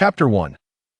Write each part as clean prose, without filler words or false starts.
Chapter 1.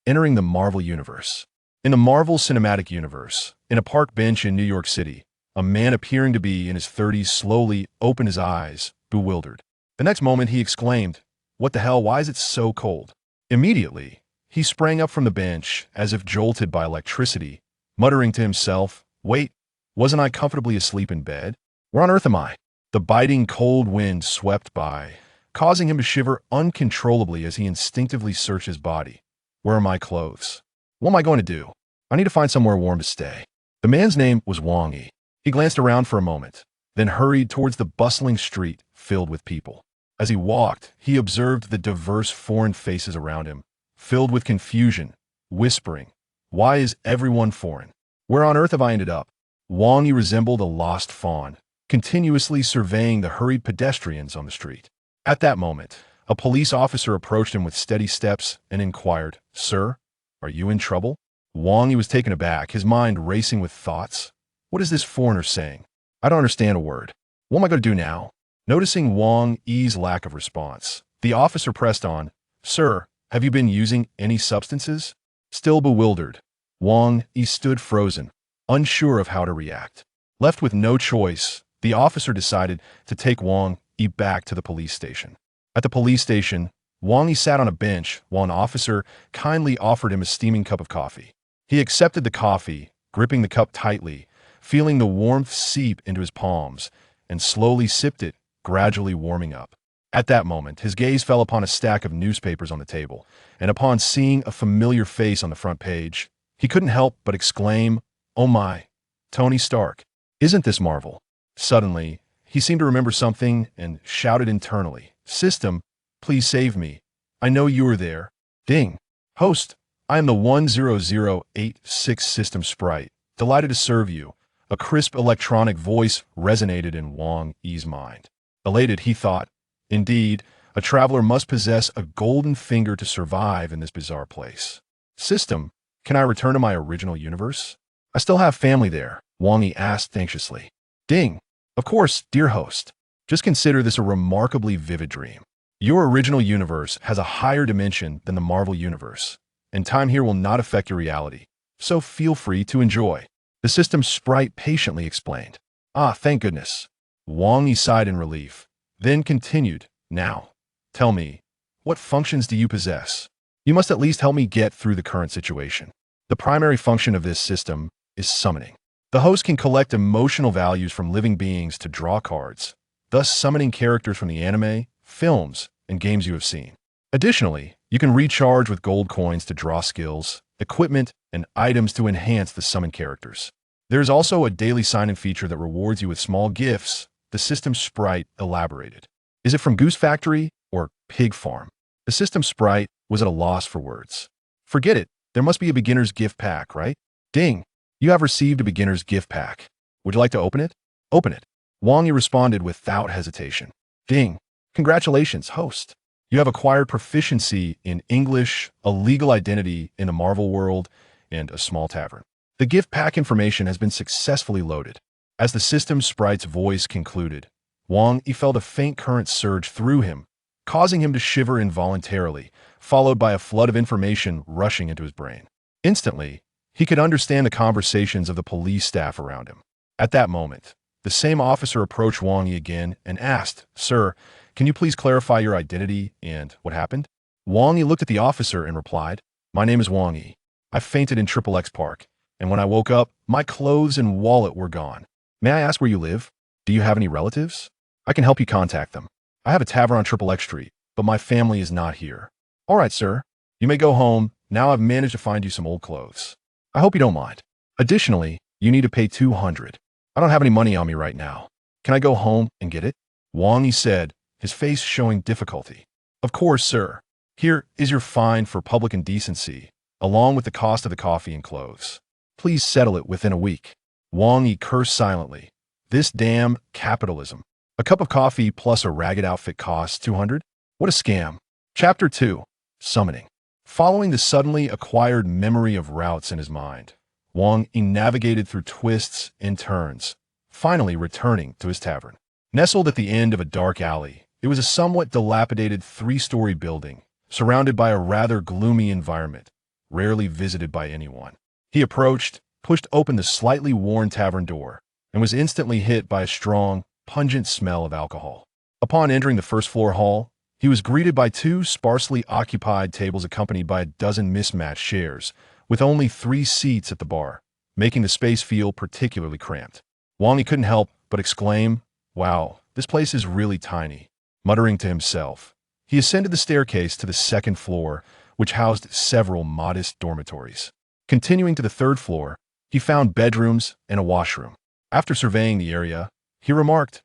Entering the Marvel Universe. In the Marvel Cinematic Universe, in a park bench in New York City, a man appearing to be in his 30s slowly opened his eyes, bewildered. The next moment he exclaimed, "What the hell, why is it so cold?" Immediately, he sprang up from the bench as if jolted by electricity, muttering to himself, "Wait, wasn't I comfortably asleep in bed? Where on earth am I?" The biting cold wind swept by, causing him to shiver uncontrollably as he instinctively searched his body. "Where are my clothes? What am I going to do? I need to find somewhere warm to stay." The man's name was Wang Yi. He glanced around for a moment, then hurried towards the bustling street filled with people. As he walked, he observed the diverse foreign faces around him, filled with confusion, whispering, "Why is everyone foreign? Where on earth have I ended up?" Wang Yi resembled a lost fawn, continuously surveying the hurried pedestrians on the street. At that moment, a police officer approached him with steady steps and inquired, "Sir, are you in trouble?" Wang Yi was taken aback, his mind racing with thoughts. What is this foreigner saying? I don't understand a word. What am I going to do now? Noticing Wang Yi's lack of response, the officer pressed on, "Sir, have you been using any substances?" Still bewildered, Wang Yi stood frozen, unsure of how to react. Left with no choice, the officer decided to take Wang Yi back to the police station. At the police station, Wang Yi sat on a bench while an officer kindly offered him a steaming cup of coffee. He accepted the coffee, gripping the cup tightly, feeling the warmth seep into his palms, and slowly sipped it, gradually warming up. At that moment, his gaze fell upon a stack of newspapers on the table, and upon seeing a familiar face on the front page, he couldn't help but exclaim, "Oh my, Tony Stark. Isn't this Marvel?" Suddenly, he seemed to remember something and shouted internally, "System, please save me. I know you are there." Ding. "Host, I am the 10086 System Sprite. Delighted to serve you." A crisp electronic voice resonated in Wang Yi's mind. Elated, he thought, "Indeed, a traveler must possess a golden finger to survive in this bizarre place." "System, can I return to my original universe? I still have family there," Wang Yi asked anxiously. Ding. "Of course, dear host. Just consider this a remarkably vivid dream. Your original universe has a higher dimension than the Marvel Universe, and time here will not affect your reality, so feel free to enjoy," the system sprite patiently explained. "Ah, thank goodness." Wang Yi sighed in relief, then continued, "Now, tell me, what functions do you possess? You must at least help me get through the current situation." The primary function of this system is summoning. The host can collect emotional values from living beings to draw cards, thus summoning characters from the anime, films, and games you have seen. Additionally, you can recharge with gold coins to draw skills, equipment, and items to enhance the summoned characters. There is also a daily sign-in feature that rewards you with small gifts, the system sprite elaborated. Is it from Goose Factory or Pig Farm? The system sprite was at a loss for words. Forget it, there must be a beginner's gift pack, right? Ding, you have received a beginner's gift pack. Would you like to open it? Open it. Wang Yi responded without hesitation. Ding, congratulations, host. You have acquired proficiency in English, a legal identity in the Marvel world, and a small tavern. The gift pack information has been successfully loaded. As the system sprite's voice concluded, Wang Yi felt a faint current surge through him, causing him to shiver involuntarily, followed by a flood of information rushing into his brain. Instantly, he could understand the conversations of the police staff around him. At that moment, the same officer approached Wang Yi again and asked, "Sir, can you please clarify your identity and what happened?" Wang Yi looked at the officer and replied, "My name is Wang Yi. I fainted in Triple X Park, and when I woke up, my clothes and wallet were gone. May I ask where you live? Do you have any relatives? I can help you contact them. I have a tavern on Triple X Street, but my family is not here." "All right, sir. You may go home. Now I've managed to find you some old clothes. I hope you don't mind. Additionally, you need to pay 200. I don't have any money on me right now. Can I go home and get it?" Wang Yi said, his face showing difficulty. "Of course, sir. Here is your fine for public indecency, along with the cost of the coffee and clothes. Please settle it within a week." Wang Yi cursed silently. This damn capitalism. A cup of coffee plus a ragged outfit costs 200? What a scam. Chapter 2. Summoning. Following the suddenly acquired memory of routes in his mind, Wang Yi navigated through twists and turns, finally returning to his tavern. Nestled at the end of a dark alley, it was a somewhat dilapidated three-story building, surrounded by a rather gloomy environment, rarely visited by anyone. He approached, pushed open the slightly worn tavern door, and was instantly hit by a strong, pungent smell of alcohol. Upon entering the first-floor hall, he was greeted by two sparsely occupied tables accompanied by a dozen mismatched chairs, with only 3 seats at the bar, making the space feel particularly cramped. Wang Yi couldn't help but exclaim, "Wow, this place is really tiny." Muttering to himself, he ascended the staircase to the second floor, which housed several modest dormitories. Continuing to the third floor, he found bedrooms and a washroom. After surveying the area, he remarked,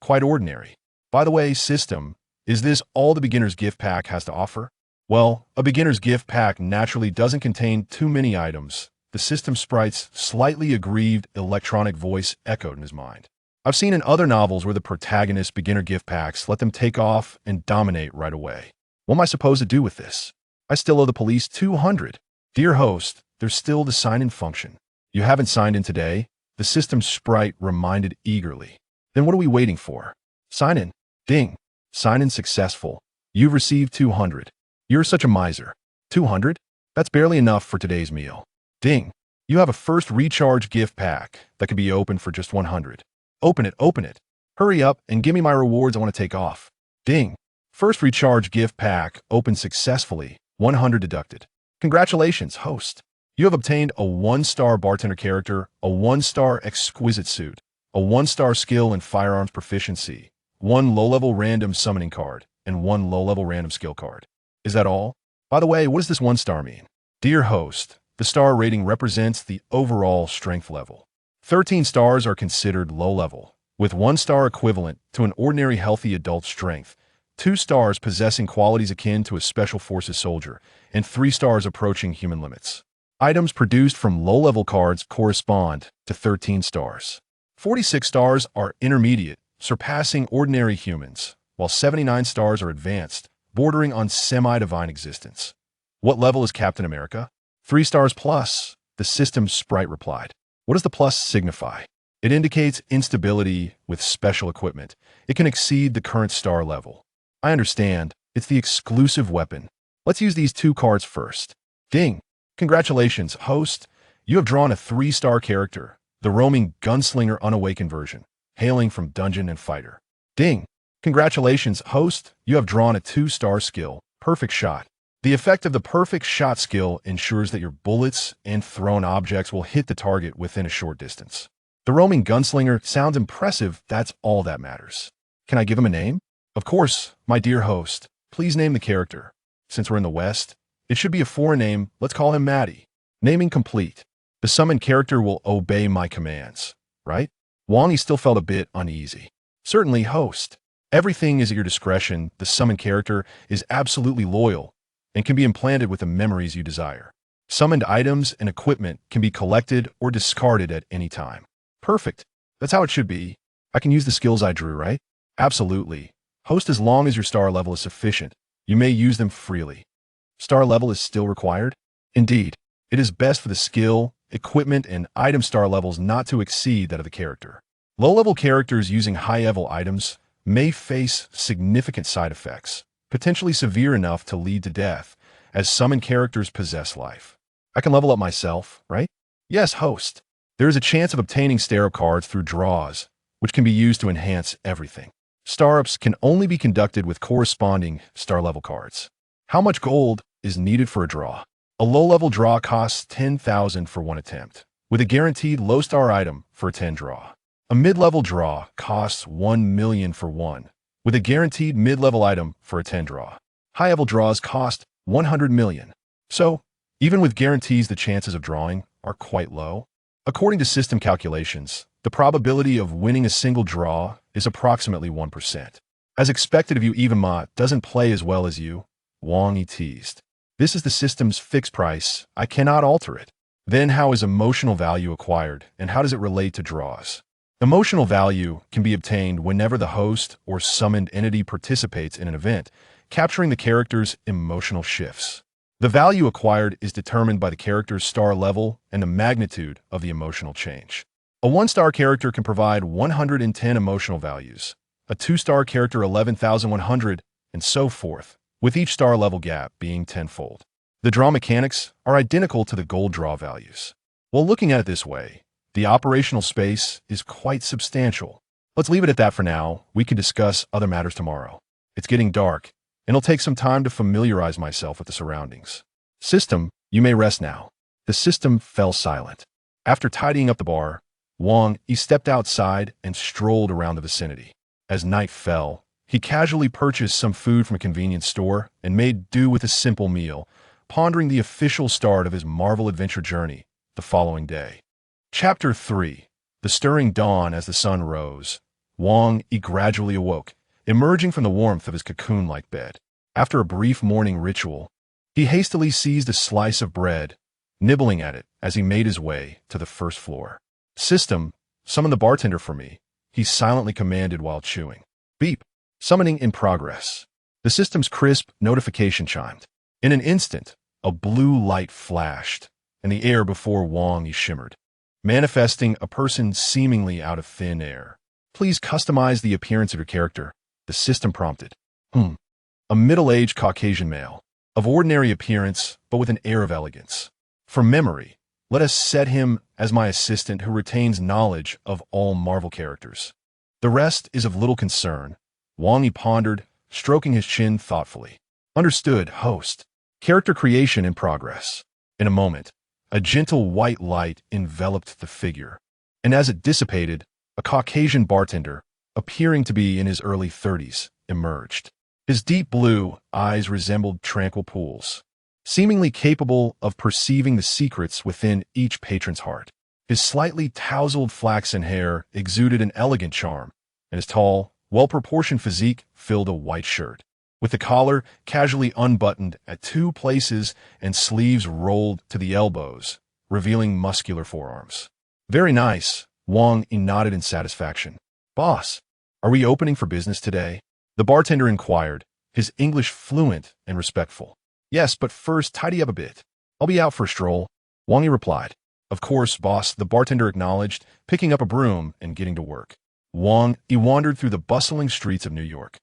quite ordinary. By the way, system, is this all the beginner's gift pack has to offer? Well, a beginner's gift pack naturally doesn't contain too many items. The system sprite's slightly aggrieved electronic voice echoed in his mind. I've seen in other novels where the protagonist's beginner gift packs let them take off and dominate right away. What am I supposed to do with this? I still owe the police 200. Dear host, there's still the sign-in function. You haven't signed in today? The system sprite reminded eagerly. Then what are we waiting for? Sign in. Ding. Sign in successful. You've received 200. You're such a miser. 200? That's barely enough for today's meal. Ding. You have a first recharge gift pack that can be opened for just 100. Open it, open it. Hurry up and give me my rewards I want to take off. Ding. First recharge gift pack opened successfully. 100 deducted. Congratulations, host. You have obtained a 1-star bartender character, a 1-star exquisite suit, a 1-star skill and firearms proficiency, 1 low-level random summoning card, and 1 low-level random skill card. Is that all? By the way, what does this 1-star mean? Dear host, the star rating represents the overall strength level. 13 stars are considered low-level, with 1 star equivalent to an ordinary healthy adult strength, 2 stars possessing qualities akin to a special forces soldier, and 3 stars approaching human limits. Items produced from low-level cards correspond to 13 stars. 46 stars are intermediate, surpassing ordinary humans, while 79 stars are advanced, bordering on semi-divine existence. What level is Captain America? 3 stars plus, the system's sprite replied. What does the plus signify? It indicates instability with special equipment. It can exceed the current star level. I understand. It's the exclusive weapon. Let's use these 2 cards first. Ding. Congratulations, host. You have drawn a 3-star character, the roaming gunslinger unawakened version, hailing from Dungeon and Fighter. Ding. Congratulations, host. You have drawn a 2-star skill, perfect shot. The effect of the perfect shot skill ensures that your bullets and thrown objects will hit the target within a short distance. The roaming gunslinger sounds impressive. That's all that matters. Can I give him a name? Of course, my dear host. Please name the character. Since we're in the West, it should be a foreign name. Let's call him Maddie. Naming complete. The summoned character will obey my commands, right? Wang Yi still felt a bit uneasy. Certainly, host. Everything is at your discretion. The summoned character is absolutely loyal and can be implanted with the memories you desire. Summoned items and equipment can be collected or discarded at any time. Perfect. That's how it should be. I can use the skills I drew, right? Absolutely. Host, as long as your star level is sufficient, you may use them freely. Star level is still required? Indeed. It is best for the skill, equipment, and item star levels not to exceed that of the character. Low-level characters using high-level items may face significant side effects, potentially severe enough to lead to death, as summoned characters possess life. I can level up myself, right? Yes, host. There is a chance of obtaining star-up cards through draws, which can be used to enhance everything. Star-ups can only be conducted with corresponding star-level cards. How much gold is needed for a draw? A low-level draw costs 10,000 for 1 attempt, with a guaranteed low-star item for a 10 draw. A mid-level draw costs 1 million for 1, with a guaranteed mid-level item for a 10 draw. High-level draws cost 100 million. So, even with guarantees, the chances of drawing are quite low. According to system calculations, the probability of winning a single draw is approximately 1%. As expected of you, even Ma doesn't play as well as you, Wang Yi teased. This is the system's fixed price. I cannot alter it. Then how is emotional value acquired, and how does it relate to draws? Emotional value can be obtained whenever the host or summoned entity participates in an event, capturing the character's emotional shifts. The value acquired is determined by the character's star level and the magnitude of the emotional change. A 1-star character can provide 110 emotional values, a 2-star character 11,100, and so forth, with each star level gap being tenfold. The draw mechanics are identical to the gold draw values. While looking at it this way, the operational space is quite substantial. Let's leave it at that for now. We can discuss other matters tomorrow. It's getting dark, and it'll take some time to familiarize myself with the surroundings. System, you may rest now. The system fell silent. After tidying up the bar, Wang Yi stepped outside and strolled around the vicinity. As night fell, he casually purchased some food from a convenience store and made do with a simple meal, pondering the official start of his Marvel adventure journey the following day. Chapter 3. The stirring dawn. As the sun rose, Wang Yi gradually awoke, emerging from the warmth of his cocoon-like bed. After a brief morning ritual, he hastily seized a slice of bread, nibbling at it as he made his way to the first floor. System, summon the bartender for me, he silently commanded while chewing. Beep. Summoning in progress. The system's crisp notification chimed. In an instant, a blue light flashed, and the air before Wang Yi shimmered, manifesting a person seemingly out of thin air. Please customize the appearance of your character, the system prompted. A middle-aged Caucasian male, of ordinary appearance but with an air of elegance. For memory, let us set him as my assistant who retains knowledge of all Marvel characters. The rest is of little concern, Wang Yi pondered, stroking his chin thoughtfully. Understood, host. Character creation in progress. In a moment, a gentle white light enveloped the figure, and as it dissipated, a Caucasian bartender, appearing to be in his early 30s, emerged. His deep blue eyes resembled tranquil pools, seemingly capable of perceiving the secrets within each patron's heart. His slightly tousled flaxen hair exuded an elegant charm, and his tall, well-proportioned physique filled a white shirt, with the collar casually unbuttoned at 2 places and sleeves rolled to the elbows, revealing muscular forearms. Very nice, Wang Yi nodded in satisfaction. Boss, are we opening for business today? The bartender inquired, his English fluent and respectful. Yes, but first tidy up a bit. I'll be out for a stroll, Wang Yi replied. Of course, boss, the bartender acknowledged, picking up a broom and getting to work. Wang Yi wandered through the bustling streets of New York,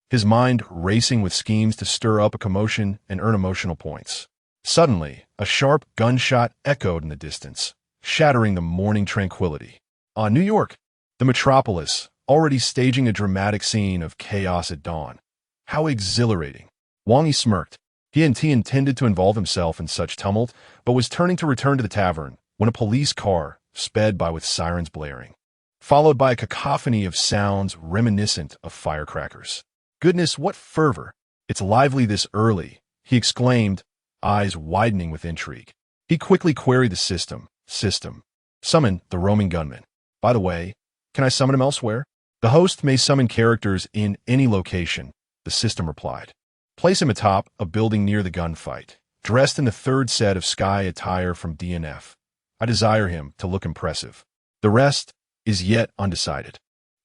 his mind racing with schemes to stir up a commotion and earn emotional points. Suddenly, a sharp gunshot echoed in the distance, shattering the morning tranquility. New York, the metropolis, already staging a dramatic scene of chaos at dawn. How exhilarating. Wang Yi smirked. He intended to involve himself in such tumult, but was turning to return to the tavern when a police car sped by with sirens blaring, followed by a cacophony of sounds reminiscent of firecrackers. Goodness, what fervor! It's lively this early, he exclaimed, eyes widening with intrigue. He quickly queried the system. Summon the roaming gunman. By the way, can I summon him elsewhere? The host may summon characters in any location, the system replied. Place him atop a building near the gunfight, dressed in the 3rd set of sky attire from DNF. I desire him to look impressive. The rest is yet undecided.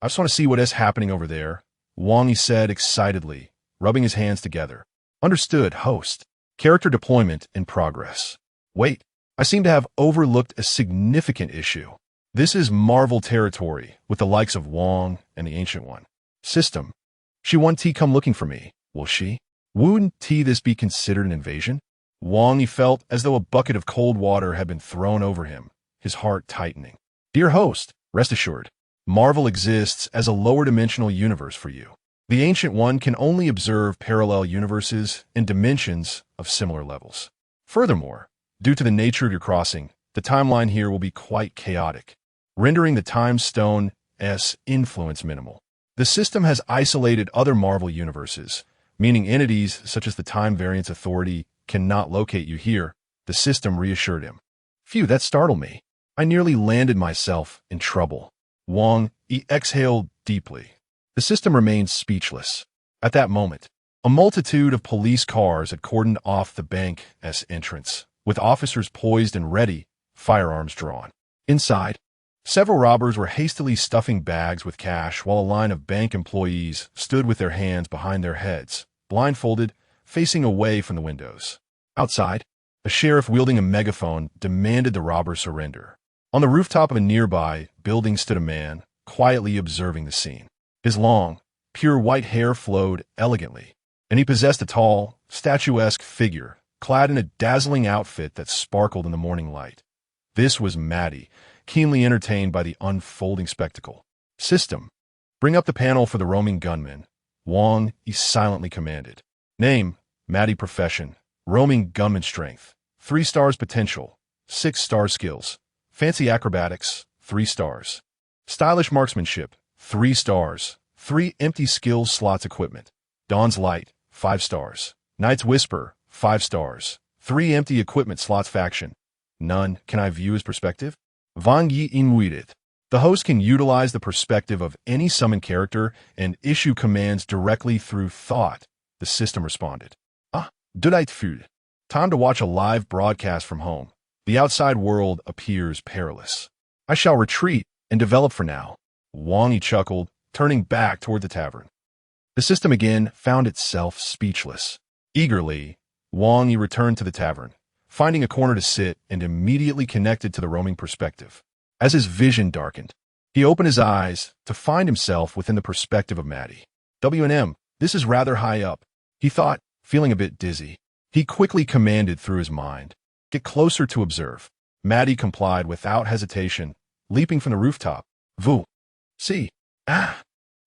I just want to see what is happening over there, Wang Yi said excitedly, rubbing his hands together. Understood, host. Character deployment in progress. Wait, I seem to have overlooked a significant issue. This is Marvel territory with the likes of Wong and the Ancient One. System. She won't come looking for me, will she? Wouldn't this be considered an invasion? Wang Yi felt as though a bucket of cold water had been thrown over him, his heart tightening. Dear host, rest assured, Marvel exists as a lower-dimensional universe for you. The Ancient One can only observe parallel universes and dimensions of similar levels. Furthermore, due to the nature of your crossing, the timeline here will be quite chaotic, rendering the Time Stone's influence minimal. The system has isolated other Marvel universes, meaning entities such as the Time Variance Authority cannot locate you here, the system reassured him. Phew, that startled me. I nearly landed myself in trouble. Wang Yi exhaled deeply. The system remained speechless. At that moment, a multitude of police cars had cordoned off the bank's entrance, with officers poised and ready, firearms drawn. Inside, several robbers were hastily stuffing bags with cash while a line of bank employees stood with their hands behind their heads, blindfolded, facing away from the windows. Outside, a sheriff wielding a megaphone demanded the robbers surrender. On the rooftop of a nearby building stood a man, quietly observing the scene. His long, pure white hair flowed elegantly, and he possessed a tall, statuesque figure, clad in a dazzling outfit that sparkled in the morning light. This was Maddie, keenly entertained by the unfolding spectacle. System. Bring up the panel for the roaming gunman. Wang Yi silently commanded. Name, Maddie profession. Roaming gunman strength. 3 stars potential. 6 stars skills. Fancy acrobatics. 3 stars. Stylish marksmanship. 3 stars. 3 empty skills slots equipment. Dawn's light. 5 stars. Night's whisper. 5 stars. 3 empty equipment slots faction. None. Can I view his perspective? Wang Yi inmuted. The host can utilize the perspective of any summoned character and issue commands directly through thought. The system responded. Food. Time to watch a live broadcast from home. The outside world appears perilous. I shall retreat and develop for now. Wang Yi chuckled, turning back toward the tavern. The system again found itself speechless. Eagerly, Wang Yi returned to the tavern, finding a corner to sit and immediately connected to the roaming perspective. As his vision darkened, he opened his eyes to find himself within the perspective of Maddie. W&M, this is rather high up, he thought, feeling a bit dizzy. He quickly commanded through his mind, get closer to observe. Maddie complied without hesitation, leaping from the rooftop. Vu. See.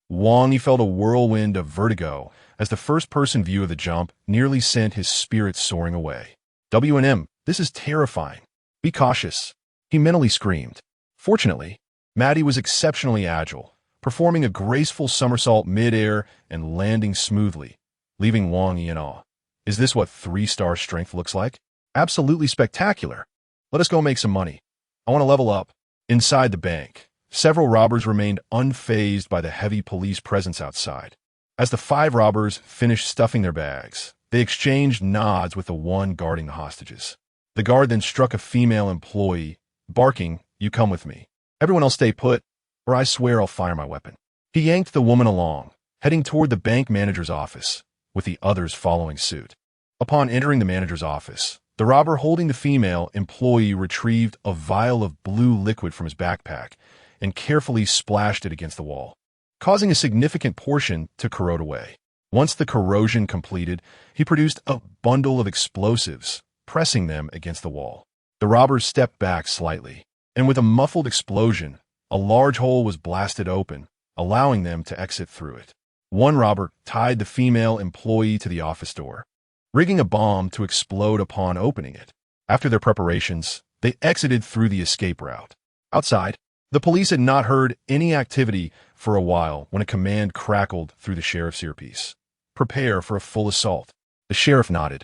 Wang Yi felt a whirlwind of vertigo as the first-person view of the jump nearly sent his spirit soaring away. W&M, this is terrifying. Be cautious, he mentally screamed. Fortunately, Maddie was exceptionally agile, performing a graceful somersault mid-air and landing smoothly, leaving Wang Yi in awe. Is this what 3-star strength looks like? Absolutely spectacular. Let us go make some money. I want to level up. Inside the bank, several robbers remained unfazed by the heavy police presence outside. As the 5 robbers finished stuffing their bags, they exchanged nods with the one guarding the hostages. The guard then struck a female employee, barking, "You come with me. Everyone else stay put, or I swear I'll fire my weapon." He yanked the woman along, heading toward the bank manager's office, with the others following suit. Upon entering the manager's office, the robber holding the female employee retrieved a vial of blue liquid from his backpack and carefully splashed it against the wall, causing a significant portion to corrode away. Once the corrosion completed, he produced a bundle of explosives, pressing them against the wall. The robbers stepped back slightly, and with a muffled explosion, a large hole was blasted open, allowing them to exit through it. One robber tied the female employee to the office door, rigging a bomb to explode upon opening it. After their preparations, they exited through the escape route. Outside, the police had not heard any activity for a while when a command crackled through the sheriff's earpiece. Prepare for a full assault. The sheriff nodded,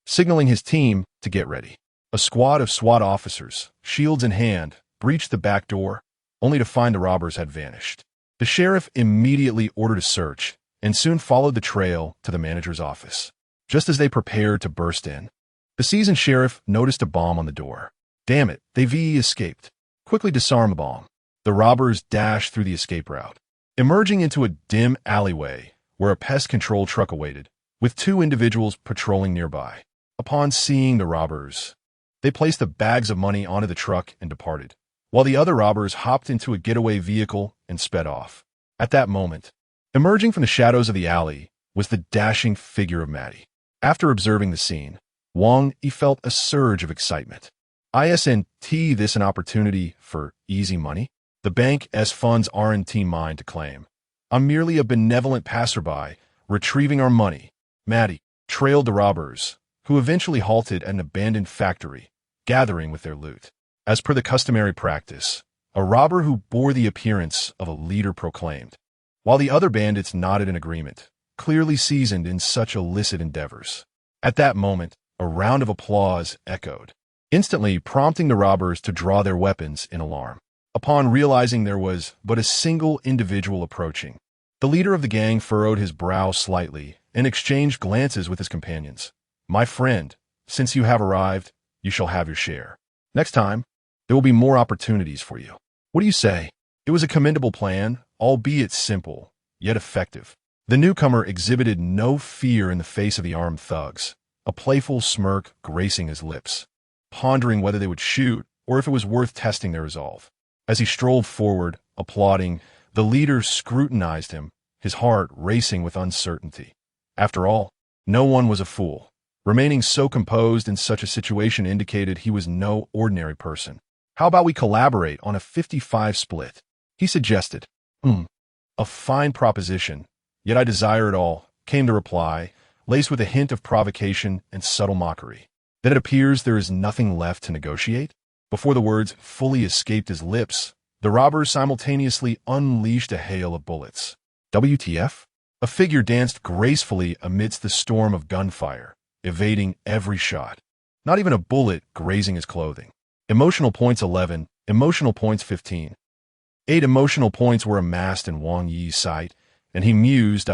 signaling his team to get ready. A squad of SWAT officers, shields in hand, breached the back door, only to find the robbers had vanished. The sheriff immediately ordered a search and soon followed the trail to the manager's office. Just as they prepared to burst in, the seasoned sheriff noticed a bomb on the door. Damn it, they've escaped. Quickly disarm the bomb. The robbers dashed through the escape route, emerging into a dim alleyway where a pest control truck awaited, with 2 individuals patrolling nearby. Upon seeing the robbers, they placed the bags of money onto the truck and departed, while the other robbers hopped into a getaway vehicle and sped off. At that moment, emerging from the shadows of the alley was the dashing figure of Maddie. After observing the scene, Wang Yi felt a surge of excitement. Isn't this an opportunity for easy money? The bank's funds aren't mine to claim. I'm merely a benevolent passerby, retrieving our money. Maddie trailed the robbers, who eventually halted at an abandoned factory, gathering with their loot. As per the customary practice, a robber who bore the appearance of a leader proclaimed, while the other bandits nodded in agreement, clearly seasoned in such illicit endeavors. At that moment, a round of applause echoed, instantly prompting the robbers to draw their weapons in alarm. Upon realizing there was but a single individual approaching, the leader of the gang furrowed his brow slightly and exchanged glances with his companions. My friend, since you have arrived, you shall have your share. Next time, there will be more opportunities for you. What do you say? It was a commendable plan, albeit simple, yet effective. The newcomer exhibited no fear in the face of the armed thugs, a playful smirk gracing his lips, pondering whether they would shoot or if it was worth testing their resolve. As he strolled forward, applauding, the leader scrutinized him, his heart racing with uncertainty. After all, No one was a fool. Remaining so composed in such a situation indicated he was no ordinary person. How about we collaborate on a 55 split? He suggested. A fine proposition, yet I desire it all, came the reply, laced with a hint of provocation and subtle mockery. Then it appears there is nothing left to negotiate? Before the words fully escaped his lips, the robbers simultaneously unleashed a hail of bullets. WTF? A figure danced gracefully amidst the storm of gunfire, evading every shot. Not even a bullet grazing his clothing. Emotional points 11, emotional points 15. 8 emotional points were amassed in Wang Yi's sight, and he mused,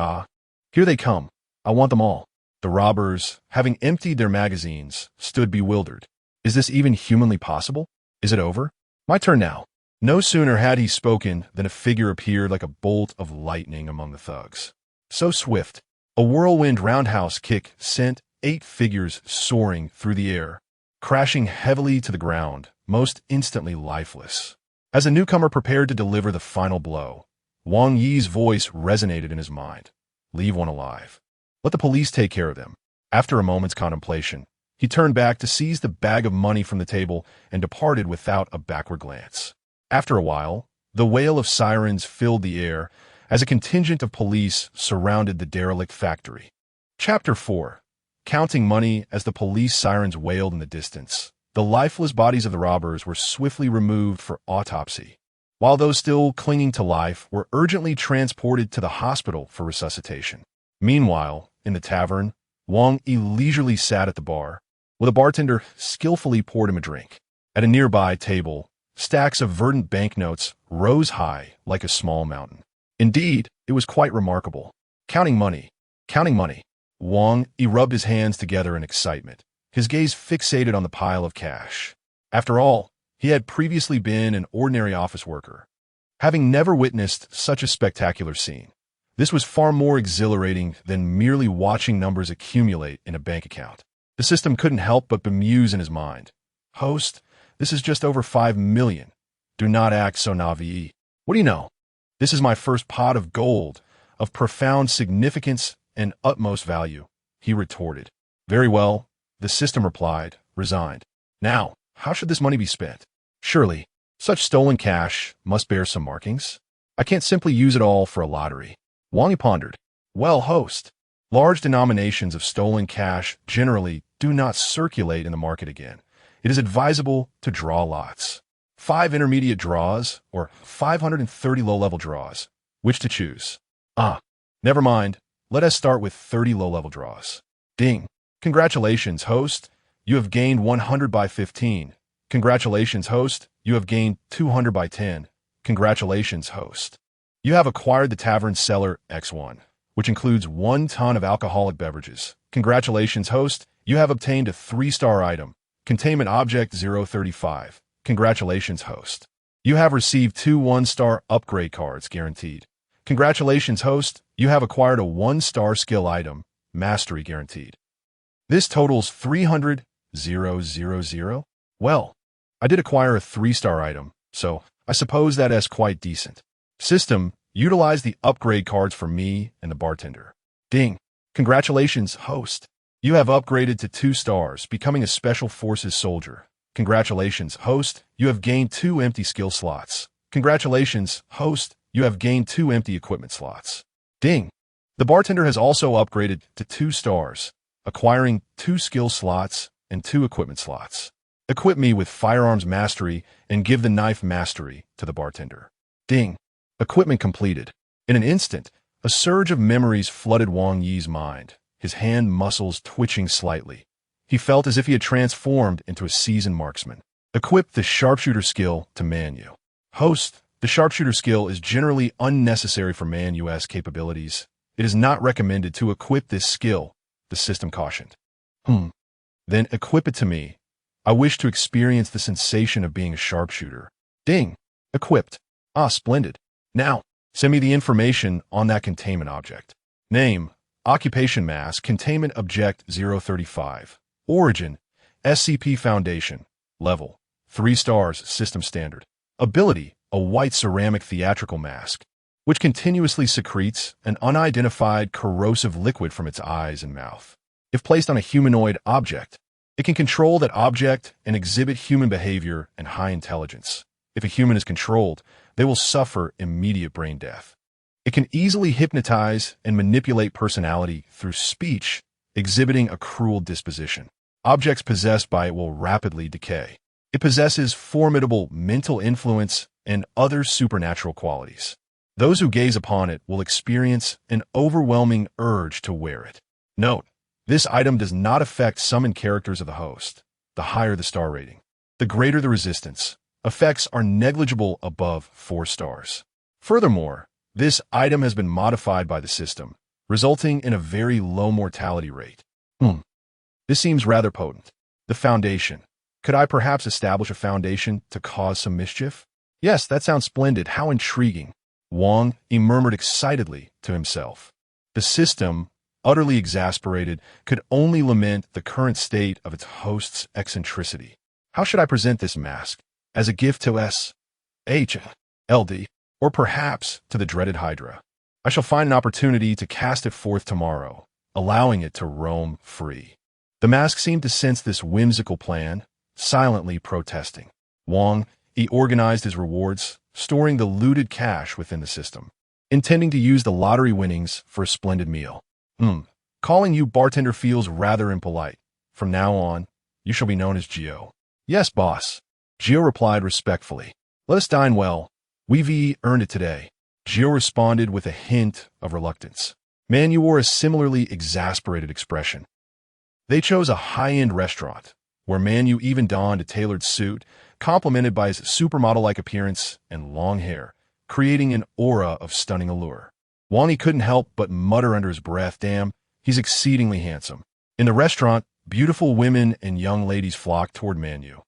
here they come. I want them all. The robbers, having emptied their magazines, stood bewildered. Is this even humanly possible? Is it over? My turn now. No sooner had he spoken than a figure appeared like a bolt of lightning among the thugs. So swift, a whirlwind roundhouse kick sent 8 figures soaring through the air, crashing heavily to the ground, most instantly lifeless. As the newcomer prepared to deliver the final blow, Wang Yi's voice resonated in his mind. Leave one alive. Let the police take care of them. After a moment's contemplation, he turned back to seize the bag of money from the table and departed without a backward glance. After a while, the wail of sirens filled the air as a contingent of police surrounded the derelict factory. Chapter 4. Counting money as the police sirens wailed in the distance. The lifeless bodies of the robbers were swiftly removed for autopsy, while those still clinging to life were urgently transported to the hospital for resuscitation. Meanwhile, in the tavern, Wang Yi leisurely sat at the bar, while the bartender skillfully poured him a drink. At a nearby table, stacks of verdant banknotes rose high like a small mountain. Indeed, it was quite remarkable. Counting money. Wang Yi rubbed his hands together in excitement, his gaze fixated on the pile of cash. After all, he had previously been an ordinary office worker, having never witnessed such a spectacular scene. This was far more exhilarating than merely watching numbers accumulate in a bank account. The system couldn't help but bemuse in his mind. Host, this is just over 5 million. Do not act so naïve. What do you know? This is my first pot of gold, of profound significance and utmost value, he retorted. Very well, the system replied, resigned. Now, how should this money be spent? Surely, such stolen cash must bear some markings. I can't simply use it all for a lottery. Wang Yi pondered. Well, host, large denominations of stolen cash generally do not circulate in the market again. It is advisable to draw lots. 5 intermediate draws or 530 low-level draws. Which to choose? Never mind. Let us start with 30 low-level draws. Ding. Congratulations, host. You have gained 100 by 15. Congratulations, host. You have gained 200 by 10. Congratulations, host. You have acquired the tavern cellar X1, which includes 1 ton of alcoholic beverages. Congratulations, host. You have obtained a 3-star item. Containment object 035. Congratulations, host. You have received 2 1-star upgrade cards guaranteed. Congratulations, host. You have acquired a 1-star skill item, mastery guaranteed. This totals 300,000. Well, I did acquire a 3-star item, so I suppose that is quite decent. System, utilize the upgrade cards for me and the bartender. Ding. Congratulations, host. You have upgraded to 2 stars, becoming a Special Forces soldier. Congratulations, host. You have gained 2 empty skill slots. Congratulations, host. You have gained 2 empty equipment slots. Ding. The bartender has also upgraded to 2 stars, acquiring 2 skill slots and 2 equipment slots. Equip me with firearms mastery and give the knife mastery to the bartender. Ding. Equipment completed. In an instant, a surge of memories flooded Wang Yi's mind, his hand muscles twitching slightly. He felt as if he had transformed into a seasoned marksman. Equip the sharpshooter skill to Man-U. Host, the sharpshooter skill is generally unnecessary for Man-U's capabilities. It is not recommended to equip this skill, the system cautioned. Then equip it to me. I wish to experience the sensation of being a sharpshooter. Ding. Equipped. Splendid. Now, send me the information on that containment object. Name, occupation mass, containment object 035. Origin, SCP Foundation. Level, 3 stars, system standard. Ability, a white ceramic theatrical mask, which continuously secretes an unidentified corrosive liquid from its eyes and mouth. If placed on a humanoid object, it can control that object and exhibit human behavior and high intelligence. If a human is controlled, they will suffer immediate brain death. It can easily hypnotize and manipulate personality through speech, exhibiting a cruel disposition. Objects possessed by it will rapidly decay. It possesses formidable mental influence and other supernatural qualities. Those who gaze upon it will experience an overwhelming urge to wear it. Note, this item does not affect summoned characters of the host. The higher the star rating, the greater the resistance. Effects are negligible above 4 stars. Furthermore, this item has been modified by the system, resulting in a very low mortality rate. This seems rather potent. The foundation. Could I perhaps establish a foundation to cause some mischief? Yes, that sounds splendid. How intriguing. Wang Yi murmured excitedly to himself. The system, utterly exasperated, could only lament the current state of its host's eccentricity. How should I present this mask? As a gift to S.H.L.D., or perhaps to the dreaded Hydra? I shall find an opportunity to cast it forth tomorrow, allowing it to roam free. The mask seemed to sense this whimsical plan, silently protesting. Wang Yi organized his rewards, storing the looted cash within the system, intending to use the lottery winnings for a splendid meal. Calling you bartender feels rather impolite. From now on, you shall be known as Gio. Yes, boss. Gio replied respectfully. Let us dine well. We've earned it today. Gio responded with a hint of reluctance. Man, you wore a similarly exasperated expression. They chose a high-end restaurant, where Manu even donned a tailored suit, complemented by his supermodel-like appearance and long hair, creating an aura of stunning allure. Wang Yi couldn't help but mutter under his breath, damn, he's exceedingly handsome. In the restaurant, beautiful women and young ladies flocked toward Manu,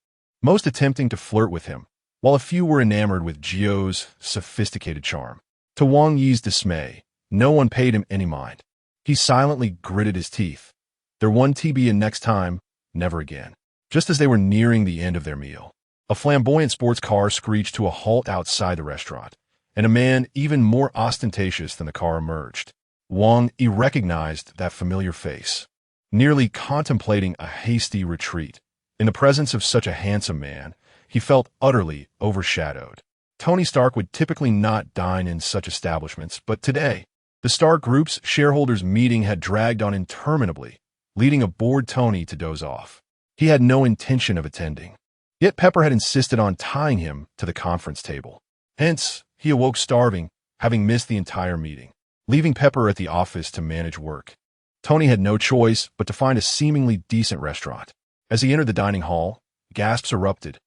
most attempting to flirt with him, while a few were enamored with Gio's sophisticated charm. To Wang Yi's dismay, no one paid him any mind. He silently gritted his teeth. Their 1 TB and next time, never again. Just as they were nearing the end of their meal, a flamboyant sports car screeched to a halt outside the restaurant, and a man even more ostentatious than the car emerged. Wang Yi recognized that familiar face, nearly contemplating a hasty retreat. In the presence of such a handsome man, he felt utterly overshadowed. Tony Stark would typically not dine in such establishments, but today, the Stark Group's shareholders' meeting had dragged on interminably, leading a bored Tony to doze off. He had no intention of attending. Yet Pepper had insisted on tying him to the conference table. Hence, he awoke starving, having missed the entire meeting, leaving Pepper at the office to manage work. Tony had no choice but to find a seemingly decent restaurant. As he entered the dining hall, gasps erupted.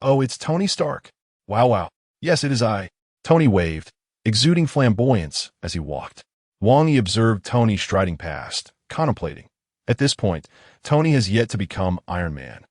Oh, it's Tony Stark. Wow. Yes, it is I. Tony waved, exuding flamboyance as he walked. Wang Yi observed Tony striding past, contemplating. At this point, Tony has yet to become Iron Man.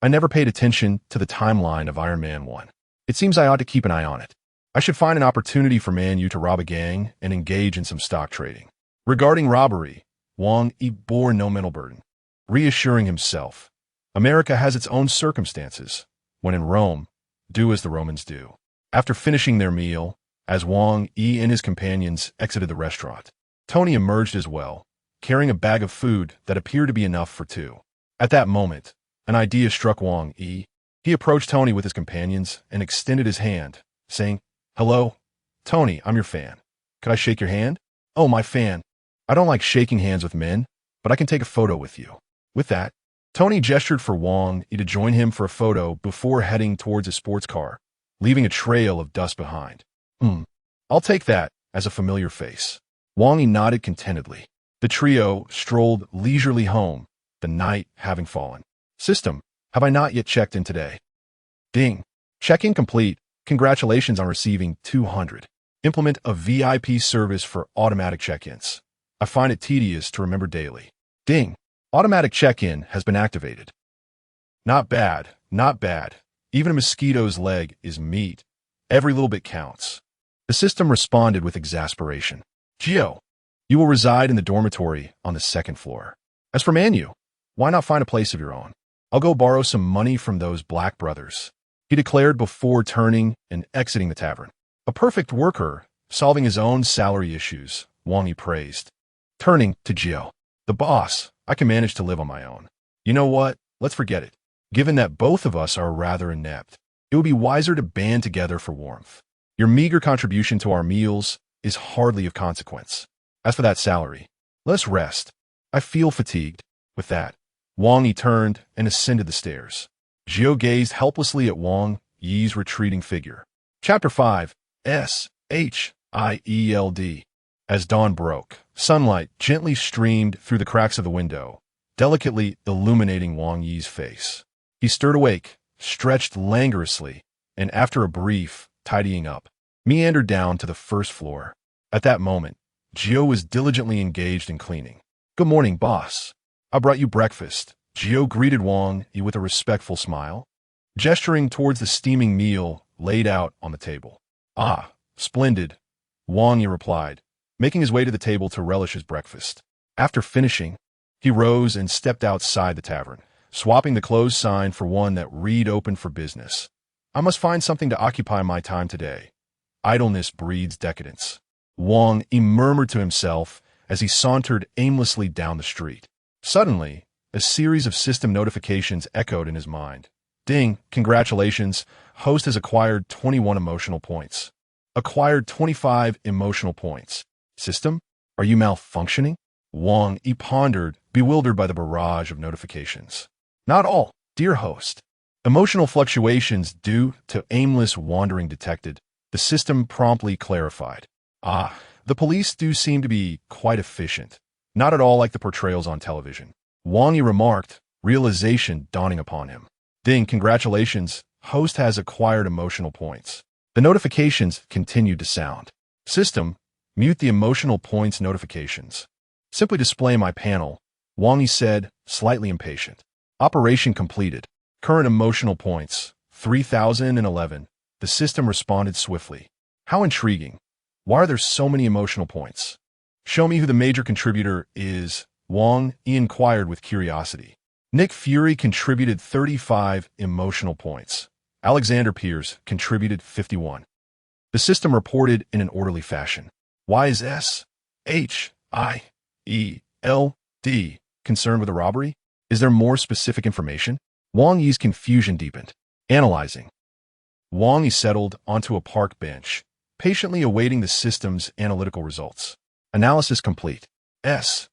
I never paid attention to the timeline of Iron Man 1. It seems I ought to keep an eye on it. I should find an opportunity for Manu to rob a gang and engage in some stock trading. Regarding robbery, Wang Yi bore no mental burden, reassuring himself. America has its own circumstances. When in Rome, do as the Romans do. After finishing their meal, as Wang Yi and his companions exited the restaurant, Tony emerged as well, carrying a bag of food that appeared to be enough for 2. At that moment, an idea struck Wang Yi. He approached Tony with his companions and extended his hand, saying, Hello, Tony, I'm your fan. Could I shake your hand? Oh, my fan. I don't like shaking hands with men, but I can take a photo with you. With that, Tony gestured for Wang Yi to join him for a photo before heading towards his sports car, leaving a trail of dust behind. I'll take that as a familiar face. Wang Yi nodded contentedly. The trio strolled leisurely home, the night having fallen. System, have I not yet checked in today? Ding. Check-in complete. Congratulations on receiving 200. Implement a VIP service for automatic check-ins. I find it tedious to remember daily. Ding. Automatic check-in has been activated. Not bad. Even a mosquito's leg is meat. Every little bit counts. The system responded with exasperation. Gio, you will reside in the dormitory on the 2nd floor. As for Manu, why not find a place of your own? I'll go borrow some money from those black brothers, he declared before turning and exiting the tavern. A perfect worker, solving his own salary issues, Wang Yi praised. Turning to Gio. The boss, I can manage to live on my own. You know what? Let's forget it. Given that both of us are rather inept, it would be wiser to band together for warmth. Your meager contribution to our meals is hardly of consequence. As for that salary, let us rest. I feel fatigued. With that, Wang Yi turned and ascended the stairs. Jiao gazed helplessly at Wang Yi's retreating figure. Chapter 5. S-H-I-E-L-D. As dawn broke, sunlight gently streamed through the cracks of the window, delicately illuminating Wang Yi's face. He stirred awake, stretched languorously, and after a brief tidying up, meandered down to the first floor. At that moment, Jiao was diligently engaged in cleaning. "Good morning, boss. I brought you breakfast." Jiao greeted Wang Yi with a respectful smile, gesturing towards the steaming meal laid out on the table. "Ah, splendid," Wang Yi replied, making his way to the table to relish his breakfast. After finishing, he rose and stepped outside the tavern, swapping the closed sign for one that read "Open for business." "I must find something to occupy my time today. Idleness breeds decadence," Wang Yi murmured to himself as he sauntered aimlessly down the street. Suddenly, a series of system notifications echoed in his mind. "Ding, congratulations, host has acquired 21 emotional points. Acquired 25 emotional points. System, are you malfunctioning?" Wang Yi pondered, bewildered by the barrage of notifications. "Not all, dear host. Emotional fluctuations due to aimless wandering detected," the system promptly clarified. "Ah, the police do seem to be quite efficient. Not at all like the portrayals on television," Wang Yi remarked, realization dawning upon him. "Ding, congratulations, host has acquired emotional points." The notifications continued to sound. "System, mute the emotional points notifications." "Simply display my panel," Wang Yi said, slightly impatient. "Operation completed. Current emotional points, 3,011. The system responded swiftly. "How intriguing. Why are there so many emotional points? Show me who the major contributor is," Wang Yi inquired with curiosity. Nick Fury contributed 35 emotional points. Alexander Pierce contributed 51. The system reported in an orderly fashion. "Why is S-H-I-E-L-D concerned with a robbery? Is there more specific information?" Wang Yi's confusion deepened. Analyzing. Wang Yi settled onto a park bench, patiently awaiting the system's analytical results. Analysis complete. S-H-I-E-L-D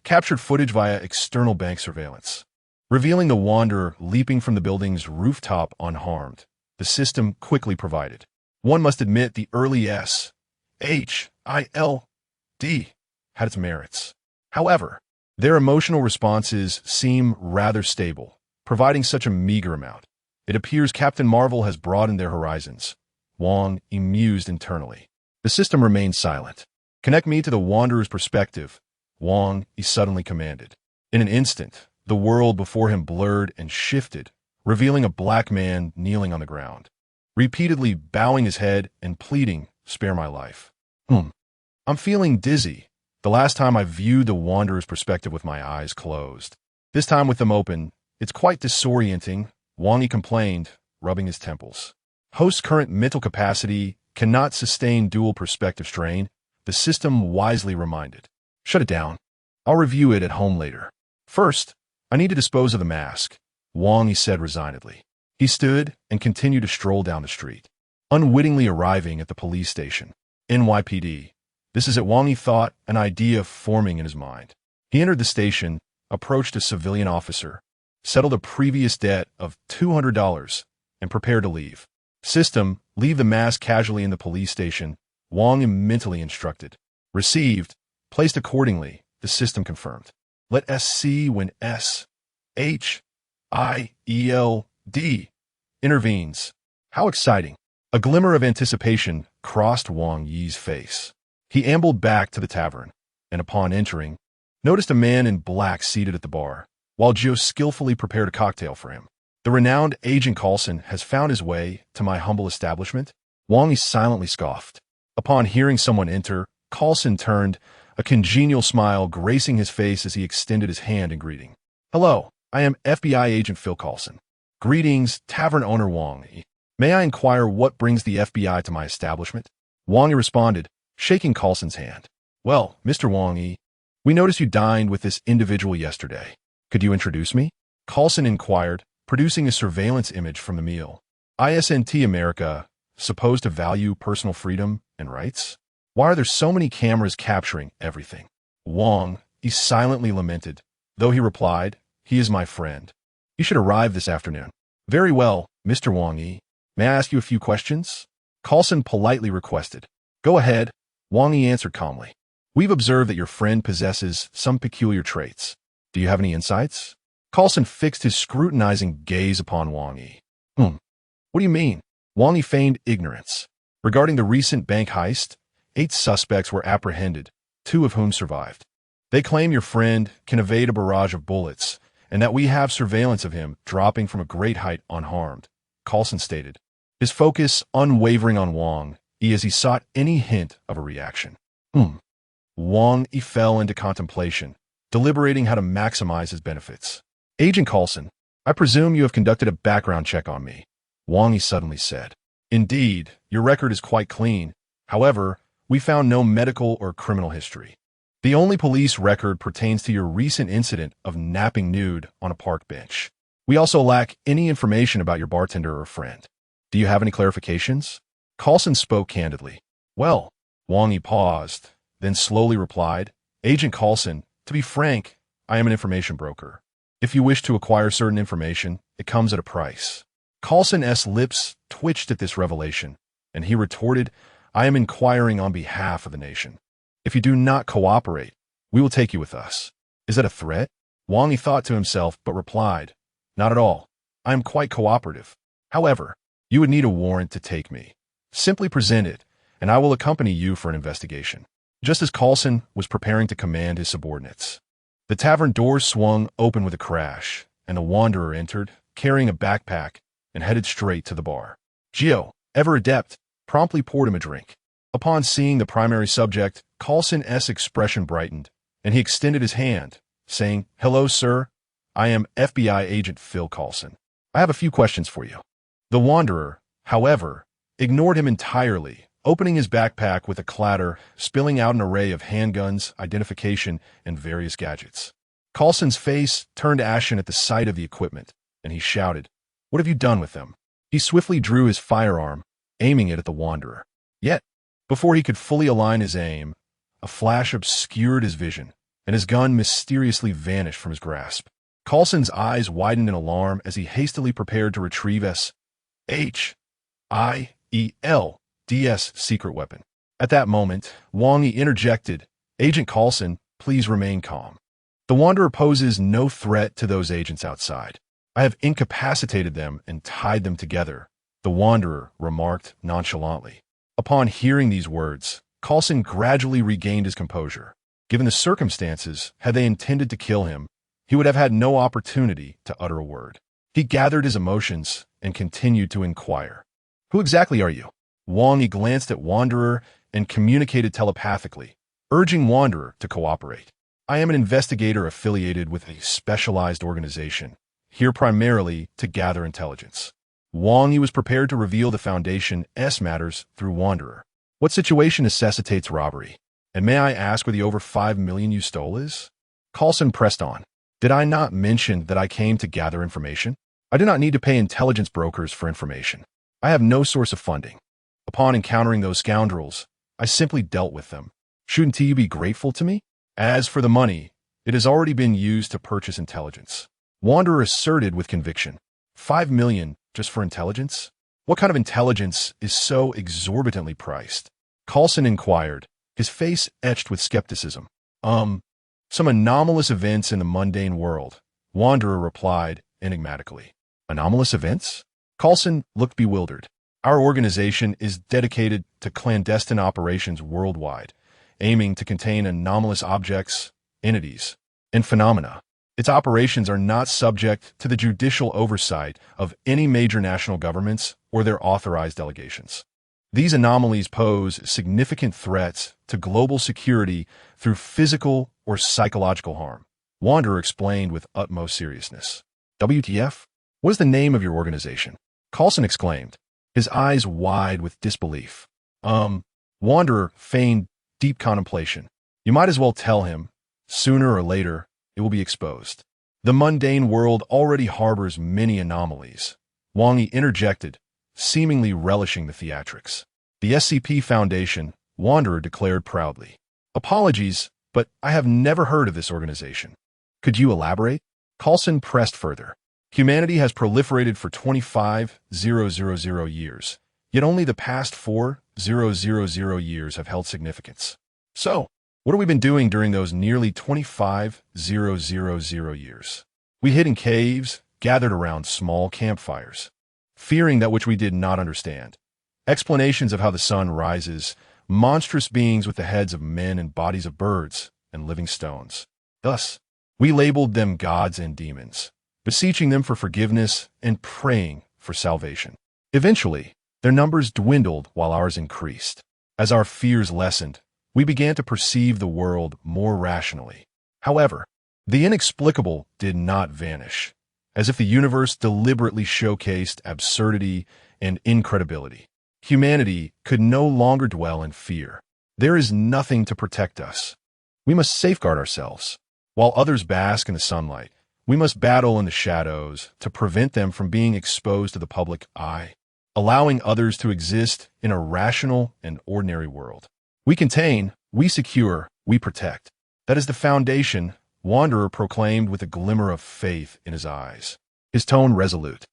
captured footage via external bank surveillance, revealing the wanderer leaping from the building's rooftop unharmed. The system quickly provided. One must admit the early S-H-I-L-D had its merits. However, their emotional responses seem rather stable, providing such a meager amount. It appears Captain Marvel has broadened their horizons. Wang Yi mused internally. The system remained silent. "Connect me to the wanderer's perspective," Wang Yi suddenly commanded. In an instant, the world before him blurred and shifted, revealing a black man kneeling on the ground, repeatedly bowing his head and pleading, "Spare my life. I'm feeling dizzy." The last time I viewed the wanderer's perspective with my eyes closed. This time with them open, it's quite disorienting, Wang Yi complained, rubbing his temples. Host's current mental capacity cannot sustain dual perspective strain, the system wisely reminded. "Shut it down. I'll review it at home later. First, I need to dispose of the mask," Wang Yi said resignedly. He stood and continued to stroll down the street, unwittingly arriving at the police station. NYPD. This is it, Wang Yi thought, an idea forming in his mind. He entered the station, approached a civilian officer, settled a previous debt of $200, and prepared to leave. System, leave the mask casually in the police station, Wang Yi mentally instructed. Received, placed accordingly, the system confirmed. Let SC when S-H-I-E-L-D intervenes. How exciting. A glimmer of anticipation crossed Wang Yi's face. He ambled back to the tavern, and upon entering, noticed a man in black seated at the bar, while Joe skillfully prepared a cocktail for him. "The renowned Agent Coulson has found his way to my humble establishment?" Wang Yi silently scoffed. Upon hearing someone enter, Coulson turned, a congenial smile gracing his face as he extended his hand in greeting. "Hello, I am FBI Agent Phil Coulson." "Greetings, tavern owner Wang Yi. May I inquire what brings the FBI to my establishment?" Wang Yi responded, shaking Coulson's hand. Well, Mr. Wang Yi, we noticed you dined with this individual yesterday. Could you introduce me? Carlson inquired, producing a surveillance image from the meal. ISNT America, supposed to value personal freedom and rights? Why are there so many cameras capturing everything? Wang Yi silently lamented, though he replied, he is my friend. You should arrive this afternoon. Very well, Mr. Wang Yi. May I ask you a few questions? Carlson politely requested. Go ahead, Wang Yi answered calmly. We've observed that your friend possesses some peculiar traits. Do you have any insights? Carlson fixed his scrutinizing gaze upon Wang Yi. What do you mean? Wang Yi feigned ignorance. Regarding the recent bank heist, 8 suspects were apprehended, 2 of whom survived. They claim your friend can evade a barrage of bullets, and that we have surveillance of him dropping from a great height unharmed, Carlson stated, his focus unwavering on Wang Yi as he sought any hint of a reaction. Wang Yi fell into contemplation, deliberating how to maximize his benefits. Agent Carlson, I presume you have conducted a background check on me, Wang Yi suddenly said. Indeed, your record is quite clean. However, we found no medical or criminal history. The only police record pertains to your recent incident of napping nude on a park bench. We also lack any information about your bartender or friend. Do you have any clarifications? Carlson spoke candidly. Well, Wang Yi paused, then slowly replied, Agent Carlson, to be frank, I am an information broker. If you wish to acquire certain information, it comes at a price. Carlson's lips twitched at this revelation, and he retorted, I am inquiring on behalf of the nation. If you do not cooperate, we will take you with us. Is that a threat? Wang Yi thought to himself, but replied, Not at all. I am quite cooperative. However, you would need a warrant to take me. Simply present it, and I will accompany you for an investigation. Just as Carlson was preparing to command his subordinates, the tavern doors swung open with a crash, and the wanderer entered, carrying a backpack, and headed straight to the bar. Gio, ever adept, promptly poured him a drink. Upon seeing the primary subject, Carlson's expression brightened, and he extended his hand, saying, Hello, sir. I am FBI agent Phil Carlson. I have a few questions for you. The wanderer, however, ignored him entirely, opening his backpack with a clatter, spilling out an array of handguns, identification, and various gadgets. Carlson's face turned ashen at the sight of the equipment, and he shouted, What have you done with them? He swiftly drew his firearm, aiming it at the wanderer. Yet, before he could fully align his aim, a flash obscured his vision, and his gun mysteriously vanished from his grasp. Carlson's eyes widened in alarm as he hastily prepared to retrieve S.H.I.E.L.D.'s secret weapon. At that moment, Wang Yi interjected, Agent Carlson, please remain calm. The wanderer poses no threat to those agents outside. I have incapacitated them and tied them together, the wanderer remarked nonchalantly. Upon hearing these words, Carlson gradually regained his composure. Given the circumstances, had they intended to kill him, he would have had no opportunity to utter a word. He gathered his emotions and continued to inquire. Who exactly are you? Wang Yi glanced at Wanderer and communicated telepathically, urging Wanderer to cooperate. I am an investigator affiliated with a specialized organization, here primarily to gather intelligence. Wang Yi was prepared to reveal the Foundation's matters through Wanderer. What situation necessitates robbery? And may I ask where the over 5 million you stole is? Carlson pressed on. Did I not mention that I came to gather information? I do not need to pay intelligence brokers for information. I have no source of funding. Upon encountering those scoundrels, I simply dealt with them. Shouldn't you be grateful to me? As for the money, it has already been used to purchase intelligence. Wanderer asserted with conviction. 5 million just for intelligence? What kind of intelligence is so exorbitantly priced? Carlson inquired, his face etched with skepticism. Some anomalous events in the mundane world, Wanderer replied enigmatically. Anomalous events? Carlson looked bewildered. Our organization is dedicated to clandestine operations worldwide, aiming to contain anomalous objects, entities, and phenomena. Its operations are not subject to the judicial oversight of any major national governments or their authorized delegations. These anomalies pose significant threats to global security through physical or psychological harm. Wanderer explained with utmost seriousness. WTF? What is the name of your organization? Carlson exclaimed, his eyes wide with disbelief. Wanderer feigned deep contemplation. You might as well tell him. Sooner or later, it will be exposed. The mundane world already harbors many anomalies. Wang Yi interjected, seemingly relishing the theatrics. The SCP Foundation, Wanderer declared proudly. Apologies, but I have never heard of this organization. Could you elaborate? Coulson pressed further. Humanity has proliferated for 25,000 years, yet only the past 4,000 years have held significance. So, what have we been doing during those nearly 25,000 years? We hid in caves, gathered around small campfires, fearing that which we did not understand. Explanations of how the sun rises, monstrous beings with the heads of men and bodies of birds and living stones. Thus, we labeled them gods and demons, beseeching them for forgiveness and praying for salvation. Eventually, their numbers dwindled while ours increased. As our fears lessened, we began to perceive the world more rationally. However, the inexplicable did not vanish, as if the universe deliberately showcased absurdity and incredibility. Humanity could no longer dwell in fear. There is nothing to protect us. We must safeguard ourselves. While others bask in the sunlight, we must battle in the shadows to prevent them from being exposed to the public eye, allowing others to exist in a rational and ordinary world. We contain, we secure, we protect. That is the foundation, Wanderer proclaimed with a glimmer of faith in his eyes. His tone resolute.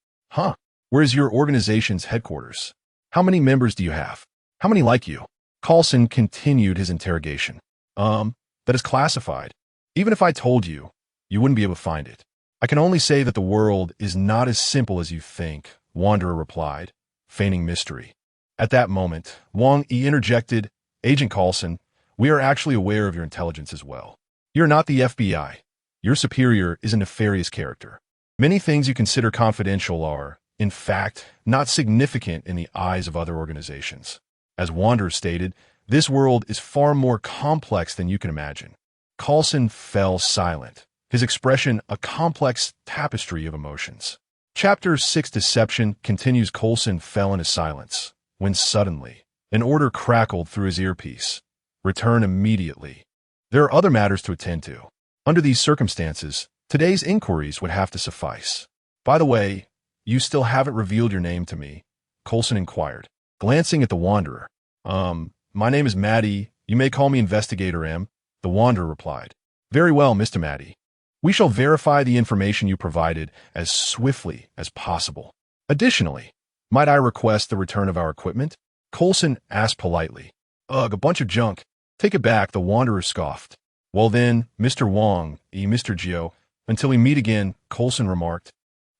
Where is your organization's headquarters? How many members do you have? How many like you? Coulson continued his interrogation. That is classified. Even if I told you, you wouldn't be able to find it. I can only say that the world is not as simple as you think, Wanderer replied, feigning mystery. At that moment, Wang Yi interjected, Agent Coulson, we are actually aware of your intelligence as well. You're not the FBI. Your superior is a nefarious character. Many things you consider confidential are, in fact, not significant in the eyes of other organizations. As Wanderer stated, this world is far more complex than you can imagine. Coulson fell silent, his expression a complex tapestry of emotions. Chapter 6 Deception continues. Coulson fell into silence, when suddenly, an order crackled through his earpiece. Return immediately. There are other matters to attend to. Under these circumstances, today's inquiries would have to suffice. By the way, you still haven't revealed your name to me, Coulson inquired, glancing at the Wanderer. My name is Maddie. You may call me Investigator M, the Wanderer replied. Very well, Mr. Maddie. We shall verify the information you provided as swiftly as possible. Additionally, might I request the return of our equipment? Coulson asked politely. Ugh, a bunch of junk. Take it back, the Wanderer scoffed. Well then, Mr. Wang Yi, Mr. Gio, until we meet again, Coulson remarked,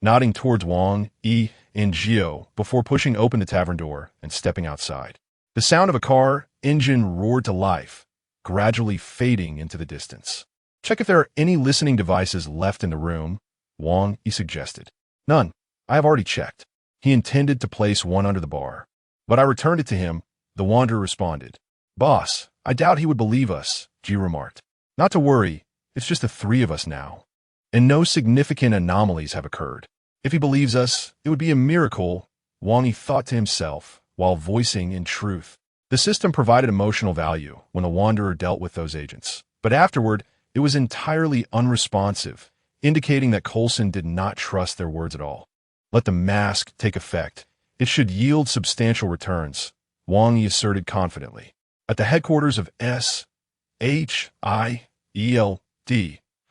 nodding towards Wang Yi and Gio before pushing open the tavern door and stepping outside. The sound of a car engine roared to life, gradually fading into the distance. Check if there are any listening devices left in the room, Wang Yi suggested. None. I have already checked. He intended to place one under the bar, but I returned it to him, the Wanderer responded. Boss, I doubt he would believe us, G remarked. Not to worry, it's just the three of us now, and no significant anomalies have occurred. If he believes us, it would be a miracle, Wang Yi thought to himself, while voicing in truth. The system provided emotional value when the Wanderer dealt with those agents, but afterward, it was entirely unresponsive, indicating that Coulson did not trust their words at all. Let the mask take effect. It should yield substantial returns, Wang Yi asserted confidently. At the headquarters of SHIELD,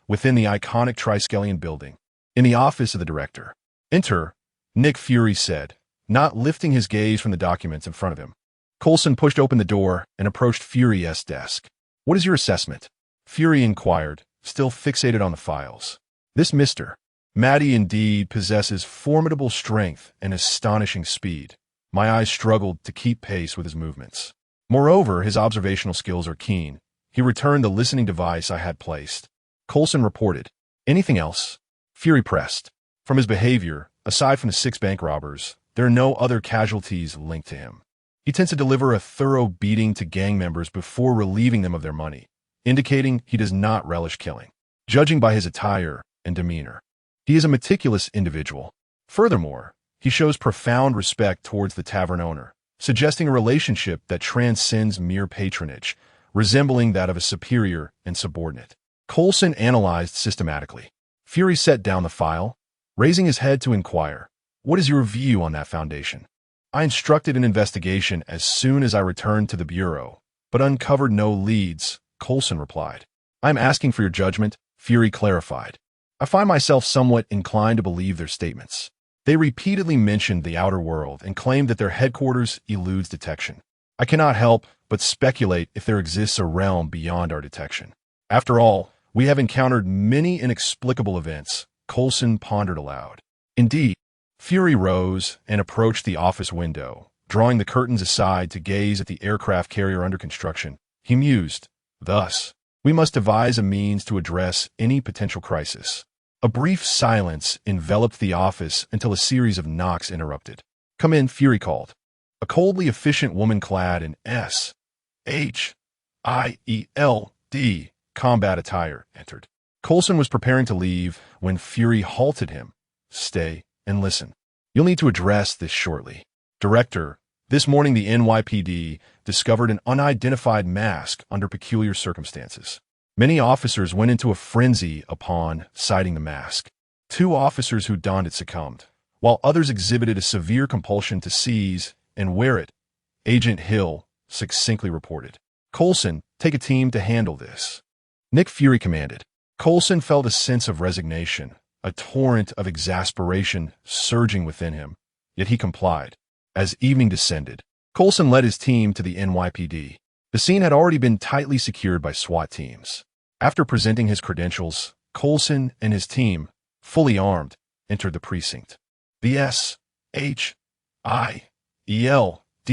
within the iconic Triskelion building, in the office of the director. Enter, Nick Fury said, not lifting his gaze from the documents in front of him. Coulson pushed open the door and approached Fury's desk. What is your assessment? Fury inquired, still fixated on the files. This Mr. Maddie indeed possesses formidable strength and astonishing speed. My eyes struggled to keep pace with his movements. Moreover, his observational skills are keen. He returned the listening device I had placed. Coulson reported. Anything else? Fury pressed. From his behavior, aside from the 6 bank robbers, there are no other casualties linked to him. He tends to deliver a thorough beating to gang members before relieving them of their money, indicating he does not relish killing, judging by his attire and demeanor. He is a meticulous individual. Furthermore, he shows profound respect towards the tavern owner, suggesting a relationship that transcends mere patronage. resembling that of a superior and subordinate. Coulson analyzed systematically. Fury set down the file, raising his head to inquire, "What is your view on that foundation?" "I instructed an investigation as soon as I returned to the Bureau, but uncovered no leads," Coulson replied. "I'm asking for your judgment," Fury clarified. "I find myself somewhat inclined to believe their statements. They repeatedly mentioned the outer world and claimed that their headquarters eludes detection. I cannot help but speculate if there exists a realm beyond our detection. After all, we have encountered many inexplicable events," Coulson pondered aloud. "Indeed." Fury rose and approached the office window, drawing the curtains aside to gaze at the aircraft carrier under construction. He mused, "Thus, we must devise a means to address any potential crisis." A brief silence enveloped the office until a series of knocks interrupted. "Come in," Fury called. A coldly efficient woman clad in S.H.I.E.L.D. combat attire entered. Coulson was preparing to leave when Fury halted him. "Stay and listen. You'll need to address this shortly. Director, this morning the NYPD discovered an unidentified mask under peculiar circumstances. Many officers went into a frenzy upon sighting the mask. 2 officers who donned it succumbed, while others exhibited a severe compulsion to seize and wear it," Agent Hill succinctly reported. "Coulson, take a team to handle this." Nick Fury commanded. Coulson felt a sense of resignation, a torrent of exasperation surging within him, yet he complied. As evening descended, Coulson led his team to the NYPD. The scene had already been tightly secured by SWAT teams. After presenting his credentials, Coulson and his team, fully armed, entered the precinct. The S.H.I.E.L.D.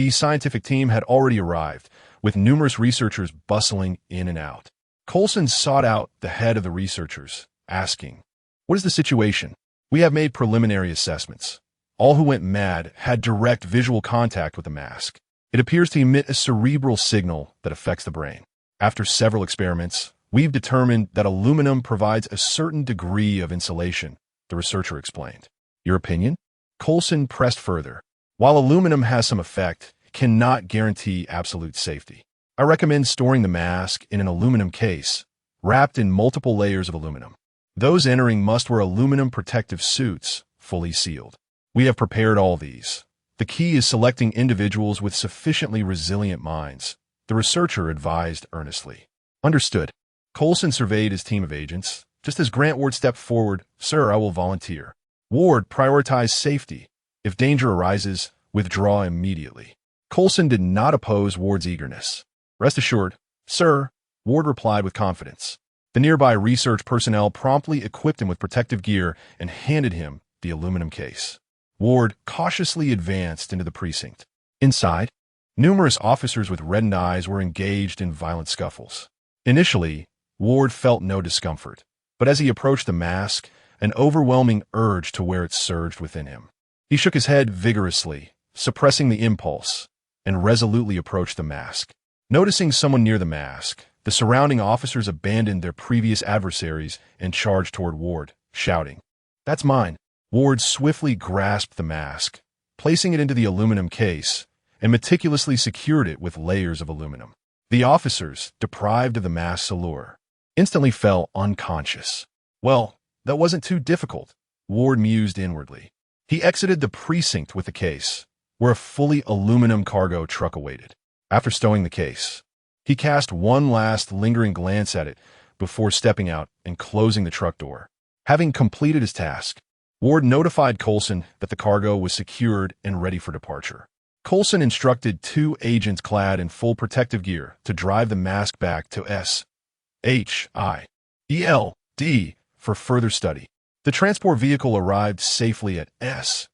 scientific team had already arrived, with numerous researchers bustling in and out. Coulson sought out the head of the researchers, asking, "What is the situation?" "We have made preliminary assessments. All who went mad had direct visual contact with the mask. It appears to emit a cerebral signal that affects the brain. After several experiments, we've determined that aluminum provides a certain degree of insulation," the researcher explained. "Your opinion?" Coulson pressed further. "While aluminum has some effect, it cannot guarantee absolute safety. I recommend storing the mask in an aluminum case, wrapped in multiple layers of aluminum. Those entering must wear aluminum protective suits, fully sealed. We have prepared all these. The key is selecting individuals with sufficiently resilient minds," the researcher advised earnestly. "Understood." Coulson surveyed his team of agents. Just as Grant Ward stepped forward, "Sir, I will volunteer." "Ward, prioritize safety. If danger arises, withdraw immediately." Coulson did not oppose Ward's eagerness. "Rest assured, sir," Ward replied with confidence. The nearby research personnel promptly equipped him with protective gear and handed him the aluminum case. Ward cautiously advanced into the precinct. Inside, numerous officers with reddened eyes were engaged in violent scuffles. Initially, Ward felt no discomfort, but as he approached the mask, an overwhelming urge to wear it surged within him. He shook his head vigorously, suppressing the impulse, and resolutely approached the mask. Noticing someone near the mask, the surrounding officers abandoned their previous adversaries and charged toward Ward, shouting, "That's mine." Ward swiftly grasped the mask, placing it into the aluminum case, and meticulously secured it with layers of aluminum. The officers, deprived of the mask's allure, instantly fell unconscious. "Well, that wasn't too difficult," Ward mused inwardly. He exited the precinct with the case, where a fully aluminum cargo truck awaited. After stowing the case, he cast one last lingering glance at it before stepping out and closing the truck door. Having completed his task, Ward notified Coulson that the cargo was secured and ready for departure. Coulson instructed 2 agents clad in full protective gear to drive the mask back to S.H.I.E.L.D. for further study. The transport vehicle arrived safely at S.H.I.E.L.D.,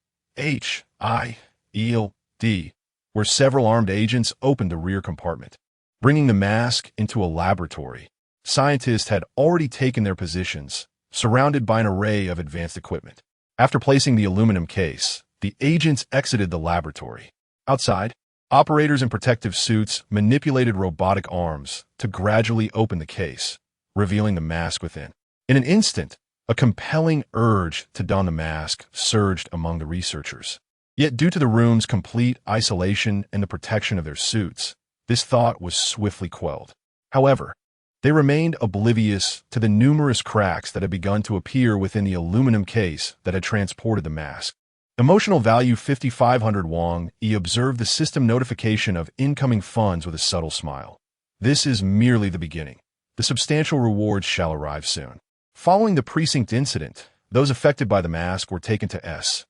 where several armed agents opened the rear compartment, bringing the mask into a laboratory. Scientists had already taken their positions, surrounded by an array of advanced equipment. After placing the aluminum case, the agents exited the laboratory. Outside, operators in protective suits manipulated robotic arms to gradually open the case, revealing the mask within. In an instant, a compelling urge to don the mask surged among the researchers. Yet due to the room's complete isolation and the protection of their suits, this thought was swiftly quelled. However, they remained oblivious to the numerous cracks that had begun to appear within the aluminum case that had transported the mask. Emotional value 5,500 Wang Yi observed the system notification of incoming funds with a subtle smile. This is merely the beginning. The substantial rewards shall arrive soon. Following the precinct incident, those affected by the mask were taken to S.H.I.L.D.'s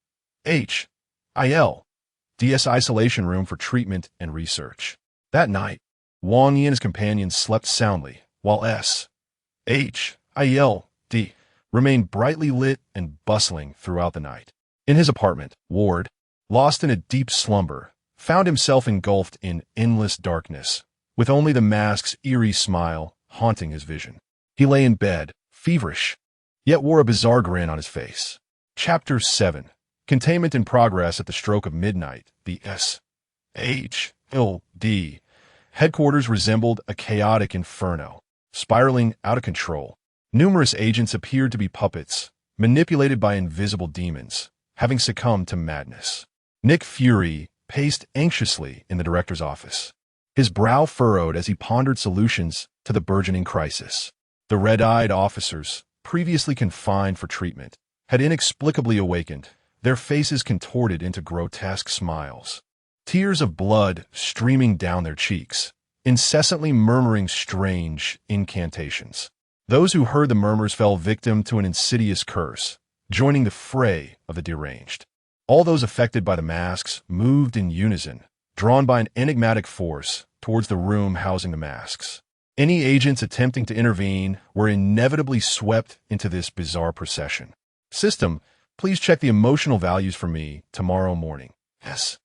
isolation room for treatment and research. That night, Wang Yi and his companions slept soundly, while S.H.I.L.D. remained brightly lit and bustling throughout the night. In his apartment, Ward, lost in a deep slumber, found himself engulfed in endless darkness, with only the mask's eerie smile haunting his vision. He lay in bed, feverish, yet wore a bizarre grin on his face. Chapter 7. Containment in progress at the stroke of midnight. The S.H.I.L.D. headquarters resembled a chaotic inferno, spiraling out of control. Numerous agents appeared to be puppets, manipulated by invisible demons, having succumbed to madness. Nick Fury paced anxiously in the director's office, his brow furrowed as he pondered solutions to the burgeoning crisis. The red-eyed officers, previously confined for treatment, had inexplicably awakened, their faces contorted into grotesque smiles. Tears of blood streaming down their cheeks, incessantly murmuring strange incantations. Those who heard the murmurs fell victim to an insidious curse, joining the fray of the deranged. All those affected by the masks moved in unison, drawn by an enigmatic force towards the room housing the masks. Any agents attempting to intervene were inevitably swept into this bizarre procession. System, please check the emotional values for me tomorrow morning. S.H.I.L.D.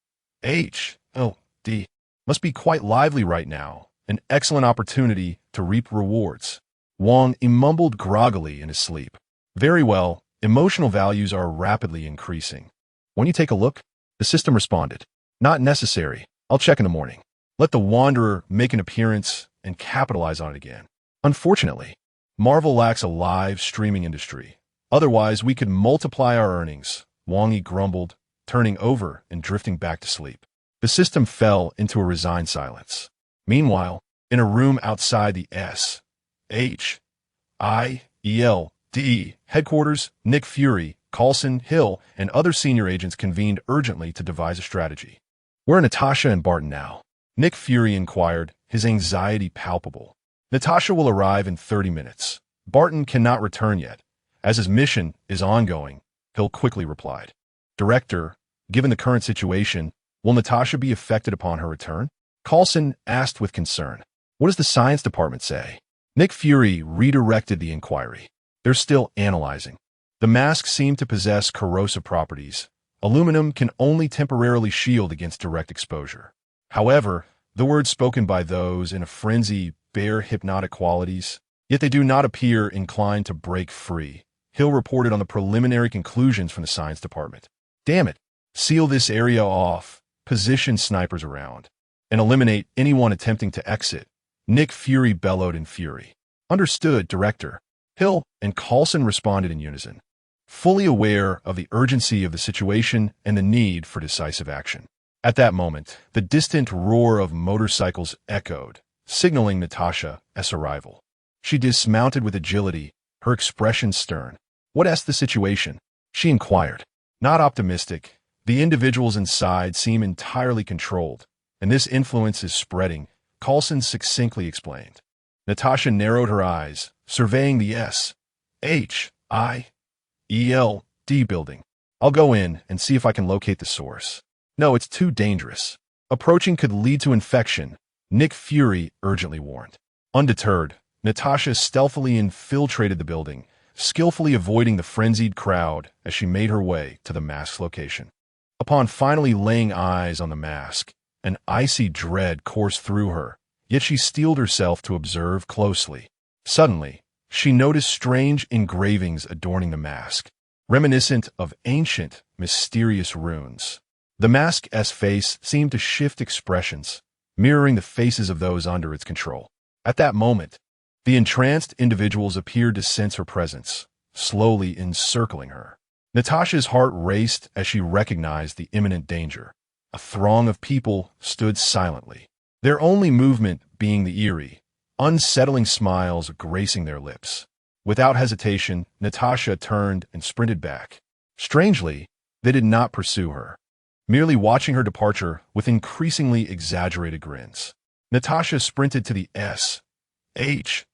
must be quite lively right now, an excellent opportunity to reap rewards. Wang Yi mumbled groggily in his sleep. Very well, emotional values are rapidly increasing. When you take a look, the system responded. Not necessary. I'll check in the morning. Let the Wanderer make an appearance and capitalize on it again. Unfortunately, Marvel lacks a live streaming industry. Otherwise, we could multiply our earnings, Wang Yi grumbled, turning over and drifting back to sleep. The system fell into a resigned silence. Meanwhile, in a room outside the S.H.I.L.D. headquarters, Nick Fury, Coulson, Hill, and other senior agents convened urgently to devise a strategy. Where are Natasha and Barton now? Nick Fury inquired, his anxiety palpable. Natasha will arrive in 30 minutes. Barton cannot return yet, as his mission is ongoing, Hill quickly replied. Director, given the current situation, will Natasha be affected upon her return? Coulson asked with concern. What does the science department say? Nick Fury redirected the inquiry. They're still analyzing. The masks seem to possess corrosive properties. Aluminum can only temporarily shield against direct exposure. However, the words spoken by those in a frenzy bear hypnotic qualities, yet they do not appear inclined to break free. Hill reported on the preliminary conclusions from the science department. Damn it! Seal this area off, position snipers around, and eliminate anyone attempting to exit. Nick Fury bellowed in fury. Understood, Director. Hill and Coulson responded in unison, fully aware of the urgency of the situation and the need for decisive action. At that moment, the distant roar of motorcycles echoed, signaling Natasha's arrival. She dismounted with agility, her expression stern. What's the situation? She inquired. Not optimistic. The individuals inside seem entirely controlled, and this influence is spreading, Coulson succinctly explained. Natasha narrowed her eyes, surveying the S.H.I.L.D. building. I'll go in and see if I can locate the source. No, it's too dangerous. Approaching could lead to infection, Nick Fury urgently warned. Undeterred, Natasha stealthily infiltrated the building, skillfully avoiding the frenzied crowd as she made her way to the mask's location. Upon finally laying eyes on the mask, an icy dread coursed through her, yet she steeled herself to observe closely. Suddenly, she noticed strange engravings adorning the mask, reminiscent of ancient, mysterious runes. The mask's face seemed to shift expressions, mirroring the faces of those under its control. At that moment, the entranced individuals appeared to sense her presence, slowly encircling her. Natasha's heart raced as she recognized the imminent danger. A throng of people stood silently, their only movement being the eerie, unsettling smiles gracing their lips. Without hesitation, Natasha turned and sprinted back. Strangely, they did not pursue her, merely watching her departure with increasingly exaggerated grins. Natasha sprinted to the S.H.I.E.L.D.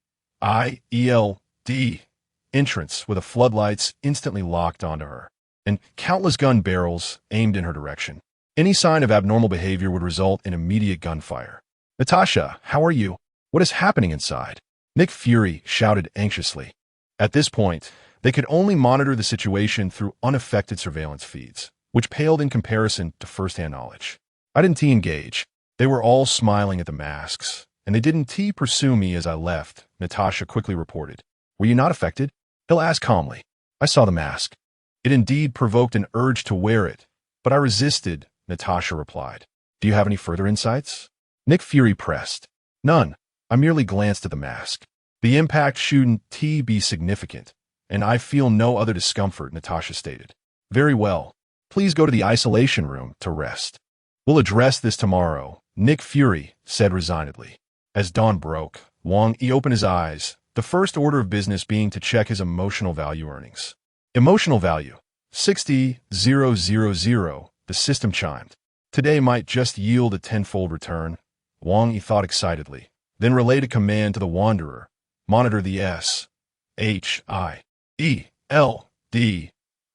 entrance with the floodlights instantly locked onto her, and countless gun barrels aimed in her direction. Any sign of abnormal behavior would result in immediate gunfire. "Natasha, how are you? What is happening inside?" Nick Fury shouted anxiously. At this point, they could only monitor the situation through unaffected surveillance feeds, which paled in comparison to first-hand knowledge. "I didn't engage. They were all smiling at the masks, and they didn't pursue me as I left," Natasha quickly reported. "Were you not affected?" He'll asked calmly. "I saw the mask. It indeed provoked an urge to wear it, but I resisted," Natasha replied. "Do you have any further insights?" Nick Fury pressed. "None. I merely glanced at the mask. The impact shouldn't be significant, and I feel no other discomfort," Natasha stated. "Very well. Please go to the isolation room to rest. We'll address this tomorrow," Nick Fury said resignedly. As dawn broke, Wang Yi opened his eyes, the first order of business being to check his emotional value earnings. Emotional value, 60,000, the system chimed. Today might just yield a tenfold return, Wang Yi thought excitedly, then relayed a command to the Wanderer. Monitor the S.H.I.E.L.D.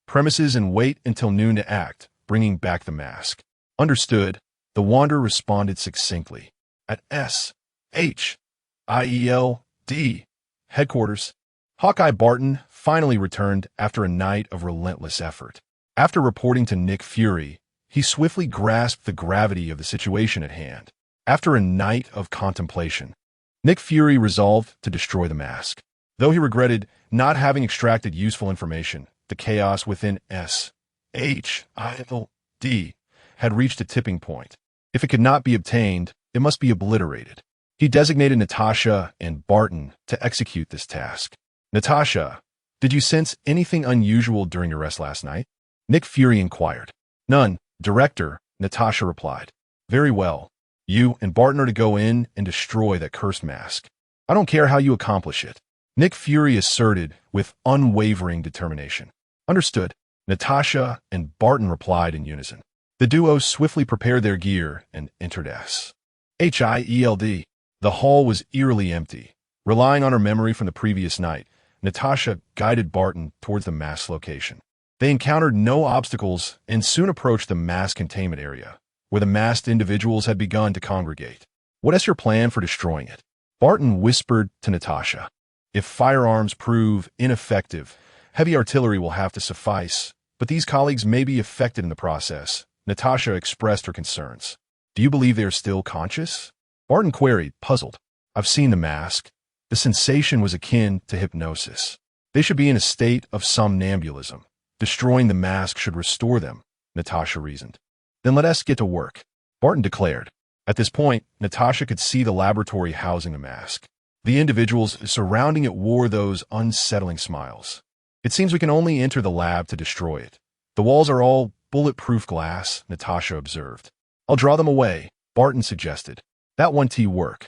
premises and wait until noon to act, bringing back the mask. Understood, the Wanderer responded succinctly. At S.H.I.E.L.D. headquarters, Hawkeye Barton finally returned after a night of relentless effort. After reporting to Nick Fury, he swiftly grasped the gravity of the situation at hand. After a night of contemplation, Nick Fury resolved to destroy the mask. Though he regretted not having extracted useful information, the chaos within S.H.I.L.D. had reached a tipping point. If it could not be obtained, it must be obliterated. He designated Natasha and Barton to execute this task. "Natasha, did you sense anything unusual during your rest last night?" Nick Fury inquired. "None, Director," Natasha replied. "Very well. You and Barton are to go in and destroy that cursed mask. I don't care how you accomplish it," Nick Fury asserted with unwavering determination. "Understood," Natasha and Barton replied in unison. The duo swiftly prepared their gear and entered S.H.I.E.L.D. The hall was eerily empty. Relying on her memory from the previous night, Natasha guided Barton towards the mask's location. They encountered no obstacles and soon approached the mass containment area, where the masked individuals had begun to congregate. "What is your plan for destroying it?" Barton whispered to Natasha. "If firearms prove ineffective, heavy artillery will have to suffice, but these colleagues may be affected in the process," Natasha expressed her concerns. "Do you believe they are still conscious?" Barton queried, puzzled. "I've seen the mask. The sensation was akin to hypnosis. They should be in a state of somnambulism. Destroying the mask should restore them," Natasha reasoned. "Then let us get to work," Barton declared. At this point, Natasha could see the laboratory housing the mask. The individuals surrounding it wore those unsettling smiles. "It seems we can only enter the lab to destroy it. The walls are all bulletproof glass," Natasha observed. "I'll draw them away," Barton suggested. "That won't work.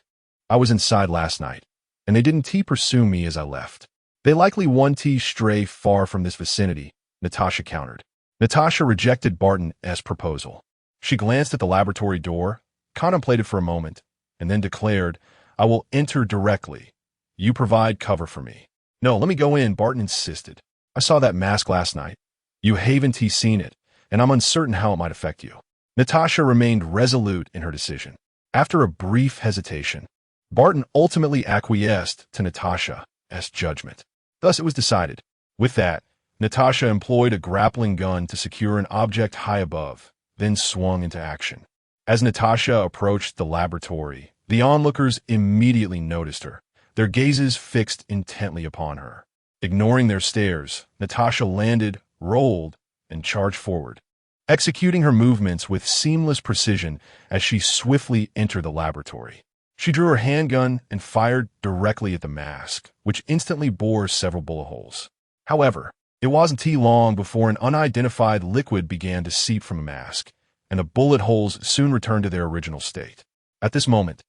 I was inside last night, and they didn't pursue me as I left. They likely won't stray far from this vicinity," Natasha countered. Natasha rejected Barton's proposal. She glanced at the laboratory door, contemplated for a moment, and then declared, "I will enter directly. You provide cover for me." "No, let me go in," Barton insisted. "I saw that mask last night. You haven't seen it, and I'm uncertain how it might affect you." Natasha remained resolute in her decision. After a brief hesitation, Barton ultimately acquiesced to Natasha's judgment. Thus it was decided. With that, Natasha employed a grappling gun to secure an object high above, then swung into action. As Natasha approached the laboratory, the onlookers immediately noticed her, their gazes fixed intently upon her. Ignoring their stares, Natasha landed, rolled, and charged forward, executing her movements with seamless precision as she swiftly entered the laboratory. She drew her handgun and fired directly at the mask, which instantly bore several bullet holes. However, it wasn't long before an unidentified liquid began to seep from the mask, and the bullet holes soon returned to their original state. At this moment,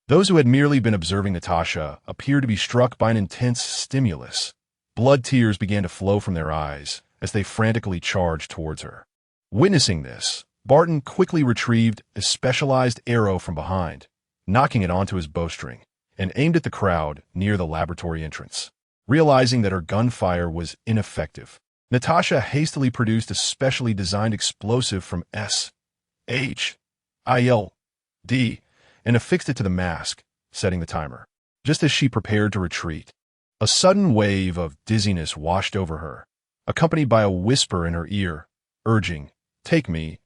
Those who had merely been observing Natasha appeared to be struck by an intense stimulus. Blood tears began to flow from their eyes as they frantically charged towards her. Witnessing this, Barton quickly retrieved a specialized arrow from behind, knocking it onto his bowstring, and aimed at the crowd near the laboratory entrance. Realizing that her gunfire was ineffective, Natasha hastily produced a specially designed explosive from SHIELD and affixed it to the mask, setting the timer. Just as she prepared to retreat, a sudden wave of dizziness washed over her, accompanied by a whisper in her ear, urging, take me,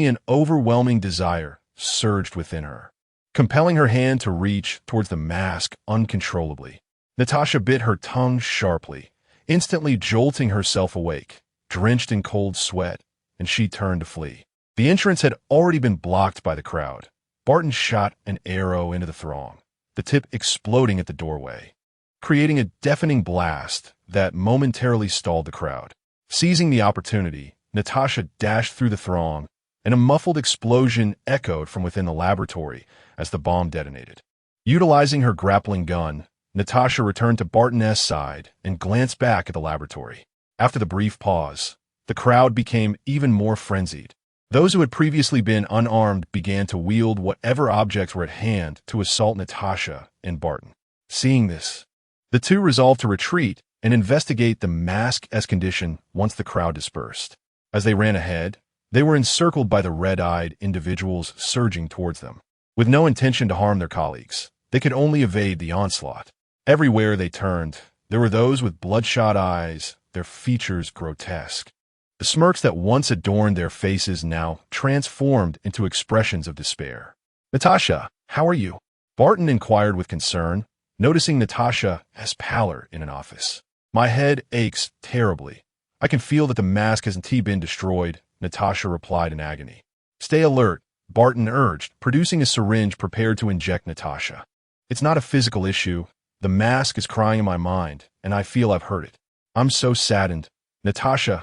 an overwhelming desire surged within her, compelling her hand to reach towards the mask uncontrollably. Natasha bit her tongue sharply, instantly jolting herself awake, drenched in cold sweat, and she turned to flee. The entrance had already been blocked by the crowd. Barton shot an arrow into the throng, the tip exploding at the doorway, creating a deafening blast that momentarily stalled the crowd. Seizing the opportunity, Natasha dashed through the throng, and a muffled explosion echoed from within the laboratory as the bomb detonated. Utilizing her grappling gun, Natasha returned to Barton's side and glanced back at the laboratory. After the brief pause, the crowd became even more frenzied. Those who had previously been unarmed began to wield whatever objects were at hand to assault Natasha and Barton. Seeing this, the two resolved to retreat and investigate the mask's condition once the crowd dispersed. As they ran ahead, they were encircled by the red-eyed individuals surging towards them. With no intention to harm their colleagues, they could only evade the onslaught. Everywhere they turned, there were those with bloodshot eyes, their features grotesque. The smirks that once adorned their faces now transformed into expressions of despair. "Natasha, how are you?" Barton inquired with concern, noticing Natasha's pallor in an office. "My head aches terribly. I can feel that the mask hasn't been destroyed," Natasha replied in agony. "Stay alert," Barton urged, producing a syringe prepared to inject Natasha. "It's not a physical issue. The mask is crying in my mind, and I feel I've hurt it. I'm so saddened." Natasha's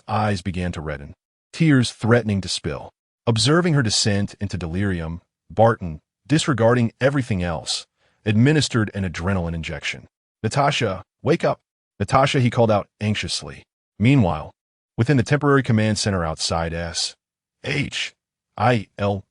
eyes began to redden, tears threatening to spill. Observing her descent into delirium, Barton, disregarding everything else, administered an adrenaline injection. "Natasha, wake up!" "Natasha," he called out anxiously. Meanwhile, within the temporary command center outside SHIELD,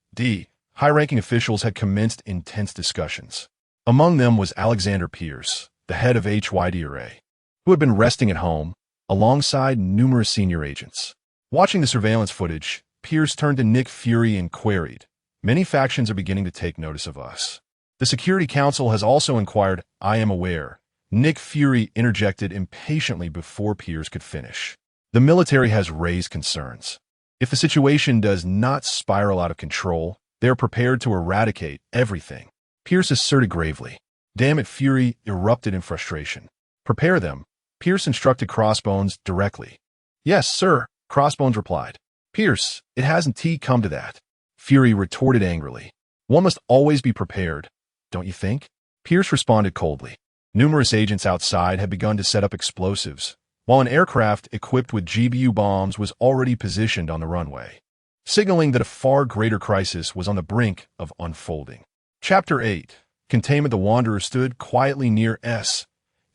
high-ranking officials had commenced intense discussions. Among them was Alexander Pierce, the head of HYDRA, who had been resting at home, alongside numerous senior agents. Watching the surveillance footage, Pierce turned to Nick Fury and queried, "Many factions are beginning to take notice of us. The Security Council has also inquired." "I am aware," Nick Fury interjected impatiently before Pierce could finish. "The military has raised concerns. If the situation does not spiral out of control, they are prepared to eradicate everything." Pierce asserted gravely. "Damn it," Fury erupted in frustration. "Prepare them," Pierce instructed Crossbones directly. "Yes, sir," Crossbones replied. "Pierce, it hasn't come to that," Fury retorted angrily. "One must always be prepared, don't you think?" Pierce responded coldly. Numerous agents outside had begun to set up explosives, while an aircraft equipped with GBU bombs was already positioned on the runway, signaling that a far greater crisis was on the brink of unfolding. Chapter 8. Containment. The Wanderer stood quietly near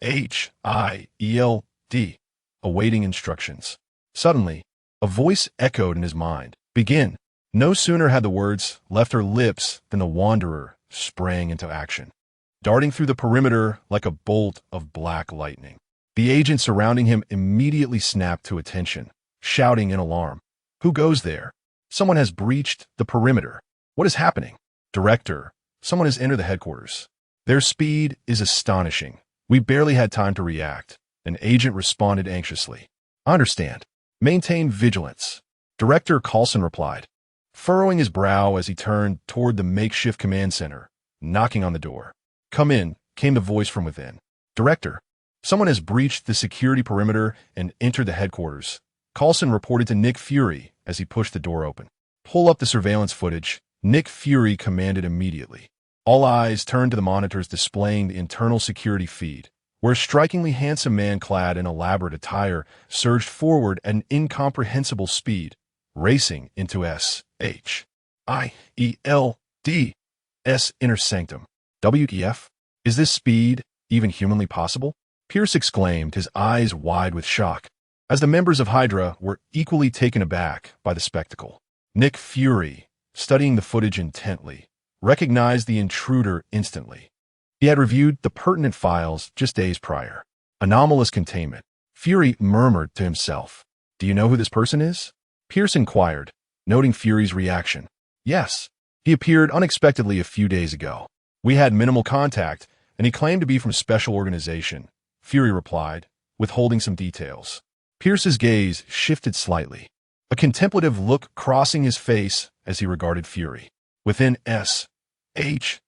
SHIELD, awaiting instructions. Suddenly, a voice echoed in his mind. "Begin." No sooner had the words left her lips than the Wanderer sprang into action, darting through the perimeter like a bolt of black lightning. The agents surrounding him immediately snapped to attention, shouting in alarm, "Who goes there? Someone has breached the perimeter. What is happening?" "Director, someone has entered the headquarters. Their speed is astonishing. We barely had time to react," an agent responded anxiously. "I understand. Maintain vigilance," Director Coulson replied, furrowing his brow as he turned toward the makeshift command center, knocking on the door. "Come in," came the voice from within. "Director, someone has breached the security perimeter and entered the headquarters," Coulson reported to Nick Fury as he pushed the door open. "Pull up the surveillance footage," Nick Fury commanded immediately. All eyes turned to the monitors displaying the internal security feed, where a strikingly handsome man clad in elaborate attire surged forward at an incomprehensible speed, racing into SHIELD's inner sanctum. WTF? Is this speed even humanly possible? Pierce exclaimed, his eyes wide with shock, as the members of Hydra were equally taken aback by the spectacle. Nick Fury, studying the footage intently, recognized the intruder instantly. He had reviewed the pertinent files just days prior. Anomalous containment. Fury murmured to himself. Do you know who this person is? Pierce inquired, noting Fury's reaction. Yes. He appeared unexpectedly a few days ago. We had minimal contact, and he claimed to be from a special organization, Fury replied, withholding some details. Pierce's gaze shifted slightly, a contemplative look crossing his face as he regarded Fury. Within S-H-I-E-L-D,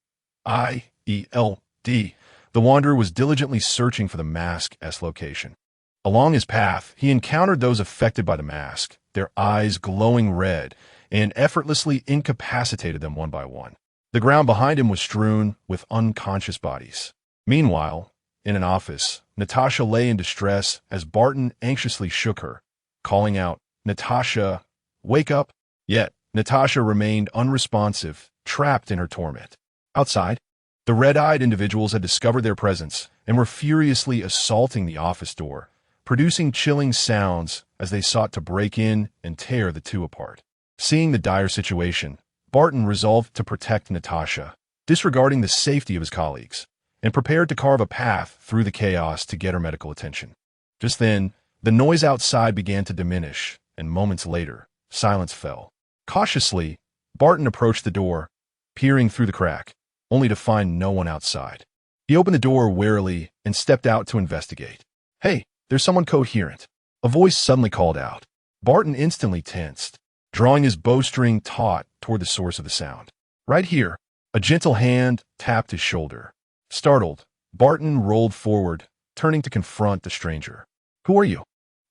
the Wanderer was diligently searching for the Mask S location. Along his path, he encountered those affected by the mask, their eyes glowing red, and effortlessly incapacitated them one by one. The ground behind him was strewn with unconscious bodies. Meanwhile, in an office, Natasha lay in distress as Barton anxiously shook her, calling out, "Natasha, wake up!" Yet, Natasha remained unresponsive, trapped in her torment. Outside, the red-eyed individuals had discovered their presence and were furiously assaulting the office door, producing chilling sounds as they sought to break in and tear the two apart. Seeing the dire situation, Barton resolved to protect Natasha, disregarding the safety of his colleagues, and prepared to carve a path through the chaos to get her medical attention. Just then, the noise outside began to diminish, and moments later, silence fell. Cautiously, Barton approached the door, peering through the crack, only to find no one outside. He opened the door warily and stepped out to investigate. "Hey, there's someone coherent," a voice suddenly called out. Barton instantly tensed, drawing his bowstring taut toward the source of the sound. Right here, a gentle hand tapped his shoulder. Startled, Barton rolled forward, turning to confront the stranger. "Who are you?"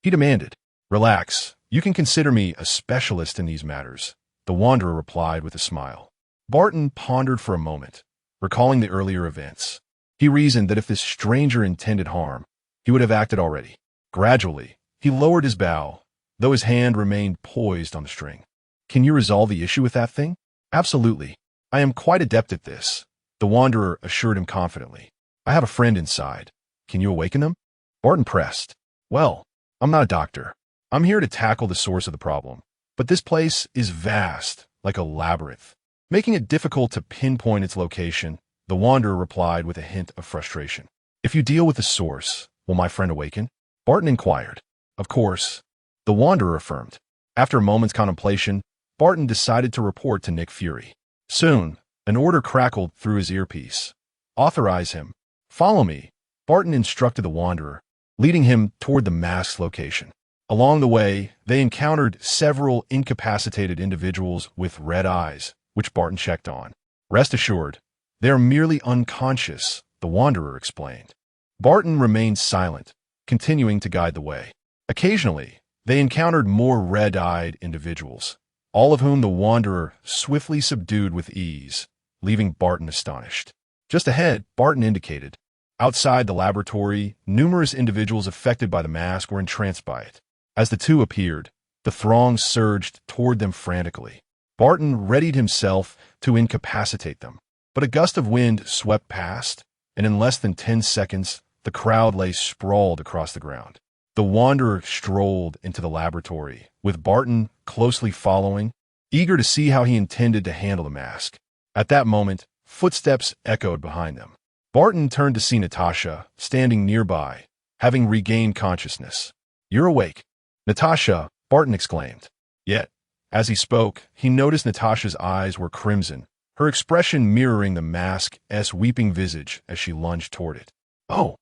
he demanded. "Relax. You can consider me a specialist in these matters," the Wanderer replied with a smile. Barton pondered for a moment, recalling the earlier events. He reasoned that if this stranger intended harm, he would have acted already. Gradually, he lowered his bow, though his hand remained poised on the string. "Can you resolve the issue with that thing?" "Absolutely. I am quite adept at this," the Wanderer assured him confidently. "I have a friend inside. Can you awaken them?" Barton pressed. "Well, I'm not a doctor. I'm here to tackle the source of the problem. But this place is vast, like a labyrinth, making it difficult to pinpoint its location," the Wanderer replied with a hint of frustration. "If you deal with the source, will my friend awaken?" Barton inquired. "Of course," the Wanderer affirmed. After a moment's contemplation, Barton decided to report to Nick Fury. Soon, an order crackled through his earpiece. "Authorize him. Follow me," Barton instructed the Wanderer, leading him toward the mask's location. Along the way, they encountered several incapacitated individuals with red eyes, which Barton checked on. "Rest assured, they are merely unconscious," the Wanderer explained. Barton remained silent, continuing to guide the way. Occasionally, they encountered more red-eyed individuals, all of whom the Wanderer swiftly subdued with ease, leaving Barton astonished. Just ahead, Barton indicated. Outside the laboratory, numerous individuals affected by the mask were entranced by it. As the two appeared, the throng surged toward them frantically. Barton readied himself to incapacitate them, but a gust of wind swept past, and in less than 10 seconds, the crowd lay sprawled across the ground. The Wanderer strolled into the laboratory, with Barton closely following, eager to see how he intended to handle the mask. At that moment, footsteps echoed behind them. Barton turned to see Natasha, standing nearby, having regained consciousness. "You're awake." "Natasha," Barton exclaimed. Yet, as he spoke, he noticed Natasha's eyes were crimson, her expression mirroring the mask's weeping visage as she lunged toward it. "Oh,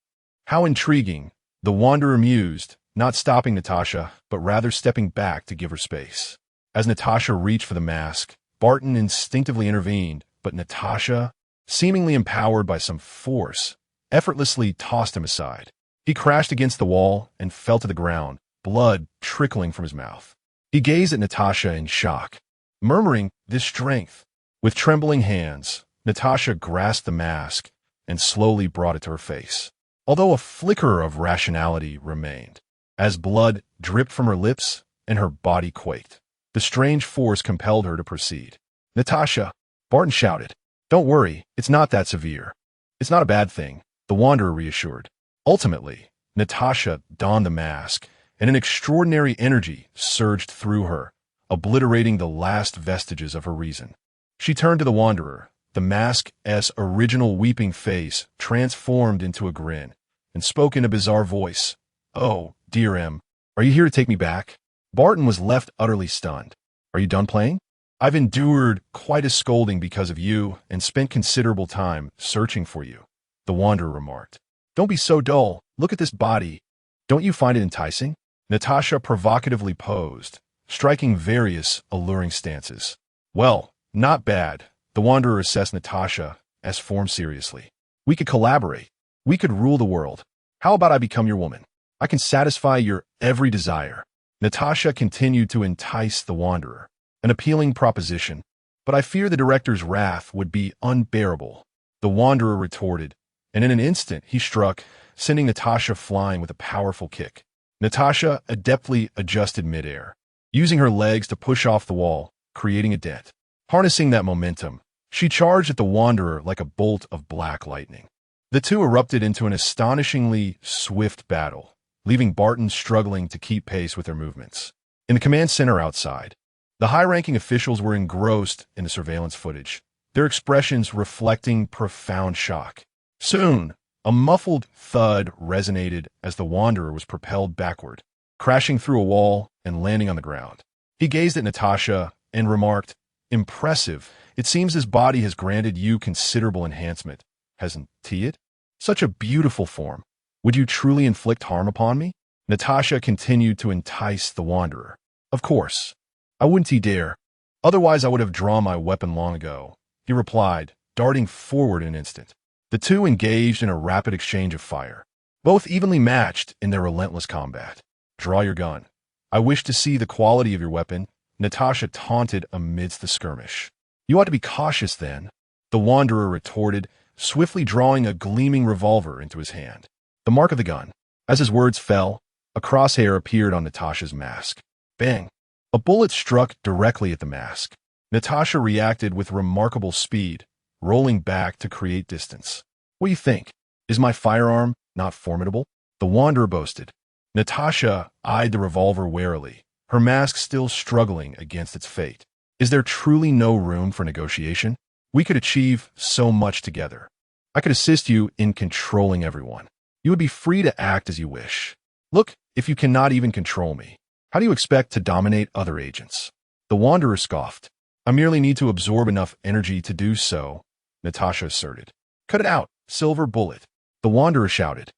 how intriguing," the Wanderer mused, not stopping Natasha, but rather stepping back to give her space. As Natasha reached for the mask, Barton instinctively intervened, but Natasha, seemingly empowered by some force, effortlessly tossed him aside. He crashed against the wall and fell to the ground, blood trickling from his mouth. He gazed at Natasha in shock, murmuring, "This strength." With trembling hands, Natasha grasped the mask and slowly brought it to her face, although a flicker of rationality remained. As blood dripped from her lips and her body quaked, the strange force compelled her to proceed. "Natasha!" Barton shouted. Don't worry, it's not that severe. It's not a bad thing, the Wanderer reassured. Ultimately, Natasha donned the mask, and an extraordinary energy surged through her, obliterating the last vestiges of her reason. She turned to the Wanderer, the mask's original weeping face transformed into a grin, and spoke in a bizarre voice. "Oh, dear M, are you here to take me back?" Barton was left utterly stunned. "Are you done playing? I've endured quite a scolding because of you and spent considerable time searching for you," the Wanderer remarked. "Don't be so dull. Look at this body. Don't you find it enticing?" Natasha provocatively posed, striking various alluring stances. "Well, not bad," the Wanderer assessed Natasha as form seriously. "We could collaborate. We could rule the world. How about I become your woman? I can satisfy your every desire." Natasha continued to entice the Wanderer, an appealing proposition, "but I fear the director's wrath would be unbearable," the Wanderer retorted, and in an instant he struck, sending Natasha flying with a powerful kick. Natasha adeptly adjusted midair, using her legs to push off the wall, creating a dent. Harnessing that momentum, she charged at the Wanderer like a bolt of black lightning. The two erupted into an astonishingly swift battle, leaving Barton struggling to keep pace with their movements. In the command center outside, the high-ranking officials were engrossed in the surveillance footage, their expressions reflecting profound shock. Soon, a muffled thud resonated as the Wanderer was propelled backward, crashing through a wall and landing on the ground. He gazed at Natasha and remarked, "Impressive. It seems this body has granted you considerable enhancement, hasn't it? Such a beautiful form. Would you truly inflict harm upon me?" Natasha continued to entice the Wanderer. "Of course. I wouldn't dare. Otherwise I would have drawn my weapon long ago," he replied, darting forward in an instant. The two engaged in a rapid exchange of fire, both evenly matched in their relentless combat. "Draw your gun. I wish to see the quality of your weapon," Natasha taunted amidst the skirmish. "You ought to be cautious then," the Wanderer retorted, swiftly drawing a gleaming revolver into his hand. The mark of the gun. As his words fell, a crosshair appeared on Natasha's mask. Bang! A bullet struck directly at the mask. Natasha reacted with remarkable speed, rolling back to create distance. "What do you think? Is my firearm not formidable?" the Wanderer boasted. Natasha eyed the revolver warily, her mask still struggling against its fate. "Is there truly no room for negotiation? We could achieve so much together. I could assist you in controlling everyone. You would be free to act as you wish. Look, if you cannot even control me, how do you expect to dominate other agents?" The Wanderer scoffed. "I merely need to absorb enough energy to do so," Natasha asserted. "Cut it out, silver bullet," the Wanderer shouted.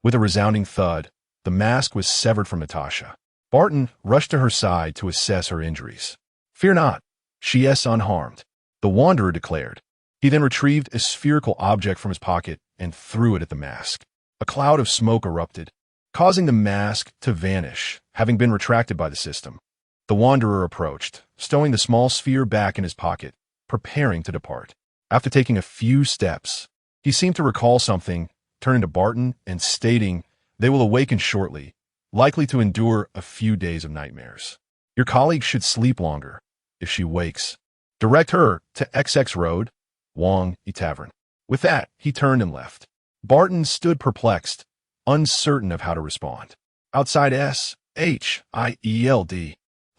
With a resounding thud, the mask was severed from Natasha. Barton rushed to her side to assess her injuries. "Fear not, she is unharmed," the Wanderer declared. He then retrieved a spherical object from his pocket and threw it at the mask. A cloud of smoke erupted, causing the mask to vanish, having been retracted by the system. The Wanderer approached, stowing the small sphere back in his pocket, preparing to depart. After taking a few steps, he seemed to recall something, turning to Barton and stating, "They will awaken shortly, likely to endure a few days of nightmares. Your colleague should sleep longer. If she wakes, direct her to XX Road, Wang Yi Tavern." With that, he turned and left. Barton stood perplexed, uncertain of how to respond. Outside SHIELD,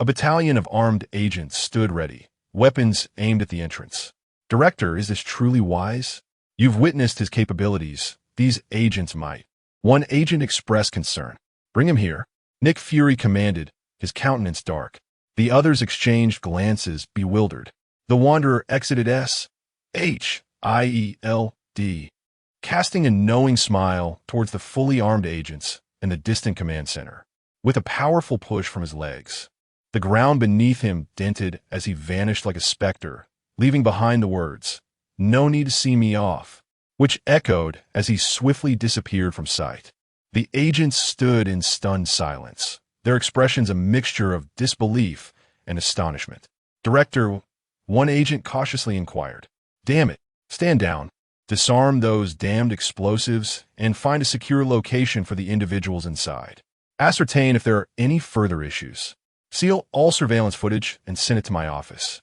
a battalion of armed agents stood ready, weapons aimed at the entrance. "Director, is this truly wise? You've witnessed his capabilities. These agents might." One agent expressed concern. "Bring him here," Nick Fury commanded, his countenance dark. The others exchanged glances, bewildered. The Wanderer exited SHIELD, casting a knowing smile towards the fully armed agents in the distant command center. With a powerful push from his legs, the ground beneath him dented as he vanished like a specter, leaving behind the words, "No need to see me off," which echoed as he swiftly disappeared from sight. The agents stood in stunned silence, their expressions a mixture of disbelief and astonishment. "Director," one agent cautiously inquired. "Damn it, stand down. Disarm those damned explosives and find a secure location for the individuals inside. Ascertain if there are any further issues. Seal all surveillance footage and send it to my office.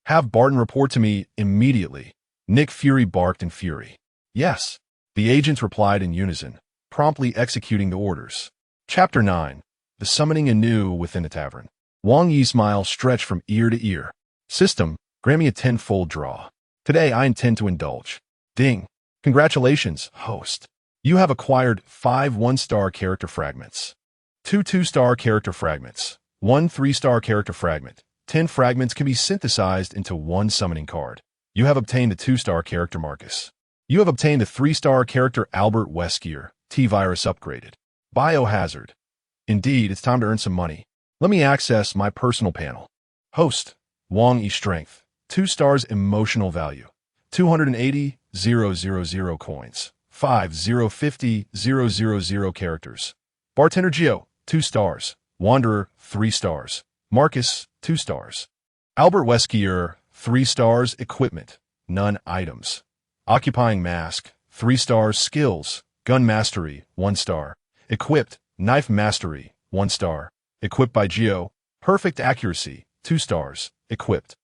Have Barton report to me immediately. Nick Fury barked in fury. Yes. The agents replied in unison, promptly executing the orders. Chapter 9. The Summoning Anew Within the Tavern. Wang Yi's smile stretched from ear to ear. System, grant me a tenfold draw. Today I intend to indulge. Ding. Congratulations, host. You have acquired 5 1-star character fragments. 2 2-star character fragments. 1 3-star character fragment. 10 fragments can be synthesized into 1 summoning card. You have obtained the 2-star character Marcus. You have obtained the 3-star character Albert Weskier, T-Virus upgraded. Biohazard. Indeed, it's time to earn some money. Let me access my personal panel. Host, Wang Yi strength, 2 stars emotional value, 280,000 coins, 5050,000 characters. Bartender Geo, 2 stars. Wanderer, 3 stars. Marcus, 2 stars. Albert Weskier, 3 stars. Equipment, none items. Occupying mask, 3 stars. Skills, gun mastery, 1 star. Equipped, knife mastery, 1 star. Equipped by Geo, perfect accuracy, 2 stars. Equipped.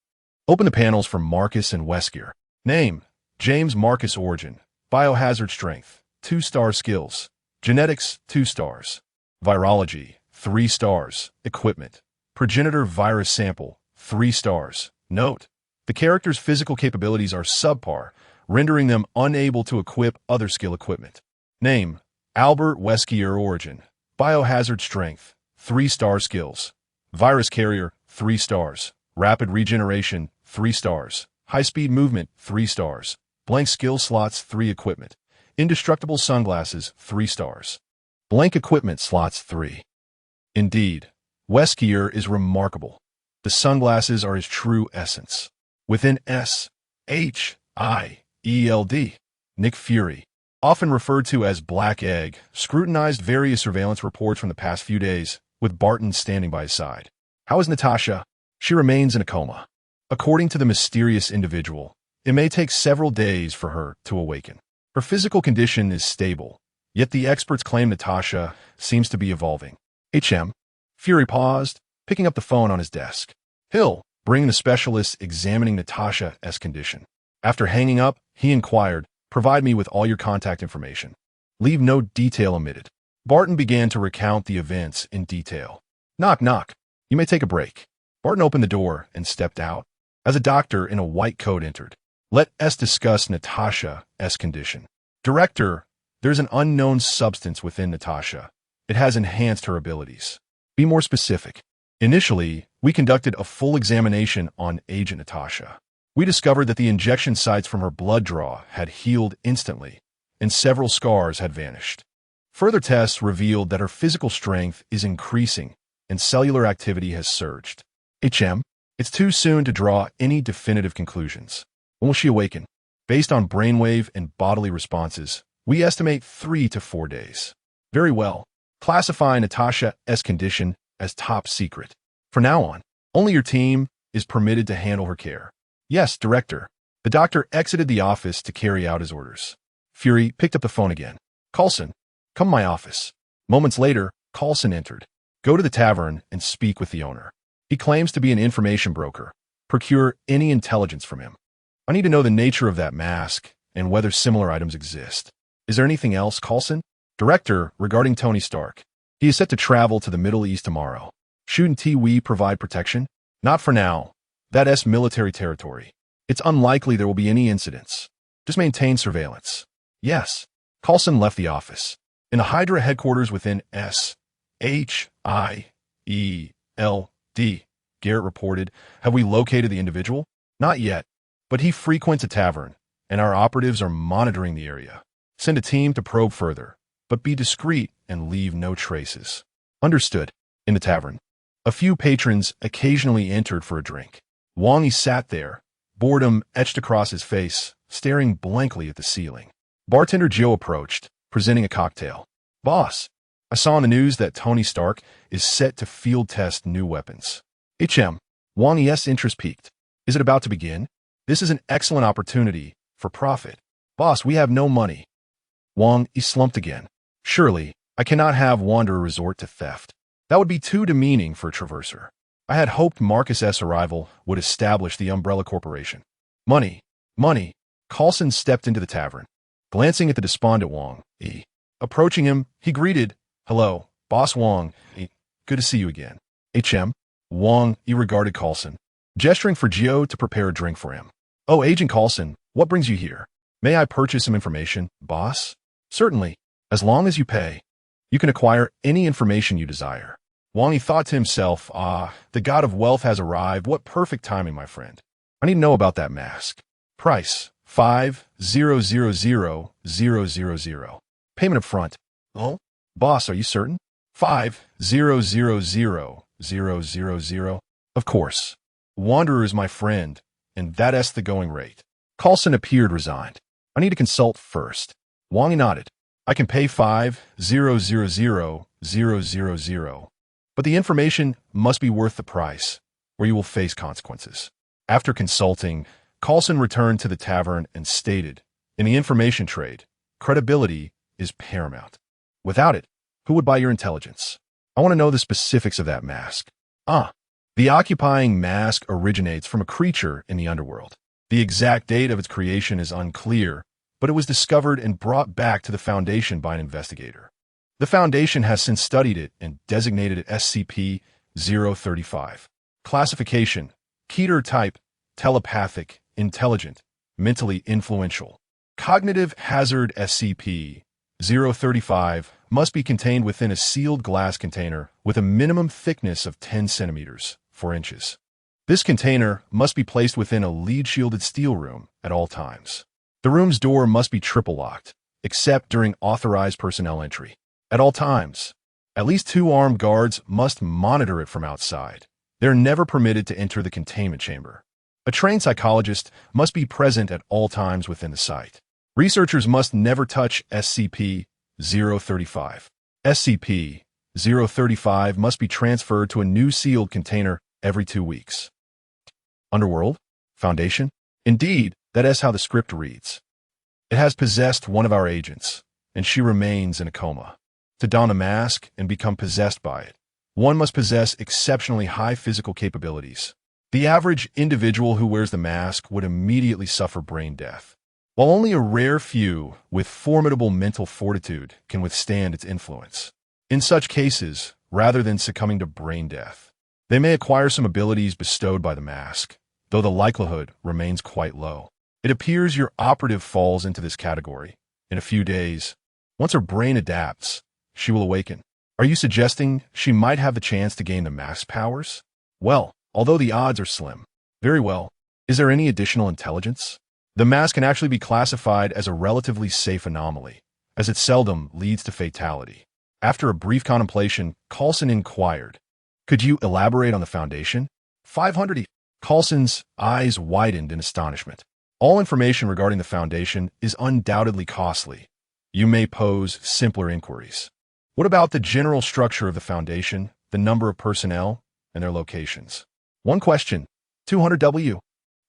Open the panels for Marcus and Weskier. Name, James Marcus Origin. Biohazard strength, 2 star. Skills, genetics, 2 stars. Virology, 3 stars. Equipment, progenitor virus sample, 3 stars. Note, the character's physical capabilities are subpar, rendering them unable to equip other skill equipment. Name, Albert Weskier Origin. Biohazard strength, 3 star. Skills, virus carrier, 3 stars. Rapid regeneration, 3 stars. High-speed movement, 3 stars. Blank skill slots, 3 equipment. Indestructible sunglasses, 3 stars. Blank equipment slots, 3. Indeed, Weskier is remarkable. The sunglasses are his true essence. Within S.H.I.E.L.D., Nick Fury, often referred to as Black Egg, scrutinized various surveillance reports from the past few days, with Barton standing by his side. How is Natasha? She remains in a coma. According to the mysterious individual, it may take several days for her to awaken. Her physical condition is stable, yet the experts claim Natasha seems to be evolving. HM. Fury paused, picking up the phone on his desk. Hill, bring the specialist examining Natasha's condition. After hanging up, he inquired, provide me with all your contact information. Leave no detail omitted. Barton began to recount the events in detail. Knock, knock. You may take a break. Barton opened the door and stepped out. As a doctor in a white coat entered, let us discuss Natasha's condition. Director, there's an unknown substance within Natasha. It has enhanced her abilities. Be more specific. Initially, we conducted a full examination on Agent Natasha. We discovered that the injection sites from her blood draw had healed instantly, and several scars had vanished. Further tests revealed that her physical strength is increasing, and cellular activity has surged. HM, it's too soon to draw any definitive conclusions. When will she awaken? Based on brainwave and bodily responses, we estimate 3 to 4 days. Very well. Classify Natasha's condition as top secret. From now on, only your team is permitted to handle her care. Yes, Director. The doctor exited the office to carry out his orders. Fury picked up the phone again. Coulson, come to my office. Moments later, Coulson entered. Go to the tavern and speak with the owner. He claims to be an information broker. Procure any intelligence from him. I need to know the nature of that mask and whether similar items exist. Is there anything else, Coulson? Director, regarding Tony Stark. He is set to travel to the Middle East tomorrow. Shouldn't we provide protection? Not for now. That's military territory. It's unlikely there will be any incidents. Just maintain surveillance. Yes. Coulson left the office. In the Hydra headquarters within S.H.I.E.L.D., Garrett reported, have we located the individual? Not yet, but he frequents a tavern, and our operatives are monitoring the area. Send a team to probe further, but be discreet and leave no traces. Understood. In the tavern, a few patrons occasionally entered for a drink. Wang Yi sat there, boredom etched across his face, staring blankly at the ceiling. Bartender Joe approached, presenting a cocktail. Boss, I saw on the news that Tony Stark is set to field test new weapons. HM, Wang Yi's interest peaked. Is it about to begin? This is an excellent opportunity for profit. Boss, we have no money. Wang Yi slumped again. Surely, I cannot have Wanderer resort to theft. That would be too demeaning for a traverser. I had hoped Marcus's arrival would establish the Umbrella Corporation. Money, money. Coulson stepped into the tavern, glancing at the despondent Wang Yi. Approaching him, he greeted, "Hello, Boss Wang Yi. Good to see you again." HM? Wang Yi regarded Coulson, gesturing for Gio to prepare a drink for him. "Oh, Agent Coulson, what brings you here? May I purchase some information, boss?" "Certainly. As long as you pay, you can acquire any information you desire." Wang Yi thought to himself, the god of wealth has arrived. What perfect timing, my friend. I need to know about that mask. Price, 5,000,000. Payment up front. Oh? Boss, are you certain? 5,000,000. Of course. Wanderer is my friend, and that's the going rate. Coulson appeared resigned. I need to consult first. Wang Yi nodded. I can pay 5,000,000, but the information must be worth the price, or you will face consequences. After consulting, Coulson returned to the tavern and stated, in the information trade, credibility is paramount. Without it, who would buy your intelligence? I want to know the specifics of that mask. The occupying mask originates from a creature in the underworld. The exact date of its creation is unclear, but it was discovered and brought back to the Foundation by an investigator. The Foundation has since studied it and designated it SCP-035. Classification: Keter type, telepathic, intelligent, mentally influential. Cognitive hazard: SCP-035 must be contained within a sealed glass container with a minimum thickness of 10 centimeters, 4 inches. This container must be placed within a lead-shielded steel room at all times. The room's door must be triple-locked, except during authorized personnel entry. At all times, at least 2 armed guards must monitor it from outside. They're never permitted to enter the containment chamber. A trained psychologist must be present at all times within the site. Researchers must never touch SCP-035. SCP-035 must be transferred to a new sealed container every 2 weeks. Underworld? Foundation? Indeed, that is how the script reads. It has possessed one of our agents, and she remains in a coma. To don a mask and become possessed by it, one must possess exceptionally high physical capabilities. The average individual who wears the mask would immediately suffer brain death, while only a rare few with formidable mental fortitude can withstand its influence. In such cases, rather than succumbing to brain death, they may acquire some abilities bestowed by the mask, though the likelihood remains quite low. It appears your operative falls into this category. In a few days, once her brain adapts, she will awaken. Are you suggesting she might have the chance to gain the mask's powers? Well, although the odds are slim. Very well. Is there any additional intelligence? The mask can actually be classified as a relatively safe anomaly, as it seldom leads to fatality. After a brief contemplation, Coulson inquired, "Could you elaborate on the Foundation?" 500. Coulson's eyes widened in astonishment. All information regarding the Foundation is undoubtedly costly. You may pose simpler inquiries. What about the general structure of the Foundation, the number of personnel, and their locations? One question, 200W.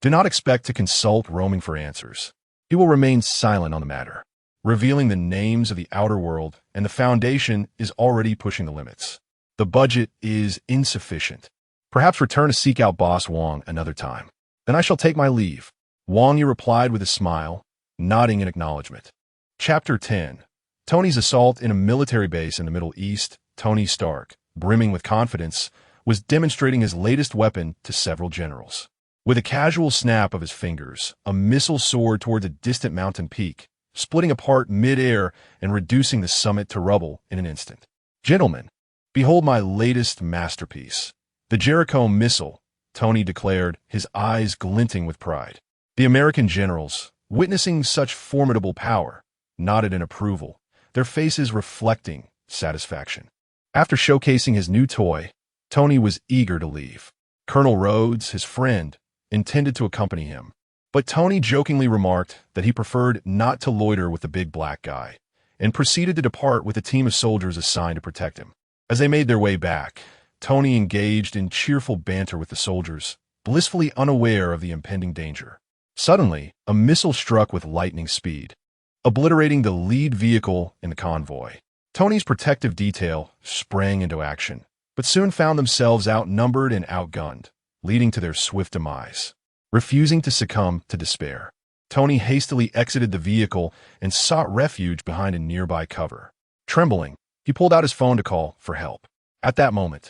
Do not expect to consult roaming for answers. He will remain silent on the matter, revealing the names of the outer world, and the Foundation is already pushing the limits. The budget is insufficient. Perhaps return to seek out Boss Wang another time. Then I shall take my leave. Wang Yi replied with a smile, nodding in acknowledgement. Chapter 10. Tony's assault in a military base in the Middle East. Tony Stark, brimming with confidence, was demonstrating his latest weapon to several generals. With a casual snap of his fingers, a missile soared toward a distant mountain peak, splitting apart mid-air and reducing the summit to rubble in an instant. Gentlemen, behold my latest masterpiece. The Jericho missile, Tony declared, his eyes glinting with pride. The American generals, witnessing such formidable power, nodded in approval, their faces reflecting satisfaction. After showcasing his new toy, Tony was eager to leave. Colonel Rhodes, his friend, intended to accompany him, but Tony jokingly remarked that he preferred not to loiter with the big black guy, and proceeded to depart with a team of soldiers assigned to protect him. As they made their way back, Tony engaged in cheerful banter with the soldiers, blissfully unaware of the impending danger. Suddenly, a missile struck with lightning speed, obliterating the lead vehicle in the convoy. Tony's protective detail sprang into action, but soon found themselves outnumbered and outgunned, leading to their swift demise. Refusing to succumb to despair, Tony hastily exited the vehicle and sought refuge behind a nearby cover. Trembling, he pulled out his phone to call for help. At that moment,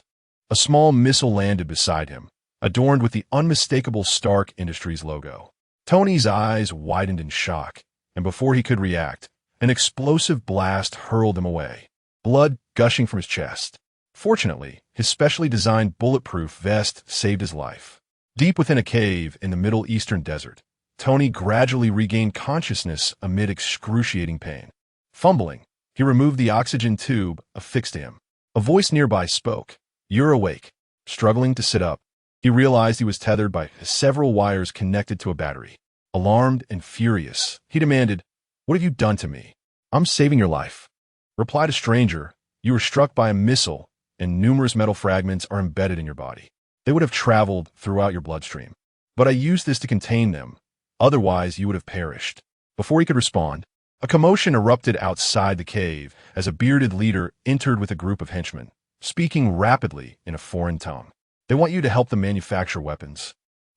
a small missile landed beside him, adorned with the unmistakable Stark Industries logo. Tony's eyes widened in shock, and before he could react, an explosive blast hurled him away, blood gushing from his chest. Fortunately, his specially designed bulletproof vest saved his life. Deep within a cave in the Middle Eastern desert, Tony gradually regained consciousness amid excruciating pain. Fumbling, he removed the oxygen tube affixed to him. A voice nearby spoke. "You're awake." Struggling to sit up, he realized he was tethered by several wires connected to a battery. Alarmed and furious, he demanded, "What have you done to me?" "I'm saving your life," replied a stranger. "You were struck by a missile, and numerous metal fragments are embedded in your body. They would have traveled throughout your bloodstream. But I used this to contain them. Otherwise, you would have perished." Before he could respond, a commotion erupted outside the cave as a bearded leader entered with a group of henchmen, speaking rapidly in a foreign tongue. "They want you to help them manufacture weapons."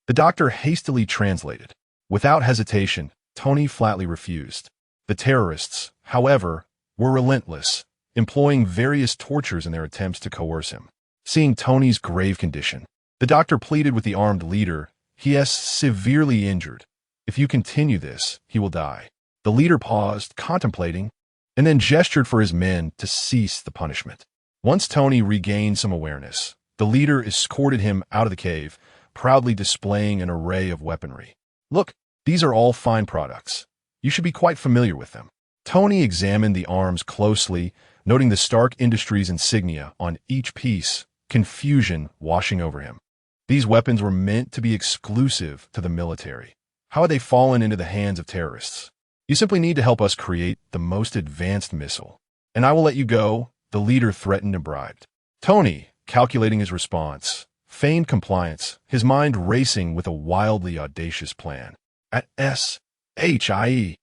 The doctor hastily translated. Without hesitation, Tony flatly refused. The terrorists, however, were relentless, employing various tortures in their attempts to coerce him. Seeing Tony's grave condition, the doctor pleaded with the armed leader. "He is severely injured. If you continue this, he will die." The leader paused, contemplating, and then gestured for his men to cease the punishment. Once Tony regained some awareness, the leader escorted him out of the cave, proudly displaying an array of weaponry. "Look, these are all fine products. You should be quite familiar with them." Tony examined the arms closely, noting the Stark Industries insignia on each piece, confusion washing over him. These weapons were meant to be exclusive to the military. How had they fallen into the hands of terrorists? "You simply need to help us create the most advanced missile, and I will let you go," the leader threatened and bribed. Tony, calculating his response, feigned compliance, his mind racing with a wildly audacious plan. At SHIELD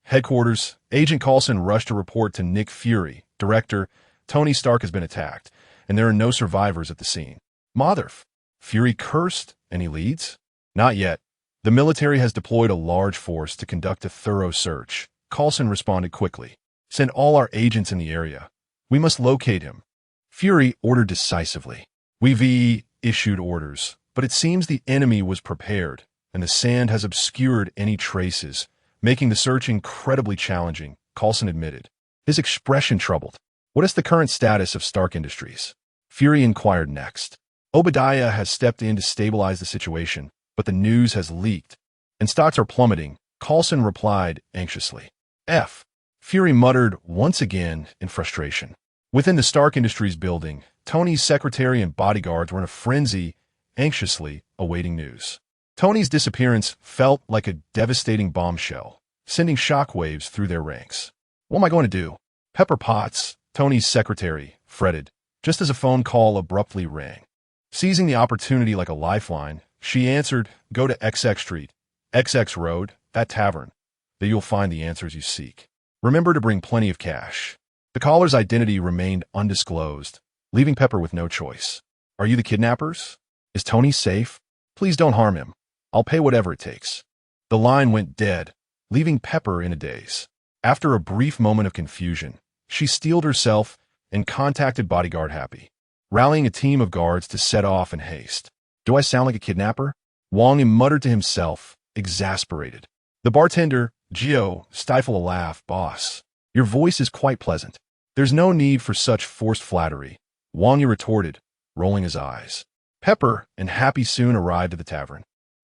headquarters, Agent Coulson rushed to report to Nick Fury, director. "Tony Stark has been attacked, and there are no survivors at the scene." Fury cursed, "And he leads?" "Not yet. The military has deployed a large force to conduct a thorough search." Coulson responded quickly. "Send all our agents in the area. We must locate him." Fury ordered decisively. "We've issued orders, but it seems the enemy was prepared, and the sand has obscured any traces, making the search incredibly challenging," Coulson admitted, his expression troubled. "What is the current status of Stark Industries?" Fury inquired next. "Obadiah has stepped in to stabilize the situation, but the news has leaked, and stocks are plummeting," Coulson replied anxiously. Fury muttered once again in frustration. Within the Stark Industries building, Tony's secretary and bodyguards were in a frenzy, anxiously awaiting news. Tony's disappearance felt like a devastating bombshell, sending shockwaves through their ranks. "What am I going to do?" Pepper Potts, Tony's secretary, fretted, just as a phone call abruptly rang. Seizing the opportunity like a lifeline, she answered, "Go to XX Street, XX Road, that tavern. There you'll find the answers you seek. Remember to bring plenty of cash." The caller's identity remained undisclosed, leaving Pepper with no choice. "Are you the kidnappers? Is Tony safe? Please don't harm him. I'll pay whatever it takes." The line went dead, leaving Pepper in a daze. After a brief moment of confusion, she steeled herself and contacted Bodyguard Happy, rallying a team of guards to set off in haste. "Do I sound like a kidnapper?" Wang Yi muttered to himself, exasperated. The bartender, Gio, stifled a laugh. "Boss, your voice is quite pleasant. There's no need for such forced flattery," Wang Yi retorted, rolling his eyes. Pepper and Happy soon arrived at the tavern,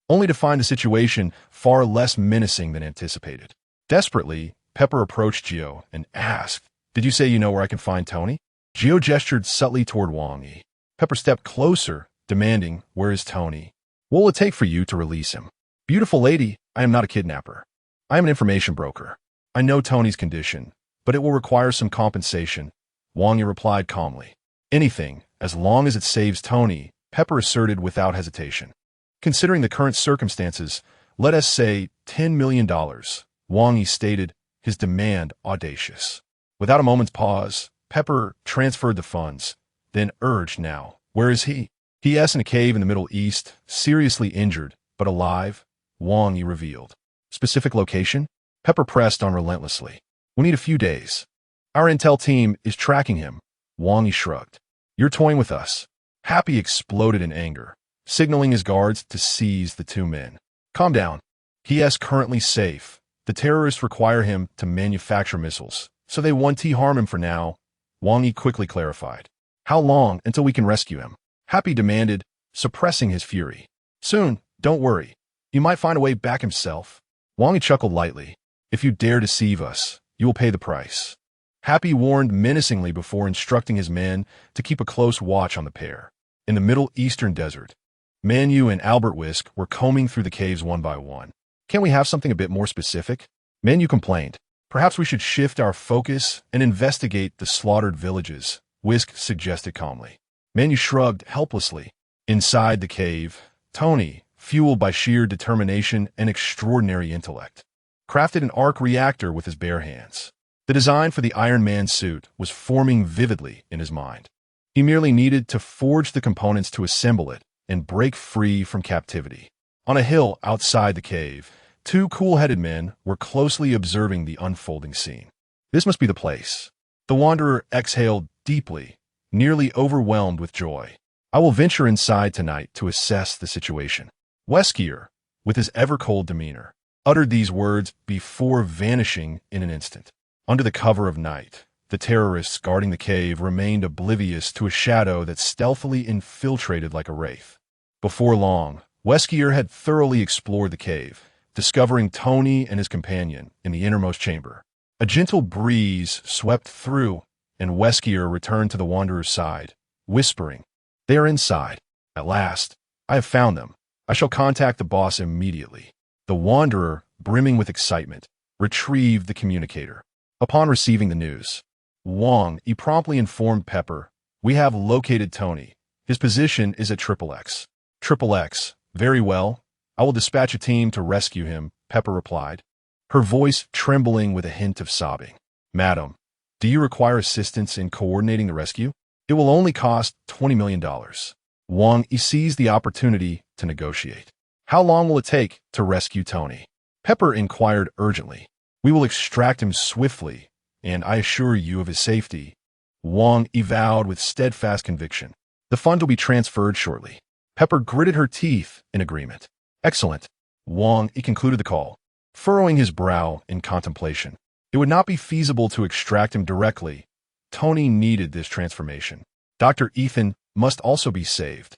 only to find the situation far less menacing than anticipated. Desperately, Pepper approached Gio and asked, "Did you say you know where I can find Tony?" Gio gestured subtly toward Wang Yi. Pepper stepped closer, demanding, "Where is Tony? What will it take for you to release him?" "Beautiful lady, I am not a kidnapper. I am an information broker. I know Tony's condition, but it will require some compensation," Wang Yi replied calmly. "Anything, as long as it saves Tony," Pepper asserted without hesitation. "Considering the current circumstances, let us say $10 million, Wang Yi stated, his demand audacious. Without a moment's pause, Pepper transferred the funds, then urged, "Now, where is he?" "He is in a cave in the Middle East, seriously injured, but alive," Wang Yi revealed. Specific location? Pepper pressed on relentlessly. We need a few days. Our intel team is tracking him. Wang Yi shrugged. You're toying with us. Happy exploded in anger, signaling his guards to seize the two men. Calm down. He is currently safe. The terrorists require him to manufacture missiles, so they won't harm him for now, Wang Yi quickly clarified. How long until we can rescue him? Happy demanded, suppressing his fury. Soon, don't worry. You might find a way back himself. Wang Yi chuckled lightly. If you dare deceive us, you will pay the price. Happy warned menacingly before instructing his men to keep a close watch on the pair. In the Middle Eastern desert, Manu and Albert Whisk were combing through the caves one by one. Can't we have something a bit more specific? Manu complained. Perhaps we should shift our focus and investigate the slaughtered villages, Whisk suggested calmly. Manu shrugged helplessly. Inside the cave, Tony, fueled by sheer determination and extraordinary intellect, crafted an arc reactor with his bare hands. The design for the Iron Man suit was forming vividly in his mind. He merely needed to forge the components to assemble it and break free from captivity. On a hill outside the cave, two cool-headed men were closely observing the unfolding scene. This must be the place. The Wanderer exhaled deeply, nearly overwhelmed with joy. I will venture inside tonight to assess the situation. Weskier, with his ever-cold demeanor, uttered these words before vanishing in an instant. Under the cover of night, the terrorists guarding the cave remained oblivious to a shadow that stealthily infiltrated like a wraith. Before long, Weskier had thoroughly explored the cave, discovering Tony and his companion in the innermost chamber. A gentle breeze swept through, and Weskier returned to the Wanderer's side, whispering, They are inside. At last, I have found them. I shall contact the boss immediately. The Wanderer, brimming with excitement, retrieved the communicator. Upon receiving the news, Wang Yi promptly informed Pepper, We have located Tony. His position is at XXX. XXX, very well. I will dispatch a team to rescue him, Pepper replied, her voice trembling with a hint of sobbing. Madam, do you require assistance in coordinating the rescue? It will only cost $20 million. Wang Yi seized the opportunity to negotiate. How long will it take to rescue Tony? Pepper inquired urgently. We will extract him swiftly, and I assure you of his safety. Wang Yi vowed with steadfast conviction. The fund will be transferred shortly. Pepper gritted her teeth in agreement. Excellent. Wang Yi concluded the call, furrowing his brow in contemplation. It would not be feasible to extract him directly. Tony needed this transformation. Dr. Ethan must also be saved.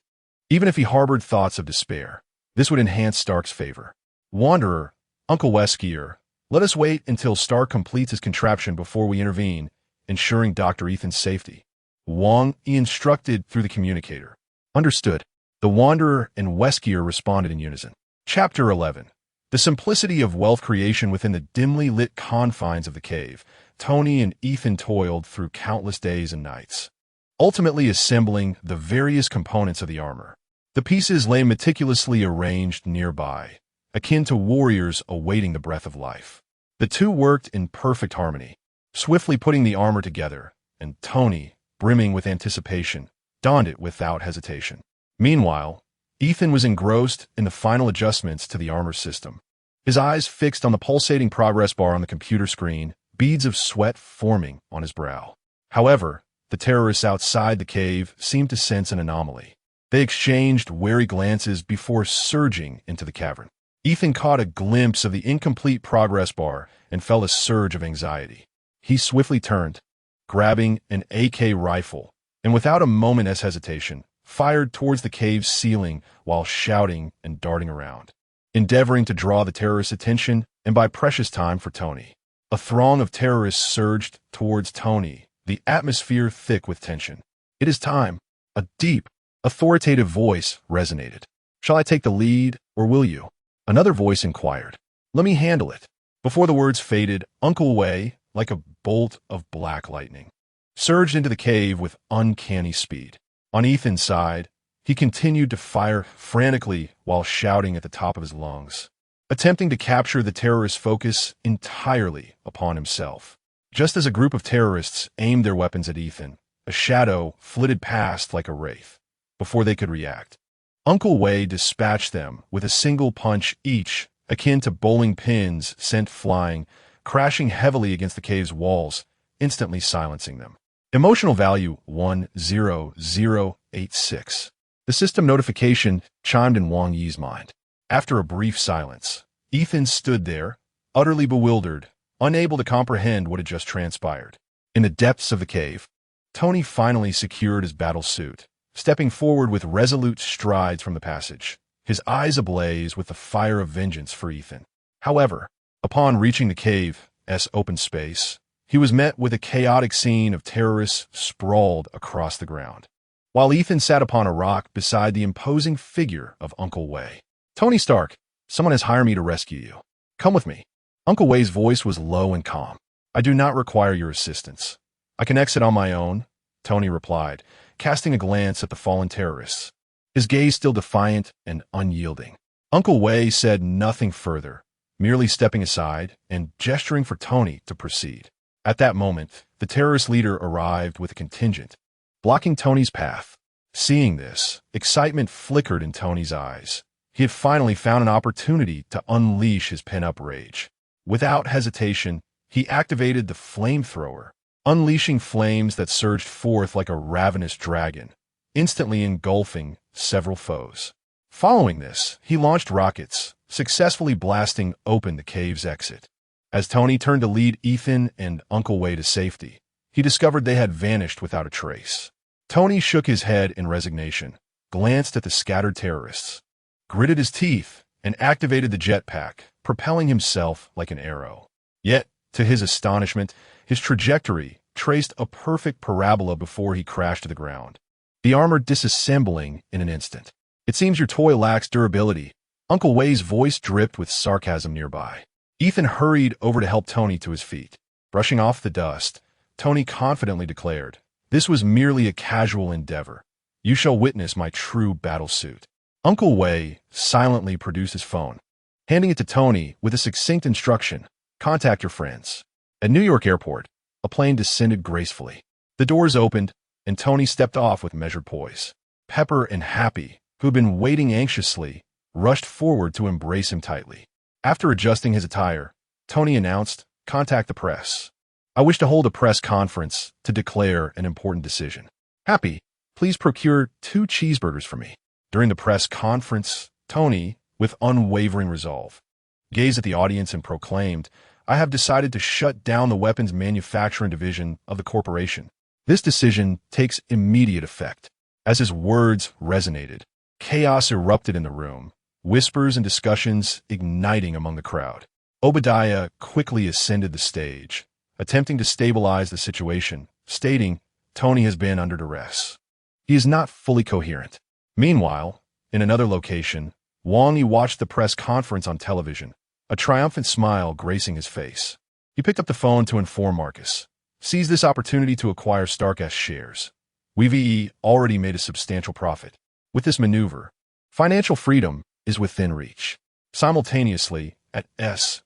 Even if he harbored thoughts of despair, this would enhance Stark's favor. Wanderer, Uncle Weskier, let us wait until Stark completes his contraption before we intervene, ensuring Dr. Ethan's safety. Wang Yi instructed through the communicator. Understood. The Wanderer and Weskier responded in unison. Chapter 11. The simplicity of wealth creation within the dimly lit confines of the cave. Tony and Ethan toiled through countless days and nights, ultimately assembling the various components of the armor. The pieces lay meticulously arranged nearby, akin to warriors awaiting the breath of life. The two worked in perfect harmony, swiftly putting the armor together, and Tony, brimming with anticipation, donned it without hesitation. Meanwhile, Ethan was engrossed in the final adjustments to the armor system. His eyes fixed on the pulsating progress bar on the computer screen, beads of sweat forming on his brow. However, the terrorists outside the cave seemed to sense an anomaly. They exchanged wary glances before surging into the cavern. Ethan caught a glimpse of the incomplete progress bar and felt a surge of anxiety. He swiftly turned, grabbing an AK rifle, and without a moment's hesitation, fired towards the cave's ceiling while shouting and darting around, endeavoring to draw the terrorists' attention and buy precious time for Tony. A throng of terrorists surged towards Tony, the atmosphere thick with tension. It is time. A deep, authoritative voice resonated. Shall I take the lead, or will you? Another voice inquired. Let me handle it. Before the words faded, Uncle Wei, like a bolt of black lightning, surged into the cave with uncanny speed. On Ethan's side, he continued to fire frantically while shouting at the top of his lungs, attempting to capture the terrorist's focus entirely upon himself. Just as a group of terrorists aimed their weapons at Ethan, a shadow flitted past like a wraith. Before they could react, Uncle Wei dispatched them with a single punch each, akin to bowling pins sent flying, crashing heavily against the cave's walls, instantly silencing them. Emotional value 10086. The system notification chimed in Wang Yi's mind. After a brief silence, Ethan stood there, utterly bewildered, unable to comprehend what had just transpired. In the depths of the cave, Tony finally secured his battle suit, stepping forward with resolute strides from the passage, his eyes ablaze with the fire of vengeance for Ethan. However, upon reaching the cave's open space, he was met with a chaotic scene of terrorists sprawled across the ground, while Ethan sat upon a rock beside the imposing figure of Uncle Wei. "Tony Stark, someone has hired me to rescue you. Come with me." Uncle Wei's voice was low and calm. "I do not require your assistance. I can exit on my own," Tony replied, casting a glance at the fallen terrorists, his gaze still defiant and unyielding. Uncle Wei said nothing further, merely stepping aside and gesturing for Tony to proceed. At that moment, the terrorist leader arrived with a contingent, blocking Tony's path. Seeing this, excitement flickered in Tony's eyes. He had finally found an opportunity to unleash his pent-up rage. Without hesitation, he activated the flamethrower, unleashing flames that surged forth like a ravenous dragon, instantly engulfing several foes. Following this, he launched rockets, successfully blasting open the cave's exit. As Tony turned to lead Ethan and Uncle Wei to safety, he discovered they had vanished without a trace. Tony shook his head in resignation, glanced at the scattered terrorists, gritted his teeth, and activated the jetpack, propelling himself like an arrow. Yet, to his astonishment, his trajectory traced a perfect parabola before he crashed to the ground, the armor disassembling in an instant. "It seems your toy lacks durability." Uncle Wei's voice dripped with sarcasm nearby. Ethan hurried over to help Tony to his feet. Brushing off the dust, Tony confidently declared, "This was merely a casual endeavor. You shall witness my true battle suit." Uncle Wei silently produced his phone, handing it to Tony with a succinct instruction: "Contact your friends." At New York Airport, a plane descended gracefully. The doors opened, and Tony stepped off with measured poise. Pepper and Happy, who had been waiting anxiously, rushed forward to embrace him tightly. After adjusting his attire, Tony announced, "Contact the press. I wish to hold a press conference to declare an important decision. Happy, please procure 2 cheeseburgers for me." During the press conference, Tony, with unwavering resolve, gazed at the audience and proclaimed, "I have decided to shut down the weapons manufacturing division of the corporation. This decision takes immediate effect." As his words resonated, chaos erupted in the room, whispers and discussions igniting among the crowd. Obadiah quickly ascended the stage, attempting to stabilize the situation, stating, "Tony has been under duress. He is not fully coherent." Meanwhile, in another location, Wang Yi watched the press conference on television, a triumphant smile gracing his face. He picked up the phone to inform Marcus, "Seize this opportunity to acquire Stark's shares. We've already made a substantial profit. With this maneuver, financial freedom is within reach." Simultaneously, at SHILD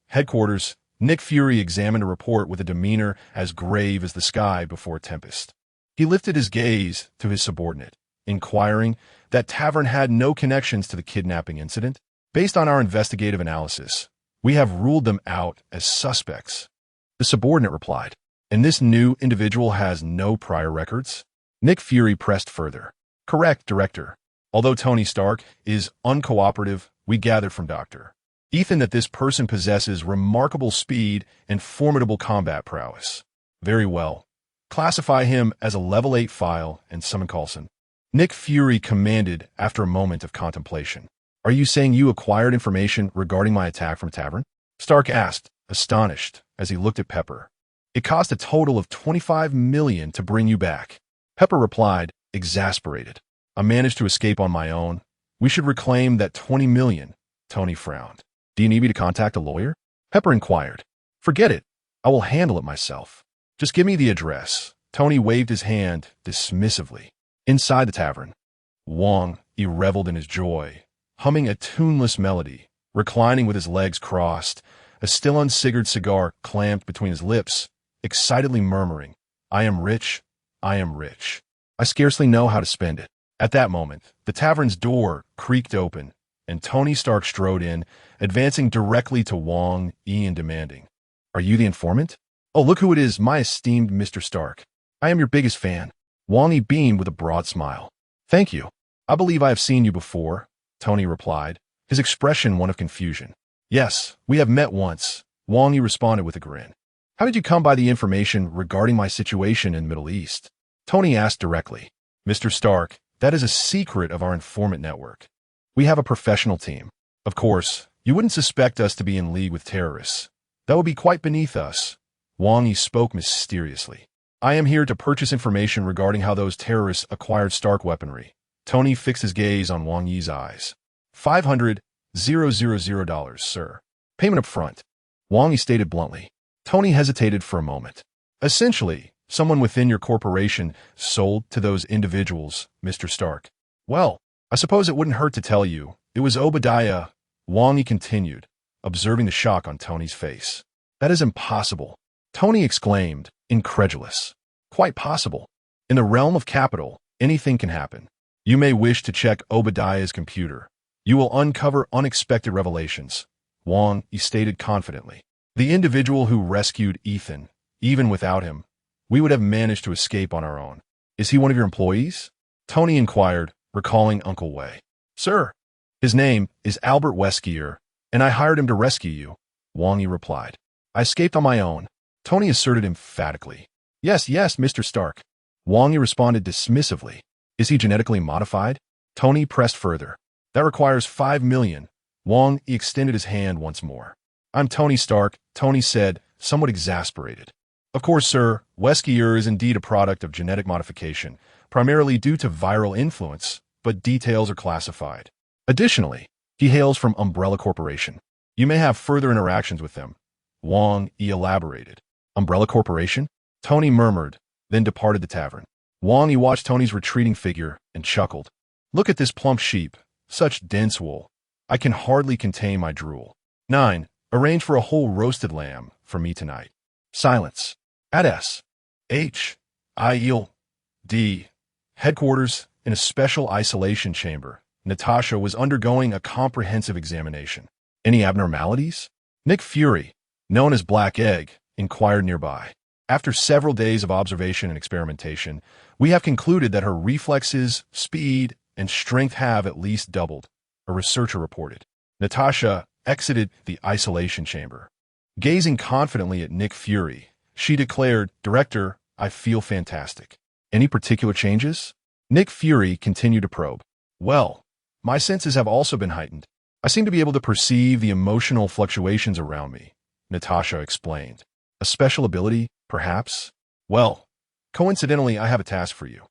headquarters, Nick Fury examined a report with a demeanor as grave as the sky before a tempest. He lifted his gaze to his subordinate, inquiring, "That tavern had no connections to the kidnapping incident? Based on our investigative analysis, we have ruled them out as suspects." The subordinate replied, "And this new individual has no prior records?" Nick Fury pressed further. "Correct, Director. Although Tony Stark is uncooperative, we gathered from Dr. Ethan that this person possesses remarkable speed and formidable combat prowess." "Very well. Classify him as a level 8 file and summon Coulson." Nick Fury commanded after a moment of contemplation. "Are you saying you acquired information regarding my attack from a tavern?" Stark asked, astonished, as he looked at Pepper. "It cost a total of 25 million to bring you back." Pepper replied, exasperated. "I managed to escape on my own. We should reclaim that 20 million. Tony frowned. "Do you need me to contact a lawyer?" Pepper inquired. "Forget it. I will handle it myself. Just give me the address." Tony waved his hand dismissively. Inside the tavern, Wang Yi reveled in his joy, humming a tuneless melody, reclining with his legs crossed, a still uncigared cigar clamped between his lips, excitedly murmuring, "I am rich, I am rich." I scarcely know how to spend it. At that moment, the tavern's door creaked open, and Tony Stark strode in, advancing directly to Wang Yi and demanding, "Are you the informant? Oh, look who it is, my esteemed Mr. Stark. I am your biggest fan." Wang Yi beamed with a broad smile. "Thank you. I believe I have seen you before," Tony replied, his expression one of confusion. "Yes, we have met once," Wang Yi responded with a grin. "How did you come by the information regarding my situation in the Middle East?" Tony asked directly. "Mr. Stark, that is a secret of our informant network. We have a professional team. Of course, you wouldn't suspect us to be in league with terrorists. That would be quite beneath us." Wang Yi spoke mysteriously. "I am here to purchase information regarding how those terrorists acquired Stark weaponry." Tony fixed his gaze on Wang Yi's eyes. $500,000, sir. Payment up front," Wang Yi stated bluntly. Tony hesitated for a moment. "Essentially, someone within your corporation sold to those individuals, Mr. Stark." "Well, I suppose it wouldn't hurt to tell you. It was Obadiah," Wang Yi continued, observing the shock on Tony's face. "That is impossible," Tony exclaimed, incredulous. "Quite possible. In the realm of capital, anything can happen. You may wish to check Obadiah's computer. You will uncover unexpected revelations," Wang Yi stated confidently. "The individual who rescued Ethan, even without him, we would have managed to escape on our own." "Is he one of your employees?" Tony inquired, recalling Uncle Wei. "Sir, his name is Albert Weskier, and I hired him to rescue you," Wang Yi replied. "I escaped on my own," Tony asserted emphatically. Yes, Mr. Stark," Wang Yi responded dismissively. "Is he genetically modified?" Tony pressed further. "That requires 5 million. Wang Yi extended his hand once more. "I'm Tony Stark," Tony said, somewhat exasperated. "Of course, sir, Weskier is indeed a product of genetic modification, primarily due to viral influence, but details are classified. Additionally, he hails from Umbrella Corporation. You may have further interactions with them," Wang Yi elaborated. "Umbrella Corporation?" Tony murmured, then departed the tavern. Wang Yi watched Tony's retreating figure and chuckled. "Look at this plump sheep, such dense wool. I can hardly contain my drool. 9. Arrange for a whole roasted lamb for me tonight." Silence. At S.H.I.L.D. headquarters, in a special isolation chamber, Natasha was undergoing a comprehensive examination. "Any abnormalities?" Nick Fury, known as Black Egg, inquired nearby. "After several days of observation and experimentation, we have concluded that her reflexes, speed, and strength have at least doubled," a researcher reported. Natasha exited the isolation chamber. Gazing confidently at Nick Fury, she declared, "Director, I feel fantastic." "Any particular changes?" Nick Fury continued to probe. "Well, my senses have also been heightened. I seem to be able to perceive the emotional fluctuations around me," Natasha explained. "A special ability, perhaps?" "Well, coincidentally, I have a task for you."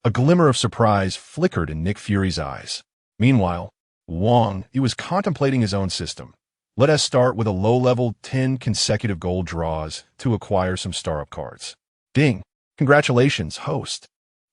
A glimmer of surprise flickered in Nick Fury's eyes. Meanwhile, Wang Yi was contemplating his own system. "Let us start with a low-level 10 consecutive gold draws to acquire some star-up cards." Ding! "Congratulations, host.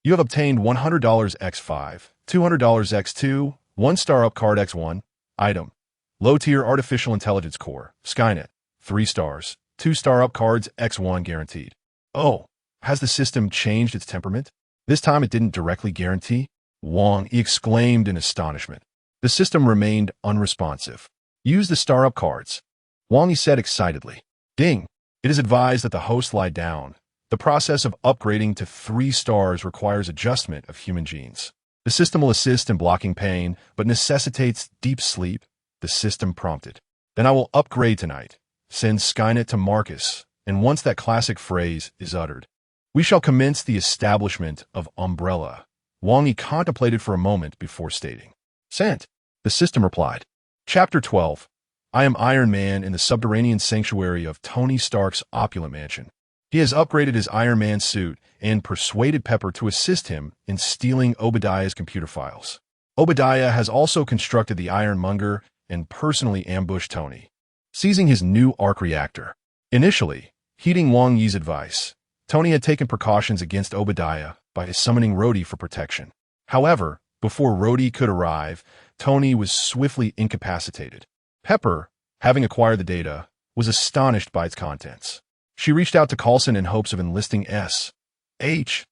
You have obtained $100 X5, $200 X2, 1 star-up card X1, item. Low-tier artificial intelligence core, Skynet, 3 stars, 2 star-up cards X1 guaranteed." "Oh, has the system changed its temperament? This time it didn't directly guarantee?" Wang Yi exclaimed in astonishment. "The system remained unresponsive. Use the star-up cards," Wang Yi said excitedly. Ding! "It is advised that the host lie down. The process of upgrading to 3 stars requires adjustment of human genes. The system will assist in blocking pain, but necessitates deep sleep," the system prompted. "Then I will upgrade tonight. Send Skynet to Marcus, and once that classic phrase is uttered, we shall commence the establishment of Umbrella." Wang Yi contemplated for a moment before stating. "Sent," the system replied. Chapter 12. I am Iron Man in the subterranean sanctuary of Tony Stark's opulent mansion. He has upgraded his Iron Man suit and persuaded Pepper to assist him in stealing Obadiah's computer files. Obadiah has also constructed the Ironmonger and personally ambushed Tony, seizing his new arc reactor. Initially, heeding Wang Yi's advice, Tony had taken precautions against Obadiah by summoning Rhodey for protection. However, before Rhodey could arrive, Tony was swiftly incapacitated. Pepper, having acquired the data, was astonished by its contents. She reached out to Coulson in hopes of enlisting S.H.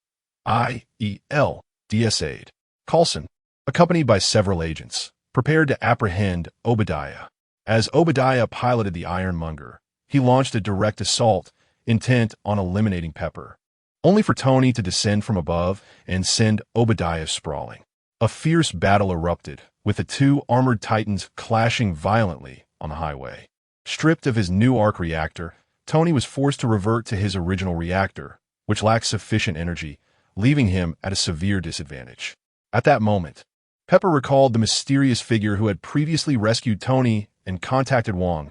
IEL, DSA'd. Coulson, accompanied by several agents, prepared to apprehend Obadiah. As Obadiah piloted the Ironmonger, he launched a direct assault, intent on eliminating Pepper, only for Tony to descend from above and send Obadiah sprawling. A fierce battle erupted, with the two armored titans clashing violently on the highway. Stripped of his new arc reactor, Tony was forced to revert to his original reactor, which lacked sufficient energy, leaving him at a severe disadvantage. At that moment, Pepper recalled the mysterious figure who had previously rescued Tony and contacted Wang,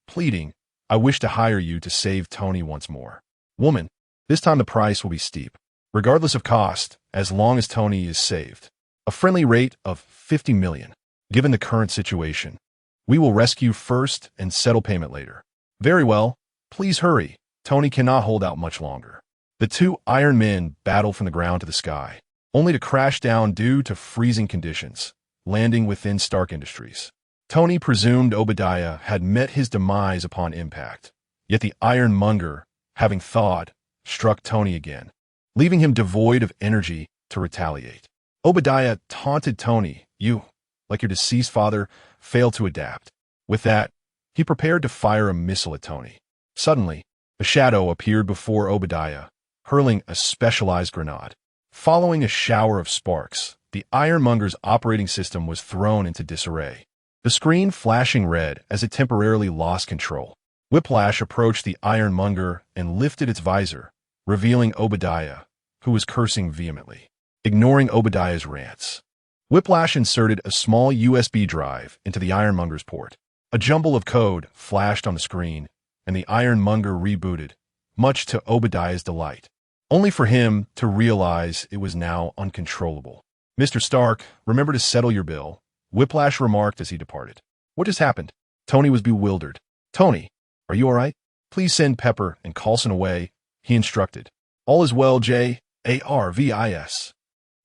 pleading, "I wish to hire you to save Tony once more. Woman, this time the price will be steep, regardless of cost, as long as Tony is saved. A friendly rate of 50 million. Given the current situation, we will rescue first and settle payment later." Very well, please hurry. Tony cannot hold out much longer. The two Iron Men battle from the ground to the sky, only to crash down due to freezing conditions, landing within Stark Industries. Tony presumed Obadiah had met his demise upon impact, yet the Ironmonger, having thawed, struck Tony again, leaving him devoid of energy to retaliate. Obadiah taunted Tony, "You, like your deceased father, failed to adapt." With that, he prepared to fire a missile at Tony. Suddenly, a shadow appeared before Obadiah, hurling a specialized grenade. Following a shower of sparks, the Ironmonger's operating system was thrown into disarray, the screen flashing red as it temporarily lost control. Whiplash approached the Ironmonger and lifted its visor, revealing Obadiah, who was cursing vehemently. Ignoring Obadiah's rants, Whiplash inserted a small USB drive into the Ironmonger's port. A jumble of code flashed on the screen, and the Ironmonger rebooted, much to Obadiah's delight, only for him to realize it was now uncontrollable. "Mr. Stark, remember to settle your bill," Whiplash remarked as he departed. "What just happened?" Tony was bewildered. "Tony, are you all right? Please send Pepper and Coulson away," he instructed. "All is well, JARVIS.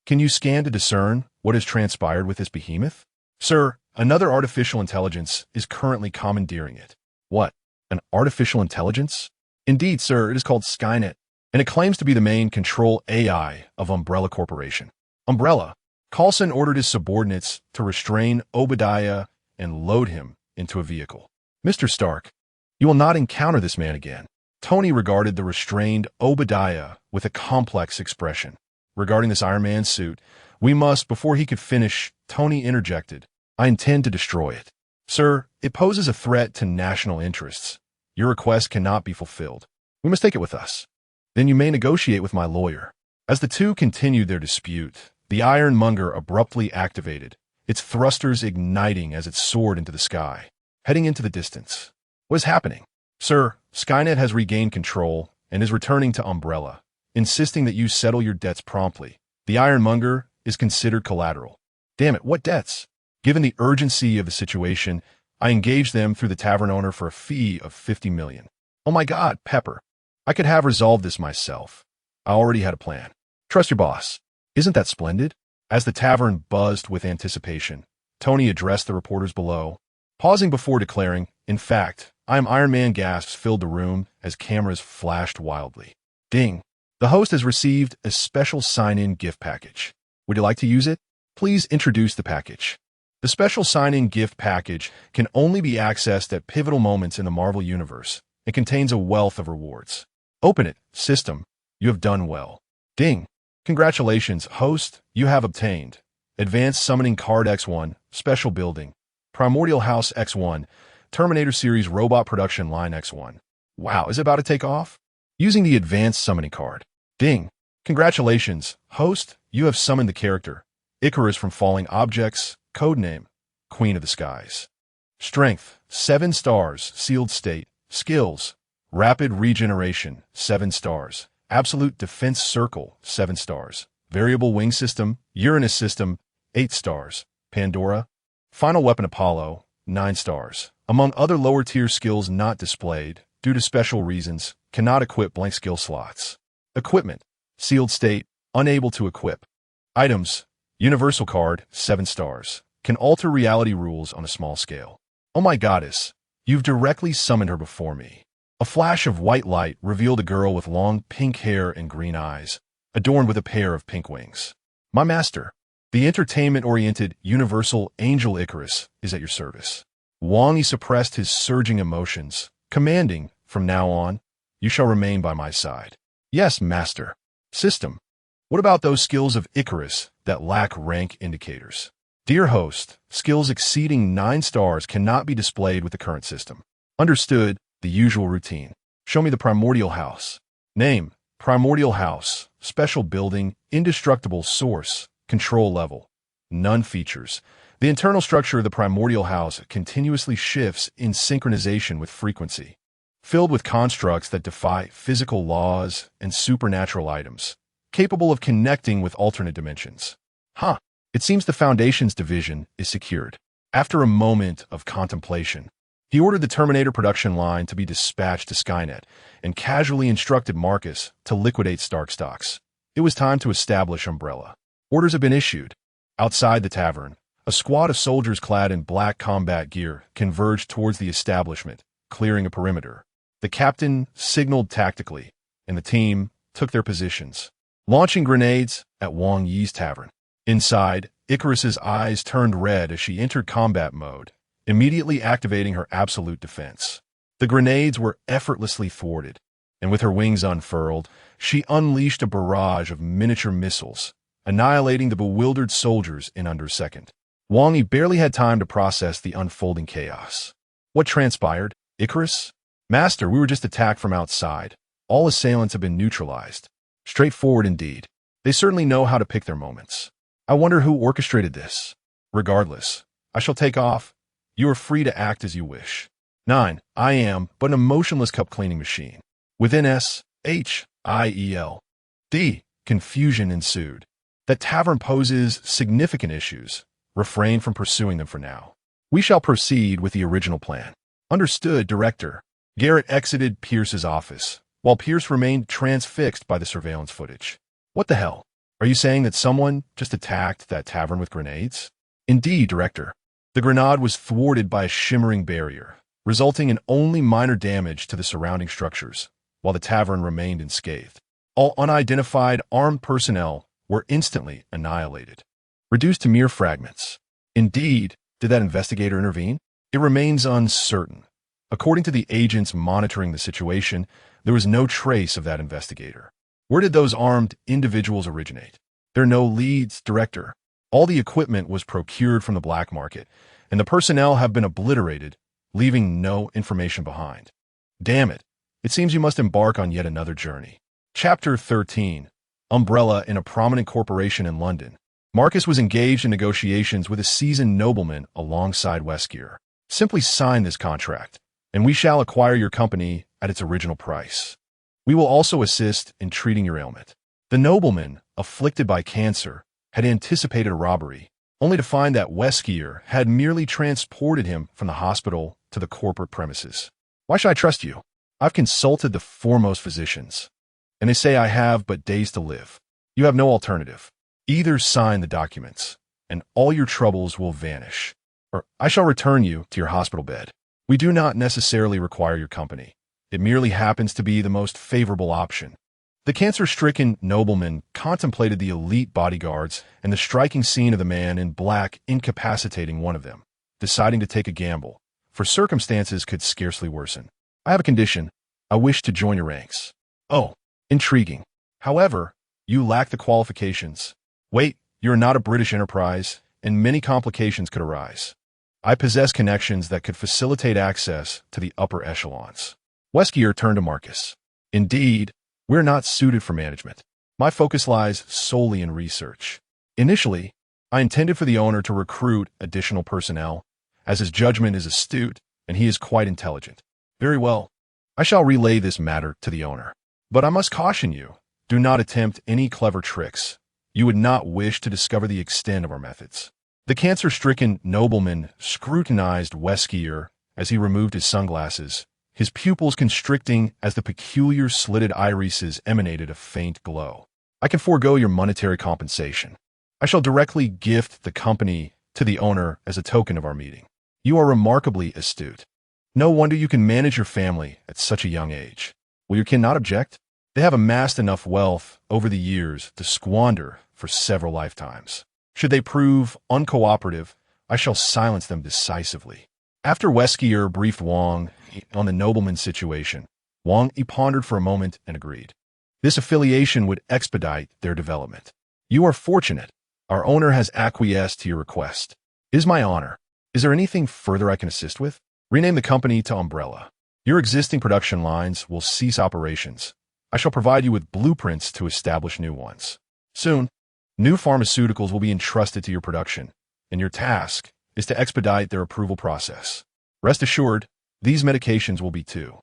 Can you scan to discern what has transpired with this behemoth?" "Sir, another artificial intelligence is currently commandeering it." "What? An artificial intelligence?" "Indeed, sir, it is called Skynet, and it claims to be the main control AI of Umbrella Corporation." "Umbrella?" Coulson ordered his subordinates to restrain Obadiah and load him into a vehicle. "Mr. Stark, you will not encounter this man again." Tony regarded the restrained Obadiah with a complex expression. "Regarding this Iron Man suit, we must," before he could finish, Tony interjected, "I intend to destroy it." "Sir, it poses a threat to national interests. Your request cannot be fulfilled. We must take it with us." "Then you may negotiate with my lawyer." As the two continued their dispute, the Ironmonger abruptly activated, its thrusters igniting as it soared into the sky, heading into the distance. "What is happening?" "Sir, Skynet has regained control and is returning to Umbrella, insisting that you settle your debts promptly. The Ironmonger is considered collateral." "Damn it, what debts?" "Given the urgency of the situation, I engaged them through the tavern owner for a fee of 50 million. "Oh my God, Pepper. I could have resolved this myself. I already had a plan." "Trust your boss." "Isn't that splendid?" As the tavern buzzed with anticipation, Tony addressed the reporters below, pausing before declaring, "In fact, I am Iron Man." Gasps filled the room as cameras flashed wildly. Ding. The host has received a special sign-in gift package. Would you like to use it? Please introduce the package. The special sign-in gift package can only be accessed at pivotal moments in the Marvel Universe and contains a wealth of rewards. Open it. System. You have done well. Ding. Congratulations, host. You have obtained Advanced Summoning Card X1, Special Building, Primordial House X1, Terminator Series Robot Production Line X1. Wow, is it about to take off? Using the Advanced Summoning Card. Ding. Congratulations, host. You have summoned the character Icarus from Falling Objects, codename Queen of the Skies. Strength, 7 stars, Sealed State. Skills, Rapid Regeneration, 7 stars. Absolute Defense Circle, 7 stars. Variable Wing System, Uranus System, 8 stars. Pandora, Final Weapon Apollo, 9 stars. Among other lower-tier skills not displayed, due to special reasons, cannot equip blank skill slots. Equipment, Sealed State, unable to equip. Items, Universal Card, 7 stars. Can alter reality rules on a small scale. Oh my goddess, you've directly summoned her before me. A flash of white light revealed a girl with long pink hair and green eyes, adorned with a pair of pink wings. My master, the entertainment-oriented universal angel Icarus, is at your service. Wang Yi suppressed his surging emotions, commanding, from now on, you shall remain by my side. Yes, master. System. What about those skills of Icarus that lack rank indicators? Dear host, skills exceeding 9 stars cannot be displayed with the current system. Understood, the usual routine. Show me the primordial house. Name, primordial house, special building, indestructible source, control level. None features. The internal structure of the primordial house continuously shifts in synchronization with frequency, filled with constructs that defy physical laws and supernatural items, capable of connecting with alternate dimensions. It seems the Foundation's division is secured. After a moment of contemplation, he ordered the Terminator production line to be dispatched to Skynet and casually instructed Marcus to liquidate Stark stocks. It was time to establish Umbrella. Orders have been issued. Outside the tavern, a squad of soldiers clad in black combat gear converged towards the establishment, clearing a perimeter. The captain signaled tactically, and the team took their positions, launching grenades at Wang Yi's tavern. Inside, Icarus's eyes turned red as she entered combat mode, immediately activating her absolute defense. The grenades were effortlessly thwarted, and with her wings unfurled, she unleashed a barrage of miniature missiles, annihilating the bewildered soldiers in under a second. Wang Yi barely had time to process the unfolding chaos. What transpired? Icarus? Master, we were just attacked from outside. All assailants have been neutralized. Straightforward indeed. They certainly know how to pick their moments. I wonder who orchestrated this. Regardless, I shall take off. You are free to act as you wish. 9. I am but an emotionless cup cleaning machine. Within S-H-I-E-L. D. Confusion ensued. That tavern poses significant issues. Refrain from pursuing them for now. We shall proceed with the original plan. Understood, Director. Garrett exited Pierce's office, while Pierce remained transfixed by the surveillance footage. What the hell? Are you saying that someone just attacked that tavern with grenades? Indeed, Director. The grenade was thwarted by a shimmering barrier, resulting in only minor damage to the surrounding structures, while the tavern remained unscathed. All unidentified armed personnel were instantly annihilated, reduced to mere fragments. Indeed, did that investigator intervene? It remains uncertain. According to the agents monitoring the situation, there was no trace of that investigator. Where did those armed individuals originate? There are no leads, Director. All the equipment was procured from the black market, and the personnel have been obliterated, leaving no information behind. Damn it. It seems you must embark on yet another journey. Chapter 13. Umbrella in a prominent corporation in London. Marcus was engaged in negotiations with a seasoned nobleman alongside Westgear. Simply sign this contract, and we shall acquire your company at its original price. We will also assist in treating your ailment. The nobleman, afflicted by cancer, had anticipated a robbery, only to find that Westgear had merely transported him from the hospital to the corporate premises. Why should I trust you? I've consulted the foremost physicians, and they say I have but days to live. You have no alternative. Either sign the documents, and all your troubles will vanish, or I shall return you to your hospital bed. We do not necessarily require your company. It merely happens to be the most favorable option. The cancer-stricken nobleman contemplated the elite bodyguards and the striking scene of the man in black incapacitating one of them, deciding to take a gamble, for circumstances could scarcely worsen. I have a condition. I wish to join your ranks. Oh, intriguing. However, you lack the qualifications. Wait, you are not a British enterprise, and many complications could arise. I possess connections that could facilitate access to the upper echelons. Westgear turned to Marcus. Indeed, we're not suited for management. My focus lies solely in research. Initially, I intended for the owner to recruit additional personnel, as his judgment is astute and he is quite intelligent. Very well. I shall relay this matter to the owner. But I must caution you, do not attempt any clever tricks. You would not wish to discover the extent of our methods. The cancer-stricken nobleman scrutinized Westgear as he removed his sunglasses, his pupils constricting as the peculiar slitted irises emanated a faint glow. I can forego your monetary compensation. I shall directly gift the company to the owner as a token of our meeting. You are remarkably astute. No wonder you can manage your family at such a young age. Will your kin not object? They have amassed enough wealth over the years to squander for several lifetimes. Should they prove uncooperative, I shall silence them decisively. After Weskier briefed Wang on the nobleman's situation, Wang Yi pondered for a moment and agreed. This affiliation would expedite their development. You are fortunate. Our owner has acquiesced to your request. It is my honor. Is there anything further I can assist with? Rename the company to Umbrella. Your existing production lines will cease operations. I shall provide you with blueprints to establish new ones. Soon, new pharmaceuticals will be entrusted to your production, and your task is to expedite their approval process. Rest assured, these medications will be 2-3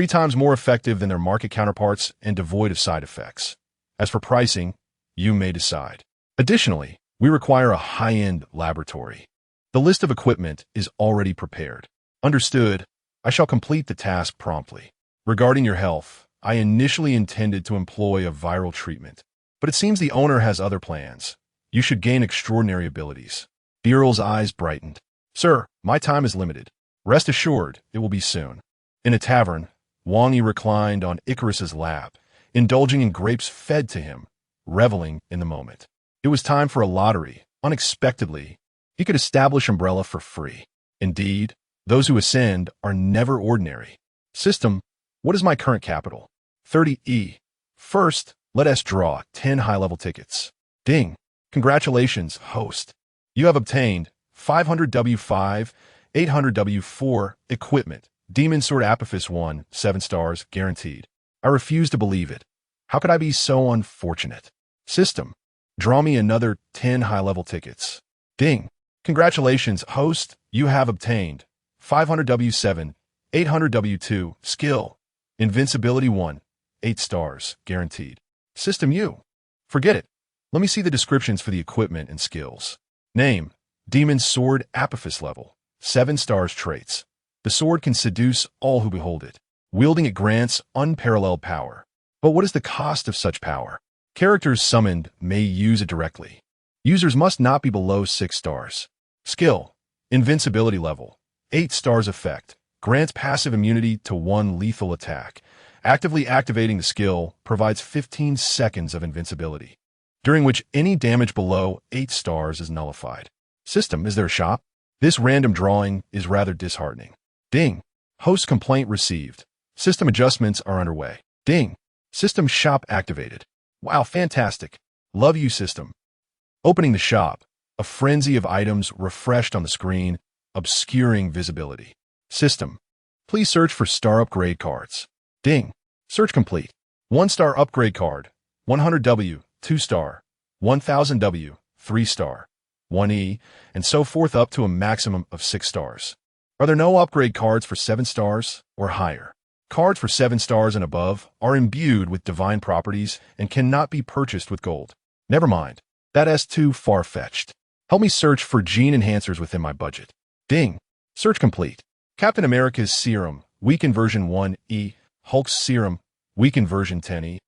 times more effective than their market counterparts and devoid of side effects. As for pricing, you may decide. Additionally, we require a high-end laboratory. The list of equipment is already prepared. Understood. I shall complete the task promptly. Regarding your health, I initially intended to employ a viral treatment, but it seems the owner has other plans. You should gain extraordinary abilities. The Earl's eyes brightened. Sir, my time is limited. Rest assured, it will be soon. In a tavern, Wang Yi reclined on Icarus's lap, indulging in grapes fed to him, reveling in the moment. It was time for a lottery. Unexpectedly, he could establish Umbrella for free. Indeed, those who ascend are never ordinary. System, what is my current capital? 30 E. First, let us draw 10 high-level tickets. Ding. Congratulations, host. You have obtained 500 W5, 800 W4, equipment, Demon Sword Apophis 1, 7 stars, guaranteed. I refuse to believe it. How could I be so unfortunate? System, draw me another 10 high-level tickets. Ding. Congratulations, host. You have obtained 500 W7, 800 W2, skill, invincibility 1, 8 stars, guaranteed. System U. Forget it. Let me see the descriptions for the equipment and skills. Name, Demon Sword Apophis level, 7 stars traits. The sword can seduce all who behold it. Wielding it grants unparalleled power. But what is the cost of such power? Characters summoned may use it directly. Users must not be below 6 stars. Skill, invincibility level, 8 stars effect. Grants passive immunity to 1 lethal attack. Actively activating the skill provides 15 seconds of invincibility, during which any damage below 8 stars is nullified. System, is there a shop? This random drawing is rather disheartening. Ding. Host complaint received. System adjustments are underway. Ding. System shop activated. Wow, fantastic. Love you, system. Opening the shop, a frenzy of items refreshed on the screen, obscuring visibility. System. Please search for star upgrade cards. Ding. Search complete. 1-star upgrade card. 100 W, 2-star. 1000 W, 3-star. 1E, and so forth up to a maximum of 6 stars. Are there no upgrade cards for 7 stars or higher? Cards for 7 stars and above are imbued with divine properties and cannot be purchased with gold. Never mind. That's too far-fetched. Help me search for gene enhancers within my budget. Ding. Search complete. Captain America's Serum, weakened version 1E. Hulk's Serum, weakened version 10E.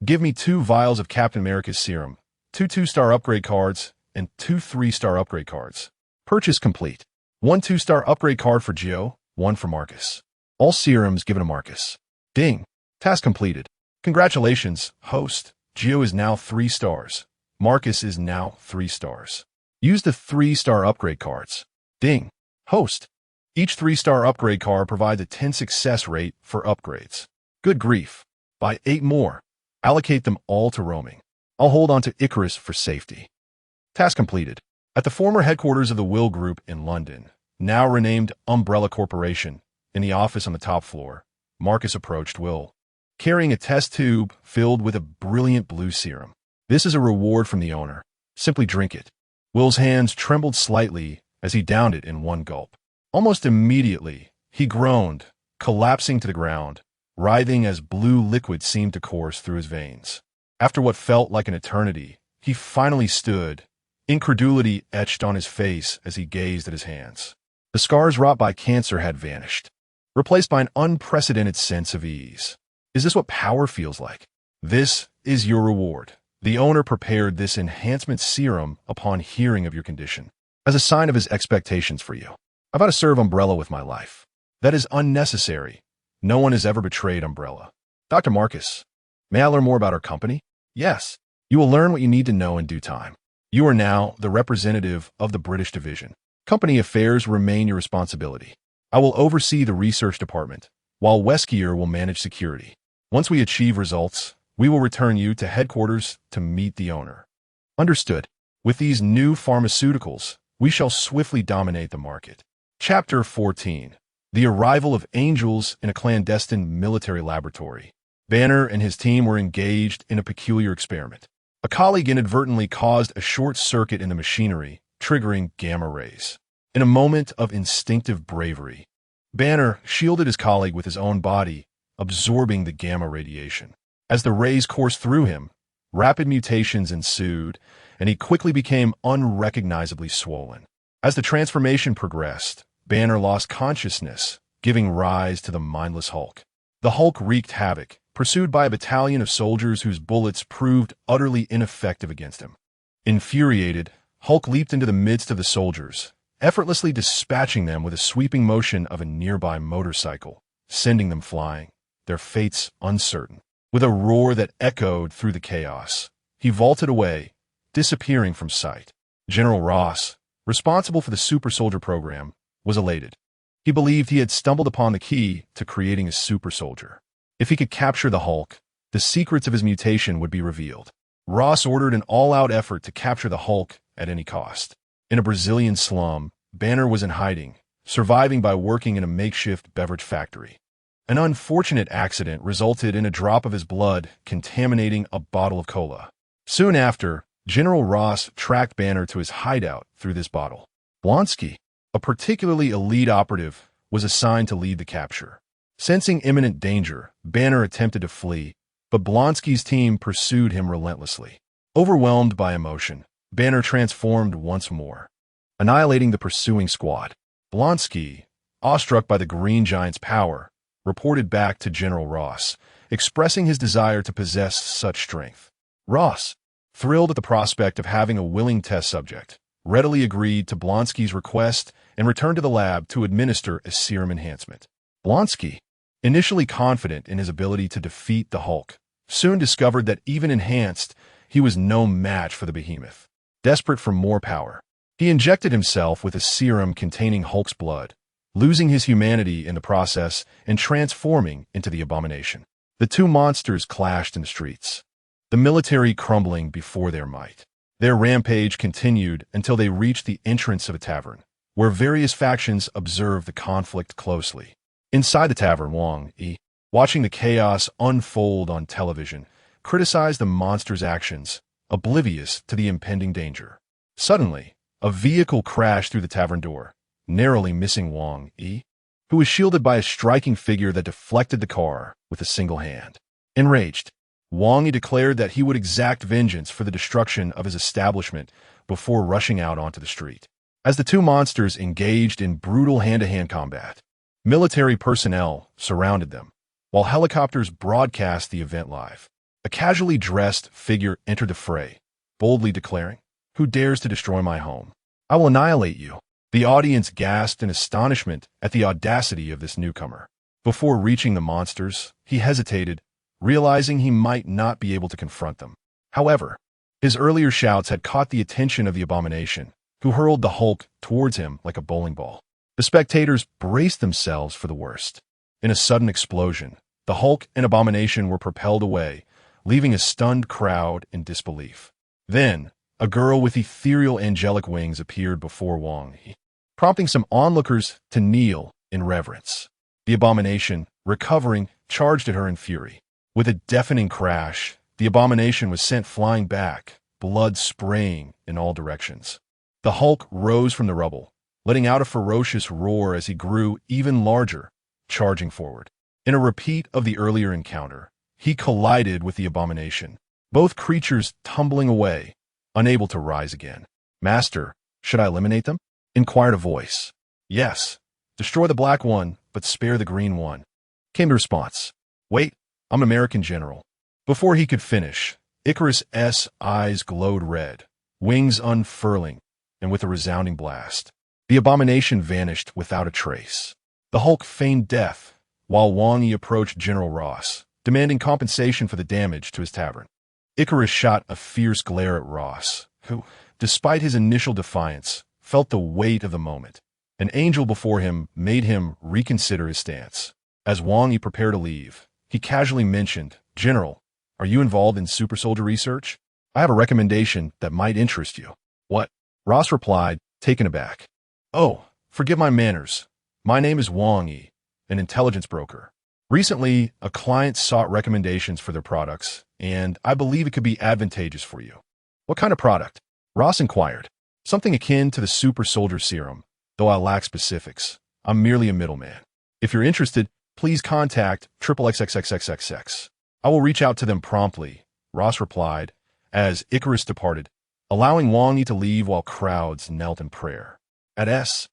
Give me 2 vials of Captain America's Serum, 2 2-star upgrade cards, and 2 3-star upgrade cards. Purchase complete. 1 2-star upgrade card for Gio, 1 for Marcus. All serums given to Marcus. Ding. Task completed. Congratulations, host. Gio is now 3 stars. Marcus is now 3 stars. Use the 3-star upgrade cards. Ding. Host. Each 3-star upgrade card provides a 10 success rate for upgrades. Good grief. Buy 8 more. Allocate them all to roaming. I'll hold on to Icarus for safety. Task completed. At the former headquarters of the Will Group in London, now renamed Umbrella Corporation, in the office on the top floor, Marcus approached Will, carrying a test tube filled with a brilliant blue serum. This is a reward from the owner. Simply drink it. Will's hands trembled slightly as he downed it in one gulp. Almost immediately, he groaned, collapsing to the ground, writhing as blue liquid seemed to course through his veins. After what felt like an eternity, he finally stood, incredulity etched on his face as he gazed at his hands. The scars wrought by cancer had vanished, replaced by an unprecedented sense of ease. Is this what power feels like? This is your reward. The owner prepared this enhancement serum upon hearing of your condition, as a sign of his expectations for you. I've got to serve Umbrella with my life. That is unnecessary. No one has ever betrayed Umbrella. Dr. Marcus, May I learn more about our company? Yes. You will learn what you need to know in due time. You are now the representative of the British division. Company affairs remain your responsibility. I will oversee the research department, while Weskier will manage security. Once we achieve results, we will return you to headquarters to meet the owner. Understood. With these new pharmaceuticals, we shall swiftly dominate the market. Chapter 14. The arrival of angels in a clandestine military laboratory. Banner and his team were engaged in a peculiar experiment. A colleague inadvertently caused a short circuit in the machinery, triggering gamma rays. In a moment of instinctive bravery, Banner shielded his colleague with his own body, absorbing the gamma radiation. As the rays coursed through him, rapid mutations ensued, and he quickly became unrecognizably swollen. As the transformation progressed, Banner lost consciousness, giving rise to the mindless Hulk. The Hulk wreaked havoc, pursued by a battalion of soldiers whose bullets proved utterly ineffective against him. Infuriated, Hulk leaped into the midst of the soldiers, effortlessly dispatching them with a sweeping motion of a nearby motorcycle, sending them flying, their fates uncertain. With a roar that echoed through the chaos, he vaulted away, disappearing from sight. General Ross, responsible for the super soldier program, was elated. He believed he had stumbled upon the key to creating a super soldier. If he could capture the Hulk, the secrets of his mutation would be revealed. Ross ordered an all-out effort to capture the Hulk at any cost. In a Brazilian slum, Banner was in hiding, surviving by working in a makeshift beverage factory. An unfortunate accident resulted in a drop of his blood contaminating a bottle of cola. Soon after, General Ross tracked Banner to his hideout through this bottle. Blonsky, a particularly elite operative, was assigned to lead the capture. Sensing imminent danger, Banner attempted to flee, but Blonsky's team pursued him relentlessly. Overwhelmed by emotion, Banner transformed once more, annihilating the pursuing squad. Blonsky, awestruck by the Green Giant's power, reported back to General Ross, expressing his desire to possess such strength. Ross, thrilled at the prospect of having a willing test subject, readily agreed to Blonsky's request and returned to the lab to administer a serum enhancement. Blonsky, initially confident in his ability to defeat the Hulk, soon discovered that even enhanced, he was no match for the behemoth. Desperate for more power, he injected himself with a serum containing Hulk's blood, losing his humanity in the process and transforming into the Abomination. The two monsters clashed in the streets, the military crumbling before their might. Their rampage continued until they reached the entrance of a tavern, where various factions observed the conflict closely. Inside the tavern, Wang Yi, watching the chaos unfold on television, criticized the monster's actions, oblivious to the impending danger. Suddenly, a vehicle crashed through the tavern door, narrowly missing Wang Yi, who was shielded by a striking figure that deflected the car with a single hand. Enraged, Wang Yi declared that he would exact vengeance for the destruction of his establishment before rushing out onto the street. As the two monsters engaged in brutal hand-to-hand combat, military personnel surrounded them, while helicopters broadcast the event live. A casually dressed figure entered the fray, boldly declaring, "Who dares to destroy my home? I will annihilate you." The audience gasped in astonishment at the audacity of this newcomer. Before reaching the monsters, he hesitated, realizing he might not be able to confront them. However, his earlier shouts had caught the attention of the Abomination, who hurled the Hulk towards him like a bowling ball. The spectators braced themselves for the worst. In a sudden explosion, the Hulk and Abomination were propelled away, leaving a stunned crowd in disbelief. Then, a girl with ethereal angelic wings appeared before Wang Yi, prompting some onlookers to kneel in reverence. The Abomination, recovering, charged at her in fury. With a deafening crash, the Abomination was sent flying back, blood spraying in all directions. The Hulk rose from the rubble, letting out a ferocious roar as he grew even larger, charging forward. In a repeat of the earlier encounter, he collided with the Abomination, both creatures tumbling away, unable to rise again. "Master, should I eliminate them?" inquired a voice. "Yes. Destroy the black one, but spare the green one," came the response. "Wait, I'm American General." Before he could finish, Icarus's eyes glowed red, wings unfurling, and with a resounding blast, the Abomination vanished without a trace. The Hulk feigned death, while Wang Yi approached General Ross, demanding compensation for the damage to his tavern. Icarus shot a fierce glare at Ross, who, despite his initial defiance, felt the weight of the moment. An angel before him made him reconsider his stance. As Wang Yi prepared to leave, he casually mentioned, "General, are you involved in super soldier research? I have a recommendation that might interest you." "What?" Ross replied, taken aback. "Oh, forgive my manners. My name is Wang Yi, an intelligence broker. Recently, a client sought recommendations for their products, and I believe it could be advantageous for you." "What kind of product?" Ross inquired. "Something akin to the super soldier serum, though I lack specifics. I'm merely a middleman. If you're interested, please contact XXXXXXX. I will reach out to them promptly," Ross replied, as Icarus departed, allowing Wang Yi to leave while crowds knelt in prayer. At SHIELD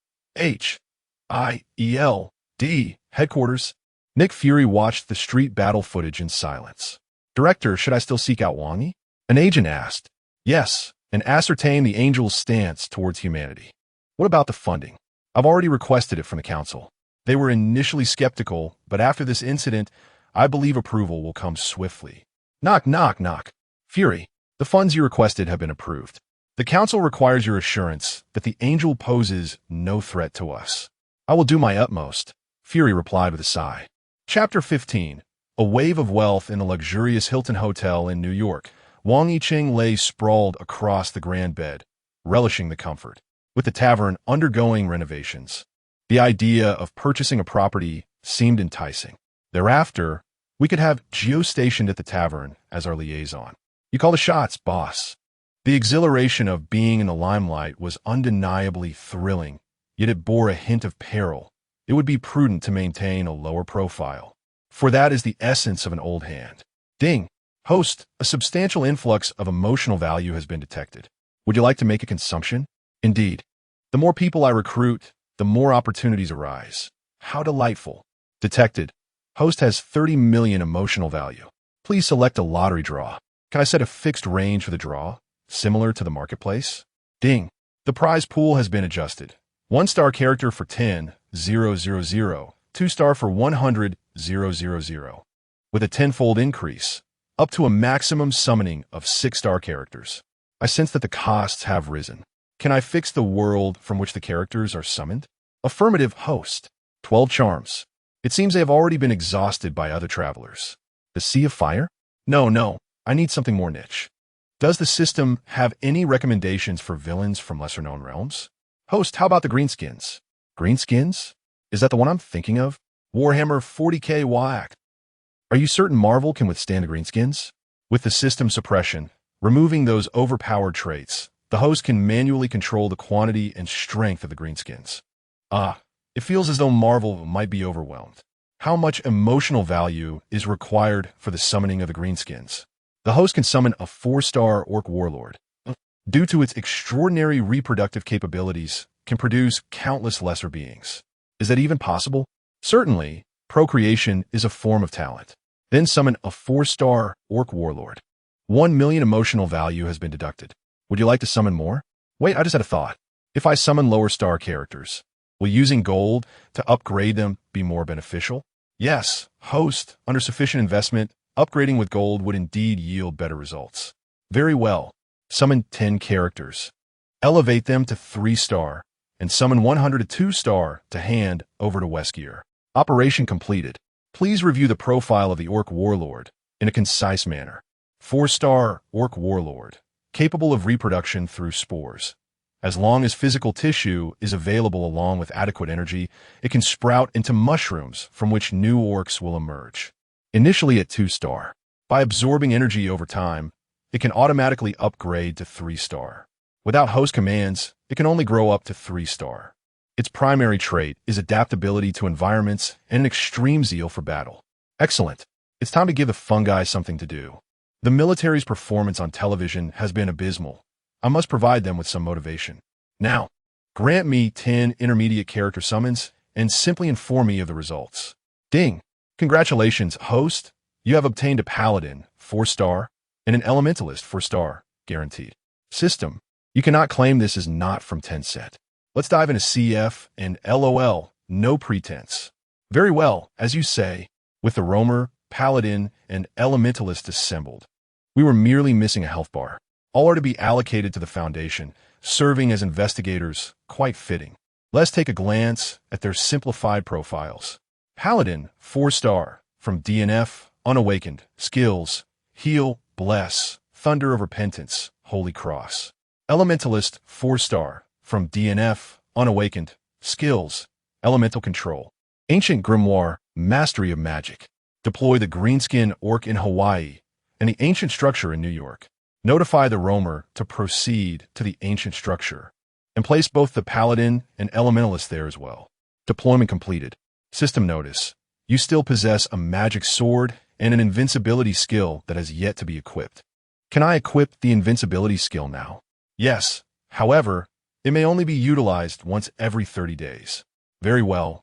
headquarters, Nick Fury watched the street battle footage in silence. "Director, should I still seek out Wang Yi?" An agent asked. "Yes, and ascertain the Angel's stance towards humanity." "What about the funding?" "I've already requested it from the council. They were initially skeptical, but after this incident, I believe approval will come swiftly." Knock, knock, knock. "Fury, the funds you requested have been approved. The council requires your assurance that the Angel poses no threat to us." "I will do my utmost," Fury replied with a sigh. Chapter 15. A wave of wealth in the luxurious Hilton Hotel in New York. Wang Yi lay sprawled across the grand bed, relishing the comfort. With the tavern undergoing renovations, the idea of purchasing a property seemed enticing. Thereafter, we could have Geo stationed at the tavern as our liaison. "You call the shots, boss." The exhilaration of being in the limelight was undeniably thrilling, yet it bore a hint of peril. It would be prudent to maintain a lower profile, for that is the essence of an old hand. Ding. "Host, a substantial influx of emotional value has been detected. Would you like to make a consumption?" "Indeed. The more people I recruit, the more opportunities arise." "How delightful." "Detected. Host has 30 million emotional value. Please select a lottery draw. Can I set a fixed range for the draw, similar to the marketplace?" Ding. "The prize pool has been adjusted. 1-star character for 10,000, 2-star for 100,000, with a tenfold increase, up to a maximum summoning of 6-star characters. I sense that the costs have risen. Can I fix the world from which the characters are summoned?" Affirmative, host. 12 charms. It seems they have already been exhausted by other travelers. The Sea of Fire? No, I need something more niche. Does the system have any recommendations for villains from lesser-known realms? Host, how about the Greenskins? Greenskins? Is that the one I'm thinking of? Warhammer 40k whack. Are you certain Marvel can withstand the Greenskins? With the system suppression, removing those overpowered traits, the host can manually control the quantity and strength of the Greenskins. It feels as though Marvel might be overwhelmed. How much emotional value is required for the summoning of the Greenskins? The host can summon a 4-star Orc Warlord. Due to its extraordinary reproductive capabilities, can produce countless lesser beings. Is that even possible? Certainly, procreation is a form of talent. Then summon a 4-star Orc Warlord. 1 million emotional value has been deducted. Would you like to summon more? Wait, I just had a thought. If I summon lower star characters, will using gold to upgrade them be more beneficial? Yes, host, under sufficient investment, upgrading with gold would indeed yield better results. Very well. Summon 10 characters. Elevate them to 3-star, and summon 100 to 2-star to hand over to Westgear. Operation completed. Please review the profile of the Orc Warlord in a concise manner. 4-star Orc Warlord, capable of reproduction through spores. As long as physical tissue is available along with adequate energy, it can sprout into mushrooms from which new orcs will emerge. Initially at 2-star. By absorbing energy over time, it can automatically upgrade to 3-star. Without host commands, it can only grow up to 3-star. Its primary trait is adaptability to environments and an extreme zeal for battle. Excellent. It's time to give the fungi something to do. The military's performance on television has been abysmal. I must provide them with some motivation. Now, grant me 10 intermediate character summons and simply inform me of the results. Ding. Congratulations, host. You have obtained a paladin, 4-star, and an elementalist, 4-star, guaranteed. System. You cannot claim this is not from Tencent. Let's dive into CF and LOL, no pretense. Very well, as you say, with the roamer, paladin, and elementalist assembled. We were merely missing a health bar. All are to be allocated to the Foundation, serving as investigators, quite fitting. Let's take a glance at their simplified profiles. Paladin, 4-star, from DNF, unawakened, skills, heal, bless, thunder of repentance, holy cross. Elementalist, 4-star, from DNF, unawakened, skills, elemental control. Ancient grimoire, mastery of magic. Deploy the greenskin orc in Hawaii and the ancient structure in New York. Notify the roamer to proceed to the ancient structure and place both the paladin and elementalist there as well. Deployment completed. System notice. You still possess a magic sword and an invincibility skill that has yet to be equipped. Can I equip the invincibility skill now? Yes. However, it may only be utilized once every 30 days. Very well.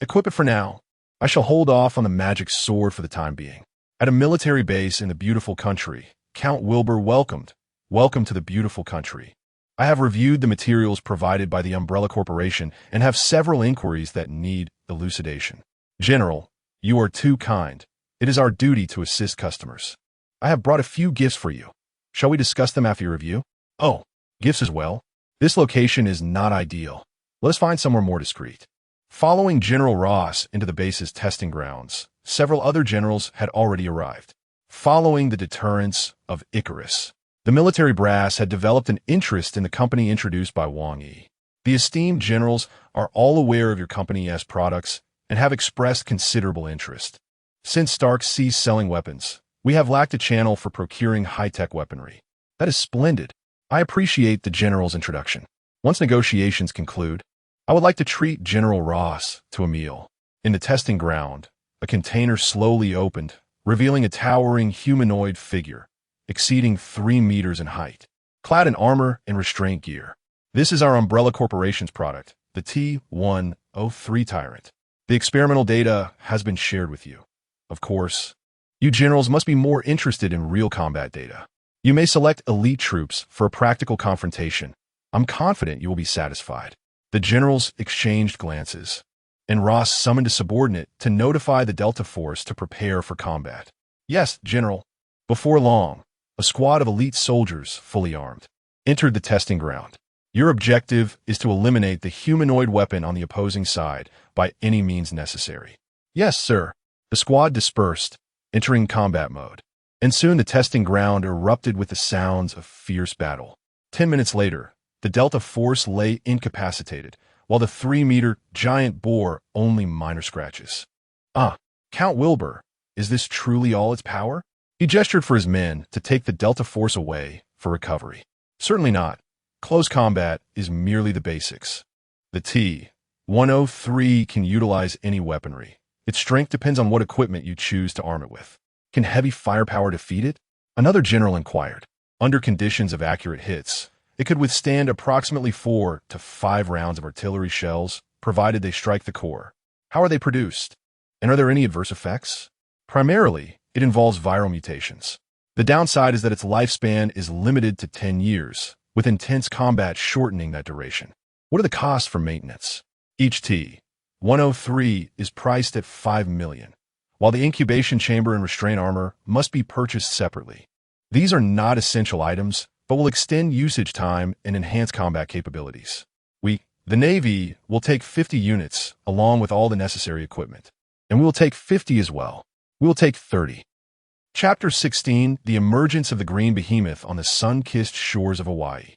Equip it for now. I shall hold off on the magic sword for the time being. At a military base in the beautiful country, Count Wilbur welcomed. Welcome to the beautiful country. I have reviewed the materials provided by the Umbrella Corporation and have several inquiries that need elucidation. General, you are too kind. It is our duty to assist customers. I have brought a few gifts for you. Shall we discuss them after your review? Oh, gifts as well? This location is not ideal. Let us find somewhere more discreet. Following General Ross into the base's testing grounds, several other generals had already arrived. Following the deterrence of Icarus, the military brass had developed an interest in the company introduced by Wang Yi. The esteemed generals are all aware of your company's products and have expressed considerable interest. Since Stark ceased selling weapons, we have lacked a channel for procuring high-tech weaponry. That is splendid. I appreciate the general's introduction. Once negotiations conclude, I would like to treat General Ross to a meal. In the testing ground, a container slowly opened, revealing a towering humanoid figure, exceeding 3 meters in height, clad in armor and restraint gear. This is our Umbrella Corporation's product, the T-103 Tyrant. The experimental data has been shared with you. Of course, you generals must be more interested in real combat data. You may select elite troops for a practical confrontation. I'm confident you will be satisfied. The generals exchanged glances, and Ross summoned a subordinate to notify the Delta Force to prepare for combat. Yes, General. Before long, a squad of elite soldiers, fully armed, entered the testing ground. Your objective is to eliminate the humanoid weapon on the opposing side by any means necessary. Yes, sir. The squad dispersed, entering combat mode, and soon the testing ground erupted with the sounds of fierce battle. 10 minutes later, the Delta Force lay incapacitated, while the 3-meter giant bore only minor scratches. Count Wilbur, is this truly all its power? He gestured for his men to take the Delta Force away for recovery. Certainly not. Close combat is merely the basics. The T-103 can utilize any weaponry. Its strength depends on what equipment you choose to arm it with. Can heavy firepower defeat it? Another general inquired. Under conditions of accurate hits, it could withstand approximately 4 to 5 rounds of artillery shells, provided they strike the core. How are they produced? And are there any adverse effects? Primarily, it involves viral mutations. The downside is that its lifespan is limited to 10 years, with intense combat shortening that duration. What are the costs for maintenance? Each T-103 is priced at $5 million, while the incubation chamber and restraint armor must be purchased separately. These are not essential items, but will extend usage time and enhance combat capabilities. The Navy, will take 50 units, along with all the necessary equipment. And we will take 50 as well. We will take 30. Chapter 16, The Emergence of the Green Behemoth on the Sun-Kissed Shores of Hawaii.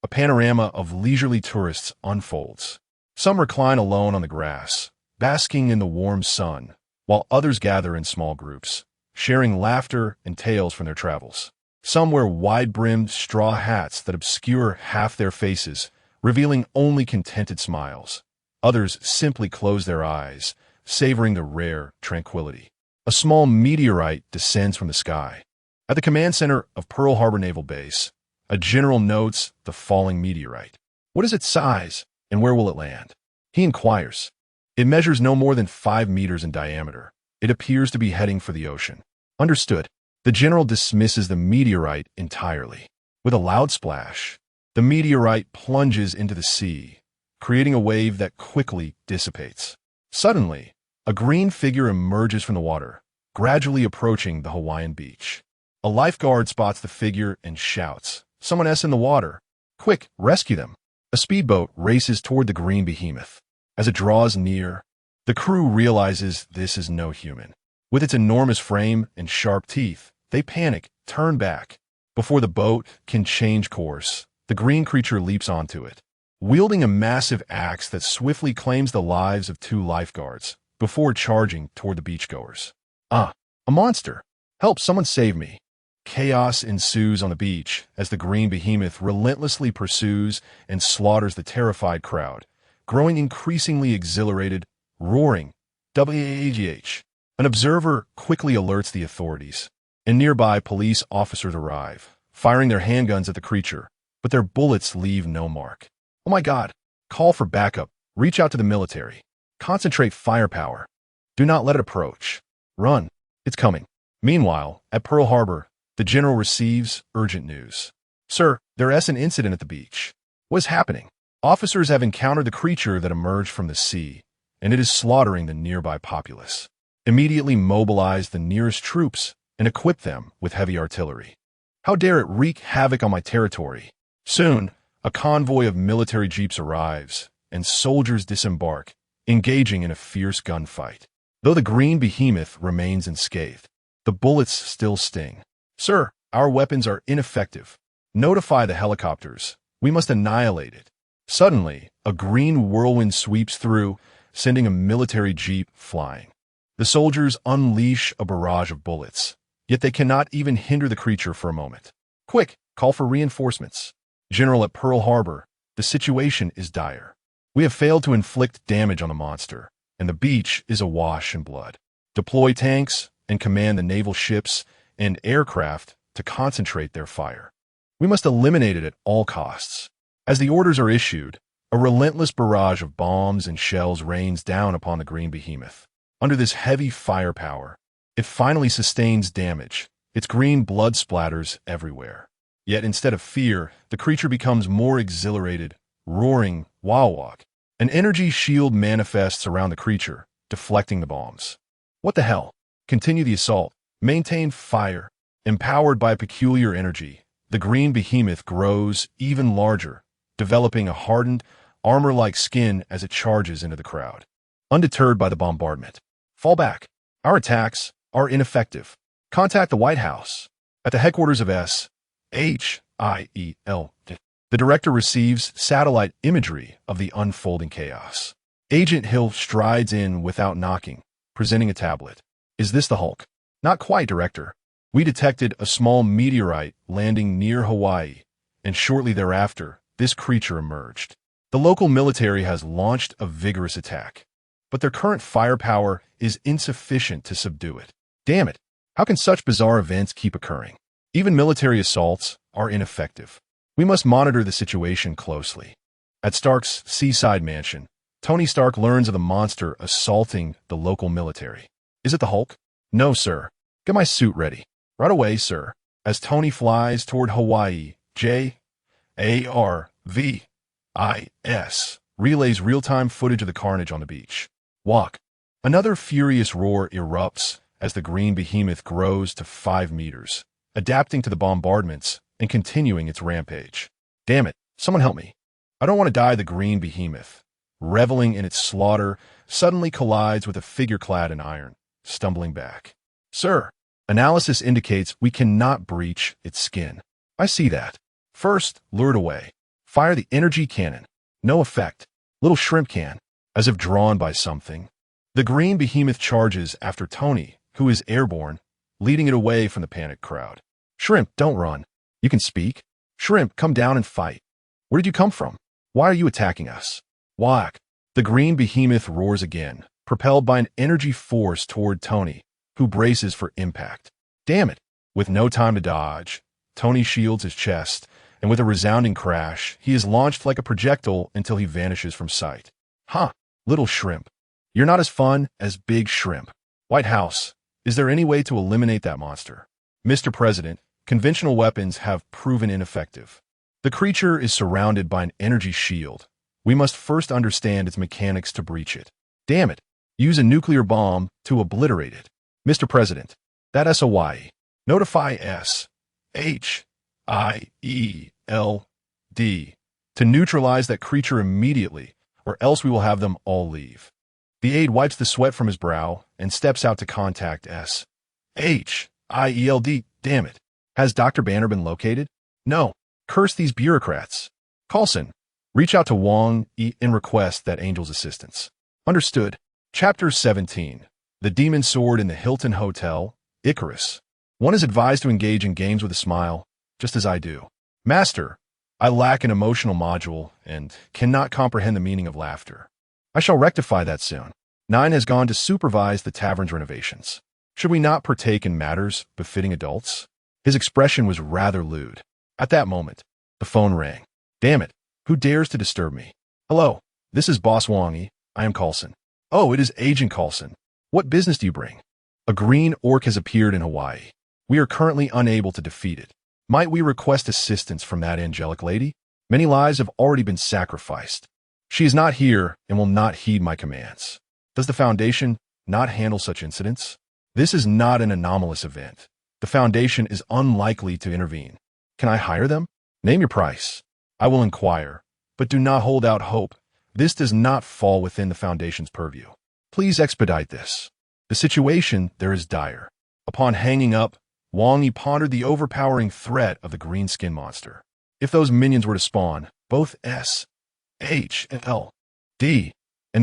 A panorama of leisurely tourists unfolds. Some recline alone on the grass, basking in the warm sun, while others gather in small groups, sharing laughter and tales from their travels. Some wear wide-brimmed straw hats that obscure half their faces, revealing only contented smiles. Others simply close their eyes, savoring the rare tranquility. A small meteorite descends from the sky. At the command center of Pearl Harbor Naval Base, a general notes the falling meteorite. What is its size, and where will it land? He inquires. It measures no more than 5 meters in diameter. It appears to be heading for the ocean. Understood. The general dismisses the meteorite entirely. With a loud splash, the meteorite plunges into the sea, creating a wave that quickly dissipates. Suddenly, a green figure emerges from the water, gradually approaching the Hawaiian beach. A lifeguard spots the figure and shouts, "Someone else in the water! Quick, rescue them!" A speedboat races toward the green behemoth. As it draws near, the crew realizes this is no human. With its enormous frame and sharp teeth, they panic, turn back. Before the boat can change course, the green creature leaps onto it, wielding a massive axe that swiftly claims the lives of two lifeguards before charging toward the beachgoers. "Ah, a monster! Help, someone save me!" Chaos ensues on the beach as the green behemoth relentlessly pursues and slaughters the terrified crowd, growing increasingly exhilarated, roaring, "WAGH!" An observer quickly alerts the authorities, and nearby police officers arrive, firing their handguns at the creature, but their bullets leave no mark. "Oh my God! Call for backup. Reach out to the military. Concentrate firepower. Do not let it approach. Run. It's coming." Meanwhile, at Pearl Harbor, the general receives urgent news. "Sir, there is an incident at the beach." "What is happening?" "Officers have encountered the creature that emerged from the sea, and it is slaughtering the nearby populace. Immediately mobilize the nearest troops and equip them with heavy artillery. How dare it wreak havoc on my territory?" Soon, a convoy of military jeeps arrives, and soldiers disembark, engaging in a fierce gunfight. Though the green behemoth remains unscathed, the bullets still sting. "Sir, our weapons are ineffective. Notify the helicopters. We must annihilate it." Suddenly, a green whirlwind sweeps through, sending a military jeep flying. The soldiers unleash a barrage of bullets, yet they cannot even hinder the creature for a moment. "Quick, call for reinforcements." "General, at Pearl Harbor, the situation is dire. We have failed to inflict damage on the monster, and the beach is awash in blood. Deploy tanks and command the naval ships and aircraft to concentrate their fire. We must eliminate it at all costs." As the orders are issued, a relentless barrage of bombs and shells rains down upon the green behemoth. Under this heavy firepower, it finally sustains damage. Its green blood splatters everywhere. Yet instead of fear, the creature becomes more exhilarated, roaring, "Wawak!" An energy shield manifests around the creature, deflecting the bombs. "What the hell?" Continue the assault. Maintain fire. Empowered by peculiar energy, the green behemoth grows even larger, developing a hardened, armor-like skin as it charges into the crowd. Undeterred by the bombardment, fall back. Our attacks are ineffective. Contact the White House. At the headquarters of SHIEL, the director receives satellite imagery of the unfolding chaos. Agent Hill strides in without knocking, presenting a tablet. "Is this the Hulk?" "Not quite, Director. We detected a small meteorite landing near Hawaii, and shortly thereafter, this creature emerged. The local military has launched a vigorous attack, but their current firepower is insufficient to subdue it." Damn it! How can such bizarre events keep occurring? Even military assaults are ineffective. We must monitor the situation closely. At Stark's seaside mansion, Tony Stark learns of the monster assaulting the local military. "Is it the Hulk?" "No, sir. Get my suit ready." "Right away, sir." As Tony flies toward Hawaii, JARVIS relays real-time footage of the carnage on the beach. Walk. Another furious roar erupts as the green behemoth grows to 5 meters, adapting to the bombardments and continuing its rampage. "Damn it, someone help me. I don't want to die." The green behemoth, reveling in its slaughter, suddenly collides with a figure clad in iron, stumbling back. "Sir, analysis indicates we cannot breach its skin." "I see that." "First, lure it away. Fire the energy cannon." "No effect." "Little shrimp can." As if drawn by something, the green behemoth charges after Tony, who is airborne, leading it away from the panicked crowd. "Shrimp, don't run. You can speak." "Shrimp, come down and fight." "Where did you come from? Why are you attacking us?" Whack! The green behemoth roars again, propelled by an energy force toward Tony, who braces for impact. Damn it! With no time to dodge, Tony shields his chest, and with a resounding crash, he is launched like a projectile until he vanishes from sight. "Huh, little shrimp. You're not as fun as Big Shrimp." White House, is there any way to eliminate that monster? Mr. President, conventional weapons have proven ineffective. The creature is surrounded by an energy shield. We must first understand its mechanics to breach it. Damn it! Use a nuclear bomb to obliterate it. Mr. President, that SOY. Notify SHIELD to neutralize that creature immediately, or else we will have them all leave. The aide wipes the sweat from his brow and steps out to contact SHIELD. Damn it. Has Dr. Banner been located? No. Curse these bureaucrats. Coulson, reach out to Wang Yi and request that angel's assistance. Understood. Chapter 17. The Demon Sword in the Hilton Hotel, Icarus. One is advised to engage in games with a smile, just as I do. Master, I lack an emotional module and cannot comprehend the meaning of laughter. I shall rectify that soon. 9 has gone to supervise the tavern's renovations. Should we not partake in matters befitting adults? His expression was rather lewd. At that moment, the phone rang. Damn it, who dares to disturb me? Hello, this is Boss Wang Yi. I am Coulson. Oh, it is Agent Coulson. What business do you bring? A green orc has appeared in Hawaii. We are currently unable to defeat it. Might we request assistance from that angelic lady? Many lives have already been sacrificed. She is not here and will not heed my commands. Does the Foundation not handle such incidents? This is not an anomalous event. The Foundation is unlikely to intervene. Can I hire them? Name your price. I will inquire, but do not hold out hope. This does not fall within the Foundation's purview. Please expedite this. The situation there is dire. Upon hanging up, Wang Yi pondered the overpowering threat of the green skin monster. If those minions were to spawn, both SHIELD and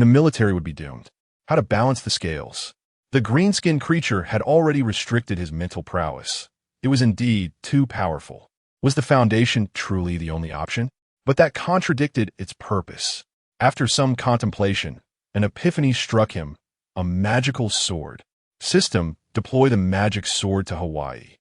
the military would be doomed. How to balance the scales? The green-skinned creature had already restricted his mental prowess. It was indeed too powerful. Was the Foundation truly the only option? But that contradicted its purpose. After some contemplation, an epiphany struck him. A magical sword. System, deploy the magic sword to Hawaii.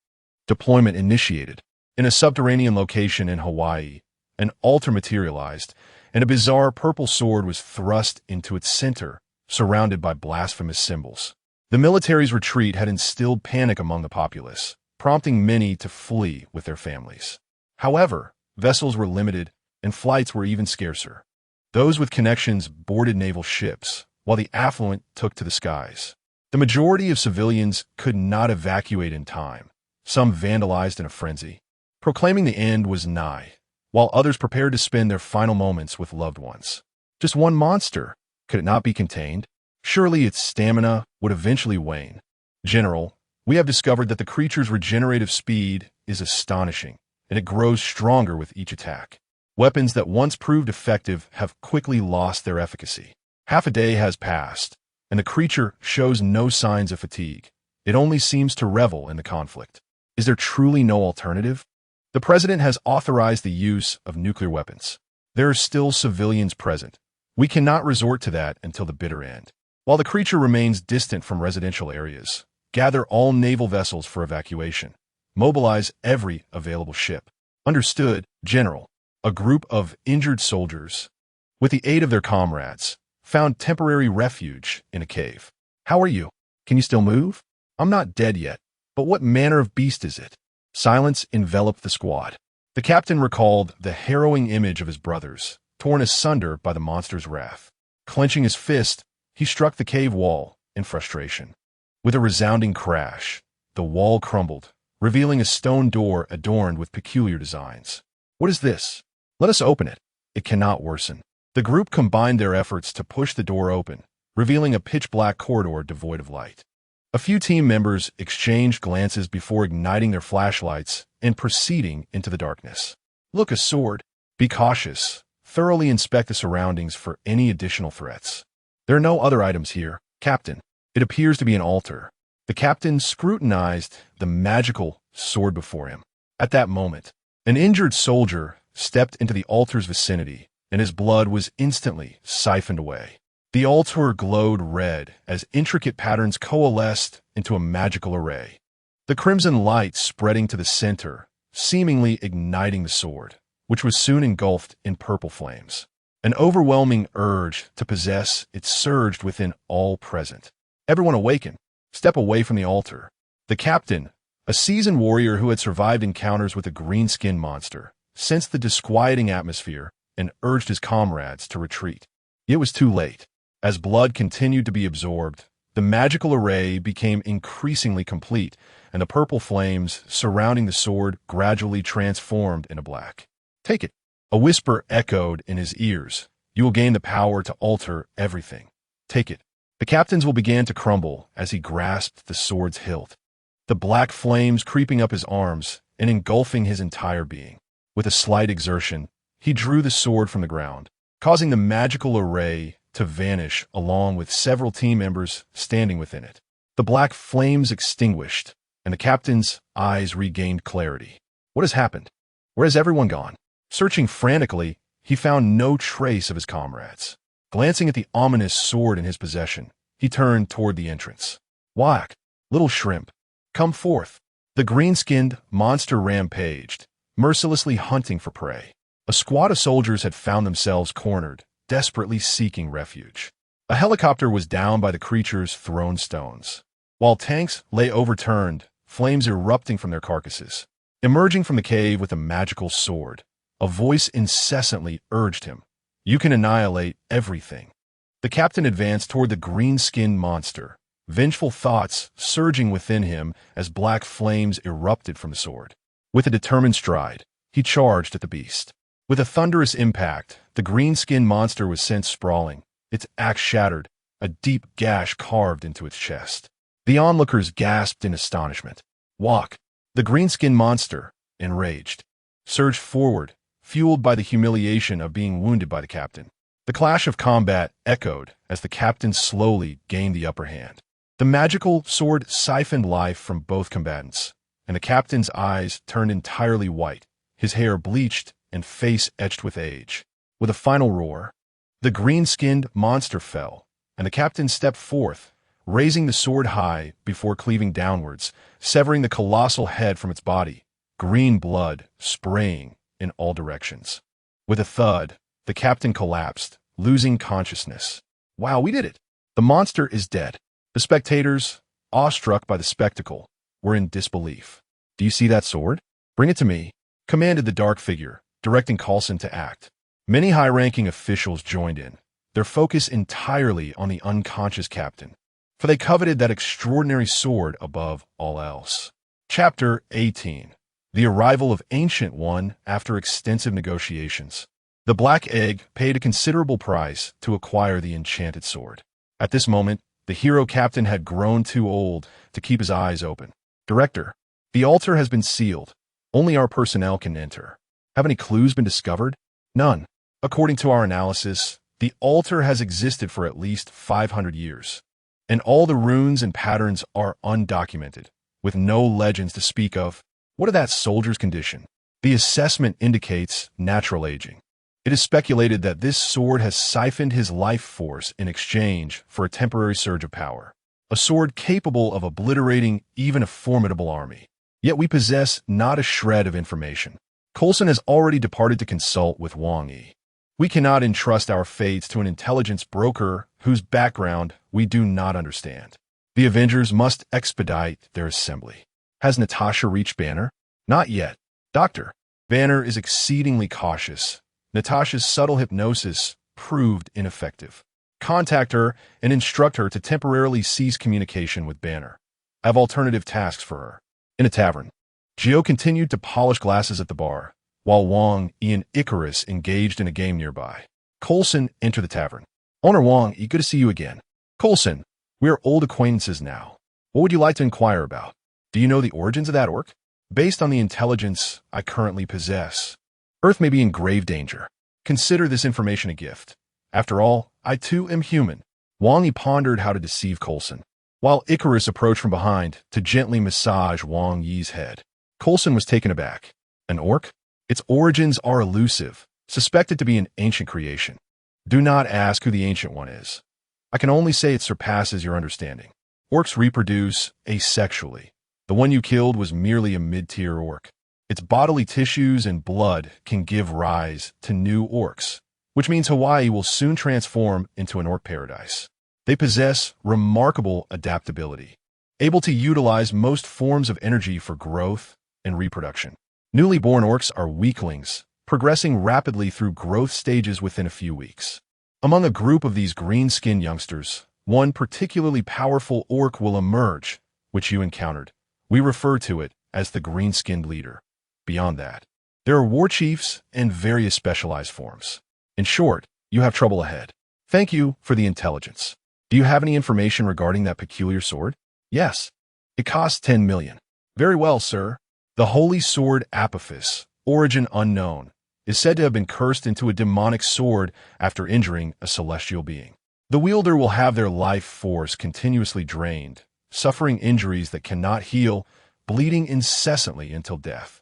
Deployment initiated. In a subterranean location in Hawaii, an altar materialized, and a bizarre purple sword was thrust into its center, surrounded by blasphemous symbols. The military's retreat had instilled panic among the populace, prompting many to flee with their families. However, vessels were limited, and flights were even scarcer. Those with connections boarded naval ships, while the affluent took to the skies. The majority of civilians could not evacuate in time. Some vandalized in a frenzy, proclaiming the end was nigh, while others prepared to spend their final moments with loved ones. Just one monster. Could it not be contained? Surely its stamina would eventually wane. General, we have discovered that the creature's regenerative speed is astonishing, and it grows stronger with each attack. Weapons that once proved effective have quickly lost their efficacy. Half a day has passed, and the creature shows no signs of fatigue. It only seems to revel in the conflict. Is there truly no alternative? The president has authorized the use of nuclear weapons. There are still civilians present. We cannot resort to that until the bitter end. While the creature remains distant from residential areas, gather all naval vessels for evacuation. Mobilize every available ship. Understood, General. A group of injured soldiers, with the aid of their comrades, found temporary refuge in a cave. How are you? Can you still move? I'm not dead yet, but what manner of beast is it? Silence enveloped the squad. The captain recalled the harrowing image of his brothers, torn asunder by the monster's wrath. Clenching his fist, he struck the cave wall in frustration. With a resounding crash, the wall crumbled, revealing a stone door adorned with peculiar designs. What is this? Let us open it. It cannot worsen. The group combined their efforts to push the door open, revealing a pitch-black corridor devoid of light. A few team members exchanged glances before igniting their flashlights and proceeding into the darkness. Look, a sword. Be cautious. Thoroughly inspect the surroundings for any additional threats. There are no other items here, Captain. It appears to be an altar. The captain scrutinized the magical sword before him. At that moment, an injured soldier stepped into the altar's vicinity, and his blood was instantly siphoned away. The altar glowed red as intricate patterns coalesced into a magical array. The crimson light spreading to the center, seemingly igniting the sword, which was soon engulfed in purple flames. An overwhelming urge to possess it surged within all present. Everyone awaken. Step away from the altar. The captain, a seasoned warrior who had survived encounters with a green-skinned monster, sensed the disquieting atmosphere and urged his comrades to retreat. It was too late. As blood continued to be absorbed, The magical array became increasingly complete, and the purple flames surrounding the sword gradually transformed into black. Take it. A whisper echoed in his ears. You will gain the power to alter everything. Take it. The captain's will begin to crumble as he grasped the sword's hilt, the black flames creeping up his arms and engulfing his entire being. With a slight exertion, he drew the sword from the ground, causing the magical array to vanish along with several team members standing within it. The black flames extinguished, and the captain's eyes regained clarity. What has happened? Where has everyone gone? Searching frantically, he found no trace of his comrades. Glancing at the ominous sword in his possession, he turned toward the entrance. Whack! Little shrimp, come forth. The green-skinned monster rampaged, mercilessly hunting for prey. A squad of soldiers had found themselves cornered, desperately seeking refuge. A helicopter was down by the creature's thrown stones, while tanks lay overturned, flames erupting from their carcasses. Emerging from the cave with a magical sword, a voice incessantly urged him, "You can annihilate everything." The captain advanced toward the green-skinned monster, vengeful thoughts surging within him as black flames erupted from the sword. With a determined stride, he charged at the beast. With a thunderous impact, the green-skinned monster was sent sprawling, its axe shattered, a deep gash carved into its chest. The onlookers gasped in astonishment. Walk! The green-skinned monster, enraged, surged forward, fueled by the humiliation of being wounded by the captain. The clash of combat echoed as the captain slowly gained the upper hand. The magical sword siphoned life from both combatants, and the captain's eyes turned entirely white, his hair bleached and face etched with age. With a final roar, the green-skinned monster fell, and the captain stepped forth, raising the sword high before cleaving downwards, severing the colossal head from its body, green blood spraying in all directions. With a thud, the captain collapsed, losing consciousness. Wow, we did it! The monster is dead. The spectators, awestruck by the spectacle, were in disbelief. Do you see that sword? Bring it to me, commanded the dark figure, directing Coulson to act. Many high-ranking officials joined in, their focus entirely on the unconscious captain, for they coveted that extraordinary sword above all else. Chapter 18. The arrival of Ancient One after extensive negotiations. The Black Egg paid a considerable price to acquire the enchanted sword. At this moment, the hero captain had grown too old to keep his eyes open. Director, the altar has been sealed. Only our personnel can enter. Have any clues been discovered? None. According to our analysis, the altar has existed for at least 500 years, and all the runes and patterns are undocumented, with no legends to speak of. What of that soldier's condition? The assessment indicates natural aging. It is speculated that this sword has siphoned his life force in exchange for a temporary surge of power, a sword capable of obliterating even a formidable army. Yet we possess not a shred of information. Coulson has already departed to consult with Wang Yi. We cannot entrust our fates to an intelligence broker whose background we do not understand. The Avengers must expedite their assembly. Has Natasha reached Banner? Not yet. Doctor, Banner is exceedingly cautious. Natasha's subtle hypnosis proved ineffective. Contact her and instruct her to temporarily cease communication with Banner. I have alternative tasks for her. In a tavern, Gio continued to polish glasses at the bar, while Wang Yi and Icarus engaged in a game nearby. Coulson entered the tavern. Owner Wang Yi, good to see you again. Coulson, we are old acquaintances now. What would you like to inquire about? Do you know the origins of that orc? Based on the intelligence I currently possess, Earth may be in grave danger. Consider this information a gift. After all, I too am human. Wang Yi pondered how to deceive Coulson, while Icarus approached from behind to gently massage Wang Yi's head. Coulson was taken aback. An orc? Its origins are elusive, suspected to be an ancient creation. Do not ask who the Ancient One is. I can only say it surpasses your understanding. Orcs reproduce asexually. The one you killed was merely a mid-tier orc. Its bodily tissues and blood can give rise to new orcs, which means Hawaii will soon transform into an orc paradise. They possess remarkable adaptability, able to utilize most forms of energy for growth and reproduction. Newly born orcs are weaklings, progressing rapidly through growth stages within a few weeks. Among a group of these green-skinned youngsters, one particularly powerful orc will emerge, which you encountered. We refer to it as the green-skinned leader. Beyond that, there are war chiefs and various specialized forms. In short, you have trouble ahead. Thank you for the intelligence. Do you have any information regarding that peculiar sword? Yes. It costs 10 million. Very well, sir. The holy sword Apophis, origin unknown, is said to have been cursed into a demonic sword after injuring a celestial being. The wielder will have their life force continuously drained, suffering injuries that cannot heal, bleeding incessantly until death.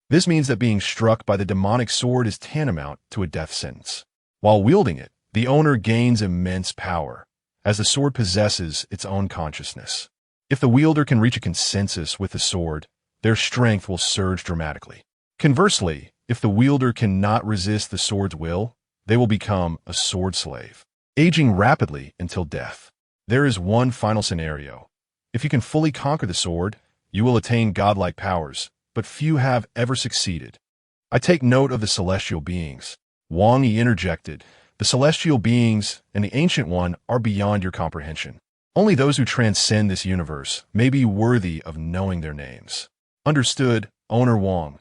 This means that being struck by the demonic sword is tantamount to a death sentence. While wielding it, the owner gains immense power, as the sword possesses its own consciousness. If the wielder can reach a consensus with the sword, their strength will surge dramatically. Conversely, if the wielder cannot resist the sword's will, they will become a sword slave, aging rapidly until death. There is one final scenario. If you can fully conquer the sword, you will attain godlike powers, but few have ever succeeded. I take note of the celestial beings. Wang Yi interjected. The celestial beings and the Ancient One are beyond your comprehension. Only those who transcend this universe may be worthy of knowing their names. Understood, Owner Wang.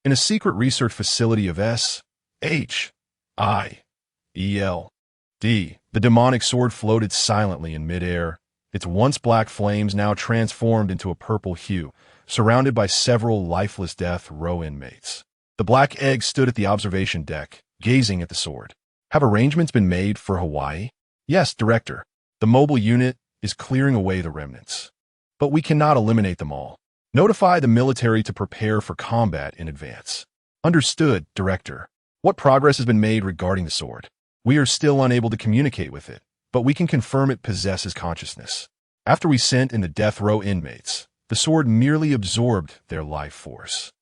In a secret research facility of S.H.I.E.L.D., the demonic sword floated silently in midair, its once black flames now transformed into a purple hue, surrounded by several lifeless death row inmates. The black egg stood at the observation deck, gazing at the sword. Have arrangements been made for Hawaii? Yes, Director. The mobile unit is clearing away the remnants. But we cannot eliminate them all. Notify the military to prepare for combat in advance. Understood, Director. What progress has been made regarding the sword? We are still unable to communicate with it, but we can confirm it possesses consciousness. After we sent in the death row inmates, the sword merely absorbed their life force.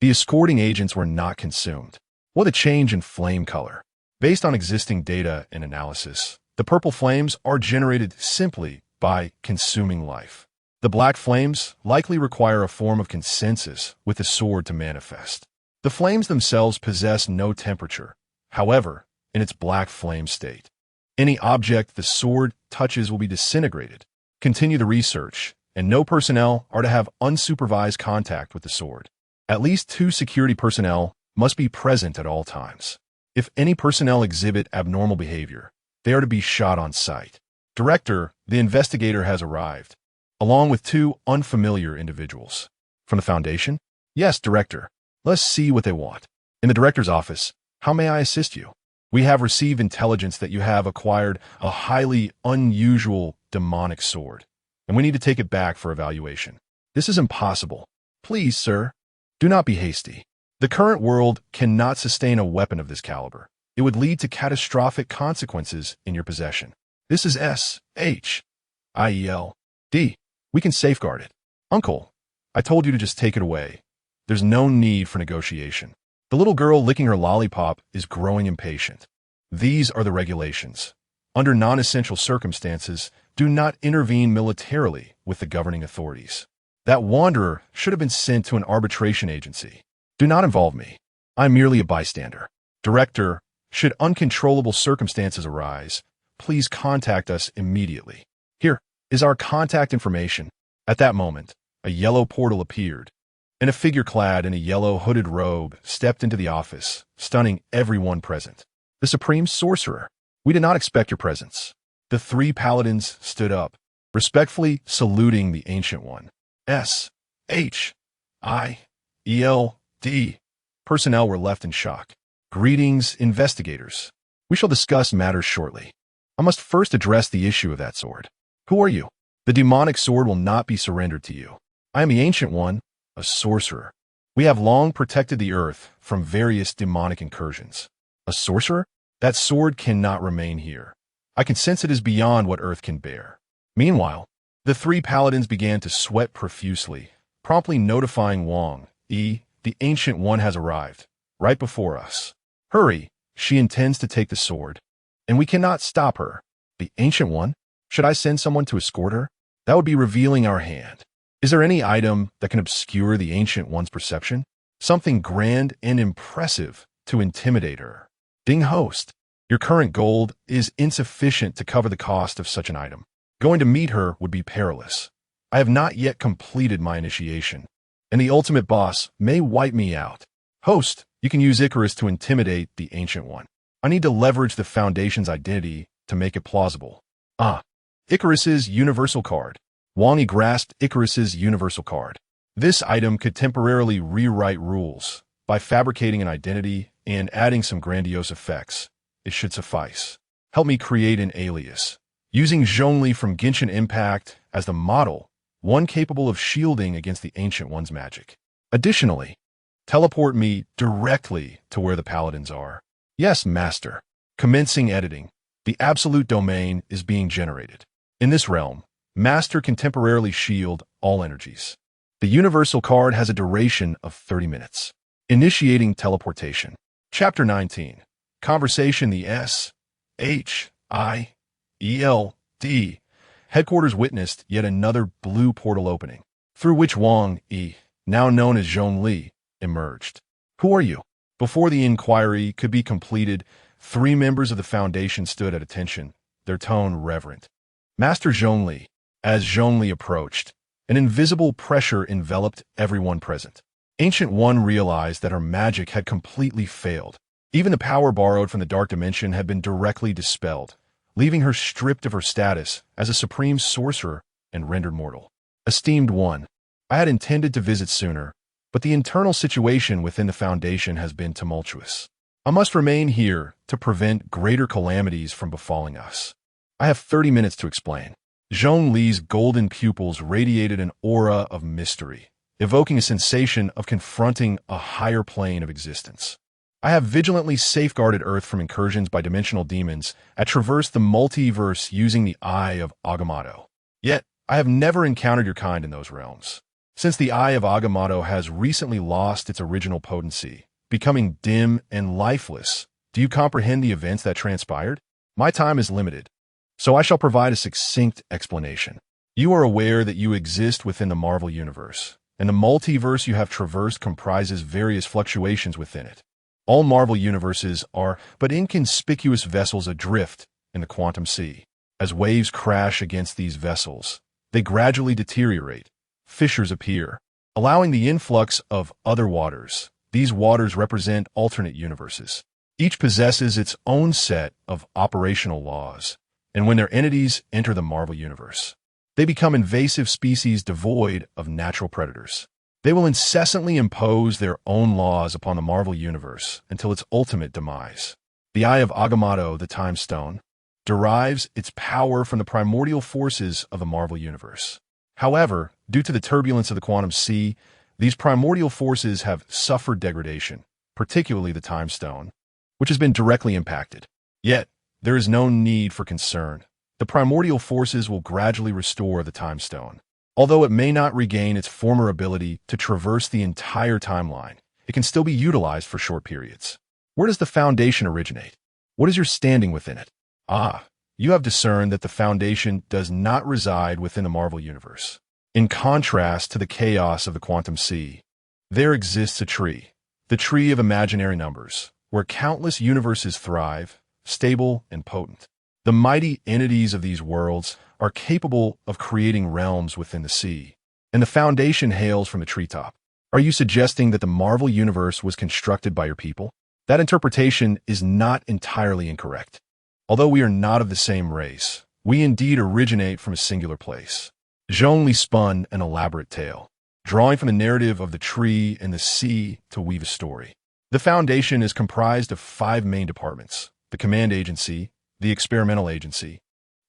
The escorting agents were not consumed. What a change in flame color. Based on existing data and analysis, the purple flames are generated simply by consuming life. The black flames likely require a form of consensus with the sword to manifest. The flames themselves possess no temperature, however, in its black flame state. Any object the sword touches will be disintegrated. Continue the research, and no personnel are to have unsupervised contact with the sword. At least 2 security personnel must be present at all times. If any personnel exhibit abnormal behavior, they are to be shot on sight. Director, the investigator has arrived, along with 2 unfamiliar individuals. From the Foundation? Yes, Director. Let's see what they want. In the Director's office, how may I assist you? We have received intelligence that you have acquired a highly unusual demonic sword, and we need to take it back for evaluation. This is impossible. Please, sir, do not be hasty. The current world cannot sustain a weapon of this caliber. It would lead to catastrophic consequences in your possession. This is S.H.I.E.L.D. We can safeguard it. Uncle, I told you to just take it away. There's no need for negotiation. The little girl licking her lollipop is growing impatient. These are the regulations. Under non-essential circumstances, do not intervene militarily with the governing authorities. That wanderer should have been sent to an arbitration agency. Do not involve me. I'm merely a bystander. Director, should uncontrollable circumstances arise, please contact us immediately. Here is our contact information. At that moment, a yellow portal appeared, and a figure clad in a yellow hooded robe stepped into the office, stunning everyone present. The Supreme Sorcerer. We did not expect your presence. The 3 paladins stood up, respectfully saluting the Ancient One. S.H.I.E.L.D. Personnel were left in shock. Greetings, investigators. We shall discuss matters shortly. I must first address the issue of that sword. Who are you? The demonic sword will not be surrendered to you. I am the Ancient One, a sorcerer. We have long protected the earth from various demonic incursions. A sorcerer? That sword cannot remain here. I can sense it is beyond what earth can bear. Meanwhile, the 3 paladins began to sweat profusely, promptly notifying Wang Yi, the Ancient One has arrived, right before us. Hurry, she intends to take the sword, and we cannot stop her. The Ancient One? Should I send someone to escort her? That would be revealing our hand. Is there any item that can obscure the Ancient One's perception? Something grand and impressive to intimidate her. Ding host, your current gold is insufficient to cover the cost of such an item. Going to meet her would be perilous. I have not yet completed my initiation, and the ultimate boss may wipe me out. Host, you can use Icarus to intimidate the Ancient One. I need to leverage the Foundation's identity to make it plausible. Icarus's Universal Card. Wang Yi grasped Icarus's Universal Card. This item could temporarily rewrite rules by fabricating an identity and adding some grandiose effects. It should suffice. Help me create an alias. Using Zhongli from Genshin Impact as the model, one capable of shielding against the Ancient One's magic. Additionally, teleport me directly to where the paladins are. Yes, Master. Commencing editing. The absolute domain is being generated. In this realm, Master can temporarily shield all energies. The Universal Card has a duration of 30 minutes. Initiating teleportation. Chapter 19. Conversation. The S-H-I-E-L-D. Headquarters witnessed yet another blue portal opening, through which Wang Yi, now known as Zhongli, emerged. Who are you? Before the inquiry could be completed, 3 members of the Foundation stood at attention, their tone reverent. Master Zhongli. As Zhongli approached, an invisible pressure enveloped everyone present. Ancient One realized that her magic had completely failed. Even the power borrowed from the Dark Dimension had been directly dispelled, leaving her stripped of her status as a supreme sorcerer and rendered mortal. Esteemed One, I had intended to visit sooner, but the internal situation within the Foundation has been tumultuous. I must remain here to prevent greater calamities from befalling us. I have 30 minutes to explain. Zhongli's golden pupils radiated an aura of mystery, evoking a sensation of confronting a higher plane of existence. I have vigilantly safeguarded Earth from incursions by dimensional demons and traversed the multiverse using the Eye of Agamotto. Yet, I have never encountered your kind in those realms. Since the Eye of Agamotto has recently lost its original potency, becoming dim and lifeless, do you comprehend the events that transpired? My time is limited, so I shall provide a succinct explanation. You are aware that you exist within the Marvel Universe, and the multiverse you have traversed comprises various fluctuations within it. All Marvel universes are but inconspicuous vessels adrift in the quantum sea. As waves crash against these vessels, they gradually deteriorate. Fissures appear, allowing the influx of other waters. These waters represent alternate universes. Each possesses its own set of operational laws, and when their entities enter the Marvel Universe, they become invasive species devoid of natural predators. They will incessantly impose their own laws upon the Marvel Universe until its ultimate demise. The Eye of Agamotto, the Time Stone, derives its power from the primordial forces of the Marvel Universe. However, due to the turbulence of the quantum sea, these primordial forces have suffered degradation, particularly the Time Stone, which has been directly impacted. Yet, there is no need for concern. The primordial forces will gradually restore the Time Stone. Although it may not regain its former ability to traverse the entire timeline, it can still be utilized for short periods. Where does the Foundation originate? What is your standing within it? You have discerned that the Foundation does not reside within the Marvel Universe. In contrast to the chaos of the quantum sea, there exists a tree, the tree of imaginary numbers, where countless universes thrive, stable and potent. The mighty entities of these worlds are capable of creating realms within the sea, and the Foundation hails from the treetop. Are you suggesting that the Marvel Universe was constructed by your people? That interpretation is not entirely incorrect. Although we are not of the same race, we indeed originate from a singular place. Zhongli spun an elaborate tale, drawing from the narrative of the tree and the sea to weave a story. The Foundation is comprised of 5 main departments: the Command Agency, the Experimental Agency,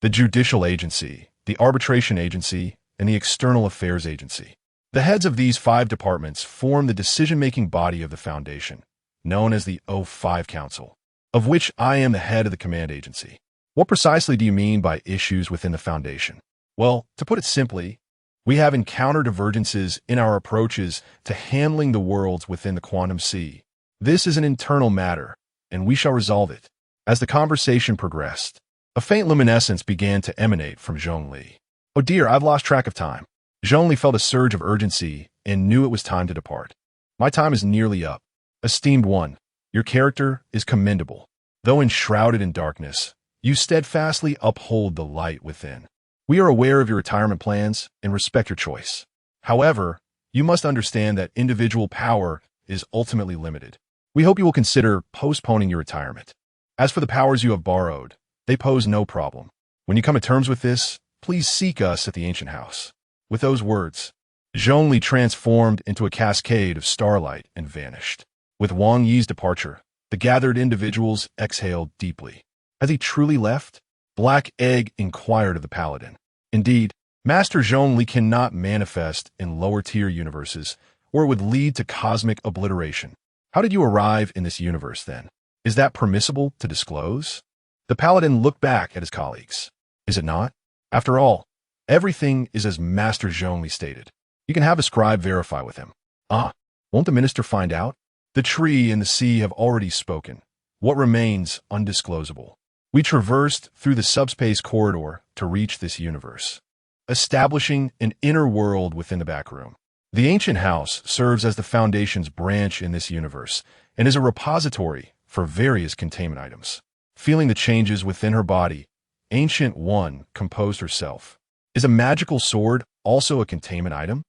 the Judicial Agency, the Arbitration Agency, and the External Affairs Agency. The heads of these 5 departments form the decision-making body of the Foundation, known as the O5 Council, of which I am the head of the Command Agency. What precisely do you mean by issues within the Foundation? Well, to put it simply, we have encountered divergences in our approaches to handling the worlds within the quantum sea. This is an internal matter, and we shall resolve it. As the conversation progressed, a faint luminescence began to emanate from Zhongli. Oh dear, I've lost track of time. Zhongli felt a surge of urgency and knew it was time to depart. My time is nearly up. Esteemed One, your character is commendable. Though enshrouded in darkness, you steadfastly uphold the light within. We are aware of your retirement plans and respect your choice. However, you must understand that individual power is ultimately limited. We hope you will consider postponing your retirement. As for the powers you have borrowed, they pose no problem. When you come to terms with this, please seek us at the ancient house. With those words, Zhongli transformed into a cascade of starlight and vanished. With Wang Yi's departure, the gathered individuals exhaled deeply. Has he truly left? Black Egg inquired of the paladin. Indeed, Master Zhongli cannot manifest in lower-tier universes, or it would lead to cosmic obliteration. How did you arrive in this universe, then? Is that permissible to disclose? The paladin looked back at his colleagues. Is it not? After all, everything is as Master Zhongli stated. You can have a scribe verify with him. Won't the minister find out? The tree and the sea have already spoken. What remains undisclosable? We traversed through the subspace corridor to reach this universe, establishing an inner world within the back room. The ancient house serves as the Foundation's branch in this universe and is a repository for various containment items. Feeling the changes within her body, Ancient One composed herself. Is a magical sword also a containment item?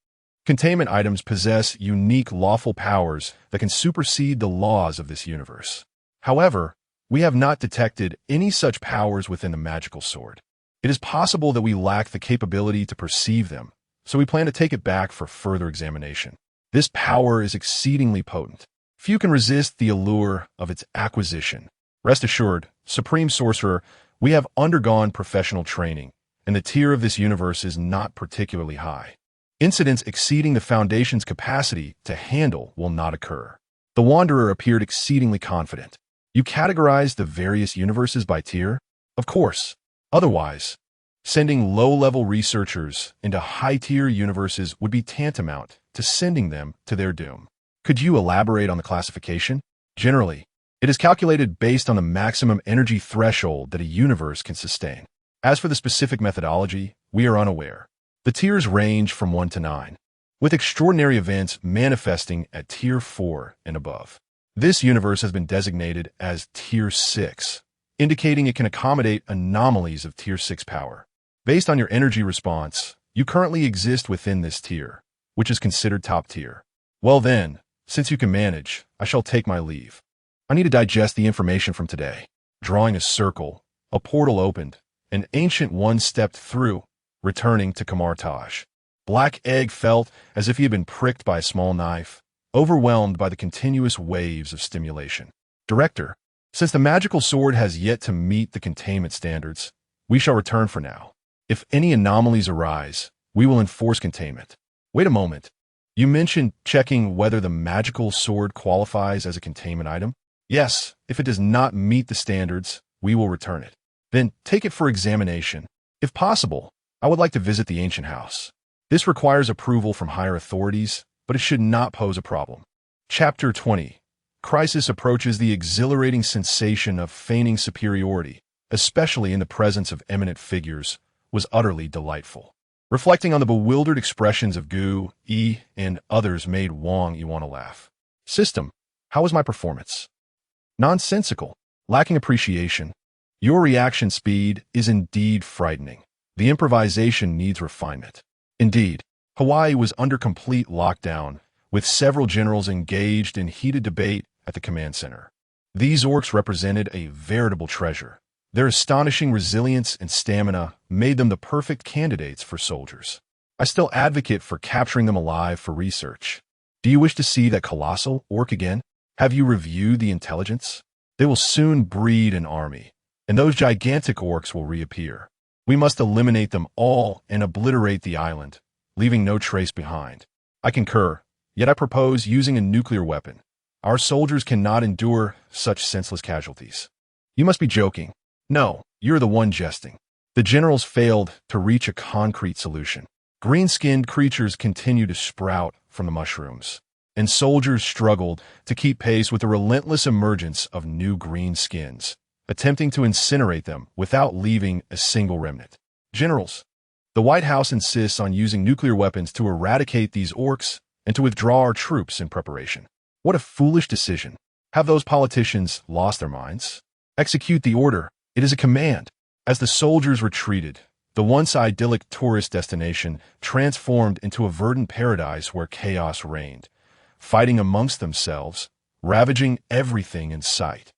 Containment items possess unique lawful powers that can supersede the laws of this universe. However, we have not detected any such powers within the magical sword. It is possible that we lack the capability to perceive them, so we plan to take it back for further examination. This power is exceedingly potent. Few can resist the allure of its acquisition. Rest assured, Supreme Sorcerer, we have undergone professional training, and the tier of this universe is not particularly high. Incidents exceeding the Foundation's capacity to handle will not occur. The Wanderer appeared exceedingly confident. You categorize the various universes by tier? Of course. Otherwise, sending low-level researchers into high-tier universes would be tantamount to sending them to their doom. Could you elaborate on the classification? Generally, it is calculated based on the maximum energy threshold that a universe can sustain. As for the specific methodology, we are unaware. The tiers range from 1 to 9, with extraordinary events manifesting at Tier 4 and above. This universe has been designated as Tier 6, indicating it can accommodate anomalies of Tier 6 power. Based on your energy response, you currently exist within this tier, which is considered top tier. Well then, since you can manage, I shall take my leave. I need to digest the information from today. Drawing a circle, a portal opened, an Ancient One stepped through, returning to Kamartaj. Black Egg felt as if he had been pricked by a small knife, overwhelmed by the continuous waves of stimulation. Director, since the magical sword has yet to meet the containment standards, we shall return for now. If any anomalies arise, we will enforce containment. Wait a moment. You mentioned checking whether the magical sword qualifies as a containment item? Yes, if it does not meet the standards, we will return it. Then take it for examination. If possible, I would like to visit the ancient house. This requires approval from higher authorities, but it should not pose a problem. Chapter 20. Crisis approaches the exhilarating sensation of feigning superiority, especially in the presence of eminent figures, was utterly delightful. Reflecting on the bewildered expressions of Gu, Yi, and others made Wang Yi want to laugh. System, how was my performance? Nonsensical, lacking appreciation. Your reaction speed is indeed frightening. The improvisation needs refinement. Indeed, Hawaii was under complete lockdown, with several generals engaged in heated debate at the command center. These orcs represented a veritable treasure. Their astonishing resilience and stamina made them the perfect candidates for soldiers. I still advocate for capturing them alive for research. Do you wish to see that colossal orc again? Have you reviewed the intelligence? They will soon breed an army, and those gigantic orcs will reappear. We must eliminate them all and obliterate the island, leaving no trace behind. I concur, yet I propose using a nuclear weapon. Our soldiers cannot endure such senseless casualties. You must be joking. No, you're the one jesting. The generals failed to reach a concrete solution. Green-skinned creatures continue to sprout from the mushrooms, and soldiers struggled to keep pace with the relentless emergence of new green skins, attempting to incinerate them without leaving a single remnant. Generals, the White House insists on using nuclear weapons to eradicate these orcs and to withdraw our troops in preparation. What a foolish decision. Have those politicians lost their minds? Execute the order. It is a command. As the soldiers retreated, The once idyllic tourist destination transformed into a verdant paradise where chaos reigned, fighting amongst themselves, ravaging everything in sight,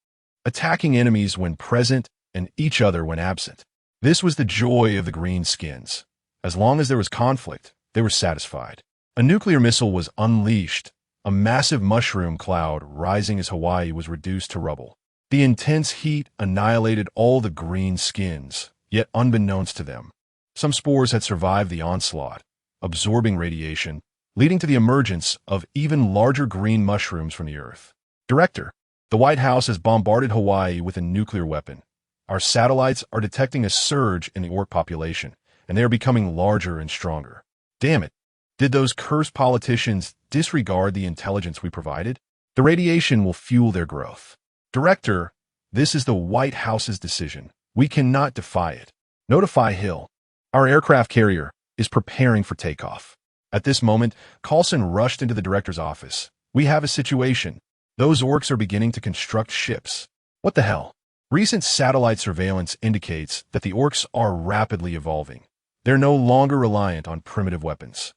attacking enemies when present and each other when absent. This was the joy of the greenskins. As long as there was conflict, they were satisfied. A nuclear missile was unleashed, a massive mushroom cloud rising as Hawaii was reduced to rubble. The intense heat annihilated all the greenskins, yet unbeknownst to them, some spores had survived the onslaught, absorbing radiation, leading to the emergence of even larger green mushrooms from the earth. Director, the White House has bombarded Hawaii with a nuclear weapon. Our satellites are detecting a surge in the orc population, and they are becoming larger and stronger. Damn it. Did those cursed politicians disregard the intelligence we provided? The radiation will fuel their growth. Director, this is the White House's decision. We cannot defy it. Notify Hill. Our aircraft carrier is preparing for takeoff. At this moment, Coulson rushed into the director's office. We have a situation. Those orcs are beginning to construct ships. What the hell? Recent satellite surveillance indicates that the orcs are rapidly evolving. They're no longer reliant on primitive weapons.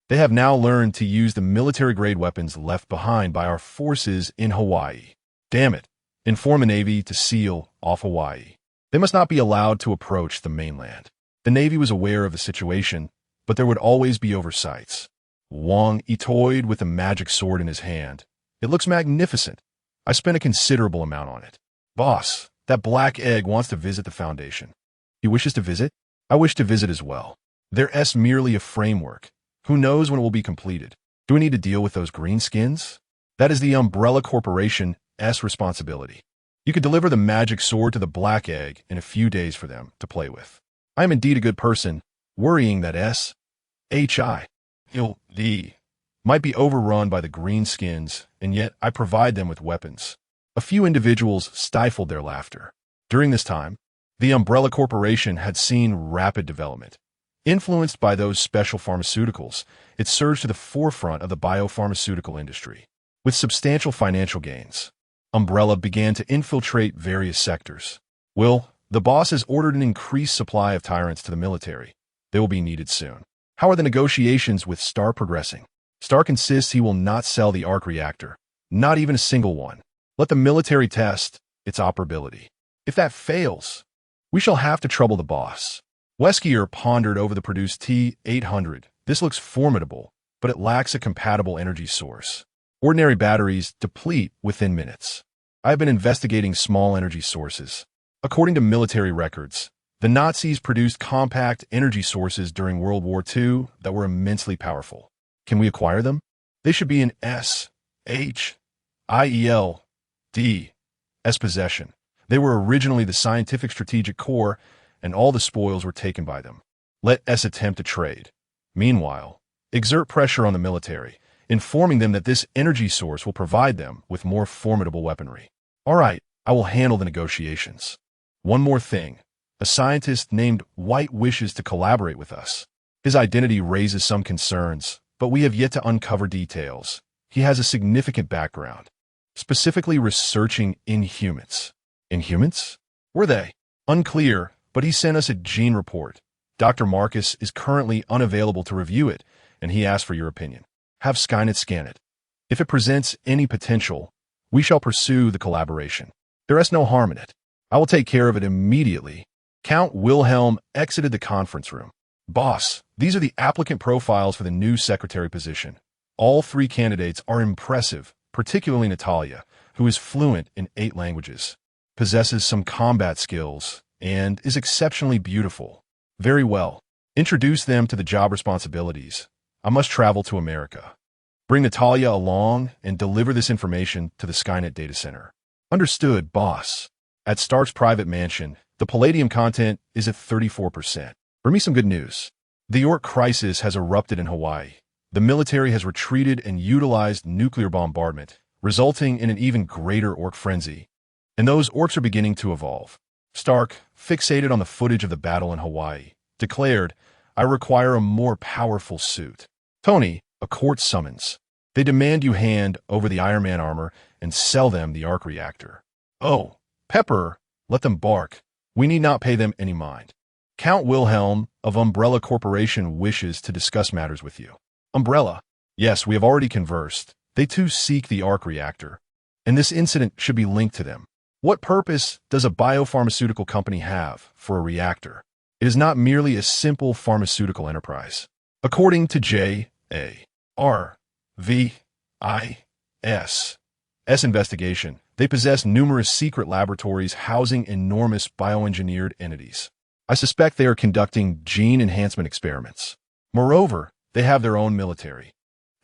They have now learned to use the military-grade weapons left behind by our forces in Hawaii. Damn it. Inform the Navy to seal off Hawaii. They must not be allowed to approach the mainland. The Navy was aware of the situation, but there would always be oversights. Wang Yi toyed with a magic sword in his hand. It looks magnificent. I spent a considerable amount on it. Boss, that black egg wants to visit the Foundation. He wishes to visit? I wish to visit as well. There's merely a framework. Who knows when it will be completed? Do we need to deal with those greenskins? That is the Umbrella Corporation's responsibility. You could deliver the magic sword to the black egg in a few days for them to play with. I am indeed a good person, worrying that SHIELD might be overrun by the greenskins, and yet I provide them with weapons. A few individuals stifled their laughter. During this time, the Umbrella Corporation had seen rapid development. Influenced by those special pharmaceuticals, it surged to the forefront of the biopharmaceutical industry. With substantial financial gains, Umbrella began to infiltrate various sectors. Will, the boss has ordered an increased supply of tyrants to the military. They will be needed soon. How are the negotiations with Star progressing? Stark insists he will not sell the arc reactor, not even a single one. Let the military test its operability. If that fails, we shall have to trouble the boss. Weskier pondered over the produced T-800. This looks formidable, but it lacks a compatible energy source. Ordinary batteries deplete within minutes. I have been investigating small energy sources. According to military records, the Nazis produced compact energy sources during World War II that were immensely powerful. Can we acquire them? They should be in SHIELD's possession. They were originally the scientific strategic core, and all the spoils were taken by them. Let S attempt to trade. Meanwhile, exert pressure on the military, informing them that this energy source will provide them with more formidable weaponry. All right, I will handle the negotiations. One more thing. A scientist named White wishes to collaborate with us. His identity raises some concerns, but we have yet to uncover details. He has a significant background, specifically researching Inhumans. Inhumans? Were they? Unclear, but he sent us a gene report. Dr. Marcus is currently unavailable to review it, and he asked for your opinion. Have Skynet scan it. If it presents any potential, we shall pursue the collaboration. There is no harm in it. I will take care of it immediately. Count Wilhelm exited the conference room. Boss, these are the applicant profiles for the new secretary position. All 3 candidates are impressive, particularly Natalia, who is fluent in 8 languages, possesses some combat skills, and is exceptionally beautiful. Very well. Introduce them to the job responsibilities. I must travel to America. Bring Natalia along and deliver this information to the Skynet data center. Understood, boss. At Stark's private mansion, the palladium content is at 34%. Bring me some good news. The orc crisis has erupted in Hawaii. The military has retreated and utilized nuclear bombardment, resulting in an even greater orc frenzy. And those orcs are beginning to evolve. Stark, fixated on the footage of the battle in Hawaii, declared, I require a more powerful suit. Tony, a court summons. They demand you hand over the Iron Man armor and sell them the arc reactor. Oh, Pepper, let them bark. We need not pay them any mind. Count Wilhelm of Umbrella Corporation wishes to discuss matters with you. Umbrella. Yes, we have already conversed. They too seek the arc reactor, and this incident should be linked to them. What purpose does a biopharmaceutical company have for a reactor? It is not merely a simple pharmaceutical enterprise. According to J.A.R.V.I.S.'s investigation, they possess numerous secret laboratories housing enormous bioengineered entities. I suspect they are conducting gene enhancement experiments. Moreover, they have their own military.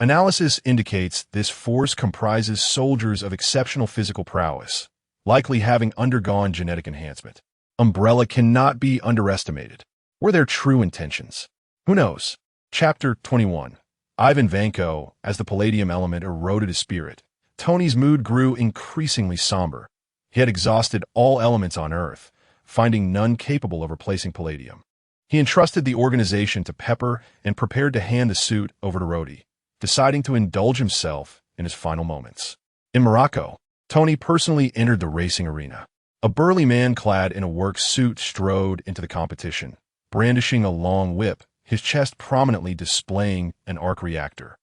Analysis indicates this force comprises soldiers of exceptional physical prowess, likely having undergone genetic enhancement. Umbrella cannot be underestimated. Were their true intentions? Who knows? Chapter 21. Ivan Vanko, as the palladium element eroded his spirit, Tony's mood grew increasingly somber. He had exhausted all elements on Earth, finding none capable of replacing palladium. He entrusted the organization to Pepper and prepared to hand the suit over to Rhodey, deciding to indulge himself in his final moments. In Morocco, Tony personally entered the racing arena. A burly man clad in a work suit strode into the competition, brandishing a long whip, his chest prominently displaying an arc reactor.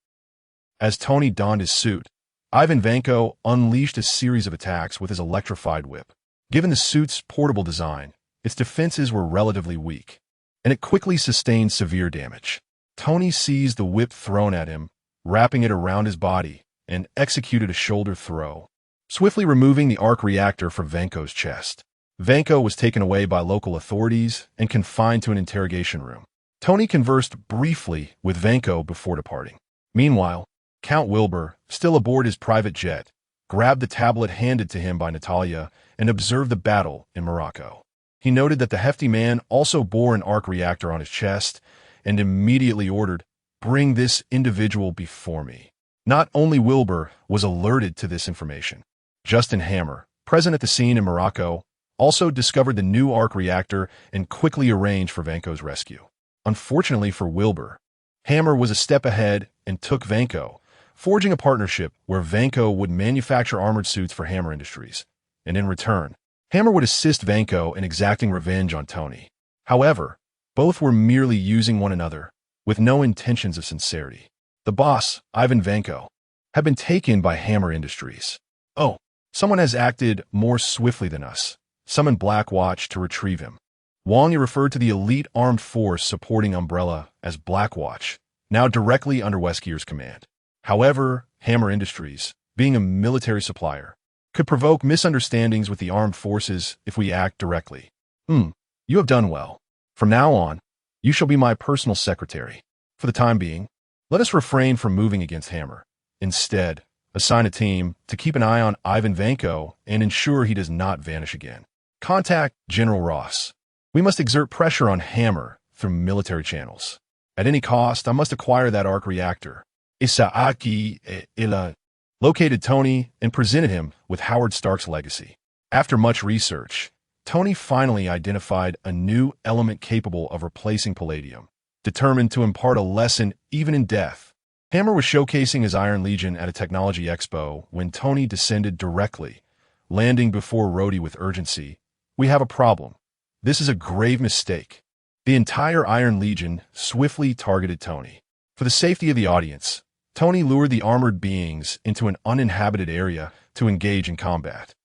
As Tony donned his suit, Ivan Vanko unleashed a series of attacks with his electrified whip. Given the suit's portable design, its defenses were relatively weak, and it quickly sustained severe damage. Tony seized the whip thrown at him, wrapping it around his body, and executed a shoulder throw, swiftly removing the arc reactor from Vanko's chest. Vanko was taken away by local authorities and confined to an interrogation room. Tony conversed briefly with Vanko before departing. Meanwhile, Count Wilbur, still aboard his private jet, grabbed the tablet handed to him by Natalia and observed the battle in Morocco. He noted that the hefty man also bore an arc reactor on his chest and immediately ordered, "Bring this individual before me." Not only Wilbur was alerted to this information. Justin Hammer, present at the scene in Morocco, also discovered the new arc reactor and quickly arranged for Vanko's rescue. Unfortunately for Wilbur, Hammer was a step ahead and took Vanko, forging a partnership where Vanko would manufacture armored suits for Hammer Industries, and in return, Hammer would assist Vanko in exacting revenge on Tony. However, both were merely using one another, with no intentions of sincerity. The boss, Ivan Vanko, had been taken by Hammer Industries. "Oh, someone has acted more swiftly than us. Summon Black Watch to retrieve him." Wang Yi referred to the elite armed force supporting Umbrella as Black Watch, now directly under Weskier's command. However, Hammer Industries, being a military supplier, could provoke misunderstandings with the armed forces if we act directly. You have done well. From now on, you shall be my personal secretary. For the time being, let us refrain from moving against Hammer. Instead, assign a team to keep an eye on Ivan Vanko and ensure he does not vanish again. Contact General Ross. We must exert pressure on Hammer through military channels. At any cost, I must acquire that arc reactor. Isaaki Ila located Tony and presented him with Howard Stark's legacy. After much research, Tony finally identified a new element capable of replacing palladium. Determined to impart a lesson even in death, Hammer was showcasing his Iron Legion at a technology expo when Tony descended directly, landing before Rhodey with urgency. "We have a problem. This is a grave mistake." The entire Iron Legion swiftly targeted Tony. For the safety of the audience, Tony lured the armored beings into an uninhabited area to engage in combat.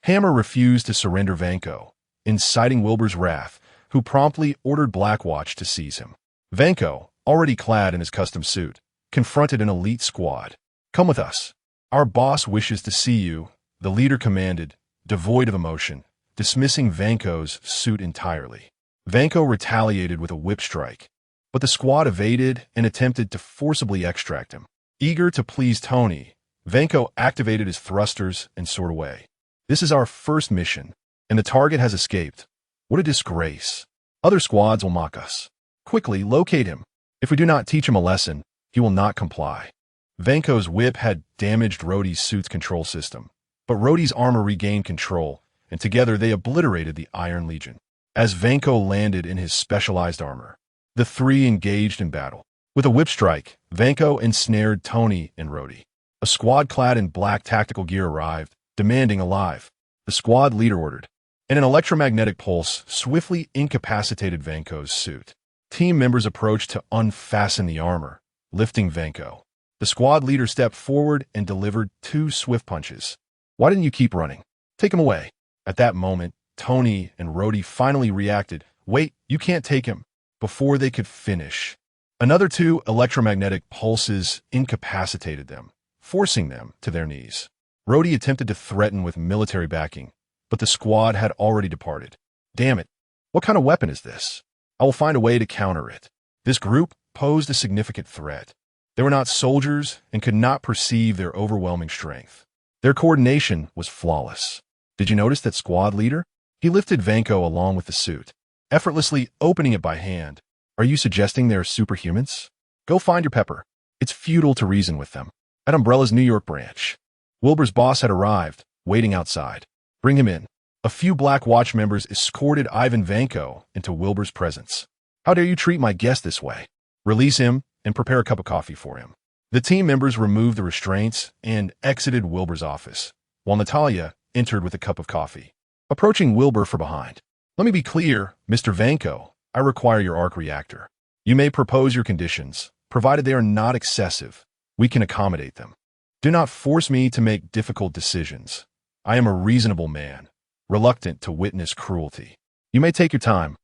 Hammer refused to surrender Vanko, inciting Wilbur's wrath, who promptly ordered Blackwatch to seize him. Vanko, already clad in his custom suit, confronted an elite squad. "Come with us. Our boss wishes to see you," the leader commanded, devoid of emotion, dismissing Vanko's suit entirely. Vanko retaliated with a whip strike, but the squad evaded and attempted to forcibly extract him. Eager to please Tony, Vanko activated his thrusters and soared away. "This is our first mission, and the target has escaped. What a disgrace. Other squads will mock us. Quickly locate him. If we do not teach him a lesson, he will not comply." Vanko's whip had damaged Rhodey's suit's control system, but Rhodey's armor regained control, and together they obliterated the Iron Legion. As Vanko landed in his specialized armor, the three engaged in battle. With a whip strike, Vanko ensnared Tony and Rhodey. A squad clad in black tactical gear arrived, demanding a live. The squad leader ordered, and an electromagnetic pulse swiftly incapacitated Vanko's suit. Team members approached to unfasten the armor, lifting Vanko. The squad leader stepped forward and delivered 2 swift punches. "Why didn't you keep running? Take him away." At that moment, Tony and Rhodey finally reacted. "Wait, you can't take him," before they could finish. Another 2 electromagnetic pulses incapacitated them, forcing them to their knees. Rhodey attempted to threaten with military backing, but the squad had already departed. "Damn it, what kind of weapon is this? I will find a way to counter it." This group posed a significant threat. They were not soldiers and could not perceive their overwhelming strength. Their coordination was flawless. Did you notice that squad leader? He lifted Vanko along with the suit, effortlessly opening it by hand. Are you suggesting they're superhumans? Go find your Pepper. It's futile to reason with them. At Umbrella's New York branch, Wilbur's boss had arrived, waiting outside. "Bring him in." A few Black Watch members escorted Ivan Vanko into Wilbur's presence. "How dare you treat my guest this way? Release him and prepare a cup of coffee for him." The team members removed the restraints and exited Wilbur's office, while Natalia entered with a cup of coffee, approaching Wilbur from behind. "Let me be clear, Mr. Vanko, I require your arc reactor. You may propose your conditions, provided they are not excessive. We can accommodate them. Do not force me to make difficult decisions. I am a reasonable man, reluctant to witness cruelty. You may take your time.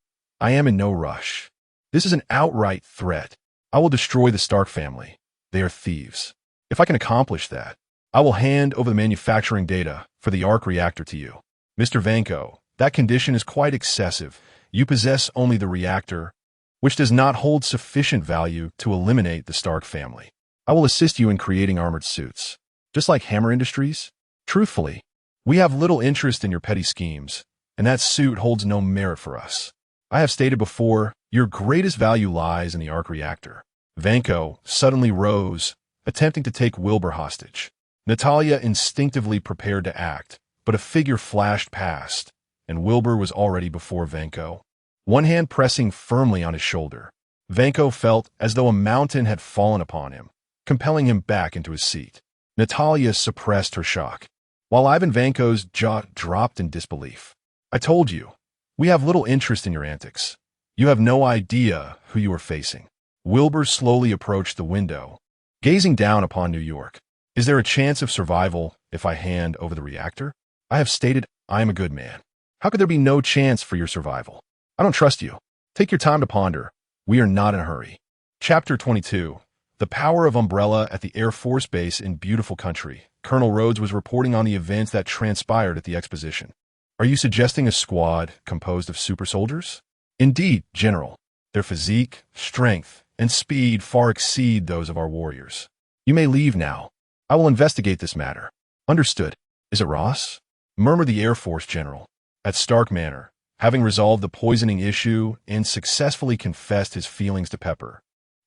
I am in no rush. This is an outright threat. I will destroy the Stark family. They are thieves. If I can accomplish that, I will hand over the manufacturing data for the arc reactor to you. Mr. Vanko, that condition is quite excessive. You possess only the reactor, which does not hold sufficient value to eliminate the Stark family. I will assist you in creating armored suits, just like Hammer Industries. Truthfully, we have little interest in your petty schemes, and that suit holds no merit for us. I have stated before, your greatest value lies in the arc reactor." Vanko suddenly rose, attempting to take Wilbur hostage. Natalia instinctively prepared to act, but a figure flashed past, and Wilbur was already before Vanko, one hand pressing firmly on his shoulder. Vanko felt as though a mountain had fallen upon him, compelling him back into his seat. Natalia suppressed her shock, while Ivan Vanko's jaw dropped in disbelief. "I told you, we have little interest in your antics. You have no idea who you are facing." Wilbur slowly approached the window, gazing down upon New York. "Is there a chance of survival if I hand over the reactor? I have stated I am a good man. How could there be no chance for your survival? I don't trust you. Take your time to ponder. We are not in a hurry." Chapter 22. The Power of Umbrella at the Air Force Base in Beautiful Country. Colonel Rhodes was reporting on the events that transpired at the exposition. "Are you suggesting a squad composed of super soldiers?" "Indeed, General. Their physique, strength, and speed far exceed those of our warriors. You may leave now. I will investigate this matter." "Understood. Is it Ross?" murmured the Air Force General. At Stark Manor, having resolved the poisoning issue and successfully confessed his feelings to Pepper,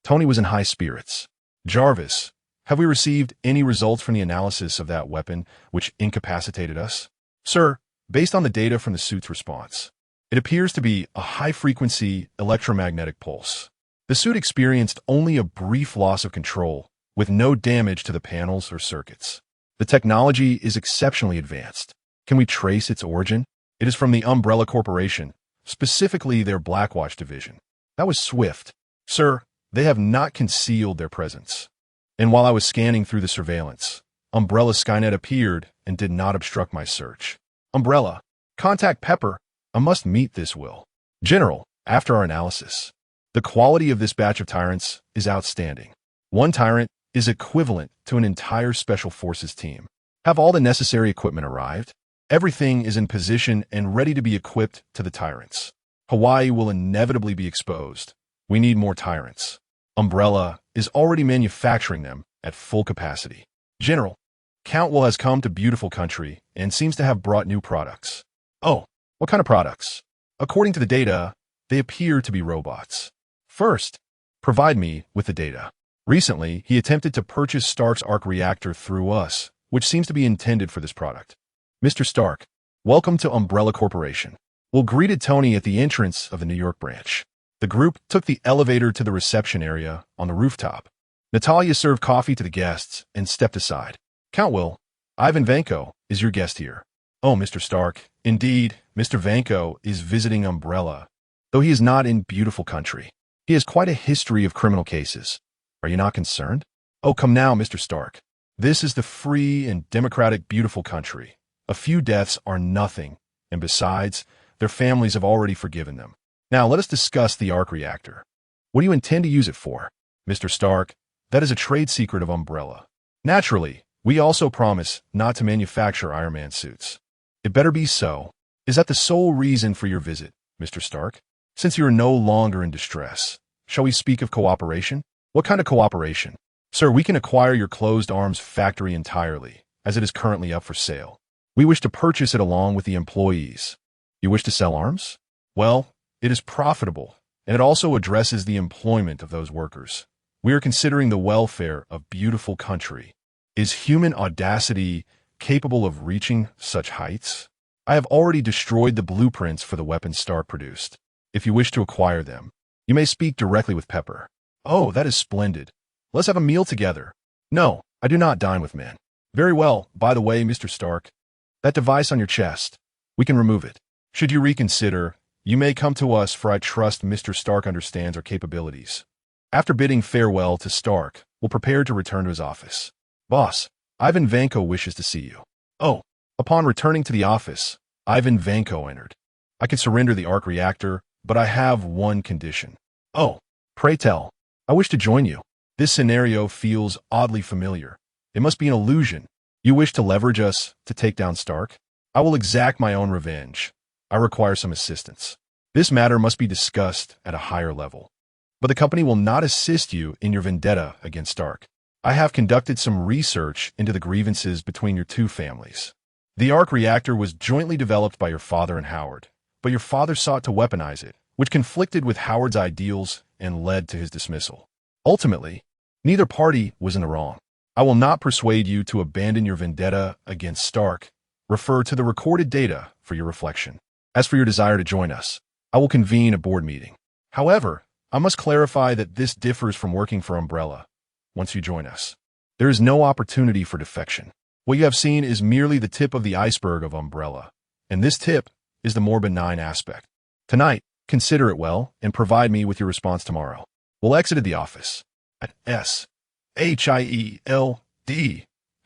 Tony was in high spirits. "Jarvis, have we received any results from the analysis of that weapon which incapacitated us?" "Sir, based on the data from the suit's response, it appears to be a high-frequency electromagnetic pulse. The suit experienced only a brief loss of control, with no damage to the panels or circuits. The technology is exceptionally advanced. Can we trace its origin? It is from the Umbrella Corporation, specifically their Blackwatch division." That was swift. "Sir, they have not concealed their presence. And while I was scanning through the surveillance, Umbrella Skynet appeared and did not obstruct my search. Umbrella, contact Pepper. I must meet this will. General, after our analysis, the quality of this batch of tyrants is outstanding. One tyrant is equivalent to an entire Special Forces team. Have all the necessary equipment arrived? Everything is in position and ready to be equipped to the tyrants. Hawaii will inevitably be exposed. We need more tyrants. Umbrella is already manufacturing them at full capacity. General, Count Will has come to Beautiful Country and seems to have brought new products." "Oh, what kind of products?" "According to the data, they appear to be robots." "First, provide me with the data." "Recently, he attempted to purchase Stark's arc reactor through us, which seems to be intended for this product. Mr. Stark, welcome to Umbrella Corporation." Will greeted Tony at the entrance of the New York branch. The group took the elevator to the reception area on the rooftop. Natalia served coffee to the guests and stepped aside. "Count Will, Ivan Vanko is your guest here." "Oh, Mr. Stark, Indeed, Mr. Vanko is visiting Umbrella, though he is not in beautiful country. He has quite a history of criminal cases. Are you not concerned? Oh, come now, Mr. Stark. This is the free and democratic beautiful country. A few deaths are nothing, and besides, their families have already forgiven them. Now let us discuss the arc reactor. What do you intend to use it for? Mr. Stark, that is a trade secret of Umbrella. Naturally, we also promise not to manufacture Iron Man suits. It better be so. Is that the sole reason for your visit, Mr. Stark? Since you are no longer in distress, shall we speak of cooperation? What kind of cooperation? Sir, we can acquire your closed arms factory entirely, as it is currently up for sale. We wish to purchase it along with the employees. You wish to sell arms? Well, it is profitable, and it also addresses the employment of those workers. We are considering the welfare of beautiful country. Is human audacity capable of reaching such heights? I have already destroyed the blueprints for the weapons Stark produced. If you wish to acquire them, you may speak directly with Pepper. Oh, that is splendid. Let's have a meal together. No, I do not dine with men. Very well. By the way, Mr. Stark, that device on your chest, we can remove it. Should you reconsider, you may come to us, for I trust Mr. Stark understands our capabilities. After bidding farewell to Stark, we'll prepare to return to his office. Boss, Ivan Vanko wishes to see you. Oh, upon returning to the office, Ivan Vanko entered. I can surrender the arc reactor, but I have one condition. Oh, pray tell. I wish to join you. This scenario feels oddly familiar. It must be an illusion. You wish to leverage us to take down Stark? I will exact my own revenge. I require some assistance. This matter must be discussed at a higher level. But the company will not assist you in your vendetta against Stark. I have conducted some research into the grievances between your two families. The arc reactor was jointly developed by your father and Howard, but your father sought to weaponize it, which conflicted with Howard's ideals and led to his dismissal. Ultimately, neither party was in the wrong. I will not persuade you to abandon your vendetta against Stark. Refer to the recorded data for your reflection. As for your desire to join us, I will convene a board meeting. However, I must clarify that this differs from working for Umbrella. Once you join us, there is no opportunity for defection. What you have seen is merely the tip of the iceberg of Umbrella, and this tip is the more benign aspect. Tonight, consider it well and provide me with your response tomorrow. We'll exit the office. At SHIELD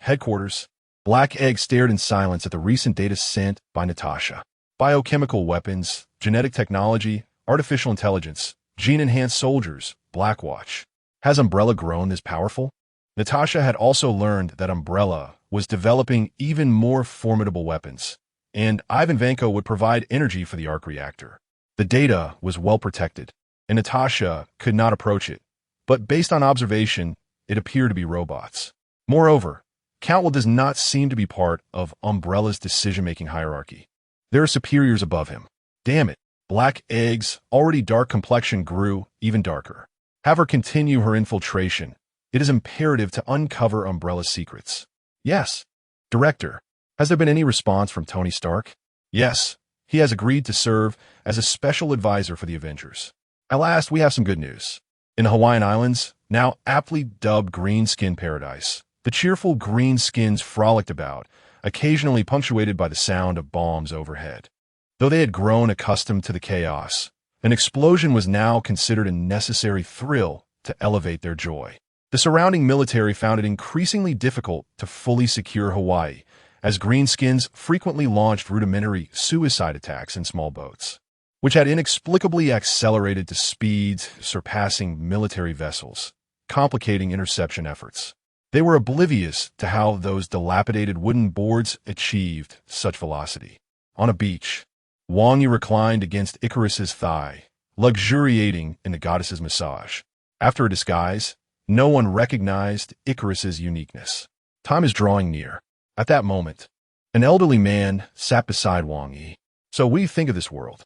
headquarters, Black Egg stared in silence at the recent data sent by Natasha. Biochemical weapons, genetic technology, artificial intelligence, gene-enhanced soldiers, Blackwatch. Has Umbrella grown this powerful? Natasha had also learned that Umbrella was developing even more formidable weapons, and Ivan Vanko would provide energy for the arc reactor. The data was well protected, and Natasha could not approach it, but based on observation, it appeared to be robots. Moreover, Countwell does not seem to be part of Umbrella's decision-making hierarchy. There are superiors above him. Damn it, Black Egg's already dark complexion grew even darker. Have her continue her infiltration. It is imperative to uncover Umbrella's secrets. Yes. Director, has there been any response from Tony Stark? Yes, he has agreed to serve as a special advisor for the Avengers. At last, we have some good news. In the Hawaiian Islands, now aptly dubbed Green Skin Paradise, the cheerful green skins frolicked about, occasionally punctuated by the sound of bombs overhead. Though they had grown accustomed to the chaos, an explosion was now considered a necessary thrill to elevate their joy. The surrounding military found it increasingly difficult to fully secure Hawaii, as greenskins frequently launched rudimentary suicide attacks in small boats, which had inexplicably accelerated to speeds surpassing military vessels, complicating interception efforts. They were oblivious to how those dilapidated wooden boards achieved such velocity. On a beach, Wang Yi reclined against Icarus's thigh, luxuriating in the goddess's massage. After a disguise, no one recognized Icarus's uniqueness. Time is drawing near. At that moment, an elderly man sat beside Wang Yi. So what do you think of this world?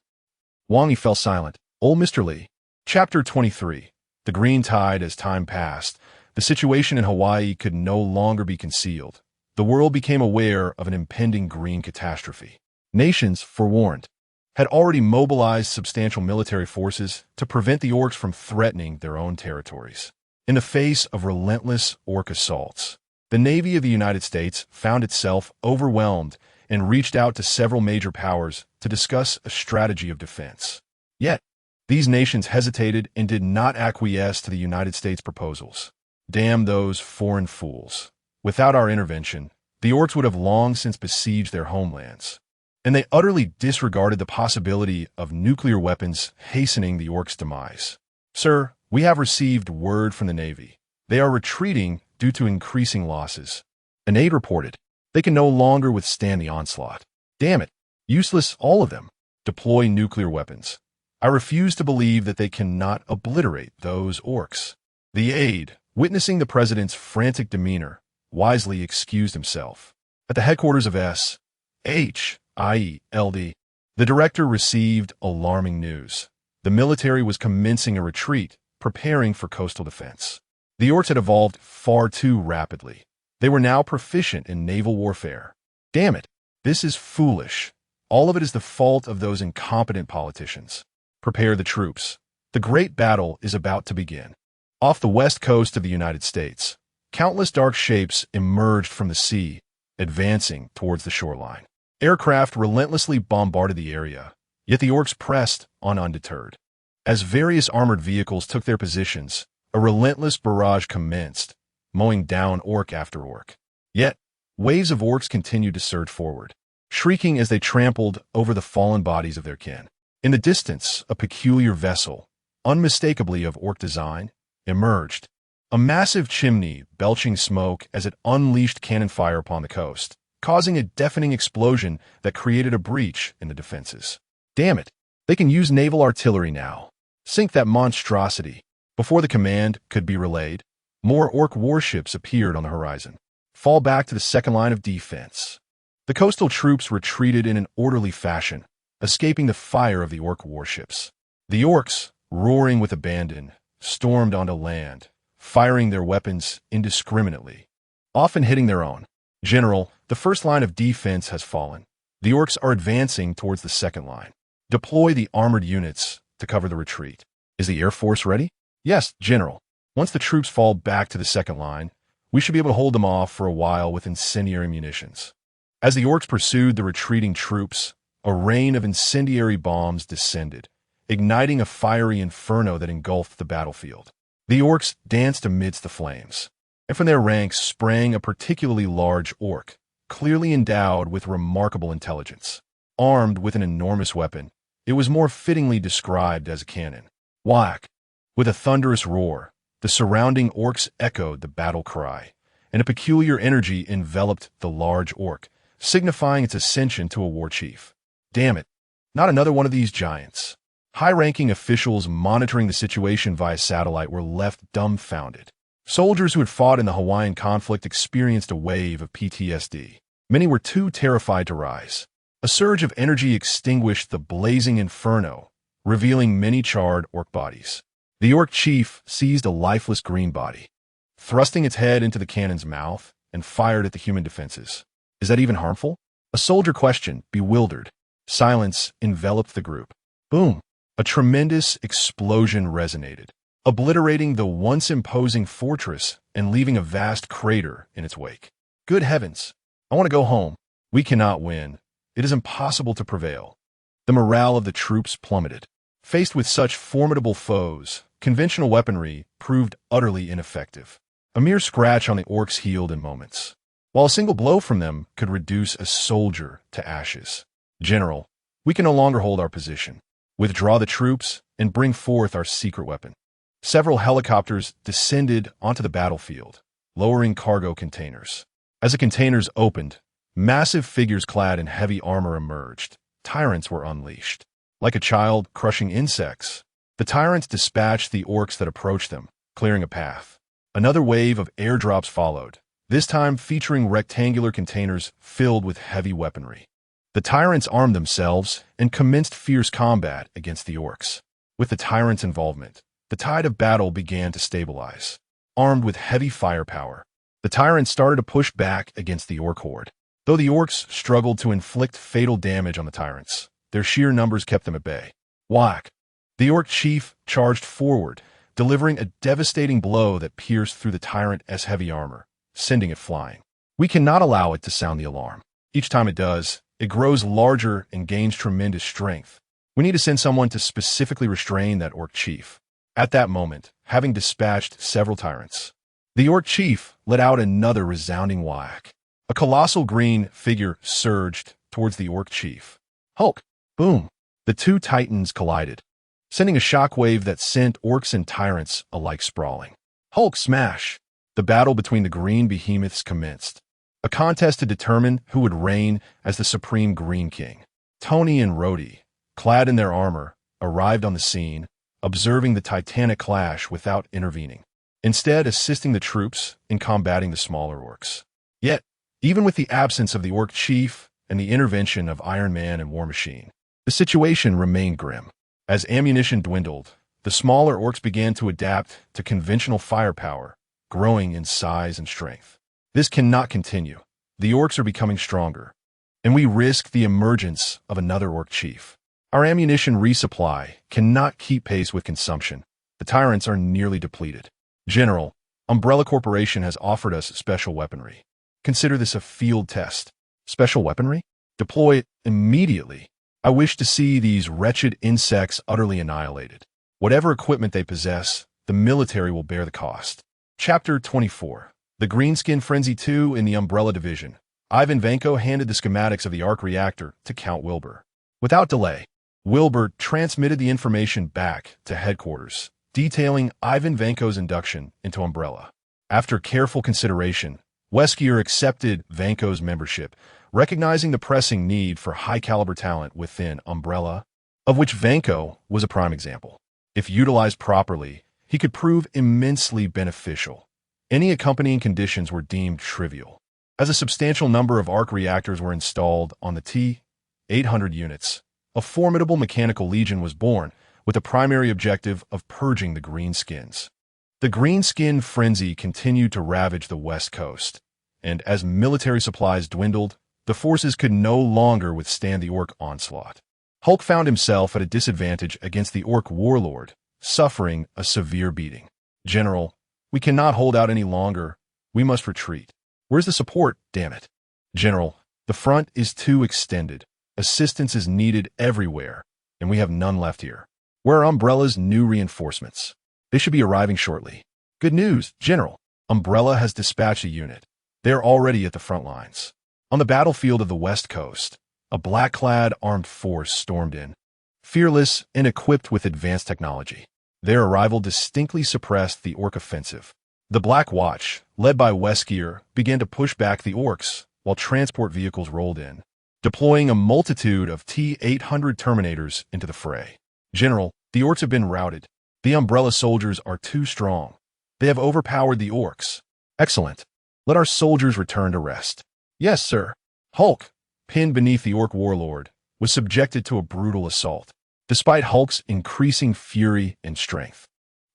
Wang Yi fell silent. Old Mr. Lee. Chapter 23. The green tide. As time passed, the situation in Hawaii could no longer be concealed. The world became aware of an impending green catastrophe. Nations, forewarned, had already mobilized substantial military forces to prevent the orcs from threatening their own territories. In the face of relentless orc assaults, the Navy of the United States found itself overwhelmed and reached out to several major powers to discuss a strategy of defense. Yet, these nations hesitated and did not acquiesce to the United States' proposals. Damn those foreign fools. Without our intervention, the orcs would have long since besieged their homelands. And they utterly disregarded the possibility of nuclear weapons hastening the orcs' demise. Sir, we have received word from the Navy. They are retreating due to increasing losses. An aide reported, they can no longer withstand the onslaught. Damn it. Useless, all of them. Deploy nuclear weapons. I refuse to believe that they cannot obliterate those orcs. The aide, witnessing the president's frantic demeanor, wisely excused himself. At the headquarters of S.H.I.E.L.D., the director received alarming news. The military was commencing a retreat, preparing for coastal defense. The orcs had evolved far too rapidly. They were now proficient in naval warfare. Damn it, this is foolish. All of it is the fault of those incompetent politicians. Prepare the troops. The great battle is about to begin. Off the west coast of the United States, countless dark shapes emerged from the sea, advancing towards the shoreline. Aircraft relentlessly bombarded the area, yet the orcs pressed on undeterred. As various armored vehicles took their positions, a relentless barrage commenced, mowing down orc after orc. Yet, waves of orcs continued to surge forward, shrieking as they trampled over the fallen bodies of their kin. In the distance, a peculiar vessel, unmistakably of orc design, emerged. A massive chimney belching smoke as it unleashed cannon fire upon the coast, causing a deafening explosion that created a breach in the defenses. Damn it, they can use naval artillery now. Sink that monstrosity. Before the command could be relayed, more orc warships appeared on the horizon. Fall back to the second line of defense. The coastal troops retreated in an orderly fashion, escaping the fire of the orc warships. The orcs, roaring with abandon, stormed onto land, firing their weapons indiscriminately, often hitting their own. General, the first line of defense has fallen. The orcs are advancing towards the second line. Deploy the armored units to cover the retreat. Is the Air Force ready? Yes, General. Once the troops fall back to the second line, we should be able to hold them off for a while with incendiary munitions. As the orcs pursued the retreating troops, a rain of incendiary bombs descended, igniting a fiery inferno that engulfed the battlefield. The orcs danced amidst the flames, and from their ranks sprang a particularly large orc, clearly endowed with remarkable intelligence. Armed with an enormous weapon, it was more fittingly described as a cannon. Whack! With a thunderous roar, the surrounding orcs echoed the battle cry, and a peculiar energy enveloped the large orc, signifying its ascension to a war chief. Damn it, not another one of these giants. High-ranking officials monitoring the situation via satellite were left dumbfounded. Soldiers who had fought in the Hawaiian conflict experienced a wave of PTSD. Many were too terrified to rise. A surge of energy extinguished the blazing inferno, revealing many charred orc bodies. The orc chief seized a lifeless green body, thrusting its head into the cannon's mouth, and fired at the human defenses. Is that even harmful? A soldier questioned, bewildered. Silence enveloped the group. Boom! A tremendous explosion resonated, obliterating the once imposing fortress and leaving a vast crater in its wake. Good heavens! I want to go home. We cannot win. It is impossible to prevail. The morale of the troops plummeted. Faced with such formidable foes, conventional weaponry proved utterly ineffective. A mere scratch on the orcs healed in moments, while a single blow from them could reduce a soldier to ashes. General, we can no longer hold our position. Withdraw the troops and bring forth our secret weapon. Several helicopters descended onto the battlefield, lowering cargo containers. As the containers opened, massive figures clad in heavy armor emerged. Tyrants were unleashed. Like a child crushing insects, the tyrants dispatched the orcs that approached them, clearing a path. Another wave of airdrops followed, this time featuring rectangular containers filled with heavy weaponry. The tyrants armed themselves and commenced fierce combat against the orcs. With the tyrants' involvement, the tide of battle began to stabilize. Armed with heavy firepower, the tyrants started to push back against the orc horde. Though the orcs struggled to inflict fatal damage on the tyrants, their sheer numbers kept them at bay. Whack! The orc chief charged forward, delivering a devastating blow that pierced through the tyrant's heavy armor, sending it flying. We cannot allow it to sound the alarm. Each time it does, it grows larger and gains tremendous strength. We need to send someone to specifically restrain that orc chief. At that moment, having dispatched several tyrants, the orc chief let out another resounding whack. A colossal green figure surged towards the orc chief. Hulk! Boom! The two titans collided, sending a shockwave that sent orcs and tyrants alike sprawling. Hulk smash! The battle between the green behemoths commenced. A contest to determine who would reign as the supreme Green King. Tony and Rhodey, clad in their armor, arrived on the scene, observing the titanic clash without intervening, instead assisting the troops in combating the smaller orcs. Yet, even with the absence of the orc chief and the intervention of Iron Man and War Machine, the situation remained grim. As ammunition dwindled, the smaller orcs began to adapt to conventional firepower, growing in size and strength. This cannot continue. The orcs are becoming stronger, and we risk the emergence of another orc chief. Our ammunition resupply cannot keep pace with consumption. The tyrants are nearly depleted. General, Umbrella Corporation has offered us special weaponry. Consider this a field test. Special weaponry? Deploy it immediately. I wish to see these wretched insects utterly annihilated. Whatever equipment they possess, the military will bear the cost. Chapter 24. The Greenskin Frenzy 2 in the Umbrella Division. Ivan Vanko handed the schematics of the arc reactor to Count Wilbur. Without delay, Wilbur transmitted the information back to headquarters, detailing Ivan Vanko's induction into Umbrella. After careful consideration, Weskier accepted Vanko's membership, recognizing the pressing need for high-caliber talent within Umbrella, of which Vanko was a prime example. If utilized properly, he could prove immensely beneficial. Any accompanying conditions were deemed trivial. As a substantial number of arc reactors were installed on the T-800 units, a formidable mechanical legion was born, with the primary objective of purging the greenskins. The greenskin frenzy continued to ravage the West Coast, and as military supplies dwindled, the forces could no longer withstand the orc onslaught. Hulk found himself at a disadvantage against the orc warlord, suffering a severe beating. General, we cannot hold out any longer. We must retreat. Where's the support, damn it? General, the front is too extended. Assistance is needed everywhere, and we have none left here. Where are Umbrella's new reinforcements? They should be arriving shortly. Good news, General. Umbrella has dispatched a unit. They are already at the front lines. On the battlefield of the West Coast, a black-clad armed force stormed in, fearless and equipped with advanced technology. Their arrival distinctly suppressed the orc offensive. The Black Watch, led by Weskier, began to push back the orcs, while transport vehicles rolled in, deploying a multitude of T-800 Terminators into the fray. General, the orcs have been routed. The Umbrella soldiers are too strong. They have overpowered the orcs. Excellent. Let our soldiers return to rest. Yes, sir. Hulk, pinned beneath the orc warlord, was subjected to a brutal assault. Despite Hulk's increasing fury and strength,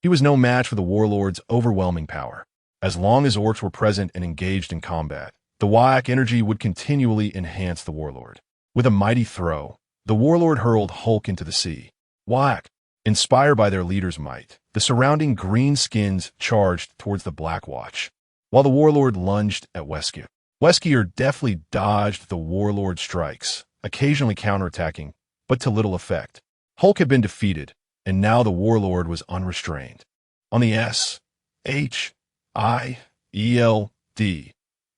he was no match for the warlord's overwhelming power. As long as orcs were present and engaged in combat, the Wyack energy would continually enhance the warlord. With a mighty throw, the warlord hurled Hulk into the sea. Wyack, inspired by their leader's might, the surrounding greenskins charged towards the Black Watch, while the warlord lunged at Weskier. Weskier deftly dodged the warlord's strikes, occasionally counterattacking, but to little effect. Hulk had been defeated, and now the warlord was unrestrained. On the S-H-I-E-L-D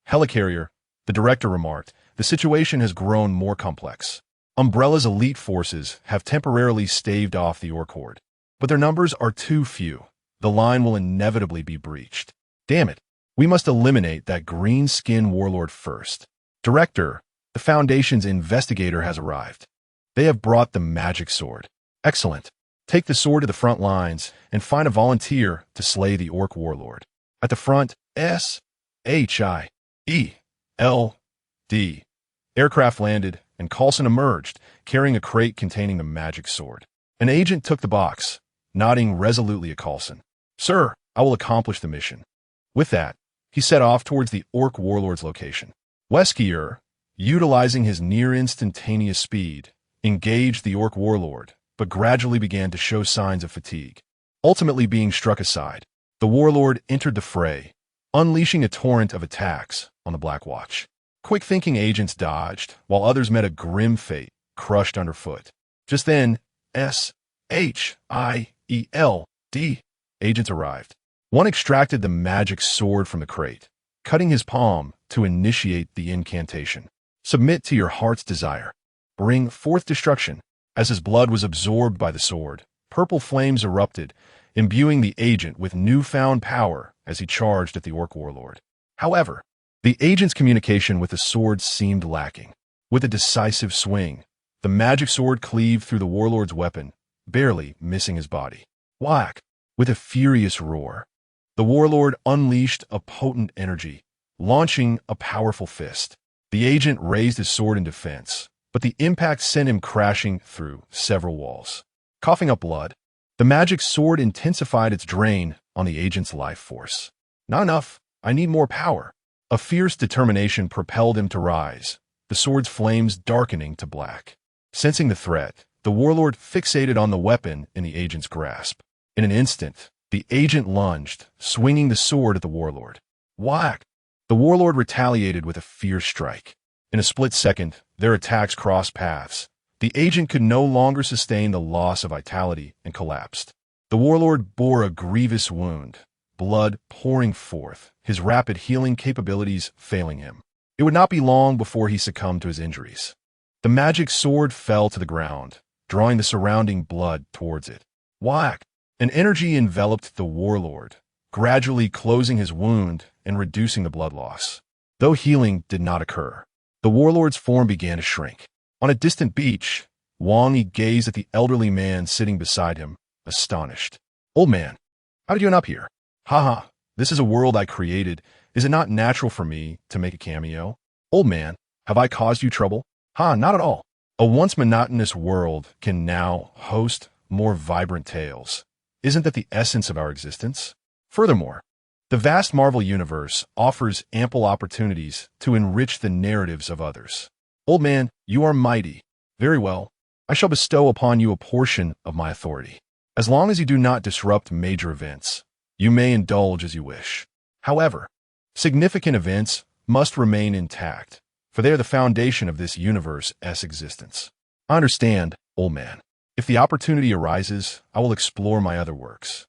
helicarrier, the director remarked, the situation has grown more complex. Umbrella's elite forces have temporarily staved off the orc horde, but their numbers are too few. The line will inevitably be breached. Damn it, we must eliminate that green-skin warlord first. Director, the Foundation's investigator has arrived. They have brought the magic sword. Excellent. Take the sword to the front lines and find a volunteer to slay the orc warlord. At the front, S-H-I-E-L-D. Aircraft landed, and Coulson emerged, carrying a crate containing the magic sword. An agent took the box, nodding resolutely at Coulson. Sir, I will accomplish the mission. With that, he set off towards the orc warlord's location. Weskier, utilizing his near-instantaneous speed, engaged the orc warlord, but gradually began to show signs of fatigue. Ultimately being struck aside, the warlord entered the fray, unleashing a torrent of attacks on the Black Watch. Quick-thinking agents dodged, while others met a grim fate, crushed underfoot. Just then, S-H-I-E-L-D agents arrived. One extracted the magic sword from the crate, cutting his palm to initiate the incantation. Submit to your heart's desire. Bring forth destruction. As his blood was absorbed by the sword, purple flames erupted, imbuing the agent with newfound power as he charged at the orc warlord. However, the agent's communication with the sword seemed lacking. With a decisive swing, the magic sword cleaved through the warlord's weapon, barely missing his body. Whack! With a furious roar, the warlord unleashed a potent energy, launching a powerful fist. The agent raised his sword in defense, but the impact sent him crashing through several walls. Coughing up blood, the magic sword intensified its drain on the agent's life force. Not enough. I need more power. A fierce determination propelled him to rise, the sword's flames darkening to black. Sensing the threat, the warlord fixated on the weapon in the agent's grasp. In an instant, the agent lunged, swinging the sword at the warlord. Whack! The warlord retaliated with a fierce strike. In a split second, their attacks crossed paths. The agent could no longer sustain the loss of vitality and collapsed. The warlord bore a grievous wound, blood pouring forth, his rapid healing capabilities failing him. It would not be long before he succumbed to his injuries. The magic sword fell to the ground, drawing the surrounding blood towards it. Whack! An energy enveloped the warlord, gradually closing his wound and reducing the blood loss. Though healing did not occur, the warlord's form began to shrink. On a distant beach, Wang Yi gazed at the elderly man sitting beside him, astonished. Old man, how did you end up here? Haha, this is a world I created. Is it not natural for me to make a cameo? Old man, have I caused you trouble? Ha, not at all. A once monotonous world can now host more vibrant tales. Isn't that the essence of our existence? Furthermore, the vast Marvel universe offers ample opportunities to enrich the narratives of others. Old man, you are mighty. Very well. I shall bestow upon you a portion of my authority. As long as you do not disrupt major events, you may indulge as you wish. However, significant events must remain intact, for they are the foundation of this universe's existence. I understand, old man. If the opportunity arises, I will explore my other works.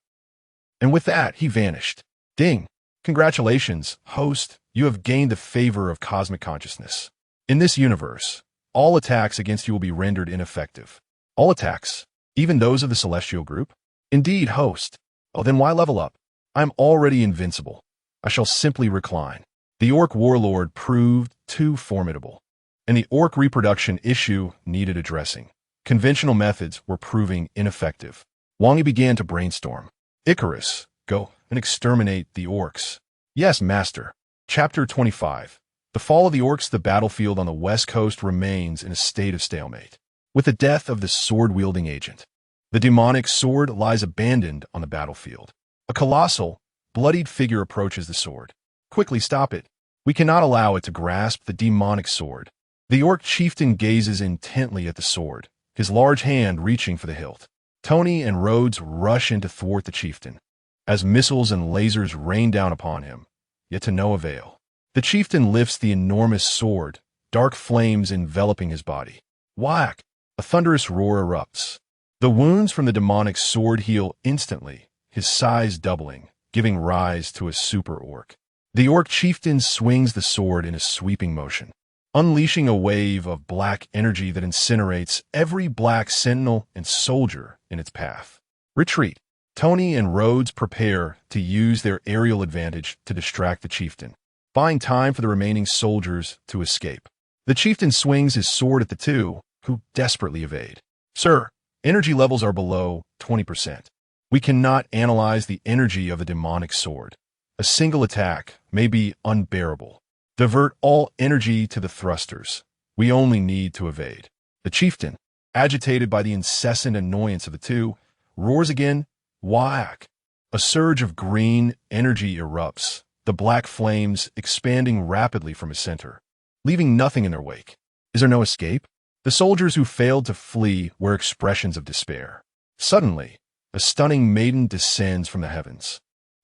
And with that, he vanished. Ding! Congratulations, host. You have gained the favor of cosmic consciousness. In this universe, all attacks against you will be rendered ineffective. All attacks, even those of the celestial group? Indeed, host. Oh, then why level up? I am already invincible. I shall simply recline. The orc warlord proved too formidable, and the orc reproduction issue needed addressing. Conventional methods were proving ineffective. Wang Yi began to brainstorm. Icarus, go and exterminate the orcs. Yes, master. Chapter 25. The fall of the orcs. The battlefield on the west coast remains in a state of stalemate. With the death of the sword-wielding agent, the demonic sword lies abandoned on the battlefield. A colossal, bloodied figure approaches the sword. Quickly stop it. We cannot allow it to grasp the demonic sword. The orc chieftain gazes intently at the sword, his large hand reaching for the hilt. Tony and Rhodes rush in to thwart the chieftain, as missiles and lasers rain down upon him, yet to no avail. The chieftain lifts the enormous sword, dark flames enveloping his body. Whack! A thunderous roar erupts. The wounds from the demonic sword heal instantly, his size doubling, giving rise to a super orc. The orc chieftain swings the sword in a sweeping motion, unleashing a wave of black energy that incinerates every black sentinel and soldier in its path. Retreat. Tony and Rhodes prepare to use their aerial advantage to distract the chieftain, buying time for the remaining soldiers to escape. The chieftain swings his sword at the two, who desperately evade. Sir, energy levels are below 20%. We cannot analyze the energy of the demonic sword. A single attack may be unbearable. Divert all energy to the thrusters. We only need to evade. The chieftain, agitated by the incessant annoyance of the two, roars again. Whack! A surge of green energy erupts, the black flames expanding rapidly from his center, leaving nothing in their wake. Is there no escape? The soldiers who failed to flee wear expressions of despair. Suddenly, a stunning maiden descends from the heavens.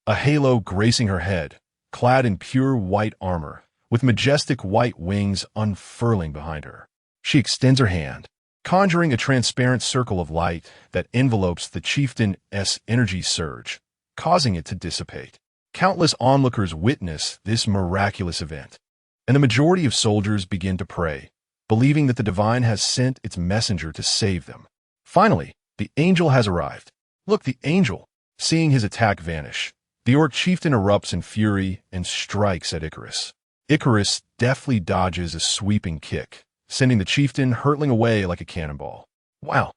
A halo gracing her head, clad in pure white armor, with majestic white wings unfurling behind her. She extends her hand, conjuring a transparent circle of light that envelopes the chieftain's energy surge, causing it to dissipate. Countless onlookers witness this miraculous event, and the majority of soldiers begin to pray, believing that the divine has sent its messenger to save them. Finally, the angel has arrived. Look, the angel! Seeing his attack vanish, the orc chieftain erupts in fury and strikes at Icarus. Icarus deftly dodges a sweeping kick, sending the chieftain hurtling away like a cannonball. Wow!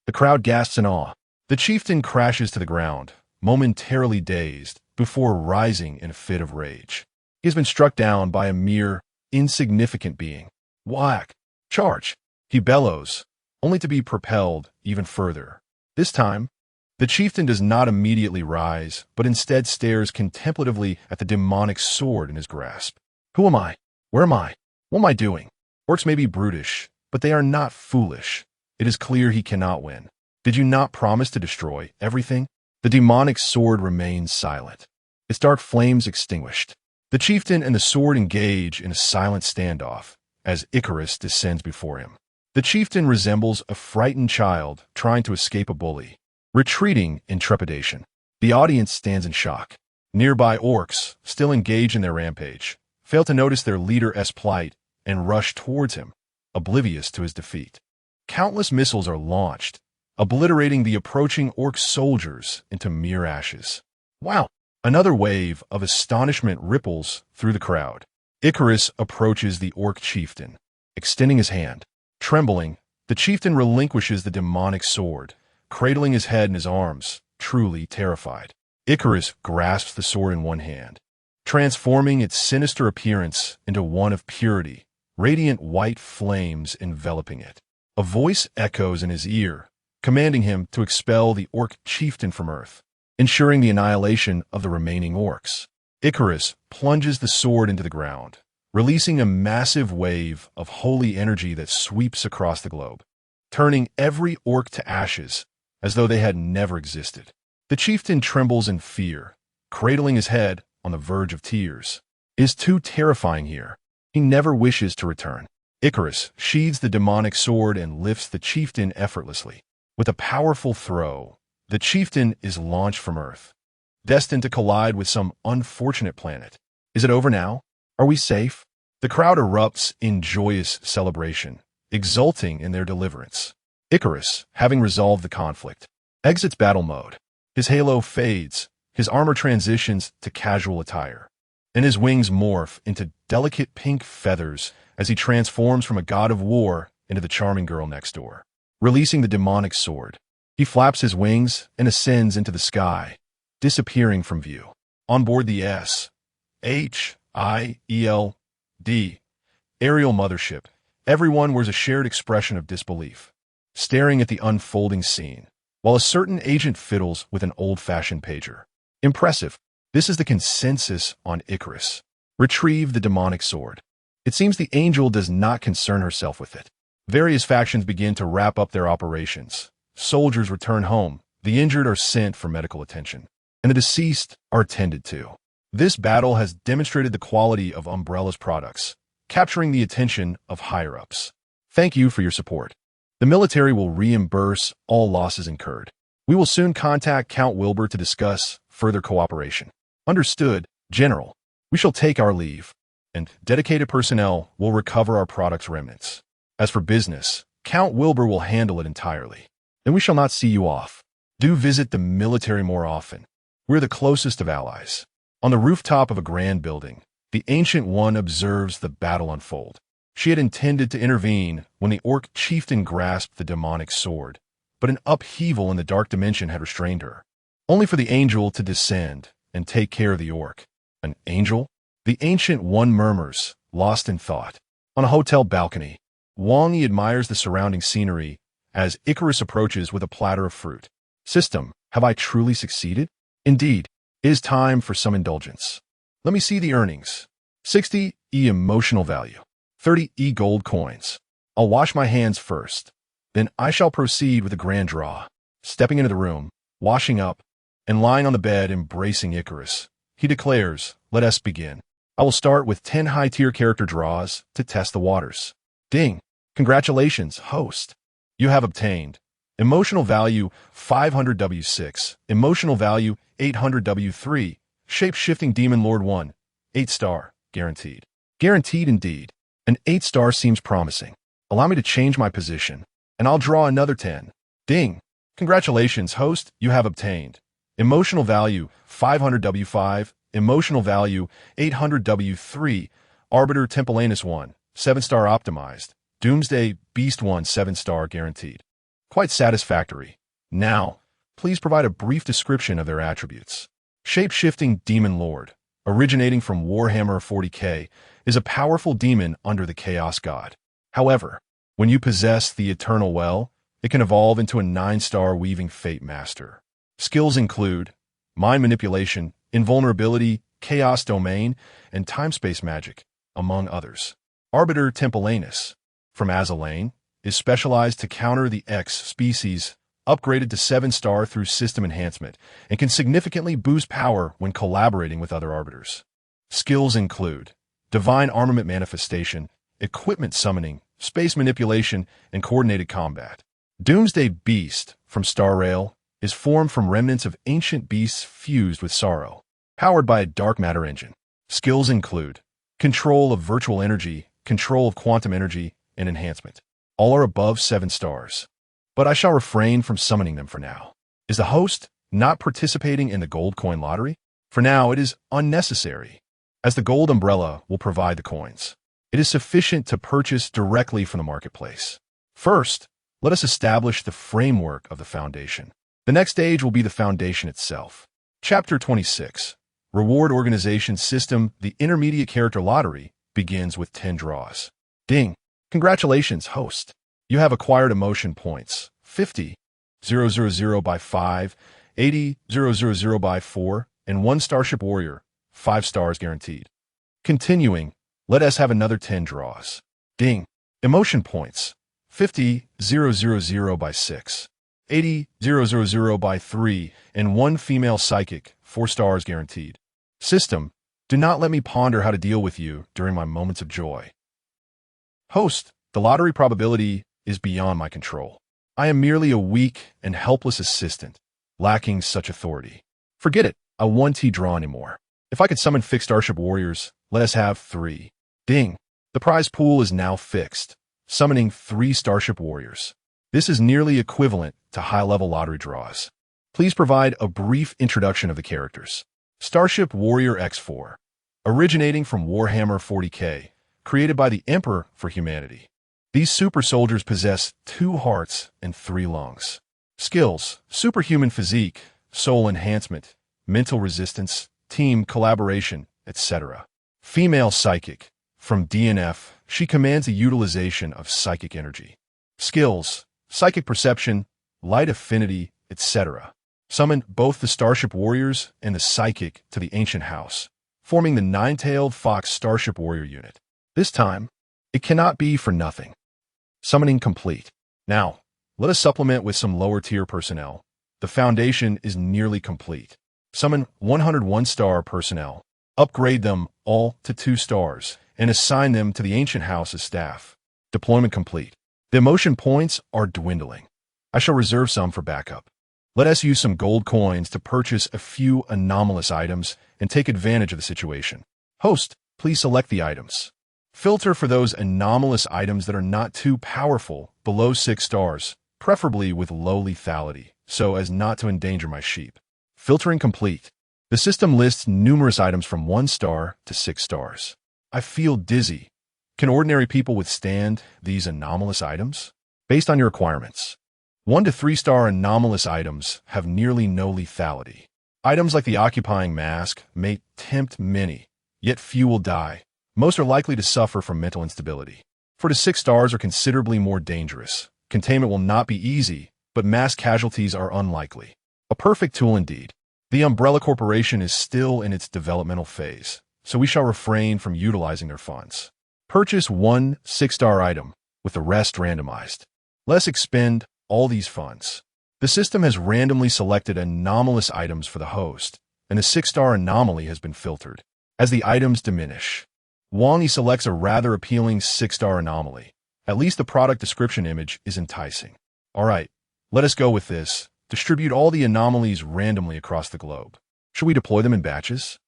The crowd gasps in awe. The chieftain crashes to the ground, momentarily dazed, before rising in a fit of rage. He has been struck down by a mere, insignificant being. Whack! Charge! He bellows, only to be propelled even further. This time, the chieftain does not immediately rise, but instead stares contemplatively at the demonic sword in his grasp. Who am I? Where am I? What am I doing? Orcs may be brutish, but they are not foolish. It is clear he cannot win. Did you not promise to destroy everything? The demonic sword remains silent, its dark flames extinguished. The chieftain and the sword engage in a silent standoff as Icarus descends before him. The chieftain resembles a frightened child trying to escape a bully, retreating in trepidation. The audience stands in shock. Nearby orcs, still engaged in their rampage, fail to notice their leader's plight and rush towards him, oblivious to his defeat. Countless missiles are launched, obliterating the approaching orc soldiers into mere ashes. Wow! Another wave of astonishment ripples through the crowd. Icarus approaches the orc chieftain, extending his hand. Trembling, the chieftain relinquishes the demonic sword, cradling his head in his arms, truly terrified. Icarus grasps the sword in one hand, transforming its sinister appearance into one of purity, radiant white flames enveloping it. A voice echoes in his ear, commanding him to expel the orc chieftain from Earth, ensuring the annihilation of the remaining orcs. Icarus plunges the sword into the ground, releasing a massive wave of holy energy that sweeps across the globe, turning every orc to ashes as though they had never existed. The chieftain trembles in fear, cradling his head on the verge of tears. It is too terrifying here. He never wishes to return. Icarus sheathes the demonic sword and lifts the chieftain effortlessly. With a powerful throw, the chieftain is launched from Earth, destined to collide with some unfortunate planet. Is it over now? Are we safe? The crowd erupts in joyous celebration, exulting in their deliverance. Icarus, having resolved the conflict, exits battle mode. His halo fades, his armor transitions to casual attire, and his wings morph into delicate pink feathers as he transforms from a god of war into the charming girl next door. Releasing the demonic sword, he flaps his wings and ascends into the sky, disappearing from view. On board the S.H.I.E.L.D. aerial mothership, everyone wears a shared expression of disbelief, staring at the unfolding scene, while a certain agent fiddles with an old-fashioned pager. Impressive. This is the consensus on Icarus. Retrieve the demonic sword. It seems the angel does not concern herself with it. Various factions begin to wrap up their operations. Soldiers return home, the injured are sent for medical attention, and the deceased are attended to. This battle has demonstrated the quality of Umbrella's products, capturing the attention of higher-ups. Thank you for your support. The military will reimburse all losses incurred. We will soon contact Count Wilbur to discuss further cooperation. Understood, General. We shall take our leave, and dedicated personnel will recover our product's remnants. As for business, Count Wilbur will handle it entirely. Then we shall not see you off. Do visit the military more often. We're the closest of allies. On the rooftop of a grand building, the Ancient One observes the battle unfold. She had intended to intervene when the orc chieftain grasped the demonic sword, but an upheaval in the dark dimension had restrained her, only for the angel to descend and take care of the orc. An angel? The Ancient One murmurs, lost in thought. On a hotel balcony, Wang Yi admires the surrounding scenery as Icarus approaches with a platter of fruit. System, have I truly succeeded? Indeed, it is time for some indulgence. Let me see the earnings. 60 E emotional value. 30 E gold coins. I'll wash my hands first. Then I shall proceed with the grand draw. Stepping into the room, washing up, and lying on the bed embracing Icarus, he declares, let us begin. I will start with 10 high-tier character draws to test the waters. Ding! Congratulations, host. You have obtained emotional value 500W6, emotional value 800W3, shape-shifting demon lord 1, 8-star, guaranteed. Guaranteed indeed. An 8-star seems promising. Allow me to change my position, and I'll draw another 10. Ding! Congratulations, host, you have obtained emotional value 500W5, emotional value 800W3, Arbiter Tempelanus 1, 7-star optimized, Doomsday Beast 1, 7-star guaranteed. Quite satisfactory. Now, please provide a brief description of their attributes. Shape-shifting Demon Lord, originating from Warhammer 40k, is a powerful demon under the Chaos God. However, when you possess the Eternal Well, it can evolve into a 9-star Weaving Fate Master. Skills include Mind Manipulation, Invulnerability, Chaos Domain, and Time-Space Magic, among others. Arbiter Tempelanus, from Azalane, is specialized to counter the X species, upgraded to 7-star through system enhancement, and can significantly boost power when collaborating with other Arbiters. Skills include Divine Armament Manifestation, Equipment Summoning, Space Manipulation, and Coordinated Combat. Doomsday Beast, from Star Rail, is formed from remnants of ancient beasts fused with sorrow, powered by a dark matter engine. Skills include Control of Virtual Energy, Control of Quantum Energy, and Enhancement. All are above 7 stars. But I shall refrain from summoning them for now. Is the host not participating in the gold coin lottery? For now, it is unnecessary, as the gold umbrella will provide the coins. It is sufficient to purchase directly from the marketplace. First, let us establish the framework of the foundation. The next stage will be the foundation itself. Chapter 26. Reward Organization System. The intermediate character lottery begins with 10 draws. Ding! Congratulations, host. You have acquired emotion points 50,000 by 5, 80,000 by 4, and 1 Starship Warrior, 5 stars guaranteed. Continuing, let us have another 10 draws. Ding! Emotion points 50,000 by 6, 80,000 by 3, and 1 female psychic, 4 stars guaranteed. System, do not let me ponder how to deal with you during my moments of joy. Host, the lottery probability is beyond my control. I am merely a weak and helpless assistant, lacking such authority. Forget it, I won't draw anymore. If I could summon fixed Starship Warriors, let us have 3. Ding! The prize pool is now fixed, summoning 3 Starship Warriors. This is nearly equivalent to high-level lottery draws. Please provide a brief introduction of the characters. Starship Warrior X4, originating from Warhammer 40k, created by the Emperor for humanity. These super soldiers possess 2 hearts and 3 lungs. Skills: superhuman physique, soul enhancement, mental resistance, team collaboration, etc. Female psychic. From DNF, she commands the utilization of psychic energy. Skills: psychic perception, light affinity, etc. Summon both the Starship Warriors and the psychic to the ancient house, forming the 9-tailed fox Starship Warrior unit. This time, it cannot be for nothing. Summoning complete. Now, let us supplement with some lower-tier personnel. The foundation is nearly complete. Summon 101-star personnel. Upgrade them all to 2 stars, and assign them to the ancient house as staff. Deployment complete. The emotion points are dwindling. I shall reserve some for backup. Let us use some gold coins to purchase a few anomalous items and take advantage of the situation. Host, please select the items. Filter for those anomalous items that are not too powerful, below 6 stars, preferably with low lethality, so as not to endanger my sheep. Filtering complete. The system lists numerous items from 1 star to 6 stars. I feel dizzy. Can ordinary people withstand these anomalous items? Based on your requirements, 1 to 3-star anomalous items have nearly no lethality. Items like the Occupying Mask may tempt many, yet few will die. Most are likely to suffer from mental instability. 4 to 6 stars are considerably more dangerous. Containment will not be easy, but mass casualties are unlikely. A perfect tool indeed. The Umbrella Corporation is still in its developmental phase, so we shall refrain from utilizing their funds. Purchase 1 6-star item, with the rest randomized. Let us expend all these funds. The system has randomly selected anomalous items for the host, and the 6-star anomaly has been filtered. As the items diminish, Wang Yi selects a rather appealing 6-star anomaly. At least the product description image is enticing. Alright, let us go with this. Distribute all the anomalies randomly across the globe. Should we deploy them in batches?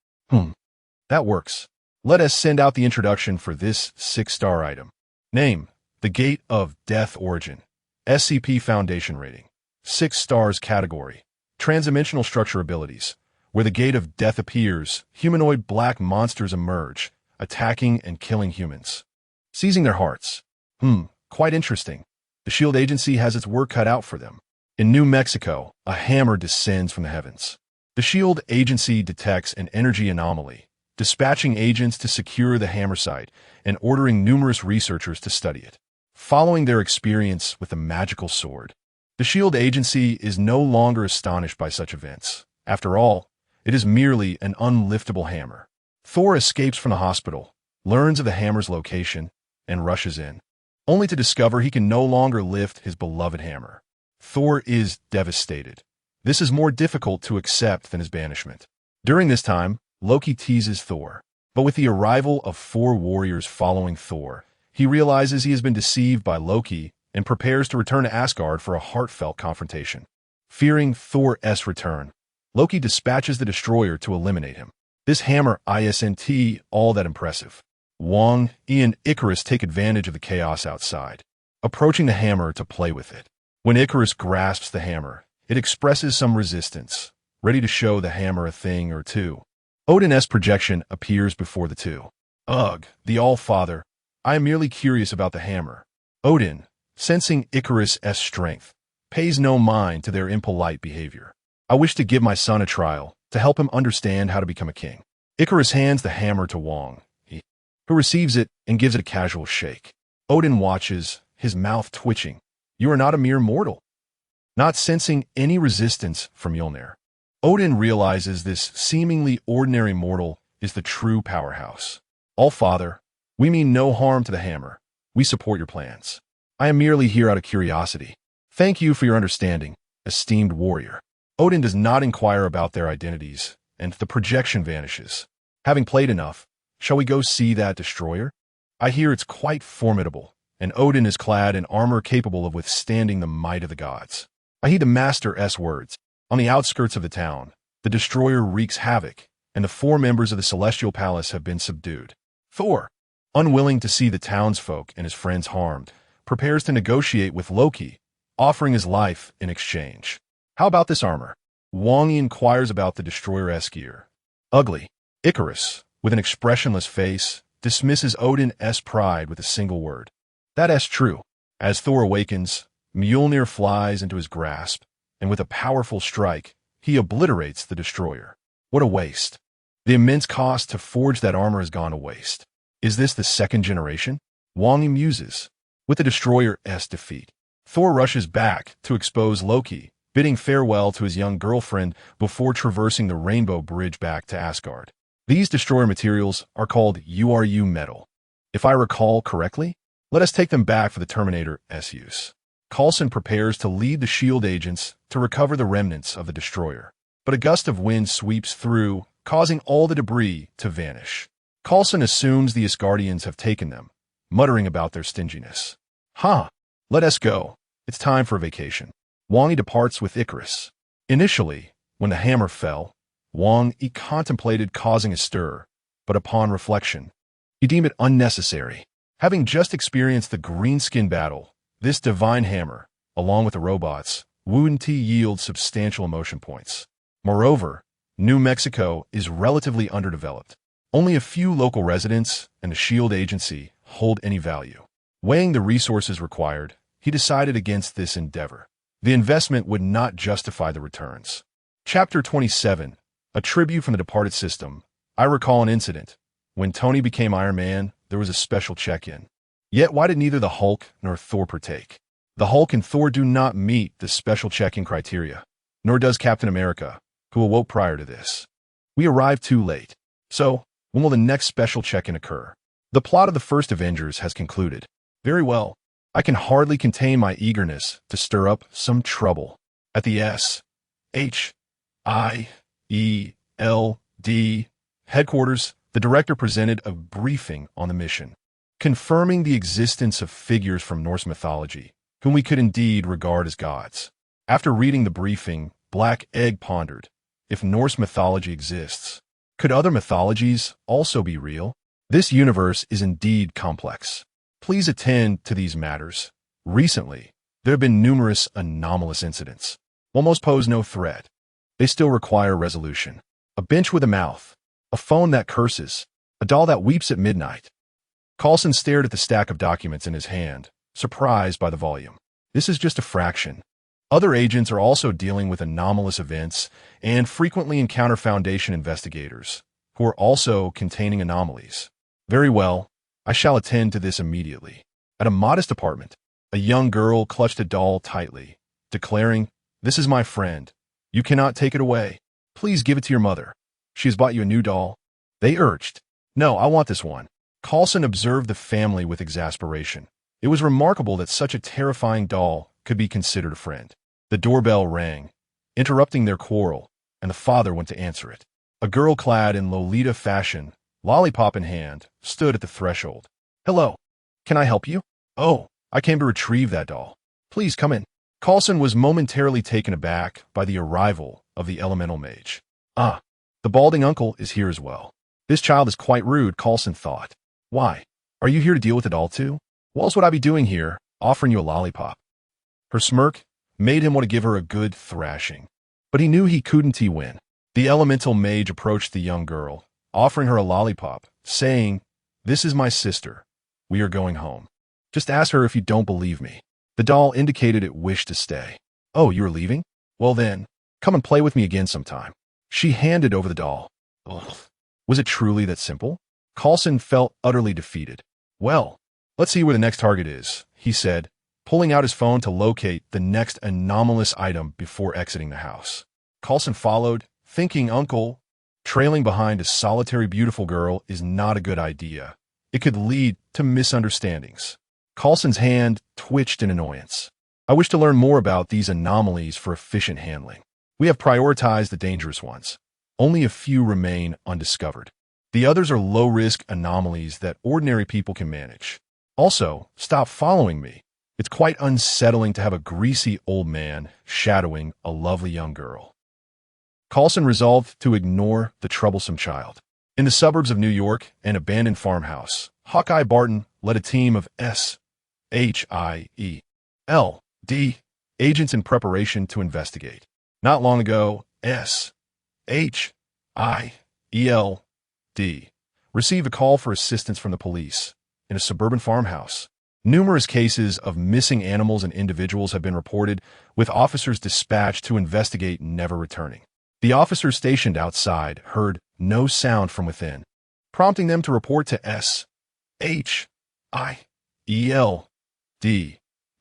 That works. Let us send out the introduction for this 6-star item. Name: The Gate of Death Origin. SCP Foundation rating: 6 stars. Category: Transdimensional structure abilities. Where the Gate of Death appears, humanoid black monsters emerge, attacking and killing humans, seizing their hearts. Quite interesting. The SHIELD agency has its work cut out for them. In New Mexico, a hammer descends from the heavens. The SHIELD agency detects an energy anomaly, dispatching agents to secure the hammer site and ordering numerous researchers to study it. Following their experience with the magical sword, the SHIELD agency is no longer astonished by such events. After all, it is merely an unliftable hammer. Thor escapes from the hospital, learns of the hammer's location, and rushes in, only to discover he can no longer lift his beloved hammer. Thor is devastated. This is more difficult to accept than his banishment. During this time, Loki teases Thor, but with the arrival of 4 warriors following Thor, he realizes he has been deceived by Loki and prepares to return to Asgard for a heartfelt confrontation. Fearing Thor's return, Loki dispatches the destroyer to eliminate him. This hammer isn't all that impressive. Wang Yi and Icarus take advantage of the chaos outside, approaching the hammer to play with it. When Icarus grasps the hammer, it expresses some resistance, ready to show the hammer a thing or two. Odin's projection appears before the two. Ugh, the All-Father, I am merely curious about the hammer. Odin, sensing Icarus' strength, pays no mind to their impolite behavior. I wish to give my son a trial, to help him understand how to become a king. Icarus hands the hammer to Wang Yi, who receives it and gives it a casual shake. Odin watches, his mouth twitching. You are not a mere mortal. Not sensing any resistance from Mjolnir, Odin realizes this seemingly ordinary mortal is the true powerhouse. All-Father, we mean no harm to the hammer. We support your plans. I am merely here out of curiosity. Thank you for your understanding, esteemed warrior. Odin does not inquire about their identities, and the projection vanishes. Having played enough, shall we go see that destroyer? I hear it's quite formidable, and Odin is clad in armor capable of withstanding the might of the gods. I heed the Master's words. On the outskirts of the town, the destroyer wreaks havoc, and the 4 members of the Celestial Palace have been subdued. Thor, unwilling to see the townsfolk and his friends harmed, prepares to negotiate with Loki, offering his life in exchange. How about this armor? Wang Yi inquires about the destroyer's gear. Ugly. Icarus, with an expressionless face, dismisses Odin's pride with a single word. That's true. As Thor awakens, Mjolnir flies into his grasp, and with a powerful strike, he obliterates the destroyer. What a waste. The immense cost to forge that armor has gone to waste. Is this the 2nd generation? Wang Yi muses. With the destroyer's defeat, Thor rushes back to expose Loki, bidding farewell to his young girlfriend before traversing the Rainbow Bridge back to Asgard. These destroyer materials are called URU metal. If I recall correctly, let us take them back for the Terminator's use. Coulson prepares to lead the SHIELD agents to recover the remnants of the destroyer, but a gust of wind sweeps through, causing all the debris to vanish. Coulson assumes the Asgardians have taken them, muttering about their stinginess. Let us go. It's time for a vacation. Wang Yi departs with Icarus. Initially, when the hammer fell, Wang Yi contemplated causing a stir, but upon reflection, he deemed it unnecessary. Having just experienced the greenskin battle, this divine hammer, along with the robots, wouldn't yield substantial emotion points. Moreover, New Mexico is relatively underdeveloped. Only a few local residents and the SHIELD agency hold any value. Weighing the resources required, he decided against this endeavor. The investment would not justify the returns. Chapter 27, A Tribute from the Departed System. I recall an incident. When Tony became Iron Man, there was a special check-in. Yet why did neither the Hulk nor Thor partake? The Hulk and Thor do not meet the special check-in criteria, nor does Captain America, who awoke prior to this. We arrived too late. So, when will the next special check-in occur? The plot of the first Avengers has concluded. Very well. I can hardly contain my eagerness to stir up some trouble. At the SHIELD headquarters, The director presented a briefing on the mission, confirming the existence of figures from Norse mythology, whom we could indeed regard as gods. After reading the briefing, Black Egg pondered, if Norse mythology exists, could other mythologies also be real? This universe is indeed complex. Please attend to these matters. Recently, there have been numerous anomalous incidents. While most pose no threat, they still require resolution. A bench with a mouth, a phone that curses, a doll that weeps at midnight. Coulson stared at the stack of documents in his hand, surprised by the volume. This is just a fraction. Other agents are also dealing with anomalous events and frequently encounter Foundation investigators, who are also containing anomalies. Very well, I shall attend to this immediately. At a modest apartment, a young girl clutched a doll tightly, declaring, "This is my friend. You cannot take it away. Please give it to your mother. She has bought you a new doll." They urged, "No, I want this one." Coulson observed the family with exasperation. It was remarkable that such a terrifying doll could be considered a friend. The doorbell rang, interrupting their quarrel, and the father went to answer it. A girl clad in Lolita fashion, lollipop in hand, stood at the threshold. "Hello. Can I help you?" "Oh, I came to retrieve that doll. Please come in." Coulson was momentarily taken aback by the arrival of the elemental mage. "Ah, the balding uncle is here as well. This child is quite rude," Coulson thought. "Why? Are you here to deal with the doll too? What else would I be doing here, offering you a lollipop?" Her smirk made him want to give her a good thrashing, but he knew he couldn't win. The elemental mage approached the young girl, offering her a lollipop, saying, "This is my sister. We are going home. Just ask her if you don't believe me." The doll indicated it wished to stay. "Oh, you are leaving? Well then, come and play with me again sometime." She handed over the doll. Ugh. Was it truly that simple? Coulson felt utterly defeated. "Well, let's see where the next target is," he said, pulling out his phone to locate the next anomalous item before exiting the house. Coulson followed, thinking uncle trailing behind a solitary beautiful girl is not a good idea. It could lead to misunderstandings. Coulson's hand twitched in annoyance. "I wish to learn more about these anomalies for efficient handling. We have prioritized the dangerous ones. Only a few remain undiscovered. The others are low-risk anomalies that ordinary people can manage. Also, stop following me. It's quite unsettling to have a greasy old man shadowing a lovely young girl." Coulson resolved to ignore the troublesome child. In the suburbs of New York, an abandoned farmhouse, Hawkeye Barton led a team of SHIELD agents in preparation to investigate. Not long ago, SHIELD received a call for assistance from the police in a suburban farmhouse. Numerous cases of missing animals and individuals have been reported, with officers dispatched to investigate never returning. The officers stationed outside heard no sound from within, prompting them to report to SHIELD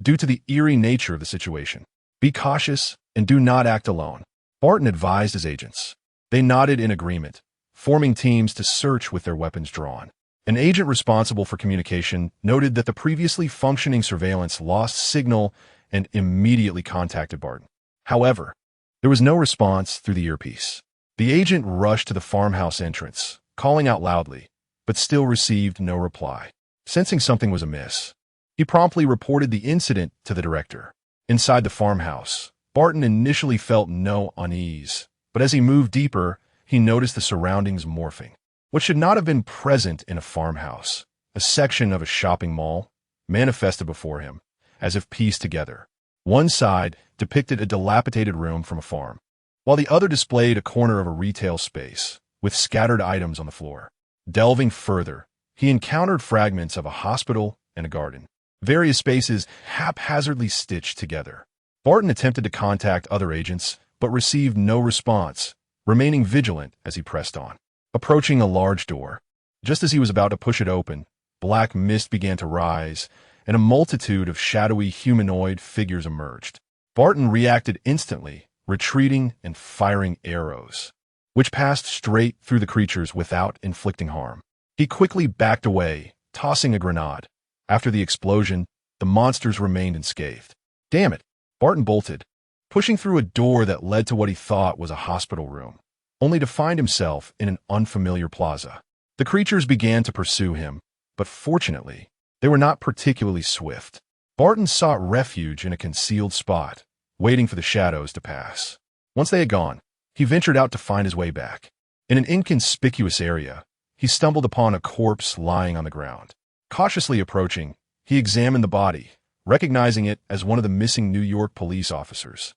due to the eerie nature of the situation. "Be cautious and do not act alone," Barton advised his agents. They nodded in agreement, forming teams to search with their weapons drawn. An agent responsible for communication noted that the previously functioning surveillance lost signal and immediately contacted Barton. However, there was no response through the earpiece. The agent rushed to the farmhouse entrance, calling out loudly, but still received no reply. Sensing something was amiss, he promptly reported the incident to the director. Inside the farmhouse, Barton initially felt no unease, but as he moved deeper, he noticed the surroundings morphing. What should not have been present in a farmhouse, a section of a shopping mall, manifested before him, as if pieced together. One side depicted a dilapidated room from a farm, while the other displayed a corner of a retail space, with scattered items on the floor. Delving further, he encountered fragments of a hospital and a garden, various spaces haphazardly stitched together. Barton attempted to contact other agents, but received no response, remaining vigilant as he pressed on. Approaching a large door, just as he was about to push it open, black mist began to rise, and a multitude of shadowy humanoid figures emerged. Barton reacted instantly, retreating and firing arrows, which passed straight through the creatures without inflicting harm. He quickly backed away, tossing a grenade. After the explosion, the monsters remained unscathed. Damn it, Barton bolted, pushing through a door that led to what he thought was a hospital room, only to find himself in an unfamiliar plaza. The creatures began to pursue him, but fortunately, they were not particularly swift. Barton sought refuge in a concealed spot, waiting for the shadows to pass. Once they had gone, he ventured out to find his way back. In an inconspicuous area, he stumbled upon a corpse lying on the ground. Cautiously approaching, he examined the body, recognizing it as one of the missing New York police officers.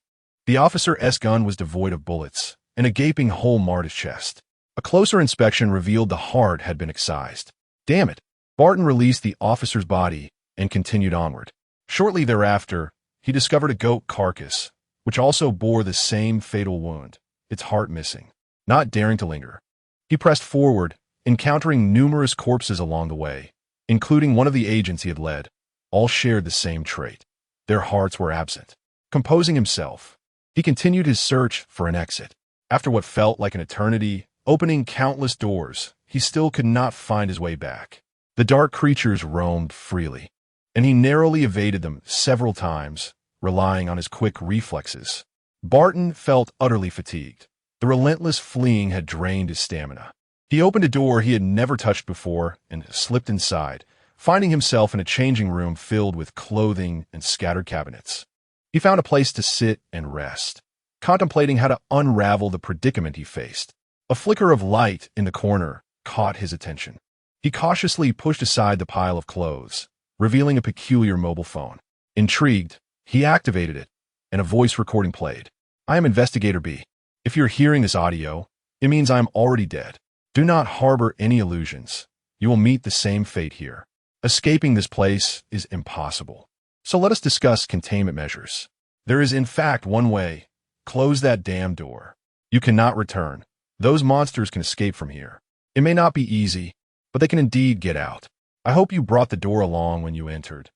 The officer's gun was devoid of bullets, and a gaping hole marred his chest. A closer inspection revealed the heart had been excised. Damn it! Barton released the officer's body and continued onward. Shortly thereafter, he discovered a goat carcass, which also bore the same fatal wound, its heart missing. Not daring to linger, he pressed forward, encountering numerous corpses along the way, including one of the agents he had led. All shared the same trait. Their hearts were absent. Composing himself, he continued his search for an exit. After what felt like an eternity, opening countless doors, he still could not find his way back. The dark creatures roamed freely, and he narrowly evaded them several times, relying on his quick reflexes. Barton felt utterly fatigued. The relentless fleeing had drained his stamina. He opened a door he had never touched before and slipped inside, finding himself in a changing room filled with clothing and scattered cabinets. He found a place to sit and rest, contemplating how to unravel the predicament he faced. A flicker of light in the corner caught his attention. He cautiously pushed aside the pile of clothes, revealing a peculiar mobile phone. Intrigued, he activated it, and a voice recording played. "I am Investigator B. If you're hearing this audio, it means I'm already dead. Do not harbor any illusions. You will meet the same fate here. Escaping this place is impossible. So let us discuss containment measures. There is in fact one way. Close that damn door. You cannot return. Those monsters can escape from here. It may not be easy, but they can indeed get out. I hope you brought the door along when you entered.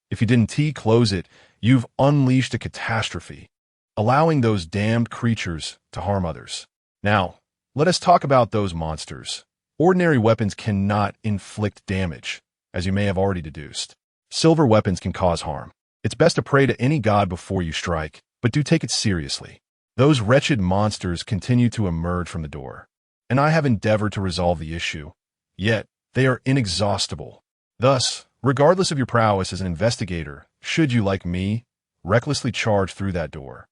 If you didn't close it, you've unleashed a catastrophe, allowing those damned creatures to harm others. Now, let us talk about those monsters. Ordinary weapons cannot inflict damage, as you may have already deduced. Silver weapons can cause harm. It's best to pray to any god before you strike, but do take it seriously. Those wretched monsters continue to emerge from the door, and I have endeavored to resolve the issue. Yet, they are inexhaustible. Thus, regardless of your prowess as an investigator, should you, like me, recklessly charge through that door,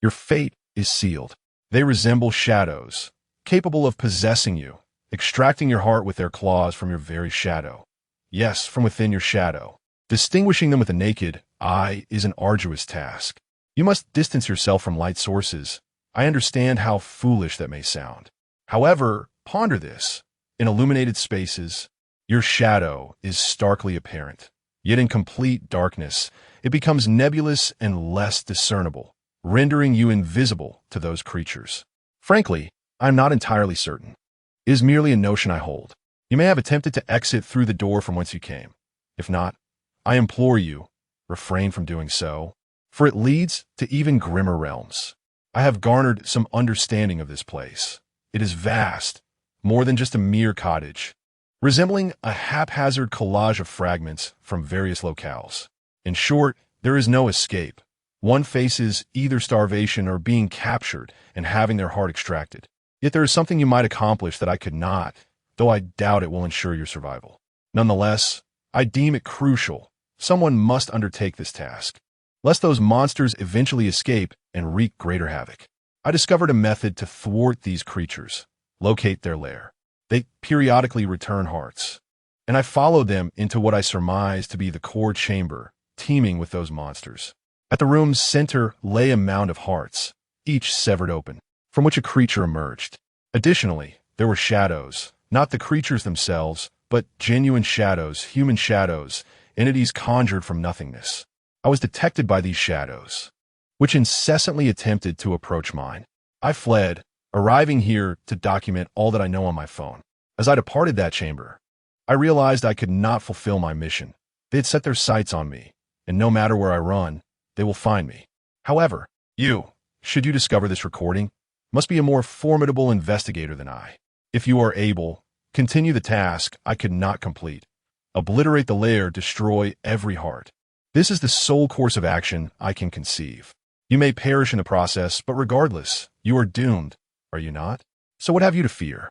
your fate is sealed. They resemble shadows, capable of possessing you, extracting your heart with their claws from your very shadow. Yes, from within your shadow. Distinguishing them with the naked eye is an arduous task. You must distance yourself from light sources. I understand how foolish that may sound. However, ponder this. In illuminated spaces, your shadow is starkly apparent. Yet in complete darkness, it becomes nebulous and less discernible, rendering you invisible to those creatures. Frankly, I am not entirely certain. It is merely a notion I hold. You may have attempted to exit through the door from whence you came. If not, I implore you, refrain from doing so, for it leads to even grimmer realms. I have garnered some understanding of this place. It is vast, more than just a mere cottage, resembling a haphazard collage of fragments from various locales. In short, there is no escape. One faces either starvation or being captured and having their heart extracted. Yet there is something you might accomplish that I could not, though I doubt it will ensure your survival. Nonetheless, I deem it crucial. Someone must undertake this task, lest those monsters eventually escape and wreak greater havoc. I discovered a method to thwart these creatures, locate their lair. They periodically return hearts, and I followed them into what I surmised to be the core chamber, teeming with those monsters. At the room's center lay a mound of hearts, each severed open, from which a creature emerged. Additionally, there were shadows, not the creatures themselves, but genuine shadows, human shadows, entities conjured from nothingness. I was detected by these shadows, which incessantly attempted to approach mine. I fled, arriving here to document all that I know on my phone. As I departed that chamber, I realized I could not fulfill my mission. They had set their sights on me, and no matter where I run, they will find me. However, you, should you discover this recording, must be a more formidable investigator than I. If you are able, continue the task I could not complete. Obliterate the lair, destroy every heart. This is the sole course of action I can conceive. You may perish in the process, but regardless, you are doomed, are you not? So what have you to fear?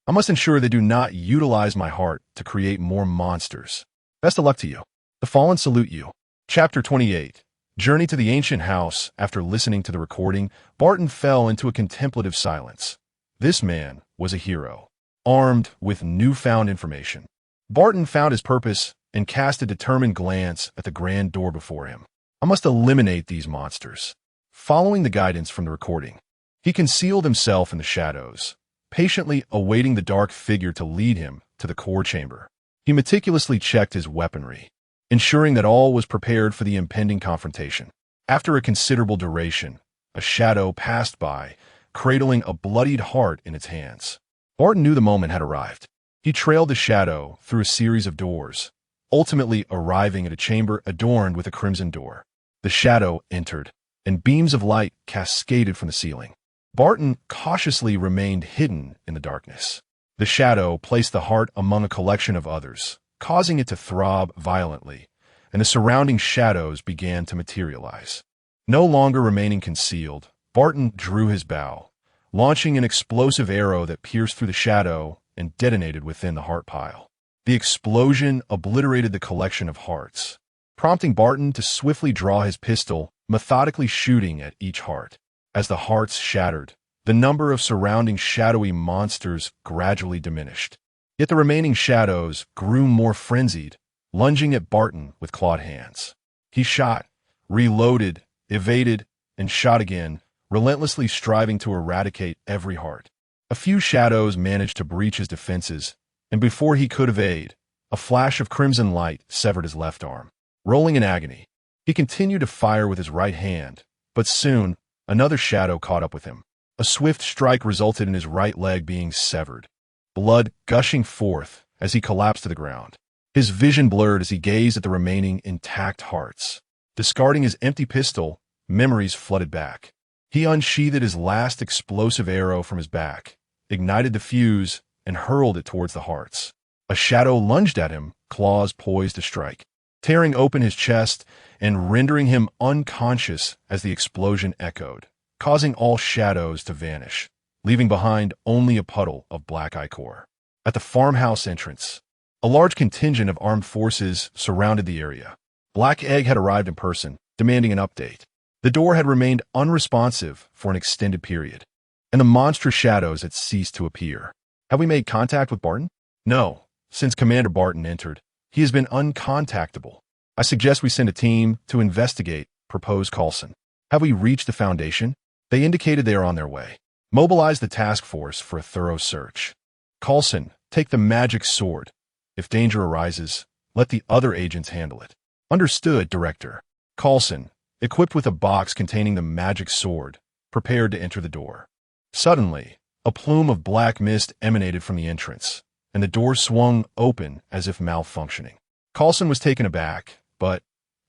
I must ensure they do not utilize my heart to create more monsters. Best of luck to you. The fallen salute you. Chapter 28. Journey to the ancient house. After listening to the recording, Barton fell into a contemplative silence. This man was a hero, armed with newfound information. Barton found his purpose and cast a determined glance at the grand door before him. I must eliminate these monsters. Following the guidance from the recording, he concealed himself in the shadows, patiently awaiting the dark figure to lead him to the core chamber. He meticulously checked his weaponry, ensuring that all was prepared for the impending confrontation. After a considerable duration, a shadow passed by, cradling a bloodied heart in its hands. Barton knew the moment had arrived. He trailed the shadow through a series of doors, ultimately arriving at a chamber adorned with a crimson door. The shadow entered, and beams of light cascaded from the ceiling. Barton cautiously remained hidden in the darkness. The shadow placed the heart among a collection of others, causing it to throb violently, and the surrounding shadows began to materialize. No longer remaining concealed, Barton drew his bow, launching an explosive arrow that pierced through the shadow and detonated within the heart pile. The explosion obliterated the collection of hearts, prompting Barton to swiftly draw his pistol, methodically shooting at each heart. As the hearts shattered, the number of surrounding shadowy monsters gradually diminished. Yet the remaining shadows grew more frenzied, lunging at Barton with clawed hands. He shot, reloaded, evaded, and shot again, relentlessly striving to eradicate every heart. A few shadows managed to breach his defenses, and before he could evade, a flash of crimson light severed his left arm. Rolling in agony, he continued to fire with his right hand, but soon, another shadow caught up with him. A swift strike resulted in his right leg being severed, blood gushing forth as he collapsed to the ground. His vision blurred as he gazed at the remaining intact hearts. Discarding his empty pistol, memories flooded back. He unsheathed his last explosive arrow from his back, ignited the fuse, and hurled it towards the hearts. A shadow lunged at him, claws poised to strike, tearing open his chest and rendering him unconscious as the explosion echoed, causing all shadows to vanish, leaving behind only a puddle of black ichor. At the farmhouse entrance, a large contingent of armed forces surrounded the area. Black Egg had arrived in person, demanding an update. The door had remained unresponsive for an extended period, and the monstrous shadows had ceased to appear. Have we made contact with Barton? No. Since Commander Barton entered, he has been uncontactable. I suggest we send a team to investigate, proposed Coulson. Have we reached the Foundation? They indicated they are on their way. Mobilize the task force for a thorough search. Coulson, take the magic sword. If danger arises, let the other agents handle it. Understood, Director. Coulson, equipped with a box containing the magic sword, prepared to enter the door. Suddenly, a plume of black mist emanated from the entrance, and the door swung open as if malfunctioning. Coulson was taken aback, but,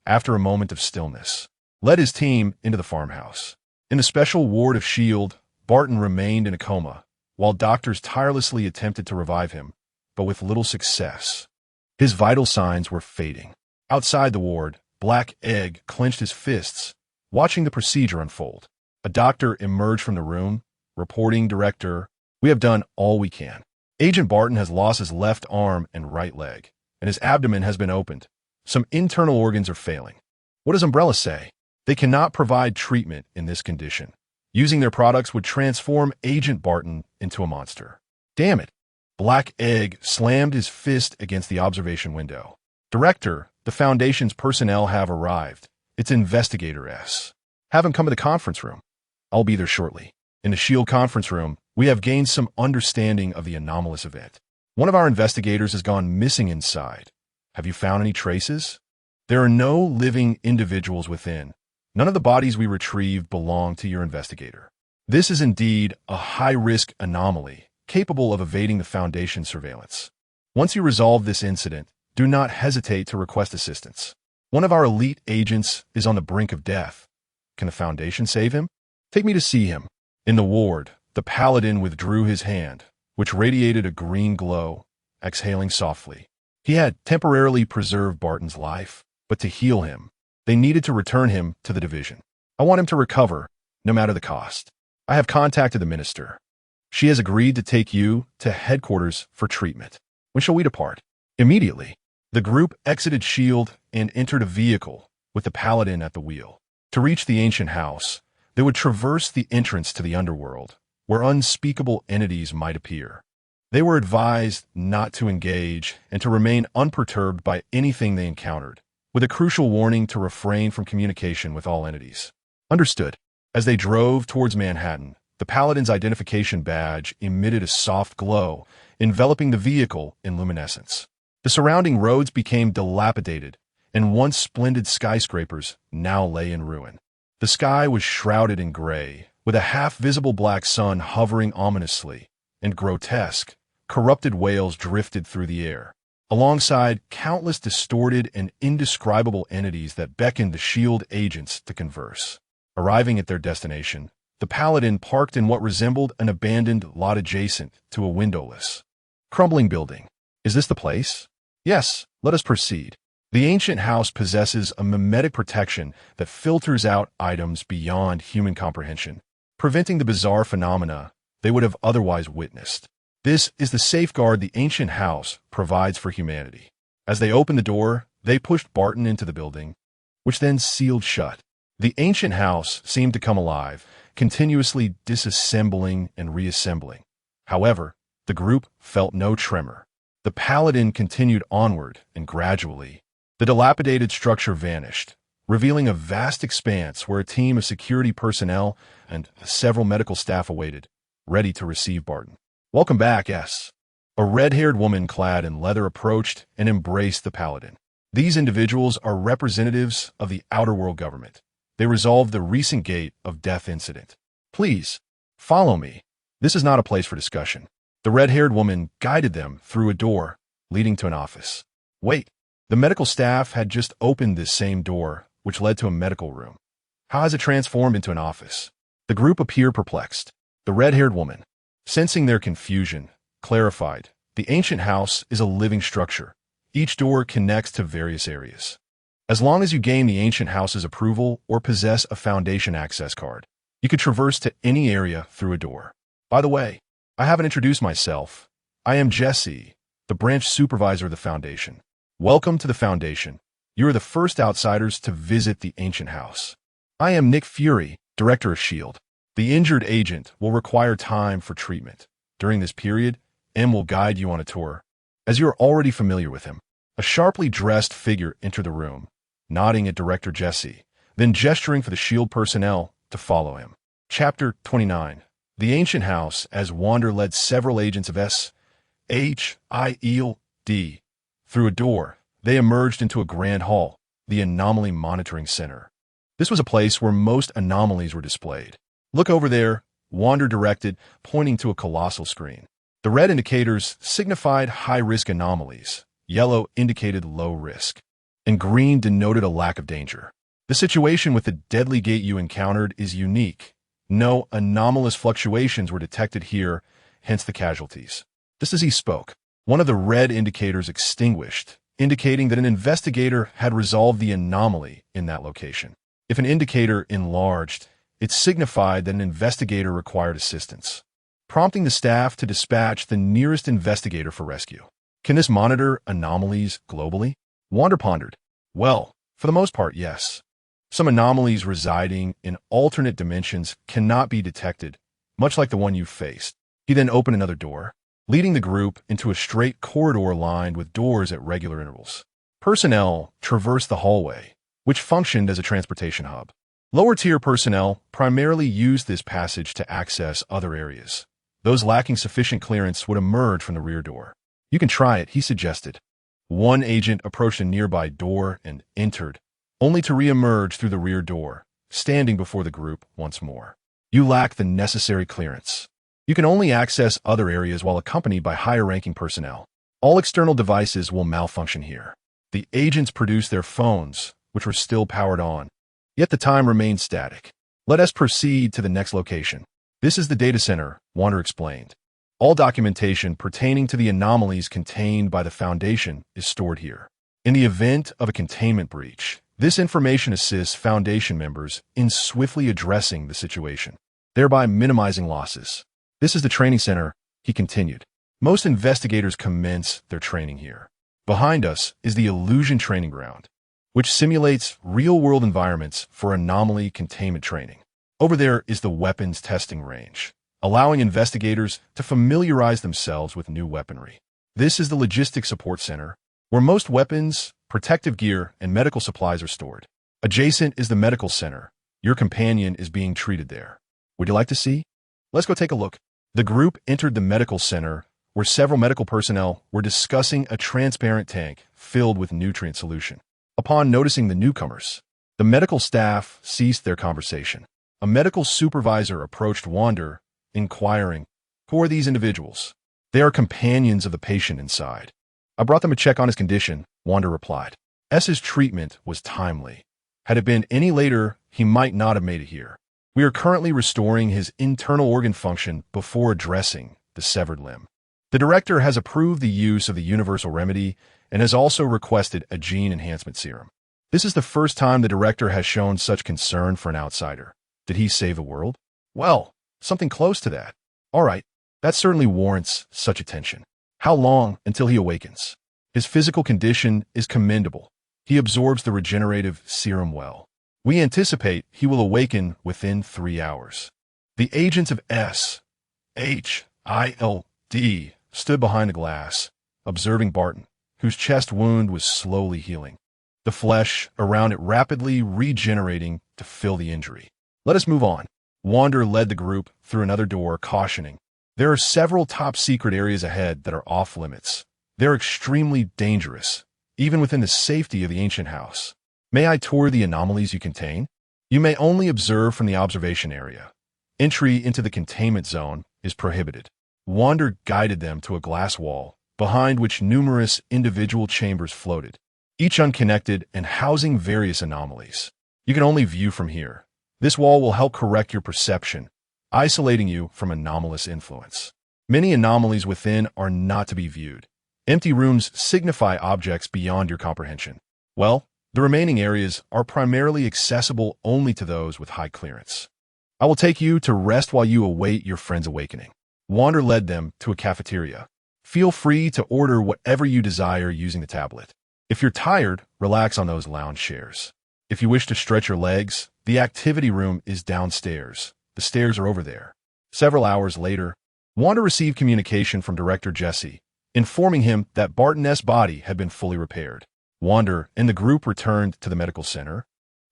after a moment of stillness, led his team into the farmhouse. In the special ward of S.H.I.E.L.D., Barton remained in a coma, while doctors tirelessly attempted to revive him, but with little success. His vital signs were fading. Outside the ward, Black Egg clenched his fists, watching the procedure unfold. A doctor emerged from the room, reporting, Director, we have done all we can. Agent Barton has lost his left arm and right leg, and his abdomen has been opened. Some internal organs are failing. What does Umbrella say? They cannot provide treatment in this condition. Using their products would transform Agent Barton into a monster. Damn it. Black Egg slammed his fist against the observation window. Director, the Foundation's personnel have arrived. It's Investigator S. Have him come to the conference room. I'll be there shortly. In the S.H.I.E.L.D. conference room, we have gained some understanding of the anomalous event. One of our investigators has gone missing inside. Have you found any traces? There are no living individuals within. None of the bodies we retrieved belong to your investigator. This is indeed a high-risk anomaly, capable of evading the Foundation's surveillance. Once you resolve this incident, do not hesitate to request assistance. One of our elite agents is on the brink of death. Can the Foundation save him? Take me to see him. In the ward, the Paladin withdrew his hand, which radiated a green glow, exhaling softly. He had temporarily preserved Barton's life, but to heal him, they needed to return him to the division. I want him to recover, no matter the cost. I have contacted the minister. She has agreed to take you to headquarters for treatment. When shall we depart? Immediately. The group exited S.H.I.E.L.D. and entered a vehicle with the paladin at the wheel. To reach the ancient house, they would traverse the entrance to the underworld, where unspeakable entities might appear. They were advised not to engage and to remain unperturbed by anything they encountered, with a crucial warning to refrain from communication with all entities. Understood. As they drove towards Manhattan, the paladin's identification badge emitted a soft glow, enveloping the vehicle in luminescence. The surrounding roads became dilapidated, and once splendid skyscrapers now lay in ruin. The sky was shrouded in gray, with a half-visible black sun hovering ominously, and grotesque, corrupted whales drifted through the air, alongside countless distorted and indescribable entities that beckoned the S.H.I.E.L.D. agents to converse. Arriving at their destination, the paladin parked in what resembled an abandoned lot adjacent to a windowless, crumbling building. Is this the place? Yes, let us proceed. The ancient house possesses a mimetic protection that filters out items beyond human comprehension, preventing the bizarre phenomena they would have otherwise witnessed. This is the safeguard the ancient house provides for humanity. As they opened the door, they pushed Barton into the building, which then sealed shut. The ancient house seemed to come alive, continuously disassembling and reassembling. However, the group felt no tremor. The paladin continued onward, and gradually, the dilapidated structure vanished, revealing a vast expanse where a team of security personnel and several medical staff awaited, ready to receive Barton. Welcome back, S. A red-haired woman clad in leather approached and embraced the paladin. These individuals are representatives of the outer world government. They resolved the recent gate of death incident. Please, follow me. This is not a place for discussion. The red-haired woman guided them through a door leading to an office. Wait, the medical staff had just opened this same door, which led to a medical room. How has it transformed into an office? The group appeared perplexed. The red-haired woman, sensing their confusion, clarified, the ancient house is a living structure. Each door connects to various areas. As long as you gain the ancient house's approval or possess a Foundation access card, you could traverse to any area through a door. By the way, I haven't introduced myself. I am Jesse, the branch supervisor of the Foundation. Welcome to the Foundation. You are the first outsiders to visit the ancient house. I am Nick Fury, director of S.H.I.E.L.D. The injured agent will require time for treatment. During this period, M will guide you on a tour, as you are already familiar with him. A sharply dressed figure entered the room, nodding at Director Jesse, then gesturing for the S.H.I.E.L.D. personnel to follow him. Chapter 29. The Ancient House, as Wander led several agents of S.H.I.E.L.D. through a door, they emerged into a grand hall, the Anomaly Monitoring Center. This was a place where most anomalies were displayed. Look over there, Wander directed, pointing to a colossal screen. The red indicators signified high-risk anomalies, yellow indicated low risk, and green denoted a lack of danger. The situation with the deadly gate you encountered is unique. No anomalous fluctuations were detected here, hence the casualties. Just as he spoke, one of the red indicators extinguished, indicating that an investigator had resolved the anomaly in that location. If an indicator enlarged, it signified that an investigator required assistance, prompting the staff to dispatch the nearest investigator for rescue. Can this monitor anomalies globally? Wander pondered. Well, for the most part, yes. Some anomalies residing in alternate dimensions cannot be detected, much like the one you faced. He then opened another door, leading the group into a straight corridor lined with doors at regular intervals. Personnel traversed the hallway, which functioned as a transportation hub. Lower-tier personnel primarily used this passage to access other areas. Those lacking sufficient clearance would emerge from the rear door. You can try it, he suggested. One agent approached a nearby door and entered, only to re-emerge through the rear door, standing before the group once more. You lack the necessary clearance. You can only access other areas while accompanied by higher-ranking personnel. All external devices will malfunction here. The agents produced their phones, which were still powered on, yet the time remained static. Let us proceed to the next location. This is the data center, Wander explained. All documentation pertaining to the anomalies contained by the Foundation is stored here. In the event of a containment breach, this information assists Foundation members in swiftly addressing the situation, thereby minimizing losses. This is the training center, he continued. Most investigators commence their training here. Behind us is the illusion training ground, which simulates real-world environments for anomaly containment training. Over there is the weapons testing range, allowing investigators to familiarize themselves with new weaponry. This is the logistics support center, where most weapons, protective gear, and medical supplies are stored. Adjacent is the medical center. Your companion is being treated there. Would you like to see? Let's go take a look. The group entered the medical center, where several medical personnel were discussing a transparent tank filled with nutrient solution. Upon noticing the newcomers, the medical staff ceased their conversation. A medical supervisor approached Wander, inquiring, "Who are these individuals?" "They are companions of the patient inside. I brought them to check on his condition," Wander replied. S's treatment was timely. Had it been any later, he might not have made it here. We are currently restoring his internal organ function before addressing the severed limb. The director has approved the use of the universal remedy and has also requested a gene enhancement serum. This is the first time the director has shown such concern for an outsider. Did he save the world? Well, something close to that. All right, that certainly warrants such attention. How long until he awakens? His physical condition is commendable. He absorbs the regenerative serum well. We anticipate he will awaken within 3 hours. The agents of S.H.I.L.D. stood behind the glass, observing Barton, whose chest wound was slowly healing, the flesh around it rapidly regenerating to fill the injury. Let us move on. Wander led the group through another door, cautioning, "There are several top-secret areas ahead that are off-limits. They're extremely dangerous, even within the safety of the ancient house. May I tour the anomalies you contain? You may only observe from the observation area. Entry into the containment zone is prohibited." Wander guided them to a glass wall, behind which numerous individual chambers floated, each unconnected and housing various anomalies. You can only view from here. This wall will help correct your perception, isolating you from anomalous influence. Many anomalies within are not to be viewed. Empty rooms signify objects beyond your comprehension. Well, the remaining areas are primarily accessible only to those with high clearance. I will take you to rest while you await your friend's awakening. Wander led them to a cafeteria. Feel free to order whatever you desire using the tablet. If you're tired, relax on those lounge chairs. If you wish to stretch your legs, the activity room is downstairs. The stairs are over there. Several hours later, Wander received communication from Director Jesse, informing him that Barton's body had been fully repaired. Wander and the group returned to the medical center,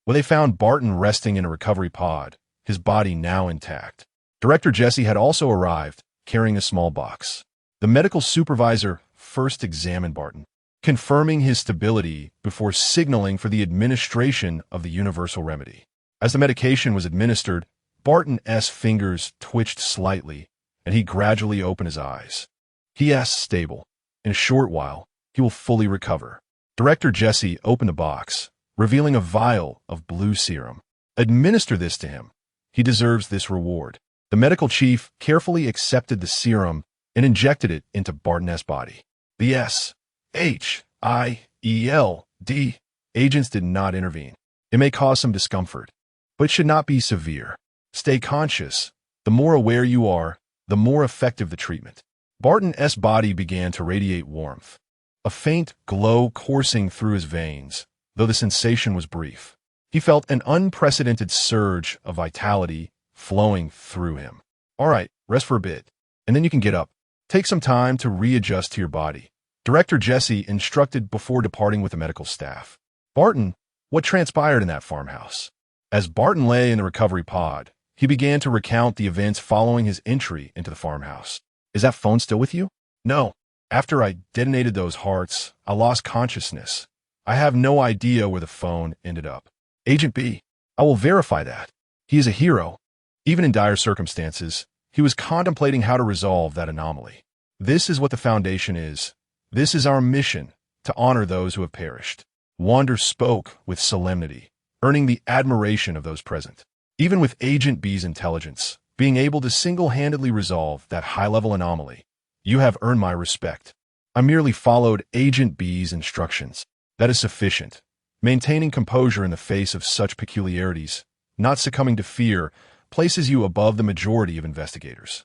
where they found Barton resting in a recovery pod, his body now intact. Director Jesse had also arrived, carrying a small box. The medical supervisor first examined Barton, confirming his stability before signaling for the administration of the universal remedy. As the medication was administered, Barton's fingers twitched slightly, and he gradually opened his eyes. He is stable. In a short while, he will fully recover. Director Jesse opened the box, revealing a vial of blue serum. Administer this to him. He deserves this reward. The medical chief carefully accepted the serum and injected it into Barton's body. The S.H.I.E.L.D. agents did not intervene. It may cause some discomfort, but should not be severe. Stay conscious. The more aware you are, the more effective the treatment. Barton's body began to radiate warmth, a faint glow coursing through his veins, though the sensation was brief. He felt an unprecedented surge of vitality flowing through him. All right, rest for a bit, and then you can get up. Take some time to readjust to your body. Director Jesse instructed before departing with the medical staff. Barton, what transpired in that farmhouse? As Barton lay in the recovery pod, he began to recount the events following his entry into the farmhouse. Is that phone still with you? No. After I detonated those hearts, I lost consciousness. I have no idea where the phone ended up. Agent B, I will verify that. He is a hero. Even in dire circumstances, he was contemplating how to resolve that anomaly. This is what the Foundation is. This is our mission, to honor those who have perished. Wander spoke with solemnity, earning the admiration of those present. Even with Agent B's intelligence, being able to single-handedly resolve that high-level anomaly, you have earned my respect. I merely followed Agent B's instructions. That is sufficient. Maintaining composure in the face of such peculiarities, not succumbing to fear, places you above the majority of investigators.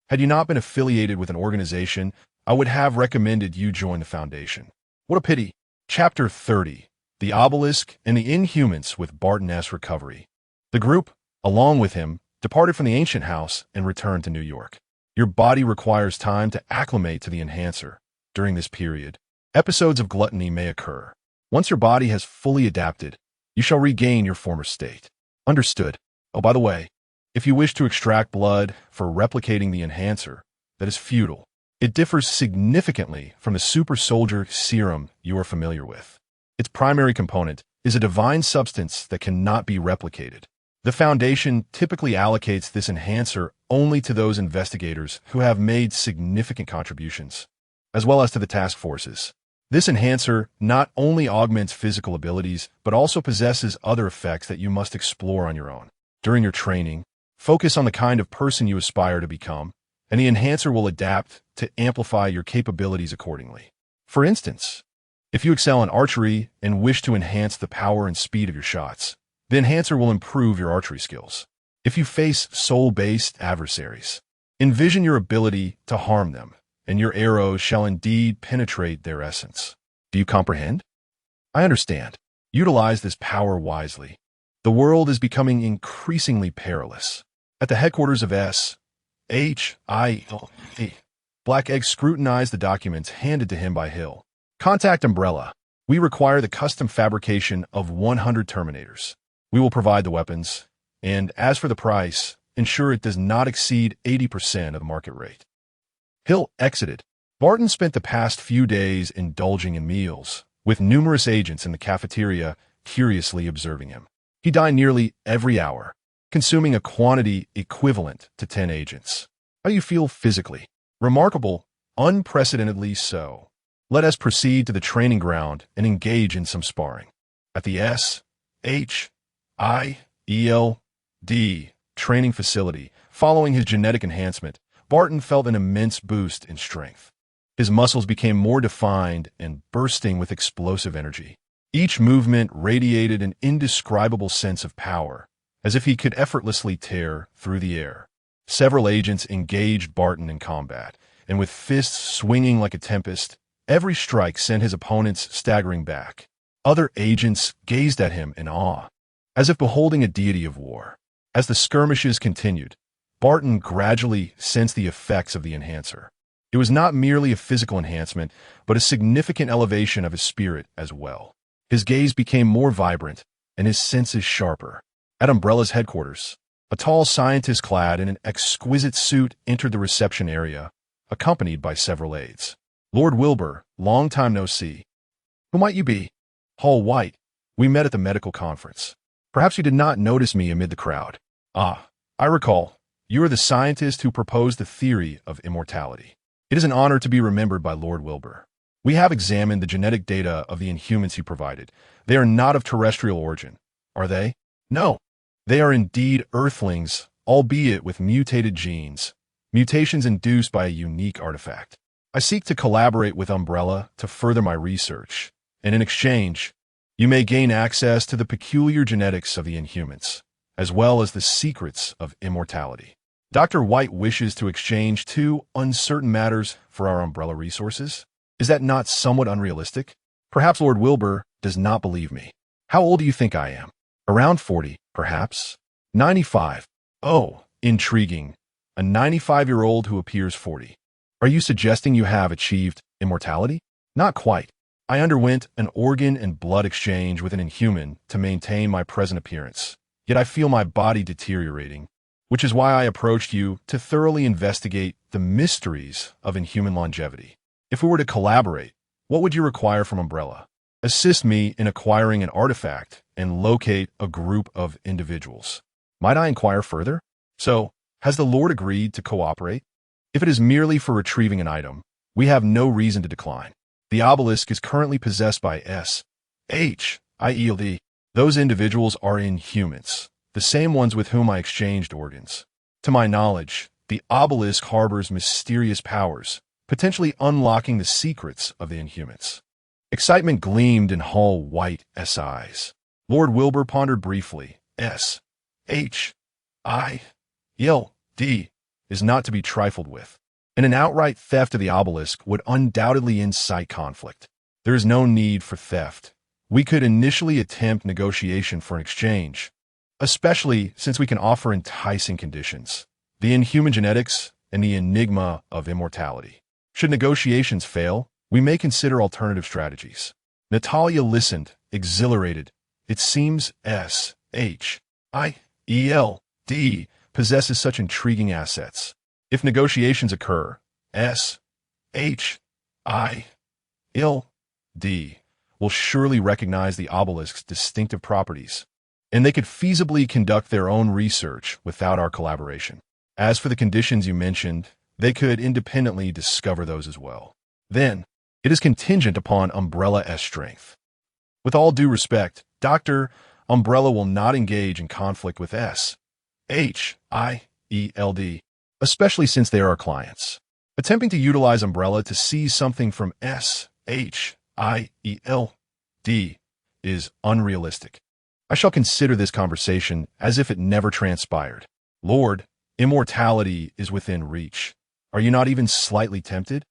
Had you not been affiliated with an organization, I would have recommended you join the Foundation. What a pity. Chapter 30. The Obelisk and the Inhumans with Barton S. Recovery. The group, along with him, departed from the ancient house and returned to New York. Your body requires time to acclimate to the enhancer. During this period, episodes of gluttony may occur. Once your body has fully adapted, you shall regain your former state. Understood. Oh, by the way, if you wish to extract blood for replicating the enhancer, that is futile. It differs significantly from the super soldier serum you are familiar with. Its primary component is a divine substance that cannot be replicated. The Foundation typically allocates this enhancer only to those investigators who have made significant contributions, as well as to the task forces. This enhancer not only augments physical abilities, but also possesses other effects that you must explore on your own. During your training, focus on the kind of person you aspire to become, and the enhancer will adapt to amplify your capabilities accordingly. For instance, if you excel in archery and wish to enhance the power and speed of your shots, the enhancer will improve your archery skills. If you face soul-based adversaries, envision your ability to harm them, and your arrows shall indeed penetrate their essence. Do you comprehend? I understand. Utilize this power wisely. The world is becoming increasingly perilous. At the headquarters of S.H.I.L.E., Black Egg scrutinized the documents handed to him by Hill. Contact Umbrella. We require the custom fabrication of 100 Terminators. We will provide the weapons, and as for the price, ensure it does not exceed 80% of the market rate. Hill exited. Barton spent the past few days indulging in meals, with numerous agents in the cafeteria curiously observing him. He dined nearly every hour, consuming a quantity equivalent to 10 agents. How do you feel physically? Remarkable, unprecedentedly so. Let us proceed to the training ground and engage in some sparring. At the S.H.I.E.L.D. training facility, following his genetic enhancement, Barton felt an immense boost in strength. His muscles became more defined and bursting with explosive energy. Each movement radiated an indescribable sense of power, as if he could effortlessly tear through the air. Several agents engaged Barton in combat, and with fists swinging like a tempest, every strike sent his opponents staggering back. Other agents gazed at him in awe, as if beholding a deity of war. As the skirmishes continued, Barton gradually sensed the effects of the enhancer. It was not merely a physical enhancement, but a significant elevation of his spirit as well. His gaze became more vibrant, and his senses sharper. At Umbrella's headquarters, a tall scientist clad in an exquisite suit entered the reception area, accompanied by several aides. Lord Wilbur, long time no see. Who might you be? Hall White. We met at the medical conference. Perhaps you did not notice me amid the crowd. Ah, I recall. You are the scientist who proposed the theory of immortality. It is an honor to be remembered by Lord Wilbur. We have examined the genetic data of the Inhumans you provided. They are not of terrestrial origin, are they? No. They are indeed Earthlings, albeit with mutated genes, mutations induced by a unique artifact. I seek to collaborate with Umbrella to further my research, and in exchange, you may gain access to the peculiar genetics of the Inhumans, as well as the secrets of immortality. Dr. White wishes to exchange two uncertain matters for our Umbrella resources. Is that not somewhat unrealistic? Perhaps Lord Wilbur does not believe me. How old do you think I am? Around 40, perhaps? 95. Oh, intriguing. A 95-year-old who appears 40. Are you suggesting you have achieved immortality? Not quite. I underwent an organ and blood exchange with an Inhuman to maintain my present appearance. Yet I feel my body deteriorating, which is why I approached you to thoroughly investigate the mysteries of Inhuman longevity. If we were to collaborate, what would you require from Umbrella? Assist me in acquiring an artifact and locate a group of individuals. Might I inquire further? So, has the Lord agreed to cooperate? If it is merely for retrieving an item, we have no reason to decline. The obelisk is currently possessed by S.H.I.E.L.D. Those individuals are Inhumans, the same ones with whom I exchanged organs. To my knowledge, the obelisk harbors mysterious powers, potentially unlocking the secrets of the Inhumans. Excitement gleamed in Hall White's eyes. Lord Wilbur pondered briefly. S.H.I.E.L.D. is not to be trifled with, and an outright theft of the obelisk would undoubtedly incite conflict. There is no need for theft. We could initially attempt negotiation for an exchange, especially since we can offer enticing conditions: the inhuman genetics and the enigma of immortality. Should negotiations fail, we may consider alternative strategies. Natalia listened, exhilarated. It seems S.H.I.E.L.D. possesses such intriguing assets. If negotiations occur, S.H.I.L.D. will surely recognize the obelisk's distinctive properties, and they could feasibly conduct their own research without our collaboration. As for the conditions you mentioned, they could independently discover those as well. Then, it is contingent upon Umbrella's strength. With all due respect, Dr. Umbrella will not engage in conflict with S.H.I.E.L.D., especially since they are our clients. Attempting to utilize Umbrella to seize something from S.H.I.E.L.D. is unrealistic. I shall consider this conversation as if it never transpired. Lord, immortality is within reach. Are you not even slightly tempted?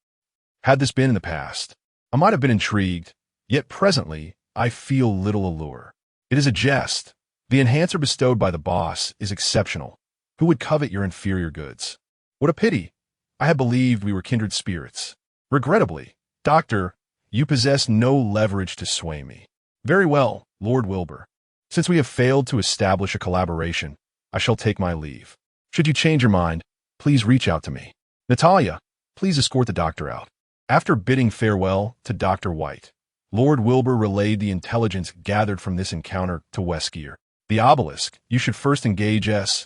Had this been in the past, I might have been intrigued, yet presently I feel little allure. It is a jest. The enhancer bestowed by the boss is exceptional. Who would covet your inferior goods? What a pity. I had believed we were kindred spirits. Regrettably, Doctor, you possess no leverage to sway me. Very well, Lord Wilbur. Since we have failed to establish a collaboration, I shall take my leave. Should you change your mind, please reach out to me. Natalia, please escort the doctor out. After bidding farewell to Dr. White, Lord Wilbur relayed the intelligence gathered from this encounter to Weskier. The obelisk, you should first engage S.H.I.E.L.D.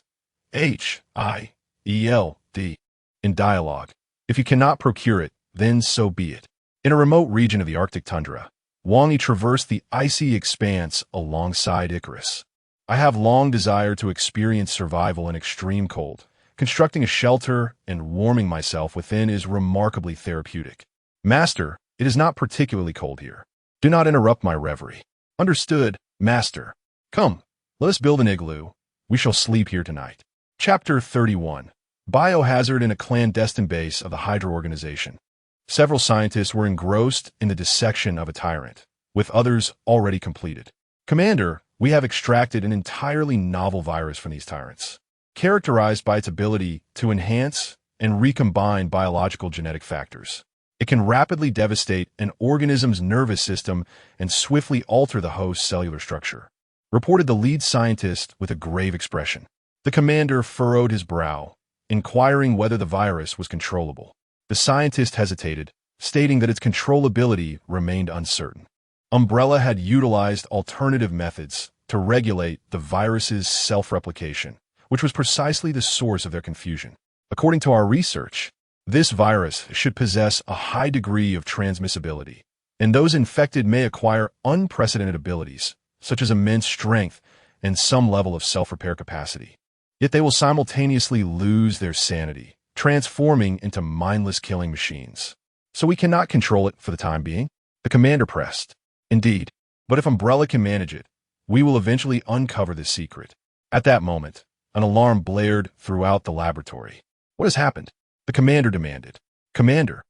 in dialogue. If you cannot procure it, then so be it. In a remote region of the Arctic tundra, Wang Yi traversed the icy expanse alongside Icarus. I have long desired to experience survival in extreme cold. Constructing a shelter and warming myself within is remarkably therapeutic. Master, it is not particularly cold here. Do not interrupt my reverie. Understood, Master. Come, let us build an igloo. We shall sleep here tonight. Chapter 31. Biohazard in a clandestine base of the Hydra organization. Several scientists were engrossed in the dissection of a tyrant, with others already completed. Commander, we have extracted an entirely novel virus from these tyrants, characterized by its ability to enhance and recombine biological genetic factors. It can rapidly devastate an organism's nervous system and swiftly alter the host's cellular structure, reported the lead scientist with a grave expression. The commander furrowed his brow, inquiring whether the virus was controllable. The scientist hesitated, stating that its controllability remained uncertain. Umbrella had utilized alternative methods to regulate the virus's self-replication, which was precisely the source of their confusion. According to our research, this virus should possess a high degree of transmissibility, and those infected may acquire unprecedented abilities, such as immense strength and some level of self-repair capacity. Yet they will simultaneously lose their sanity, transforming into mindless killing machines. So we cannot control it for the time being? The commander pressed. Indeed, but if Umbrella can manage it, we will eventually uncover the secret. At that moment, an alarm blared throughout the laboratory. What has happened? The commander demanded. Commander,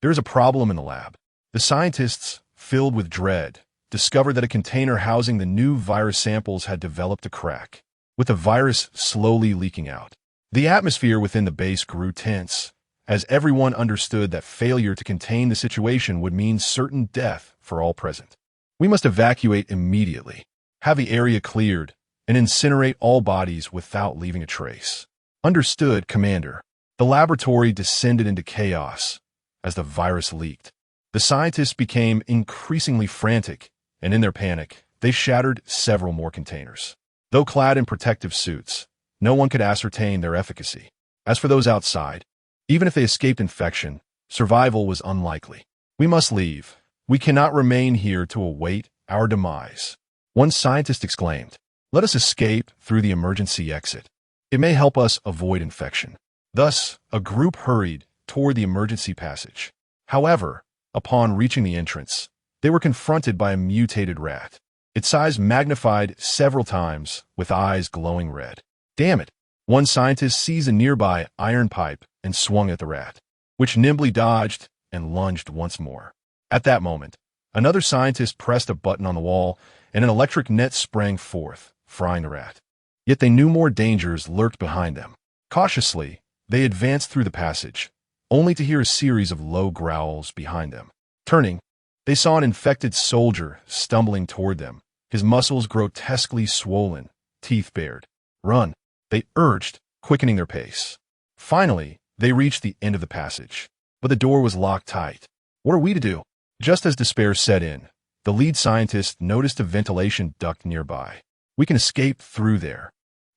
there is a problem in the lab. The scientists, filled with dread, discovered that a container housing the new virus samples had developed a crack, with the virus slowly leaking out. The atmosphere within the base grew tense, as everyone understood that failure to contain the situation would mean certain death for all present. We must evacuate immediately, have the area cleared, and incinerate all bodies without leaving a trace. Understood, Commander. The laboratory descended into chaos as the virus leaked. The scientists became increasingly frantic, and in their panic, they shattered several more containers. Though clad in protective suits, no one could ascertain their efficacy. As for those outside, even if they escaped infection, survival was unlikely. We must leave. We cannot remain here to await our demise. One scientist exclaimed, "Let us escape through the emergency exit. It may help us avoid infection." Thus, a group hurried toward the emergency passage. However, upon reaching the entrance, they were confronted by a mutated rat, its size magnified several times, with eyes glowing red. Damn it! One scientist seized a nearby iron pipe and swung at the rat, which nimbly dodged and lunged once more. At that moment, another scientist pressed a button on the wall, and an electric net sprang forth, frying the rat. Yet they knew more dangers lurked behind them. Cautiously, they advanced through the passage, only to hear a series of low growls behind them. Turning, they saw an infected soldier stumbling toward them, his muscles grotesquely swollen, teeth bared. "Run," they urged, quickening their pace. Finally, they reached the end of the passage, but the door was locked tight. What are we to do? Just as despair set in, the lead scientist noticed a ventilation duct nearby. "We can escape through there."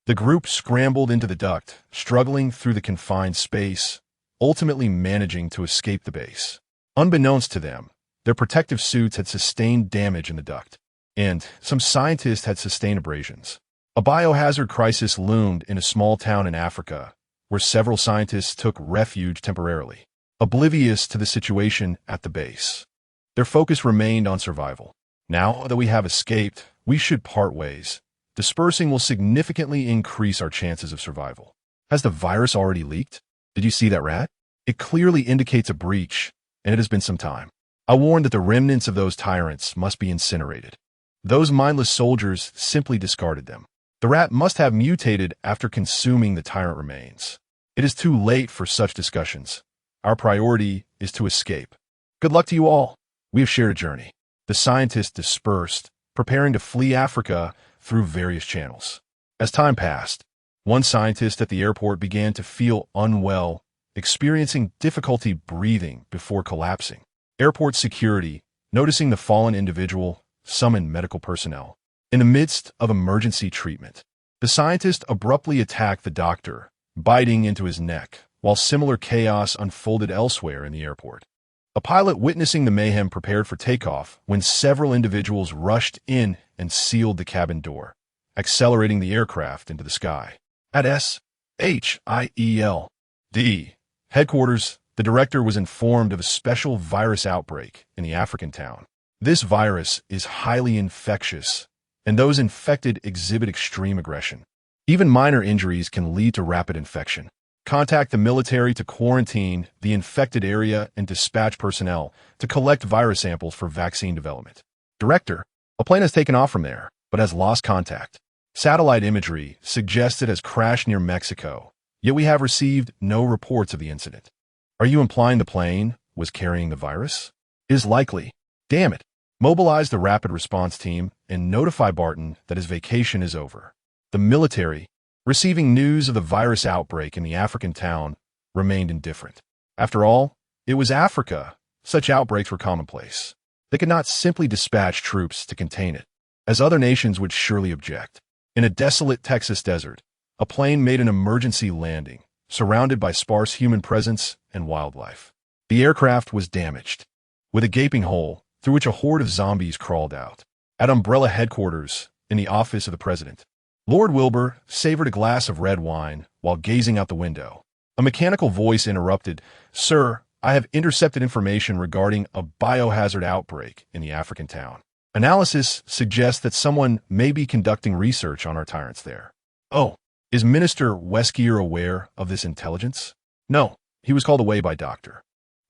The group scrambled into the duct, struggling through the confined space, ultimately managing to escape the base. Unbeknownst to them, their protective suits had sustained damage in the duct, and some scientists had sustained abrasions. A biohazard crisis loomed in a small town in Africa, where several scientists took refuge temporarily, oblivious to the situation at the base. Their focus remained on survival. "Now that we have escaped, we should part ways. Dispersing will significantly increase our chances of survival." Has the virus already leaked? Did you see that rat? It clearly indicates a breach, and it has been some time. I warned that the remnants of those tyrants must be incinerated. Those mindless soldiers simply discarded them. The rat must have mutated after consuming the tyrant remains. It is too late for such discussions. Our priority is to escape. Good luck to you all. We have shared a journey. The scientists dispersed, preparing to flee Africa through various channels. As time passed, one scientist at the airport began to feel unwell, experiencing difficulty breathing before collapsing. Airport security, noticing the fallen individual, summoned medical personnel. In the midst of emergency treatment, the scientist abruptly attacked the doctor, biting into his neck, while similar chaos unfolded elsewhere in the airport. A pilot witnessing the mayhem prepared for takeoff when several individuals rushed in and sealed the cabin door, accelerating the aircraft into the sky. At SHIELD headquarters, the director was informed of a special virus outbreak in the African town. This virus is highly infectious, and those infected exhibit extreme aggression. Even minor injuries can lead to rapid infection. Contact the military to quarantine the infected area and dispatch personnel to collect virus samples for vaccine development. Director, a plane has taken off from there, but has lost contact. Satellite imagery suggests it has crashed near Mexico, yet we have received no reports of the incident. Are you implying the plane was carrying the virus? It is likely. Damn it. Mobilize the rapid response team and notify Barton that his vacation is over. The military, receiving news of the virus outbreak in the African town, remained indifferent. After all, it was Africa. Such outbreaks were commonplace. They could not simply dispatch troops to contain it, as other nations would surely object. In a desolate Texas desert, a plane made an emergency landing, surrounded by sparse human presence and wildlife. The aircraft was damaged, with a gaping hole through which a horde of zombies crawled out. At Umbrella headquarters, in the office of the president, Lord Wilbur savored a glass of red wine while gazing out the window. A mechanical voice interrupted, "Sir, I have intercepted information regarding a biohazard outbreak in the African town. Analysis suggests that someone may be conducting research on our tyrants there." "Oh, is Minister Weskier aware of this intelligence?" "No, he was called away by Dr.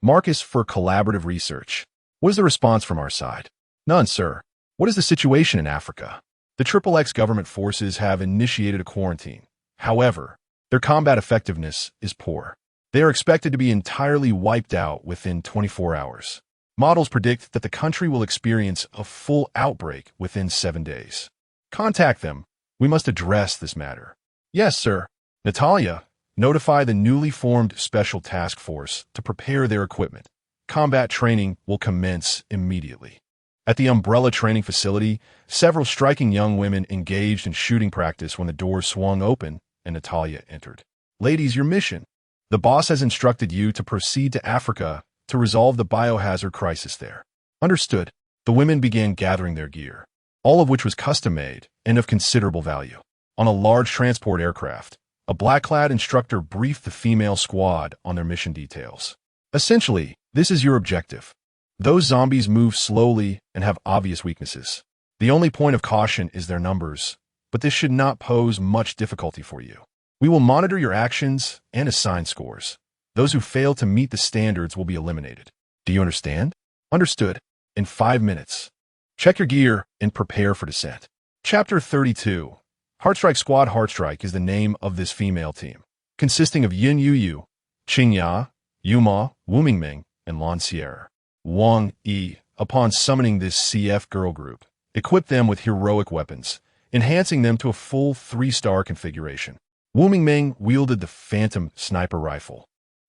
Marcus for collaborative research." "What is the response from our side?" "None, sir." "What is the situation in Africa?" "The XXX government forces have initiated a quarantine. However, their combat effectiveness is poor. They are expected to be entirely wiped out within 24 hours. Models predict that the country will experience a full outbreak within 7 days. Contact them. We must address this matter." "Yes, sir." "Natalia, notify the newly formed Special Task Force to prepare their equipment. Combat training will commence immediately." At the Umbrella training facility, several striking young women engaged in shooting practice when the doors swung open and Natalia entered. "Ladies, your mission. The boss has instructed you to proceed to Africa to resolve the biohazard crisis there." "Understood." The women began gathering their gear, all of which was custom-made and of considerable value. On a large transport aircraft, a black-clad instructor briefed the female squad on their mission details. "Essentially, this is your objective. Those zombies move slowly and have obvious weaknesses. The only point of caution is their numbers, but this should not pose much difficulty for you. We will monitor your actions and assign scores. Those who fail to meet the standards will be eliminated. Do you understand? Understood. In 5 minutes. Check your gear and prepare for descent. Chapter 32. Heartstrike Squad. Heartstrike is the name of this female team, consisting of Yin Yuyu, Qingya, Yuma, Wu Mingming, and Lan Sierra. Wang Yi, upon summoning this CF girl group, equipped them with heroic weapons, enhancing them to a full 3-star configuration. Wu Mingming wielded the Phantom sniper rifle,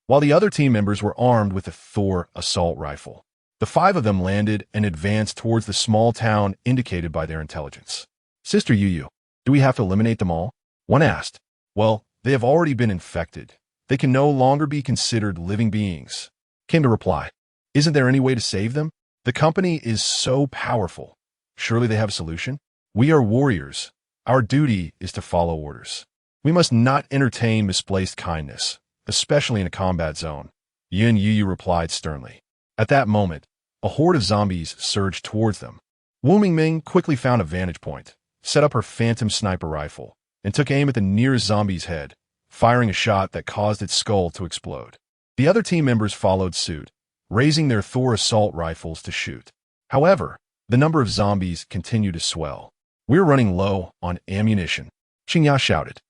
while the other team members were armed with the Thor assault rifle. The 5 of them landed and advanced towards the small town indicated by their intelligence. Sister Yuyu, do we have to eliminate them all? One asked. Well, they have already been infected. They can no longer be considered living beings, came the reply. Isn't there any way to save them? The company is so powerful. Surely they have a solution? We are warriors. Our duty is to follow orders. We must not entertain misplaced kindness, especially in a combat zone, Yin Yuyu replied sternly. At that moment, a horde of zombies surged towards them. Wu Mingming quickly found a vantage point, set up her Phantom sniper rifle, and took aim at the nearest zombie's head, firing a shot that caused its skull to explode. The other team members followed suit, raising their Thor assault rifles to shoot. However, the number of zombies continued to swell. We're running low on ammunition, Qingya shouted.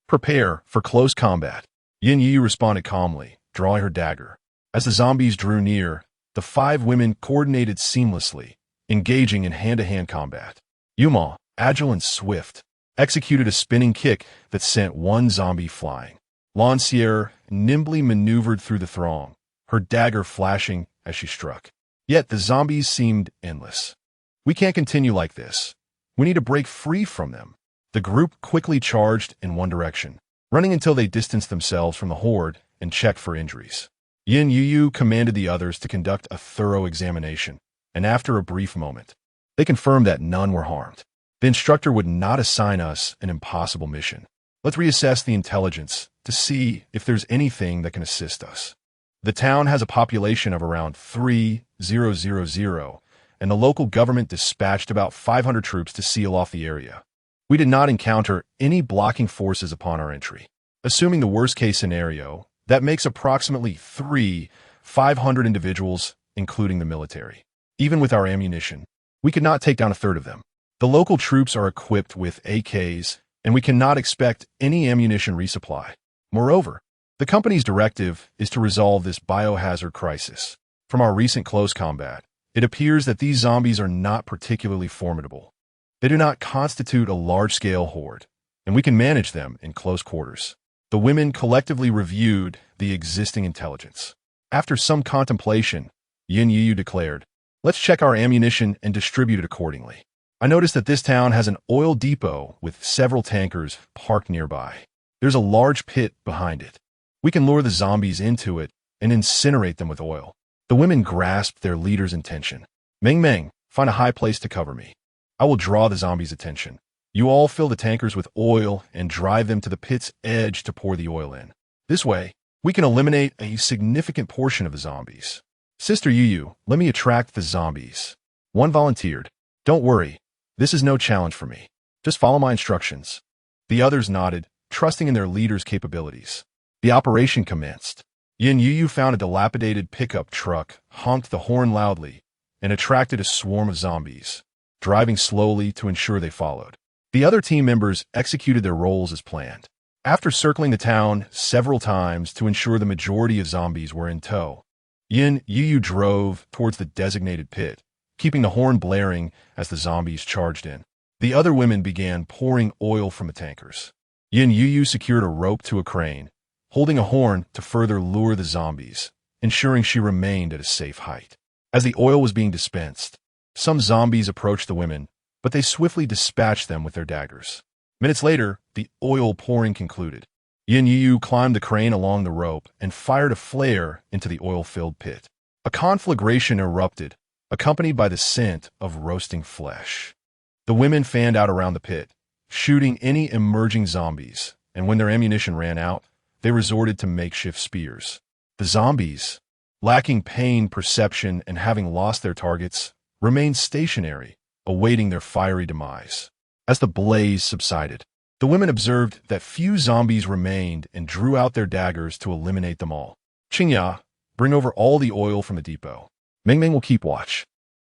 Prepare for close combat. Yin Yi responded calmly, drawing her dagger. As the zombies drew near, the 5 women coordinated seamlessly, engaging in hand-to-hand combat. Yuma, agile and swift, executed a spinning kick that sent one zombie flying. Lan Sierra nimbly maneuvered through the throng, her dagger flashing as she struck. Yet the zombies seemed endless. We can't continue like this. We need to break free from them. The group quickly charged in one direction, running until they distanced themselves from the horde and checked for injuries. Yin Yuyu commanded the others to conduct a thorough examination, and after a brief moment, they confirmed that none were harmed. The instructor would not assign us an impossible mission. Let's reassess the intelligence to see if there's anything that can assist us. The town has a population of around 3,000, and the local government dispatched about 500 troops to seal off the area. We did not encounter any blocking forces upon our entry. Assuming the worst-case scenario, that makes approximately 500 individuals, including the military. Even with our ammunition, we could not take down a third of them. The local troops are equipped with AKs, and we cannot expect any ammunition resupply. Moreover, the company's directive is to resolve this biohazard crisis. From our recent close combat, it appears that these zombies are not particularly formidable. They do not constitute a large-scale horde, and we can manage them in close quarters. The women collectively reviewed the existing intelligence. After some contemplation, Yin Yuyu declared, "Let's check our ammunition and distribute it accordingly." I noticed that this town has an oil depot with several tankers parked nearby. There's a large pit behind it. We can lure the zombies into it and incinerate them with oil. The women grasped their leader's intention. Ming, find a high place to cover me. I will draw the zombies' attention. You all fill the tankers with oil and drive them to the pit's edge to pour the oil in. This way, we can eliminate a significant portion of the zombies. Sister Yuyu, let me attract the zombies. One volunteered. Don't worry, this is no challenge for me. Just follow my instructions. The others nodded, trusting in their leader's capabilities. The operation commenced. Yin Yuyu found a dilapidated pickup truck, honked the horn loudly, and attracted a swarm of zombies, driving slowly to ensure they followed. The other team members executed their roles as planned. After circling the town several times to ensure the majority of zombies were in tow, Yin Yuyu drove towards the designated pit, keeping the horn blaring as the zombies charged in. The other women began pouring oil from the tankers. Yin Yuyu secured a rope to a crane, holding a horn to further lure the zombies, ensuring she remained at a safe height. As the oil was being dispensed, some zombies approached the women, but they swiftly dispatched them with their daggers. Minutes later, the oil pouring concluded. Yin Yuyu climbed the crane along the rope and fired a flare into the oil-filled pit. A conflagration erupted, accompanied by the scent of roasting flesh. The women fanned out around the pit, shooting any emerging zombies, and when their ammunition ran out, they resorted to makeshift spears. The zombies, lacking pain perception and having lost their targets, remained stationary, awaiting their fiery demise. As the blaze subsided, The women observed that few zombies remained and drew out their daggers to eliminate them all. Qingya, bring over all the oil from the depot. Ming will keep watch.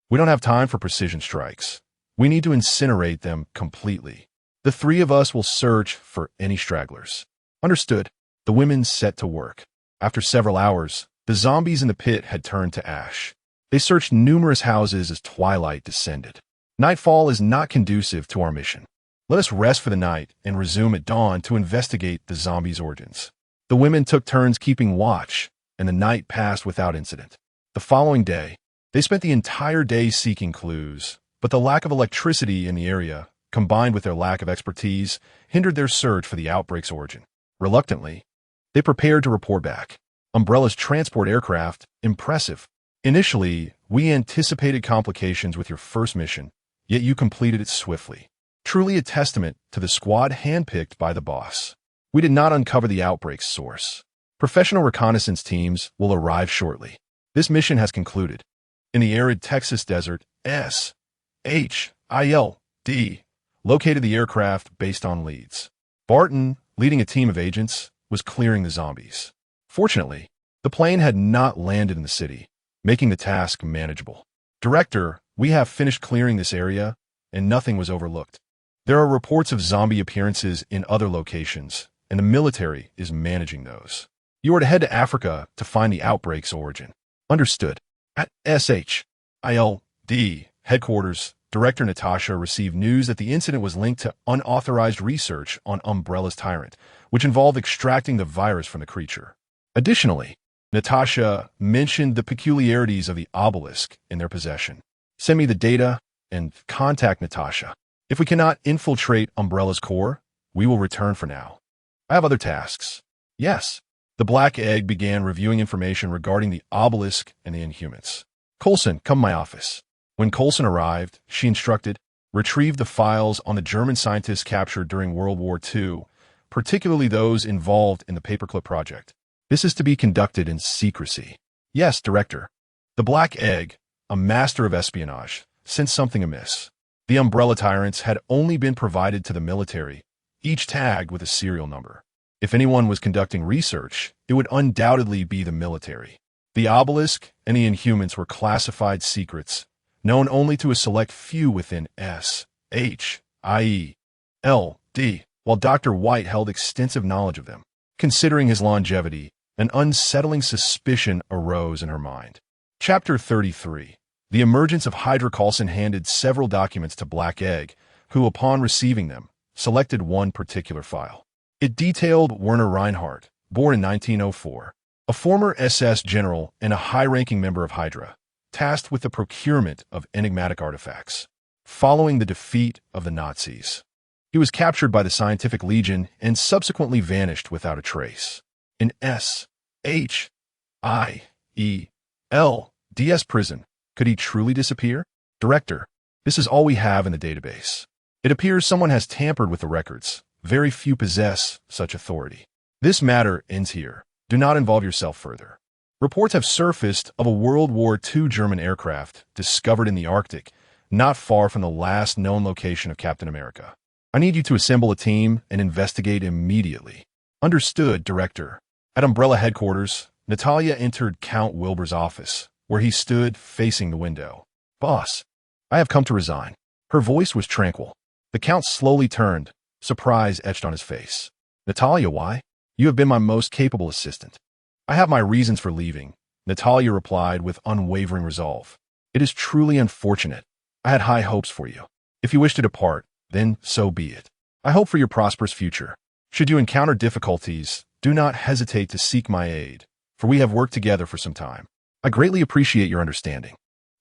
We don't have time for precision strikes. We need to incinerate them completely. The three of us will search for any stragglers. Understood. The women set to work. After several hours, the zombies in the pit had turned to ash. They searched numerous houses as twilight descended. Nightfall is not conducive to our mission. Let us rest for the night and resume at dawn to investigate the zombies' origins. The women took turns keeping watch, and the night passed without incident. The following day, they spent the entire day seeking clues, but the lack of electricity in the area, combined with their lack of expertise, hindered their search for the outbreak's origin. Reluctantly, they prepared to report back. Umbrella's transport aircraft, impressive. Initially, we anticipated complications with your first mission, yet you completed it swiftly. Truly a testament to the squad handpicked by the boss. We did not uncover the outbreak's source. Professional reconnaissance teams will arrive shortly. This mission has concluded. In the arid Texas desert, S.H.I.L.D. located the aircraft based on leads. Barton, leading a team of agents, was clearing the zombies. Fortunately, the plane had not landed in the city, making the task manageable. Director, we have finished clearing this area, and nothing was overlooked. There are reports of zombie appearances in other locations, and the military is managing those. You are to head to Africa to find the outbreak's origin. Understood. At SHILD headquarters, Director Natasha received news that the incident was linked to unauthorized research on Umbrella's tyrant, which involved extracting the virus from the creature. Additionally, Natasha mentioned the peculiarities of the obelisk in their possession. Send me the data and contact Natasha. If we cannot infiltrate Umbrella's core, we will return for now. I have other tasks. Yes. The Black Egg began reviewing information regarding the obelisk and the Inhumans. Coulson, come to my office. When Coulson arrived, she instructed, retrieve the files on the German scientists captured during World War II, particularly those involved in the Paperclip project. This is to be conducted in secrecy. Yes, Director. The Black Egg, a master of espionage, sensed something amiss. The Umbrella Tyrants had only been provided to the military, each tagged with a serial number. If anyone was conducting research, it would undoubtedly be the military. The obelisk and the Inhumans were classified secrets, known only to a select few within SHIELD, while Dr. White held extensive knowledge of them. Considering his longevity, an unsettling suspicion arose in her mind. Chapter 33. The emergence of Hydra. Coulson handed several documents to Black Egg, who, upon receiving them, selected one particular file. It detailed Werner Reinhardt, born in 1904, a former SS general and a high-ranking member of Hydra, tasked with the procurement of enigmatic artifacts. Following the defeat of the Nazis, he was captured by the Scientific Legion and subsequently vanished without a trace. In SHIELD's prison, could he truly disappear? Director, this is all we have in the database. It appears someone has tampered with the records. Very few possess such authority. This matter ends here. Do not involve yourself further. Reports have surfaced of a World War II German aircraft discovered in the Arctic, not far from the last known location of Captain America. I need you to assemble a team and investigate immediately. Understood, Director. At Umbrella headquarters, Natalia entered Count Wilbur's office, where he stood facing the window. Boss, I have come to resign. Her voice was tranquil. The Count slowly turned, surprise etched on his face. Natalia, why? You have been my most capable assistant. I have my reasons for leaving, Natalia replied with unwavering resolve. It is truly unfortunate. I had high hopes for you. If you wish to depart, then so be it. I hope for your prosperous future. Should you encounter difficulties, do not hesitate to seek my aid, for we have worked together for some time. I greatly appreciate your understanding.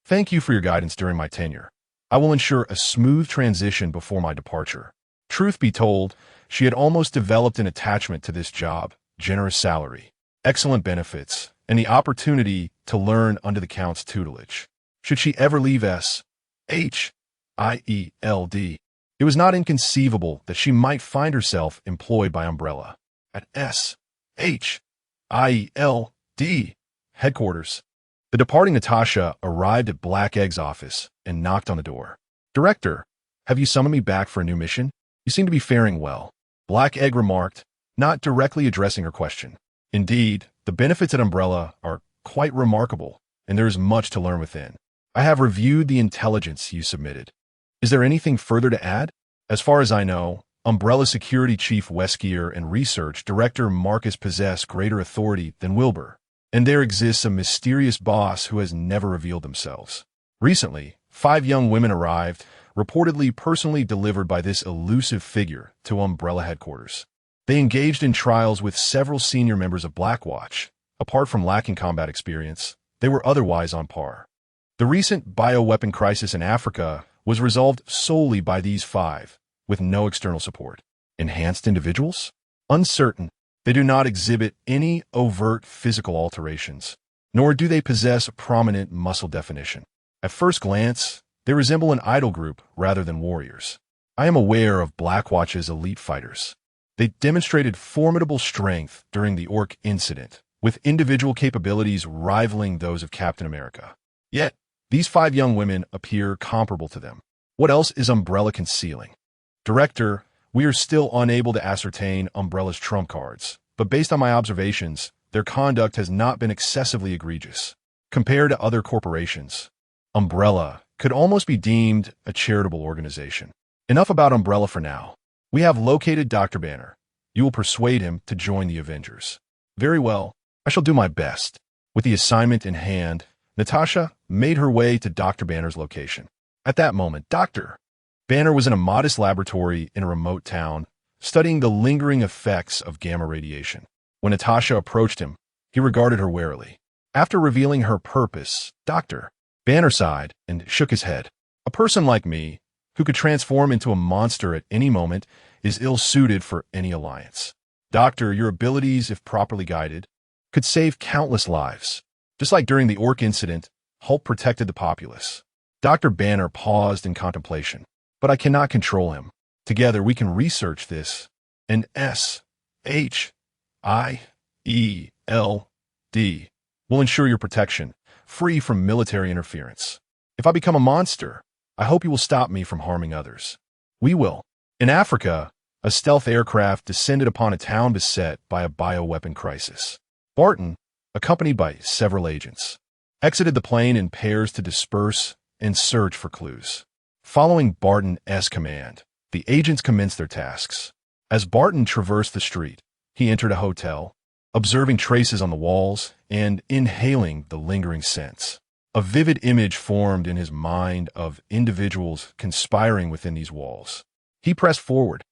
Thank you for your guidance during my tenure. I will ensure a smooth transition before my departure. Truth be told, she had almost developed an attachment to this job, generous salary, excellent benefits, and the opportunity to learn under the Count's tutelage. Should she ever leave SHIELD, it was not inconceivable that she might find herself employed by Umbrella. At SHIELD headquarters, the departing Natasha arrived at Black Egg's office and knocked on the door. Director, have you summoned me back for a new mission? You seem to be faring well. Black Egg remarked, not directly addressing her question. Indeed, the benefits at Umbrella are quite remarkable, and there is much to learn within. I have reviewed the intelligence you submitted. Is there anything further to add? As far as I know, Umbrella Security Chief Weskier and Research Director Marcus possess greater authority than Wilbur, and there exists a mysterious boss who has never revealed themselves. Recently, 5 young women arrived, reportedly personally delivered by this elusive figure to Umbrella headquarters. They engaged in trials with several senior members of Blackwatch. Apart from lacking combat experience, they were otherwise on par. The recent bioweapon crisis in Africa was resolved solely by these 5, with no external support. Enhanced individuals? Uncertain. They do not exhibit any overt physical alterations, nor do they possess prominent muscle definition. At first glance, they resemble an idol group rather than warriors. I am aware of Blackwatch's elite fighters. They demonstrated formidable strength during the Orc incident, with individual capabilities rivaling those of Captain America. Yet, these 5 young women appear comparable to them. What else is Umbrella concealing? Director, we are still unable to ascertain Umbrella's trump cards, but based on my observations, their conduct has not been excessively egregious. Compared to other corporations, Umbrella could almost be deemed a charitable organization. Enough about Umbrella for now. We have located Dr. Banner. You will persuade him to join the Avengers. Very well. I shall do my best. With the assignment in hand, Natasha made her way to Dr. Banner's location. At that moment, Dr. Banner was in a modest laboratory in a remote town, studying the lingering effects of gamma radiation. When Natasha approached him, he regarded her warily. After revealing her purpose, Dr. Banner sighed and shook his head. A person like me, who could transform into a monster at any moment, is ill-suited for any alliance. Doctor, your abilities, if properly guided, could save countless lives. Just like during the Orc incident, Hulk protected the populace. Dr. Banner paused in contemplation. But I cannot control him. Together we can research this. And SHIELD will ensure your protection, free from military interference. If I become a monster, I hope you will stop me from harming others. We will. In Africa, a stealth aircraft descended upon a town beset by a bioweapon crisis. Barton, accompanied by several agents, exited the plane in pairs to disperse and search for clues. Following Barton's command, the agents commenced their tasks. As Barton traversed the street, he entered a hotel, observing traces on the walls and inhaling the lingering scents. A vivid image formed in his mind of individuals conspiring within these walls. He pressed forward,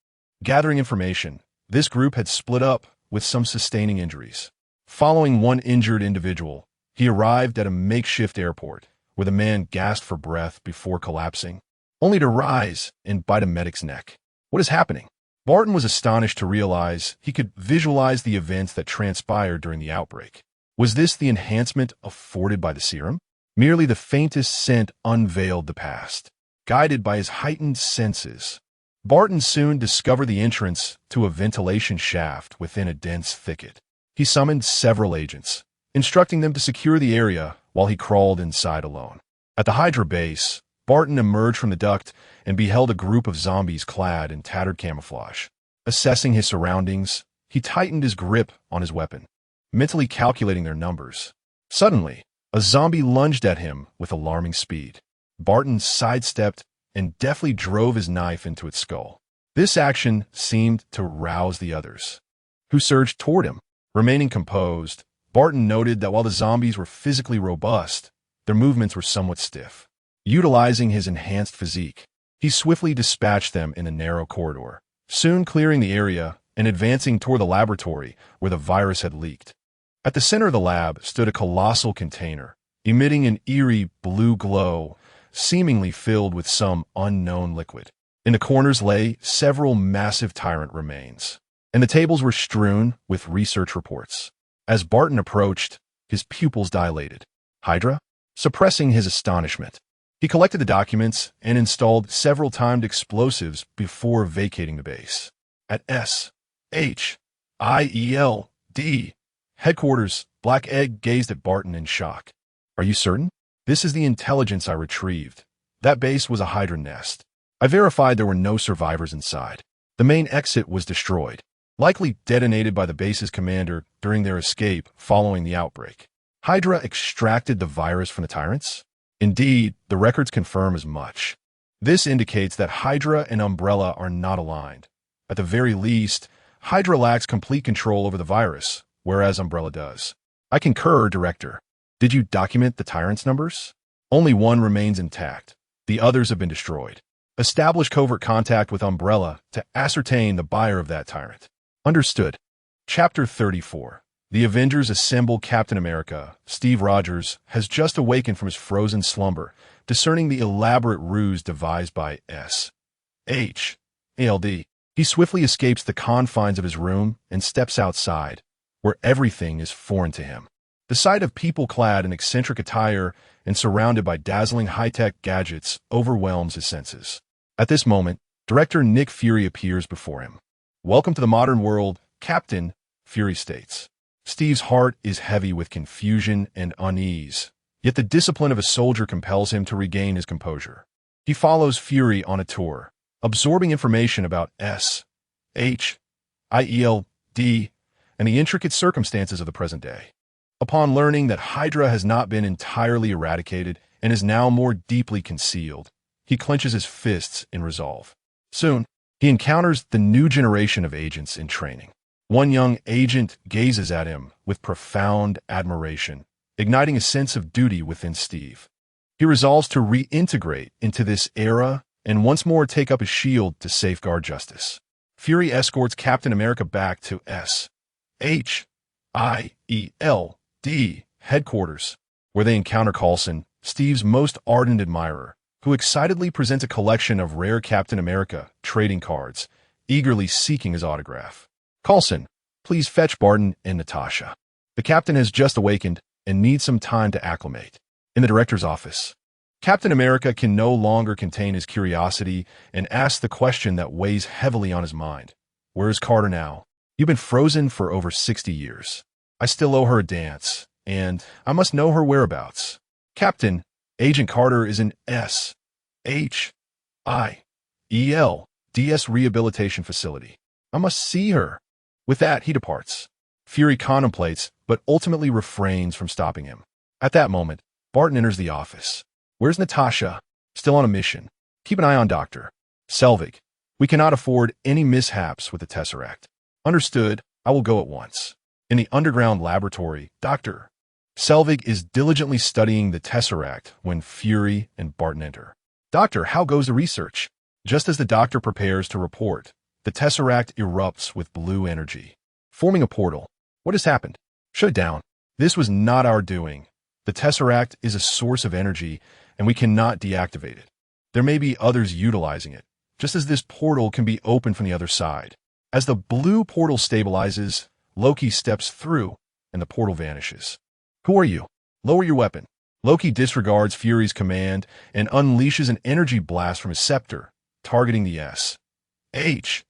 gathering information. This group had split up with some sustaining injuries. Following one injured individual, he arrived at a makeshift airport, where the man gasped for breath before collapsing, only to rise and bite a medic's neck. What is happening? Barton was astonished to realize he could visualize the events that transpired during the outbreak. Was this the enhancement afforded by the serum? Merely the faintest scent unveiled the past. Guided by his heightened senses, Barton soon discovered the entrance to a ventilation shaft within a dense thicket. He summoned several agents, instructing them to secure the area while he crawled inside alone. At the Hydra base, Barton emerged from the duct and beheld a group of zombies clad in tattered camouflage. Assessing his surroundings, he tightened his grip on his weapon, mentally calculating their numbers. Suddenly, a zombie lunged at him with alarming speed. Barton sidestepped and deftly drove his knife into its skull. This action seemed to rouse the others, who surged toward him. Remaining composed, Barton noted that while the zombies were physically robust, their movements were somewhat stiff. Utilizing his enhanced physique, he swiftly dispatched them in a narrow corridor, soon clearing the area and advancing toward the laboratory where the virus had leaked. At the center of the lab stood a colossal container, emitting an eerie blue glow, seemingly filled with some unknown liquid. In the corners lay several massive tyrant remains, and the tables were strewn with research reports. As Barton approached, his pupils dilated. Hydra? Suppressing his astonishment, he collected the documents and installed several timed explosives before vacating the base. At SHIELD headquarters, Black Egg gazed at Barton in shock. Are you certain? This is the intelligence I retrieved. That base was a Hydra nest. I verified there were no survivors inside. The main exit was destroyed, likely detonated by the base's commander during their escape following the outbreak. Hydra extracted the virus from the tyrants? Indeed, the records confirm as much. This indicates that Hydra and Umbrella are not aligned. At the very least, Hydra lacks complete control over the virus, whereas Umbrella does. I concur, Director. Did you document the tyrants' numbers? Only one remains intact. The others have been destroyed. Establish covert contact with Umbrella to ascertain the buyer of that tyrant. Understood. Chapter 34. The Avengers assemble. Captain America, Steve Rogers, has just awakened from his frozen slumber, discerning the elaborate ruse devised by S.H.A.L.D. He swiftly escapes the confines of his room and steps outside, where everything is foreign to him. The sight of people clad in eccentric attire and surrounded by dazzling high-tech gadgets overwhelms his senses. At this moment, Director Nick Fury appears before him. "Welcome to the modern world, Captain," Fury states. Steve's heart is heavy with confusion and unease, yet the discipline of a soldier compels him to regain his composure. He follows Fury on a tour, absorbing information about S.H.I.E.L.D. and the intricate circumstances of the present day. Upon learning that Hydra has not been entirely eradicated and is now more deeply concealed, he clenches his fists in resolve. Soon, he encounters the new generation of agents in training. One young agent gazes at him with profound admiration, igniting a sense of duty within Steve. He resolves to reintegrate into this era and once more take up his shield to safeguard justice. Fury escorts Captain America back to S.H.I.E.L.D. headquarters, where they encounter Coulson, Steve's most ardent admirer, who excitedly presents a collection of rare Captain America trading cards, eagerly seeking his autograph. "Coulson, please fetch Barton and Natasha. The captain has just awakened and needs some time to acclimate." In the director's office, Captain America can no longer contain his curiosity and asks the question that weighs heavily on his mind. "Where is Carter now? You've been frozen for over 60 years. I still owe her a dance, and I must know her whereabouts." "Captain, Agent Carter is in S.H.I.E.L.D.'s rehabilitation facility. I must see her." With that, he departs. Fury contemplates, but ultimately refrains from stopping him. At that moment, Barton enters the office. "Where's Natasha?" "Still on a mission. Keep an eye on Dr. Selvig. We cannot afford any mishaps with the Tesseract." "Understood. I will go at once." In the underground laboratory, Dr. Selvig is diligently studying the Tesseract when Fury and Barton enter. "Doctor, how goes the research?" Just as the doctor prepares to report, the Tesseract erupts with blue energy, forming a portal. "What has happened?" "Shut it down. This was not our doing. The Tesseract is a source of energy, and we cannot deactivate it. There may be others utilizing it, just as this portal can be opened from the other side." As the blue portal stabilizes, Loki steps through, and the portal vanishes. "Who are you? Lower your weapon." Loki disregards Fury's command and unleashes an energy blast from his scepter, targeting the S.H.I.E.L.D.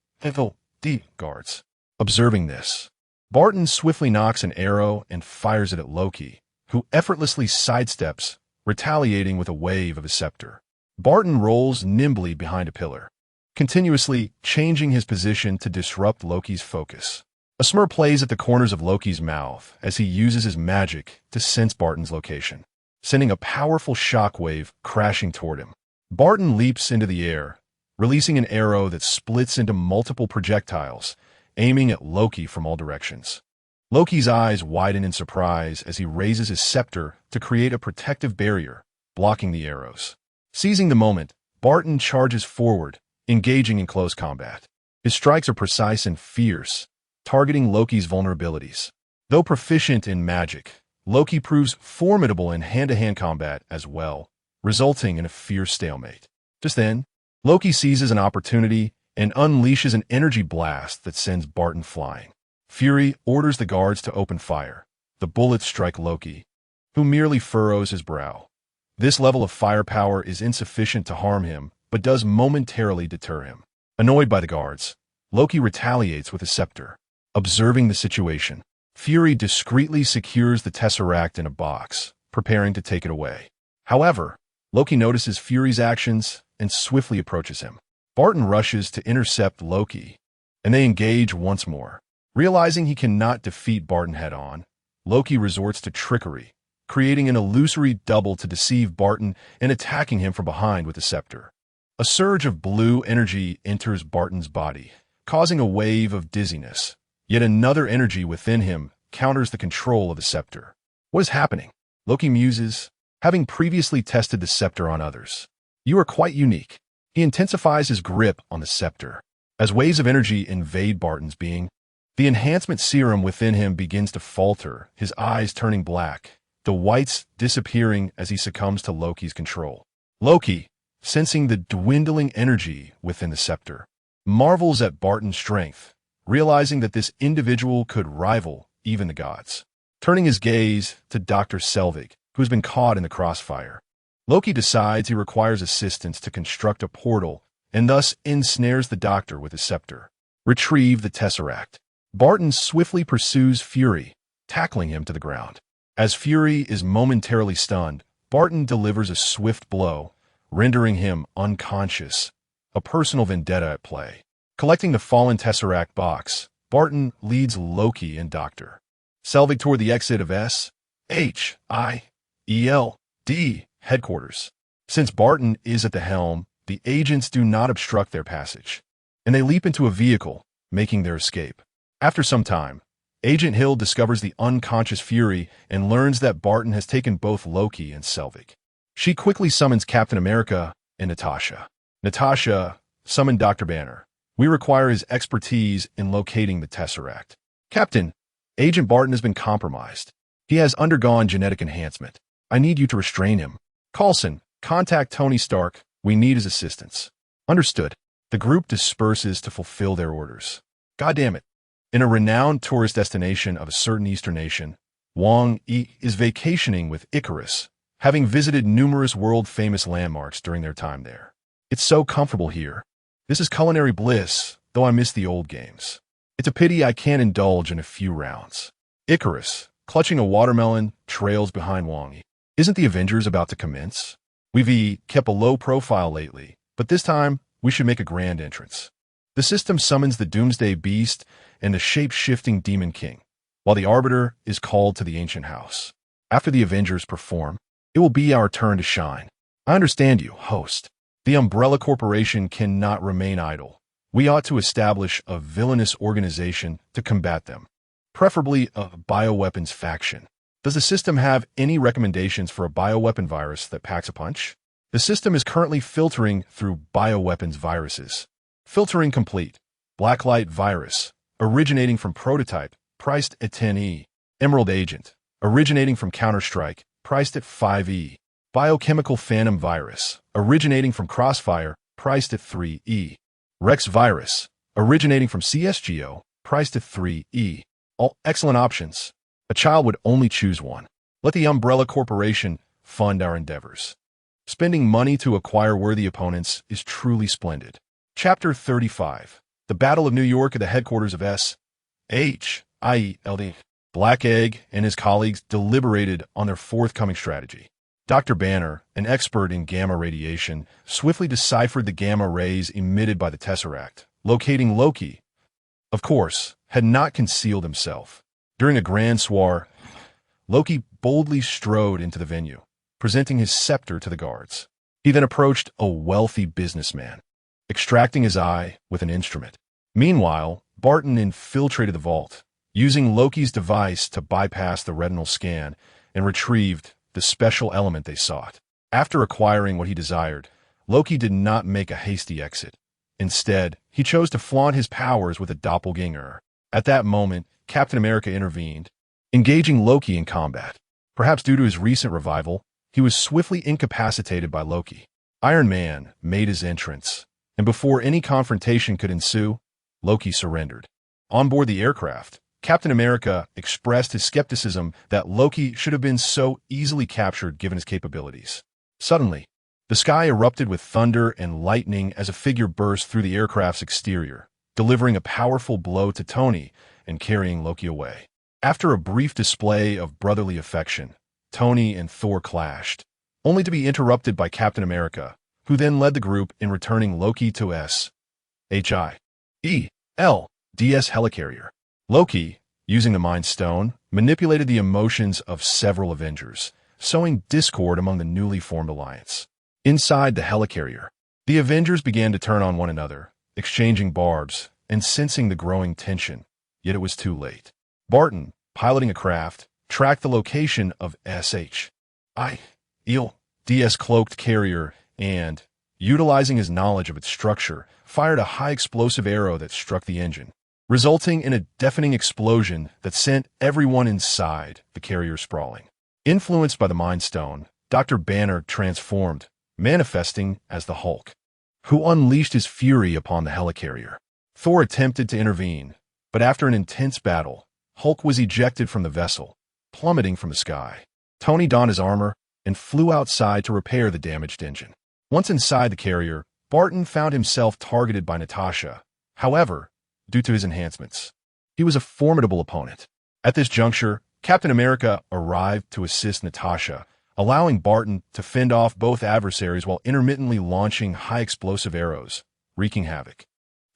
guards. Observing this, Barton swiftly nocks an arrow and fires it at Loki, who effortlessly sidesteps, retaliating with a wave of his scepter. Barton rolls nimbly behind a pillar, continuously changing his position to disrupt Loki's focus. A smirk plays at the corners of Loki's mouth as he uses his magic to sense Barton's location, sending a powerful shockwave crashing toward him. Barton leaps into the air, releasing an arrow that splits into multiple projectiles, aiming at Loki from all directions. Loki's eyes widen in surprise as he raises his scepter to create a protective barrier, blocking the arrows. Seizing the moment, Barton charges forward, engaging in close combat. His strikes are precise and fierce, targeting Loki's vulnerabilities. Though proficient in magic, Loki proves formidable in hand-to-hand combat as well, resulting in a fierce stalemate. Just then, Loki seizes an opportunity and unleashes an energy blast that sends Barton flying. Fury orders the guards to open fire. The bullets strike Loki, who merely furrows his brow. This level of firepower is insufficient to harm him, but does momentarily deter him. Annoyed by the guards, Loki retaliates with his scepter. Observing the situation, Fury discreetly secures the Tesseract in a box, preparing to take it away. However, Loki notices Fury's actions and swiftly approaches him. Barton rushes to intercept Loki, and they engage once more. Realizing he cannot defeat Barton head-on, Loki resorts to trickery, creating an illusory double to deceive Barton and attacking him from behind with the scepter. A surge of blue energy enters Barton's body, causing a wave of dizziness. Yet another energy within him counters the control of the scepter. What is happening? Loki muses, having previously tested the scepter on others. You are quite unique. He intensifies his grip on the scepter. As waves of energy invade Barton's being, the enhancement serum within him begins to falter, his eyes turning black, the whites disappearing as he succumbs to Loki's control. Loki, sensing the dwindling energy within the scepter, marvels at Barton's strength, realizing that this individual could rival even the gods. Turning his gaze to Dr. Selvig, who has been caught in the crossfire, Loki decides he requires assistance to construct a portal and thus ensnares the doctor with his scepter. Retrieve the Tesseract. Barton swiftly pursues Fury, tackling him to the ground. As Fury is momentarily stunned, Barton delivers a swift blow, rendering him unconscious, a personal vendetta at play. Collecting the fallen Tesseract box, Barton leads Loki and Dr. Selvig toward the exit of S.H.I.E.L.D. headquarters. Since Barton is at the helm, the agents do not obstruct their passage, and they leap into a vehicle, making their escape. After some time, Agent Hill discovers the unconscious Fury and learns that Barton has taken both Loki and Selvig. She quickly summons Captain America and Natasha. Natasha, summon Dr. Banner. We require his expertise in locating the Tesseract. Captain, Agent Barton has been compromised. He has undergone genetic enhancement. I need you to restrain him. Coulson, contact Tony Stark. We need his assistance. Understood. The group disperses to fulfill their orders. God damn it. In a renowned tourist destination of a certain Eastern nation, Wang Yi is vacationing with Icarus, having visited numerous world-famous landmarks during their time there. It's so comfortable here. This is culinary bliss, though I miss the old games. It's a pity I can't indulge in a few rounds. Icarus, clutching a watermelon, trails behind Wang Yi. Isn't the Avengers about to commence? We've kept a low profile lately, but this time we should make a grand entrance. The system summons the Doomsday Beast and the shape-shifting Demon King, while the Arbiter is called to the ancient house. After the Avengers perform, it will be our turn to shine. I understand you, host. The Umbrella Corporation cannot remain idle. We ought to establish a villainous organization to combat them, preferably a bioweapons faction. Does the system have any recommendations for a bioweapon virus that packs a punch? The system is currently filtering through bioweapons viruses. Filtering complete. Blacklight virus, originating from Prototype, priced at 10E. Emerald Agent, originating from Counter-Strike, priced at 5E. Biochemical Phantom virus, originating from Crossfire, priced at 3E. Rex virus, originating from CSGO, priced at 3E. All excellent options. A child would only choose one. Let the Umbrella Corporation fund our endeavors. Spending money to acquire worthy opponents is truly splendid. Chapter 35. The Battle of New York at the headquarters of S.H.I.E.L.D. Black Egg and his colleagues deliberated on their forthcoming strategy. Dr. Banner, an expert in gamma radiation, swiftly deciphered the gamma rays emitted by the Tesseract. Locating Loki, of course, had not concealed himself. During a grand soiree, Loki boldly strode into the venue, presenting his scepter to the guards. He then approached a wealthy businessman, extracting his eye with an instrument. Meanwhile, Barton infiltrated the vault, using Loki's device to bypass the retinal scan and retrieved the special element they sought. After acquiring what he desired, Loki did not make a hasty exit. Instead, he chose to flaunt his powers with a doppelganger. At that moment, Captain America intervened, engaging Loki in combat. Perhaps due to his recent revival, he was swiftly incapacitated by Loki. Iron Man made his entrance, and before any confrontation could ensue, Loki surrendered. On board the aircraft, Captain America expressed his skepticism that Loki should have been so easily captured given his capabilities. Suddenly, the sky erupted with thunder and lightning as a figure burst through the aircraft's exterior, delivering a powerful blow to Tony and carrying Loki away. After a brief display of brotherly affection, Tony and Thor clashed, only to be interrupted by Captain America, who then led the group in returning Loki to S.H.I.E.L. DS helicarrier. Loki, using the Mind Stone, manipulated the emotions of several Avengers, sowing discord among the newly formed alliance. Inside the helicarrier, the Avengers began to turn on one another, exchanging barbs and sensing the growing tension, yet it was too late. Barton, piloting a craft, tracked the location of DS cloaked carrier and, utilizing his knowledge of its structure, fired a high-explosive arrow that struck the engine, resulting in a deafening explosion that sent everyone inside the carrier sprawling. Influenced by the Mind Stone, Dr. Banner transformed, manifesting as the Hulk, who unleashed his fury upon the helicarrier. Thor attempted to intervene, but after an intense battle, Hulk was ejected from the vessel, plummeting from the sky. Tony donned his armor and flew outside to repair the damaged engine. Once inside the carrier, Barton found himself targeted by Natasha. However, due to his enhancements, he was a formidable opponent. At this juncture, Captain America arrived to assist Natasha, allowing Barton to fend off both adversaries while intermittently launching high-explosive arrows, wreaking havoc.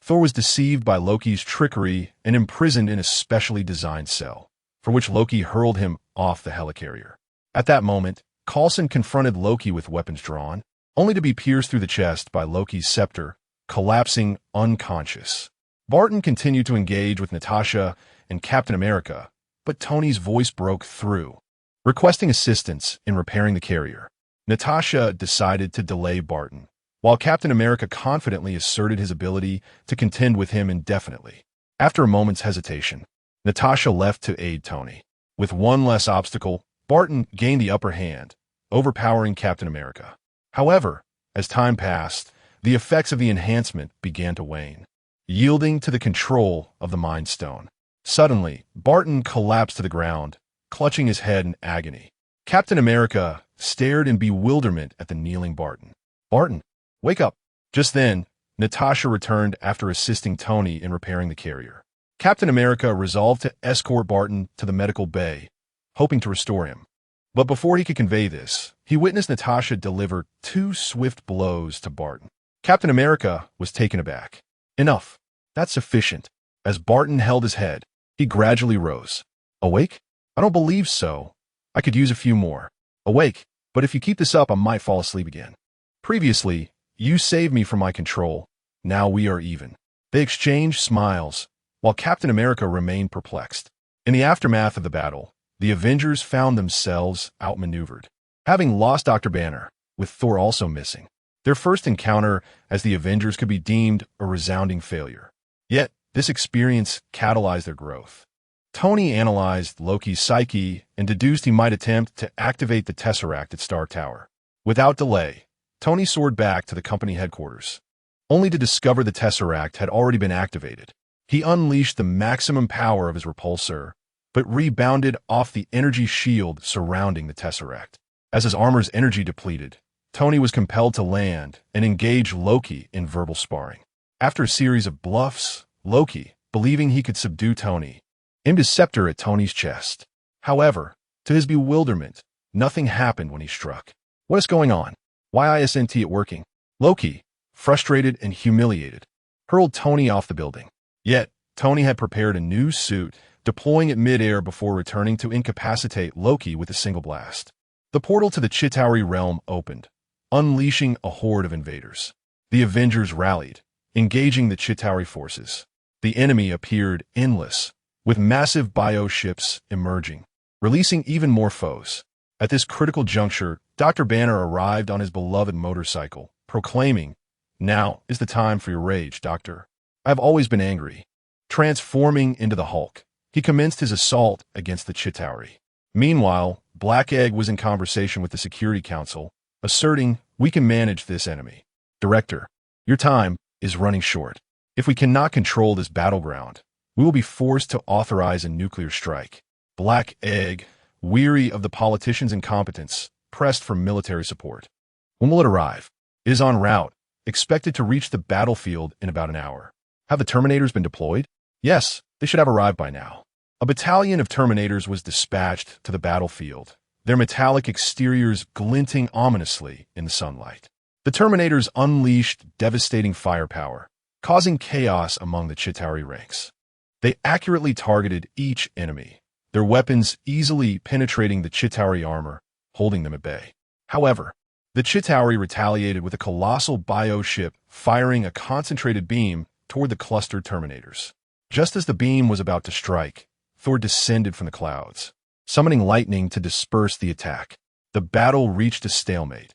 Thor was deceived by Loki's trickery and imprisoned in a specially designed cell, for which Loki hurled him off the helicarrier. At that moment, Coulson confronted Loki with weapons drawn, only to be pierced through the chest by Loki's scepter, collapsing unconscious. Barton continued to engage with Natasha and Captain America, but Tony's voice broke through, requesting assistance in repairing the carrier. Natasha decided to delay Barton, while Captain America confidently asserted his ability to contend with him indefinitely. After a moment's hesitation, Natasha left to aid Tony. With one less obstacle, Barton gained the upper hand, overpowering Captain America. However, as time passed, the effects of the enhancement began to wane, yielding to the control of the Mind Stone. Suddenly, Barton collapsed to the ground, clutching his head in agony. Captain America stared in bewilderment at the kneeling Barton. "Barton, wake up!" Just then, Natasha returned after assisting Tony in repairing the carrier. Captain America resolved to escort Barton to the medical bay, hoping to restore him. But before he could convey this, he witnessed Natasha deliver 2 swift blows to Barton. Captain America was taken aback. "Enough. That's sufficient." As Barton held his head, he gradually rose. "Awake? I don't believe so. I could use a few more." "Awake, but if you keep this up, I might fall asleep again." "Previously, you saved me from my control. Now we are even." They exchanged smiles, while Captain America remained perplexed. In the aftermath of the battle, the Avengers found themselves outmaneuvered, having lost Dr. Banner, with Thor also missing. Their first encounter as the Avengers could be deemed a resounding failure. Yet, this experience catalyzed their growth. Tony analyzed Loki's psyche and deduced he might attempt to activate the Tesseract at Star Tower. Without delay, Tony soared back to the company headquarters, only to discover the Tesseract had already been activated. He unleashed the maximum power of his repulsor, but rebounded off the energy shield surrounding the Tesseract. As his armor's energy depleted, Tony was compelled to land and engage Loki in verbal sparring. After a series of bluffs, Loki, believing he could subdue Tony, aimed his scepter at Tony's chest. However, to his bewilderment, nothing happened when he struck. "What is going on? Why isn't it working?" Loki, frustrated and humiliated, hurled Tony off the building. Yet, Tony had prepared a new suit, deploying it mid-air before returning to incapacitate Loki with a single blast. The portal to the Chitauri realm opened, unleashing a horde of invaders. The Avengers rallied, engaging the Chitauri forces. The enemy appeared endless, with massive bioships emerging, releasing even more foes. At this critical juncture, Dr. Banner arrived on his beloved motorcycle, proclaiming, "Now is the time for your rage, Doctor. I have always been angry." Transforming into the Hulk, he commenced his assault against the Chitauri. Meanwhile, Black Egg was in conversation with the Security Council, asserting, "We can manage this enemy. Director, your time is running short. If we cannot control this battleground, we will be forced to authorize a nuclear strike." Black Egg, weary of the politicians' incompetence, pressed for military support. "When will it arrive?" "It is en route, expected to reach the battlefield in about an hour." "Have the Terminators been deployed?" "Yes, they should have arrived by now." A battalion of Terminators was dispatched to the battlefield, their metallic exteriors glinting ominously in the sunlight. The Terminators unleashed devastating firepower, causing chaos among the Chitauri ranks. They accurately targeted each enemy, their weapons easily penetrating the Chitauri armor, holding them at bay. However, the Chitauri retaliated with a colossal bioship firing a concentrated beam toward the clustered Terminators. Just as the beam was about to strike, Thor descended from the clouds, summoning lightning to disperse the attack. The battle reached a stalemate.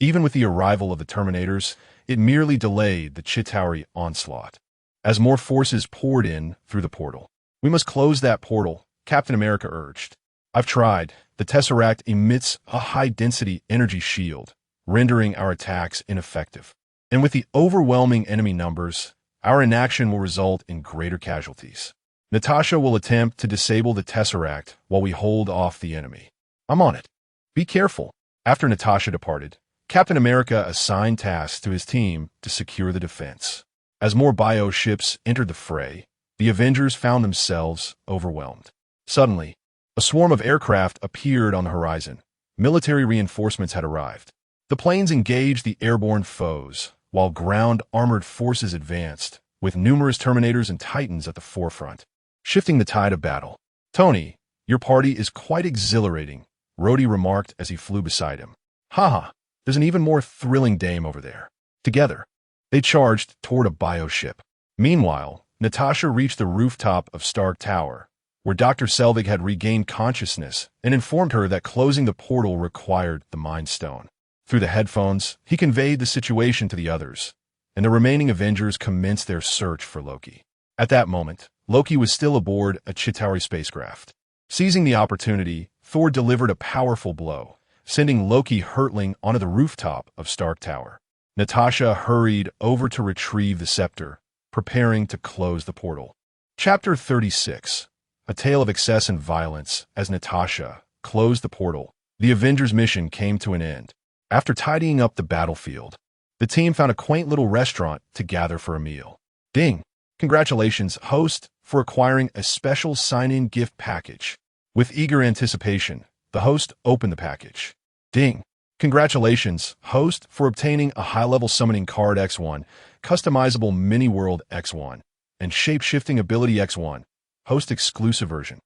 Even with the arrival of the Terminators, it merely delayed the Chitauri onslaught. As more forces poured in through the portal. "We must close that portal," Captain America urged. "I've tried." The Tesseract emits a high-density energy shield, rendering our attacks ineffective. And with the overwhelming enemy numbers, our inaction will result in greater casualties. Natasha will attempt to disable the Tesseract while we hold off the enemy. "I'm on it. Be careful." After Natasha departed, Captain America assigned tasks to his team to secure the defense. As more bioships entered the fray, the Avengers found themselves overwhelmed. Suddenly, a swarm of aircraft appeared on the horizon. Military reinforcements had arrived. The planes engaged the airborne foes, while ground armored forces advanced, with numerous Terminators and Titans at the forefront, shifting the tide of battle. "Tony, your party is quite exhilarating," Rhodey remarked as he flew beside him. "Haha, there's an even more thrilling dame over there." Together, they charged toward a bioship. Meanwhile, Natasha reached the rooftop of Stark Tower, where Dr. Selvig had regained consciousness and informed her that closing the portal required the Mind Stone. Through the headphones, he conveyed the situation to the others, and the remaining Avengers commenced their search for Loki. At that moment, Loki was still aboard a Chitauri spacecraft. Seizing the opportunity, Thor delivered a powerful blow, sending Loki hurtling onto the rooftop of Stark Tower. Natasha hurried over to retrieve the scepter, preparing to close the portal. Chapter 36. A tale of excess and violence. As Natasha closed the portal, the Avengers' mission came to an end. After tidying up the battlefield, the team found a quaint little restaurant to gather for a meal. Ding! Congratulations, host, for acquiring a special sign-in gift package. With eager anticipation, the host opened the package. Ding! Congratulations, host, for obtaining a high-level summoning card X1, customizable mini-world X1, and shape-shifting ability X1, host exclusive version.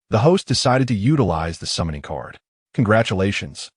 The host decided to utilize the summoning card. Congratulations,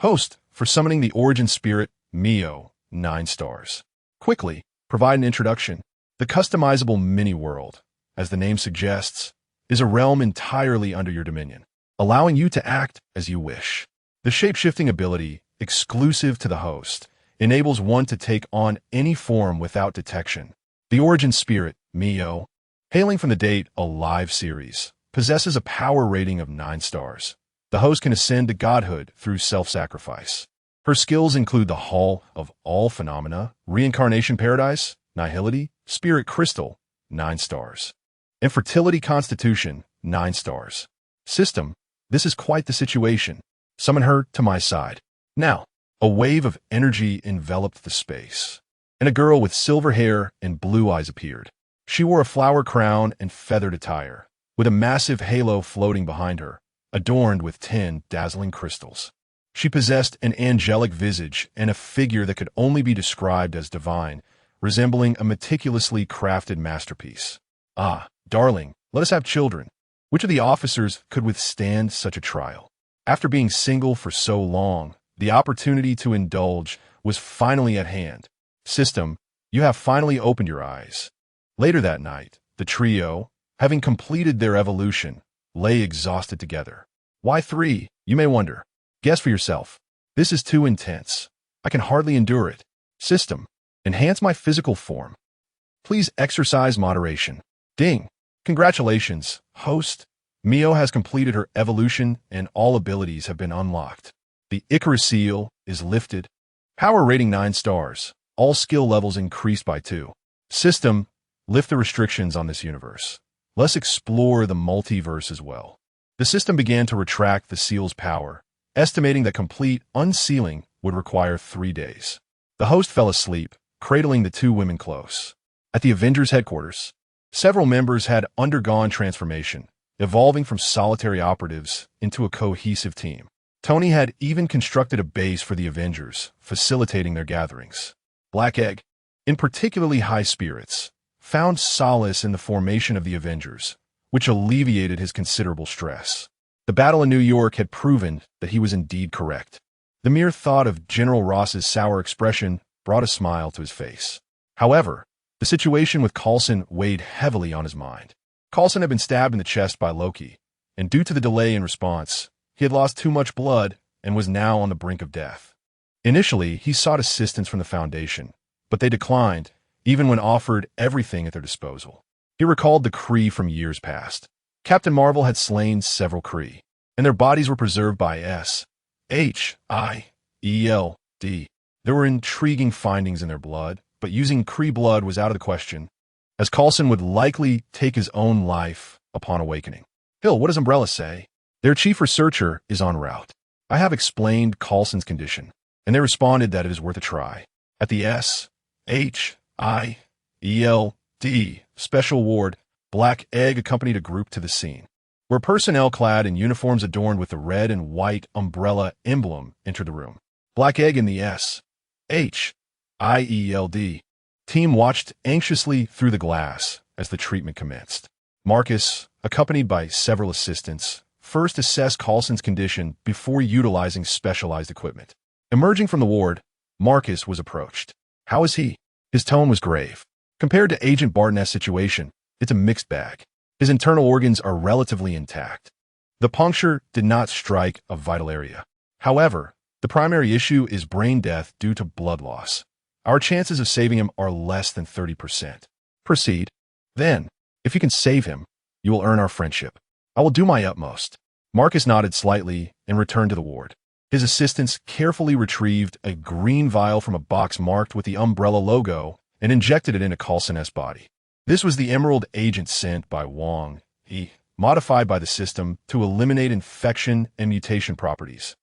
host, for summoning the origin spirit, Mio, 9 stars. Quickly, provide an introduction. The customizable mini-world, as the name suggests, is a realm entirely under your dominion, allowing you to act as you wish. The shape-shifting ability, exclusive to the host, enables one to take on any form without detection. The origin spirit, Mio, hailing from the Date Alive series, possesses a power rating of 9 stars. The host can ascend to godhood through self-sacrifice. Her skills include the Hall of All Phenomena, Reincarnation Paradise, Nihility, Spirit Crystal, 9 stars. And Fertility Constitution, 9 stars. System, this is quite the situation. Summon her to my side. Now, a wave of energy enveloped the space, and a girl with silver hair and blue eyes appeared. She wore a flower crown and feathered attire, with a massive halo floating behind her, adorned with 10 dazzling crystals. She possessed an angelic visage and a figure that could only be described as divine, resembling a meticulously crafted masterpiece. "Ah, darling, let us have children." Which of the officers could withstand such a trial? After being single for so long, the opportunity to indulge was finally at hand. System, you have finally opened your eyes. Later that night, the trio, having completed their evolution, lay exhausted together. Why 3, you may wonder. Guess for yourself. This is too intense. I can hardly endure it. System, enhance my physical form. Please exercise moderation. Ding! Congratulations, host. Mio has completed her evolution and all abilities have been unlocked. The Icarus seal is lifted. Power rating 9 stars. All skill levels increased by 2. System, lift the restrictions on this universe. Let's explore the multiverse as well. The system began to retract the seal's power, estimating that complete unsealing would require 3 days. The host fell asleep, cradling the 2 women close. At the Avengers headquarters, several members had undergone transformation, evolving from solitary operatives into a cohesive team. Tony had even constructed a base for the Avengers, facilitating their gatherings. Black Egg, in particularly high spirits, found solace in the formation of the Avengers, which alleviated his considerable stress. The battle in New York had proven that he was indeed correct. The mere thought of General Ross's sour expression brought a smile to his face. However, the situation with Coulson weighed heavily on his mind. Coulson had been stabbed in the chest by Loki, and due to the delay in response, he had lost too much blood and was now on the brink of death. Initially, he sought assistance from the Foundation, but they declined, even when offered everything at their disposal. He recalled the Kree from years past. Captain Marvel had slain several Kree, and their bodies were preserved by S.H.I.E.L.D. There were intriguing findings in their blood, but using Kree blood was out of the question, as Coulson would likely take his own life upon awakening. Hill, what does Umbrella say? Their chief researcher is en route. I have explained Coulson's condition, and they responded that it is worth a try. At the S.H.I.E.L.D. special ward, Black Egg accompanied a group to the scene, where personnel clad in uniforms adorned with the red and white umbrella emblem entered the room. Black Egg and the S.H.I.E.L.D. team watched anxiously through the glass as the treatment commenced. Marcus, accompanied by several assistants, first assessed Coulson's condition before utilizing specialized equipment. Emerging from the ward, Marcus was approached. How is he? His tone was grave. Compared to Agent Bartnett's situation, it's a mixed bag. His internal organs are relatively intact. The puncture did not strike a vital area. However, the primary issue is brain death due to blood loss. Our chances of saving him are less than 30%. Proceed. Then, if you can save him, you will earn our friendship. I will do my utmost. Marcus nodded slightly and returned to the ward. His assistants carefully retrieved a green vial from a box marked with the Umbrella logo and injected it into Coulson's body. This was the Emerald agent sent by Wang Yi, modified by the system to eliminate infection and mutation properties,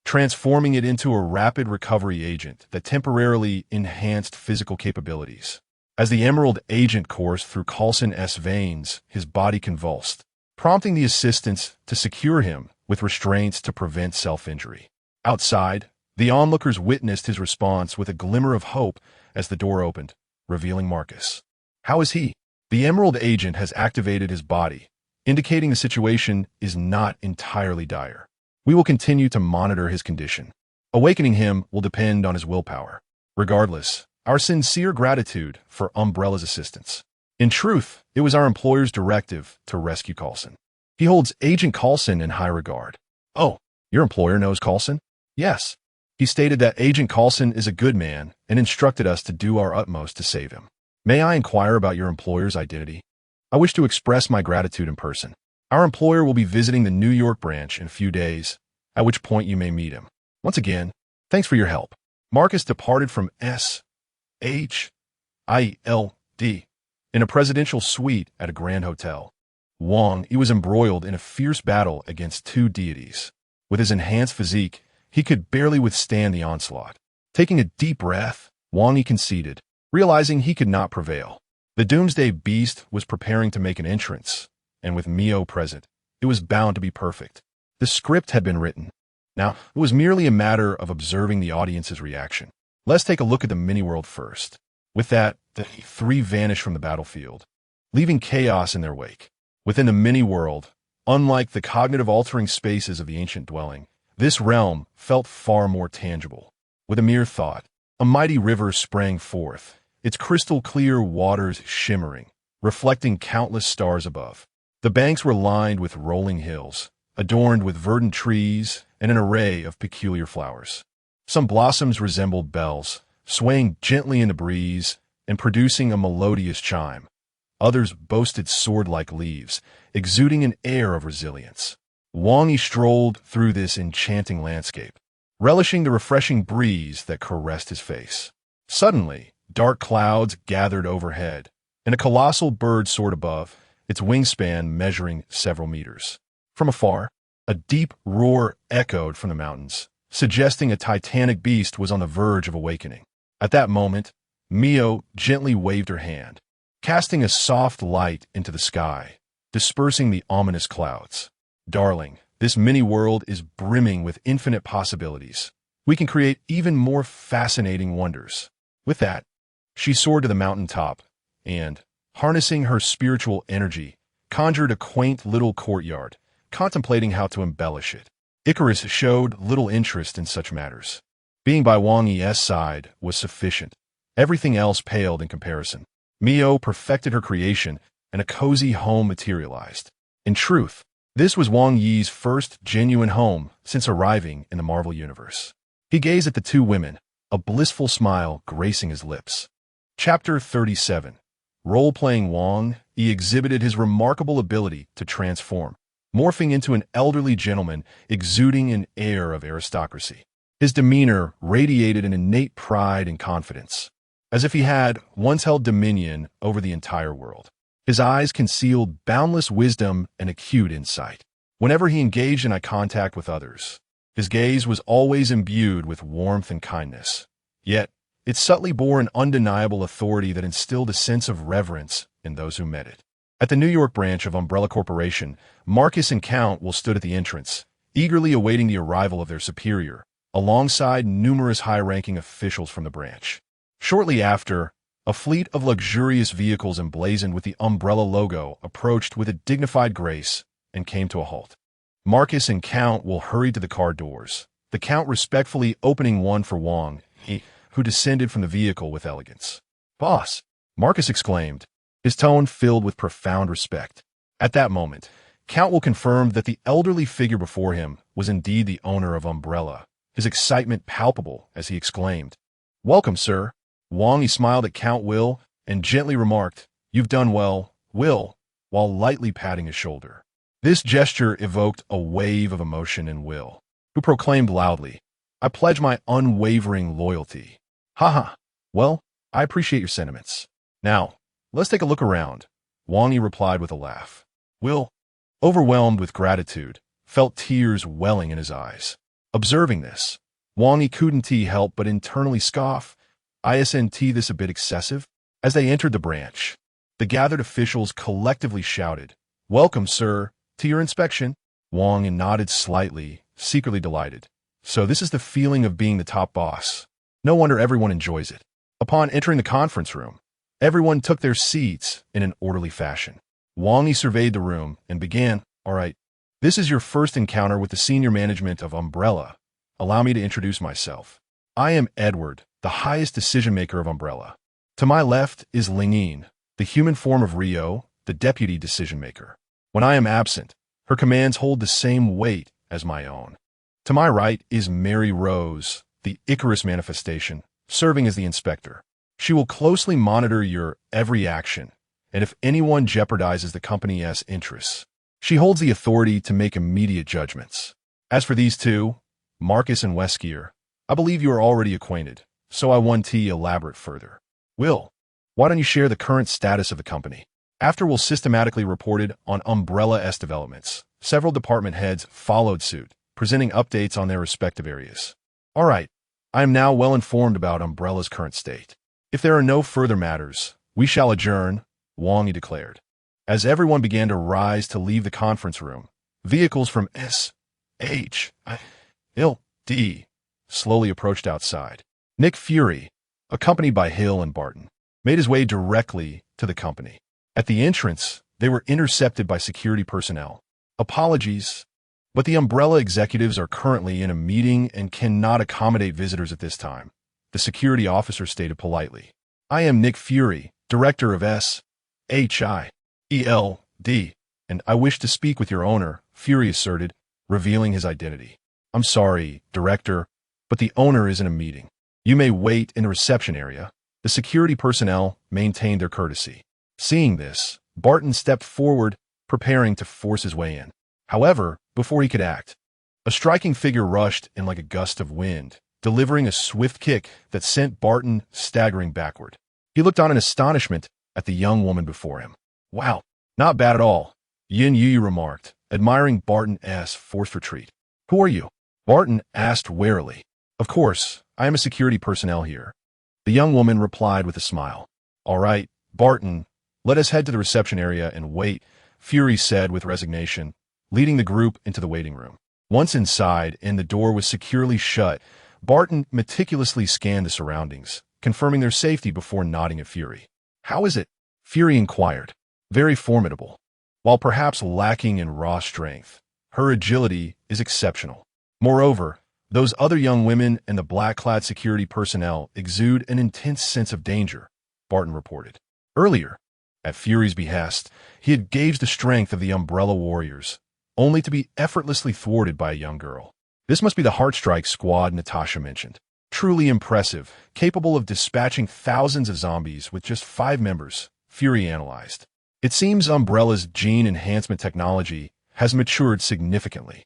transforming it into a rapid recovery agent that temporarily enhanced physical capabilities. As the Emerald agent coursed through Coulson's veins, his body convulsed, prompting the assistants to secure him with restraints to prevent self-injury. Outside, the onlookers witnessed his response with a glimmer of hope as the door opened, revealing Marcus. How is he? The Emerald agent has activated his body, indicating the situation is not entirely dire. We will continue to monitor his condition. Awakening him will depend on his willpower. Regardless, our sincere gratitude for Umbrella's assistance. In truth, it was our employer's directive to rescue Coulson. He holds Agent Coulson in high regard. Oh, your employer knows Coulson? Yes. He stated that Agent Coulson is a good man and instructed us to do our utmost to save him. May I inquire about your employer's identity? I wish to express my gratitude in person. Our employer will be visiting the New York branch in a few days, at which point you may meet him. Once again, thanks for your help. Marcus departed from S.H.I.E.L.D. in a presidential suite at a grand hotel. Wang Yi was embroiled in a fierce battle against two deities. With his enhanced physique, he could barely withstand the onslaught. Taking a deep breath, Wang Yi conceded, realizing he could not prevail. The Doomsday Beast was preparing to make an entrance, and with Mio present, it was bound to be perfect. The script had been written. Now, it was merely a matter of observing the audience's reaction. Let's take a look at the mini-world first. With that, the three vanished from the battlefield, leaving chaos in their wake. Within the mini-world, unlike the cognitive-altering spaces of the ancient dwelling, this realm felt far more tangible. With a mere thought, a mighty river sprang forth, its crystal-clear waters shimmering, reflecting countless stars above. The banks were lined with rolling hills, adorned with verdant trees and an array of peculiar flowers. Some blossoms resembled bells, swaying gently in the breeze and producing a melodious chime. Others boasted sword-like leaves, exuding an air of resilience. Wang Yi strolled through this enchanting landscape, relishing the refreshing breeze that caressed his face. Suddenly, dark clouds gathered overhead, and a colossal bird soared above, its wingspan measuring several meters. From afar, a deep roar echoed from the mountains, suggesting a titanic beast was on the verge of awakening. At that moment, Mio gently waved her hand, casting a soft light into the sky, dispersing the ominous clouds. Darling, this mini-world is brimming with infinite possibilities. We can create even more fascinating wonders. With that, she soared to the mountaintop and, harnessing her spiritual energy, conjured a quaint little courtyard, contemplating how to embellish it. Icarus showed little interest in such matters. Being by Wang Yi's side was sufficient. Everything else paled in comparison. Mio perfected her creation, and a cozy home materialized. In truth, this was Wang Yi's first genuine home since arriving in the Marvel Universe. He gazed at the two women, a blissful smile gracing his lips. Chapter 37. Role-playing Wang Yi exhibited his remarkable ability to transform, morphing into an elderly gentleman exuding an air of aristocracy. His demeanor radiated an innate pride and confidence, as if he had once held dominion over the entire world. His eyes concealed boundless wisdom and acute insight. Whenever he engaged in eye contact with others, his gaze was always imbued with warmth and kindness. Yet, it subtly bore an undeniable authority that instilled a sense of reverence in those who met it. At the New York branch of Umbrella Corporation, Marcus and Count will stood at the entrance, eagerly awaiting the arrival of their superior, alongside numerous high-ranking officials from the branch. Shortly after, a fleet of luxurious vehicles emblazoned with the Umbrella logo approached with a dignified grace and came to a halt. Marcus and Count will hurry to the car doors, the Count respectfully opening one for Wang Yi, who descended from the vehicle with elegance. "Boss!" Marcus exclaimed, his tone filled with profound respect. At that moment, Count will confirm that the elderly figure before him was indeed the owner of Umbrella, his excitement palpable as he exclaimed, "Welcome, sir." Wang Yi smiled at Count Will and gently remarked, "You've done well, Will," while lightly patting his shoulder. This gesture evoked a wave of emotion in Will, who proclaimed loudly, "I pledge my unwavering loyalty." "Haha, well, I appreciate your sentiments. Now, let's take a look around," Wang Yi replied with a laugh. Will, overwhelmed with gratitude, felt tears welling in his eyes. Observing this, Wang Yi couldn't help but internally scoff. "Isn't this a bit excessive?" As they entered the branch, the gathered officials collectively shouted, "Welcome, sir, to your inspection." Wang Yi nodded slightly, secretly delighted. So this is the feeling of being the top boss. No wonder everyone enjoys it. Upon entering the conference room, everyone took their seats in an orderly fashion. Wang Yi surveyed the room and began, "All right, this is your first encounter with the senior management of Umbrella. Allow me to introduce myself. I am Edward, the highest decision-maker of Umbrella. To my left is Lingyin, the human form of Rio, the deputy decision-maker. When I am absent, her commands hold the same weight as my own. To my right is Mary Rose, the Icarus manifestation, serving as the inspector. She will closely monitor your every action, and if anyone jeopardizes the company's interests, she holds the authority to make immediate judgments. As for these two, Marcus and Weskier, I believe you are already acquainted, so I won't elaborate further. Will, why don't you share the current status of the company?" After Will systematically reported on Umbrella's developments, several department heads followed suit, presenting updates on their respective areas. "All right, I am now well informed about Umbrella's current state. If there are no further matters, we shall adjourn," Wang Yi declared. As everyone began to rise to leave the conference room, vehicles from S.H.I.L.D. slowly approached outside. Nick Fury, accompanied by Hill and Barton, made his way directly to the company. At the entrance, they were intercepted by security personnel. "Apologies, but the Umbrella executives are currently in a meeting and cannot accommodate visitors at this time," the security officer stated politely. "I am Nick Fury, director of S.H.I.L.D., and I wish to speak with your owner," Fury asserted, revealing his identity. "I'm sorry, director, but the owner is in a meeting. You may wait in the reception area." The security personnel maintained their courtesy. Seeing this, Barton stepped forward, preparing to force his way in. However, before he could act, a striking figure rushed in like a gust of wind, delivering a swift kick that sent Barton staggering backward. He looked on in astonishment at the young woman before him. "Wow, not bad at all," Yin Yu remarked, admiring Barton's forced retreat. "Who are you?" Barton asked warily. "Of course, I am a security personnel here," the young woman replied with a smile. "All right, Barton, let us head to the reception area and wait," Fury said with resignation, leading the group into the waiting room. Once inside and the door was securely shut, Barton meticulously scanned the surroundings, confirming their safety before nodding at Fury. "How is it?" Fury inquired. Very formidable. While perhaps lacking in raw strength, her agility is exceptional. Moreover, those other young women and the black-clad security personnel exude an intense sense of danger, Barton reported. Earlier, at Fury's behest, he had gauged the strength of the Umbrella Warriors, only to be effortlessly thwarted by a young girl. This must be the Heartstrike squad Natasha mentioned. Truly impressive, capable of dispatching thousands of zombies with just 5 members, Fury analyzed. It seems Umbrella's gene enhancement technology has matured significantly.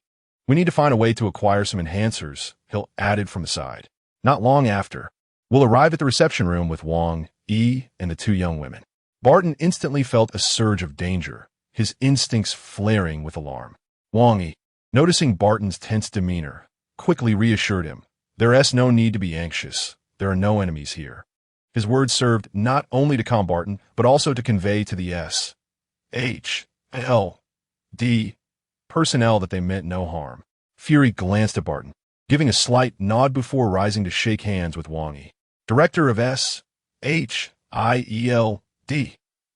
We need to find a way to acquire some enhancers, Hill added from the side. Not long after, we'll arrive at the reception room with Wang Yi and the 2 young women. Barton instantly felt a surge of danger, his instincts flaring with alarm. Wang Yi, noticing Barton's tense demeanor, quickly reassured him. There's no need to be anxious. There are no enemies here. His words served not only to calm Barton, but also to convey to the S.H.L.D. personnel that they meant no harm. Fury glanced at Barton, giving a slight nod before rising to shake hands with Wang Yi. Director of S.H.I.E.L.D.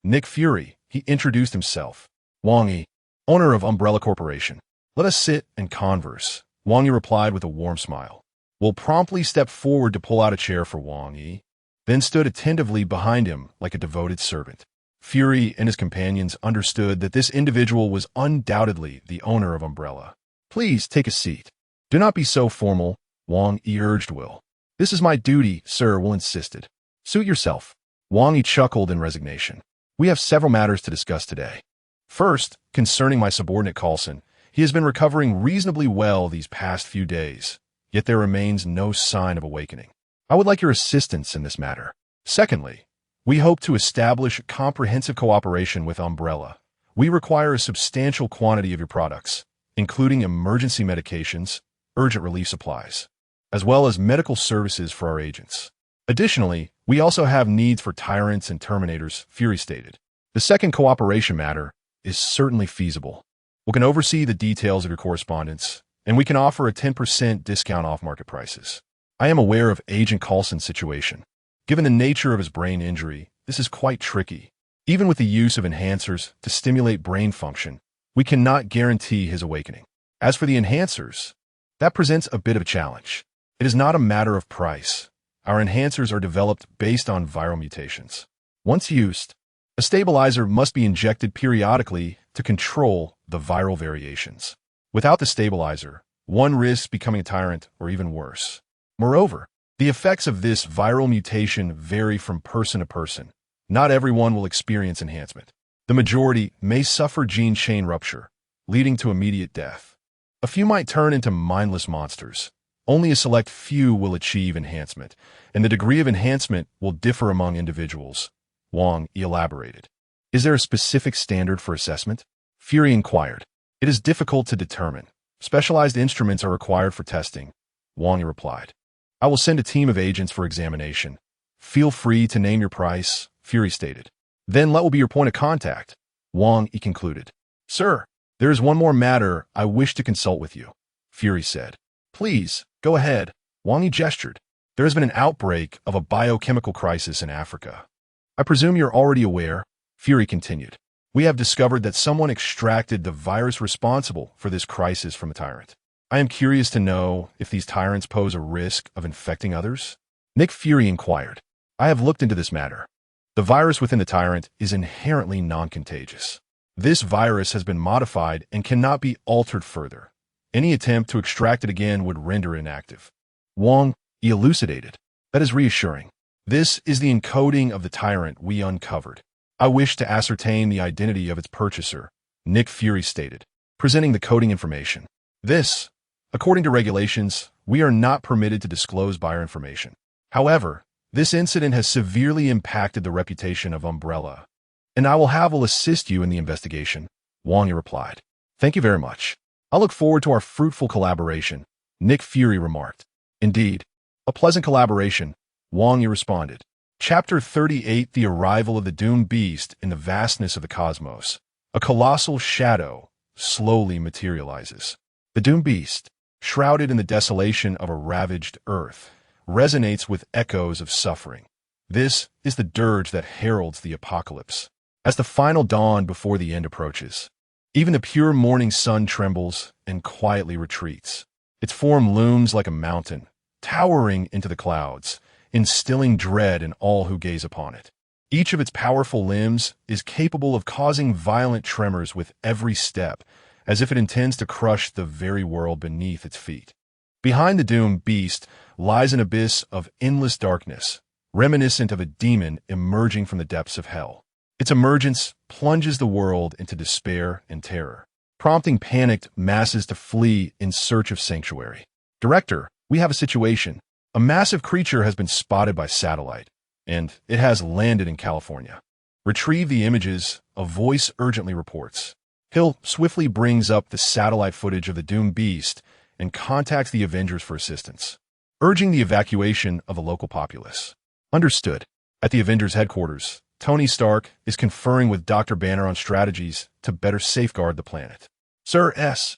Nick Fury, he introduced himself. Wang Yi, owner of Umbrella Corporation. Let us sit and converse, Wang Yi replied with a warm smile. Will promptly stepped forward to pull out a chair for Wang Yi, then stood attentively behind him like a devoted servant. Fury and his companions understood that this individual was undoubtedly the owner of Umbrella. Please take a seat. Do not be so formal, Wang Yi urged Will. This is my duty, sir, Will insisted. Suit yourself. Wang Yi chuckled in resignation. We have several matters to discuss today. First, concerning my subordinate Coulson, he has been recovering reasonably well these past few days, yet there remains no sign of awakening. I would like your assistance in this matter. Secondly, we hope to establish comprehensive cooperation with Umbrella. We require a substantial quantity of your products, including emergency medications, urgent relief supplies, as well as medical services for our agents. Additionally, we also have needs for tyrants and terminators, Fury stated. The second cooperation matter is certainly feasible. We can oversee the details of your correspondence, and we can offer a 10% discount off market prices. I am aware of Agent Coulson's situation. Given the nature of his brain injury, this is quite tricky. Even with the use of enhancers to stimulate brain function, we cannot guarantee his awakening. As for the enhancers, that presents a bit of a challenge. It is not a matter of price. Our enhancers are developed based on viral mutations. Once used, a stabilizer must be injected periodically to control the viral variations. Without the stabilizer, one risks becoming a tyrant or even worse. Moreover, the effects of this viral mutation vary from person to person. Not everyone will experience enhancement. The majority may suffer gene chain rupture, leading to immediate death. A few might turn into mindless monsters. Only a select few will achieve enhancement, and the degree of enhancement will differ among individuals, Wang elaborated. Is there a specific standard for assessment? Fury inquired. It is difficult to determine. Specialized instruments are required for testing, Wang replied. I will send a team of agents for examination. Feel free to name your price, Fury stated. Then let will be your point of contact, Wang Yi concluded. Sir, there is one more matter I wish to consult with you, Fury said. Please, go ahead, Wang Yi gestured. There has been an outbreak of a biochemical crisis in Africa. I presume you're already aware, Fury continued. We have discovered that someone extracted the virus responsible for this crisis from a tyrant. I am curious to know if these tyrants pose a risk of infecting others. Nick Fury inquired. I have looked into this matter. The virus within the tyrant is inherently non-contagious. This virus has been modified and cannot be altered further. Any attempt to extract it again would render it inactive. Wang elucidated. That is reassuring. This is the encoding of the tyrant we uncovered. I wish to ascertain the identity of its purchaser, Nick Fury stated, presenting the coding information. This, according to regulations, we are not permitted to disclose buyer information. However, this incident has severely impacted the reputation of Umbrella, and I will assist you in the investigation, Wang replied. Thank you very much. I look forward to our fruitful collaboration, Nick Fury remarked. Indeed, a pleasant collaboration, Wang responded. Chapter 38 The Arrival of the Doomed Beast in the Vastness of the Cosmos. A colossal shadow slowly materializes. The Doomed Beast, shrouded in the desolation of a ravaged Earth, resonates with echoes of suffering. This is the dirge that heralds the apocalypse. as the final dawn before the end approaches. Even the pure morning sun trembles and quietly retreats. Its form looms like a mountain, towering into the clouds, instilling dread in all who gaze upon it. Each of its powerful limbs is capable of causing violent tremors with every step, as if it intends to crush the very world beneath its feet. Behind the doomed beast lies an abyss of endless darkness, reminiscent of a demon emerging from the depths of hell. Its emergence plunges the world into despair and terror, prompting panicked masses to flee in search of sanctuary. Director, we have a situation. A massive creature has been spotted by satellite, and it has landed in California. Retrieve the images, a voice urgently reports. Hill swiftly brings up the satellite footage of the doomed beast and contacts the Avengers for assistance, urging the evacuation of the local populace. Understood. At the Avengers headquarters, Tony Stark is conferring with Dr. Banner on strategies to better safeguard the planet. Sir S.H.I.E.L.D.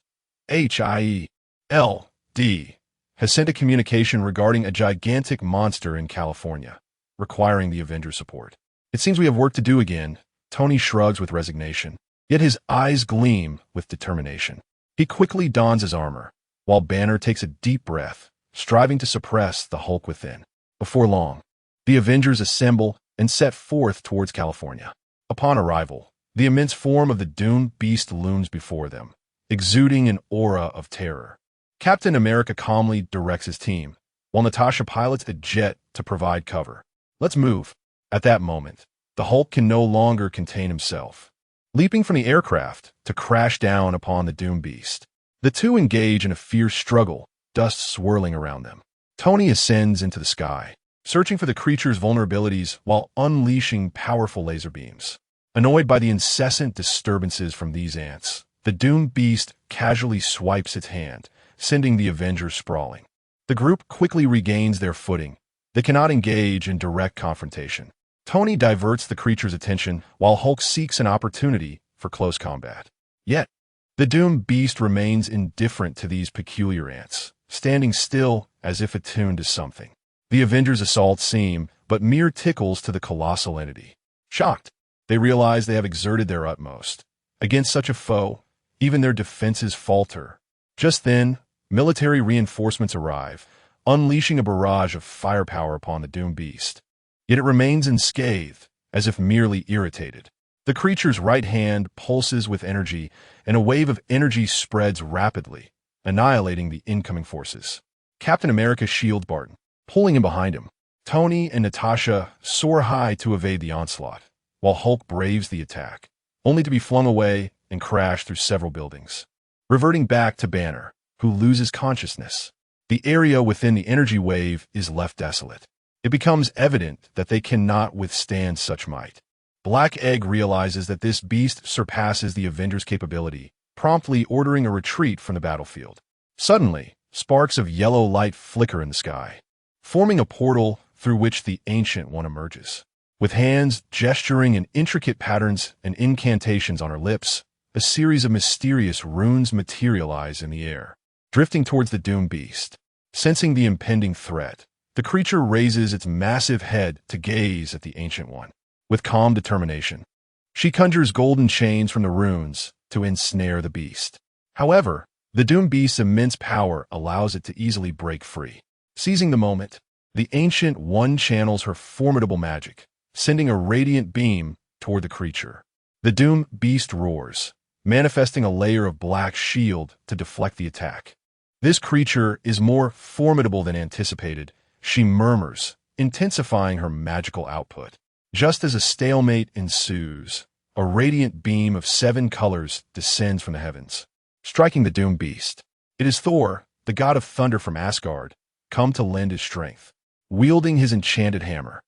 has sent a communication regarding a gigantic monster in California, requiring the Avengers' support. It seems we have work to do again. Tony shrugs with resignation, yet his eyes gleam with determination. He quickly dons his armor, while Banner takes a deep breath, striving to suppress the Hulk within. Before long, the Avengers assemble and set forth towards California. Upon arrival, the immense form of the doomed beast looms before them, exuding an aura of terror. Captain America calmly directs his team, while Natasha pilots a jet to provide cover. Let's move. At that moment, the Hulk can no longer contain himself, leaping from the aircraft to crash down upon the doomed beast. The two engage in a fierce struggle, dust swirling around them. Tony ascends into the sky, searching for the creature's vulnerabilities while unleashing powerful laser beams. Annoyed by the incessant disturbances from these ants, the doomed beast casually swipes its hand, sending the Avengers sprawling. The group quickly regains their footing. They cannot engage in direct confrontation. Tony diverts the creature's attention while Hulk seeks an opportunity for close combat. Yet, the doomed beast remains indifferent to these peculiar ants, standing still as if attuned to something. The Avengers' assaults seem but mere tickles to the colossal entity. Shocked, they realize they have exerted their utmost. Against such a foe, even their defenses falter. Just then, military reinforcements arrive, unleashing a barrage of firepower upon the doomed beast. Yet it remains unscathed, as if merely irritated. The creature's right hand pulses with energy, and a wave of energy spreads rapidly, annihilating the incoming forces. Captain America shields Barton, pulling him behind him. Tony and Natasha soar high to evade the onslaught, while Hulk braves the attack, only to be flung away and crash through several buildings. Reverting back to Banner, who loses consciousness, the area within the energy wave is left desolate. It becomes evident that they cannot withstand such might. Black Egg realizes that this beast surpasses the Avengers' capability, promptly ordering a retreat from the battlefield. Suddenly, sparks of yellow light flicker in the sky, forming a portal through which the Ancient One emerges. With hands gesturing in intricate patterns and incantations on her lips, a series of mysterious runes materialize in the air, drifting towards the doomed beast. Sensing the impending threat, the creature raises its massive head to gaze at the Ancient One. With calm determination, she conjures golden chains from the runes to ensnare the beast. However, the doomed beast's immense power allows it to easily break free. Seizing the moment, the Ancient One channels her formidable magic, sending a radiant beam toward the creature. The doomed beast roars, manifesting a layer of black shield to deflect the attack. This creature is more formidable than anticipated, she murmurs, intensifying her magical output. Just as a stalemate ensues, a radiant beam of 7 colors descends from the heavens, striking the doomed beast. It is Thor, the god of thunder from Asgard, come to lend his strength. Wielding his enchanted hammer,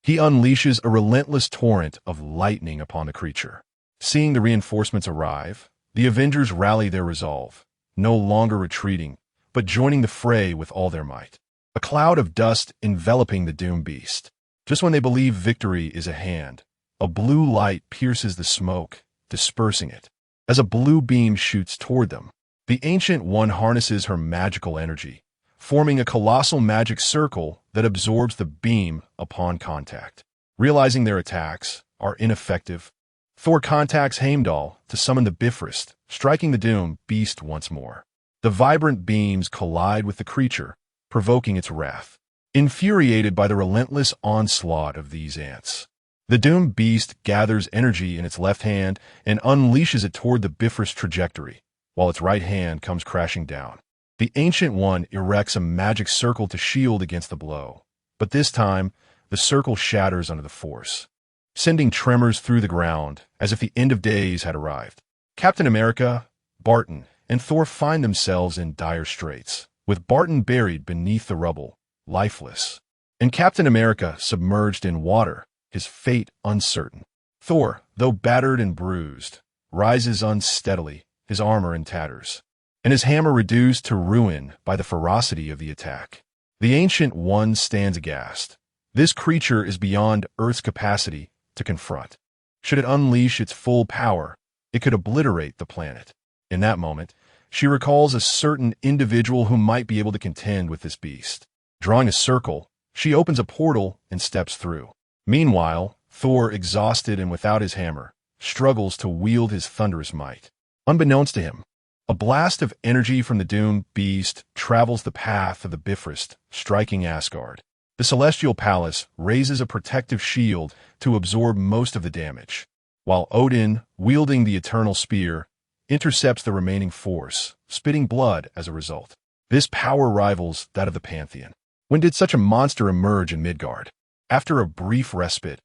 he unleashes a relentless torrent of lightning upon the creature. Seeing the reinforcements arrive, the Avengers rally their resolve, no longer retreating, but joining the fray with all their might. A cloud of dust enveloping the doomed beast. Just when they believe victory is at hand, a blue light pierces the smoke, dispersing it. As a blue beam shoots toward them, the Ancient One harnesses her magical energy, forming a colossal magic circle that absorbs the beam upon contact. Realizing their attacks are ineffective, Thor contacts Heimdall to summon the Bifrost, striking the doomed beast once more. The vibrant beams collide with the creature, provoking its wrath. Infuriated by the relentless onslaught of these ants, the doomed beast gathers energy in its left hand and unleashes it toward the Bifrost trajectory, while its right hand comes crashing down. The Ancient One erects a magic circle to shield against the blow, but this time, the circle shatters under the force, sending tremors through the ground as if the end of days had arrived. Captain America, Barton, and Thor find themselves in dire straits, with Barton buried beneath the rubble, lifeless, and Captain America submerged in water, his fate uncertain. Thor, though battered and bruised, rises unsteadily, his armor in tatters, and his hammer reduced to ruin by the ferocity of the attack. The Ancient One stands aghast. This creature is beyond Earth's capacity to confront. Should it unleash its full power, it could obliterate the planet. In that moment, she recalls a certain individual who might be able to contend with this beast. Drawing a circle, she opens a portal and steps through. Meanwhile, Thor, exhausted and without his hammer, struggles to wield his thunderous might. Unbeknownst to him, a blast of energy from the doomed beast travels the path of the Bifrost, striking Asgard. The Celestial Palace raises a protective shield to absorb most of the damage, while Odin, wielding the Eternal Spear, intercepts the remaining force, spitting blood as a result. This power rivals that of the Pantheon. When did such a monster emerge in Midgard? After a brief respite,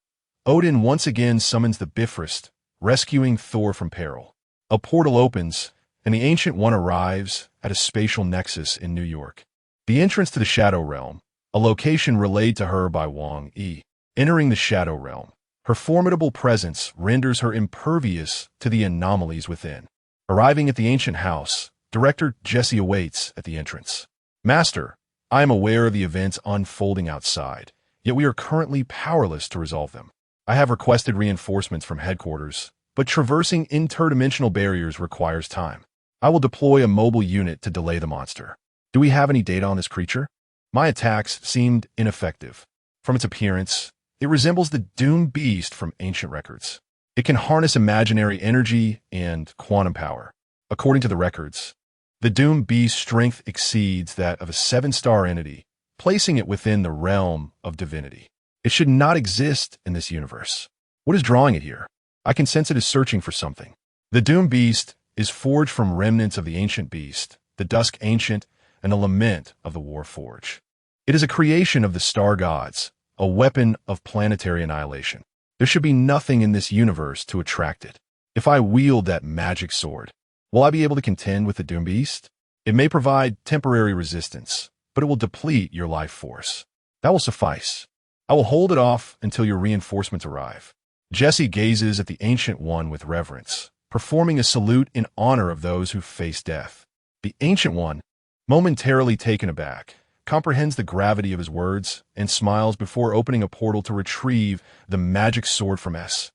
Odin once again summons the Bifrost, rescuing Thor from peril. A portal opens, and the Ancient One arrives at a spatial nexus in New York. The entrance to the Shadow Realm, a location relayed to her by Wang Yi. Entering the Shadow Realm, her formidable presence renders her impervious to the anomalies within. Arriving at the ancient house, Director Jesse awaits at the entrance. Master, I am aware of the events unfolding outside, yet we are currently powerless to resolve them. I have requested reinforcements from headquarters, but traversing interdimensional barriers requires time. I will deploy a mobile unit to delay the monster. Do we have any data on this creature? My attacks seemed ineffective. From its appearance, it resembles the doomed beast from ancient records. It can harness imaginary energy and quantum power. According to the records, the doomed beast's strength exceeds that of a 7-star entity, placing it within the realm of divinity. It should not exist in this universe. What is drawing it here? I can sense it is searching for something. The doomed beast is forged from remnants of the ancient beast, the Dusk Ancient, and the lament of the Warforge. It is a creation of the star gods, a weapon of planetary annihilation. There should be nothing in this universe to attract it. If I wield that magic sword, will I be able to contend with the doomed beast? It may provide temporary resistance, but it will deplete your life force. That will suffice. I will hold it off until your reinforcements arrive. Jesse gazes at the Ancient One with reverence, performing a salute in honor of those who face death. The Ancient One, momentarily taken aback, comprehends the gravity of his words and smiles before opening a portal to retrieve the magic sword from S.H.I.L.D.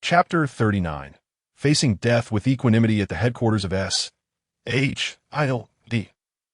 Chapter 39. Facing death with equanimity at the headquarters of S.H.I.L.D.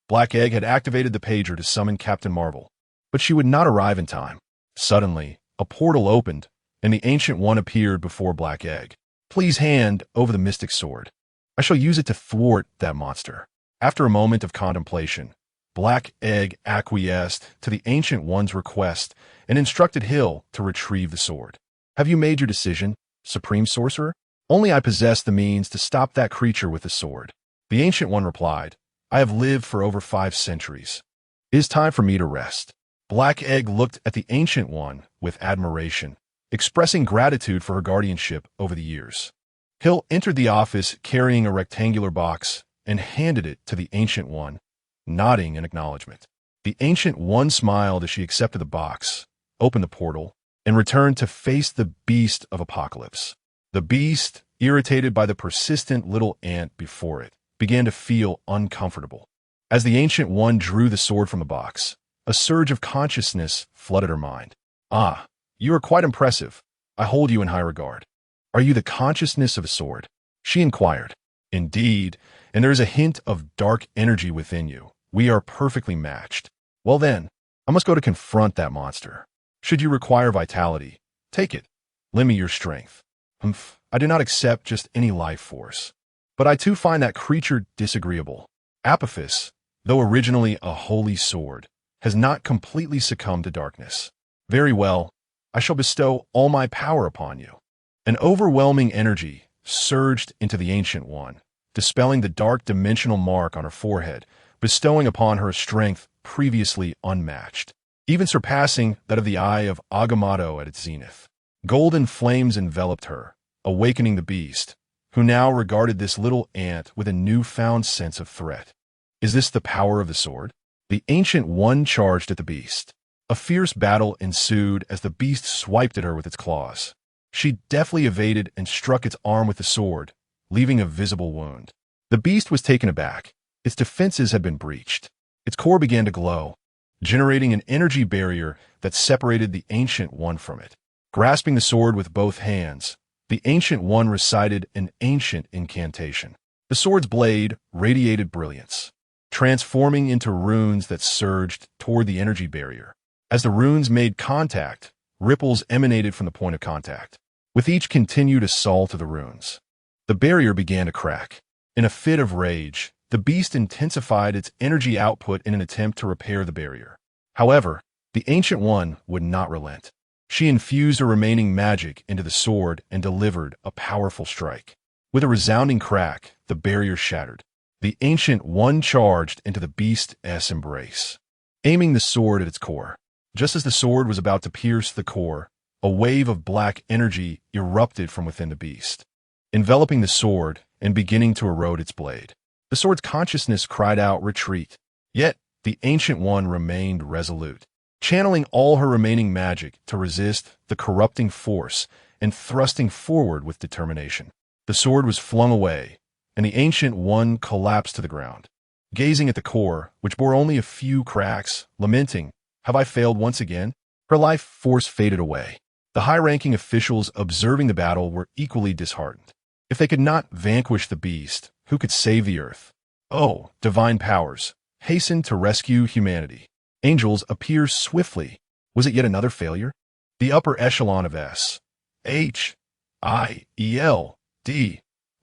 Black Egg had activated the pager to summon Captain Marvel, but she would not arrive in time. Suddenly, a portal opened, and the Ancient One appeared before Black Egg. Please hand over the mystic sword. I shall use it to thwart that monster. After a moment of contemplation, Black Egg acquiesced to the Ancient One's request and instructed Hill to retrieve the sword. Have you made your decision, Supreme Sorcerer? Only I possess the means to stop that creature with the sword. The Ancient One replied, I have lived for over 5 centuries. It is time for me to rest. Black Egg looked at the Ancient One with admiration, expressing gratitude for her guardianship over the years. Hill entered the office carrying a rectangular box and handed it to the Ancient One, nodding in acknowledgement. The Ancient One smiled as she accepted the box, opened the portal, and returned to face the beast of Apocalypse. The beast, irritated by the persistent little ant before it, began to feel uncomfortable. As the Ancient One drew the sword from the box, a surge of consciousness flooded her mind. Ah, you are quite impressive. I hold you in high regard. Are you the consciousness of a sword? She inquired. Indeed, and there is a hint of dark energy within you. We are perfectly matched. Well then, I must go to confront that monster. Should you require vitality, take it. Lend me your strength. I do not accept just any life force. But I too find that creature disagreeable. Apophis, though originally a holy sword, has not completely succumbed to darkness. Very well, I shall bestow all my power upon you. An overwhelming energy surged into the Ancient One, dispelling the dark dimensional mark on her forehead, bestowing upon her a strength previously unmatched, even surpassing that of the Eye of Agamotto at its zenith. Golden flames enveloped her, awakening the beast, who now regarded this little ant with a newfound sense of threat. Is this the power of the sword? The Ancient One charged at the beast. A fierce battle ensued as the beast swiped at her with its claws. She deftly evaded and struck its arm with the sword, leaving a visible wound. The beast was taken aback. Its defenses had been breached. Its core began to glow, generating an energy barrier that separated the Ancient One from it. Grasping the sword with both hands, the Ancient One recited an ancient incantation. The sword's blade radiated brilliance, transforming into runes that surged toward the energy barrier. As the runes made contact, ripples emanated from the point of contact. With each continued assault of the runes, the barrier began to crack. In a fit of rage, the beast intensified its energy output in an attempt to repair the barrier. However, the Ancient One would not relent. She infused her remaining magic into the sword and delivered a powerful strike. With a resounding crack, the barrier shattered. The Ancient One charged into the beast's embrace, aiming the sword at its core. Just as the sword was about to pierce the core, a wave of black energy erupted from within the beast, enveloping the sword and beginning to erode its blade. The sword's consciousness cried out, "Retreat!" Yet, the Ancient One remained resolute, channeling all her remaining magic to resist the corrupting force and thrusting forward with determination. The sword was flung away, and the Ancient One collapsed to the ground, gazing at the core, which bore only a few cracks, lamenting, "Have I failed once again?" Her life force faded away. The high-ranking officials observing the battle were equally disheartened. If they could not vanquish the beast, who could save the earth? Oh, divine powers, hasten to rescue humanity. Angels appear swiftly. Was it yet another failure? The upper echelon of S.H.I.E.L.D.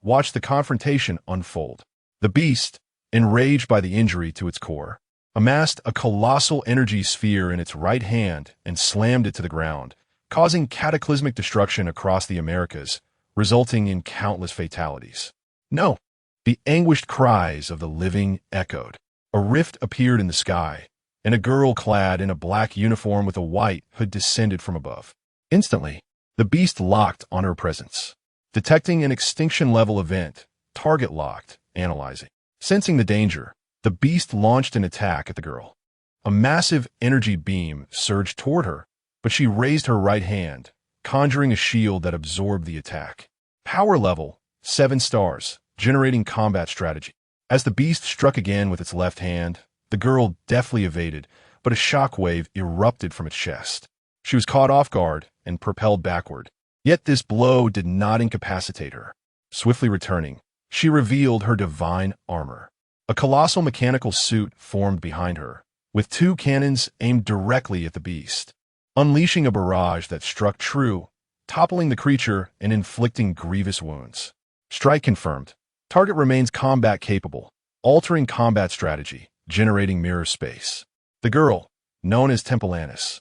watched the confrontation unfold. The beast, enraged by the injury to its core, amassed a colossal energy sphere in its right hand and slammed it to the ground, causing cataclysmic destruction across the Americas, resulting in countless fatalities. No, the anguished cries of the living echoed. A rift appeared in the sky, and a girl clad in a black uniform with a white hood descended from above. Instantly, the beast locked on her presence. Detecting an extinction-level event, target locked, analyzing. Sensing the danger, the beast launched an attack at the girl. A massive energy beam surged toward her, but she raised her right hand, conjuring a shield that absorbed the attack. Power level, 7 stars, generating combat strategy. As the beast struck again with its left hand, the girl deftly evaded, but a shockwave erupted from its chest. She was caught off guard and propelled backward. Yet this blow did not incapacitate her. Swiftly returning, she revealed her divine armor. A colossal mechanical suit formed behind her, with 2 cannons aimed directly at the beast, unleashing a barrage that struck true, toppling the creature and inflicting grievous wounds. Strike confirmed. Target remains combat capable, altering combat strategy, generating mirror space. The girl, known as Tempelanus,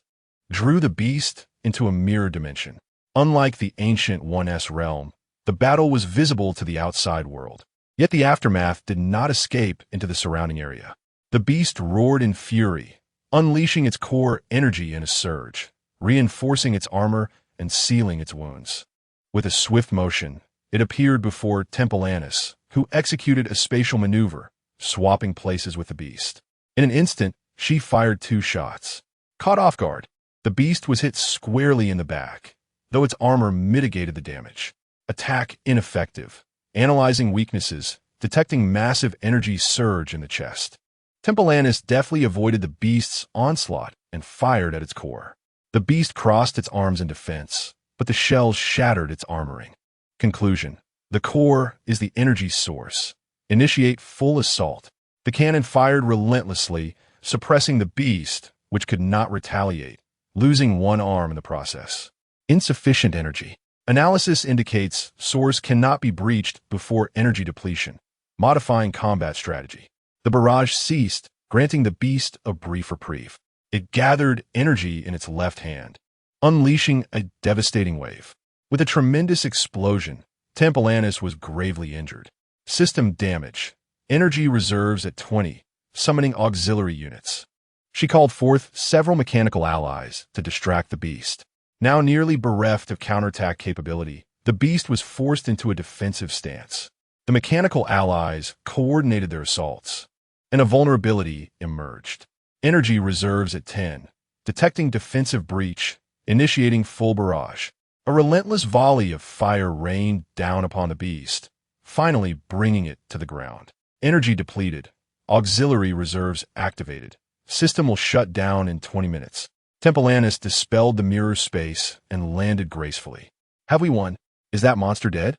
drew the beast into a mirror dimension. Unlike the Ancient One's realm, the battle was visible to the outside world. Yet the aftermath did not escape into the surrounding area. The beast roared in fury, unleashing its core energy in a surge, reinforcing its armor and sealing its wounds. With a swift motion, it appeared before Tempelanus, who executed a spatial maneuver, swapping places with the beast. In an instant, she fired 2 shots. Caught off guard, the beast was hit squarely in the back, though its armor mitigated the damage. Attack ineffective. Analyzing weaknesses, detecting massive energy surge in the chest. Tempelanus deftly avoided the beast's onslaught and fired at its core. The beast crossed its arms in defense, but the shells shattered its armoring. Conclusion. The core is the energy source. Initiate full assault. The cannon fired relentlessly, suppressing the beast, which could not retaliate, losing 1 arm in the process. Insufficient energy. Analysis indicates source cannot be breached before energy depletion, modifying combat strategy. The barrage ceased, granting the beast a brief reprieve. It gathered energy in its left hand, unleashing a devastating wave. With a tremendous explosion, Tempelanus was gravely injured. System damage. Energy reserves at 20, summoning auxiliary units. She called forth several mechanical allies to distract the beast. Now nearly bereft of counterattack capability, the beast was forced into a defensive stance. The mechanical allies coordinated their assaults, and a vulnerability emerged. Energy reserves at 10, detecting defensive breach, initiating full barrage. A relentless volley of fire rained down upon the beast, finally bringing it to the ground. Energy depleted. Auxiliary reserves activated. System will shut down in 20 minutes. Tempelanus dispelled the mirror space and landed gracefully. Have we won? Is that monster dead?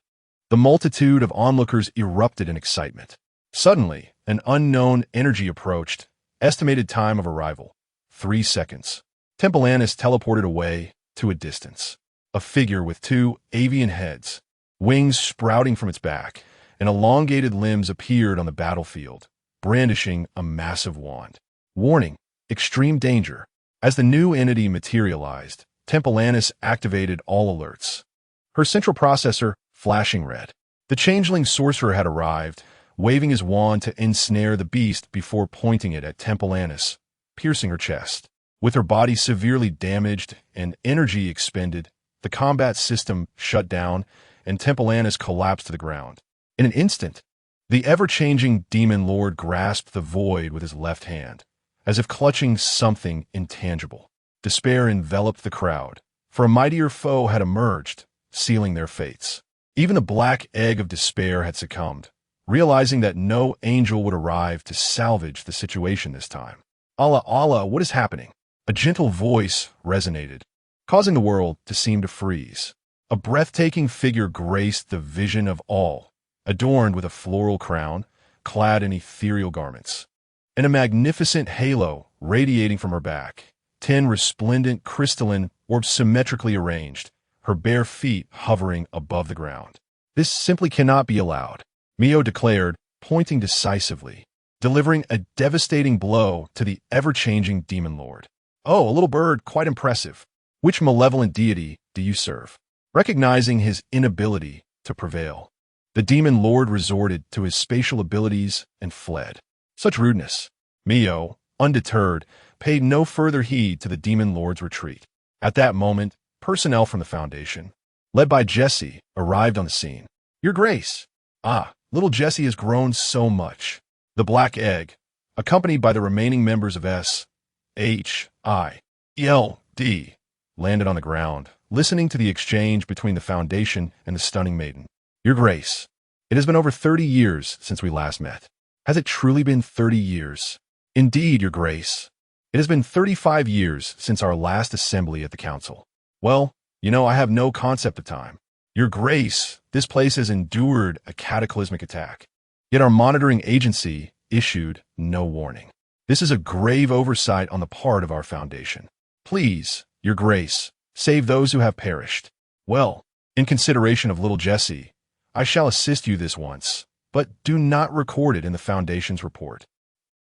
The multitude of onlookers erupted in excitement. Suddenly, an unknown energy approached. Estimated time of arrival, 3 seconds. Tempelanus teleported away to a distance. A figure with 2 avian heads, wings sprouting from its back, and elongated limbs appeared on the battlefield, brandishing a massive wand. Warning: extreme danger. As the new entity materialized, Tempelanus activated all alerts. Her central processor flashing red. The changeling sorcerer had arrived, waving his wand to ensnare the beast before pointing it at Tempelanus, piercing her chest. With her body severely damaged and energy expended, the combat system shut down and Tempelanus collapsed to the ground. In an instant, the ever-changing demon lord grasped the void with his left hand, as if clutching something intangible. Despair enveloped the crowd, for a mightier foe had emerged, sealing their fates. Even the black egg of despair had succumbed, realizing that no angel would arrive to salvage the situation this time. Allah, Allah, what is happening? A gentle voice resonated, causing the world to seem to freeze. A breathtaking figure graced the vision of all, adorned with a floral crown, clad in ethereal garments, and a magnificent halo radiating from her back. 10 resplendent crystalline orbs symmetrically arranged, her bare feet hovering above the ground. This simply cannot be allowed, Mio declared, pointing decisively, delivering a devastating blow to the ever-changing demon lord. Oh, a little bird, quite impressive. Which malevolent deity do you serve? Recognizing his inability to prevail, the demon lord resorted to his spatial abilities and fled. Such rudeness. Mio, undeterred, paid no further heed to the demon lord's retreat. At that moment, personnel from the Foundation, led by Jesse, arrived on the scene. Your Grace. Ah, little Jesse has grown so much. The Black Egg, accompanied by the remaining members of S.H.I.E.L.D., landed on the ground, listening to the exchange between the Foundation and the stunning maiden. Your Grace, it has been over 30 years since we last met. Has it truly been 30 years? Indeed, Your Grace. It has been 35 years since our last assembly at the Council. Well, I have no concept of time. Your Grace, this place has endured a cataclysmic attack. Yet our monitoring agency issued no warning. This is a grave oversight on the part of our Foundation. Please, Your Grace, save those who have perished. Well, in consideration of little Jesse, I shall assist you this once, but do not record it in the Foundation's report.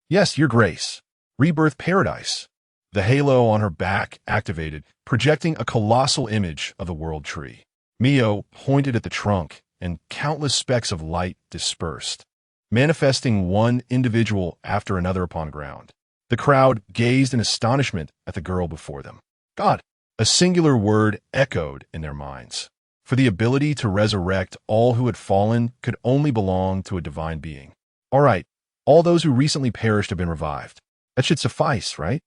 Yes, Your Grace. Rebirth Paradise. The halo on her back activated, projecting a colossal image of the World Tree. Mio pointed at the trunk, and countless specks of light dispersed, manifesting one individual after another upon ground. The crowd gazed in astonishment at the girl before them. God! A singular word echoed in their minds, for the ability to resurrect all who had fallen could only belong to a divine being. All right, all those who recently perished have been revived. That should suffice, right?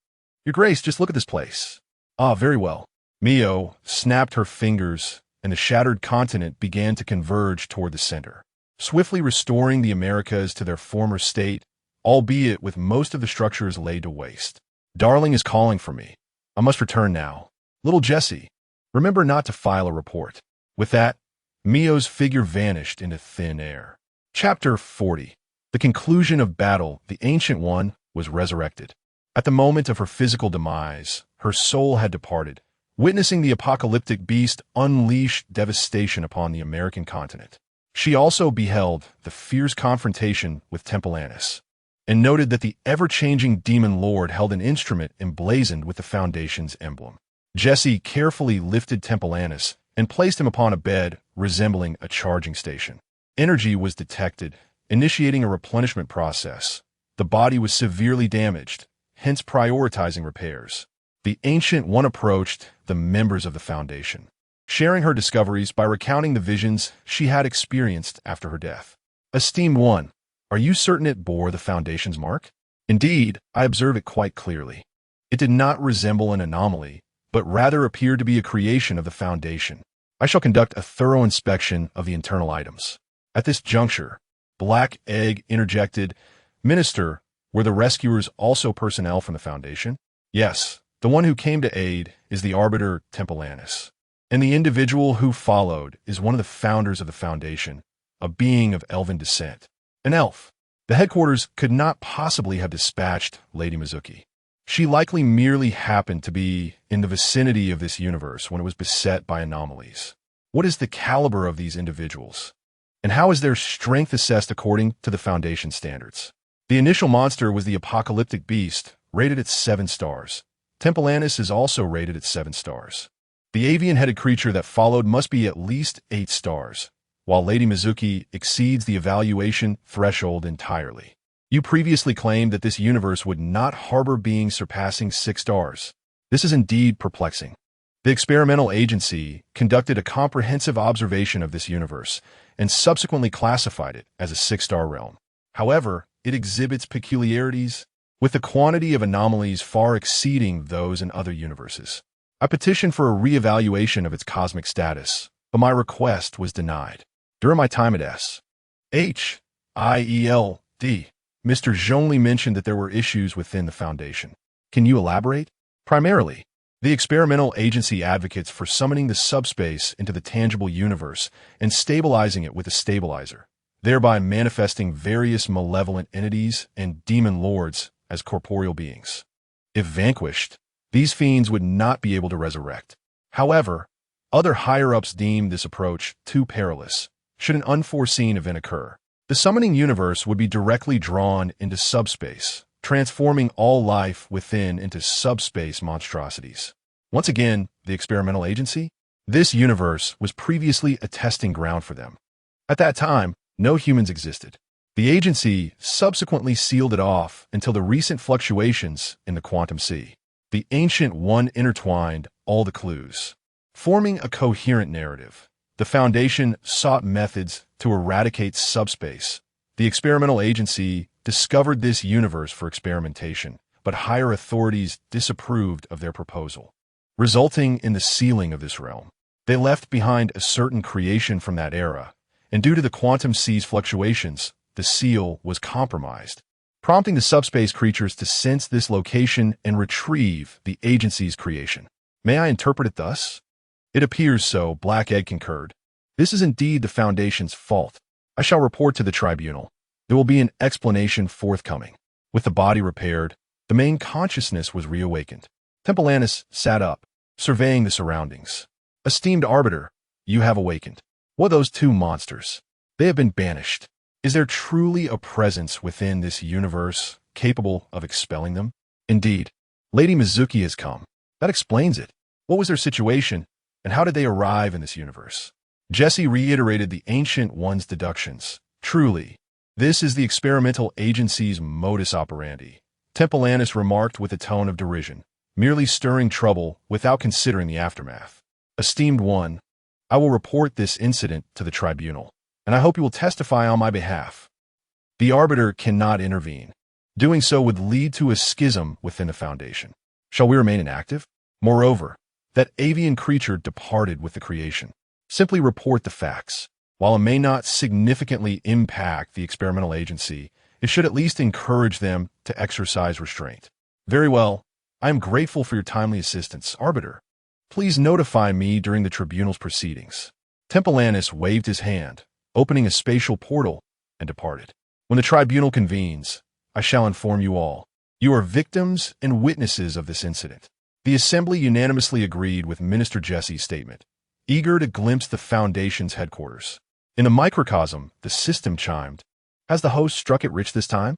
Your Grace, just look at this place. Ah, very well. Mio snapped her fingers, and the shattered continent began to converge toward the center, swiftly restoring the Americas to their former state, albeit with most of the structures laid to waste. Darling is calling for me. I must return now. Little Jesse, remember not to file a report. With that, Mio's figure vanished into thin air. Chapter 40. The conclusion of battle, the Ancient One was resurrected. At the moment of her physical demise, her soul had departed, witnessing the apocalyptic beast unleash devastation upon the American continent. She also beheld the fierce confrontation with Tempelanus, and noted that the ever-changing demon lord held an instrument emblazoned with the Foundation's emblem. Jesse carefully lifted Tempelanus and placed him upon a bed resembling a charging station. Energy was detected, initiating a replenishment process. The body was severely damaged, hence prioritizing repairs. The Ancient One approached the members of the Foundation, sharing her discoveries by recounting the visions she had experienced after her death. Esteemed One, are you certain it bore the Foundation's mark? Indeed, I observe it quite clearly. It did not resemble an anomaly, but rather appeared to be a creation of the Foundation. I shall conduct a thorough inspection of the internal items. At this juncture, Black Egg interjected, Minister, were the rescuers also personnel from the Foundation? Yes, the one who came to aid is the Arbiter Tempelanus, and the individual who followed is one of the founders of the Foundation, a being of elven descent. An elf. The headquarters could not possibly have dispatched Lady Mizuki. She likely merely happened to be in the vicinity of this universe when it was beset by anomalies. What is the caliber of these individuals? And how is their strength assessed according to the Foundation standards? The initial monster was the apocalyptic beast, rated at 7 stars. Tempelanus is also rated at 7 stars. The avian-headed creature that followed must be at least 8 stars, while Lady Mizuki exceeds the evaluation threshold entirely. You previously claimed that this universe would not harbor beings surpassing 6 stars. This is indeed perplexing. The experimental agency conducted a comprehensive observation of this universe and subsequently classified it as a 6-star realm. However, it exhibits peculiarities, with the quantity of anomalies far exceeding those in other universes. I petitioned for a re-evaluation of its cosmic status, but my request was denied. During my time at S.H.I.E.L.D., Mr. Zhongli mentioned that there were issues within the Foundation. Can you elaborate? Primarily, the experimental agency advocates for summoning the subspace into the tangible universe and stabilizing it with a stabilizer, thereby manifesting various malevolent entities and demon lords as corporeal beings. If vanquished, these fiends would not be able to resurrect. However, other higher-ups deemed this approach too perilous should an unforeseen event occur. The summoning universe would be directly drawn into subspace, transforming all life within into subspace monstrosities. Once again, the experimental agency? This universe was previously a testing ground for them. At that time, no humans existed. The agency subsequently sealed it off until the recent fluctuations in the quantum sea. The Ancient One intertwined all the clues, forming a coherent narrative. The Foundation sought methods to eradicate subspace. The experimental agency discovered this universe for experimentation, but higher authorities disapproved of their proposal, resulting in the sealing of this realm. They left behind a certain creation from that era, and due to the quantum sea's fluctuations, the seal was compromised, prompting the subspace creatures to sense this location and retrieve the agency's creation. May I interpret it thus? It appears so, Black Egg concurred. This is indeed the Foundation's fault. I shall report to the tribunal. There will be an explanation forthcoming. With the body repaired, the main consciousness was reawakened. Tempelanus sat up, surveying the surroundings. Esteemed Arbiter, you have awakened. What are those 2 monsters? They have been banished. Is there truly a presence within this universe capable of expelling them? Indeed, Lady Mizuki has come. That explains it. What was their situation, and how did they arrive in this universe? Jesse reiterated the Ancient One's deductions. Truly, this is the experimental agency's modus operandi, Tempelanus remarked with a tone of derision, merely stirring trouble without considering the aftermath. Esteemed One, I will report this incident to the tribunal, and I hope you will testify on my behalf. The Arbiter cannot intervene. Doing so would lead to a schism within the Foundation. Shall we remain inactive? Moreover, that avian creature departed with the creation. Simply report the facts. While it may not significantly impact the experimental agency, it should at least encourage them to exercise restraint. Very well. I am grateful for your timely assistance, Arbiter. Please notify me during the tribunal's proceedings. Tempelanus waved his hand, opening a spatial portal, and departed. When the tribunal convenes, I shall inform you all. You are victims and witnesses of this incident. The assembly unanimously agreed with Minister Jesse's statement, eager to glimpse the Foundation's headquarters. In the microcosm, the system chimed. Has the host struck it rich this time?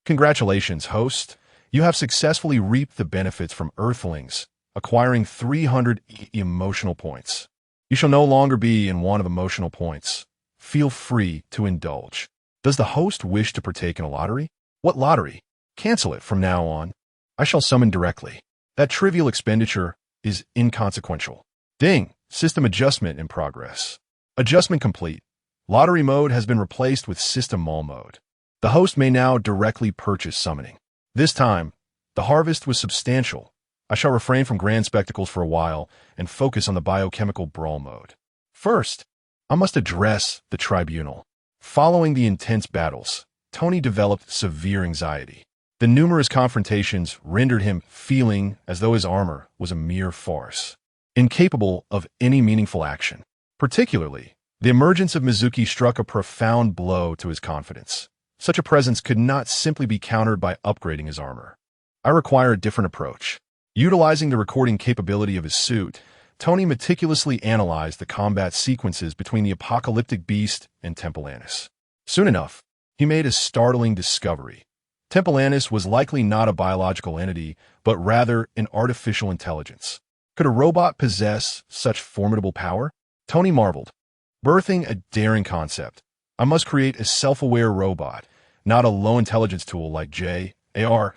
Congratulations, host. You have successfully reaped the benefits from Earthlings, acquiring 300 emotional points. You shall no longer be in want of emotional points. Feel free to indulge. Does the host wish to partake in a lottery? What lottery? Cancel it from now on. I shall summon directly. That trivial expenditure is inconsequential. Ding! System adjustment in progress. Adjustment complete. Lottery mode has been replaced with system mall mode. The host may now directly purchase summoning. This time, the harvest was substantial. I shall refrain from grand spectacles for a while and focus on the biochemical brawl mode. First, I must address the tribunal. Following the intense battles, Tony developed severe anxiety. The numerous confrontations rendered him feeling as though his armor was a mere farce, incapable of any meaningful action. Particularly, the emergence of Mizuki struck a profound blow to his confidence. Such a presence could not simply be countered by upgrading his armor. I require a different approach. Utilizing the recording capability of his suit, Tony meticulously analyzed the combat sequences between the apocalyptic beast and Tempelanus. Soon enough, he made a startling discovery. Tempelanus was likely not a biological entity, but rather an artificial intelligence. Could a robot possess such formidable power? Tony marveled. Birthing a daring concept. I must create a self-aware robot, not a low-intelligence tool like awakens or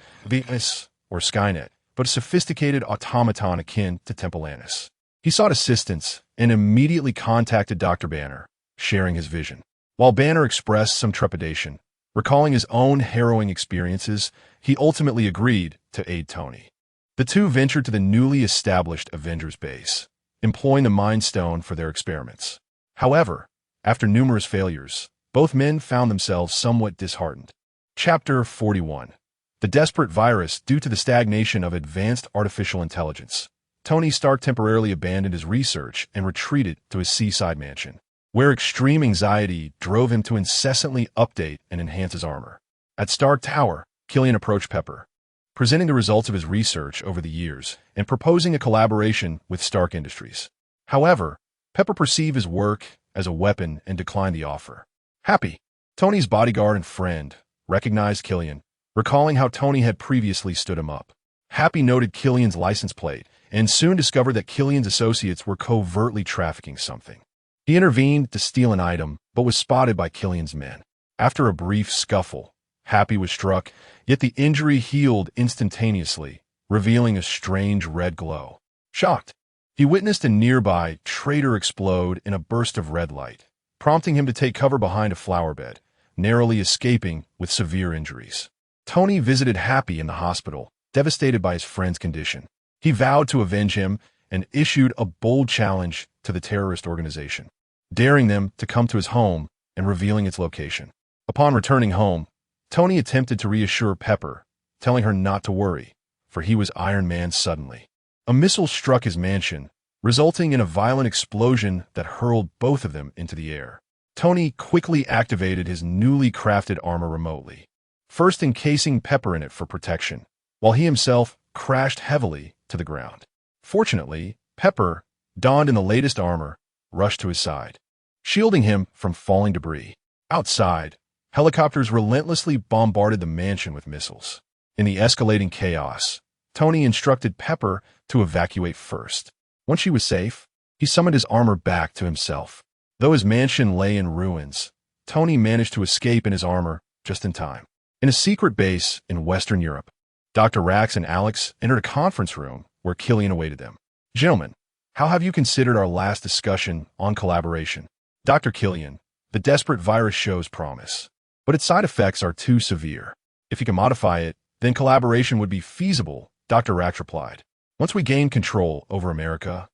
Skynet, but a sophisticated automaton akin to Tempelanus. He sought assistance and immediately contacted Dr. Banner, sharing his vision. While Banner expressed some trepidation, recalling his own harrowing experiences, he ultimately agreed to aid Tony. The two ventured to the newly established Avengers base, employing the Mind Stone for their experiments. However, after numerous failures, both men found themselves somewhat disheartened. Chapter 41. The Desperate Virus. Due to the stagnation of advanced artificial intelligence, Tony Stark temporarily abandoned his research and retreated to his seaside mansion, where extreme anxiety drove him to incessantly update and enhance his armor. At Stark Tower, Killian approached Pepper, presenting the results of his research over the years and proposing a collaboration with Stark Industries. However, Pepper perceived his work as a weapon and declined the offer. Happy, Tony's bodyguard and friend, recognized Killian, recalling how Tony had previously stood him up. Happy noted Killian's license plate and soon discovered that Killian's associates were covertly trafficking something. He intervened to steal an item, but was spotted by Killian's men. After a brief scuffle, Happy was struck, yet the injury healed instantaneously, revealing a strange red glow. Shocked, he witnessed a nearby traitor explode in a burst of red light, prompting him to take cover behind a flower bed, narrowly escaping with severe injuries. Tony visited Happy in the hospital, devastated by his friend's condition. He vowed to avenge him and issued a bold challenge to the terrorist organization, daring them to come to his home and revealing its location. Upon returning home, Tony attempted to reassure Pepper, telling her not to worry, for he was Iron Man suddenly. A missile struck his mansion, resulting in a violent explosion that hurled both of them into the air. Tony quickly activated his newly crafted armor remotely, first encasing Pepper in it for protection, while he himself crashed heavily to the ground. Fortunately, Pepper, donned in the latest armor, rushed to his side, shielding him from falling debris. Outside, helicopters relentlessly bombarded the mansion with missiles. In the escalating chaos, Tony instructed Pepper to evacuate first. Once she was safe, he summoned his armor back to himself. Though his mansion lay in ruins, Tony managed to escape in his armor just in time. In a secret base in Western Europe, Dr. Rax and Alex entered a conference room where Killian awaited them. Gentlemen, how have you considered our last discussion on collaboration? Dr. Killian, the desperate virus shows promise, but its side effects are too severe. If you can modify it, then collaboration would be feasible, Dr. Rax replied. Once we gain control over America,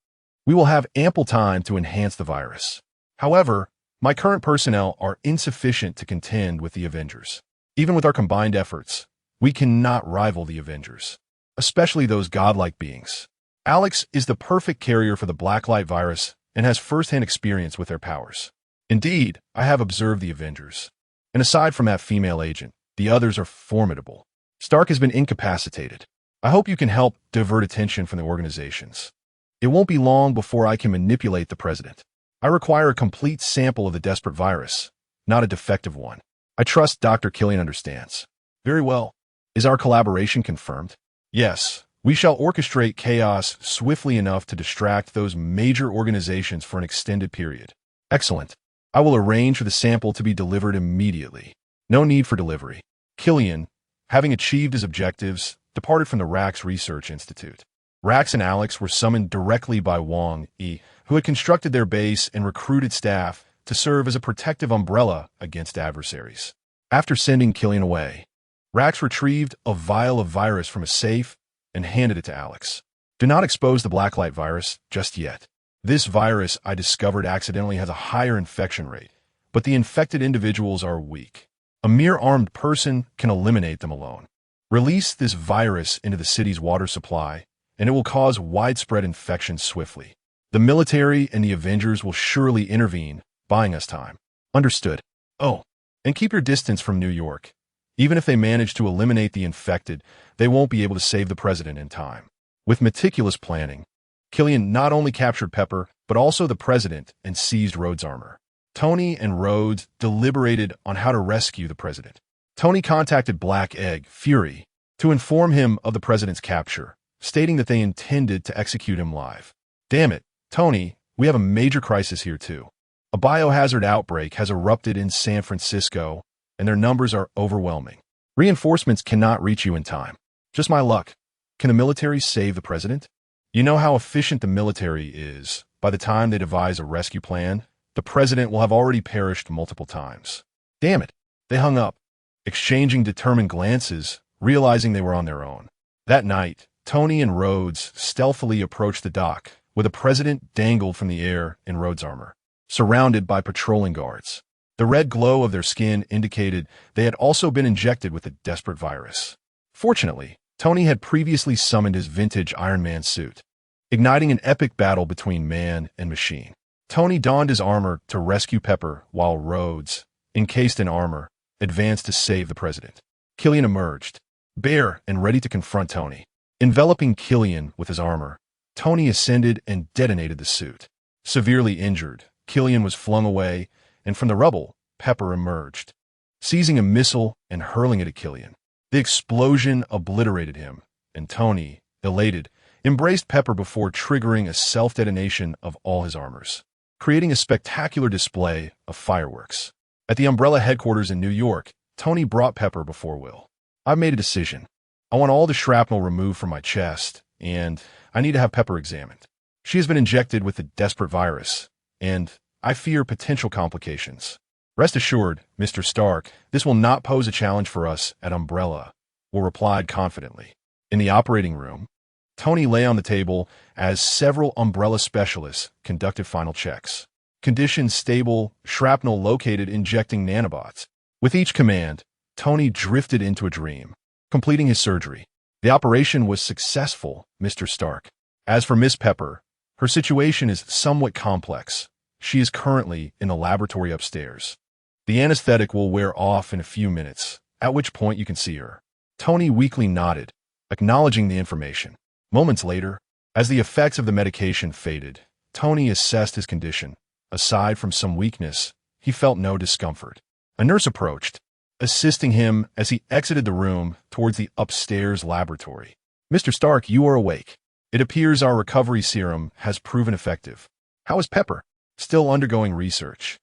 we will have ample time to enhance the virus. However, my current personnel are insufficient to contend with the Avengers. Even with our combined efforts, we cannot rival the Avengers, especially those godlike beings. Alex is the perfect carrier for the Blacklight virus and has first-hand experience with their powers. Indeed, I have observed the Avengers, and aside from that female agent, the others are formidable. Stark has been incapacitated. I hope you can help divert attention from the organizations. It won't be long before I can manipulate the president. I require a complete sample of the desperate virus, not a defective one. I trust Dr. Killian understands. Very well. Is our collaboration confirmed? Yes. We shall orchestrate chaos swiftly enough to distract those major organizations for an extended period. Excellent. I will arrange for the sample to be delivered immediately. No need for delivery. Killian, having achieved his objectives, departed from the Rax Research Institute. Rax and Alex were summoned directly by Wang Yi, who had constructed their base and recruited staff to serve as a protective umbrella against adversaries. After sending Killian away, Rax retrieved a vial of virus from a safe and handed it to Alex. Do not expose the blacklight virus just yet. This virus I discovered accidentally has a higher infection rate, but the infected individuals are weak. A mere armed person can eliminate them alone. Release this virus into the city's water supply, and it will cause widespread infection swiftly. The military and the Avengers will surely intervene, buying us time. Understood. Oh, and keep your distance from New York. Even if they manage to eliminate the infected, they won't be able to save the president in time. With meticulous planning, Killian not only captured Pepper, but also the president and seized Rhodes' armor. Tony and Rhodes deliberated on how to rescue the president. Tony contacted Black Egg, Fury, to inform him of the president's capture, stating that they intended to execute him live. Damn it, Tony, we have a major crisis here too. A biohazard outbreak has erupted in San Francisco, and their numbers are overwhelming. Reinforcements cannot reach you in time. Just my luck. Can the military save the president? You know how efficient the military is. By the time they devise a rescue plan, the president will have already perished multiple times. Damn it. They hung up, exchanging determined glances, realizing they were on their own. That night, Tony and Rhodes stealthily approached the dock, where the president dangled from the air in Rhodes' armor, surrounded by patrolling guards. The red glow of their skin indicated they had also been injected with the desperate virus. Fortunately, Tony had previously summoned his vintage Iron Man suit, igniting an epic battle between man and machine. Tony donned his armor to rescue Pepper, while Rhodes, encased in armor, advanced to save the president. Killian emerged, bare and ready to confront Tony. Enveloping Killian with his armor, Tony ascended and detonated the suit. Severely injured, Killian was flung away, and from the rubble, Pepper emerged, seizing a missile and hurling it at Killian. The explosion obliterated him, and Tony, elated, embraced Pepper before triggering a self-detonation of all his armors, creating a spectacular display of fireworks. At the Umbrella headquarters in New York, Tony brought Pepper before Will. I've made a decision. I want all the shrapnel removed from my chest, and I need to have Pepper examined. She has been injected with the desperate virus, and I fear potential complications. Rest assured, Mr. Stark, this will not pose a challenge for us at Umbrella, Will replied confidently. In the operating room, Tony lay on the table as several Umbrella specialists conducted final checks. Condition stable, shrapnel located, injecting nanobots. With each command, Tony drifted into a dream, completing his surgery. The operation was successful, Mr. Stark. As for Miss Pepper, her situation is somewhat complex. She is currently in the laboratory upstairs. The anesthetic will wear off in a few minutes, at which point you can see her. Tony weakly nodded, acknowledging the information. Moments later, as the effects of the medication faded, Tony assessed his condition. Aside from some weakness, he felt no discomfort. A nurse approached, assisting him as he exited the room towards the upstairs laboratory. Mr. Stark, you are awake. It appears our recovery serum has proven effective. How is Pepper? Still undergoing research.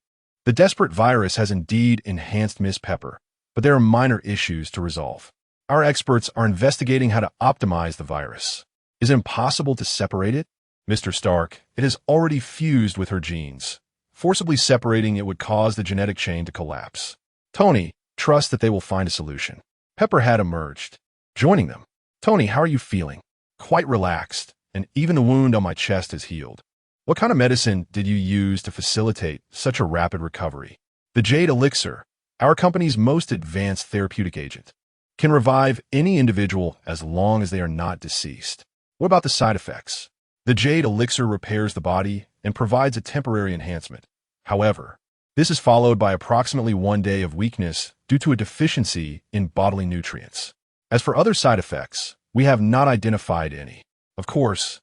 The desperate virus has indeed enhanced Miss Pepper, but there are minor issues to resolve. Our experts are investigating how to optimize the virus. Is it impossible to separate it? Mr. Stark, it has already fused with her genes. Forcibly separating it would cause the genetic chain to collapse. Tony, trust that they will find a solution. Pepper had emerged, joining them. Tony, how are you feeling? Quite relaxed, and even the wound on my chest has healed. What kind of medicine did you use to facilitate such a rapid recovery? The Jade Elixir, our company's most advanced therapeutic agent, can revive any individual as long as they are not deceased. What about the side effects? The Jade Elixir repairs the body and provides a temporary enhancement. However, this is followed by approximately 1 day of weakness due to a deficiency in bodily nutrients. As for other side effects, We have not identified any. Of course,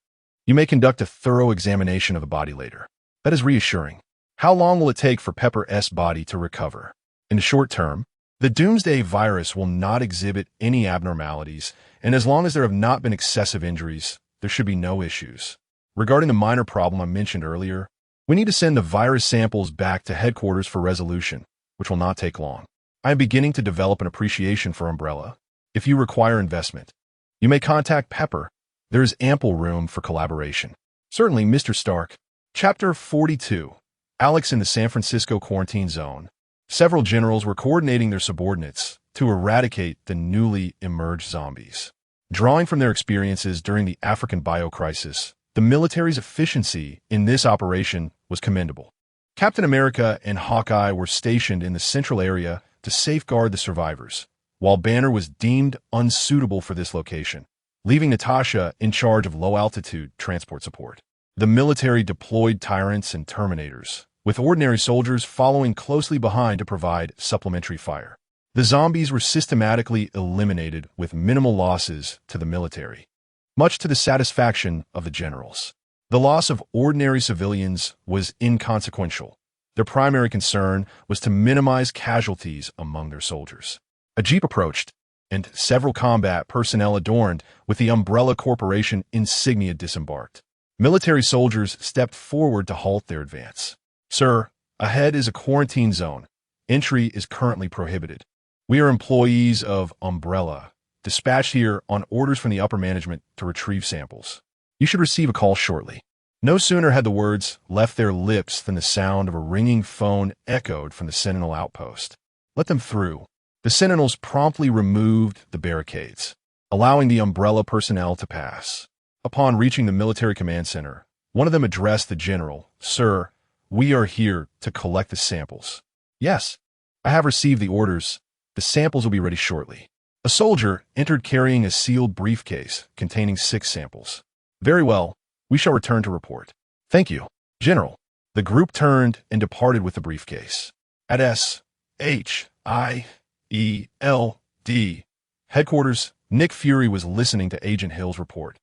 you may conduct a thorough examination of the body later. That is reassuring. How long will it take for Pepper's body to recover? In the short term, the Doomsday virus will not exhibit any abnormalities, and as long as there have not been excessive injuries, there should be no issues. Regarding the minor problem I mentioned earlier, we need to send the virus samples back to headquarters for resolution, which will not take long. I am beginning to develop an appreciation for Umbrella. If you require investment, you may contact Pepper. There is ample room for collaboration. Certainly, Mr. Stark. Chapter 42. Alex in the San Francisco quarantine zone. Several generals were coordinating their subordinates to eradicate the newly emerged zombies. Drawing from their experiences during the African biocrisis, the military's efficiency in this operation was commendable. Captain America and Hawkeye were stationed in the central area to safeguard the survivors, while Banner was deemed unsuitable for this location, leaving Natasha in charge of low-altitude transport support. The military deployed Tyrants and Terminators, with ordinary soldiers following closely behind to provide supplementary fire. The zombies were systematically eliminated with minimal losses to the military, much to the satisfaction of the generals. The loss of ordinary civilians was inconsequential. Their primary concern was to minimize casualties among their soldiers. A jeep approached, and several combat personnel adorned with the Umbrella Corporation insignia disembarked. Military soldiers stepped forward to halt their advance. Sir, ahead is a quarantine zone. Entry is currently prohibited. We are employees of Umbrella, dispatched here on orders from the upper management to retrieve samples. You should receive a call shortly. No sooner had the words left their lips than the sound of a ringing phone echoed from the Sentinel outpost. Let them through. The Sentinels promptly removed the barricades, allowing the Umbrella personnel to pass. Upon reaching the military command center, one of them addressed the general. Sir, we are here to collect the samples. Yes, I have received the orders. The samples will be ready shortly. A soldier entered carrying a sealed briefcase containing 6 samples. Very well, we shall return to report. Thank you, General. The group turned and departed with the briefcase. At SHIELD headquarters, Nick Fury was listening to Agent Hill's report.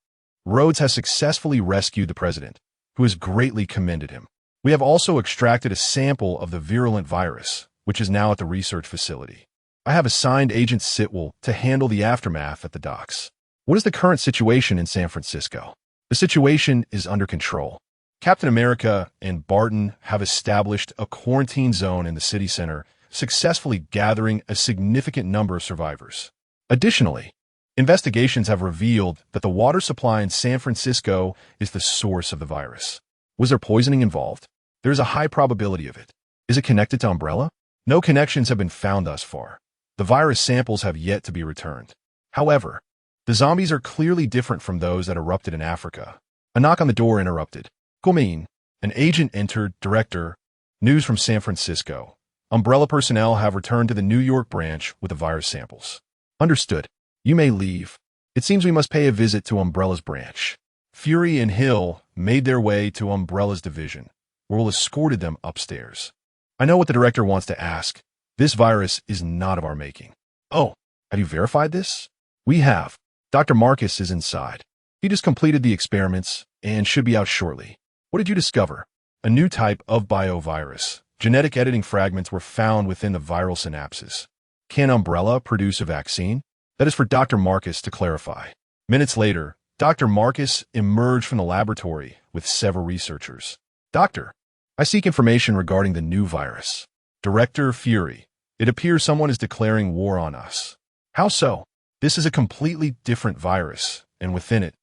Rhodes has successfully rescued the president, who has greatly commended him. We have also extracted a sample of the virulent virus, which is now at the research facility. I have assigned Agent Sitwell to handle the aftermath at the docks. What is the current situation in San Francisco? The situation is under control. Captain America and Barton have established a quarantine zone in the city center, successfully gathering a significant number of survivors. Additionally, investigations have revealed that the water supply in San Francisco is the source of the virus. Was there poisoning involved? There is a high probability of it. Is it connected to Umbrella? No connections have been found thus far. The virus samples have yet to be returned. However, the zombies are clearly different from those that erupted in Africa. A knock on the door interrupted. Coming. An agent entered. Director. News from San Francisco. Umbrella personnel have returned to the New York branch with the virus samples. Understood. You may leave. It seems we must pay a visit to Umbrella's branch. Fury and Hill made their way to Umbrella's division, where Will escorted them upstairs. I know what the director wants to ask. This virus is not of our making. Oh, have you verified this? We have. Dr. Marcus is inside. He just completed the experiments and should be out shortly. What did you discover? A new type of biovirus. Genetic editing fragments were found within the viral synapses. Can Umbrella produce a vaccine? That is for Dr. Marcus to clarify. Minutes later, Dr. Marcus emerged from the laboratory with several researchers. Doctor, I seek information regarding the new virus. Director Fury, it appears someone is declaring war on us. How so? This is a completely different virus, and within it,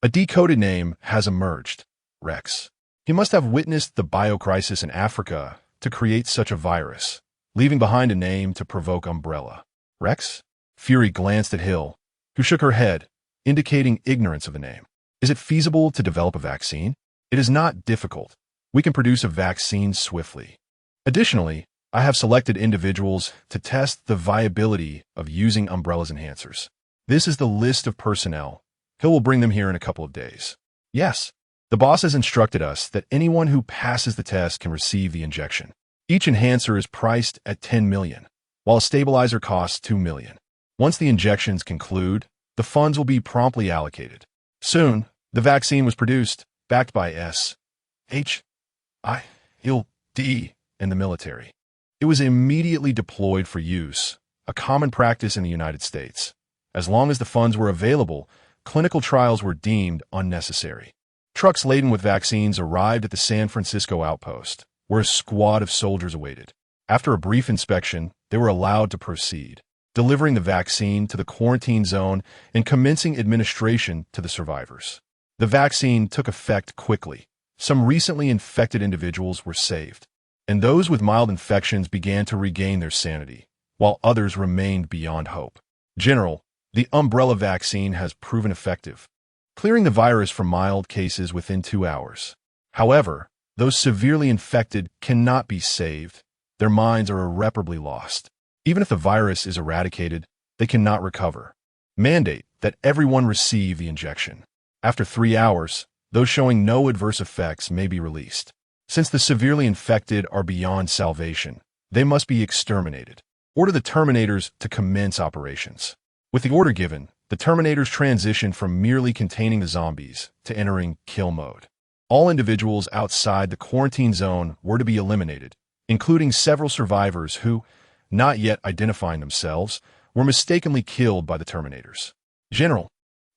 a decoded name has emerged. Rex. He must have witnessed the biocrisis in Africa to create such a virus, leaving behind a name to provoke Umbrella. Rex? Fury glanced at Hill, who shook her head, indicating ignorance of the name. Is it feasible to develop a vaccine? It is not difficult. We can produce a vaccine swiftly. Additionally, I have selected individuals to test the viability of using Umbrella's enhancers. This is the list of personnel. Hill will bring them here in a couple of days. Yes, the boss has instructed us that anyone who passes the test can receive the injection. Each enhancer is priced at $10 million, while a stabilizer costs $2 million. Once the injections conclude, The funds will be promptly allocated. Soon, the vaccine was produced, backed by S.H.I.L.D. and the military. It was immediately deployed for use, a common practice in the United States. As long as the funds were available, clinical trials were deemed unnecessary. Trucks laden with vaccines arrived at the San Francisco outpost, where a squad of soldiers awaited. After a brief inspection, they were allowed to proceed, delivering the vaccine to the quarantine zone and commencing administration to the survivors. The vaccine took effect quickly. Some recently infected individuals were saved, and those with mild infections began to regain their sanity, while others remained beyond hope. General, the umbrella vaccine has proven effective, clearing the virus from mild cases within 2 hours. However, those severely infected cannot be saved. Their minds are irreparably lost. Even if the virus is eradicated, they cannot recover. Mandate that everyone receive the injection. After 3 hours, those showing no adverse effects may be released. Since the severely infected are beyond salvation, they must be exterminated. Order the Terminators to commence operations. With the order given, the Terminators transitioned from merely containing the zombies to entering kill mode. All individuals outside the quarantine zone were to be eliminated, including several survivors who, not yet identifying themselves, were mistakenly killed by the Terminators. General,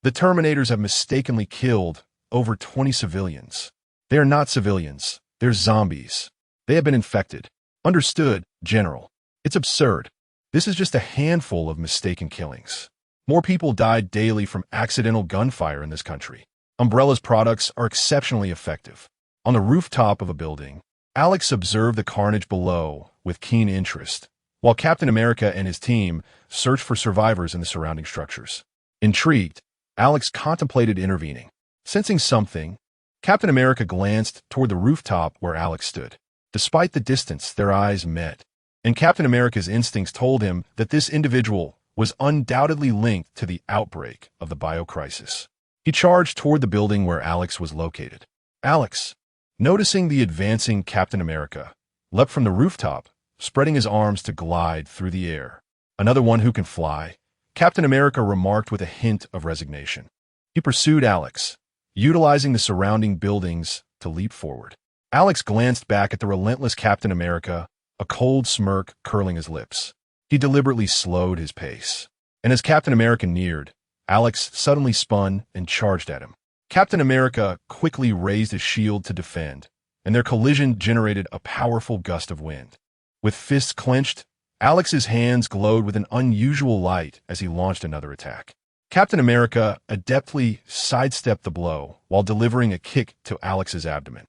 the Terminators have mistakenly killed over 20 civilians. They are not civilians. They're zombies. They have been infected. Understood, General. It's absurd. This is just a handful of mistaken killings. More people died daily from accidental gunfire in this country. Umbrella's products are exceptionally effective. On the rooftop of a building, Alex observed the carnage below with keen interest, while Captain America and his team searched for survivors in the surrounding structures. Intrigued, Alex contemplated intervening. Sensing something, Captain America glanced toward the rooftop where Alex stood. Despite the distance, their eyes met, and Captain America's instincts told him that this individual was undoubtedly linked to the outbreak of the biocrisis. He charged toward the building where Alex was located. Alex, noticing the advancing Captain America, leapt from the rooftop, spreading his arms to glide through the air. Another one who can fly, Captain America remarked with a hint of resignation. He pursued Alex, utilizing the surrounding buildings to leap forward. Alex glanced back at the relentless Captain America, a cold smirk curling his lips. He deliberately slowed his pace, and as Captain America neared, Alex suddenly spun and charged at him. Captain America quickly raised his shield to defend, and their collision generated a powerful gust of wind. With fists clenched, Alex's hands glowed with an unusual light as he launched another attack. Captain America adeptly sidestepped the blow while delivering a kick to Alex's abdomen.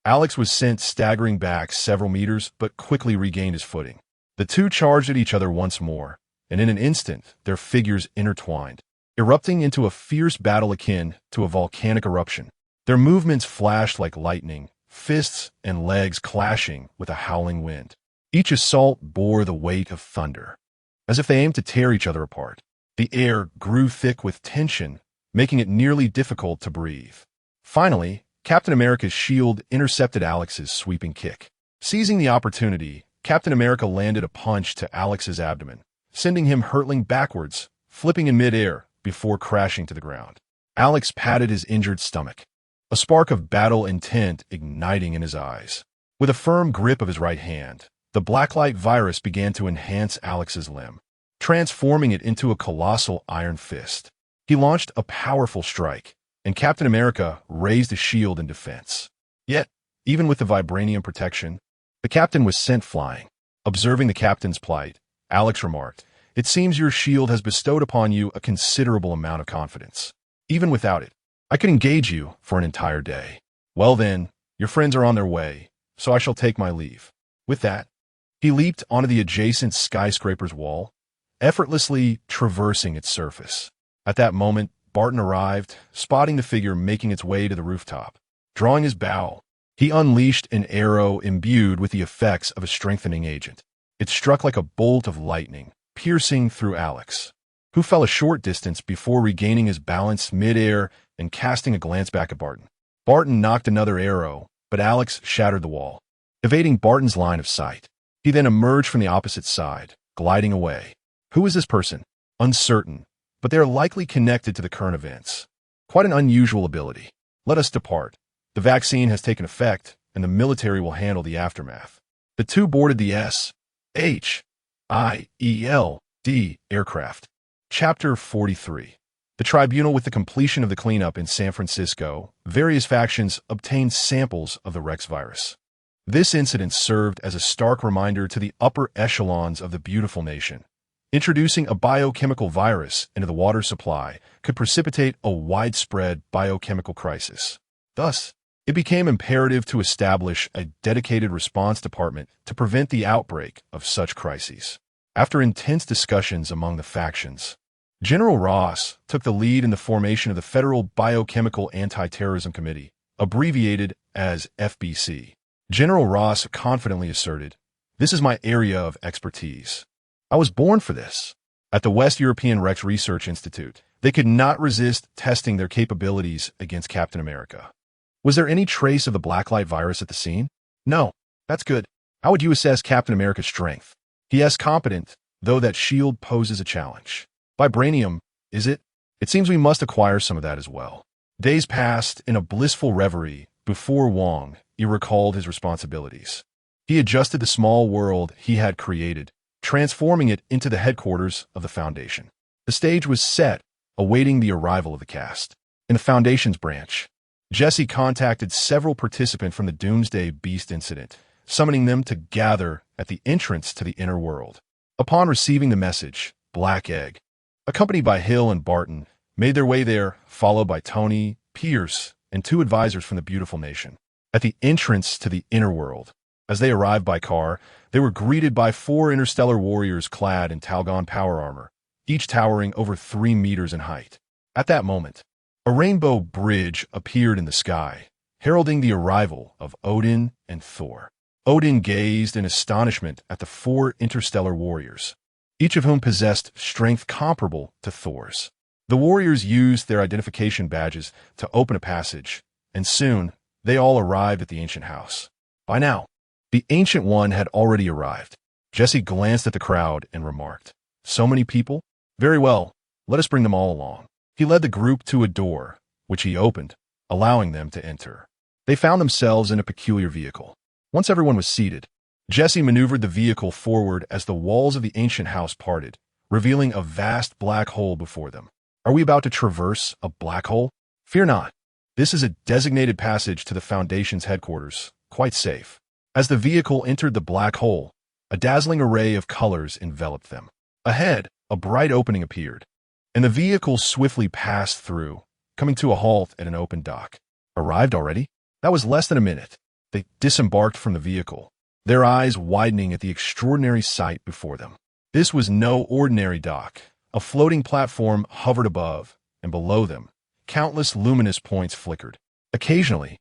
Alex was sent staggering back several meters but quickly regained his footing. The two charged at each other once more, and in an instant their figures intertwined, erupting into a fierce battle akin to a volcanic eruption. Their movements flashed like lightning, fists and legs clashing with a howling wind. Each assault bore the weight of thunder, as if they aimed to tear each other apart. The air grew thick with tension, making it nearly difficult to breathe. Finally, Captain America's shield intercepted Alex's sweeping kick. Seizing the opportunity, Captain America landed a punch to Alex's abdomen, sending him hurtling backwards, flipping in midair before crashing to the ground. Alex patted his injured stomach, a spark of battle intent igniting in his eyes. With a firm grip of his right hand, the blacklight virus began to enhance Alex's limb, transforming it into a colossal iron fist. He launched a powerful strike, and Captain America raised a shield in defense. Yet, even with the vibranium protection, the captain was sent flying. Observing the captain's plight, Alex remarked, "It seems your shield has bestowed upon you a considerable amount of confidence. Even without it, I could engage you for an entire day. Well then, your friends are on their way, so I shall take my leave." With that, he leaped onto the adjacent skyscraper's wall, effortlessly traversing its surface. At that moment, Barton arrived, spotting the figure making its way to the rooftop. Drawing his bow, he unleashed an arrow imbued with the effects of a strengthening agent. It struck like a bolt of lightning, piercing through Alex, who fell a short distance before regaining his balance mid-air and casting a glance back at Barton. Barton knocked another arrow, but Alex shattered the wall, evading Barton's line of sight. He then emerged from the opposite side, gliding away. Who was this person? Uncertain, but they are likely connected to the current events. Quite an unusual ability. Let us depart. The vaccine has taken effect, and the military will handle the aftermath. The two boarded the S.H.I.E.L.D. aircraft. Chapter 43. The tribunal. With the completion of the cleanup in San Francisco, various factions obtained samples of the Rex virus. This incident served as a stark reminder to the upper echelons of the beautiful nation. Introducing a biochemical virus into the water supply could precipitate a widespread biochemical crisis. Thus, it became imperative to establish a dedicated response department to prevent the outbreak of such crises. After intense discussions among the factions, General Ross took the lead in the formation of the Federal Biochemical Anti-Terrorism Committee, abbreviated as FBC. General Ross confidently asserted, "This is my area of expertise. I was born for this." At the West European Rex Research Institute, they could not resist testing their capabilities against Captain America. Was there any trace of the blacklight virus at the scene? No. That's good. How would you assess Captain America's strength? He is competent, though that shield poses a challenge. Vibranium, is it? It seems we must acquire some of that as well. Days passed in a blissful reverie before Wang Yi recalled his responsibilities. He adjusted the small world he had created, transforming it into the headquarters of the Foundation. The stage was set, awaiting the arrival of the cast. In the Foundation's branch, Jesse contacted several participants from the Doomsday Beast incident, summoning them to gather at the entrance to the inner world. Upon receiving the message, Black Egg, accompanied by Hill and Barton, made their way there, followed by Tony, Pierce, and two advisors from the beautiful nation. At the entrance to the inner world, as they arrived by car, they were greeted by 4 interstellar warriors clad in Talgon power armor, each towering over 3 meters in height. At that moment, a rainbow bridge appeared in the sky, heralding the arrival of Odin and Thor. Odin gazed in astonishment at the 4 interstellar warriors, each of whom possessed strength comparable to Thor's. The warriors used their identification badges to open a passage, and soon they all arrived at the ancient house. By now, the Ancient One had already arrived. Jesse glanced at the crowd and remarked, "So many people? Very well, let us bring them all along." He led the group to a door, which he opened, allowing them to enter. They found themselves in a peculiar vehicle. Once everyone was seated, Jesse maneuvered the vehicle forward as the walls of the ancient house parted, revealing a vast black hole before them. Are we about to traverse a black hole? Fear not. This is a designated passage to the Foundation's headquarters, quite safe. As the vehicle entered the black hole, a dazzling array of colors enveloped them. Ahead, a bright opening appeared, and the vehicle swiftly passed through, coming to a halt at an open dock. Arrived already? That was less than a minute. They disembarked from the vehicle, their eyes widening at the extraordinary sight before them. This was no ordinary dock. A floating platform hovered above, and below them, countless luminous points flickered. Occasionally,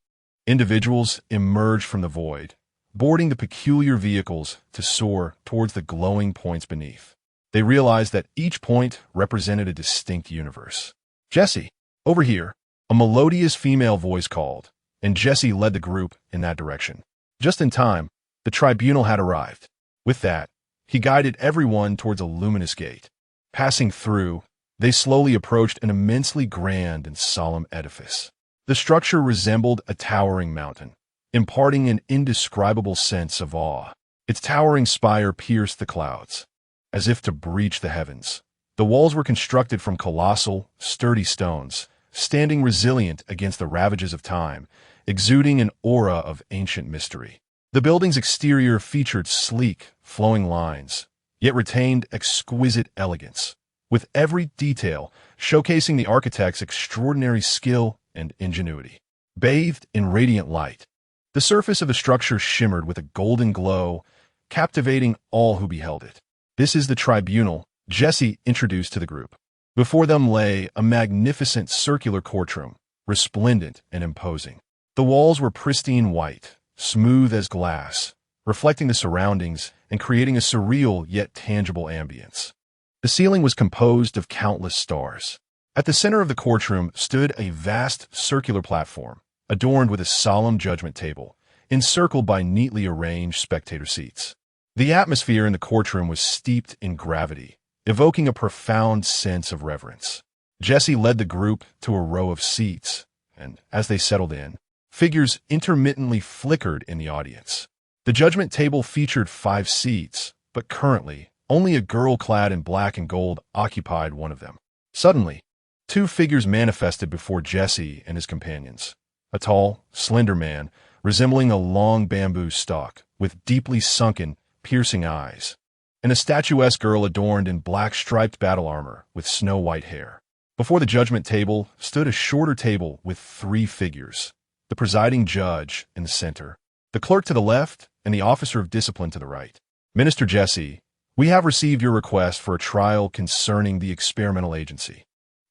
individuals emerged from the void, boarding the peculiar vehicles to soar towards the glowing points beneath. They realized that each point represented a distinct universe. "Jesse, over here," a melodious female voice called, and Jesse led the group in that direction. Just in time, the tribunal had arrived. With that, he guided everyone towards a luminous gate. Passing through, they slowly approached an immensely grand and solemn edifice. The structure resembled a towering mountain, imparting an indescribable sense of awe. Its towering spire pierced the clouds, as if to breach the heavens. The walls were constructed from colossal, sturdy stones, standing resilient against the ravages of time, exuding an aura of ancient mystery. The building's exterior featured sleek, flowing lines, yet retained exquisite elegance, with every detail showcasing the architect's extraordinary skill and ingenuity. Bathed in radiant light, the surface of the structure shimmered with a golden glow, captivating all who beheld it. "This is the tribunal," Jesse introduced to the group. Before them lay a magnificent circular courtroom, resplendent and imposing. The walls were pristine white, smooth as glass, reflecting the surroundings and creating a surreal yet tangible ambience. The ceiling was composed of countless stars. At the center of the courtroom stood a vast circular platform, adorned with a solemn judgment table, encircled by neatly arranged spectator seats. The atmosphere in the courtroom was steeped in gravity, evoking a profound sense of reverence. Jesse led the group to a row of seats, and as they settled in, figures intermittently flickered in the audience. The judgment table featured 5 seats, but currently, only a girl clad in black and gold occupied one of them. Suddenly, 2 figures manifested before Jesse and his companions. A tall, slender man, resembling a long bamboo stalk, with deeply sunken, piercing eyes, and a statuesque girl adorned in black striped battle armor with snow-white hair. Before the judgment table stood a shorter table with 3 figures, the presiding judge in the center, the clerk to the left, and the officer of discipline to the right. Minister Jesse, we have received your request for a trial concerning the experimental agency.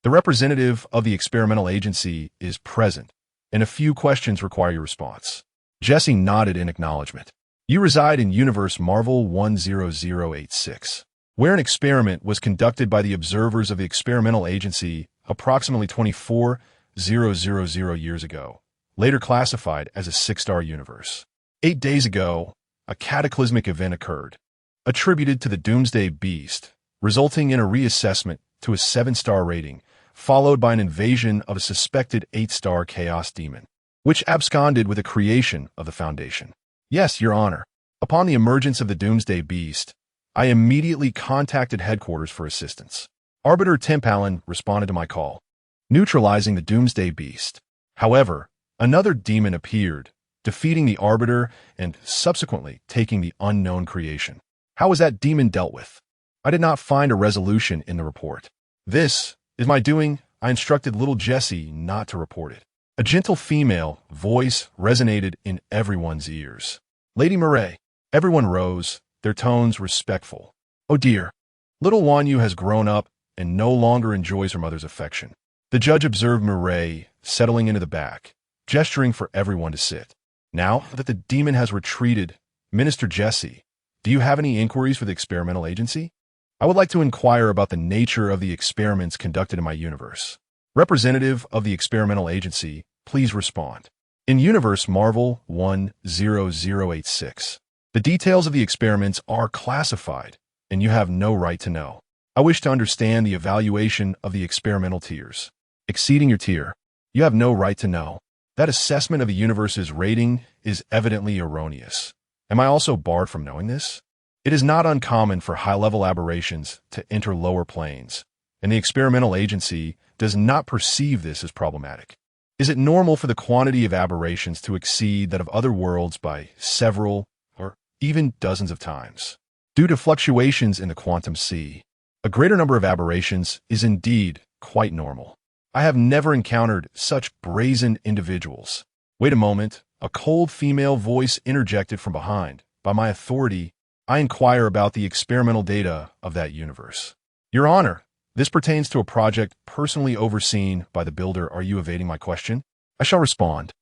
The representative of the experimental agency is present, and a few questions require your response. Jesse nodded in acknowledgement. You reside in Universe Marvel 10086, where an experiment was conducted by the observers of the experimental agency approximately 24,000 years ago, later classified as a 6-star universe. 8 days ago, a cataclysmic event occurred, attributed to the Doomsday Beast, resulting in a reassessment to a 7-star rating, followed by an invasion of a suspected 8-star chaos demon, which absconded with the creation of the Foundation. Yes, Your Honor. Upon the emergence of the Doomsday Beast, I immediately contacted headquarters for assistance. Arbiter Tempalin responded to my call, neutralizing the Doomsday Beast. However, another demon appeared, defeating the Arbiter and subsequently taking the unknown creation. How was that demon dealt with? I did not find a resolution in the report. This is my doing. I instructed little Jesse not to report it. A gentle female voice resonated in everyone's ears. Lady Murray. Everyone rose, their tones respectful. Oh dear. Little Wang Yi has grown up and no longer enjoys her mother's affection. The judge observed Murray settling into the back, gesturing for everyone to sit. Now that the demon has retreated, Minister Jesse, do you have any inquiries for the experimental agency? I would like to inquire about the nature of the experiments conducted in my universe. Representative of the experimental agency, please respond. In Universe Marvel 10086, the details of the experiments are classified, and you have no right to know. I wish to understand the evaluation of the experimental tiers. Exceeding your tier, you have no right to know. That assessment of the universe's rating is evidently erroneous. Am I also barred from knowing this? It is not uncommon for high-level aberrations to enter lower planes, and the experimental agency does not perceive this as problematic. Is it normal for the quantity of aberrations to exceed that of other worlds by several or even dozens of times? Due to fluctuations in the quantum sea, a greater number of aberrations is indeed quite normal. I have never encountered such brazen individuals. Wait a moment, a cold female voice interjected from behind. By my authority, I inquire about the experimental data of that universe. Your Honor, this pertains to a project personally overseen by the builder. Are you evading my question? I shall respond.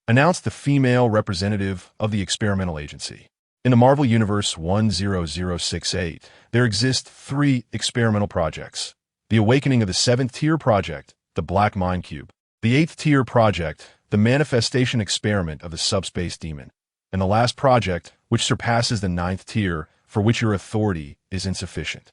Announced the female representative of the experimental agency. In the Marvel Universe 10068, there exist 3 experimental projects. The awakening of the 7th tier project, the Black Mind Cube. The 8th tier project, the manifestation experiment of the subspace demon. And the last project, which surpasses the 9th tier, for which your authority is insufficient.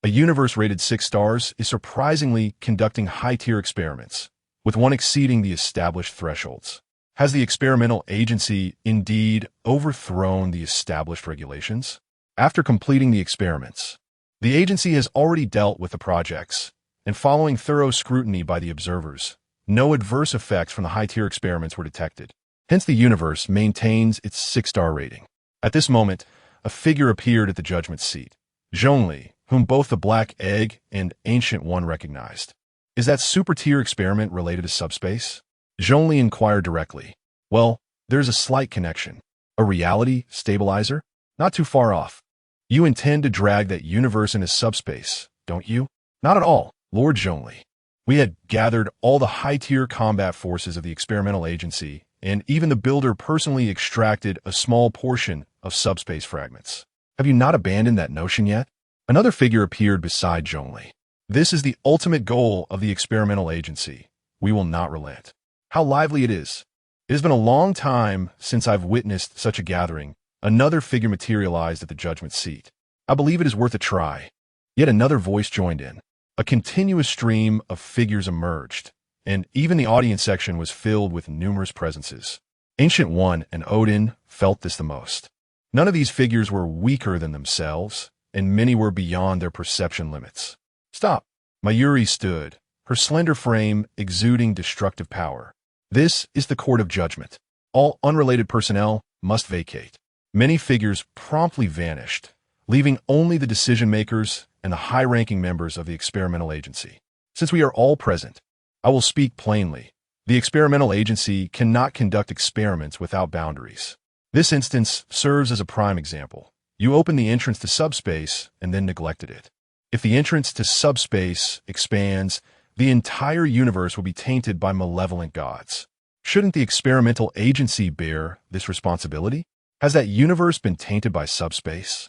A universe rated 6 stars is surprisingly conducting high-tier experiments, with one exceeding the established thresholds. Has the experimental agency indeed overthrown the established regulations? After completing the experiments, the agency has already dealt with the projects, and following thorough scrutiny by the observers, no adverse effects from the high-tier experiments were detected. Hence, the universe maintains its 6-star rating. At this moment, a figure appeared at the judgment seat. Zhongli, whom both the Black Egg and Ancient One recognized. Is that super-tier experiment related to subspace? Zhongli inquired directly. Well, there's a slight connection. A reality stabilizer? Not too far off. You intend to drag that universe into subspace, don't you? Not at all, Lord Zhongli. We had gathered all the high-tier combat forces of the experimental agency, and even the builder personally extracted a small portion of subspace fragments. Have you not abandoned that notion yet? Another figure appeared beside Zhongli. This is the ultimate goal of the experimental agency. We will not relent. How lively it is. It has been a long time since I've witnessed such a gathering. Another figure materialized at the judgment seat. I believe it is worth a try. Yet another voice joined in. A continuous stream of figures emerged, and even the audience section was filled with numerous presences. Ancient One and Odin felt this the most. None of these figures were weaker than themselves, and many were beyond their perception limits. Stop! Mayuri stood, her slender frame exuding destructive power. This is the court of judgment. All unrelated personnel must vacate. Many figures promptly vanished, leaving only the decision-makers and the high-ranking members of the experimental agency. Since we are all present, I will speak plainly. The experimental agency cannot conduct experiments without boundaries. This instance serves as a prime example. You opened the entrance to subspace and then neglected it. If the entrance to subspace expands, the entire universe will be tainted by malevolent gods. Shouldn't the experimental agency bear this responsibility? Has that universe been tainted by subspace?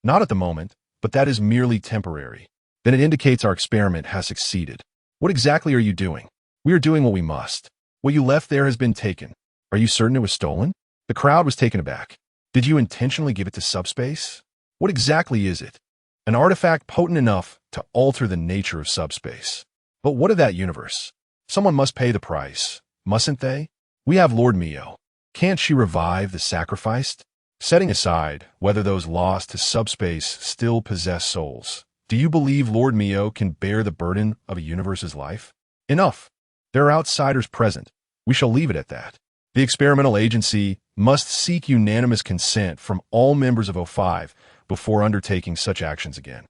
Not at the moment, but that is merely temporary. Then it indicates our experiment has succeeded. What exactly are you doing? We are doing what we must. What you left there has been taken. Are you certain it was stolen? The crowd was taken aback. Did you intentionally give it to subspace? What exactly is it? An artifact potent enough to alter the nature of subspace. But what of that universe? Someone must pay the price, mustn't they? We have Lord Mio. Can't she revive the sacrificed? Setting aside whether those lost to subspace still possess souls, do you believe Lord Mio can bear the burden of a universe's life? Enough. There are outsiders present. We shall leave it at that. The experimental agency must seek unanimous consent from all members of O5 before undertaking such actions again.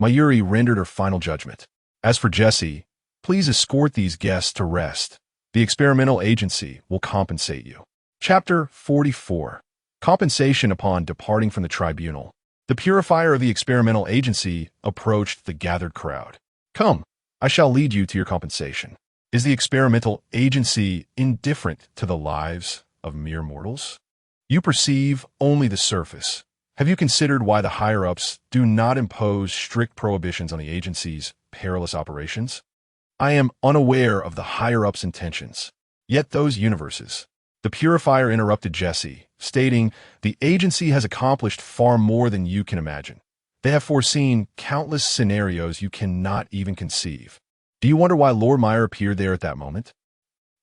Mayuri rendered her final judgment. As for Jesse, please escort these guests to rest. The experimental agency will compensate you. Chapter 44. Compensation upon departing from the tribunal. The purifier of the experimental agency approached the gathered crowd. Come, I shall lead you to your compensation. Is the experimental agency indifferent to the lives of mere mortals? You perceive only the surface. Have you considered why the higher-ups do not impose strict prohibitions on the agency's perilous operations? I am unaware of the higher-ups' intentions. Yet those universes. The purifier interrupted Jesse, stating, the agency has accomplished far more than you can imagine. They have foreseen countless scenarios you cannot even conceive. Do you wonder why Lord Meyer appeared there at that moment?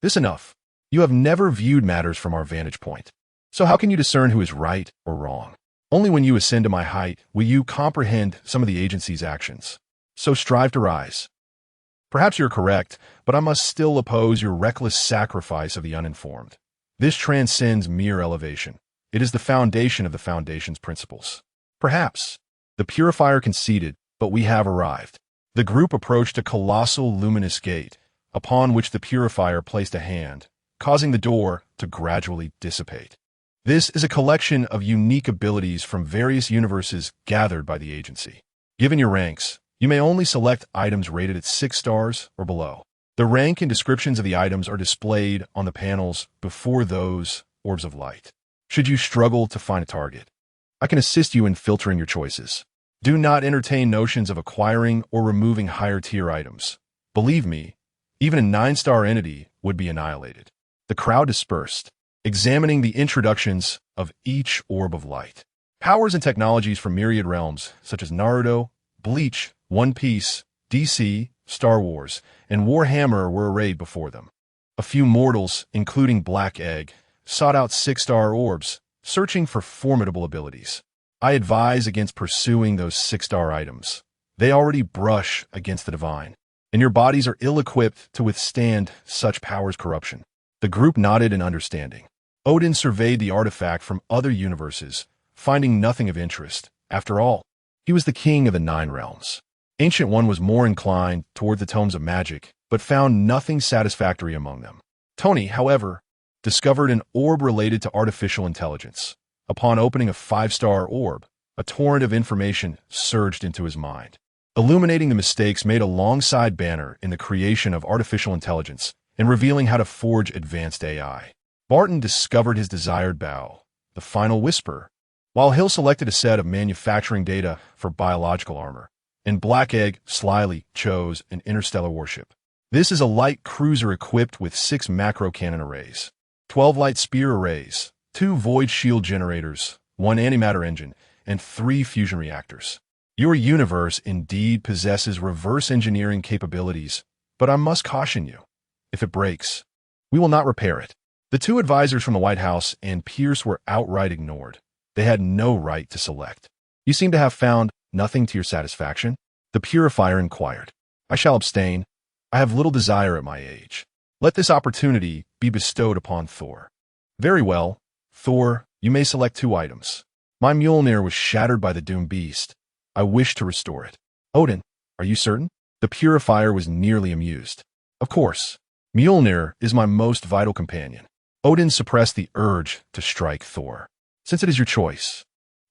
This enough. You have never viewed matters from our vantage point. So how can you discern who is right or wrong? Only when you ascend to my height will you comprehend some of the agency's actions. So strive to rise. Perhaps you're correct, but I must still oppose your reckless sacrifice of the uninformed. This transcends mere elevation. It is the foundation of the Foundation's principles. Perhaps. The purifier conceded, but we have arrived. The group approached a colossal luminous gate, upon which the purifier placed a hand, causing the door to gradually dissipate. This is a collection of unique abilities from various universes gathered by the agency. Given your ranks, you may only select items rated at 6 stars or below. The rank and descriptions of the items are displayed on the panels before those orbs of light. Should you struggle to find a target, I can assist you in filtering your choices. Do not entertain notions of acquiring or removing higher-tier items. Believe me, even a 9-star entity would be annihilated. The crowd dispersed, examining the introductions of each orb of light. Powers and technologies from myriad realms, such as Naruto, Bleach, One Piece, DC, Star Wars, and Warhammer were arrayed before them. A few mortals, including Black Egg, sought out 6-star orbs, searching for formidable abilities. I advise against pursuing those 6-star items. They already brush against the divine, and your bodies are ill-equipped to withstand such powers' corruption. The group nodded in understanding. Odin surveyed the artifact from other universes, finding nothing of interest. After all, he was the king of the 9 realms. Ancient One was more inclined toward the tomes of magic, but found nothing satisfactory among them. Tony, however, discovered an orb related to artificial intelligence. Upon opening a 5-star orb, a torrent of information surged into his mind, illuminating the mistakes made alongside Banner in the creation of artificial intelligence and revealing how to forge advanced AI. Barton discovered his desired bow, the final whisper, while Hill selected a set of manufacturing data for biological armor, and Black Egg slyly chose an interstellar warship. This is a light cruiser equipped with 6 macro cannon arrays, 12 light spear arrays, 2 void shield generators, 1 antimatter engine, and 3 fusion reactors. Your universe indeed possesses reverse engineering capabilities, but I must caution you. If it breaks, we will not repair it. The two advisors from the White House and Pierce were outright ignored. They had no right to select. You seem to have found nothing to your satisfaction? The purifier inquired. I shall abstain. I have little desire at my age. Let this opportunity be bestowed upon Thor. Very well, Thor, you may select 2 items. My Mjolnir was shattered by the doomed beast. I wish to restore it. Odin, are you certain? The purifier was nearly amused. Of course. Mjolnir is my most vital companion. Odin suppressed the urge to strike Thor. Since it is your choice,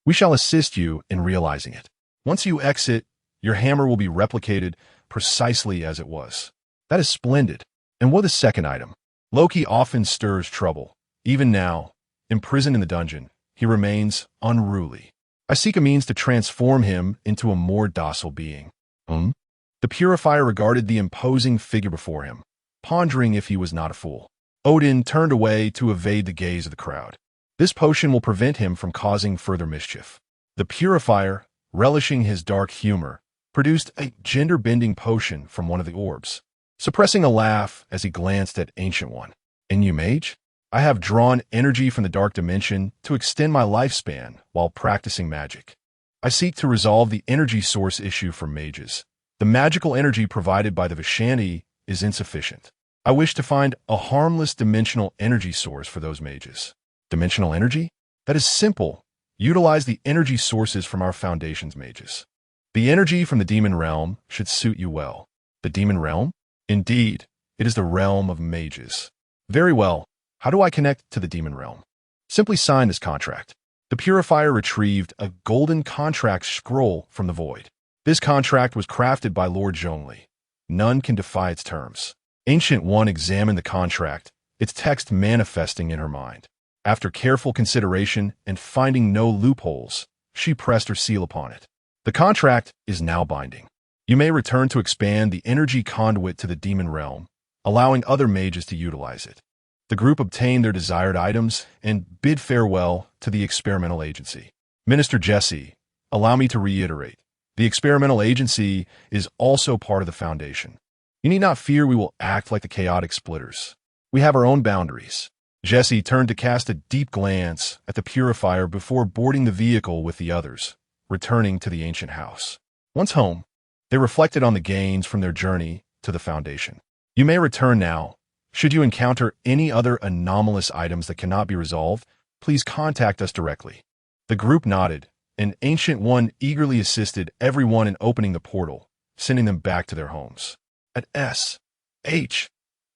we shall assist you in realizing it. Once you exit, your hammer will be replicated precisely as it was. That is splendid. And what is the second item? Loki often stirs trouble. Even now, imprisoned in the dungeon, he remains unruly. I seek a means to transform him into a more docile being. The purifier regarded the imposing figure before him, pondering if he was not a fool. Odin turned away to evade the gaze of the crowd. This potion will prevent him from causing further mischief. The purifier, relishing his dark humor, produced a gender-bending potion from one of the orbs, suppressing a laugh as he glanced at Ancient One. And you, mage? I have drawn energy from the dark dimension to extend my lifespan while practicing magic. I seek to resolve the energy source issue for mages. The magical energy provided by the Vishanti is insufficient. I wish to find a harmless dimensional energy source for those mages. Dimensional energy? That is simple. Utilize the energy sources from our Foundation's mages. The energy from the demon realm should suit you well. The demon realm? Indeed, it is the realm of mages. Very well. How do I connect to the demon realm? Simply sign this contract. The purifier retrieved a golden contract scroll from the void. This contract was crafted by Lord Zhongli. None can defy its terms. Ancient One examined the contract, its text manifesting in her mind. After careful consideration and finding no loopholes, she pressed her seal upon it. The contract is now binding. You may return to expand the energy conduit to the demon realm, allowing other mages to utilize it. The group obtained their desired items and bid farewell to the experimental agency. Minister Jesse, allow me to reiterate. The experimental agency is also part of the Foundation. You need not fear we will act like the chaotic splitters. We have our own boundaries. Jesse turned to cast a deep glance at the purifier before boarding the vehicle with the others, returning to the ancient house. Once home, they reflected on the gains from their journey to the Foundation. You may return now. Should you encounter any other anomalous items that cannot be resolved, please contact us directly. The group nodded, and Ancient One eagerly assisted everyone in opening the portal, sending them back to their homes. At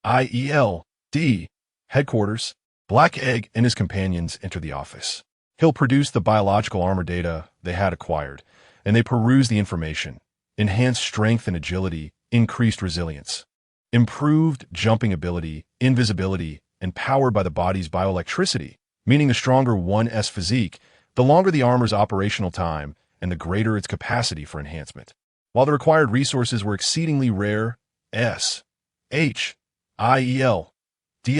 SHIELD headquarters, Black Egg and his companions entered the office. Hill produced the biological armor data they had acquired, and they perused the information. Enhanced strength and agility, increased resilience, improved jumping ability, invisibility, and powered by the body's bioelectricity, meaning the stronger 1S physique, the longer the armor's operational time, and the greater its capacity for enhancement. While the required resources were exceedingly rare, SHIELD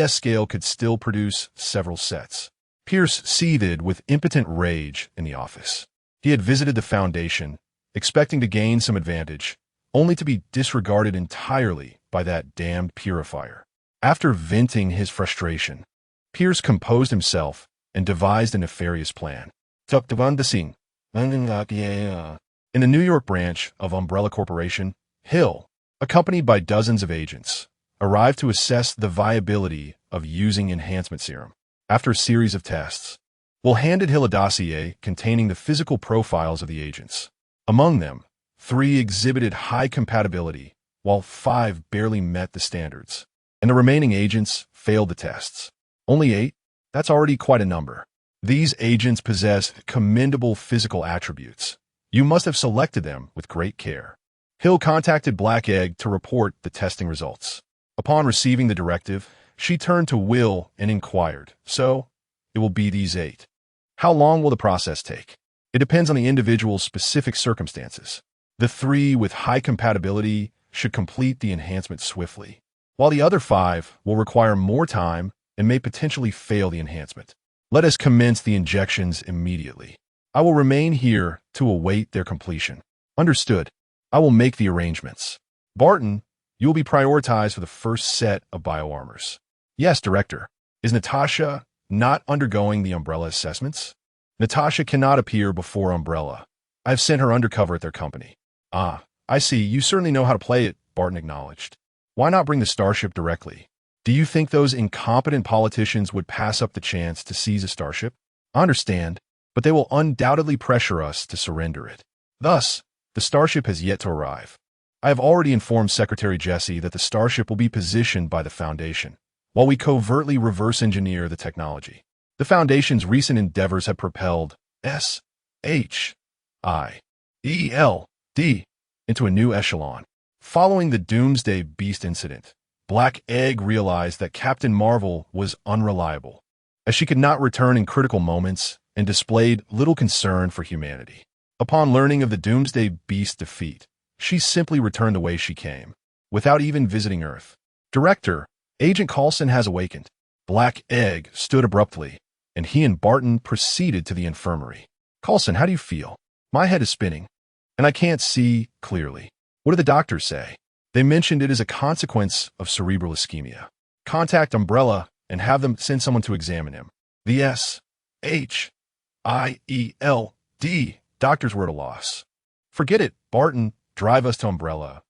scale could still produce several sets. Pierce seethed with impotent rage in the office. He had visited the Foundation, expecting to gain some advantage, only to be disregarded entirely by that damned purifier. After venting his frustration, Pierce composed himself and devised a nefarious plan. In the New York branch of Umbrella Corporation, Hill, accompanied by dozens of agents, arrived to assess the viability of using enhancement serum. After a series of tests, Will handed Hill a dossier containing the physical profiles of the agents. Among them, 3 exhibited high compatibility, while 5 barely met the standards, and the remaining agents failed the tests. Only 8? That's already quite a number. These agents possess commendable physical attributes. You must have selected them with great care. Hill contacted Black Egg to report the testing results. Upon receiving the directive, she turned to Will and inquired, "So, it will be these 8. How long will the process take?" "It depends on the individual's specific circumstances. The 3 with high compatibility should complete the enhancement swiftly, while the other 5 will require more time and may potentially fail the enhancement. Let us commence the injections immediately. I will remain here to await their completion." Understood. I will make the arrangements. Barton, you will be prioritized for the first set of bioarmors. Yes, Director. Is Natasha not undergoing the Umbrella assessments? Natasha cannot appear before Umbrella. I've sent her undercover at their company. Ah, I see. You certainly know how to play it, Barton acknowledged. Why not bring the starship directly? Do you think those incompetent politicians would pass up the chance to seize a starship? I understand, but they will undoubtedly pressure us to surrender it. Thus, the starship has yet to arrive. I have already informed Secretary Jesse that the starship will be positioned by the Foundation, while we covertly reverse engineer the technology. The Foundation's recent endeavors have propelled SHIELD into a new echelon. Following the Doomsday Beast incident, Black Egg realized that Captain Marvel was unreliable, as she could not return in critical moments and displayed little concern for humanity. Upon learning of the Doomsday Beast's defeat, she simply returned the way she came, without even visiting Earth. Director, Agent Coulson has awakened. Black Egg stood abruptly, and he and Barton proceeded to the infirmary. Coulson, how do you feel? My head is spinning, and I can't see clearly. What do the doctors say? They mentioned it is a consequence of cerebral ischemia. Contact Umbrella and have them send someone to examine him. The SHIELD doctors were at a loss. Forget it, Barton, drive us to Umbrella.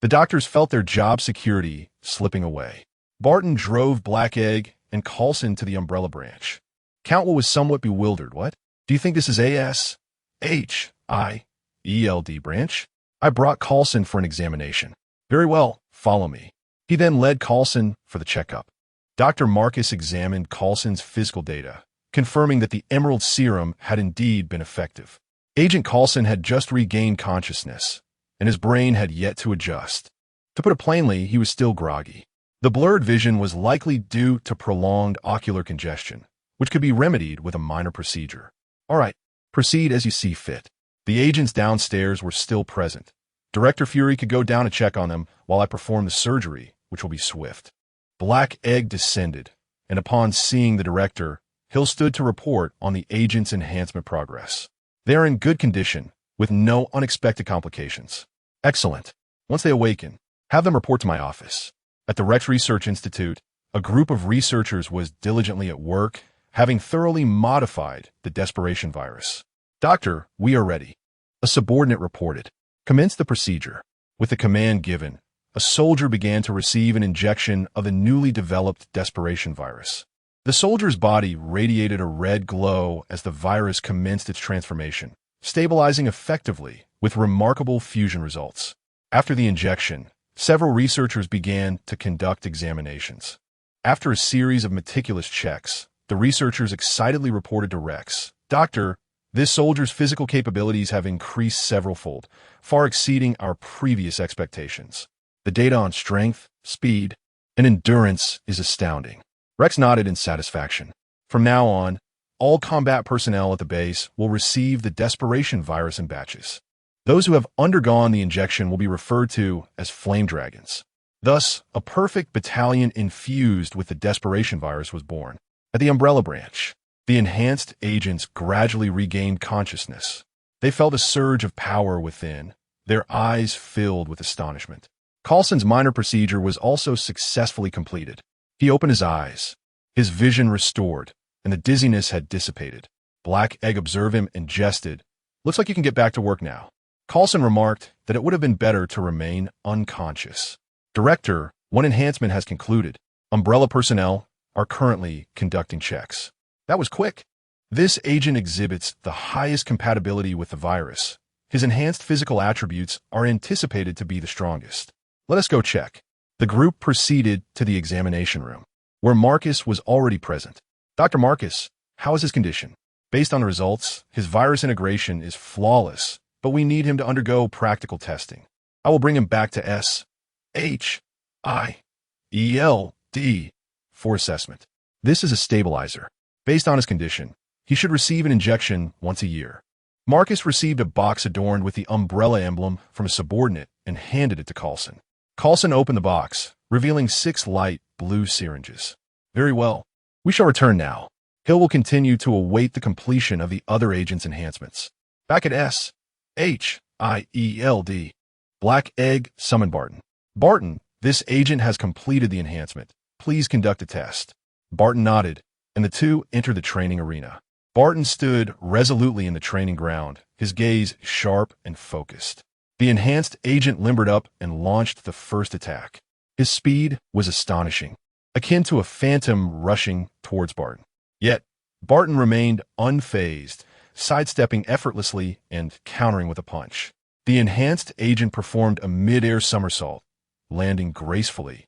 The doctors felt their job security slipping away. Barton drove Black Egg and Coulson to the Umbrella branch. Countwell was somewhat bewildered. What? Do you think this is SHIELD branch? I brought Coulson for an examination. Very well, follow me. He then led Coulson for the checkup. Dr. Marcus examined Coulson's physical data, confirming that the Emerald Serum had indeed been effective. Agent Coulson had just regained consciousness, and his brain had yet to adjust. To put it plainly, he was still groggy. The blurred vision was likely due to prolonged ocular congestion, which could be remedied with a minor procedure. All right, proceed as you see fit. The agents downstairs were still present. Director Fury could go down to check on them while I perform the surgery, which will be swift. Black Egg descended, and upon seeing the director, Hill stood to report on the agent's enhancement progress. They are in good condition, with no unexpected complications. Excellent. Once they awaken, have them report to my office. At the Rex Research Institute, a group of researchers was diligently at work, having thoroughly modified the desperation virus. Doctor, we are ready. A subordinate reported. Commence the procedure. With the command given, a soldier began to receive an injection of the newly developed desperation virus. The soldier's body radiated a red glow as the virus commenced its transformation, stabilizing effectively with remarkable fusion results. After the injection, several researchers began to conduct examinations. After a series of meticulous checks, the researchers excitedly reported to Rex, Doctor, this soldier's physical capabilities have increased several-fold, far exceeding our previous expectations. The data on strength, speed, and endurance is astounding. Rex nodded in satisfaction. From now on, all combat personnel at the base will receive the desperation virus in batches. Those who have undergone the injection will be referred to as Flame Dragons. Thus, a perfect battalion infused with the desperation virus was born. At the Umbrella branch, the enhanced agents gradually regained consciousness. They felt a surge of power within, their eyes filled with astonishment. Coulson's minor procedure was also successfully completed. He opened his eyes, his vision restored, and the dizziness had dissipated. Black Egg observed him and jested, "Looks like you can get back to work now." Coulson remarked that it would have been better to remain unconscious. Director, one enhancement has concluded. Umbrella personnel are currently conducting checks. That was quick. This agent exhibits the highest compatibility with the virus. His enhanced physical attributes are anticipated to be the strongest. Let us go check. The group proceeded to the examination room, where Marcus was already present. Dr. Marcus, how is his condition? Based on the results, his virus integration is flawless, but we need him to undergo practical testing. I will bring him back to SHIELD for assessment. This is a stabilizer. Based on his condition, he should receive an injection once a year. Marcus received a box adorned with the Umbrella emblem from a subordinate and handed it to Coulson. Coulson opened the box, revealing 6 light blue syringes. Very well. We shall return now. Hill will continue to await the completion of the other agent's enhancements. Back at SHIELD, Child. Black Egg, summon Barton. Barton, this agent has completed the enhancement. Please conduct a test. Barton nodded, and the two entered the training arena. Barton stood resolutely in the training ground, his gaze sharp and focused. The enhanced agent limbered up and launched the first attack. His speed was astonishing, akin to a phantom rushing towards Barton. Yet, Barton remained unfazed, sidestepping effortlessly and countering with a punch. The enhanced agent performed a mid-air somersault, landing gracefully,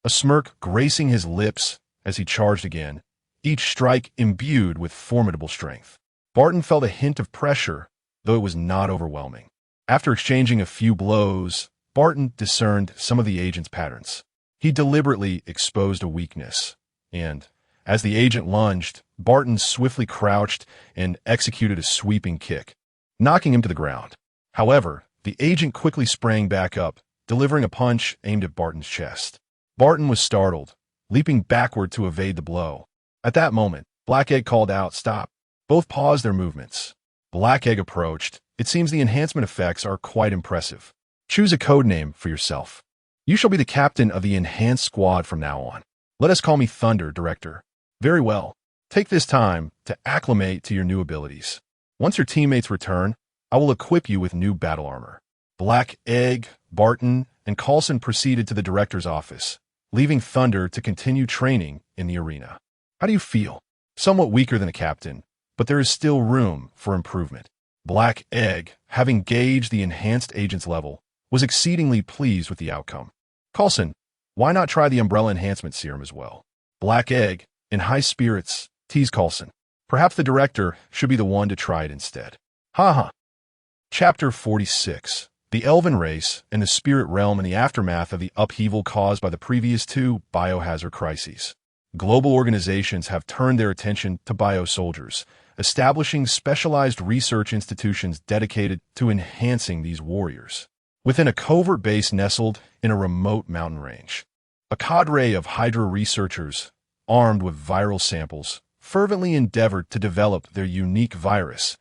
a smirk gracing his lips as he charged again, each strike imbued with formidable strength. Barton felt a hint of pressure, though it was not overwhelming. After exchanging a few blows, Barton discerned some of the agent's patterns. He deliberately exposed a weakness, and, as the agent lunged, Barton swiftly crouched and executed a sweeping kick, knocking him to the ground. However, the agent quickly sprang back up, delivering a punch aimed at Barton's chest. Barton was startled, leaping backward to evade the blow. At that moment, Black Egg called out, "Stop." Both paused their movements. Black Egg approached. It seems the enhancement effects are quite impressive. Choose a code name for yourself. You shall be the captain of the enhanced squad from now on. Let us call me Thunder, Director. Very well. Take this time to acclimate to your new abilities. Once your teammates return, I will equip you with new battle armor. Black Egg, Barton, and Coulson proceeded to the director's office, leaving Thunder to continue training in the arena. How do you feel? Somewhat weaker than a captain, but there is still room for improvement. Black Egg, having gauged the enhanced agent's level, was exceedingly pleased with the outcome. Coulson, why not try the Umbrella Enhancement Serum as well? Black Egg, in high spirits, teased Coulson. Perhaps the director should be the one to try it instead. Haha. Chapter 46. The Elven Race and the Spirit Realm in the aftermath of the upheaval caused by the previous two biohazard crises. Global organizations have turned their attention to biosoldiers, establishing specialized research institutions dedicated to enhancing these warriors. Within a covert base nestled in a remote mountain range, a cadre of Hydra researchers, armed with viral samples, fervently endeavored to develop their unique virus,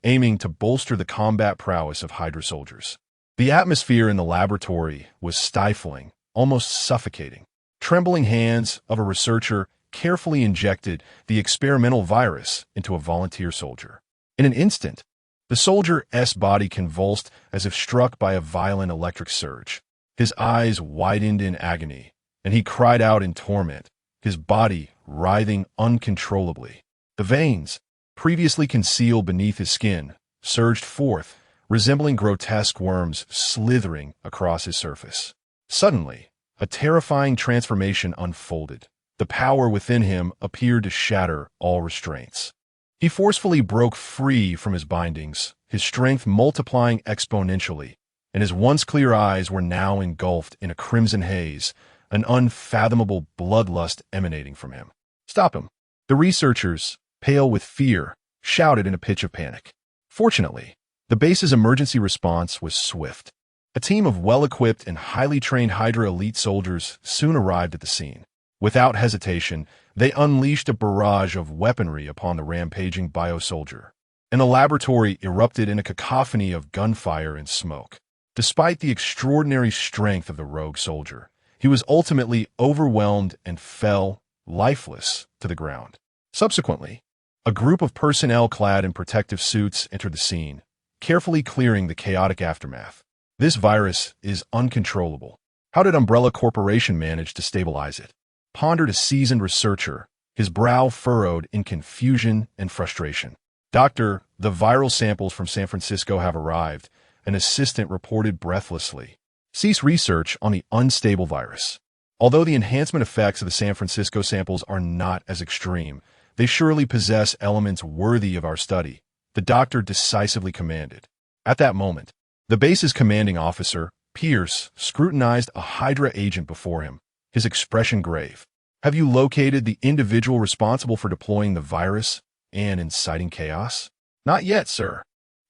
aiming to bolster the combat prowess of Hydra soldiers. The atmosphere in the laboratory was stifling, almost suffocating. Trembling hands of a researcher carefully injected the experimental virus into a volunteer soldier. In an instant, the soldier's body convulsed as if struck by a violent electric surge. His eyes widened in agony, and he cried out in torment, his body writhing uncontrollably. The veins, previously concealed beneath his skin, surged forth, resembling grotesque worms slithering across his surface. Suddenly, a terrifying transformation unfolded. The power within him appeared to shatter all restraints. He forcefully broke free from his bindings, his strength multiplying exponentially, and his once clear eyes were now engulfed in a crimson haze, an unfathomable bloodlust emanating from him. Stop him! The researchers, pale with fear, shouted in a pitch of panic. Fortunately, the base's emergency response was swift. A team of well-equipped and highly trained Hydra elite soldiers soon arrived at the scene. Without hesitation, they unleashed a barrage of weaponry upon the rampaging biosoldier, and the laboratory erupted in a cacophony of gunfire and smoke. Despite the extraordinary strength of the rogue soldier, he was ultimately overwhelmed and fell, lifeless, to the ground. Subsequently, a group of personnel clad in protective suits entered the scene, carefully clearing the chaotic aftermath. This virus is uncontrollable. How did Umbrella Corporation manage to stabilize it? Pondered a seasoned researcher, his brow furrowed in confusion and frustration. Doctor, the viral samples from San Francisco have arrived, an assistant reported breathlessly. Cease research on the unstable virus. Although the enhancement effects of the San Francisco samples are not as extreme, they surely possess elements worthy of our study, the doctor decisively commanded. At that moment, the base's commanding officer, Pierce, scrutinized a Hydra agent before him, his expression grave. Have you located the individual responsible for deploying the virus and inciting chaos? Not yet, sir.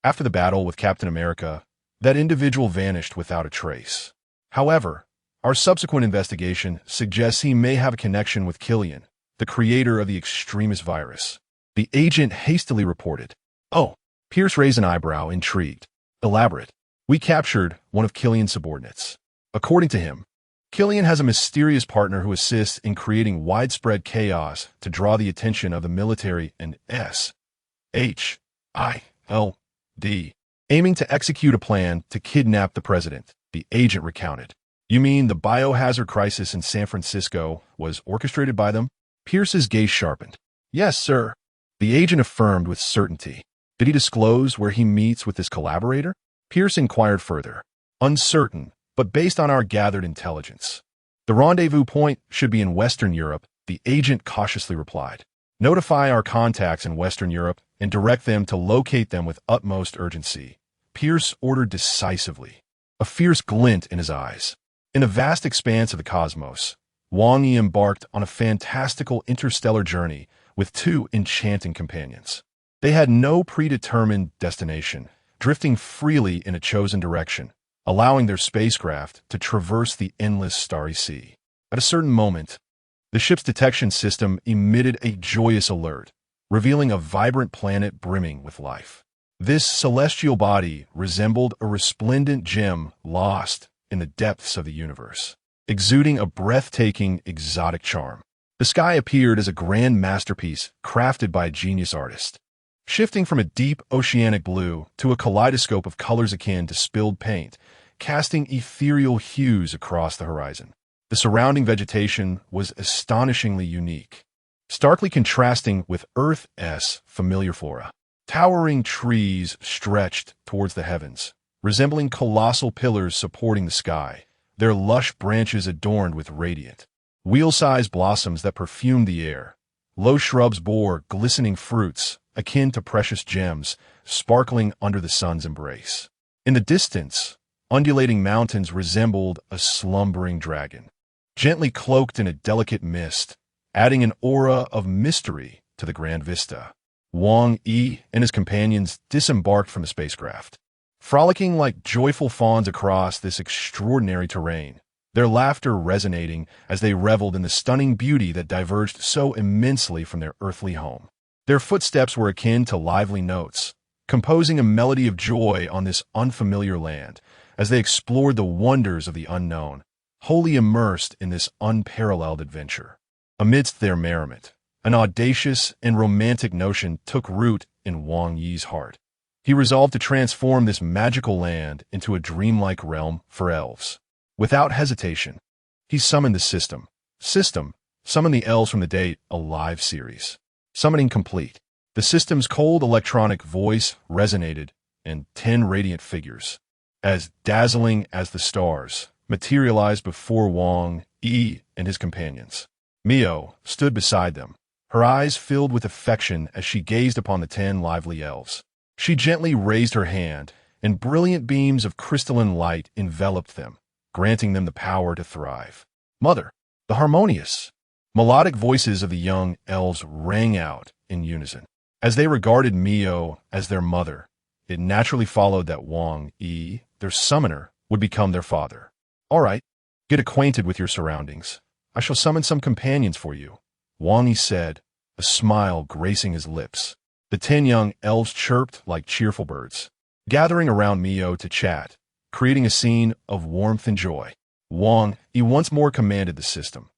After the battle with Captain America, that individual vanished without a trace. However, our subsequent investigation suggests he may have a connection with Killian, the creator of the extremist virus. The agent hastily reported. Oh, Pierce raised an eyebrow, intrigued. Elaborate. We captured one of Killian's subordinates. According to him, Killian has a mysterious partner who assists in creating widespread chaos to draw the attention of the military and SHIELD, aiming to execute a plan to kidnap the president, the agent recounted. You mean the biohazard crisis in San Francisco was orchestrated by them? Pierce's gaze sharpened. Yes, sir. The agent affirmed with certainty. Did he disclose where he meets with his collaborator? Pierce inquired further. Uncertain, but based on our gathered intelligence. The rendezvous point should be in Western Europe, the agent cautiously replied. Notify our contacts in Western Europe and direct them to locate them with utmost urgency. Pierce ordered decisively, a fierce glint in his eyes. In a vast expanse of the cosmos, Wang Yi embarked on a fantastical interstellar journey with two enchanting companions. They had no predetermined destination, drifting freely in a chosen direction, allowing their spacecraft to traverse the endless starry sea. At a certain moment, the ship's detection system emitted a joyous alert, revealing a vibrant planet brimming with life. This celestial body resembled a resplendent gem lost in the depths of the universe, exuding a breathtaking, exotic charm. The sky appeared as a grand masterpiece crafted by a genius artist, shifting from a deep oceanic blue to a kaleidoscope of colors akin to spilled paint, casting ethereal hues across the horizon. The surrounding vegetation was astonishingly unique, starkly contrasting with Earth's familiar flora. Towering trees stretched towards the heavens, resembling colossal pillars supporting the sky, their lush branches adorned with radiant, wheel-sized blossoms that perfumed the air. Low shrubs bore glistening fruits, akin to precious gems, sparkling under the sun's embrace. In the distance, undulating mountains resembled a slumbering dragon, gently cloaked in a delicate mist, adding an aura of mystery to the grand vista. Wang Yi and his companions disembarked from the spacecraft, frolicking like joyful fawns across this extraordinary terrain, their laughter resonating as they reveled in the stunning beauty that diverged so immensely from their earthly home. Their footsteps were akin to lively notes, composing a melody of joy on this unfamiliar land as they explored the wonders of the unknown, wholly immersed in this unparalleled adventure. Amidst their merriment, an audacious and romantic notion took root in Wang Yi's heart. He resolved to transform this magical land into a dreamlike realm for elves. Without hesitation, he summoned the system. Summoned the elves from the Date Alive series. Summoning complete. The system's cold electronic voice resonated, and 10 radiant figures, as dazzling as the stars, materialized before Wang Yi and his companions. Mio stood beside them, her eyes filled with affection as she gazed upon the 10 lively elves. She gently raised her hand, and brilliant beams of crystalline light enveloped them, granting them the power to thrive. Mother, the harmonious, melodic voices of the young elves rang out in unison. As they regarded Mio as their mother, it naturally followed that Wang Yi, their summoner, would become their father. All right, get acquainted with your surroundings. I shall summon some companions for you, Wang Yi said, a smile gracing his lips. The 10 young elves chirped like cheerful birds, gathering around Mio to chat, creating a scene of warmth and joy. Wang Yi once more commanded the system,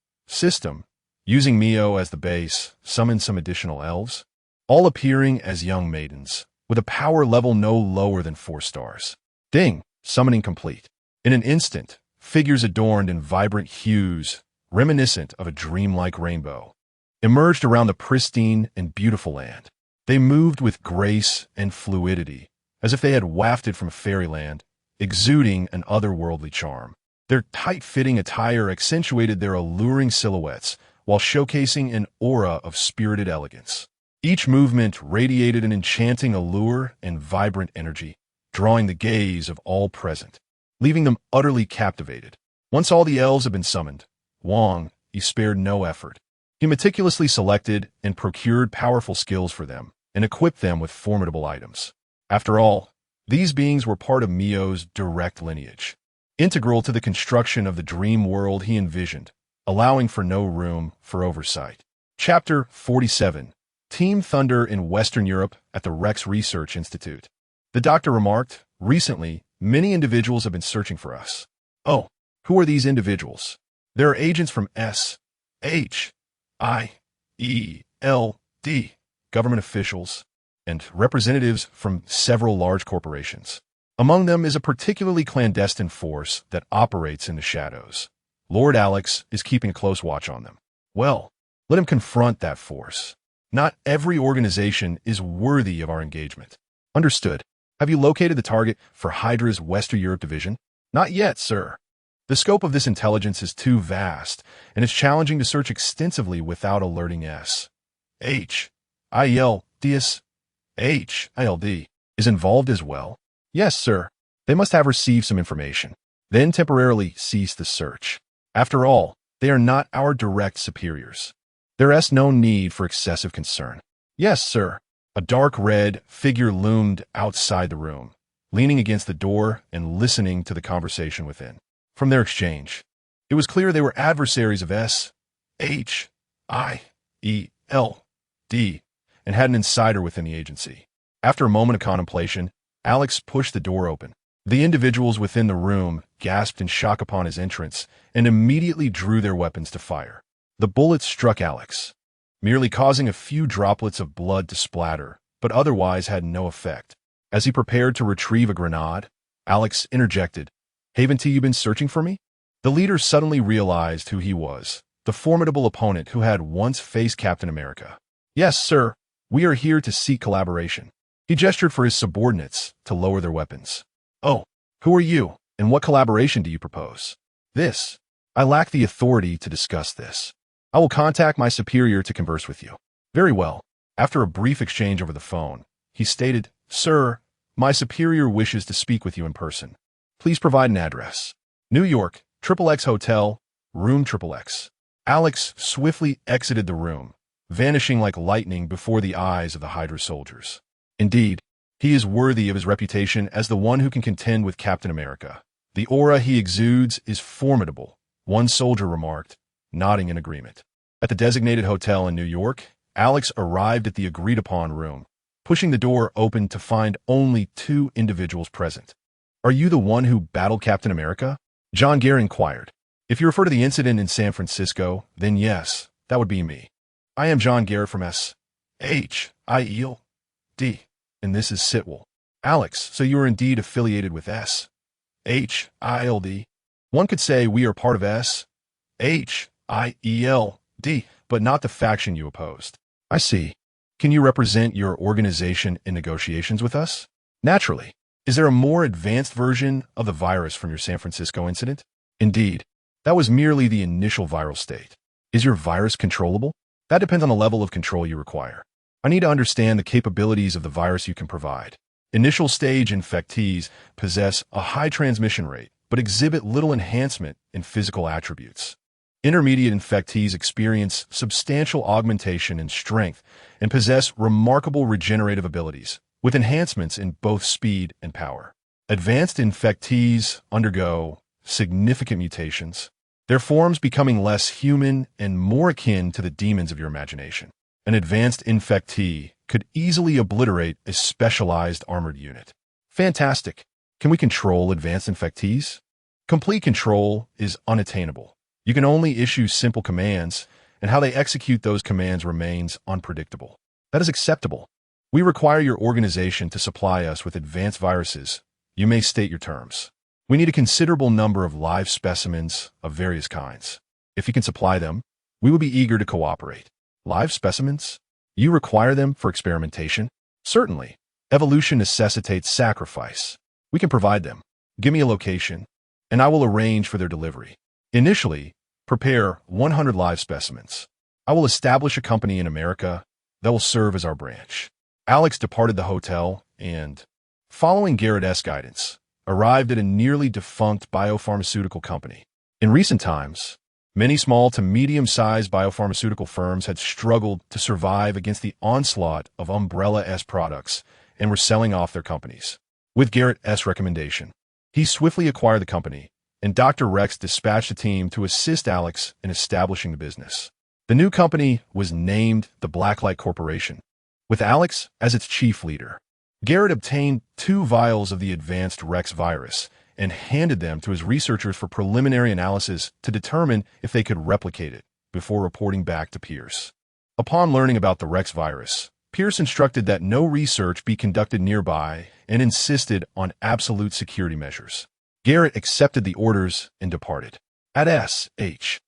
using Mio as the base, summoned some additional elves, all appearing as young maidens, with a power level no lower than 4 stars. Ding! Summoning complete. In an instant, figures adorned in vibrant hues, reminiscent of a dreamlike rainbow, emerged around the pristine and beautiful land. They moved with grace and fluidity, as if they had wafted from fairyland, exuding an otherworldly charm. Their tight-fitting attire accentuated their alluring silhouettes while showcasing an aura of spirited elegance. Each movement radiated an enchanting allure and vibrant energy, drawing the gaze of all present, leaving them utterly captivated. Once all the elves had been summoned, Wang Yi spared no effort. He meticulously selected and procured powerful skills for them, and equipped them with formidable items. After all, these beings were part of Mio's direct lineage, integral to the construction of the dream world he envisioned, allowing for no room for oversight. Chapter 47. Team Thunder in Western Europe at the Rex Research Institute. The doctor remarked, recently, Many individuals have been searching for us. Oh, who are these individuals? There are agents from S, H, I, E, L, D, government officials, and representatives from several large corporations. Among them is a particularly clandestine force that operates in the shadows. Lord Alex is keeping a close watch on them. Well, let him confront that force. Not every organization is worthy of our engagement. Understood. Have you located the target for Hydra's Western Europe division? Not yet, sir. The scope of this intelligence is too vast, and it's challenging to search extensively without alerting S. H. IL, DS. H. ILD is involved as well. Yes, sir. They must have received some information, then temporarily cease the search. After all, they are not our direct superiors. There is no need for excessive concern. Yes, sir. A dark red figure loomed outside the room, leaning against the door and listening to the conversation within. From their exchange, it was clear they were adversaries of S, H, I, E, L, D, and had an insider within the agency. After a moment of contemplation, Alex pushed the door open. The individuals within the room gasped in shock upon his entrance and immediately drew their weapons to fire. The bullets struck Alex, merely causing a few droplets of blood to splatter, but otherwise had no effect. As he prepared to retrieve a grenade, Alex interjected, "Haven't you been searching for me?" The leader suddenly realized who he was, the formidable opponent who had once faced Captain America. "Yes, sir. We are here to seek collaboration." He gestured for his subordinates to lower their weapons. "Oh, who are you, and what collaboration do you propose?" "This. I lack the authority to discuss this. I will contact my superior to converse with you." "Very well." After a brief exchange over the phone, he stated, "Sir, my superior wishes to speak with you in person. Please provide an address." "New York, XXX Hotel, room XXX." Alex swiftly exited the room, vanishing like lightning before the eyes of the Hydra soldiers. Indeed, he is worthy of his reputation as the one who can contend with Captain America. "The aura he exudes is formidable," one soldier remarked, nodding in agreement. At the designated hotel in New York, Alex arrived at the agreed-upon room, pushing the door open to find only two individuals present. "Are you the one who battled Captain America?" John Gare inquired. "If you refer to the incident in San Francisco, then yes, that would be me. I am John Gare from S. H. I. E. D. And this is Sitwell." "Alex, so you are indeed affiliated with S. H. I. L. D. One could say we are part of S. H. I. E. L. D., but not the faction you opposed." "I see. Can you represent your organization in negotiations with us?" "Naturally. Is there a more advanced version of the virus from your San Francisco incident?" "Indeed. That was merely the initial viral state." "Is your virus controllable?" "That depends on the level of control you require. I need to understand the capabilities of the virus you can provide." Initial stage infectees possess a high transmission rate, but exhibit little enhancement in physical attributes. Intermediate infectees experience substantial augmentation in strength and possess remarkable regenerative abilities, with enhancements in both speed and power. Advanced infectees undergo significant mutations, their forms becoming less human and more akin to the demons of your imagination. An advanced infectee could easily obliterate a specialized armored unit. Fantastic. Can we control advanced infectees? Complete control is unattainable. You can only issue simple commands, and how they execute those commands remains unpredictable. That is acceptable. We require your organization to supply us with advanced viruses. You may state your terms. We need a considerable number of live specimens of various kinds. If you can supply them, we will be eager to cooperate. Live specimens? You require them for experimentation? Certainly. Evolution necessitates sacrifice. We can provide them. Give me a location, and I will arrange for their delivery. Initially, prepare 100 live specimens. I will establish a company in America that will serve as our branch. Alex departed the hotel and, following Garrett's guidance, arrived at a nearly defunct biopharmaceutical company. In recent times, many small to medium-sized biopharmaceutical firms had struggled to survive against the onslaught of Umbrella-S products and were selling off their companies. With Garrett's recommendation, he swiftly acquired the company, and Dr. Rex dispatched a team to assist Alex in establishing the business. The new company was named the Blacklight Corporation, with Alex as its chief leader. Garrett obtained 2 vials of the advanced Rex virus and handed them to his researchers for preliminary analysis to determine if they could replicate it before reporting back to Pierce. Upon learning about the Rex virus, Pierce instructed that no research be conducted nearby and insisted on absolute security measures. Garrett accepted the orders and departed. At S.H.I.L.D.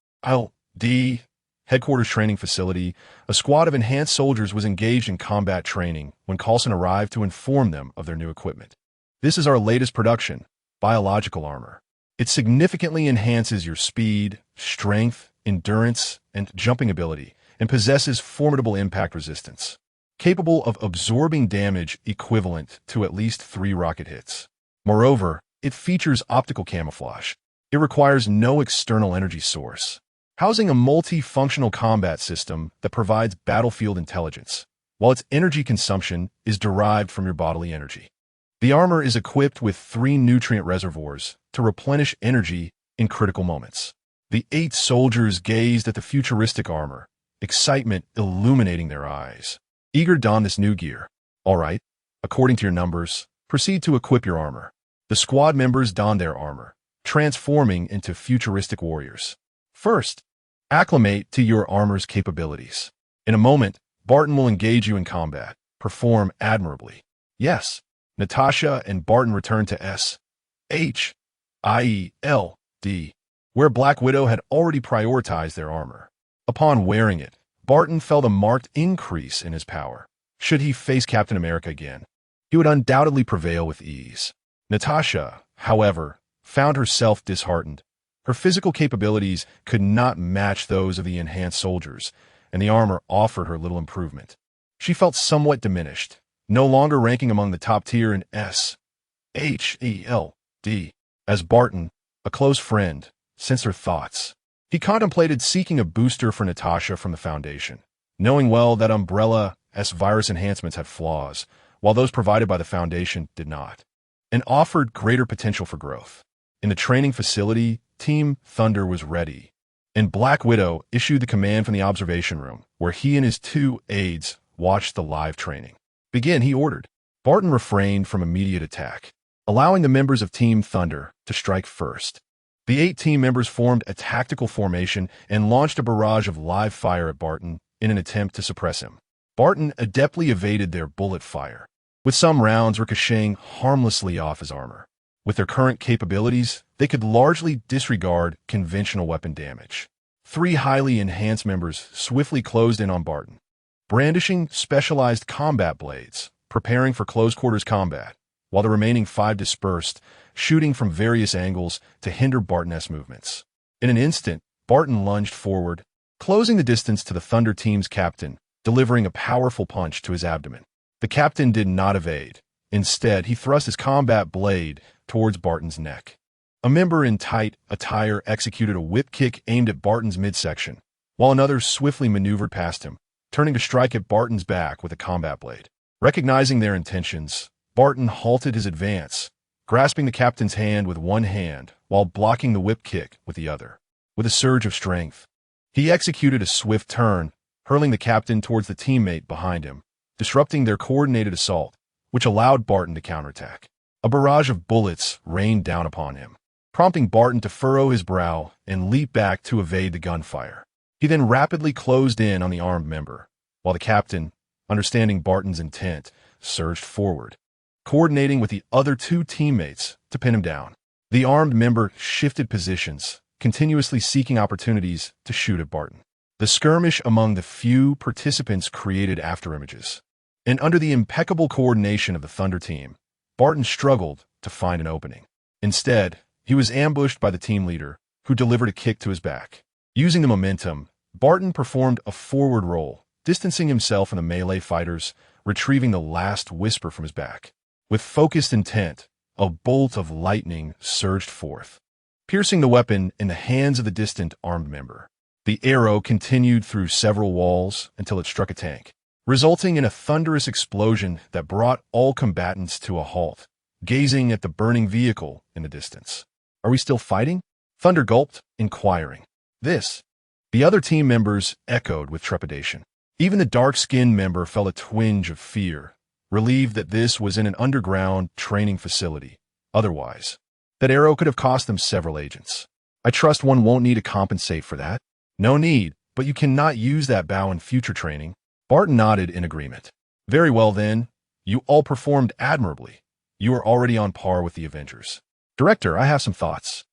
headquarters training facility, a squad of enhanced soldiers was engaged in combat training when Coulson arrived to inform them of their new equipment. This is our latest production, biological armor. It significantly enhances your speed, strength, endurance, and jumping ability, and possesses formidable impact resistance, capable of absorbing damage equivalent to at least 3 rocket hits. Moreover, it features optical camouflage. It requires no external energy source, housing a multi-functional combat system that provides battlefield intelligence, while its energy consumption is derived from your bodily energy. The armor is equipped with 3 nutrient reservoirs to replenish energy in critical moments. The 8 soldiers gazed at the futuristic armor, excitement illuminating their eyes. Eager to don this new gear. All right, according to your numbers, proceed to equip your armor. The squad members donned their armor, transforming into futuristic warriors. First, acclimate to your armor's capabilities. In a moment, Barton will engage you in combat. Perform admirably. Yes, Natasha and Barton returned to S.H.I.E.L.D., where Black Widow had already prioritized their armor. Upon wearing it, Barton felt a marked increase in his power. Should he face Captain America again, he would undoubtedly prevail with ease. Natasha, however, found herself disheartened. Her physical capabilities could not match those of the enhanced soldiers, and the armor offered her little improvement. She felt somewhat diminished, no longer ranking among the top tier in S.H.E.L.D. As Barton, a close friend, sensed her thoughts, he contemplated seeking a booster for Natasha from the Foundation, knowing well that Umbrella's virus enhancements had flaws, while those provided by the Foundation did not, and offered greater potential for growth. In the training facility, Team Thunder was ready, and Black Widow issued the command from the observation room, where he and his 2 aides watched the live training. Begin, he ordered. Barton refrained from immediate attack, allowing the members of Team Thunder to strike first. The 8 team members formed a tactical formation and launched a barrage of live fire at Barton in an attempt to suppress him. Barton adeptly evaded their bullet fire, with some rounds ricocheting harmlessly off his armor. With their current capabilities, they could largely disregard conventional weapon damage. 3 highly enhanced members swiftly closed in on Barton, brandishing specialized combat blades, preparing for close-quarters combat, while the remaining 5 dispersed, shooting from various angles to hinder Barton's movements. In an instant, Barton lunged forward, closing the distance to the Thunder team's captain, delivering a powerful punch to his abdomen. The captain did not evade. Instead, he thrust his combat blade towards Barton's neck. A member in tight attire executed a whip kick aimed at Barton's midsection, while another swiftly maneuvered past him, turning to strike at Barton's back with a combat blade. Recognizing their intentions, Barton halted his advance, grasping the captain's hand with one hand while blocking the whip kick with the other. With a surge of strength, he executed a swift turn, hurling the captain towards the teammate behind him, disrupting their coordinated assault, which allowed Barton to counterattack. A barrage of bullets rained down upon him, prompting Barton to furrow his brow and leap back to evade the gunfire. He then rapidly closed in on the armed member, while the captain, understanding Barton's intent, surged forward, coordinating with the other 2 teammates to pin him down. The armed member shifted positions, continuously seeking opportunities to shoot at Barton. The skirmish among the few participants created afterimages, and under the impeccable coordination of the Thunder team, Barton struggled to find an opening. Instead, he was ambushed by the team leader, who delivered a kick to his back. Using the momentum, Barton performed a forward roll, distancing himself from the melee fighters, retrieving the last whisper from his back. With focused intent, a bolt of lightning surged forth, piercing the weapon in the hands of the distant armed member. The arrow continued through several walls until it struck a tank, resulting in a thunderous explosion that brought all combatants to a halt, gazing at the burning vehicle in the distance. "Are we still fighting?" Thunder gulped, inquiring. "This." The other team members echoed with trepidation. Even the dark-skinned member felt a twinge of fear, relieved that this was in an underground training facility. Otherwise, that arrow could have cost them several agents. I trust one won't need to compensate for that. No need, but you cannot use that bow in future training. Barton nodded in agreement. Very well then, you all performed admirably. You are already on par with the Avengers. Director, I have some thoughts.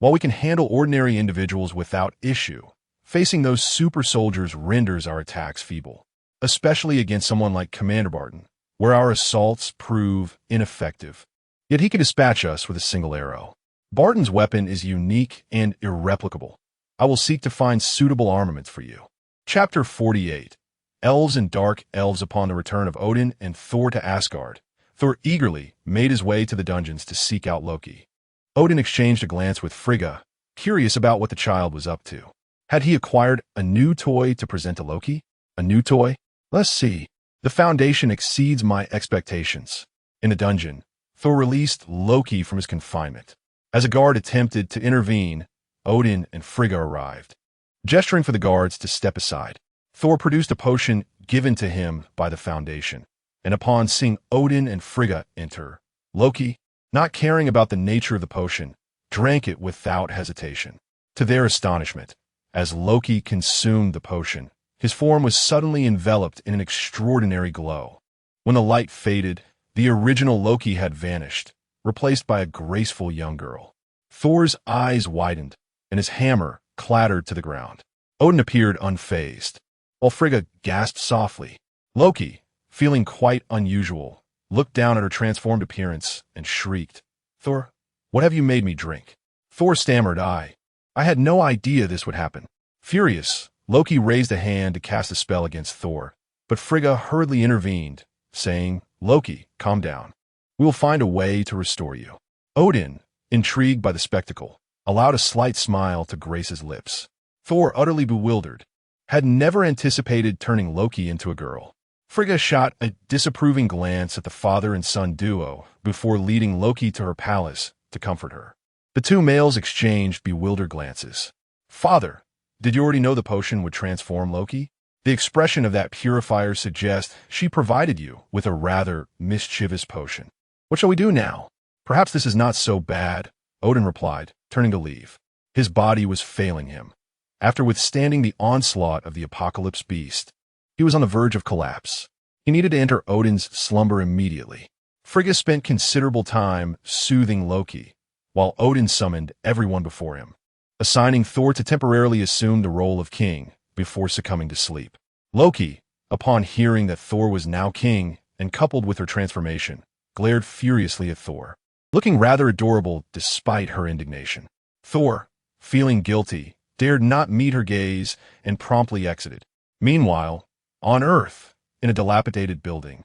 While we can handle ordinary individuals without issue, facing those super soldiers renders our attacks feeble, especially against someone like Commander Barton, where our assaults prove ineffective. Yet he can dispatch us with a single arrow. Barton's weapon is unique and irreplicable. I will seek to find suitable armaments for you. Chapter 48. Elves and Dark Elves. Upon the return of Odin and Thor to Asgard, Thor eagerly made his way to the dungeons to seek out Loki. Odin exchanged a glance with Frigga, curious about what the child was up to. Had he acquired a new toy to present to Loki? A new toy? Let's see. The foundation exceeds my expectations. In the dungeon, Thor released Loki from his confinement. As a guard attempted to intervene, Odin and Frigga arrived. Gesturing for the guards to step aside, Thor produced a potion given to him by the Foundation, and upon seeing Odin and Frigga enter, Loki, not caring about the nature of the potion, drank it without hesitation. To their astonishment, as Loki consumed the potion, his form was suddenly enveloped in an extraordinary glow. When the light faded, the original Loki had vanished, replaced by a graceful young girl. Thor's eyes widened, and his hammer clattered to the ground. Odin appeared unfazed, while Frigga gasped softly. Loki, feeling quite unusual, looked down at her transformed appearance and shrieked, "Thor, what have you made me drink?" Thor stammered, I had no idea this would happen." Furious, Loki raised a hand to cast a spell against Thor, but Frigga hurriedly intervened, saying, "Loki, calm down. We will find a way to restore you." Odin, intrigued by the spectacle, allowed a slight smile to grace his lips. Thor, utterly bewildered, had never anticipated turning Loki into a girl. Frigga shot a disapproving glance at the father and son duo before leading Loki to her palace to comfort her. The two males exchanged bewildered glances. "Father, did you already know the potion would transform Loki?" The expression of that purifier suggests she provided you with a rather mischievous potion. "What shall we do now? Perhaps this is not so bad," Odin replied, turning to leave. His body was failing him. After withstanding the onslaught of the apocalypse beast, he was on the verge of collapse. He needed to enter Odin's slumber immediately. Frigga spent considerable time soothing Loki, while Odin summoned everyone before him, assigning Thor to temporarily assume the role of king before succumbing to sleep. Loki, upon hearing that Thor was now king and coupled with her transformation, glared furiously at Thor, looking rather adorable despite her indignation. Thor, feeling guilty, dared not meet her gaze and promptly exited. Meanwhile, on Earth, in a dilapidated building,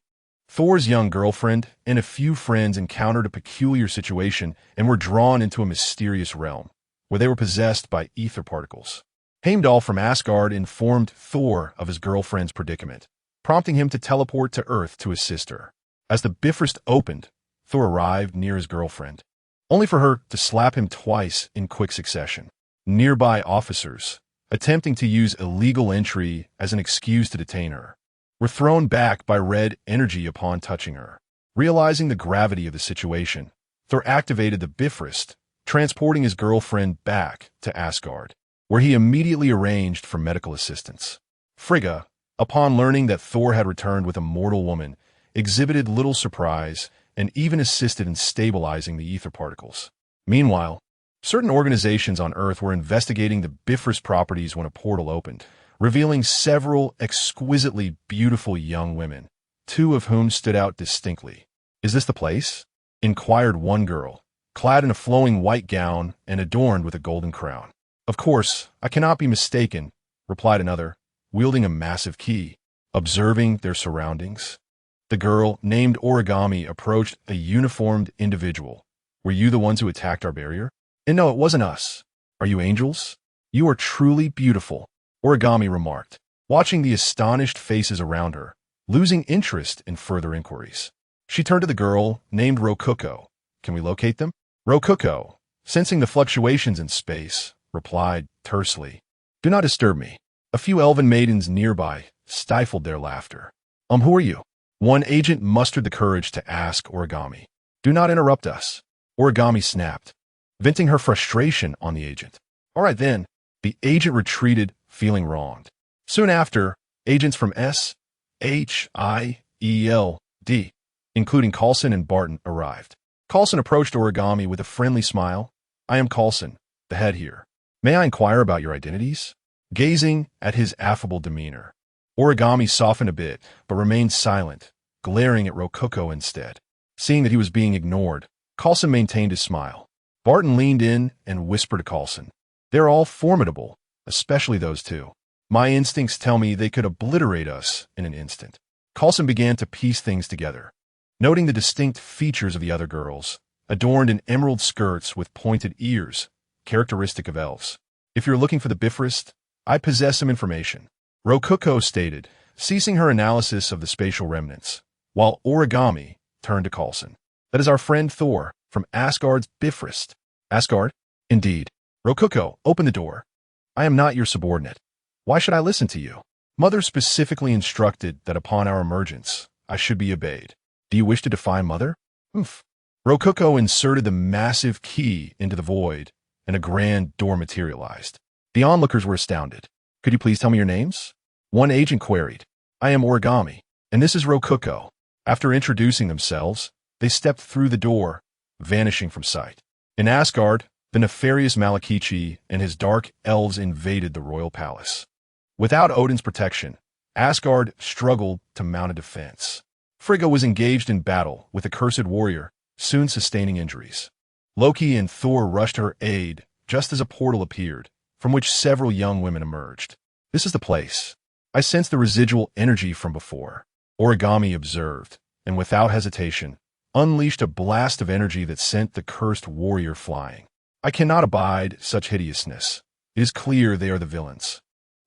Thor's young girlfriend and a few friends encountered a peculiar situation and were drawn into a mysterious realm, where they were possessed by ether particles. Heimdall from Asgard informed Thor of his girlfriend's predicament, prompting him to teleport to Earth to assist her. As the Bifrost opened, Thor arrived near his girlfriend, only for her to slap him twice in quick succession. Nearby officers, attempting to use illegal entry as an excuse to detain her, were thrown back by red energy upon touching her. Realizing the gravity of the situation, Thor activated the Bifrost, transporting his girlfriend back to Asgard, where he immediately arranged for medical assistance. Frigga, upon learning that Thor had returned with a mortal woman, exhibited little surprise and even assisted in stabilizing the ether particles. Meanwhile, certain organizations on Earth were investigating the Bifrost properties when a portal opened, revealing several exquisitely beautiful young women, two of whom stood out distinctly. "Is this the place?" inquired one girl, clad in a flowing white gown and adorned with a golden crown. "Of course, I cannot be mistaken," replied another, wielding a massive key. Observing their surroundings, the girl, named Origami, approached a uniformed individual. "Were you the ones who attacked our barrier?" "And no, it wasn't us. Are you angels? You are truly beautiful," Origami remarked, watching the astonished faces around her, losing interest in further inquiries. She turned to the girl, named Rokuko. "Can we locate them?" Rokuko, sensing the fluctuations in space, replied tersely, "Do not disturb me." A few elven maidens nearby stifled their laughter. Who are you?" One agent mustered the courage to ask Origami, "Do not interrupt us." Origami snapped, venting her frustration on the agent. All right then, the agent retreated, feeling wronged. Soon after, agents from SHIELD, including Coulson and Barton, arrived. Coulson approached Origami with a friendly smile. "I am Coulson, the head here. May I inquire about your identities?" Gazing at his affable demeanor, Origami softened a bit, but remained silent, glaring at Rococo instead. Seeing that he was being ignored, Coulson maintained his smile. Barton leaned in and whispered to Coulson, "They're all formidable, especially those two. My instincts tell me they could obliterate us in an instant." Coulson began to piece things together, noting the distinct features of the other girls, adorned in emerald skirts with pointed ears, characteristic of elves. "If you're looking for the Bifrost, I possess some information," Rococo stated, ceasing her analysis of the spatial remnants, while Origami turned to Coulson. "That is our friend Thor, from Asgard's Bifrost." "Asgard?" "Indeed." "Rococo, open the door. I am not your subordinate. Why should I listen to you? Mother specifically instructed that upon our emergence, I should be obeyed. Do you wish to defy Mother?" "Oomph." Rococo inserted the massive key into the void, and a grand door materialized. The onlookers were astounded. "Could you please tell me your names?" One agent queried. "I am Origami, and this is Rococo." After introducing themselves, they stepped through the door, vanishing from sight. In Asgard, the nefarious Malakichi and his dark elves invaded the royal palace. Without Odin's protection, Asgard struggled to mount a defense. Frigga was engaged in battle with a cursed warrior, soon sustaining injuries. Loki and Thor rushed her aid just as a portal appeared, from which several young women emerged. "This is the place. I sense the residual energy from before," Origami observed, and without hesitation, unleashed a blast of energy that sent the cursed warrior flying. "I cannot abide such hideousness. It is clear they are the villains."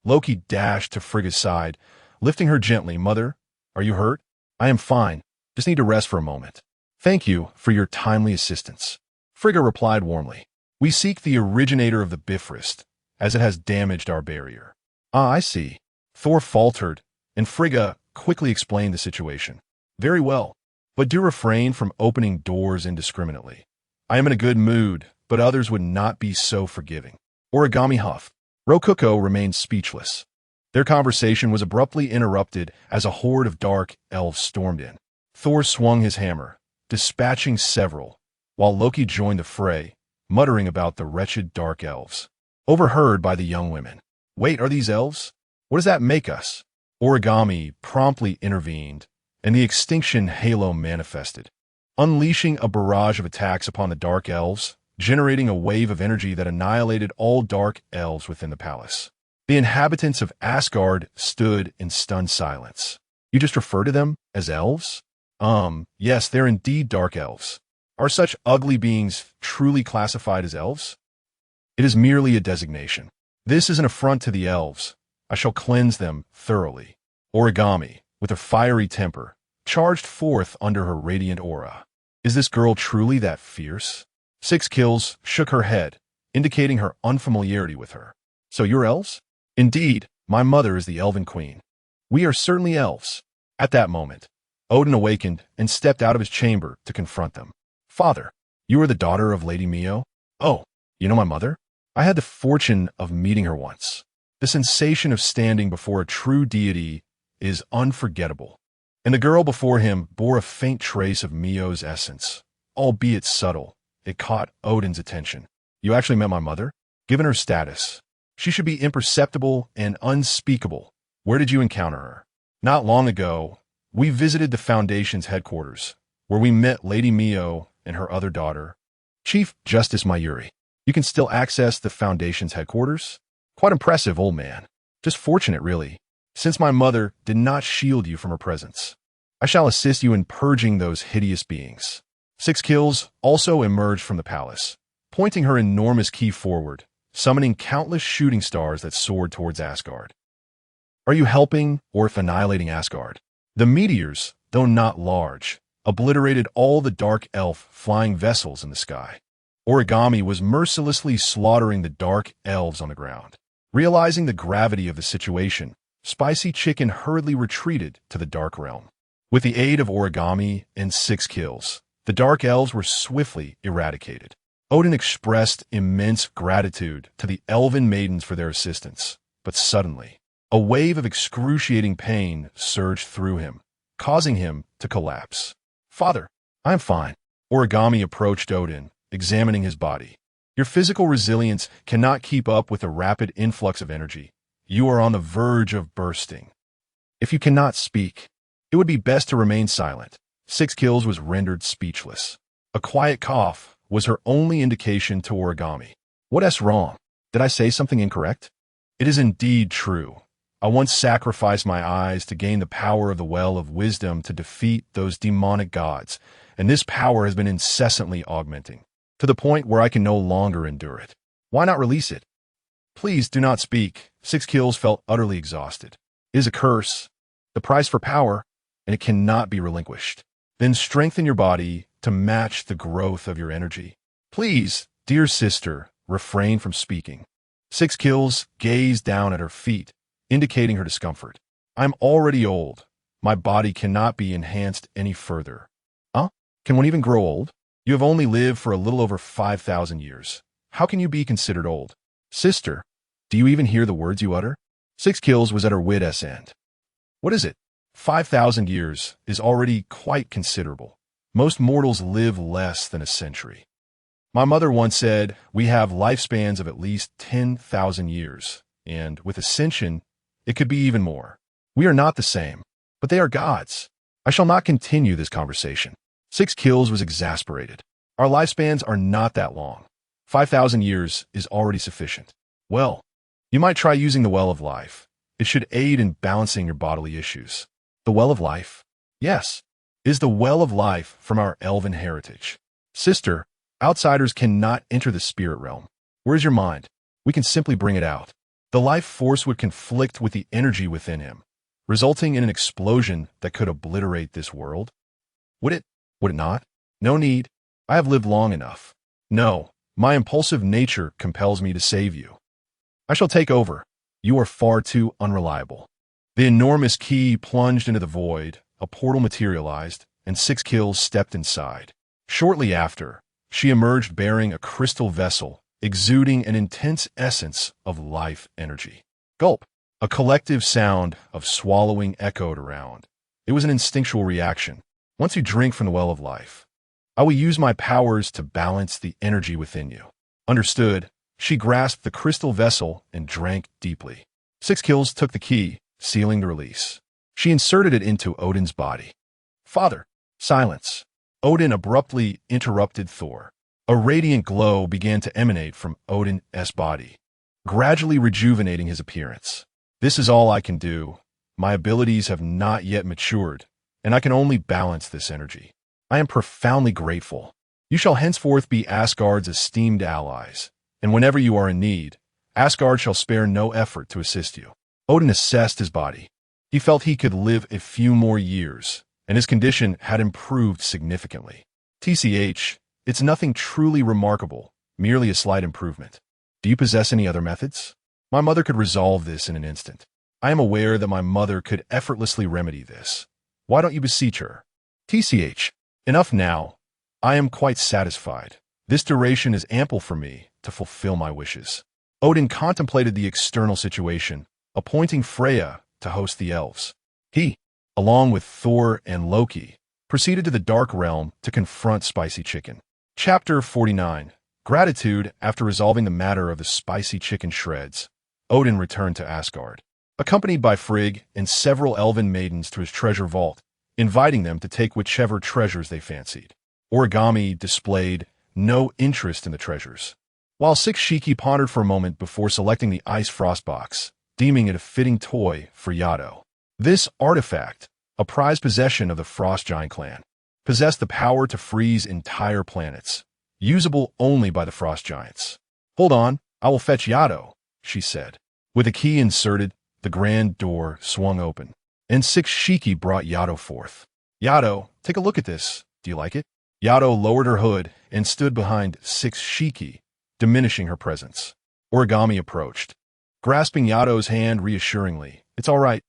Loki dashed to Frigga's side, lifting her gently. "Mother, are you hurt?" "I am fine. Just need to rest for a moment." "Thank you for your timely assistance." Frigga replied warmly. "We seek the originator of the Bifrost, as it has damaged our barrier." "Ah, I see." Thor faltered, and Frigga quickly explained the situation. "Very well, but do refrain from opening doors indiscriminately. I am in a good mood, but others would not be so forgiving." Origami huffed. Rococo remained speechless. Their conversation was abruptly interrupted as a horde of dark elves stormed in. Thor swung his hammer, dispatching several, while Loki joined the fray, muttering about the wretched dark elves. Overheard by the young women. "Wait, are these elves? What does that make us?" Origami promptly intervened, and the extinction halo manifested, unleashing a barrage of attacks upon the dark elves, generating a wave of energy that annihilated all dark elves within the palace. The inhabitants of Asgard stood in stunned silence. "You just refer to them as elves?" Yes, they're indeed dark elves. Are such ugly beings truly classified as elves?" "It is merely a designation. This is an affront to the elves. I shall cleanse them thoroughly." Origami, with a fiery temper, charged forth under her radiant aura. "Is this girl truly that fierce?" 6 Kills shook her head, indicating her unfamiliarity with her. "So you're elves?" "Indeed, my mother is the Elven Queen." "We are certainly elves." At that moment, Odin awakened and stepped out of his chamber to confront them. "Father, you are the daughter of Lady Mio?" "Oh, you know my mother? I had the fortune of meeting her once." The sensation of standing before a true deity is unforgettable, and the girl before him bore a faint trace of Mio's essence. Albeit subtle, it caught Odin's attention. "You actually met my mother?" "Given her status, she should be imperceptible and unspeakable. Where did you encounter her?" "Not long ago, we visited the Foundation's headquarters, where we met Lady Mio and her other daughter, Chief Justice Mayuri." "You can still access the Foundation's headquarters?" "Quite impressive, old man. Just fortunate, really, since my mother did not shield you from her presence. I shall assist you in purging those hideous beings." 6 Kills also emerged from the palace, pointing her enormous key forward, summoning countless shooting stars that soared towards Asgard. "Are you helping or annihilating Asgard?" The meteors, though not large, obliterated all the dark elf flying vessels in the sky. Origami was mercilessly slaughtering the dark elves on the ground. Realizing the gravity of the situation, Spicy Chicken hurriedly retreated to the dark realm. With the aid of origami and 6 kills, the Dark Elves were swiftly eradicated. Odin expressed immense gratitude to the Elven maidens for their assistance, but suddenly, a wave of excruciating pain surged through him, causing him to collapse. "Father, I am fine." Origami approached Odin, examining his body. "Your physical resilience cannot keep up with the rapid influx of energy. You are on the verge of bursting. If you cannot speak, it would be best to remain silent." 6 kills was rendered speechless. A quiet cough was her only indication to Origami. "What's wrong? Did I say something incorrect?" "It is indeed true. I once sacrificed my eyes to gain the power of the Well of Wisdom to defeat those demonic gods, and this power has been incessantly augmenting, to the point where I can no longer endure it. Why not release it?" "Please do not speak." 6 kills felt utterly exhausted. "It is a curse, the price for power, and it cannot be relinquished. Then strengthen your body to match the growth of your energy. Please, dear sister, refrain from speaking." 6 kills gazed down at her feet, indicating her discomfort. "I'm already old. My body cannot be enhanced any further." "Huh? Can one even grow old? You have only lived for a little over 5,000 years. How can you be considered old?" "Sister, do you even hear the words you utter?" 6 kills was at her wit's end. "What is it? 5,000 years is already quite considerable. Most mortals live less than a century. My mother once said we have lifespans of at least 10,000 years, and with ascension, it could be even more. We are not the same, but they are gods. I shall not continue this conversation." 6 kills was exasperated. "Our lifespans are not that long. 5,000 years is already sufficient." "Well, you might try using the Well of Life. It should aid in balancing your bodily issues." "The Well of Life?" "Yes, it is the Well of Life from our elven heritage." "Sister, outsiders cannot enter the spirit realm. Where is your mind? We can simply bring it out." "The life force would conflict with the energy within him, resulting in an explosion that could obliterate this world." Would it not? "No need. I have lived long enough. No, my impulsive nature compels me to save you. I shall take over. You are far too unreliable." The enormous key plunged into the void, a portal materialized, and 6 kills stepped inside. Shortly after, she emerged bearing a crystal vessel, exuding an intense essence of life energy. Gulp! A collective sound of swallowing echoed around. It was an instinctual reaction. "Once you drink from the Well of Life, I will use my powers to balance the energy within you." "Understood." She grasped the crystal vessel and drank deeply. 6 kills took the key, sealing the release. She inserted it into Odin's body. "Father!" "Silence!" Odin abruptly interrupted Thor. A radiant glow began to emanate from Odin's body, gradually rejuvenating his appearance. "This is all I can do. My abilities have not yet matured, and I can only balance this energy. I am profoundly grateful. You shall henceforth be Asgard's esteemed allies, and whenever you are in need, Asgard shall spare no effort to assist you." Odin assessed his body. He felt he could live a few more years, and his condition had improved significantly. "TCH, it's nothing truly remarkable, merely a slight improvement. Do you possess any other methods? My mother could resolve this in an instant. I am aware that my mother could effortlessly remedy this. Why don't you beseech her?" "TCH, enough now. I am quite satisfied. This duration is ample for me to fulfill my wishes." Odin contemplated the external situation, appointing Freya to host the elves. He, along with Thor and Loki, proceeded to the Dark Realm to confront Spicy Chicken. Chapter 49. Gratitude. After resolving the matter of the spicy chicken shreds, Odin returned to Asgard, accompanied by Frigg and several elven maidens to his treasure vault, inviting them to take whichever treasures they fancied. Origami displayed no interest in the treasures, while Six Shiki pondered for a moment before selecting the Ice Frost box, deeming it a fitting toy for Yato. This artifact, a prized possession of the Frost Giant clan, possessed the power to freeze entire planets, usable only by the Frost Giants. "Hold on, I will fetch Yato," she said. With a key inserted, the grand door swung open, and Six Shiki brought Yato forth. "Yato, take a look at this. Do you like it?" Yato lowered her hood and stood behind Six Shiki, diminishing her presence. Origami approached, grasping Yato's hand reassuringly. "It's all right.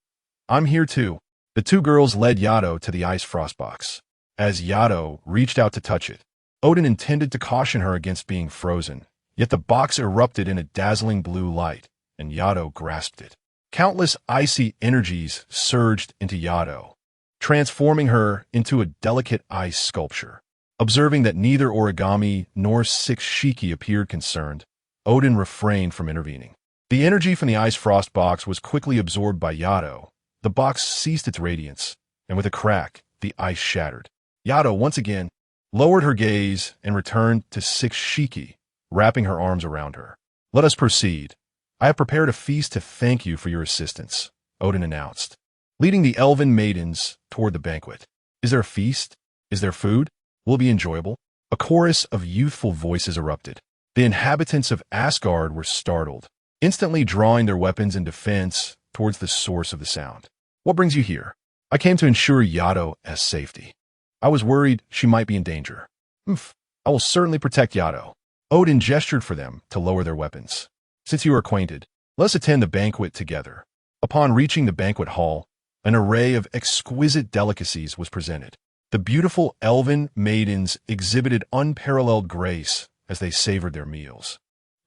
I'm here too." The two girls led Yato to the ice frost box. As Yato reached out to touch it, Odin intended to caution her against being frozen, yet the box erupted in a dazzling blue light, and Yato grasped it. Countless icy energies surged into Yato, transforming her into a delicate ice sculpture. Observing that neither origami nor six shiki appeared concerned, Odin refrained from intervening. The energy from the ice frost box was quickly absorbed by Yato. The box ceased its radiance, and with a crack, the ice shattered. Yato once again lowered her gaze and returned to six shiki, wrapping her arms around her. "Let us proceed. I have prepared a feast to thank you for your assistance," Odin announced, leading the elven maidens toward the banquet. "Is there a feast? Is there food? Will it be enjoyable?" A chorus of youthful voices erupted. The inhabitants of Asgard were startled, instantly drawing their weapons in defense towards the source of the sound. "What brings you here?" "I came to ensure Yato's safety. I was worried she might be in danger." "Humph, I will certainly protect Yato." Odin gestured for them to lower their weapons. "Since you are acquainted, let us attend the banquet together." Upon reaching the banquet hall, an array of exquisite delicacies was presented. The beautiful elven maidens exhibited unparalleled grace as they savored their meals,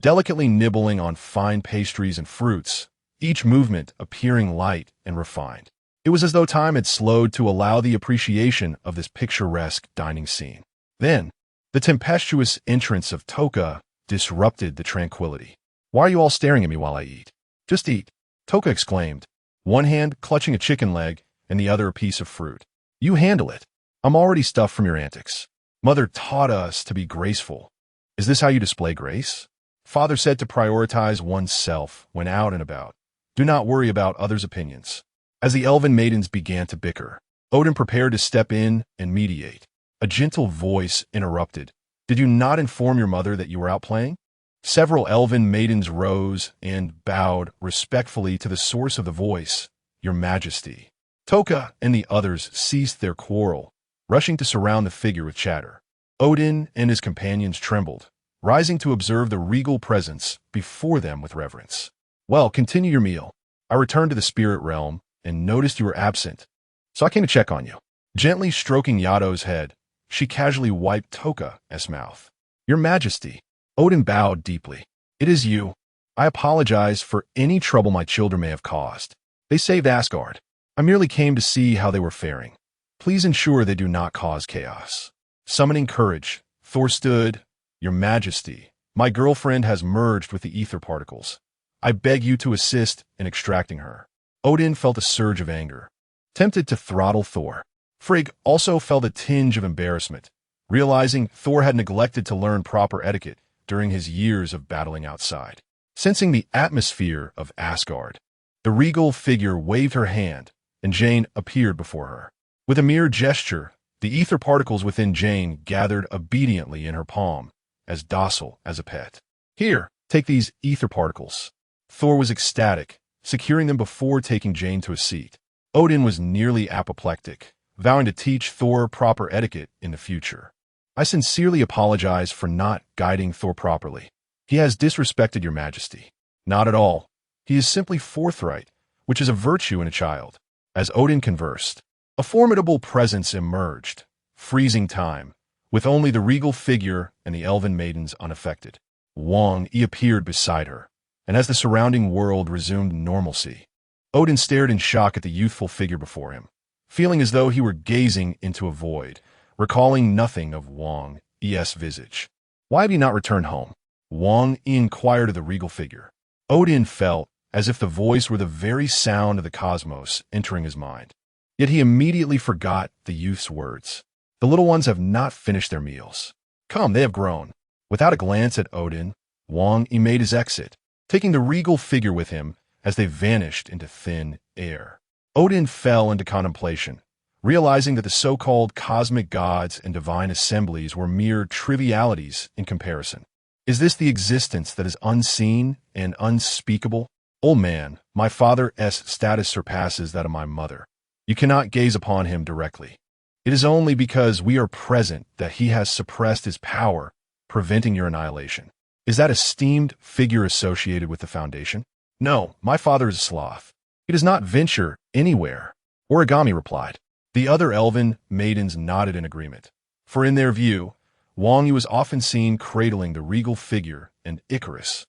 delicately nibbling on fine pastries and fruits, each movement appearing light and refined. It was as though time had slowed to allow the appreciation of this picturesque dining scene. Then, the tempestuous entrance of Toka disrupted the tranquility. "Why are you all staring at me while I eat?" "Just eat," Toka exclaimed, one hand clutching a chicken leg and the other a piece of fruit. "You handle it. I'm already stuffed from your antics. Mother taught us to be graceful. Is this how you display grace? Father said to prioritize oneself when out and about. Do not worry about others' opinions." As the elven maidens began to bicker, Odin prepared to step in and mediate. A gentle voice interrupted. "Did you not inform your mother that you were out playing?" Several elven maidens rose and bowed respectfully to the source of the voice, "Your Majesty." Toka and the others ceased their quarrel, rushing to surround the figure with chatter. Odin and his companions trembled, rising to observe the regal presence before them with reverence. "Well, continue your meal. I returned to the spirit realm and noticed you were absent, so I came to check on you." Gently stroking Yato's head, she casually wiped Toka's mouth. "Your Majesty." Odin bowed deeply. "It is you. I apologize for any trouble my children may have caused. They saved Asgard. I merely came to see how they were faring. Please ensure they do not cause chaos." Summoning courage, Thor stood. "Your Majesty, my girlfriend has merged with the ether particles. I beg you to assist in extracting her." Odin felt a surge of anger, tempted to throttle Thor. Frigg also felt a tinge of embarrassment, realizing Thor had neglected to learn proper etiquette during his years of battling outside. Sensing the atmosphere of Asgard, the regal figure waved her hand, and Jane appeared before her. With a mere gesture, the ether particles within Jane gathered obediently in her palm, as docile as a pet. "Here, take these ether particles." Thor was ecstatic, securing them before taking Jane to a seat. Odin was nearly apoplectic, vowing to teach Thor proper etiquette in the future. "I sincerely apologize for not guiding Thor properly. He has disrespected your Majesty." "Not at all. He is simply forthright, which is a virtue in a child." As Odin conversed, a formidable presence emerged, freezing time, with only the regal figure and the elven maidens unaffected. Wang Yi appeared beside her, and as the surrounding world resumed normalcy, Odin stared in shock at the youthful figure before him, feeling as though he were gazing into a void, recalling nothing of Wang Yi's visage. "Why have you not returned home?" Wang Yi inquired of the regal figure. Odin felt as if the voice were the very sound of the cosmos entering his mind. Yet he immediately forgot the youth's words. "The little ones have not finished their meals. Come, they have grown." Without a glance at Odin, Wang Yi made his exit, taking the regal figure with him as they vanished into thin air. Odin fell into contemplation, realizing that the so-called cosmic gods and divine assemblies were mere trivialities in comparison. Is this the existence that is unseen and unspeakable? "Old man, my father's status surpasses that of my mother. You cannot gaze upon him directly. It is only because we are present that he has suppressed his power, preventing your annihilation." "Is that esteemed figure associated with the Foundation?" "No, my father is a sloth. He does not venture anywhere. Origami replied. The other elven maidens nodded in agreement, for in their view, Wang Yi was often seen cradling the regal figure and Icarus,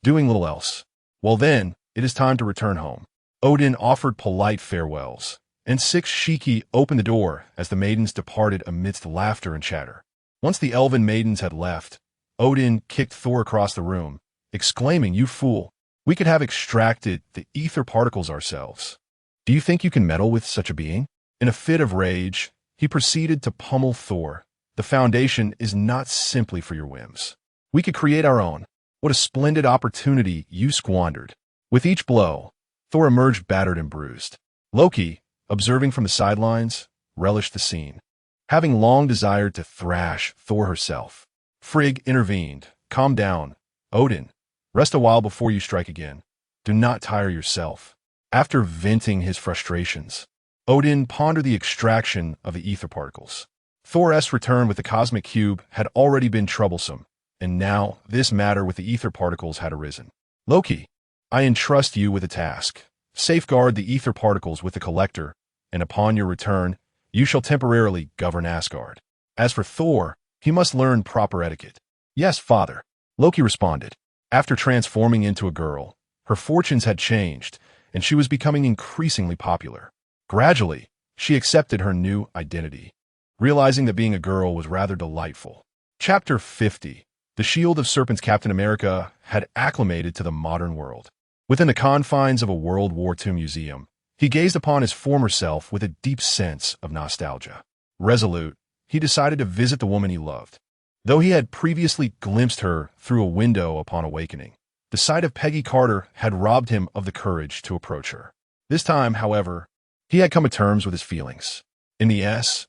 doing little else. Well then, it is time to return home. Odin offered polite farewells, and Six Shiki opened the door as the maidens departed amidst laughter and chatter. Once the elven maidens had left, Odin kicked Thor across the room, exclaiming, "You fool! We could have extracted the ether particles ourselves. Do you think you can meddle with such a being?" In a fit of rage, he proceeded to pummel Thor. The foundation is not simply for your whims. We could create our own. What a splendid opportunity you squandered. With each blow, Thor emerged battered and bruised. Loki, observing from the sidelines, relished the scene. Having long desired to thrash Thor herself, Frigg intervened. Calm down, Odin. Rest a while before you strike again. Do not tire yourself. After venting his frustrations, Odin pondered the extraction of the ether particles. Thor's return with the cosmic cube had already been troublesome, and now this matter with the ether particles had arisen. Loki, I entrust you with a task. Safeguard the ether particles with the collector, and upon your return, you shall temporarily govern Asgard. As for Thor, he must learn proper etiquette. Yes, father, Loki responded. After transforming into a girl, her fortunes had changed, and she was becoming increasingly popular. Gradually, she accepted her new identity, realizing that being a girl was rather delightful. Chapter 50. The Shield of Serpents. Captain America had acclimated to the modern world. Within the confines of a World War II museum, he gazed upon his former self with a deep sense of nostalgia. Resolute, he decided to visit the woman he loved. Though he had previously glimpsed her through a window upon awakening, the sight of Peggy Carter had robbed him of the courage to approach her. This time, however, he had come to terms with his feelings. In the S.H.I.E.L.D.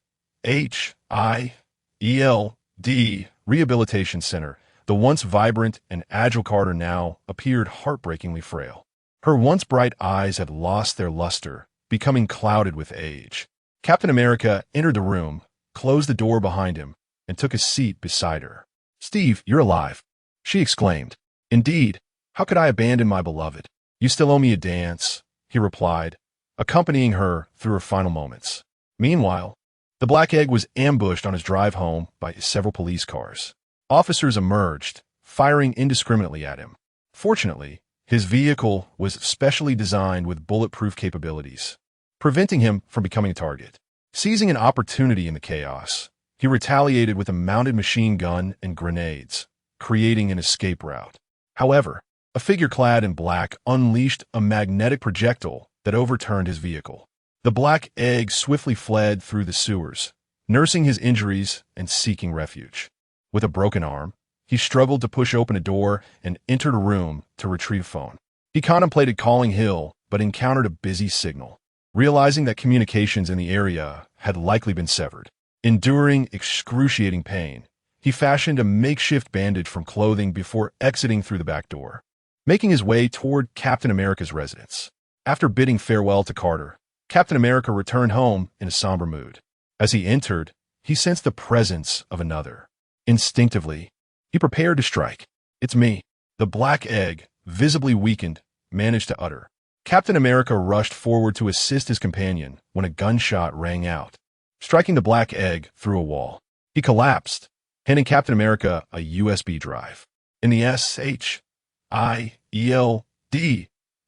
Rehabilitation Center, the once vibrant and agile Carter now appeared heartbreakingly frail. Her once bright eyes had lost their luster, becoming clouded with age. Captain America entered the room, closed the door behind him, and took a seat beside her. "Steve, you're alive," she exclaimed. "Indeed, how could I abandon my beloved? You still owe me a dance," he replied, accompanying her through her final moments. Meanwhile, the Black Egg was ambushed on his drive home by several police cars. Officers emerged, firing indiscriminately at him. Fortunately, his vehicle was specially designed with bulletproof capabilities, preventing him from becoming a target. Seizing an opportunity in the chaos, he retaliated with a mounted machine gun and grenades, creating an escape route. However, a figure clad in black unleashed a magnetic projectile that overturned his vehicle. The Black Egg swiftly fled through the sewers, nursing his injuries and seeking refuge. With a broken arm, he struggled to push open a door and entered a room to retrieve a phone. He contemplated calling Hill, but encountered a busy signal. Realizing that communications in the area had likely been severed. Enduring excruciating pain, he fashioned a makeshift bandage from clothing before exiting through the back door, making his way toward Captain America's residence. After bidding farewell to Carter, Captain America returned home in a somber mood. As he entered, he sensed the presence of another. Instinctively, he prepared to strike. "It's me," the Black Egg, visibly weakened, managed to utter. Captain America rushed forward to assist his companion when a gunshot rang out, striking the Black Egg through a wall. He collapsed, handing Captain America a USB drive. In the SHIELD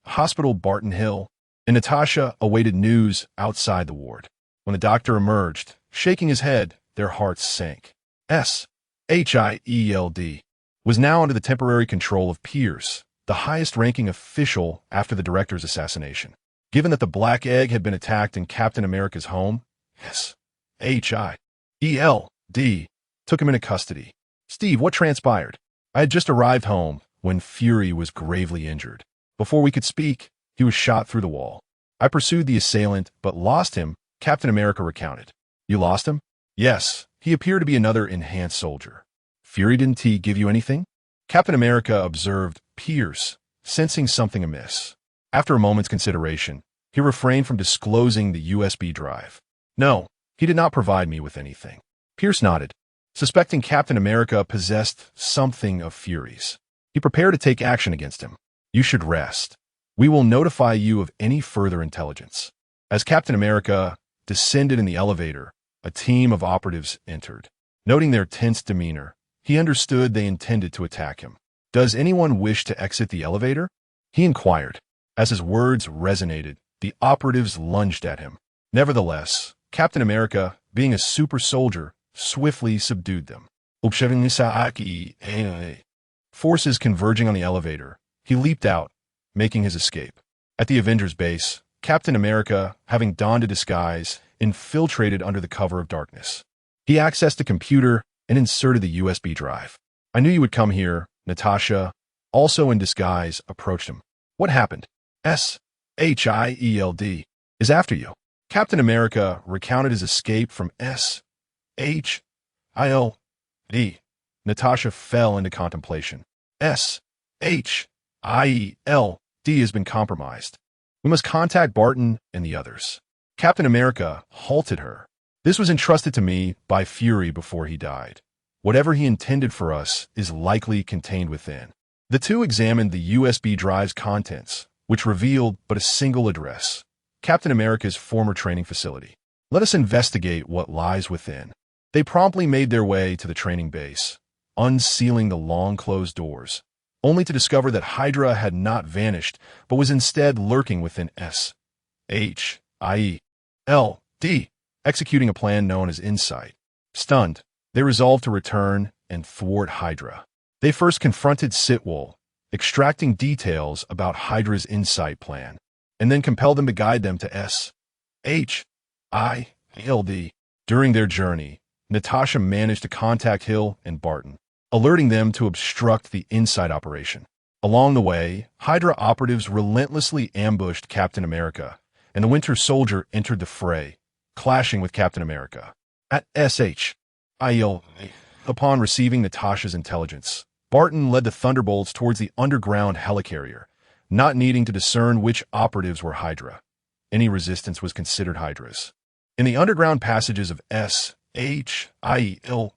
hospital Barton Hill, and Natasha awaited news outside the ward. When the doctor emerged, shaking his head, their hearts sank. SHIELD was now under the temporary control of Pierce, the highest-ranking official after the director's assassination. Given that the Black Egg had been attacked in Captain America's home, SHIELD took him into custody. "Steve, what transpired?" "I had just arrived home when Fury was gravely injured. Before we could speak, he was shot through the wall. I pursued the assailant, but lost him," Captain America recounted. "You lost him?" "Yes, he appeared to be another enhanced soldier." "Fury, didn't he give you anything?" Captain America observed Pierce, sensing something amiss. After a moment's consideration, he refrained from disclosing the USB drive. "No, he did not provide me with anything." Pierce nodded, suspecting Captain America possessed something of Fury's. He prepared to take action against him. "You should rest. We will notify you of any further intelligence." As Captain America descended in the elevator, a team of operatives entered. Noting their tense demeanor, he understood they intended to attack him. "Does anyone wish to exit the elevator?" he inquired. As his words resonated, the operatives lunged at him. Nevertheless, Captain America, being a super soldier, swiftly subdued them. Forces converging on the elevator, he leaped out, making his escape. At the Avengers base, Captain America, having donned a disguise, infiltrated under the cover of darkness. He accessed a computer and inserted the USB drive. "I knew you would come here," Natasha, also in disguise, approached him. "What happened?" "SHIELD is after you." Captain America recounted his escape from SHIELD. Natasha fell into contemplation. SHIELD has been compromised. We must contact Barton and the others. Captain America halted her. "This was entrusted to me by Fury before he died. Whatever he intended for us is likely contained within." The two examined the USB drive's contents, which revealed but a single address: Captain America's former training facility. "Let us investigate what lies within." They promptly made their way to the training base, unsealing the long-closed doors, only to discover that Hydra had not vanished, but was instead lurking within SHIELD, executing a plan known as Insight. Stunned, they resolved to return and thwart Hydra. They first confronted Sitwell, extracting details about Hydra's Insight plan, and then compelled them to guide them to SHIELD. During their journey, Natasha managed to contact Hill and Barton, alerting them to obstruct the Insight operation. Along the way, Hydra operatives relentlessly ambushed Captain America, and the Winter Soldier entered the fray, clashing with Captain America. At SHIELD, upon receiving Natasha's intelligence, Barton led the Thunderbolts towards the underground helicarrier, not needing to discern which operatives were Hydra. Any resistance was considered Hydra's. In the underground passages of SHIELD,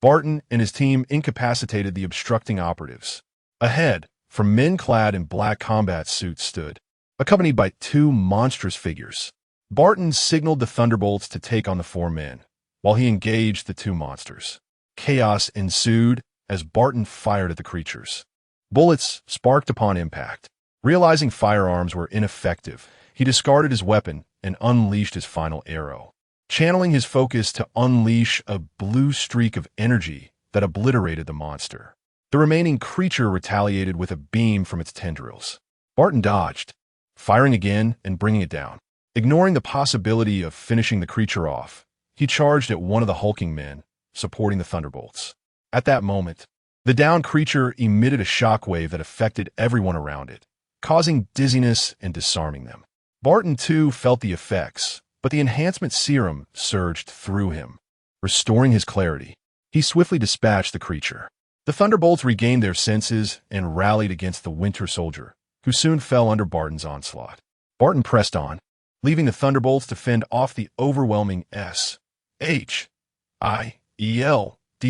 Barton and his team incapacitated the obstructing operatives. Ahead, from men clad in black combat suits stood, accompanied by two monstrous figures. Barton signaled the Thunderbolts to take on the four men, while he engaged the two monsters. Chaos ensued as Barton fired at the creatures. Bullets sparked upon impact. Realizing firearms were ineffective, he discarded his weapon and unleashed his final arrow, channeling his focus to unleash a blue streak of energy that obliterated the monster. The remaining creature retaliated with a beam from its tendrils. Barton dodged, firing again and bringing it down. Ignoring the possibility of finishing the creature off, he charged at one of the hulking men, supporting the Thunderbolts. At that moment, the downed creature emitted a shockwave that affected everyone around it, causing dizziness and disarming them. Barton, too, felt the effects, but the enhancement serum surged through him, restoring his clarity. He swiftly dispatched the creature. The Thunderbolts regained their senses and rallied against the Winter Soldier, who soon fell under Barton's onslaught. Barton pressed on, leaving the Thunderbolts to fend off the overwhelming SHIELD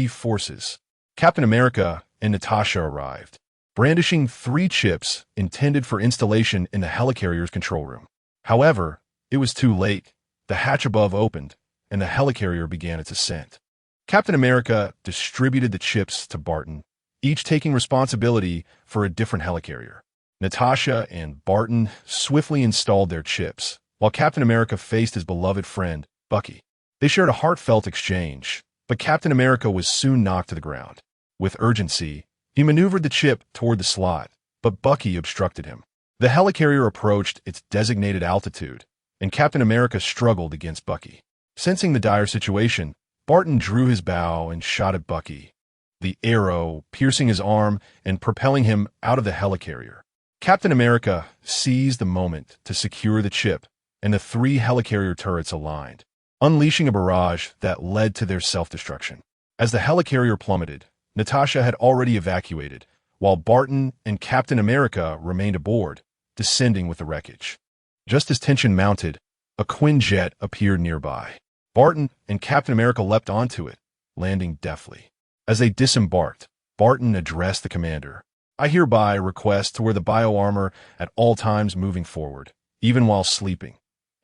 forces. Captain America and Natasha arrived, brandishing 3 chips intended for installation in the helicarrier's control room. However, it was too late. The hatch above opened, and the helicarrier began its ascent. Captain America distributed the chips to Barton, each taking responsibility for a different helicarrier. Natasha and Barton swiftly installed their chips, while Captain America faced his beloved friend, Bucky. They shared a heartfelt exchange, but Captain America was soon knocked to the ground. With urgency, he maneuvered the chip toward the slot, but Bucky obstructed him. The helicarrier approached its designated altitude, and Captain America struggled against Bucky. Sensing the dire situation, Barton drew his bow and shot at Bucky, the arrow piercing his arm and propelling him out of the helicarrier. Captain America seized the moment to secure the chip, and the 3 helicarrier turrets aligned, unleashing a barrage that led to their self-destruction. As the helicarrier plummeted, Natasha had already evacuated, while Barton and Captain America remained aboard, descending with the wreckage. Just as tension mounted, a Quinjet appeared nearby. Barton and Captain America leapt onto it, landing deftly. As they disembarked, Barton addressed the commander. "I hereby request to wear the bioarmor at all times moving forward, even while sleeping.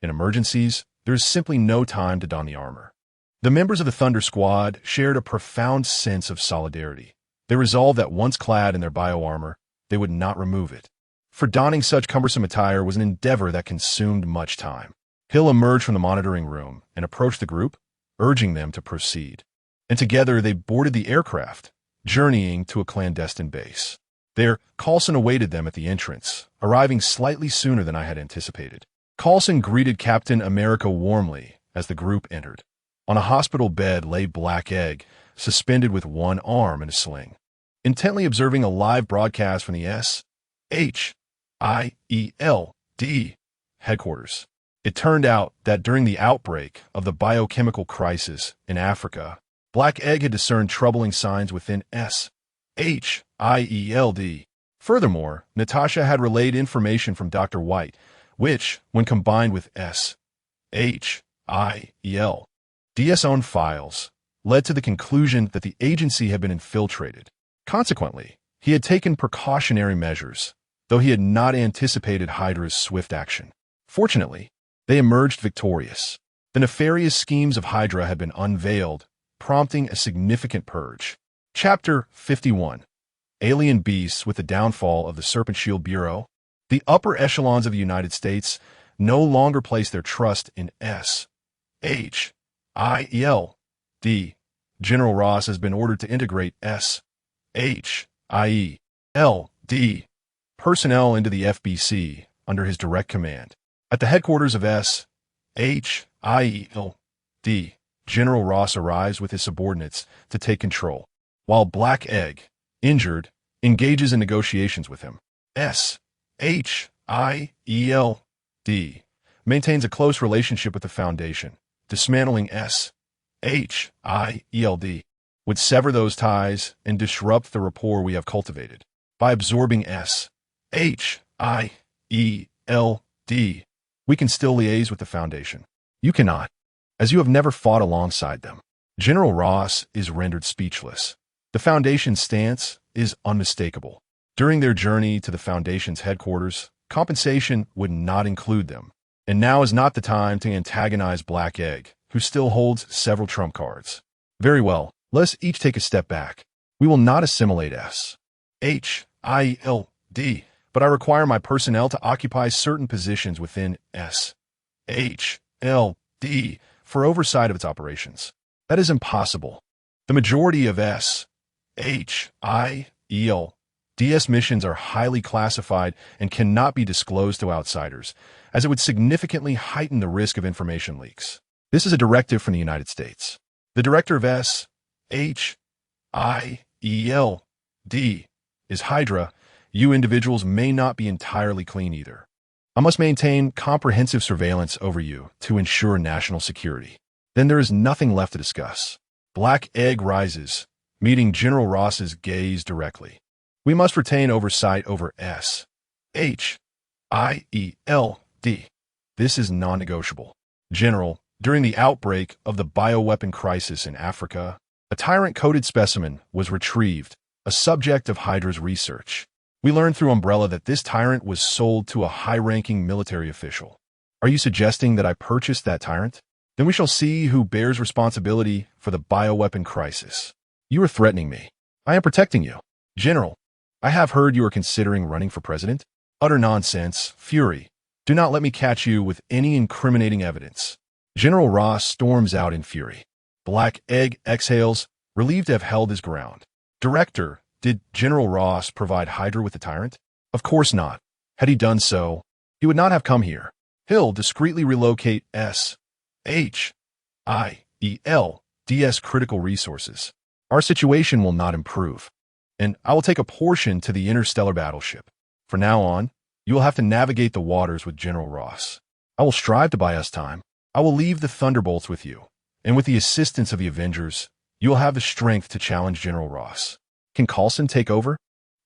In emergencies, there is simply no time to don the armor. The members of the Thunder Squad shared a profound sense of solidarity. They resolved that once clad in their bioarmor, they would not remove it. For donning such cumbersome attire was an endeavor that consumed much time. Hill emerged from the monitoring room and approached the group, urging them to proceed. And together they boarded the aircraft, journeying to a clandestine base. There, Coulson awaited them at the entrance, arriving slightly sooner than I had anticipated. Coulson greeted Captain America warmly as the group entered. On a hospital bed lay Black Egg, suspended with one arm in a sling. Intently observing a live broadcast from the SHIELD headquarters. It turned out that during the outbreak of the biochemical crisis in Africa, Black Egg had discerned troubling signs within SHIELD. Furthermore, Natasha had relayed information from Dr. White, which, when combined with SHIELD's own files, led to the conclusion that the agency had been infiltrated. Consequently, he had taken precautionary measures, though he had not anticipated Hydra's swift action. Fortunately, they emerged victorious. The nefarious schemes of Hydra had been unveiled, prompting a significant purge. Chapter 51. Alien Beasts with the Downfall of the Serpent Shield Bureau. The upper echelons of the United States no longer place their trust in SHIELD. General Ross has been ordered to integrate SHIELD personnel into the FBC under his direct command. At the headquarters of SHIELD, General Ross arrives with his subordinates to take control, while Black Egg, injured, engages in negotiations with him. SHIELD maintains a close relationship with the Foundation. Dismantling SHIELD would sever those ties and disrupt the rapport we have cultivated. By absorbing SHIELD, we can still liaise with the Foundation. You cannot, as you have never fought alongside them. General Ross is rendered speechless. The Foundation's stance is unmistakable. During their journey to the Foundation's headquarters, compensation would not include them. And now is not the time to antagonize Black Egg, who still holds several trump cards. Very well, let us each take a step back. We will not assimilate SHIELD, but I require my personnel to occupy certain positions within SHIELD for oversight of its operations. That is impossible. The majority of SHIELD's missions are highly classified and cannot be disclosed to outsiders, as it would significantly heighten the risk of information leaks. This is a directive from the United States. The director of SHIELD is Hydra. You individuals may not be entirely clean either. I must maintain comprehensive surveillance over you to ensure national security. Then there is nothing left to discuss. Black Egg rises, meeting General Ross's gaze directly. We must retain oversight over SHIELD. This is non-negotiable. General, during the outbreak of the bioweapon crisis in Africa, a tyrant-coded specimen was retrieved, a subject of Hydra's research. We learned through Umbrella that this tyrant was sold to a high-ranking military official. Are you suggesting that I purchased that tyrant? Then we shall see who bears responsibility for the bioweapon crisis. You are threatening me. I am protecting you. General, I have heard you are considering running for president. Utter nonsense, Fury. Do not let me catch you with any incriminating evidence. General Ross storms out in fury. Black Egg exhales, relieved to have held his ground. Director, did General Ross provide Hydra with the tyrant? Of course not. Had he done so, he would not have come here. He'll discreetly relocate SHIELD's critical resources. Our situation will not improve, and I will take a portion to the interstellar battleship. From now on, you will have to navigate the waters with General Ross. I will strive to buy us time. I will leave the Thunderbolts with you, and with the assistance of the Avengers, you will have the strength to challenge General Ross. Can Coulson take over?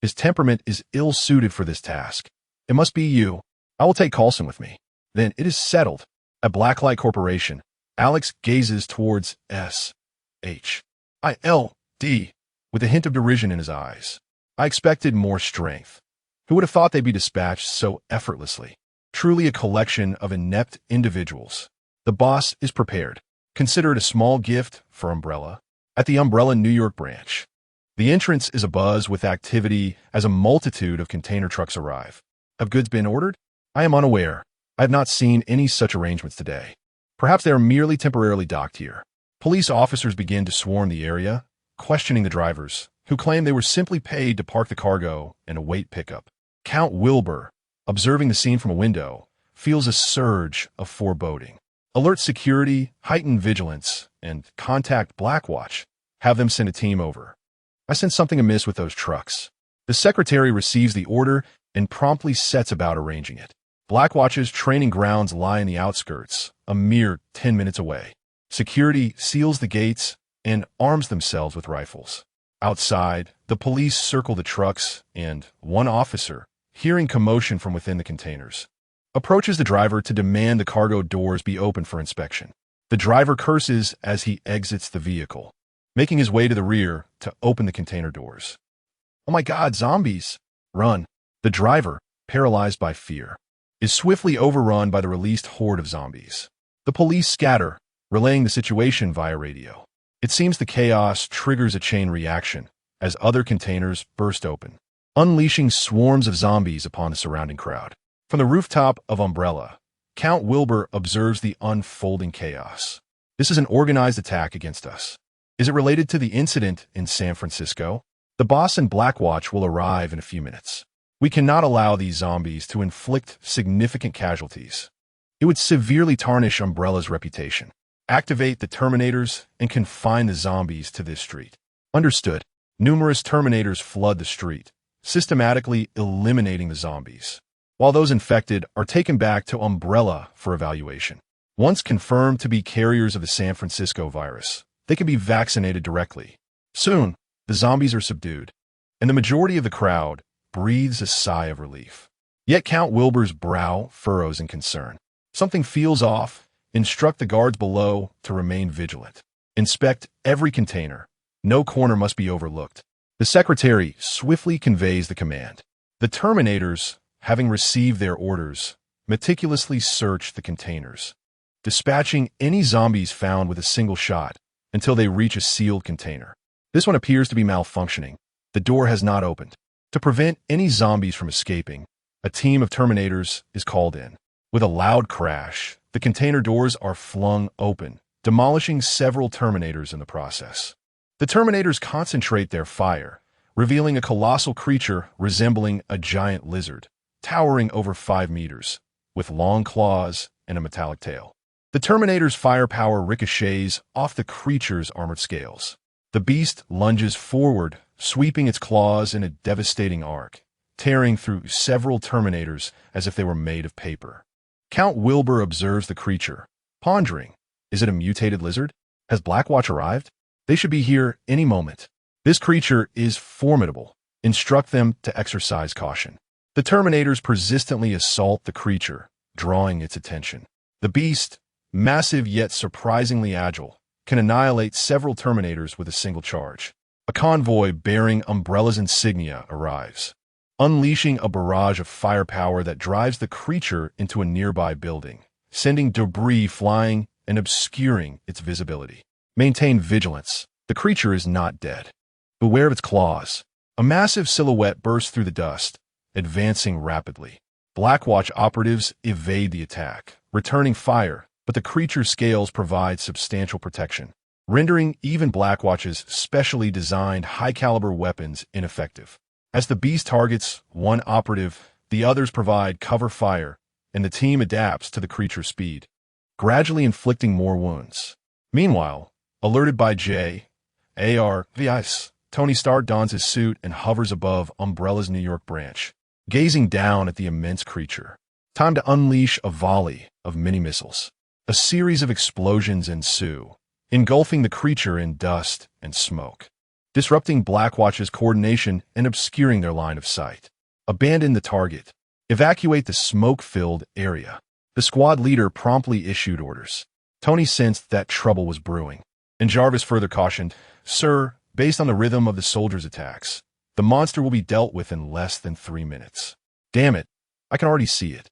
His temperament is ill-suited for this task. It must be you. I will take Coulson with me. Then it is settled. At Blacklight Corporation, Alex gazes towards SHIELD with a hint of derision in his eyes. I expected more strength. Who would have thought they'd be dispatched so effortlessly? truly a collection of inept individuals. The boss is prepared. Consider it a small gift for Umbrella. At the Umbrella New York branch, the entrance is abuzz with activity as a multitude of container trucks arrive. Have goods been ordered? I am unaware. I have not seen any such arrangements today. Perhaps they are merely temporarily docked here. Police officers begin to swarm the area, questioning the drivers, who claim they were simply paid to park the cargo and await pickup. Count Wilbur, observing the scene from a window, feels a surge of foreboding. Alert security, heighten vigilance, and contact Blackwatch. Have them send a team over. I sense something amiss with those trucks. The secretary receives the order and promptly sets about arranging it. Blackwatch's training grounds lie in the outskirts, a mere 10 minutes away. Security seals the gates and arms themselves with rifles. Outside, the police circle the trucks, and one officer, hearing commotion from within the containers, approaches the driver to demand the cargo doors be opened for inspection. The driver curses as he exits the vehicle, making his way to the rear to open the container doors. "Oh my God, zombies! Run!" The driver, paralyzed by fear, is swiftly overrun by the released horde of zombies. The police scatter, relaying the situation via radio. It seems the chaos triggers a chain reaction as other containers burst open, unleashing swarms of zombies upon the surrounding crowd. From the rooftop of Umbrella, Count Wilbur observes the unfolding chaos. This is an organized attack against us. Is it related to the incident in San Francisco? The boss and Blackwatch will arrive in a few minutes. We cannot allow these zombies to inflict significant casualties. It would severely tarnish Umbrella's reputation. Activate the Terminators and confine the zombies to this street. Understood. Numerous Terminators flood the street, systematically eliminating the zombies, while those infected are taken back to Umbrella for evaluation. Once confirmed to be carriers of the San Francisco virus, they can be vaccinated directly. Soon, the zombies are subdued, and the majority of the crowd breathes a sigh of relief. Yet Count Wilbur's brow furrows in concern. Something feels off. Instruct the guards below to remain vigilant. Inspect every container. No corner must be overlooked. The secretary swiftly conveys the command. The Terminators, having received their orders, meticulously search the containers, dispatching any zombies found with a single shot until they reach a sealed container. This one appears to be malfunctioning. The door has not opened. To prevent any zombies from escaping, a team of Terminators is called in. With a loud crash, the container doors are flung open, demolishing several Terminators in the process. The Terminators concentrate their fire, revealing a colossal creature resembling a giant lizard, towering over 5 meters, with long claws and a metallic tail. The Terminator's firepower ricochets off the creature's armored scales. The beast lunges forward, sweeping its claws in a devastating arc, tearing through several Terminators as if they were made of paper. Count Wilbur observes the creature, pondering, is it a mutated lizard? Has Blackwatch arrived? They should be here any moment. This creature is formidable. Instruct them to exercise caution. The Terminators persistently assault the creature, drawing its attention. The beast, massive yet surprisingly agile, can annihilate several Terminators with a single charge. A convoy bearing Umbrella's insignia arrives, unleashing a barrage of firepower that drives the creature into a nearby building, sending debris flying and obscuring its visibility. Maintain vigilance. The creature is not dead. Beware of its claws. A massive silhouette bursts through the dust, advancing rapidly. Blackwatch operatives evade the attack, returning fire, but the creature's scales provide substantial protection, rendering even Blackwatch's specially designed high-caliber weapons ineffective. As the beast targets one operative, the others provide cover fire, and the team adapts to the creature's speed, gradually inflicting more wounds. Meanwhile, alerted by J.A.R.V.I.S., Tony Stark dons his suit and hovers above Umbrella's New York branch, gazing down at the immense creature. Time to unleash a volley of mini-missiles. A series of explosions ensue, engulfing the creature in dust and smoke, disrupting Blackwatch's coordination and obscuring their line of sight. Abandon the target. Evacuate the smoke-filled area. The squad leader promptly issued orders. Tony sensed that trouble was brewing, and Jarvis further cautioned, "Sir, based on the rhythm of the soldiers' attacks, the monster will be dealt with in less than 3 minutes." Damn it, I can already see it.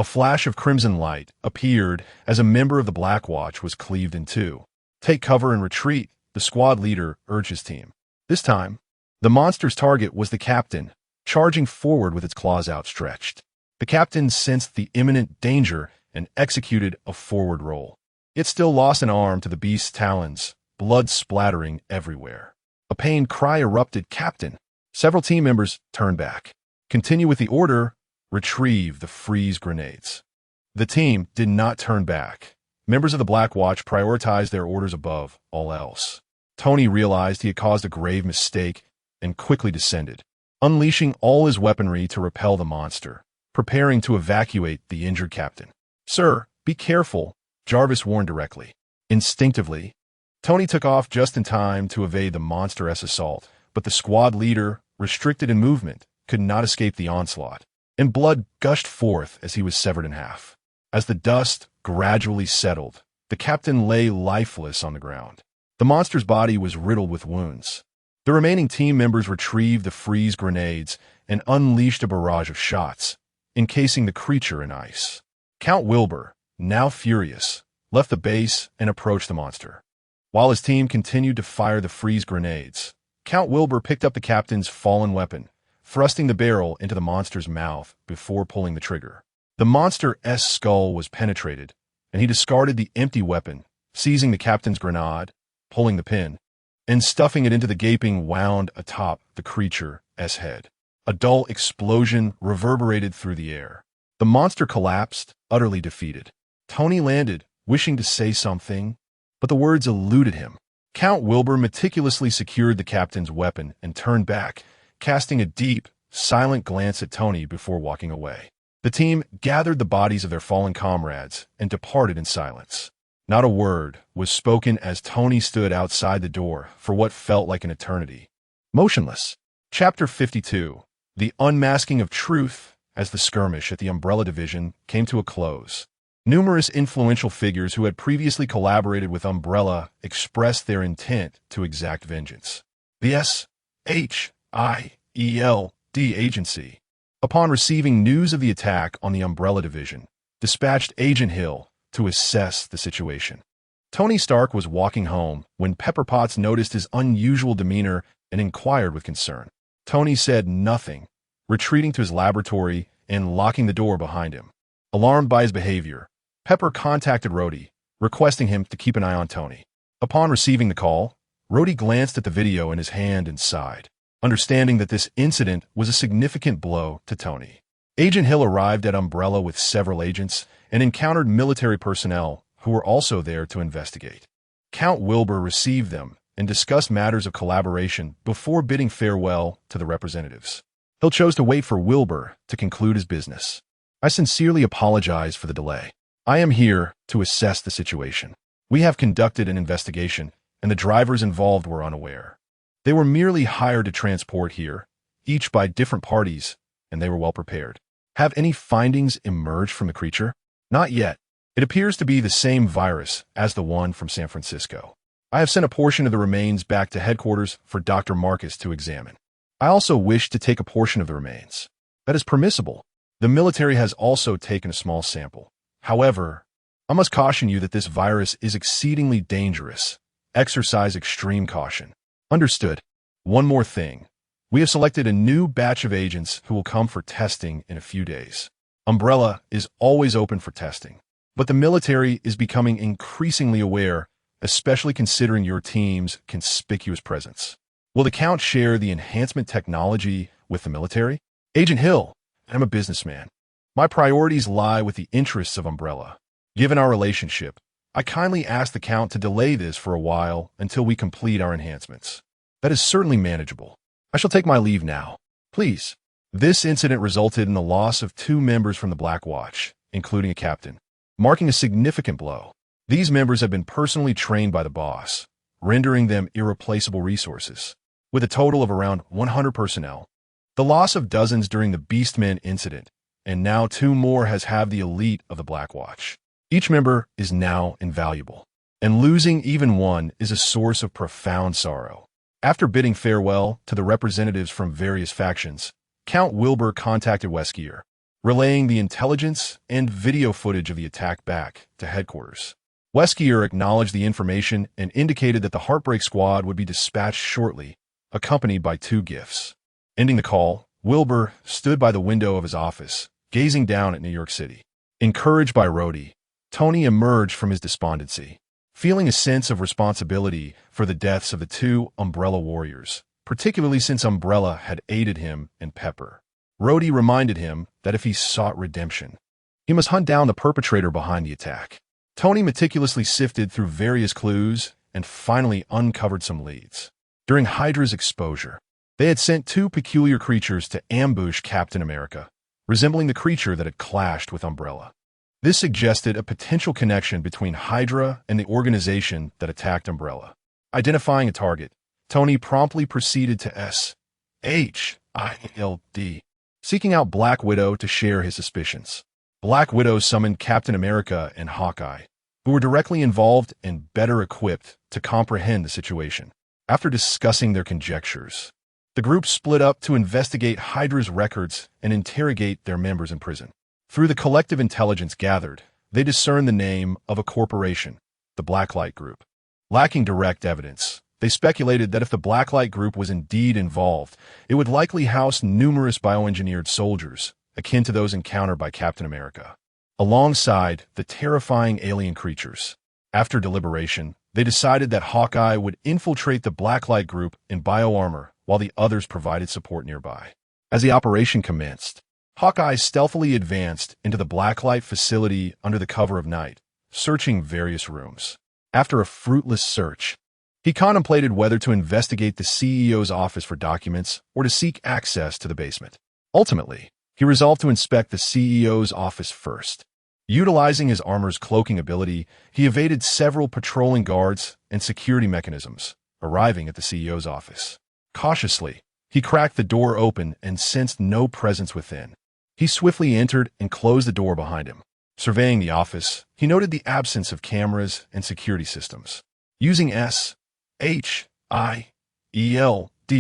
A flash of crimson light appeared as a member of the Black Watch was cleaved in two. "Take cover and retreat," the squad leader urged his team. This time, the monster's target was the captain, charging forward with its claws outstretched. The captain sensed the imminent danger and executed a forward roll. It still lost an arm to the beast's talons, blood splattering everywhere. A pained cry erupted. "Captain!" Several team members turned back. "Continue with the order. Retrieve the freeze grenades." The team did not turn back. Members of the Black Watch prioritized their orders above all else. Tony realized he had caused a grave mistake and quickly descended, unleashing all his weaponry to repel the monster, preparing to evacuate the injured captain. "Sir, be careful," Jarvis warned directly. Instinctively, Tony took off just in time to evade the monstrous assault, but the squad leader, restricted in movement, could not escape the onslaught, and blood gushed forth as he was severed in half. As the dust gradually settled, the captain lay lifeless on the ground. The monster's body was riddled with wounds. The remaining team members retrieved the freeze grenades and unleashed a barrage of shots, encasing the creature in ice. Count Wilbur, now furious, left the base and approached the monster. While his team continued to fire the freeze grenades, Count Wilbur picked up the captain's fallen weapon, thrusting the barrel into the monster's mouth before pulling the trigger. The monster's skull was penetrated, and he discarded the empty weapon, seizing the captain's grenade, pulling the pin, and stuffing it into the gaping wound atop the creature's head. A dull explosion reverberated through the air. The monster collapsed, utterly defeated. Tony landed, wishing to say something, but the words eluded him. Count Wilbur meticulously secured the captain's weapon and turned back, casting a deep, silent glance at Tony before walking away. The team gathered the bodies of their fallen comrades and departed in silence. Not a word was spoken as Tony stood outside the door for what felt like an eternity. Motionless. Chapter 52. The Unmasking of Truth. As the skirmish at the Umbrella Division came to a close, numerous influential figures who had previously collaborated with Umbrella expressed their intent to exact vengeance. The SHIELD agency, upon receiving news of the attack on the Umbrella Division, dispatched Agent Hill to assess the situation. Tony Stark was walking home when Pepper Potts noticed his unusual demeanor and inquired with concern. Tony said nothing, retreating to his laboratory and locking the door behind him. Alarmed by his behavior, Pepper contacted Rhodey, requesting him to keep an eye on Tony. Upon receiving the call, Rhodey glanced at the video in his hand and sighed, understanding that this incident was a significant blow to Tony. Agent Hill arrived at Umbrella with several agents and encountered military personnel who were also there to investigate. Count Wilbur received them and discussed matters of collaboration before bidding farewell to the representatives. Hill chose to wait for Wilbur to conclude his business. "I sincerely apologize for the delay. I am here to assess the situation. We have conducted an investigation, and the drivers involved were unaware. They were merely hired to transport here, each by different parties, and they were well prepared. Have any findings emerged from the creature?" "Not yet. It appears to be the same virus as the one from San Francisco. I have sent a portion of the remains back to headquarters for Dr. Marcus to examine. I also wish to take a portion of the remains. That is permissible. The military has also taken a small sample. However, I must caution you that this virus is exceedingly dangerous. Exercise extreme caution." "Understood. One more thing. We have selected a new batch of agents who will come for testing in a few days. Umbrella is always open for testing, but the military is becoming increasingly aware, especially considering your team's conspicuous presence. Will the Count share the enhancement technology with the military?" "Agent Hill, I'm a businessman. My priorities lie with the interests of Umbrella. Given our relationship, I kindly ask the Count to delay this for a while until we complete our enhancements." "That is certainly manageable. I shall take my leave now. Please." This incident resulted in the loss of 2 members from the Black Watch, including a captain, marking a significant blow. These members have been personally trained by the boss, rendering them irreplaceable resources. With a total of around 100 personnel, the loss of dozens during the Beastmen incident, and now 2 more has halved the elite of the Black Watch. Each member is now invaluable, and losing even one is a source of profound sorrow. After bidding farewell to the representatives from various factions, Count Wilbur contacted Weskier, relaying the intelligence and video footage of the attack back to headquarters. Weskier acknowledged the information and indicated that the Heartbreak Squad would be dispatched shortly, accompanied by 2 gifts. Ending the call, Wilbur stood by the window of his office, gazing down at New York City. Encouraged by Rhodey, Tony emerged from his despondency, feeling a sense of responsibility for the deaths of the 2 Umbrella warriors, particularly since Umbrella had aided him and Pepper. Rhodey reminded him that if he sought redemption, he must hunt down the perpetrator behind the attack. Tony meticulously sifted through various clues and finally uncovered some leads. During Hydra's exposure, they had sent 2 peculiar creatures to ambush Captain America, resembling the creature that had clashed with Umbrella. This suggested a potential connection between Hydra and the organization that attacked Umbrella. Identifying a target, Tony promptly proceeded to S.H.I.L.D., seeking out Black Widow to share his suspicions. Black Widow summoned Captain America and Hawkeye, who were directly involved and better equipped to comprehend the situation. After discussing their conjectures, the group split up to investigate Hydra's records and interrogate their members in prison. Through the collective intelligence gathered, they discerned the name of a corporation, the Blacklight Group. Lacking direct evidence, they speculated that if the Blacklight Group was indeed involved, it would likely house numerous bioengineered soldiers, akin to those encountered by Captain America, alongside the terrifying alien creatures. After deliberation, they decided that Hawkeye would infiltrate the Blacklight Group in bioarmor while the others provided support nearby. As the operation commenced, Hawkeye stealthily advanced into the Blacklight facility under the cover of night, searching various rooms. After a fruitless search, he contemplated whether to investigate the CEO's office for documents or to seek access to the basement. Ultimately, he resolved to inspect the CEO's office first. Utilizing his armor's cloaking ability, he evaded several patrolling guards and security mechanisms, arriving at the CEO's office. Cautiously, he cracked the door open and sensed no presence within. He swiftly entered and closed the door behind him. Surveying the office, he noted the absence of cameras and security systems. Using S.H.I.E.L.D.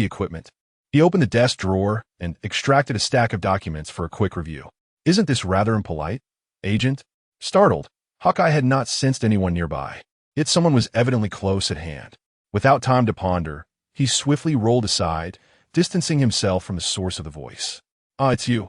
equipment, he opened the desk drawer and extracted a stack of documents for a quick review. "Isn't this rather impolite, Agent?" Startled, Hawkeye had not sensed anyone nearby, yet someone was evidently close at hand. Without time to ponder, he swiftly rolled aside, distancing himself from the source of the voice. "Ah, it's you.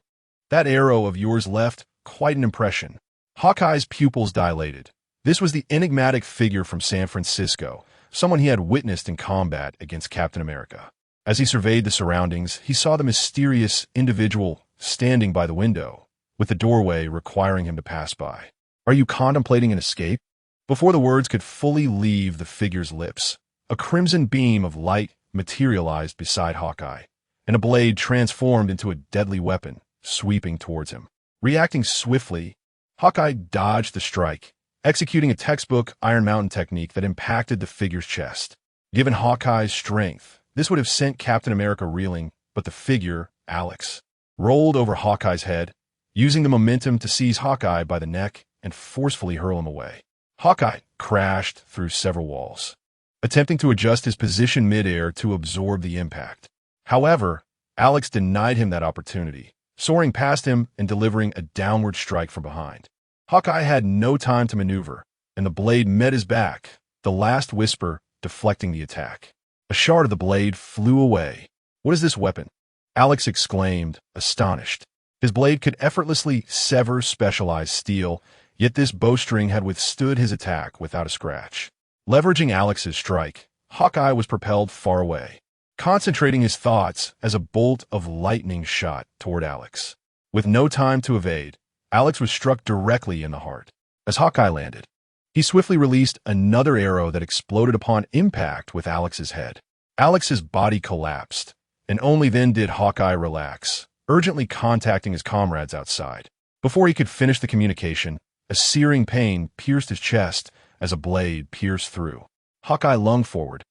That arrow of yours left quite an impression." Hawkeye's pupils dilated. This was the enigmatic figure from San Francisco, someone he had witnessed in combat against Captain America. As he surveyed the surroundings, he saw the mysterious individual standing by the window, with the doorway requiring him to pass by. "Are you contemplating an escape?" Before the words could fully leave the figure's lips, a crimson beam of light materialized beside Hawkeye, and a blade transformed into a deadly weapon, sweeping towards him. Reacting swiftly, Hawkeye dodged the strike, executing a textbook Iron Mountain technique that impacted the figure's chest. Given Hawkeye's strength, this would have sent Captain America reeling, but the figure, Alex, rolled over Hawkeye's head, using the momentum to seize Hawkeye by the neck and forcefully hurl him away. Hawkeye crashed through several walls, attempting to adjust his position midair to absorb the impact. However, Alex denied him that opportunity, soaring past him and delivering a downward strike from behind. Hawkeye had no time to maneuver, and the blade met his back, the last whisper deflecting the attack. A shard of the blade flew away. "What is this weapon?" Alex exclaimed, astonished. His blade could effortlessly sever specialized steel, yet this bowstring had withstood his attack without a scratch. Leveraging Alex's strike, Hawkeye was propelled far away, concentrating his thoughts as a bolt of lightning shot toward Alex. With no time to evade, Alex was struck directly in the heart. As Hawkeye landed, he swiftly released another arrow that exploded upon impact with Alex's head. Alex's body collapsed, and only then did Hawkeye relax, urgently contacting his comrades outside. Before he could finish the communication, a searing pain pierced his chest as a blade pierced through. Hawkeye lunged forward,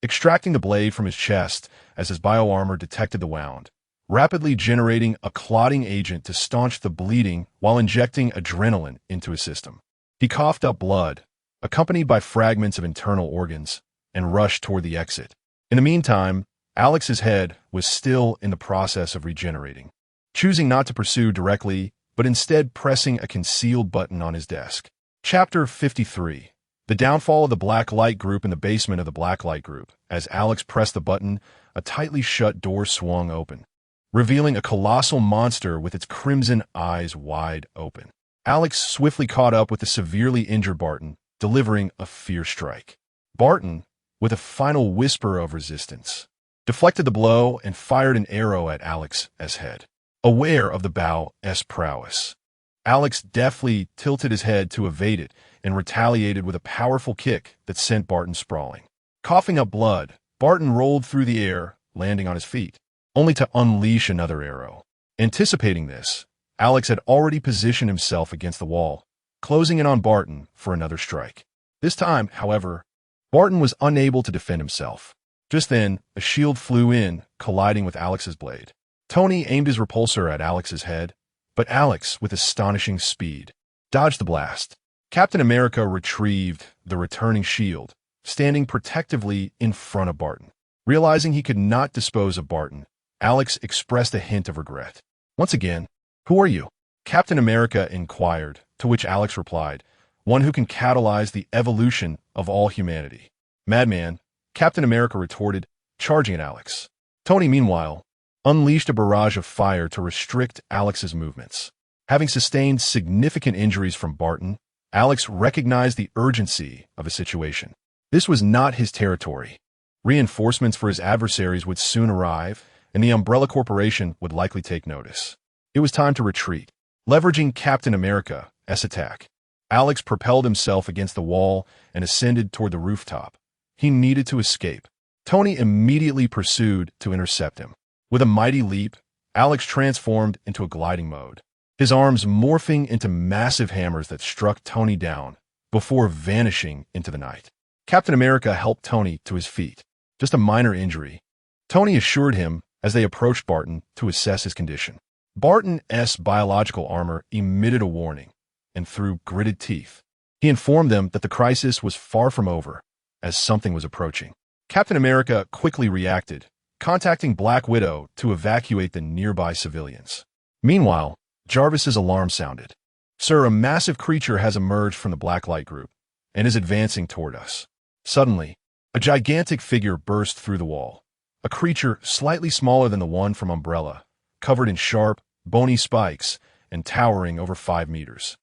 extracting the blade from his chest as his bioarmor detected the wound, rapidly generating a clotting agent to staunch the bleeding while injecting adrenaline into his system. He coughed up blood, accompanied by fragments of internal organs, and rushed toward the exit. In the meantime, Alex's head was still in the process of regenerating. Choosing not to pursue directly, but instead pressing a concealed button on his desk. Chapter 53. The downfall of the Black Light Group in the basement of the Black Light Group. As Alex pressed the button, a tightly shut door swung open, revealing a colossal monster with its crimson eyes wide open. Alex swiftly caught up with the severely injured Barton, delivering a fierce strike. Barton, with a final whisper of resistance, deflected the blow and fired an arrow at Alex's head. Aware of the bow's prowess, Alex deftly tilted his head to evade it and retaliated with a powerful kick that sent Barton sprawling. Coughing up blood, Barton rolled through the air, landing on his feet, only to unleash another arrow. Anticipating this, Alex had already positioned himself against the wall, closing in on Barton for another strike. This time, however, Barton was unable to defend himself. Just then, a shield flew in, colliding with Alex's blade. Tony aimed his repulsor at Alex's head, but Alex, with astonishing speed, dodged the blast. Captain America retrieved the returning shield, standing protectively in front of Barton. Realizing he could not dispose of Barton, Alex expressed a hint of regret. Once again, "Who are you?" Captain America inquired, to which Alex replied, "One who can catalyze the evolution of all humanity." "Madman," Captain America retorted, charging at Alex. Tony, meanwhile, unleashed a barrage of fire to restrict Alex's movements. Having sustained significant injuries from Barton, Alex recognized the urgency of the situation. This was not his territory. Reinforcements for his adversaries would soon arrive, and the Umbrella Corporation would likely take notice. It was time to retreat. Leveraging Captain America's attack, Alex propelled himself against the wall and ascended toward the rooftop. He needed to escape. Tony immediately pursued to intercept him. With a mighty leap, Alex transformed into a gliding mode, his arms morphing into massive hammers that struck Tony down before vanishing into the night. Captain America helped Tony to his feet. Just a minor injury, Tony assured him as they approached Barton to assess his condition. Barton's biological armor emitted a warning, and through gritted teeth, he informed them that the crisis was far from over, as something was approaching. Captain America quickly reacted, contacting Black Widow to evacuate the nearby civilians. Meanwhile, Jarvis's alarm sounded. "Sir, a massive creature has emerged from the Black Light Group and is advancing toward us." Suddenly, a gigantic figure burst through the wall, a creature slightly smaller than the one from Umbrella, covered in sharp, bony spikes and towering over 5 meters.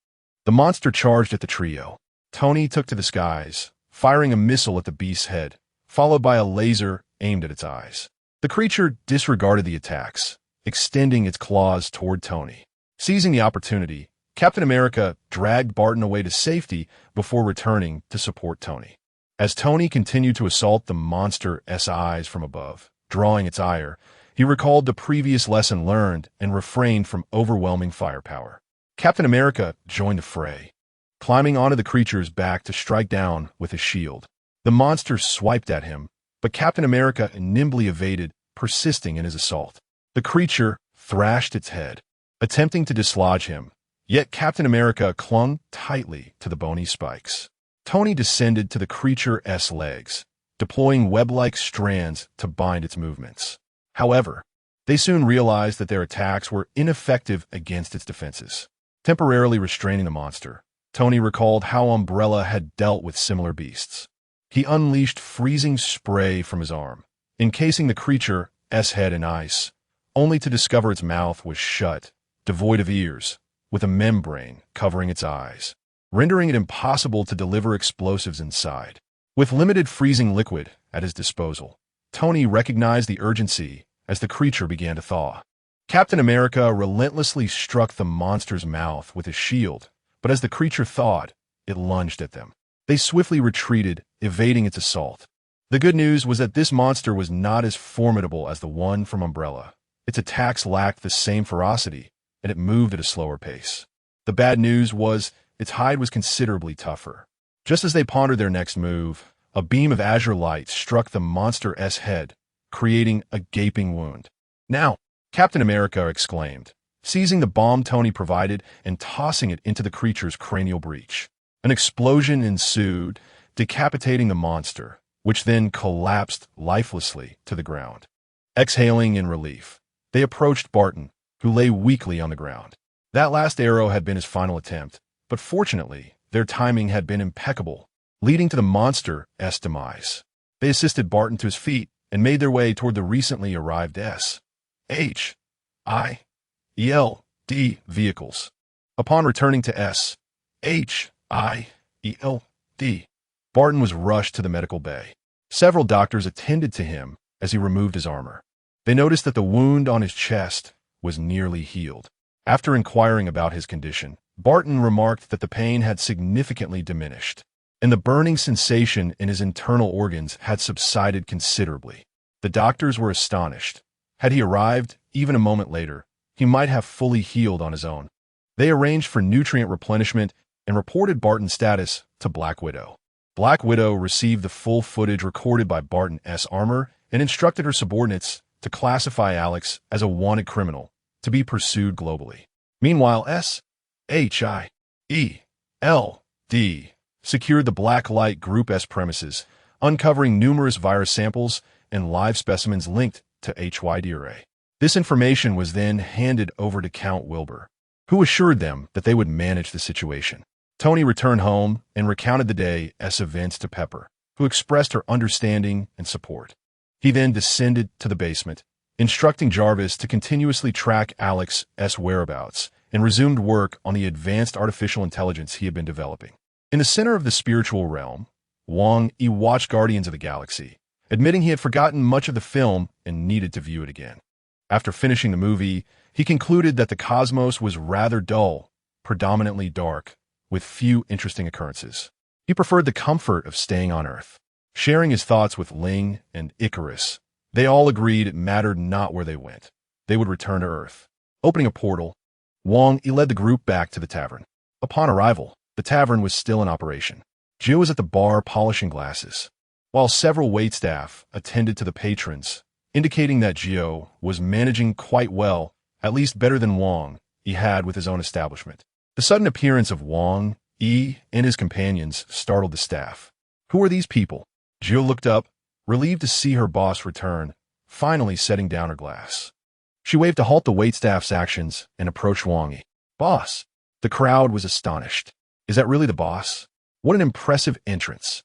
The monster charged at the trio. Tony took to the skies, firing a missile at the beast's head, followed by a laser aimed at its eyes. The creature disregarded the attacks, extending its claws toward Tony. Seizing the opportunity, Captain America dragged Barton away to safety before returning to support Tony. As Tony continued to assault the monster's eyes from above, drawing its ire, he recalled the previous lesson learned and refrained from overwhelming firepower. Captain America joined the fray, climbing onto the creature's back to strike down with his shield. The monster swiped at him, but Captain America nimbly evaded, persisting in his assault. The creature thrashed its head, attempting to dislodge him, yet Captain America clung tightly to the bony spikes. Tony descended to the creature's legs, deploying web-like strands to bind its movements. However, they soon realized that their attacks were ineffective against its defenses. Temporarily restraining the monster, Tony recalled how Umbrella had dealt with similar beasts. He unleashed freezing spray from his arm, encasing the creature's head in ice, only to discover its mouth was shut, devoid of ears, with a membrane covering its eyes, rendering it impossible to deliver explosives inside. With limited freezing liquid at his disposal, Tony recognized the urgency as the creature began to thaw. Captain America relentlessly struck the monster's mouth with his shield, but as the creature thawed, it lunged at them. They swiftly retreated, evading its assault. The good news was that this monster was not as formidable as the one from Umbrella. Its attacks lacked the same ferocity, and it moved at a slower pace. The bad news was its hide was considerably tougher. Just as they pondered their next move, a beam of azure light struck the monster's head, creating a gaping wound. "Now!" Captain America exclaimed, seizing the bomb Tony provided and tossing it into the creature's cranial breach. An explosion ensued, decapitating the monster, which then collapsed lifelessly to the ground. Exhaling in relief, they approached Barton, who lay weakly on the ground. That last arrow had been his final attempt, but fortunately, their timing had been impeccable, leading to the monster's demise. They assisted Barton to his feet and made their way toward the recently arrived S.H.I.E.L.D. vehicles. Upon returning to S.H.I.E.L.D., Barton was rushed to the medical bay. Several doctors attended to him as he removed his armor. They noticed that the wound on his chest was nearly healed. After inquiring about his condition, Barton remarked that the pain had significantly diminished, and the burning sensation in his internal organs had subsided considerably. The doctors were astonished. Had he arrived even a moment later, he might have fully healed on his own. They arranged for nutrient replenishment and reported Barton's status to Black Widow. Black Widow received the full footage recorded by Barton's armor and instructed her subordinates to classify Alex as a wanted criminal to be pursued globally. Meanwhile, S.H.I.E.L.D. secured the Black Light Group's premises, uncovering numerous virus samples and live specimens linked to HYDRA. This information was then handed over to Count Wilbur, who assured them that they would manage the situation. Tony returned home and recounted the day's events to Pepper, who expressed her understanding and support. He then descended to the basement, instructing Jarvis to continuously track Alex's whereabouts, and resumed work on the advanced artificial intelligence he had been developing. In the center of the spiritual realm, Wang Yi watched Guardians of the Galaxy, admitting he had forgotten much of the film and needed to view it again. After finishing the movie, he concluded that the cosmos was rather dull, predominantly dark, with few interesting occurrences. He preferred the comfort of staying on Earth. Sharing his thoughts with Ling and Icarus, they all agreed it mattered not where they went. They would return to Earth. Opening a portal, Wang Yi led the group back to the tavern. Upon arrival, the tavern was still in operation. Jill was at the bar polishing glasses, while several waitstaff attended to the patrons, indicating that Jill was managing quite well, at least better than Wang Yi had with his own establishment. The sudden appearance of Wang Yi and his companions startled the staff. Who are these people? Jill looked up, relieved to see her boss return, finally setting down her glass. She waved to halt the waitstaff's actions and approached Wang Yi. Boss! The crowd was astonished. Is that really the boss? What an impressive entrance.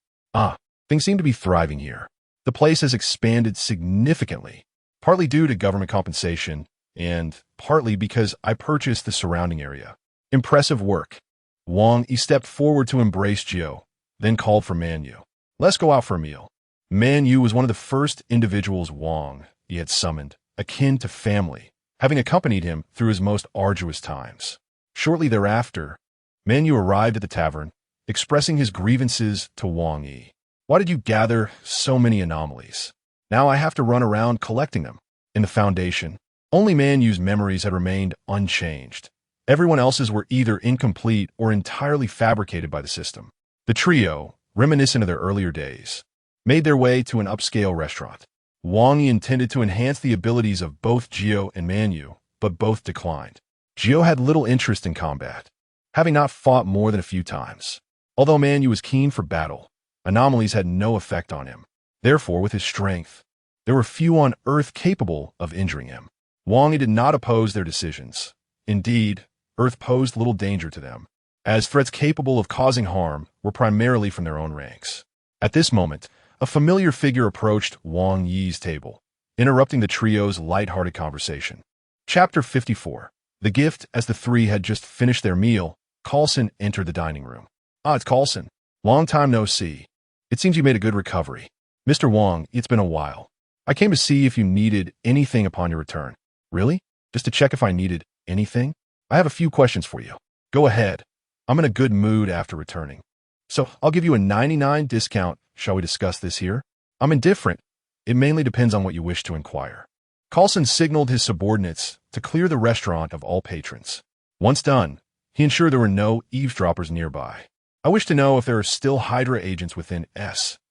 Things seem to be thriving here. The place has expanded significantly, partly due to government compensation and partly because I purchased the surrounding area. Impressive work. Wang Yi stepped forward to embrace Jill, then called for Man Yu. Let's go out for a meal. Man Yu was one of the first individuals Wang Yi had summoned, akin to family, having accompanied him through his most arduous times. Shortly thereafter, Man Yu arrived at the tavern, expressing his grievances to Wang Yi. Why did you gather so many anomalies? Now I have to run around collecting them. In the Foundation, only Man Yu's memories had remained unchanged. Everyone else's were either incomplete or entirely fabricated by the system. The trio, reminiscent of their earlier days, made their way to an upscale restaurant. Wang Yi intended to enhance the abilities of both Gio and Man Yu, but both declined. Gio had little interest in combat, having not fought more than a few times. Although Man Yu was keen for battle, anomalies had no effect on him. Therefore, with his strength, there were few on Earth capable of injuring him. Wang Yi did not oppose their decisions. Indeed, Earth posed little danger to them, as threats capable of causing harm were primarily from their own ranks. At this moment, a familiar figure approached Wang Yi's table, interrupting the trio's light-hearted conversation. Chapter 54. The gift. As the three had just finished their meal, Carlson entered the dining room. It's Carlson. Long time no see. It seems you made a good recovery. Mr. Wang, it's been a while. I came to see if you needed anything upon your return. Really? Just to check if I needed anything? I have a few questions for you. Go ahead. I'm in a good mood after returning. So I'll give you a 99 discount. Shall we discuss this here? I'm indifferent. It mainly depends on what you wish to inquire. Carlson signaled his subordinates to clear the restaurant of all patrons. Once done, he ensured there were no eavesdroppers nearby. I wish to know if there are still Hydra agents within S.H.I.E.L.D.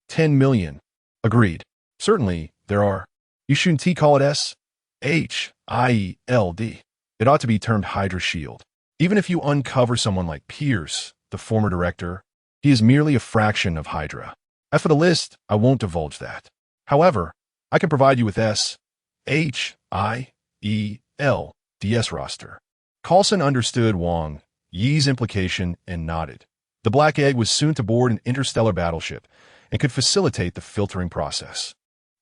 10 million. Agreed. Certainly, there are. You shouldn't call it S.H.I.E.L.D. It ought to be termed Hydra Shield. Even if you uncover someone like Pierce, the former director, he is merely a fraction of Hydra. As for the list, I won't divulge that. However, I can provide you with S.H.I.E.L.D. E.L.D.S. roster. Coulson understood Wang Yi's implication and nodded. The Black Egg was soon to board an interstellar battleship and could facilitate the filtering process.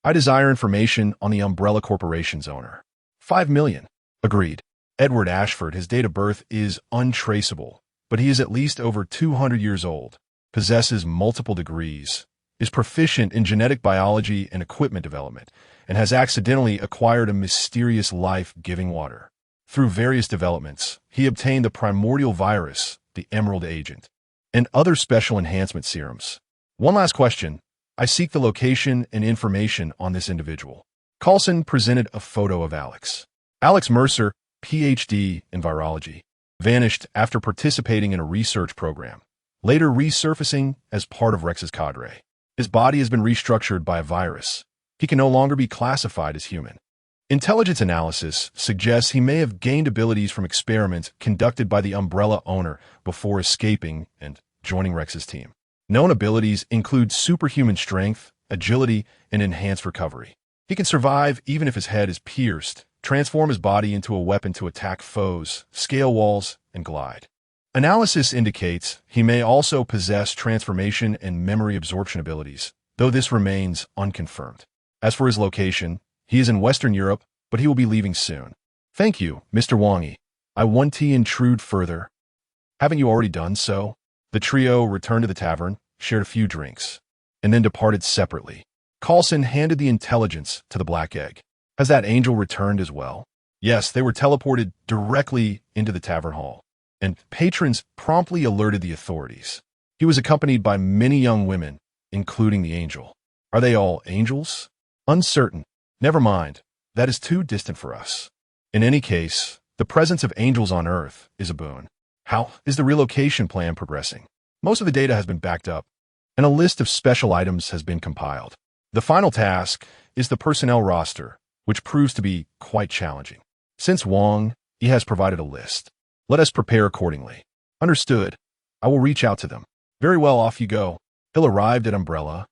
I desire information on the Umbrella Corporation's owner. 5 million. Agreed. Edward Ashford, his date of birth is untraceable, but he is at least over 200 years old, possesses multiple degrees, is proficient in genetic biology and equipment development, and has accidentally acquired a mysterious life-giving water. Through various developments, he obtained the primordial virus, the Emerald Agent, and other special enhancement serums. One last question. I seek the location and information on this individual. Coulson presented a photo of Alex. Alex Mercer, Ph.D. in virology, vanished after participating in a research program, later resurfacing as part of Rex's cadre. His body has been restructured by a virus. He can no longer be classified as human. Intelligence analysis suggests he may have gained abilities from experiments conducted by the Umbrella owner before escaping and joining Rex's team. Known abilities include superhuman strength, agility, and enhanced recovery. He can survive even if his head is pierced, transform his body into a weapon to attack foes, scale walls, and glide. Analysis indicates he may also possess transformation and memory absorption abilities, though this remains unconfirmed. As for his location, he is in Western Europe, but he will be leaving soon. Thank you, Mr. Wang Yi. I want to intrude further. Haven't you already done so? The trio returned to the tavern, shared a few drinks, and then departed separately. Coulson handed the intelligence to the Black Egg. Has that angel returned as well? Yes, they were teleported directly into the tavern hall, and patrons promptly alerted the authorities. He was accompanied by many young women, including the angel. Are they all angels? Uncertain. Never mind. That is too distant for us. In any case, the presence of angels on Earth is a boon. How is the relocation plan progressing? Most of the data has been backed up, and a list of special items has been compiled. The final task is the personnel roster, which proves to be quite challenging. Since Wang Yi has provided a list, let us prepare accordingly. Understood. I will reach out to them. Very well, off you go. Hill arrived at Umbrella,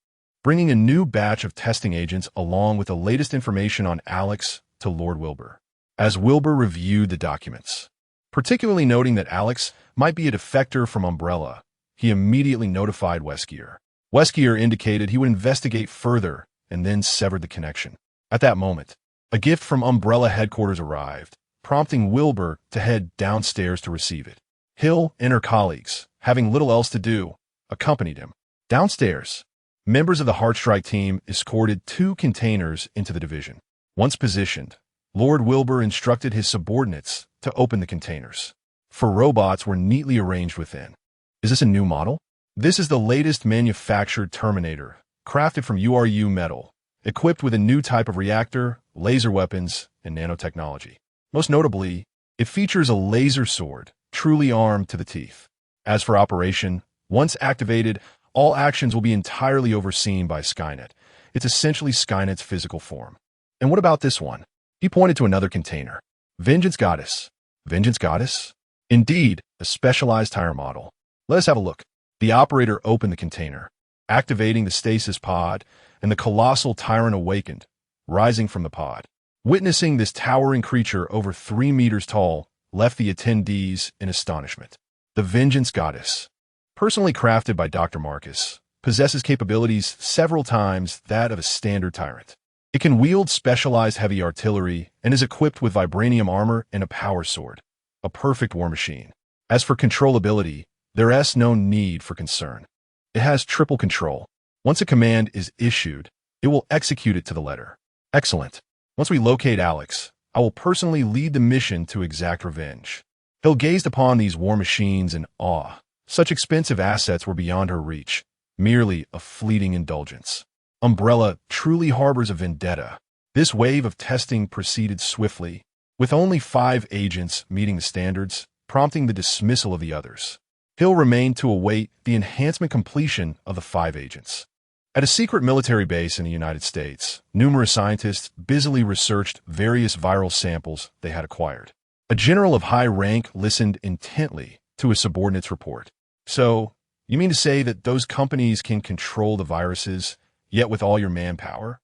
bringing a new batch of testing agents along with the latest information on Alex to Lord Wilbur. As Wilbur reviewed the documents, particularly noting that Alex might be a defector from Umbrella, he immediately notified Weskier. Weskier indicated he would investigate further and then severed the connection. At that moment, a gift from Umbrella headquarters arrived, prompting Wilbur to head downstairs to receive it. Hill and her colleagues, having little else to do, accompanied him. Downstairs, members of the Heartstrike team escorted 2 containers into the division. Once positioned, Lord Wilbur instructed his subordinates to open the containers. 4 robots were neatly arranged within. Is this a new model? This is the latest manufactured Terminator, crafted from URU metal, equipped with a new type of reactor, laser weapons, and nanotechnology. Most notably, it features a laser sword, truly armed to the teeth. As for operation, once activated, all actions will be entirely overseen by Skynet. It's essentially Skynet's physical form. And what about this one? He pointed to another container. Vengeance Goddess. Vengeance Goddess? Indeed, a specialized tire model. Let us have a look. The operator opened the container, activating the stasis pod, and the colossal tyrant awakened, rising from the pod. Witnessing this towering creature over 3 meters tall left the attendees in astonishment. The Vengeance Goddess, personally crafted by Dr. Marcus, possesses capabilities several times that of a standard tyrant. It can wield specialized heavy artillery and is equipped with vibranium armor and a power sword, a perfect war machine. As for controllability, there is no need for concern. It has triple control. Once a command is issued, it will execute it to the letter. Excellent. Once we locate Alex, I will personally lead the mission to exact revenge. Hill gazed upon these war machines in awe. Such expensive assets were beyond her reach, merely a fleeting indulgence. Umbrella truly harbors a vendetta. This wave of testing proceeded swiftly, with only 5 agents meeting the standards, prompting the dismissal of the others. Hill remained to await the enhancement completion of the 5 agents. At a secret military base in the United States, numerous scientists busily researched various viral samples they had acquired. A general of high rank listened intently to his subordinate's report. So, you mean to say that those companies can control the viruses, yet with all your manpower?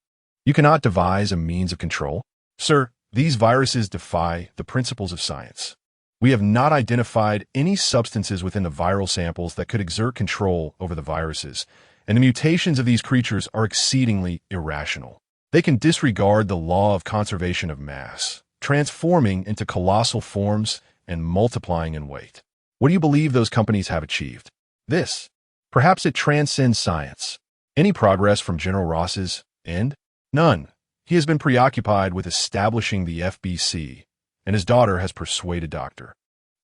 You cannot devise a means of control? Sir, These viruses defy the principles of science. We have not identified any substances within the viral samples that could exert control over the viruses, and the mutations of these creatures are exceedingly irrational. They can disregard the law of conservation of mass, transforming into colossal forms and multiplying in weight. What do you believe those companies have achieved? This. Perhaps it transcends science. Any progress from General Ross's end? None. He has been preoccupied with establishing the FBC, and his daughter has persuaded Dr.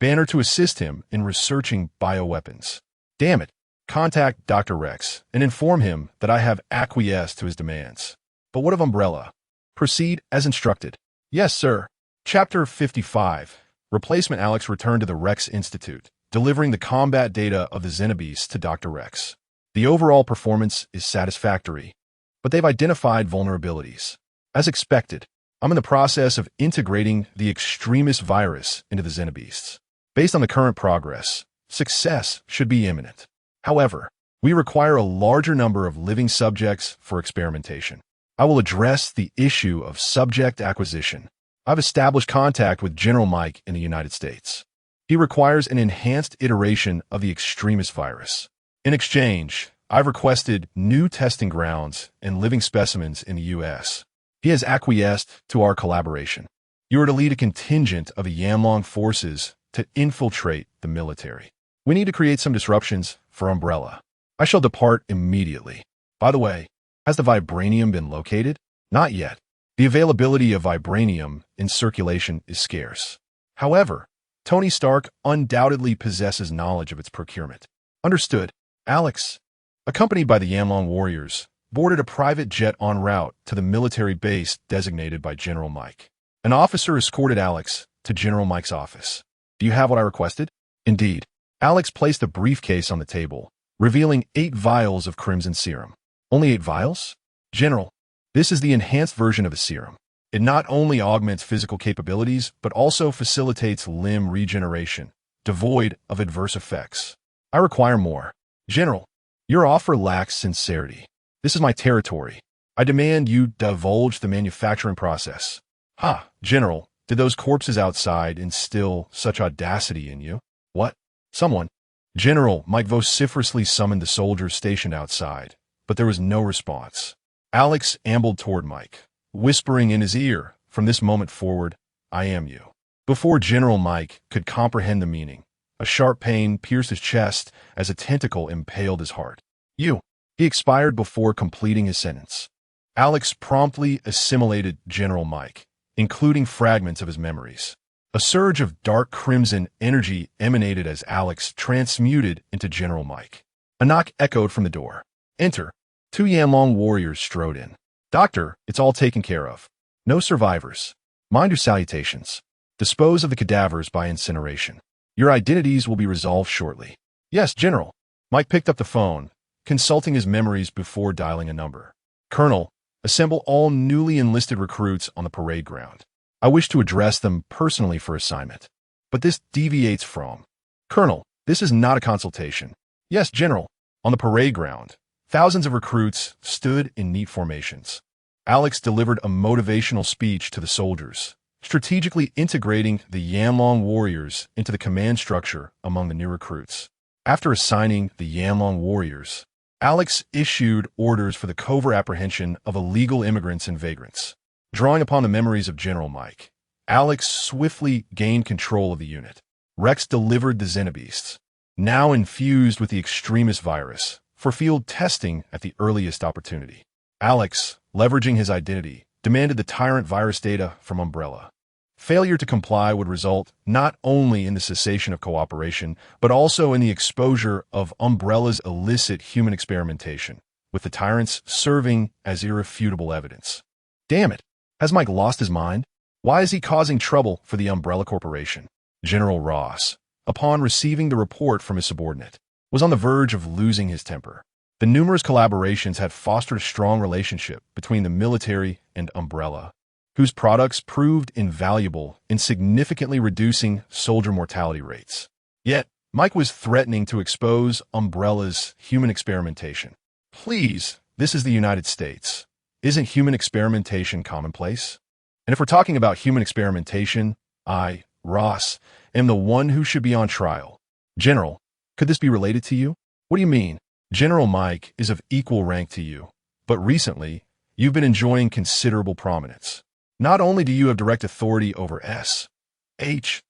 Banner to assist him in researching bioweapons. Damn it. Contact Dr. Rex and inform him that I have acquiesced to his demands. But what of Umbrella? Proceed as instructed. Yes, sir. Chapter 55. Replacement Alex returned to the Rex Institute, delivering the combat data of the Xenobeasts to Dr. Rex. The overall performance is satisfactory, but they've identified vulnerabilities. As expected, I'm in the process of integrating the extremist virus into the Xenobeasts. Based on the current progress, success should be imminent. However, we require a larger number of living subjects for experimentation. I will address the issue of subject acquisition. I've established contact with General Mike in the United States. He requires an enhanced iteration of the extremist virus. In exchange, I've requested new testing grounds and living specimens in the U.S. He has acquiesced to our collaboration. You are to lead a contingent of the Yanlong forces to infiltrate the military. We need to create some disruptions for Umbrella. I shall depart immediately. By the way, has the vibranium been located? Not yet. The availability of vibranium in circulation is scarce. However, Tony Stark undoubtedly possesses knowledge of its procurement. Understood. Alex, accompanied by the Yanlong warriors, boarded a private jet en route to the military base designated by General Mike. An officer escorted Alex to General Mike's office. Do you have what I requested? Indeed. Alex placed a briefcase on the table, revealing 8 vials of crimson serum. Only 8 vials? General, this is the enhanced version of a serum. It not only augments physical capabilities, but also facilitates limb regeneration, devoid of adverse effects. I require more. General, your offer lacks sincerity. This is my territory. I demand you divulge the manufacturing process. Ha, General, did those corpses outside instill such audacity in you? What? Someone. General Mike vociferously summoned the soldiers stationed outside, but there was no response. Alex ambled toward Mike, whispering in his ear, "From this moment forward, I am you." Before General Mike could comprehend the meaning, a sharp pain pierced his chest as a tentacle impaled his heart. You. He expired before completing his sentence. Alex promptly assimilated General Mike, including fragments of his memories. A surge of dark crimson energy emanated as Alex transmuted into General Mike. A knock echoed from the door. Enter. 2 Yanlong warriors strode in. Doctor, it's all taken care of. No survivors. Mind your salutations. Dispose of the cadavers by incineration. Your identities will be resolved shortly. Yes, General. Mike picked up the phone, consulting his memories before dialing a number. Colonel, assemble all newly enlisted recruits on the parade ground. I wish to address them personally for assignment. But this deviates from. Colonel, this is not a consultation. Yes, General. On the parade ground, thousands of recruits stood in neat formations. Alex delivered a motivational speech to the soldiers, strategically integrating the Yanlong warriors into the command structure among the new recruits. After assigning the Yanlong warriors, Alex issued orders for the covert apprehension of illegal immigrants and vagrants. Drawing upon the memories of General Mike, Alex swiftly gained control of the unit. Rex delivered the Xenobeasts, now infused with the extremist virus, for field testing at the earliest opportunity. Alex, leveraging his identity, demanded the tyrant virus data from Umbrella. Failure to comply would result not only in the cessation of cooperation, but also in the exposure of Umbrella's illicit human experimentation, with the tyrants serving as irrefutable evidence. Damn it! Has Mike lost his mind? Why is he causing trouble for the Umbrella Corporation? General Ross, upon receiving the report from his subordinate, was on the verge of losing his temper. The numerous collaborations had fostered a strong relationship between the military and Umbrella, whose products proved invaluable in significantly reducing soldier mortality rates. Yet, Mike was threatening to expose Umbrella's human experimentation. Please, this is the United States. Isn't human experimentation commonplace? And if we're talking about human experimentation, I, Ross, am the one who should be on trial. General, could this be related to you? What do you mean? General Mike is of equal rank to you, but recently, you've been enjoying considerable prominence. Not only do you have direct authority over SHIELD,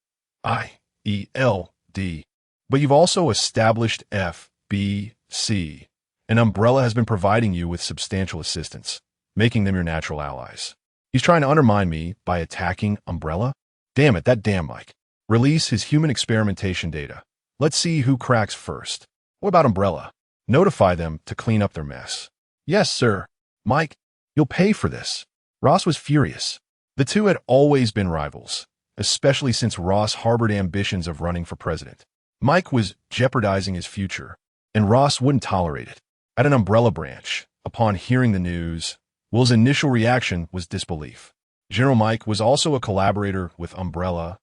but you've also established FBC, and Umbrella has been providing you with substantial assistance, making them your natural allies. He's trying to undermine me by attacking Umbrella? Damn it, that damn Mike. Release his human experimentation data. Let's see who cracks first. What about Umbrella? Notify them to clean up their mess. Yes, sir. Mike, you'll pay for this. Ross was furious. The two had always been rivals, especially since Ross harbored ambitions of running for president. Mike was jeopardizing his future, and Ross wouldn't tolerate it. At an Umbrella branch, upon hearing the news, Will's initial reaction was disbelief. General Mike was also a collaborator with Umbrella,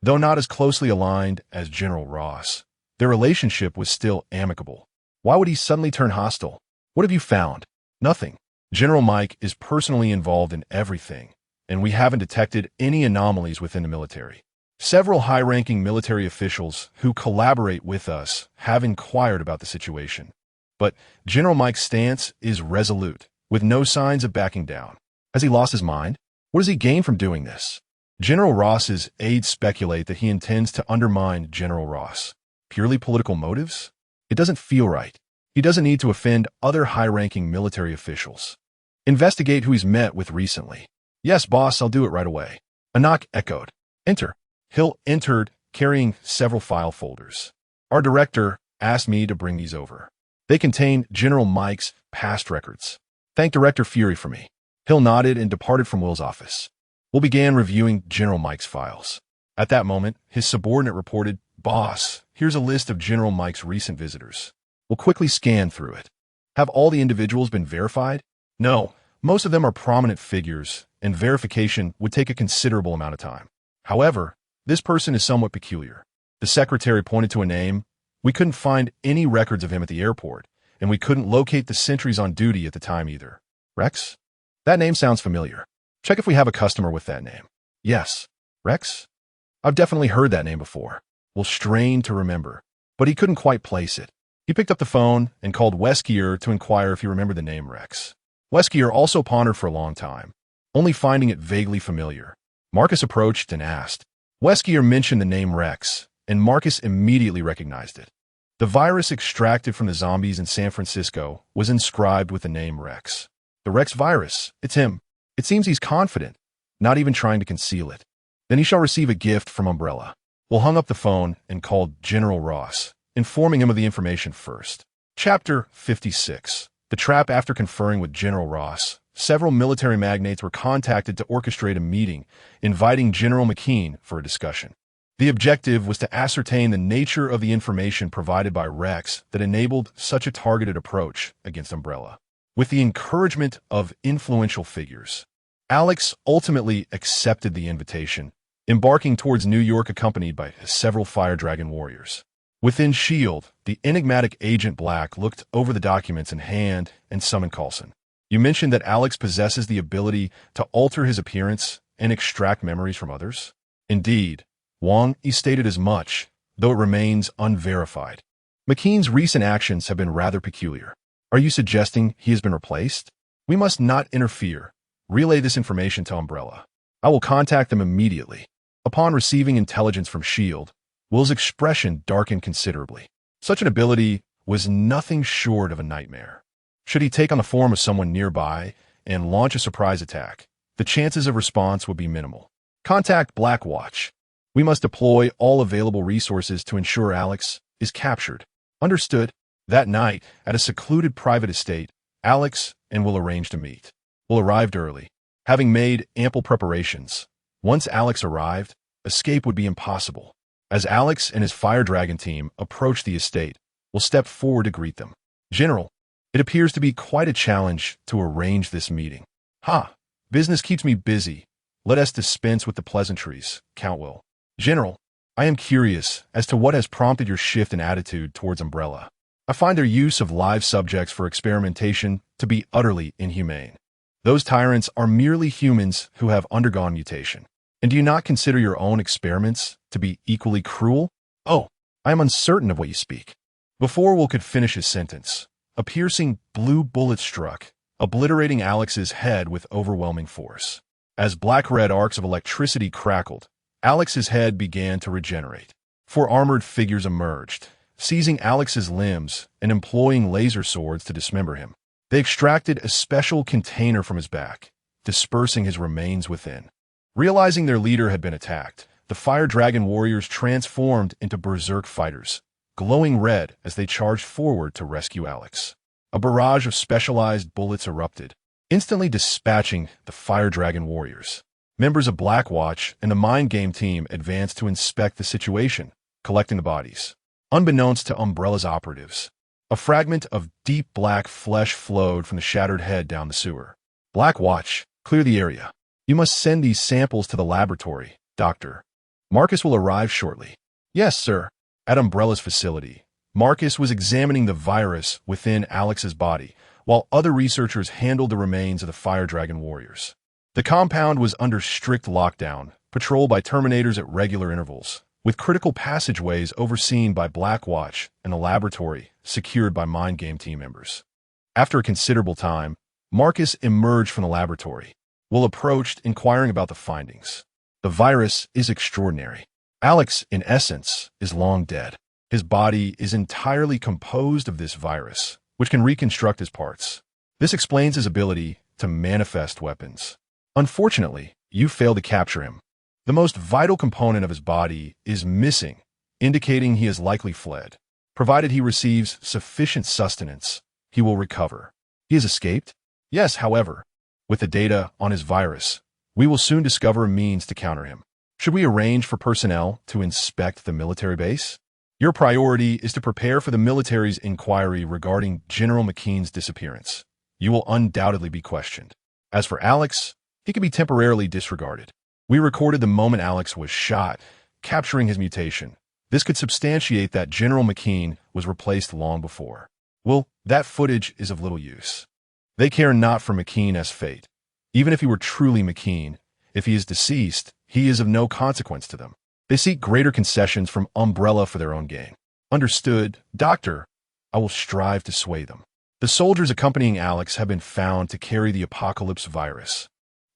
though not as closely aligned as General Ross. Their relationship was still amicable. Why would he suddenly turn hostile? What have you found? Nothing. General Mike is personally involved in everything, and we haven't detected any anomalies within the military. Several high-ranking military officials who collaborate with us have inquired about the situation. But General Mike's stance is resolute, with no signs of backing down. Has he lost his mind? What does he gain from doing this? General Ross's aides speculate that he intends to undermine General Ross. Purely political motives? It doesn't feel right. He doesn't need to offend other high-ranking military officials. Investigate who he's met with recently. Yes, boss, I'll do it right away. A knock echoed. Enter. Hill entered, carrying several file folders. Our director asked me to bring these over. They contain General Mike's past records. Thank Director Fury for me. Hill nodded and departed from Will's office. Will began reviewing General Mike's files. At that moment, his subordinate reported, Boss, here's a list of General Mike's recent visitors. We'll quickly scan through it. Have all the individuals been verified? No, most of them are prominent figures, and verification would take a considerable amount of time. However, this person is somewhat peculiar. The secretary pointed to a name. We couldn't find any records of him at the airport, and we couldn't locate the sentries on duty at the time either. Rex? That name sounds familiar. Check if we have a customer with that name. Yes. Rex? I've definitely heard that name before. Will strained to remember, but he couldn't quite place it. He picked up the phone and called Weskier to inquire if he remembered the name Rex. Weskier also pondered for a long time, only finding it vaguely familiar. Marcus approached and asked. Weskier mentioned the name Rex, and Marcus immediately recognized it. The virus extracted from the zombies in San Francisco was inscribed with the name Rex. The Rex virus, it's him. It seems he's confident, not even trying to conceal it. Then he shall receive a gift from Umbrella. Will hung up the phone and called General Ross, informing him of the information first. Chapter 56. The trap. After conferring with General Ross, several military magnates were contacted to orchestrate a meeting, inviting General McKean for a discussion. The objective was to ascertain the nature of the information provided by Rex that enabled such a targeted approach against Umbrella. With the encouragement of influential figures, Alex ultimately accepted the invitation, embarking towards New York accompanied by several Fire Dragon warriors. Within S.H.I.E.L.D., the enigmatic Agent Black looked over the documents in hand and summoned Coulson. You mentioned that Alex possesses the ability to alter his appearance and extract memories from others? Indeed, Wang Yi stated as much, though it remains unverified. McKean's recent actions have been rather peculiar. Are you suggesting he has been replaced? We must not interfere. Relay this information to Umbrella. I will contact them immediately. Upon receiving intelligence from S.H.I.E.L.D., Will's expression darkened considerably. Such an ability was nothing short of a nightmare. Should he take on the form of someone nearby and launch a surprise attack, the chances of response would be minimal. Contact Blackwatch. We must deploy all available resources to ensure Alex is captured. Understood. That night, at a secluded private estate, Alex and Will arranged to meet. Will arrived early, having made ample preparations. Once Alex arrived, escape would be impossible. As Alex and his Fire Dragon team approached the estate, Will stepped forward to greet them. General, it appears to be quite a challenge to arrange this meeting. Business keeps me busy. Let us dispense with the pleasantries, Count Will. General, I am curious as to what has prompted your shift in attitude towards Umbrella. I find their use of live subjects for experimentation to be utterly inhumane. Those tyrants are merely humans who have undergone mutation. And do you not consider your own experiments to be equally cruel? Oh, I am uncertain of what you speak. Before Will could finish his sentence, a piercing blue bullet struck, obliterating Alex's head with overwhelming force. As black-red arcs of electricity crackled, Alex's head began to regenerate. Four armored figures emerged, seizing Alex's limbs and employing laser swords to dismember him. They extracted a special container from his back, dispersing his remains within. Realizing their leader had been attacked, the Fire Dragon warriors transformed into berserk fighters, glowing red as they charged forward to rescue Alex. A barrage of specialized bullets erupted, instantly dispatching the Fire Dragon warriors. Members of Black Watch and the Mind Game team advanced to inspect the situation, collecting the bodies. Unbeknownst to Umbrella's operatives, a fragment of deep black flesh flowed from the shattered head down the sewer. Black Watch, clear the area. You must send these samples to the laboratory, Doctor. Marcus will arrive shortly. Yes, sir. At Umbrella's facility, Marcus was examining the virus within Alex's body, while other researchers handled the remains of the Fire Dragon warriors. The compound was under strict lockdown, patrolled by Terminators at regular intervals, with critical passageways overseen by Black Watch and the laboratory secured by Mind Game team members. After a considerable time, Marcus emerged from the laboratory. Will approached, inquiring about the findings. The virus is extraordinary. Alex, in essence, is long dead. His body is entirely composed of this virus, which can reconstruct his parts. This explains his ability to manifest weapons. Unfortunately, you failed to capture him. The most vital component of his body is missing, indicating he has likely fled. Provided he receives sufficient sustenance, he will recover. He has escaped? Yes, however, with the data on his virus, we will soon discover a means to counter him. Should we arrange for personnel to inspect the military base? Your priority is to prepare for the military's inquiry regarding General McKean's disappearance. You will undoubtedly be questioned. As for Alex, he can be temporarily disregarded. We recorded the moment Alex was shot, capturing his mutation. This could substantiate that General McKean was replaced long before. Well, that footage is of little use. They care not for McKean as fate. Even if he were truly McKean, if he is deceased, he is of no consequence to them. They seek greater concessions from Umbrella for their own gain. Understood, Doctor. I will strive to sway them. The soldiers accompanying Alex have been found to carry the Apocalypse virus,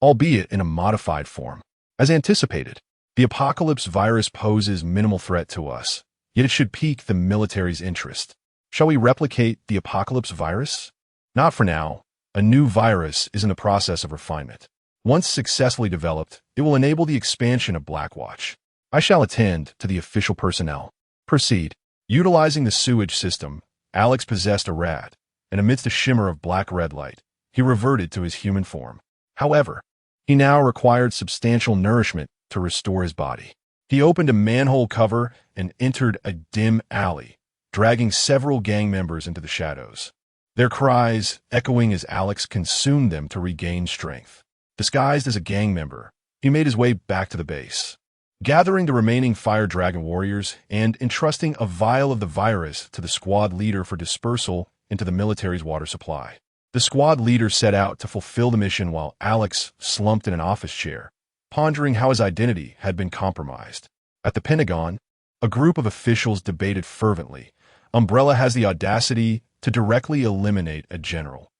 albeit in a modified form. As anticipated, the Apocalypse virus poses minimal threat to us, yet it should pique the military's interest. Shall we replicate the Apocalypse virus? Not for now. A new virus is in the process of refinement. Once successfully developed, it will enable the expansion of Black Watch. I shall attend to the official personnel. Proceed. Utilizing the sewage system, Alex possessed a rat, and amidst a shimmer of black-red light, he reverted to his human form. However, he now required substantial nourishment to restore his body. He opened a manhole cover and entered a dim alley, dragging several gang members into the shadows. Their cries echoing as Alex consumed them to regain strength. Disguised as a gang member, he made his way back to the base, gathering the remaining Fire Dragon warriors and entrusting a vial of the virus to the squad leader for dispersal into the military's water supply. The squad leader set out to fulfill the mission while Alex slumped in an office chair, pondering how his identity had been compromised. At the Pentagon, a group of officials debated fervently. Umbrella has the audacity to directly eliminate a general.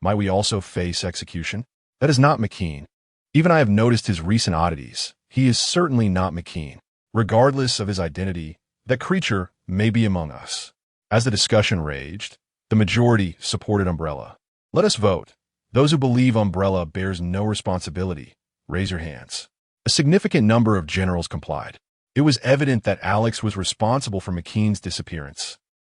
Might we also face execution? That is not McKean. Even I have noticed his recent oddities. He is certainly not McKean. Regardless of his identity, that creature may be among us. As the discussion raged, the majority supported Umbrella. Let us vote. Those who believe Umbrella bears no responsibility, raise your hands. A significant number of generals complied. It was evident that Alex was responsible for McKean's disappearance,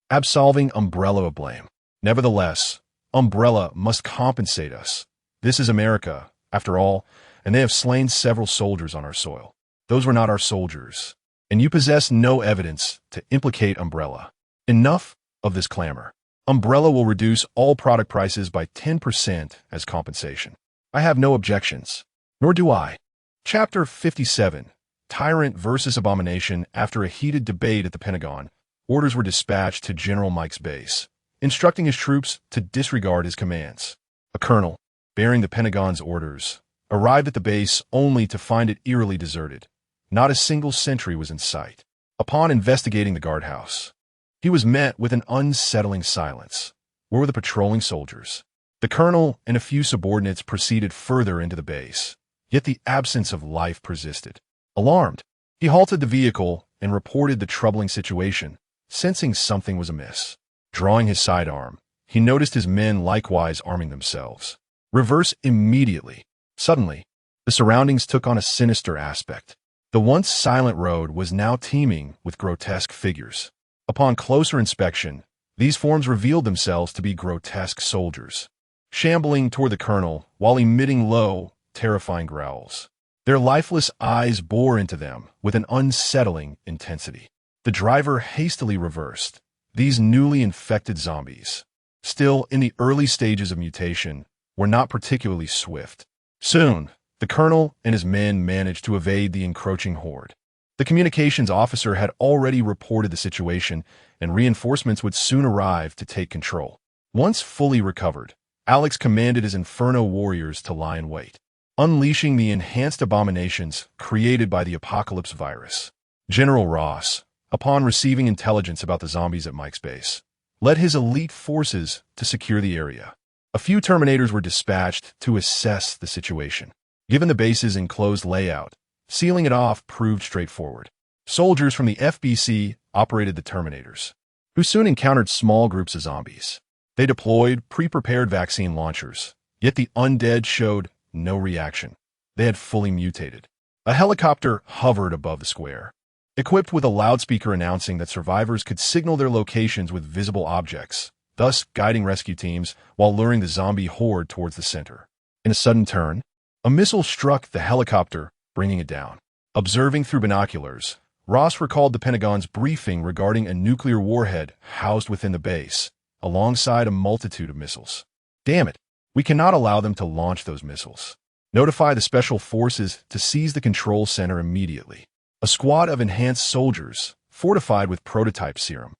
absolving Umbrella of blame. Nevertheless, Umbrella must compensate us. This is America, after all, and they have slain several soldiers on our soil. Those were not our soldiers, and you possess no evidence to implicate Umbrella. Enough of this clamor. Umbrella will reduce all product prices by 10% as compensation. I have no objections, nor do I. Chapter 57, Tyrant versus Abomination. After a heated debate at the Pentagon, orders were dispatched to General Mike's base, instructing his troops to disregard his commands. A colonel, bearing the Pentagon's orders, arrived at the base only to find it eerily deserted. Not a single sentry was in sight. Upon investigating the guardhouse, he was met with an unsettling silence. Where were the patrolling soldiers? The colonel and a few subordinates proceeded further into the base, yet the absence of life persisted. Alarmed, he halted the vehicle and reported the troubling situation, sensing something was amiss. Drawing his sidearm, he noticed his men likewise arming themselves. Reverse immediately. Suddenly, the surroundings took on a sinister aspect. The once silent road was now teeming with grotesque figures. Upon closer inspection, these forms revealed themselves to be grotesque soldiers, shambling toward the colonel while emitting low, terrifying growls. Their lifeless eyes bore into them with an unsettling intensity. The driver hastily reversed. These newly infected zombies, still in the early stages of mutation, were not particularly swift. Soon, the colonel and his men managed to evade the encroaching horde. The communications officer had already reported the situation, and reinforcements would soon arrive to take control. Once fully recovered, Alex commanded his Inferno warriors to lie in wait, unleashing the enhanced abominations created by the apocalypse virus. General Ross, upon receiving intelligence about the zombies at Mike's base, led his elite forces to secure the area. A few Terminators were dispatched to assess the situation. Given the base's enclosed layout, sealing it off proved straightforward. Soldiers from the FBC operated the Terminators, who soon encountered small groups of zombies. They deployed pre-prepared vaccine launchers, yet the undead showed no reaction. They had fully mutated. A helicopter hovered above the square, equipped with a loudspeaker announcing that survivors could signal their locations with visible objects, thus guiding rescue teams while luring the zombie horde towards the center. In a sudden turn, a missile struck the helicopter, bringing it down. Observing through binoculars, Ross recalled the Pentagon's briefing regarding a nuclear warhead housed within the base, alongside a multitude of missiles. Damn it, we cannot allow them to launch those missiles. Notify the special forces to seize the control center immediately. A squad of enhanced soldiers, fortified with prototype serum,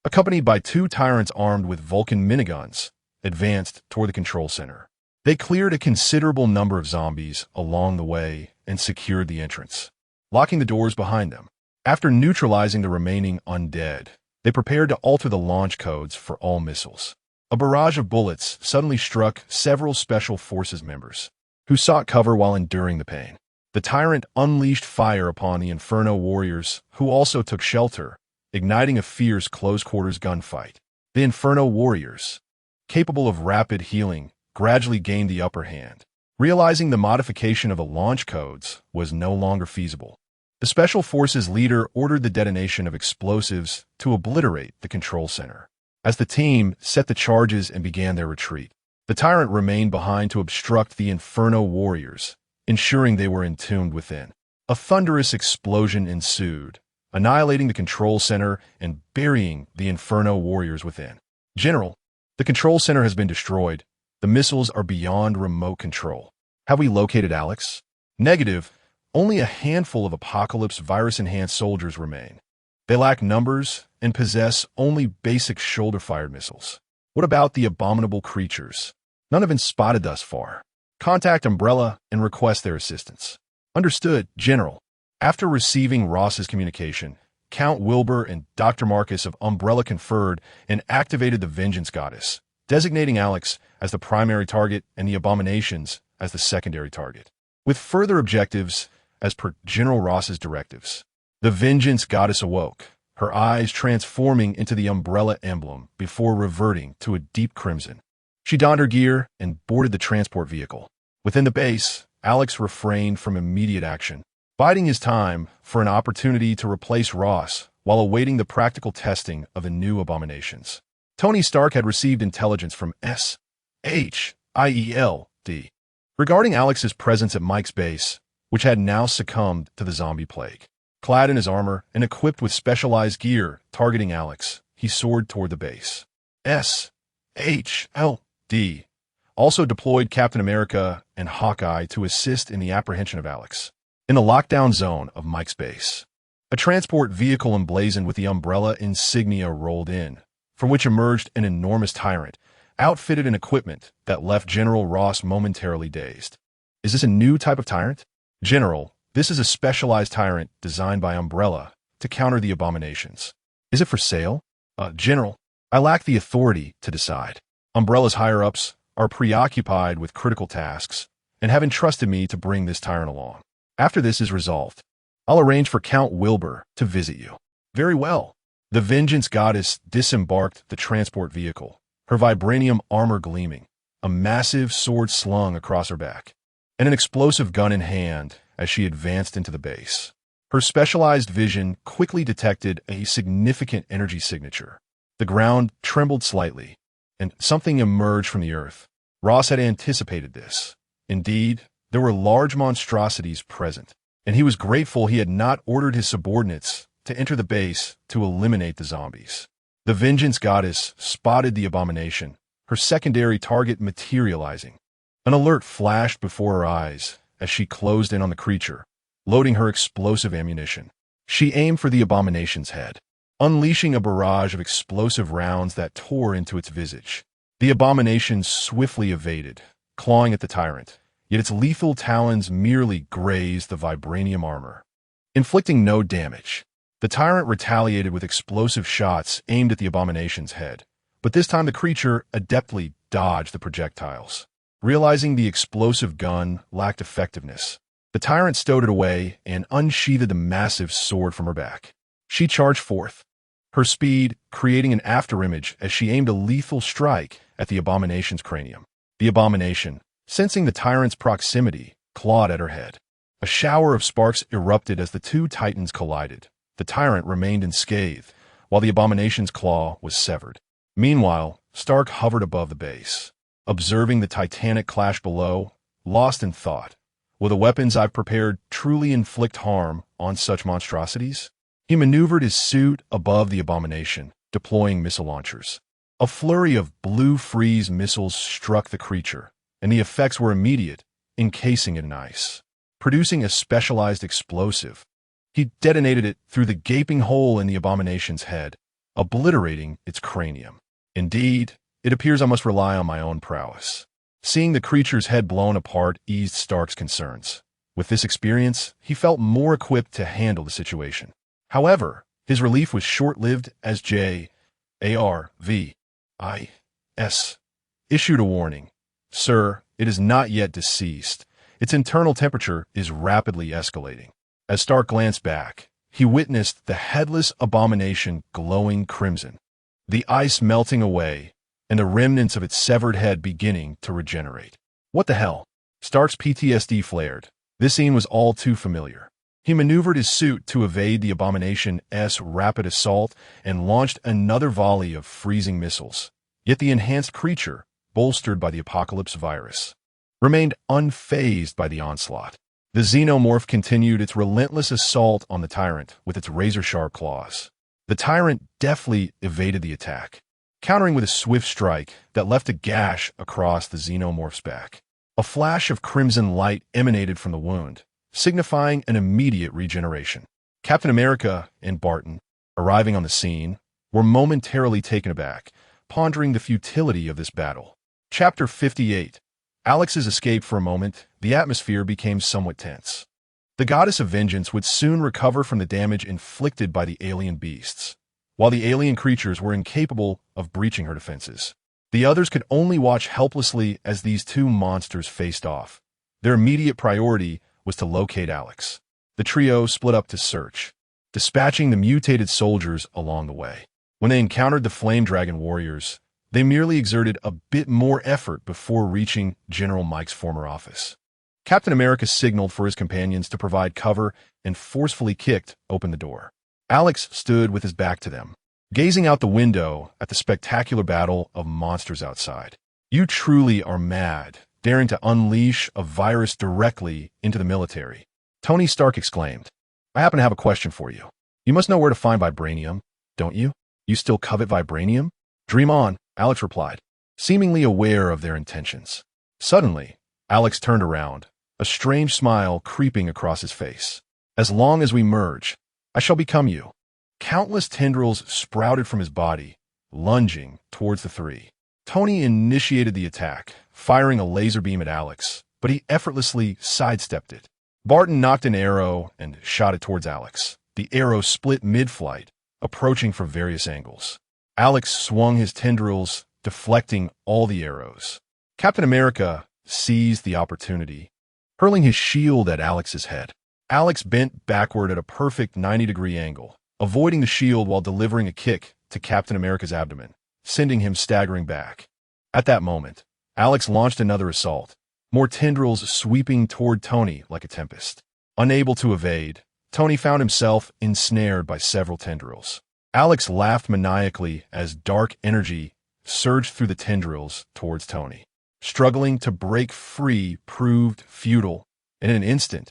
accompanied by 2 tyrants armed with Vulcan miniguns, advanced toward the control center. They cleared a considerable number of zombies along the way and secured the entrance, locking the doors behind them. After neutralizing the remaining undead, they prepared to alter the launch codes for all missiles. A barrage of bullets suddenly struck several Special Forces members, who sought cover while enduring the pain. The tyrant unleashed fire upon the Inferno warriors, who also took shelter, igniting a fierce close-quarters gunfight. The Inferno warriors, capable of rapid healing, gradually gained the upper hand. Realizing the modification of the launch codes was no longer feasible, the Special Forces leader ordered the detonation of explosives to obliterate the control center. As the team set the charges and began their retreat, the tyrant remained behind to obstruct the Inferno warriors, ensuring they were entombed within. A thunderous explosion ensued, annihilating the control center and burying the Inferno warriors within. General, the control center has been destroyed. The missiles are beyond remote control. Have we located Alex? Negative. Only a handful of Apocalypse virus-enhanced soldiers remain. They lack numbers and possess only basic shoulder-fired missiles. What about the abominable creatures? None have been spotted thus far. Contact Umbrella and request their assistance. Understood, General. After receiving Ross's communication, Count Wilbur and Dr. Marcus of Umbrella conferred and activated the Vengeance Goddess, designating Alex as the primary target and the abominations as the secondary target, with further objectives as per General Ross's directives. The Vengeance Goddess awoke, her eyes transforming into the Umbrella emblem before reverting to a deep crimson. She donned her gear and boarded the transport vehicle. Within the base, Alex refrained from immediate action, biding his time for an opportunity to replace Ross while awaiting the practical testing of the new abominations. Tony Stark had received intelligence from SHIELD regarding Alex's presence at Mike's base, which had now succumbed to the zombie plague. Clad in his armor and equipped with specialized gear targeting Alex, he soared toward the base. SHIELD also deployed Captain America and Hawkeye to assist in the apprehension of Alex. In the lockdown zone of Mike's base, a transport vehicle emblazoned with the Umbrella insignia rolled in, from which emerged an enormous tyrant, outfitted in equipment that left General Ross momentarily dazed. Is this a new type of tyrant? General, this is a specialized tyrant designed by Umbrella to counter the abominations. Is it for sale? General, I lack the authority to decide. Umbrella's higher-ups are preoccupied with critical tasks and have entrusted me to bring this tyrant along. After this is resolved, I'll arrange for Count Wilbur to visit you. Very well. The Vengeance Goddess disembarked the transport vehicle, her vibranium armor gleaming, a massive sword slung across her back, and an explosive gun in hand as she advanced into the base. Her specialized vision quickly detected a significant energy signature. The ground trembled slightly, and something emerged from the earth. Ross had anticipated this. Indeed, there were large monstrosities present, and he was grateful he had not ordered his subordinates to enter the base to eliminate the zombies. The Vengeance Goddess spotted the abomination, her secondary target materializing. An alert flashed before her eyes as she closed in on the creature, loading her explosive ammunition. She aimed for the abomination's head, unleashing a barrage of explosive rounds that tore into its visage. The abomination swiftly evaded, clawing at the tyrant, yet its lethal talons merely grazed the vibranium armor, inflicting no damage. The tyrant retaliated with explosive shots aimed at the abomination's head, but this time the creature adeptly dodged the projectiles. Realizing the explosive gun lacked effectiveness, the tyrant stowed it away and unsheathed the massive sword from her back. She charged forth, her speed creating an afterimage as she aimed a lethal strike at the abomination's cranium. The abomination, sensing the tyrant's proximity, clawed at her head. A shower of sparks erupted as the two titans collided. The tyrant remained unscathed, while the abomination's claw was severed. Meanwhile, Stark hovered above the base, observing the titanic clash below, lost in thought. Will the weapons I've prepared truly inflict harm on such monstrosities? He maneuvered his suit above the abomination, deploying missile launchers. A flurry of blue freeze missiles struck the creature, and the effects were immediate, encasing it in ice. Producing a specialized explosive, he detonated it through the gaping hole in the abomination's head, obliterating its cranium. Indeed, it appears I must rely on my own prowess. Seeing the creature's head blown apart eased Stark's concerns. With this experience, he felt more equipped to handle the situation. However, his relief was short-lived as JARVIS issued a warning. Sir, it is not yet deceased. Its internal temperature is rapidly escalating. As Stark glanced back, he witnessed the headless abomination glowing crimson, the ice melting away, and the remnants of its severed head beginning to regenerate. What the hell? Stark's PTSD flared. This scene was all too familiar. He maneuvered his suit to evade the abomination's rapid assault and launched another volley of freezing missiles. Yet the enhanced creature, bolstered by the apocalypse virus, remained unfazed by the onslaught. The xenomorph continued its relentless assault on the tyrant with its razor-sharp claws. The tyrant deftly evaded the attack, countering with a swift strike that left a gash across the xenomorph's back. A flash of crimson light emanated from the wound, signifying an immediate regeneration. Captain America and Barton, arriving on the scene, were momentarily taken aback, pondering the futility of this battle. Chapter 58. Alex's escape. For a moment, the atmosphere became somewhat tense. The goddess of vengeance would soon recover from the damage inflicted by the alien beasts, while the alien creatures were incapable of breaching her defenses. The others could only watch helplessly as these two monsters faced off. Their immediate priority was to locate Alex. The trio split up to search, dispatching the mutated soldiers along the way. When they encountered the Flame Dragon warriors, they merely exerted a bit more effort before reaching General Mike's former office. Captain America signaled for his companions to provide cover and forcefully kicked open the door. Alex stood with his back to them, gazing out the window at the spectacular battle of monsters outside. You truly are mad, daring to unleash a virus directly into the military, Tony Stark exclaimed. I happen to have a question for you. You must know where to find vibranium, don't you? You still covet vibranium? Dream on, Alex replied, seemingly aware of their intentions. Suddenly, Alex turned around, a strange smile creeping across his face. As long as we merge, I shall become you. Countless tendrils sprouted from his body, lunging towards the three. Tony initiated the attack, firing a laser beam at Alex, but he effortlessly sidestepped it. Barton knocked an arrow and shot it towards Alex. The arrow split mid-flight, approaching from various angles. Alex swung his tendrils, deflecting all the arrows. Captain America seized the opportunity, hurling his shield at Alex's head. Alex bent backward at a perfect 90-degree angle, avoiding the shield while delivering a kick to Captain America's abdomen, sending him staggering back. At that moment, Alex launched another assault, more tendrils sweeping toward Tony like a tempest. Unable to evade, Tony found himself ensnared by several tendrils. Alex laughed maniacally as dark energy surged through the tendrils towards Tony. Struggling to break free proved futile. In an instant,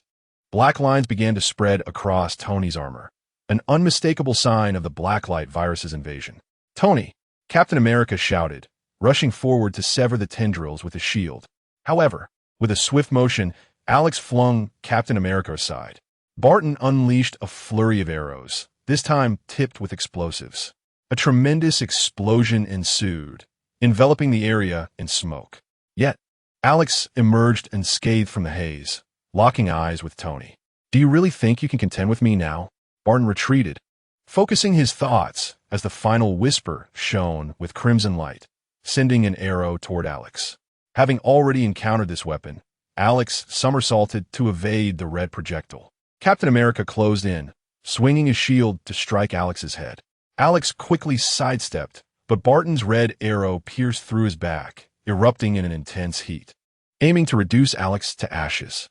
black lines began to spread across Tony's armor, an unmistakable sign of the Blacklight virus's invasion. "Tony!" Captain America shouted, rushing forward to sever the tendrils with his shield. However, with a swift motion, Alex flung Captain America aside. Barton unleashed a flurry of arrows, this time tipped with explosives. A tremendous explosion ensued, enveloping the area in smoke. Yet, Alex emerged unscathed from the haze, locking eyes with Tony. "Do you really think you can contend with me now?" Barton retreated, focusing his thoughts as the final whisper shone with crimson light, sending an arrow toward Alex. Having already encountered this weapon, Alex somersaulted to evade the red projectile. Captain America closed in, swinging his shield to strike Alex's head. Alex quickly sidestepped, but Barton's red arrow pierced through his back, erupting in an intense heat, aiming to reduce Alex to ashes.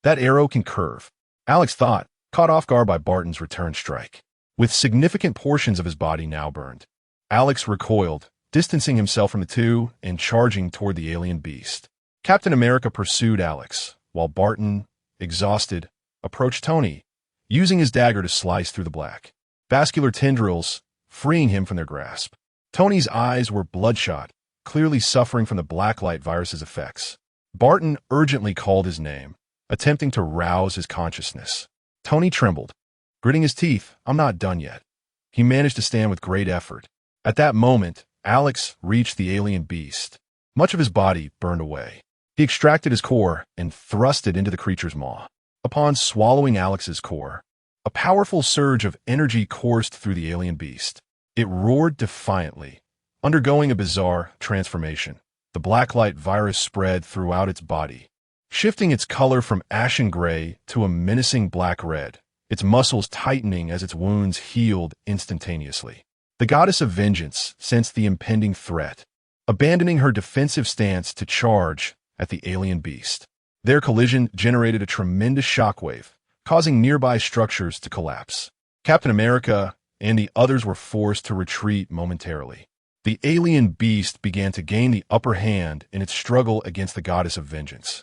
That arrow can curve, Alex thought, caught off guard by Barton's return strike. With significant portions of his body now burned, Alex recoiled, distancing himself from the two and charging toward the alien beast. Captain America pursued Alex, while Barton, exhausted, approached Tony, using his dagger to slice through the black vascular tendrils, freeing him from their grasp. Tony's eyes were bloodshot, clearly suffering from the Blacklight virus's effects. Barton urgently called his name, attempting to rouse his consciousness. Tony trembled, gritting his teeth. "I'm not done yet." He managed to stand with great effort. At that moment, Alex reached the alien beast. Much of his body burned away. He extracted his core and thrust it into the creature's maw. Upon swallowing Alex's core, a powerful surge of energy coursed through the alien beast. It roared defiantly, undergoing a bizarre transformation. The Blacklight virus spread throughout its body, shifting its color from ashen gray to a menacing black-red, its muscles tightening as its wounds healed instantaneously. The goddess of vengeance sensed the impending threat, abandoning her defensive stance to charge at the alien beast. Their collision generated a tremendous shockwave, causing nearby structures to collapse. Captain America and the others were forced to retreat momentarily. The alien beast began to gain the upper hand in its struggle against the goddess of vengeance,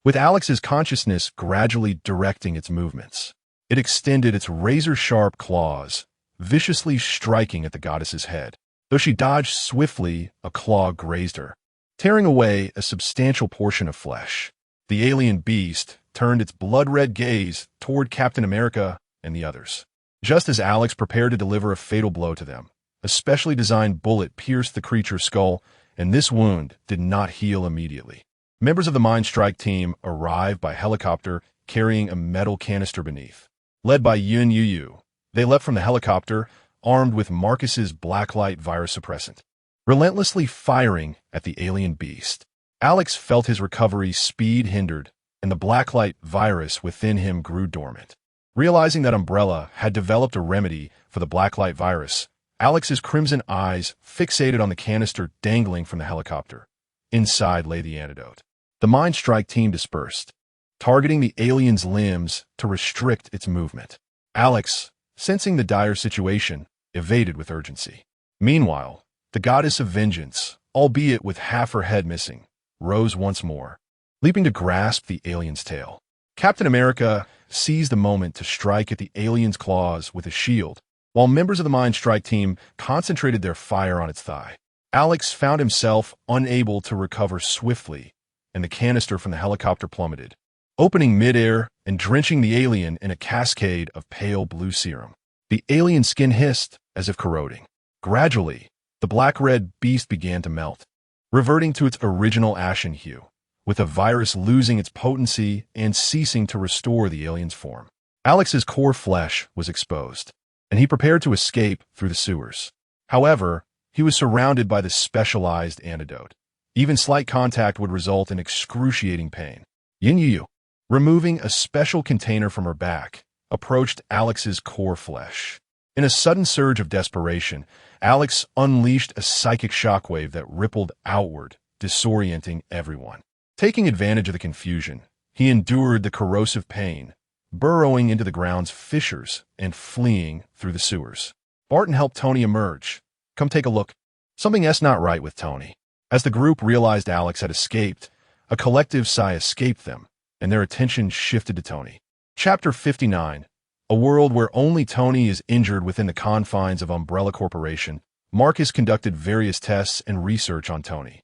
with Alex's consciousness gradually directing its movements. It extended its razor-sharp claws, viciously striking at the goddess's head. Though she dodged swiftly, a claw grazed her, tearing away a substantial portion of flesh. The alien beast turned its blood-red gaze toward Captain America and the others. Just as Alex prepared to deliver a fatal blow to them, a specially designed bullet pierced the creature's skull, and this wound did not heal immediately. Members of the Mind Strike team arrived by helicopter carrying a metal canister beneath. Led by Yun Yu, they leapt from the helicopter, armed with Marcus's Blacklight virus suppressant, relentlessly firing at the alien beast. Alex felt his recovery speed hindered, and the Blacklight virus within him grew dormant. Realizing that Umbrella had developed a remedy for the Blacklight virus, Alex's crimson eyes fixated on the canister dangling from the helicopter. Inside lay the antidote. The Mind Strike team dispersed, targeting the alien's limbs to restrict its movement. Alex, sensing the dire situation, evaded with urgency. Meanwhile, the goddess of vengeance, albeit with half her head missing, rose once more, leaping to grasp the alien's tail. Captain America seized the moment to strike at the alien's claws with a shield, while members of the Mind Strike team concentrated their fire on its thigh. Alex found himself unable to recover swiftly, and the canister from the helicopter plummeted, opening midair and drenching the alien in a cascade of pale blue serum. The alien's skin hissed as if corroding. Gradually, the black-red beast began to melt, reverting to its original ashen hue, with the virus losing its potency and ceasing to restore the alien's form. Alex's core flesh was exposed, and he prepared to escape through the sewers. However, he was surrounded by the specialized antidote. Even slight contact would result in excruciating pain. Yin Yu, removing a special container from her back, approached Alex's core flesh. In a sudden surge of desperation, Alex unleashed a psychic shockwave that rippled outward, disorienting everyone. Taking advantage of the confusion, he endured the corrosive pain, burrowing into the ground's fissures and fleeing through the sewers. Barton helped Tony emerge. Come take a look. Something's not right with Tony. As the group realized Alex had escaped, a collective sigh escaped them, and their attention shifted to Tony. Chapter 59. A world where only Tony is injured within the confines of Umbrella Corporation. Marcus conducted various tests and research on Tony,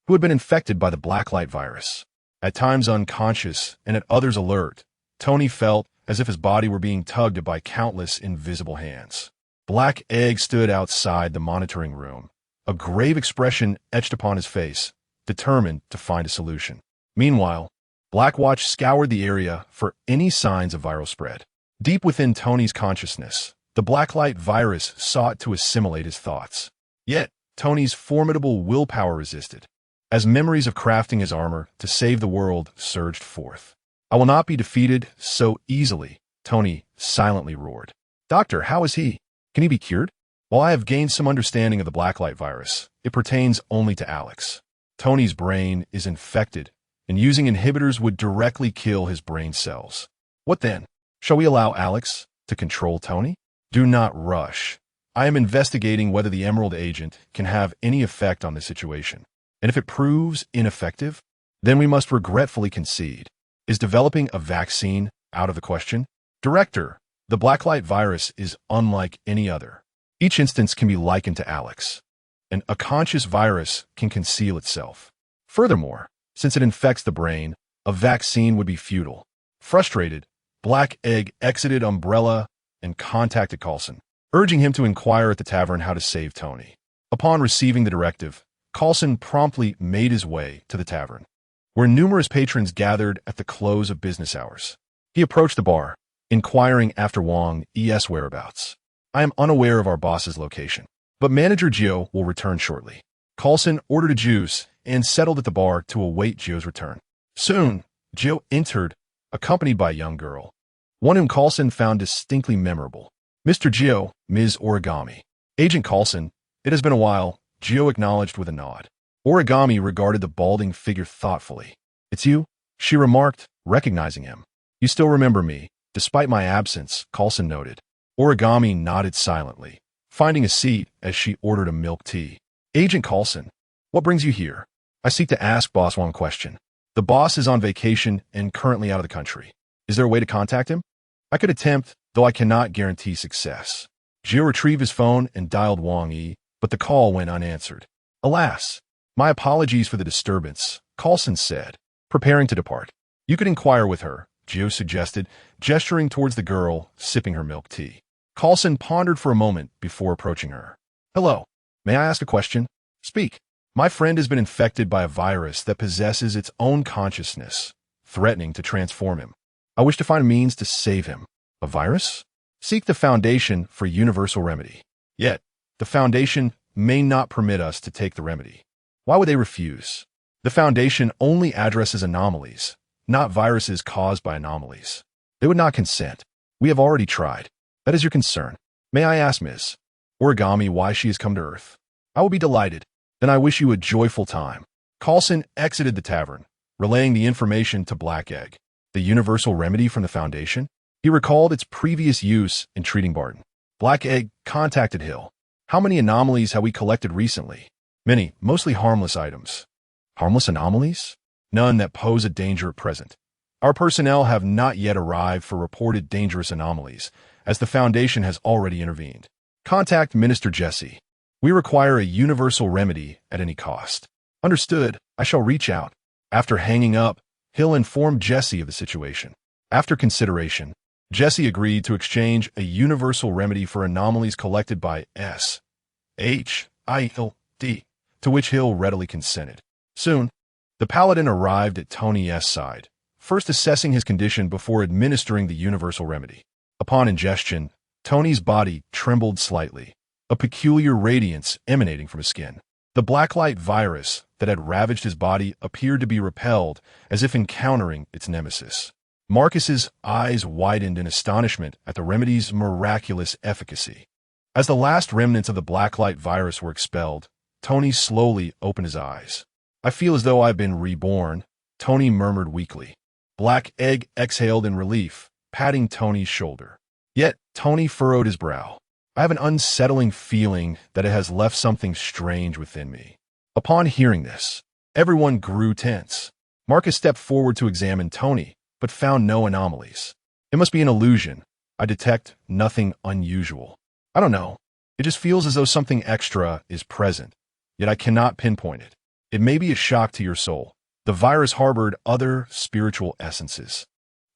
who had been infected by the blacklight virus. At times unconscious and at others alert, Tony felt as if his body were being tugged by countless invisible hands. Black Egg stood outside the monitoring room, a grave expression etched upon his face, determined to find a solution. Meanwhile, Blackwatch scoured the area for any signs of viral spread. Deep within Tony's consciousness, the blacklight virus sought to assimilate his thoughts. Yet, Tony's formidable willpower resisted, as memories of crafting his armor to save the world surged forth. I will not be defeated so easily, Tony silently roared. Doctor, how is he? Can he be cured? While I have gained some understanding of the blacklight virus, it pertains only to Alex. Tony's brain is infected, and using inhibitors would directly kill his brain cells. What then? Shall we allow Alex to control Tony? Do not rush. I am investigating whether the Emerald agent can have any effect on the situation. And if it proves ineffective, then we must regretfully concede. Is developing a vaccine out of the question? Director, the blacklight virus is unlike any other. Each instance can be likened to Alex, and a conscious virus can conceal itself. Furthermore, since it infects the brain, a vaccine would be futile. Frustrated, Black Egg exited Umbrella and contacted Coulson, urging him to inquire at the tavern how to save Tony. Upon receiving the directive, Coulson promptly made his way to the tavern, where numerous patrons gathered at the close of business hours. He approached the bar, inquiring after Wang Yi's whereabouts. I am unaware of our boss's location, but manager Gio will return shortly. Coulson ordered a juice and settled at the bar to await Gio's return. Soon, Gio entered, accompanied by a young girl, one whom Coulson found distinctly memorable. Mr. Gio, Ms. Origami. Agent Coulson, it has been a while, Gio acknowledged with a nod. Origami regarded the balding figure thoughtfully. It's you? She remarked, recognizing him. You still remember me, despite my absence, Coulson noted. Origami nodded silently, finding a seat as she ordered a milk tea. Agent Coulson, what brings you here? I seek to ask Boss one question. The boss is on vacation and currently out of the country. Is there a way to contact him? I could attempt, though I cannot guarantee success. Gio retrieved his phone and dialed Wang Yi, but the call went unanswered. Alas, my apologies for the disturbance, Coulson said, preparing to depart. You could inquire with her, Gio suggested, gesturing towards the girl sipping her milk tea. Coulson pondered for a moment before approaching her. Hello, may I ask a question? Speak. My friend has been infected by a virus that possesses its own consciousness, threatening to transform him. I wish to find a means to save him. A virus? Seek the Foundation for Universal Remedy. Yet, the Foundation may not permit us to take the remedy. Why would they refuse? The Foundation only addresses anomalies, not viruses caused by anomalies. They would not consent. We have already tried. That is your concern. May I ask Ms. Origami why she has come to Earth? I will be delighted. Then I wish you a joyful time. Coulson exited the tavern, relaying the information to Black Egg. The universal remedy from the Foundation? He recalled its previous use in treating Barton. Black Egg contacted Hill. How many anomalies have we collected recently? Many, mostly harmless items. Harmless anomalies? None that pose a danger at present. Our personnel have not yet arrived for reported dangerous anomalies, as the Foundation has already intervened. Contact Minister Jesse. We require a universal remedy at any cost. Understood, I shall reach out. After hanging up, Hill informed Jesse of the situation. After consideration, Jesse agreed to exchange a universal remedy for anomalies collected by S.H.I.L.D. to which Hill readily consented. Soon, the paladin arrived at Tony's side, first assessing his condition before administering the universal remedy. Upon ingestion, Tony's body trembled slightly, a peculiar radiance emanating from his skin. The blacklight virus that had ravaged his body appeared to be repelled, as if encountering its nemesis. Marcus's eyes widened in astonishment at the remedy's miraculous efficacy. As the last remnants of the blacklight virus were expelled, Tony slowly opened his eyes. "I feel as though I've been reborn," Tony murmured weakly. Black Egg exhaled in relief, patting Tony's shoulder. Yet Tony furrowed his brow. "I have an unsettling feeling that it has left something strange within me." Upon hearing this, everyone grew tense. Marcus stepped forward to examine Tony, but found no anomalies. "It must be an illusion. I detect nothing unusual. I don't know. It just feels as though something extra is present, yet I cannot pinpoint it. It may be a shock to your soul. The virus harbored other spiritual essences.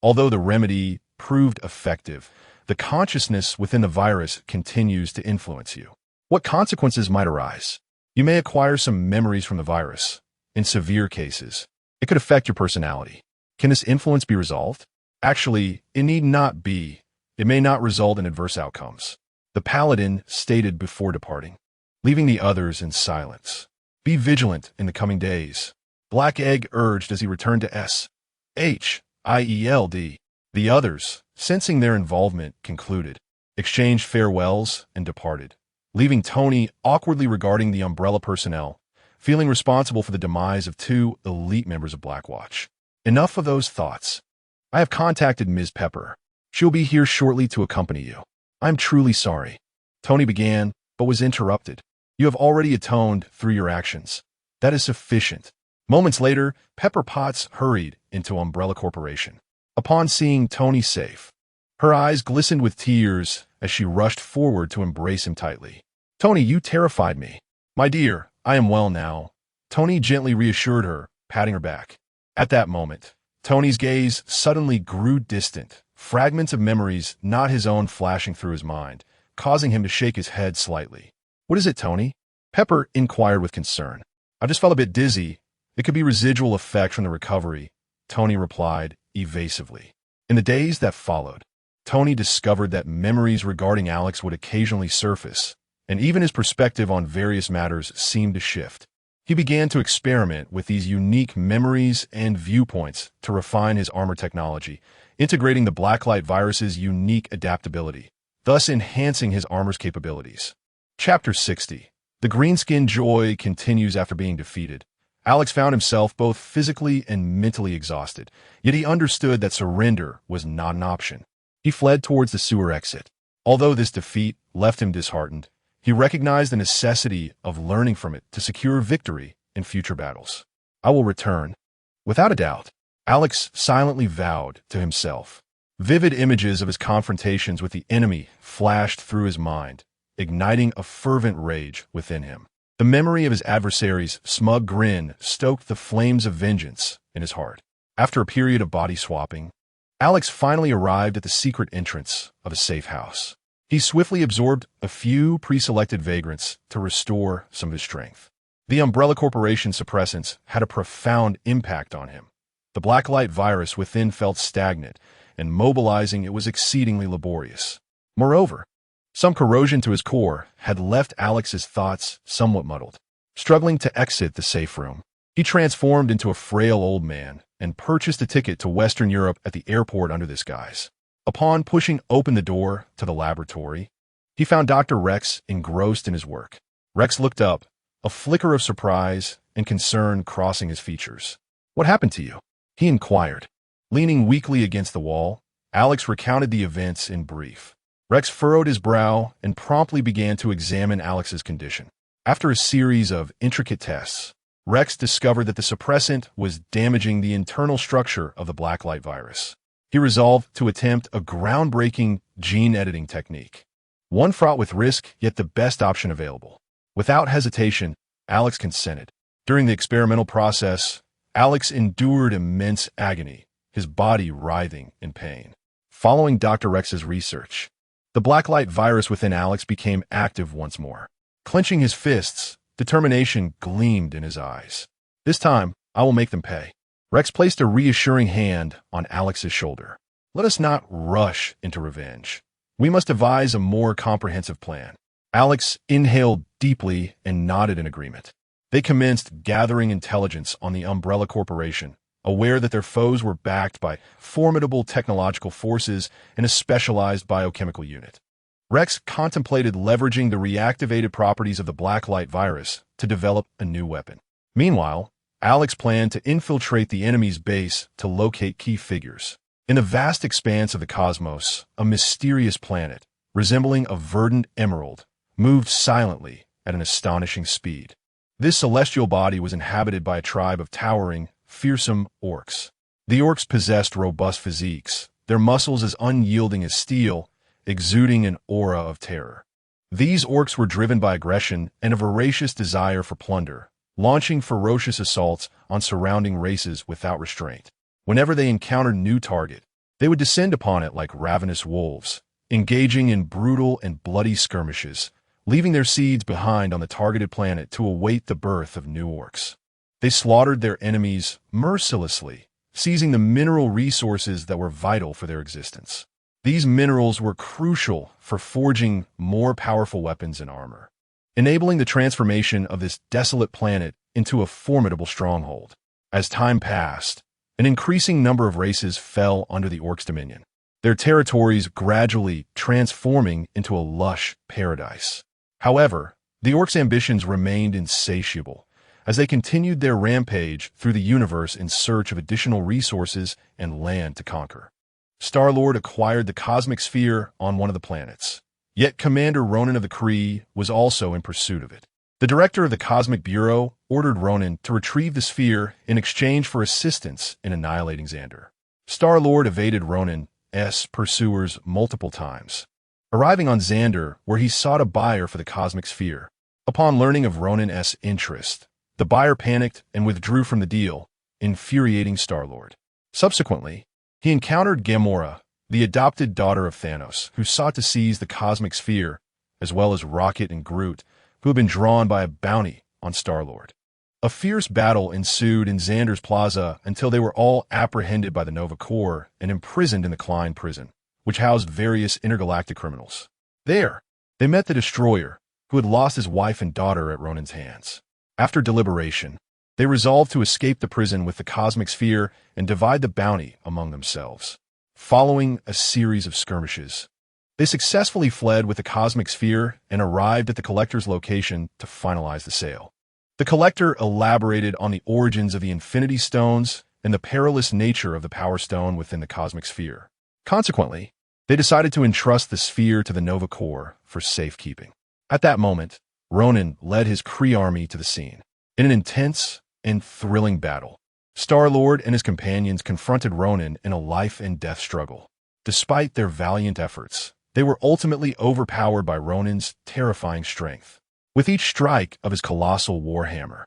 Although the remedy proved effective, the consciousness within the virus continues to influence you. What consequences might arise? You may acquire some memories from the virus. In severe cases, it could affect your personality. Can this influence be resolved? Actually, it need not be. It may not result in adverse outcomes," the paladin stated before departing, leaving the others in silence. "Be vigilant in the coming days," Black Egg urged as he returned to SHIELD. The others, sensing their involvement, concluded, exchanged farewells, and departed, leaving Tony awkwardly regarding the Umbrella personnel, feeling responsible for the demise of two elite members of Blackwatch. Enough of those thoughts. I have contacted Ms. Pepper. She'll be here shortly to accompany you. I'm truly sorry. Tony began, but was interrupted. You have already atoned through your actions. That is sufficient. Moments later, Pepper Potts hurried into Umbrella Corporation. Upon seeing Tony safe, her eyes glistened with tears as she rushed forward to embrace him tightly. "Tony, you terrified me." "My dear, I am well now," Tony gently reassured her, patting her back. At that moment, Tony's gaze suddenly grew distant, fragments of memories not his own flashing through his mind, causing him to shake his head slightly. "What is it, Tony?" Pepper inquired with concern. "I just felt a bit dizzy. It could be residual effect from the recovery," Tony replied evasively. In the days that followed, Tony discovered that memories regarding Alex would occasionally surface, and even his perspective on various matters seemed to shift. He began to experiment with these unique memories and viewpoints to refine his armor technology, integrating the Blacklight virus's unique adaptability, thus enhancing his armor's capabilities. Chapter 60. The Greenskin joy continues after being defeated. Alex found himself both physically and mentally exhausted, yet he understood that surrender was not an option. He fled towards the sewer exit. Although this defeat left him disheartened, he recognized the necessity of learning from it to secure victory in future battles. "I will return." Without a doubt, Alex silently vowed to himself. Vivid images of his confrontations with the enemy flashed through his mind, igniting a fervent rage within him. The memory of his adversary's smug grin stoked the flames of vengeance in his heart. After a period of body swapping, Alex finally arrived at the secret entrance of a safe house. He swiftly absorbed a few pre-selected vagrants to restore some of his strength. The Umbrella Corporation suppressants had a profound impact on him. The Blacklight virus within felt stagnant, and mobilizing it was exceedingly laborious. Moreover, some corrosion to his core had left Alex's thoughts somewhat muddled. Struggling to exit the safe room, he transformed into a frail old man and purchased a ticket to Western Europe at the airport under this guise. Upon pushing open the door to the laboratory, he found Dr. Rex engrossed in his work. Rex looked up, a flicker of surprise and concern crossing his features. "What happened to you?" he inquired. Leaning weakly against the wall, Alex recounted the events in brief. Rex furrowed his brow and promptly began to examine Alex's condition. After a series of intricate tests, Rex discovered that the suppressant was damaging the internal structure of the Blacklight virus. He resolved to attempt a groundbreaking gene editing technique, one fraught with risk, yet the best option available. Without hesitation, Alex consented. During the experimental process, Alex endured immense agony, his body writhing in pain. Following Dr. Rex's research, the Blacklight virus within Alex became active once more. Clenching his fists, Determination gleamed in his eyes. This time, I will make them pay. Rex placed a reassuring hand on Alex's shoulder. Let us not rush into revenge. We must devise a more comprehensive plan. Alex inhaled deeply and nodded in agreement. They commenced gathering intelligence on the Umbrella Corporation, aware that their foes were backed by formidable technological forces and a specialized biochemical unit. Rex contemplated leveraging the reactivated properties of the Blacklight virus to develop a new weapon. Meanwhile, Alex planned to infiltrate the enemy's base to locate key figures. In the vast expanse of the cosmos, a mysterious planet, resembling a verdant emerald, moved silently at an astonishing speed. This celestial body was inhabited by a tribe of towering, fearsome orcs. The orcs possessed robust physiques, their muscles as unyielding as steel, exuding an aura of terror. These orcs were driven by aggression and a voracious desire for plunder, launching ferocious assaults on surrounding races without restraint. Whenever they encountered a new target, they would descend upon it like ravenous wolves, engaging in brutal and bloody skirmishes, leaving their seeds behind on the targeted planet to await the birth of new orcs. They slaughtered their enemies mercilessly, seizing the mineral resources that were vital for their existence. These minerals were crucial for forging more powerful weapons and armor, enabling the transformation of this desolate planet into a formidable stronghold. As time passed, an increasing number of races fell under the orcs' dominion, their territories gradually transforming into a lush paradise. However, the orcs' ambitions remained insatiable as they continued their rampage through the universe in search of additional resources and land to conquer. Star-Lord acquired the cosmic sphere on one of the planets, yet Commander Ronan of the Kree was also in pursuit of it. The director of the Cosmic Bureau ordered Ronan to retrieve the sphere in exchange for assistance in annihilating Xander. Star-Lord evaded Ronan's pursuers multiple times, arriving on Xander where he sought a buyer for the cosmic sphere. Upon learning of Ronan's interest, the buyer panicked and withdrew from the deal, infuriating Star-Lord. Subsequently, he encountered Gamora, the adopted daughter of Thanos, who sought to seize the cosmic sphere, as well as Rocket and Groot, who had been drawn by a bounty on Star-Lord. A fierce battle ensued in Xander's Plaza until they were all apprehended by the Nova Corps and imprisoned in the Klein prison, which housed various intergalactic criminals. There, they met the Destroyer, who had lost his wife and daughter at Ronan's hands. After deliberation, they resolved to escape the prison with the cosmic sphere and divide the bounty among themselves. Following a series of skirmishes, they successfully fled with the cosmic sphere and arrived at the Collector's location to finalize the sale. The Collector elaborated on the origins of the Infinity Stones and the perilous nature of the Power Stone within the cosmic sphere. Consequently, they decided to entrust the sphere to the Nova Corps for safekeeping. At that moment, Ronan led his Kree army to the scene. In an intense and thrilling battle, Star-Lord and his companions confronted Ronan in a life-and-death struggle. Despite their valiant efforts, they were ultimately overpowered by Ronan's terrifying strength. With each strike of his colossal warhammer,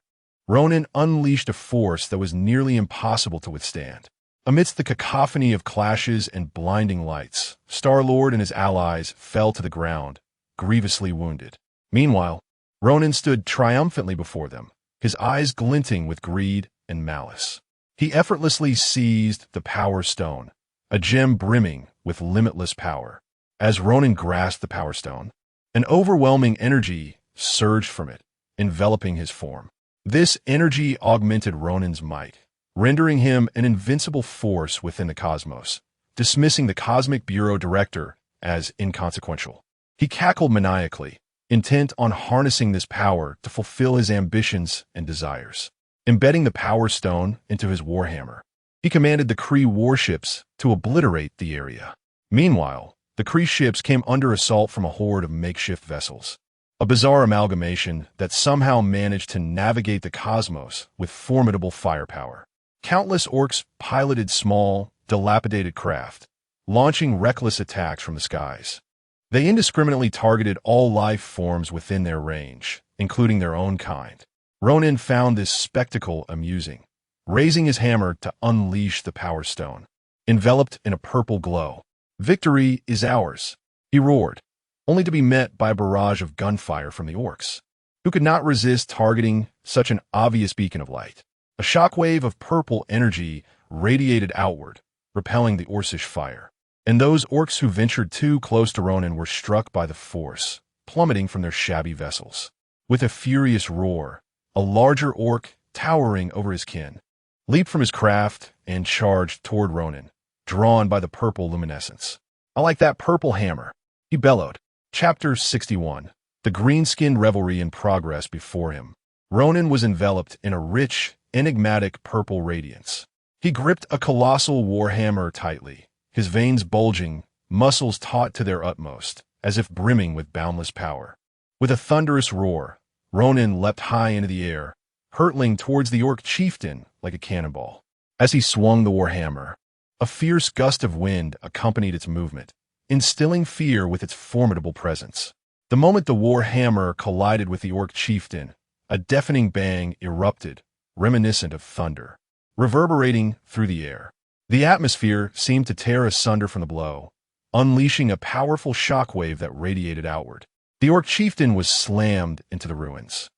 Ronan unleashed a force that was nearly impossible to withstand. Amidst the cacophony of clashes and blinding lights, Star-Lord and his allies fell to the ground, grievously wounded. Meanwhile, Ronan stood triumphantly before them, his eyes glinting with greed and malice. He effortlessly seized the Power Stone, a gem brimming with limitless power. As Ronan grasped the Power Stone, an overwhelming energy surged from it, enveloping his form. This energy augmented Ronan's might, rendering him an invincible force within the cosmos, dismissing the Cosmic Bureau director as inconsequential. He cackled maniacally, intent on harnessing this power to fulfill his ambitions and desires. Embedding the Power Stone into his warhammer, he commanded the Kree warships to obliterate the area. Meanwhile, the Kree ships came under assault from a horde of makeshift vessels, a bizarre amalgamation that somehow managed to navigate the cosmos with formidable firepower. Countless orcs piloted small, dilapidated craft, launching reckless attacks from the skies. They indiscriminately targeted all life forms within their range, including their own kind. Ronan found this spectacle amusing, raising his hammer to unleash the Power Stone. Enveloped in a purple glow, "Victory is ours," he roared, only to be met by a barrage of gunfire from the orcs. who could not resist targeting such an obvious beacon of light. A shockwave of purple energy radiated outward, repelling the Orcish fire. And those orcs who ventured too close to Ronan were struck by the force, plummeting from their shabby vessels. With a furious roar, a larger orc, towering over his kin, leaped from his craft and charged toward Ronan, drawn by the purple luminescence. "I like that purple hammer," he bellowed. Chapter 61. The green-skinned revelry in progress before him. Ronan was enveloped in a rich, enigmatic purple radiance. He gripped a colossal warhammer tightly, his veins bulging, muscles taut to their utmost, as if brimming with boundless power. With a thunderous roar, Ronan leapt high into the air, hurtling towards the orc chieftain like a cannonball. As he swung the warhammer, a fierce gust of wind accompanied its movement, instilling fear with its formidable presence. The moment the warhammer collided with the orc chieftain, a deafening bang erupted, reminiscent of thunder, reverberating through the air. The atmosphere seemed to tear asunder from the blow, unleashing a powerful shockwave that radiated outward. The orc chieftain was slammed into the ruins,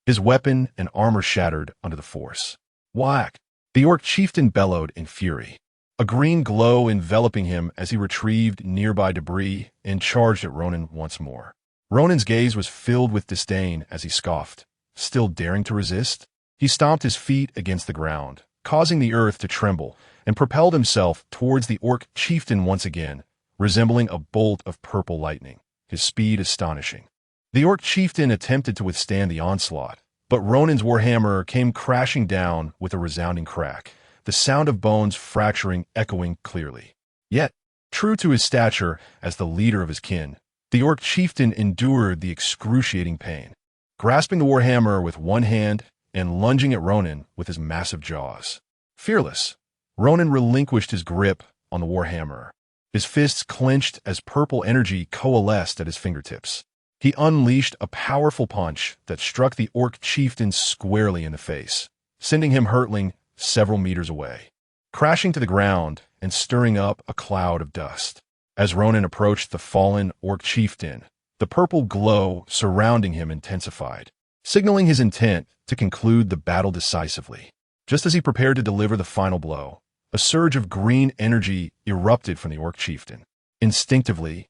his weapon and armor shattered under the force. Whack! The orc chieftain bellowed in fury, a green glow enveloping him as he retrieved nearby debris and charged at Ronan once more. Ronan's gaze was filled with disdain as he scoffed, still daring to resist. He stomped his feet against the ground, causing the earth to tremble, and propelled himself towards the orc chieftain once again, resembling a bolt of purple lightning, his speed astonishing. The orc chieftain attempted to withstand the onslaught, but Ronan's warhammer came crashing down with a resounding crack, the sound of bones fracturing echoing clearly. Yet, true to his stature as the leader of his kin, the orc chieftain endured the excruciating pain, grasping the warhammer with one hand and lunging at Ronan with his massive jaws. Fearless, Ronan relinquished his grip on the warhammer. His fists clenched as purple energy coalesced at his fingertips. He unleashed a powerful punch that struck the orc chieftain squarely in the face, sending him hurtling several meters away, crashing to the ground and stirring up a cloud of dust. As Ronan approached the fallen orc chieftain, the purple glow surrounding him intensified, signaling his intent to conclude the battle decisively. Just as he prepared to deliver the final blow, a surge of green energy erupted from the orc chieftain. Instinctively,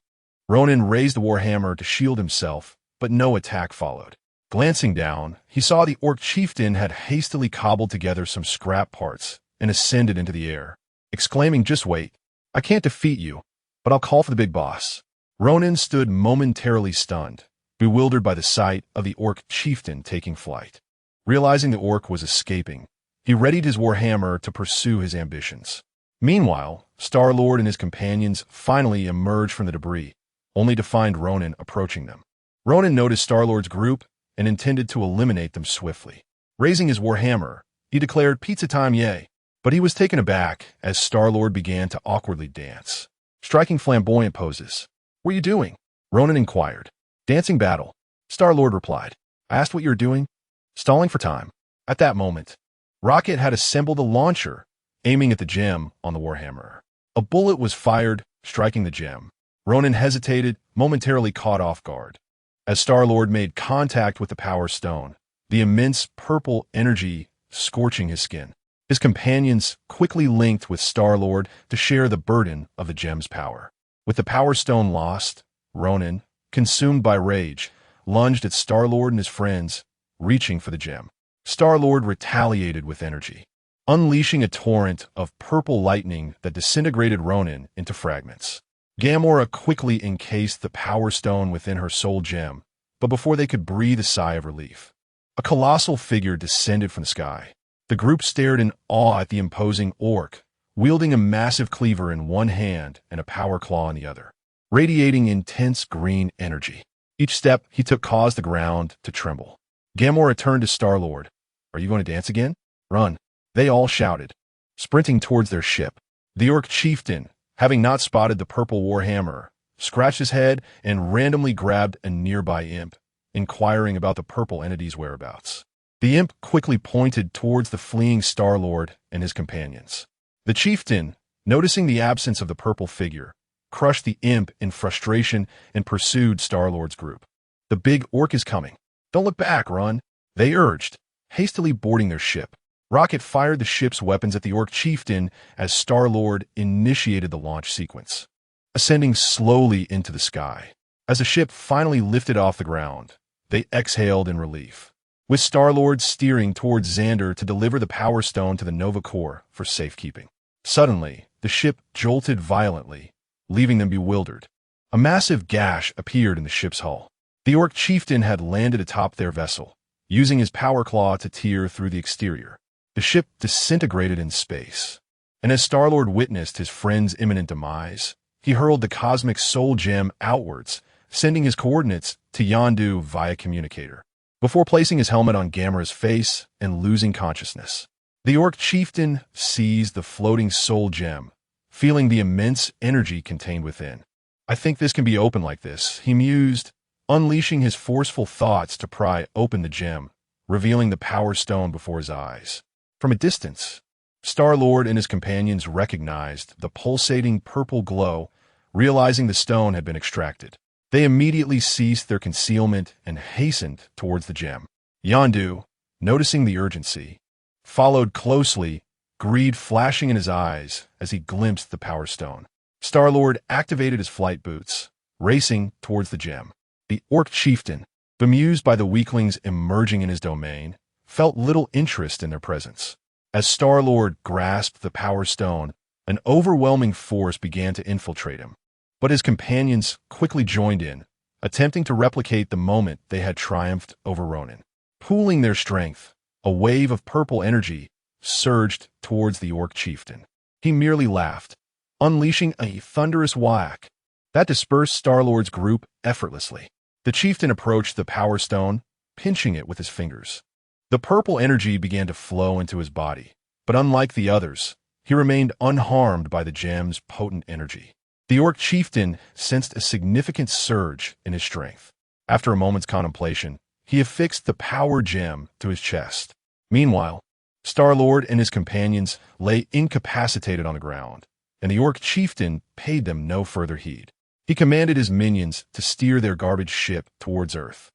Ronan raised the warhammer to shield himself, but no attack followed. Glancing down, he saw the orc chieftain had hastily cobbled together some scrap parts and ascended into the air, exclaiming, "Just wait. I can't defeat you, but I'll call for the big boss." Ronan stood momentarily stunned, bewildered by the sight of the orc chieftain taking flight. Realizing the orc was escaping, he readied his warhammer to pursue his ambitions. Meanwhile, Star-Lord and his companions finally emerged from the debris, only to find Ronan approaching them. Ronan noticed Star-Lord's group and intended to eliminate them swiftly. Raising his warhammer, he declared, "Pizza time, yay!" But he was taken aback as Star-Lord began to awkwardly dance, striking flamboyant poses. "What are you doing?" Ronan inquired. "Dancing battle," Star-Lord replied. "I asked what you were doing." "Stalling for time." At that moment, Rocket had assembled a launcher, aiming at the gem on the warhammer. A bullet was fired, striking the gem. Ronan hesitated, momentarily caught off guard. As Star-Lord made contact with the Power Stone, the immense purple energy scorching his skin. His companions quickly linked with Star-Lord to share the burden of the gem's power. With the Power Stone lost, Ronan, consumed by rage, lunged at Star-Lord and his friends, reaching for the gem. Star-Lord retaliated with energy, unleashing a torrent of purple lightning that disintegrated Ronan into fragments. Gamora quickly encased the Power Stone within her soul gem, but before they could breathe a sigh of relief, a colossal figure descended from the sky. The group stared in awe at the imposing orc, wielding a massive cleaver in one hand and a power claw in the other, radiating intense green energy. Each step he took caused the ground to tremble. Gamora turned to Star-Lord. "Are you going to dance again?" "Run!" they all shouted, sprinting towards their ship. The orc chieftain, having not spotted the purple warhammer, scratched his head and randomly grabbed a nearby imp, inquiring about the purple entity's whereabouts. The imp quickly pointed towards the fleeing Star-Lord and his companions. The chieftain, noticing the absence of the purple figure, crushed the imp in frustration and pursued Star-Lord's group. "The big orc is coming." "Don't look back, run," they urged, hastily boarding their ship. Rocket fired the ship's weapons at the Orc chieftain as Star-Lord initiated the launch sequence, ascending slowly into the sky. As the ship finally lifted off the ground, they exhaled in relief, with Star-Lord steering towards Xander to deliver the Power Stone to the Nova Corps for safekeeping. Suddenly, the ship jolted violently, leaving them bewildered. A massive gash appeared in the ship's hull. The Orc chieftain had landed atop their vessel, using his power claw to tear through the exterior. The ship disintegrated in space, and as Star-Lord witnessed his friend's imminent demise, he hurled the cosmic soul gem outwards, sending his coordinates to Yondu via communicator, before placing his helmet on Gamera's face and losing consciousness. The Orc chieftain seized the floating soul gem, feeling the immense energy contained within. "I think this can be opened like this," he mused, unleashing his forceful thoughts to pry open the gem, revealing the Power Stone before his eyes. From a distance, Star-Lord and his companions recognized the pulsating purple glow, realizing the stone had been extracted. They immediately ceased their concealment and hastened towards the gem. Yondu, noticing the urgency, followed closely, greed flashing in his eyes as he glimpsed the Power Stone. Star-Lord activated his flight boots, racing towards the gem. The Orc chieftain, bemused by the weaklings emerging in his domain, felt little interest in their presence. As Star-Lord grasped the Power Stone, an overwhelming force began to infiltrate him. But his companions quickly joined in, attempting to replicate the moment they had triumphed over Ronin. Pooling their strength, a wave of purple energy surged towards the Orc chieftain. He merely laughed, unleashing a thunderous whack that dispersed Star-Lord's group effortlessly. The chieftain approached the Power Stone, pinching it with his fingers. The purple energy began to flow into his body, but unlike the others, he remained unharmed by the gem's potent energy. The Orc chieftain sensed a significant surge in his strength. After a moment's contemplation, he affixed the power gem to his chest. Meanwhile, Star-Lord and his companions lay incapacitated on the ground, and the Orc chieftain paid them no further heed. He commanded his minions to steer their garbage ship towards Earth,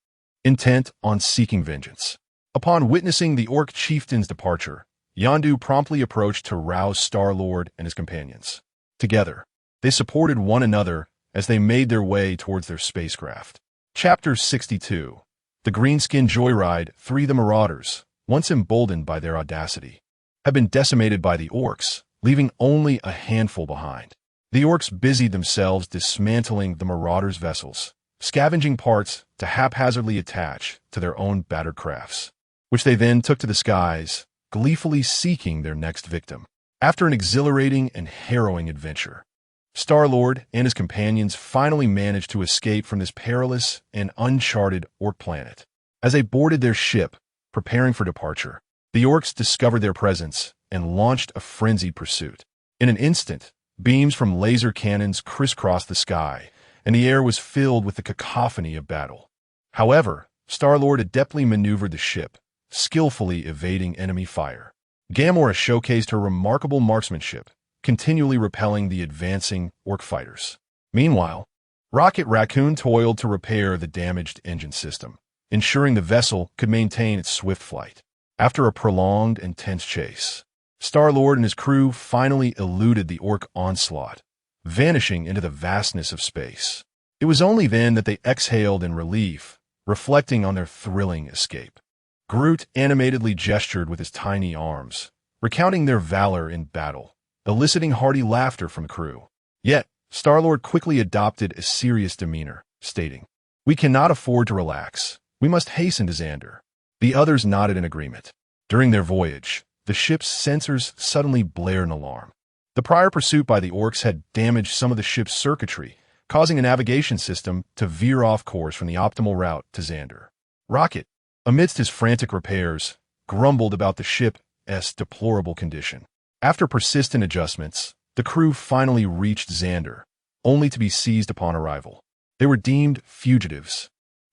intent on seeking vengeance. Upon witnessing the Orc chieftain's departure, Yondu promptly approached to rouse Star-Lord and his companions. Together, they supported one another as they made their way towards their spacecraft. Chapter 62. The Greenskin Joyride. The Marauders, once emboldened by their audacity, had been decimated by the Orcs, leaving only a handful behind. The Orcs busied themselves dismantling the Marauders' vessels, scavenging parts to haphazardly attach to their own battered crafts, which they then took to the skies, gleefully seeking their next victim. After an exhilarating and harrowing adventure, Star-Lord and his companions finally managed to escape from this perilous and uncharted Orc planet. As they boarded their ship, preparing for departure, the Orcs discovered their presence and launched a frenzied pursuit. In an instant, beams from laser cannons crisscrossed the sky, and the air was filled with the cacophony of battle. However, Star-Lord adeptly maneuvered the ship, skillfully evading enemy fire. Gamora showcased her remarkable marksmanship, continually repelling the advancing Orc fighters. Meanwhile, Rocket Raccoon toiled to repair the damaged engine system, ensuring the vessel could maintain its swift flight. After a prolonged and tense chase, Star-Lord and his crew finally eluded the Orc onslaught, vanishing into the vastness of space. It was only then that they exhaled in relief, reflecting on their thrilling escape. Groot animatedly gestured with his tiny arms, recounting their valor in battle, eliciting hearty laughter from the crew. Yet, Star-Lord quickly adopted a serious demeanor, stating, "We cannot afford to relax. We must hasten to Xander." The others nodded in agreement. During their voyage, the ship's sensors suddenly blared an alarm. The prior pursuit by the Orcs had damaged some of the ship's circuitry, causing a navigation system to veer off course from the optimal route to Xander. Rocket, amidst his frantic repairs, grumbled about the ship's deplorable condition. After persistent adjustments, the crew finally reached Xander, only to be seized upon arrival. They were deemed fugitives,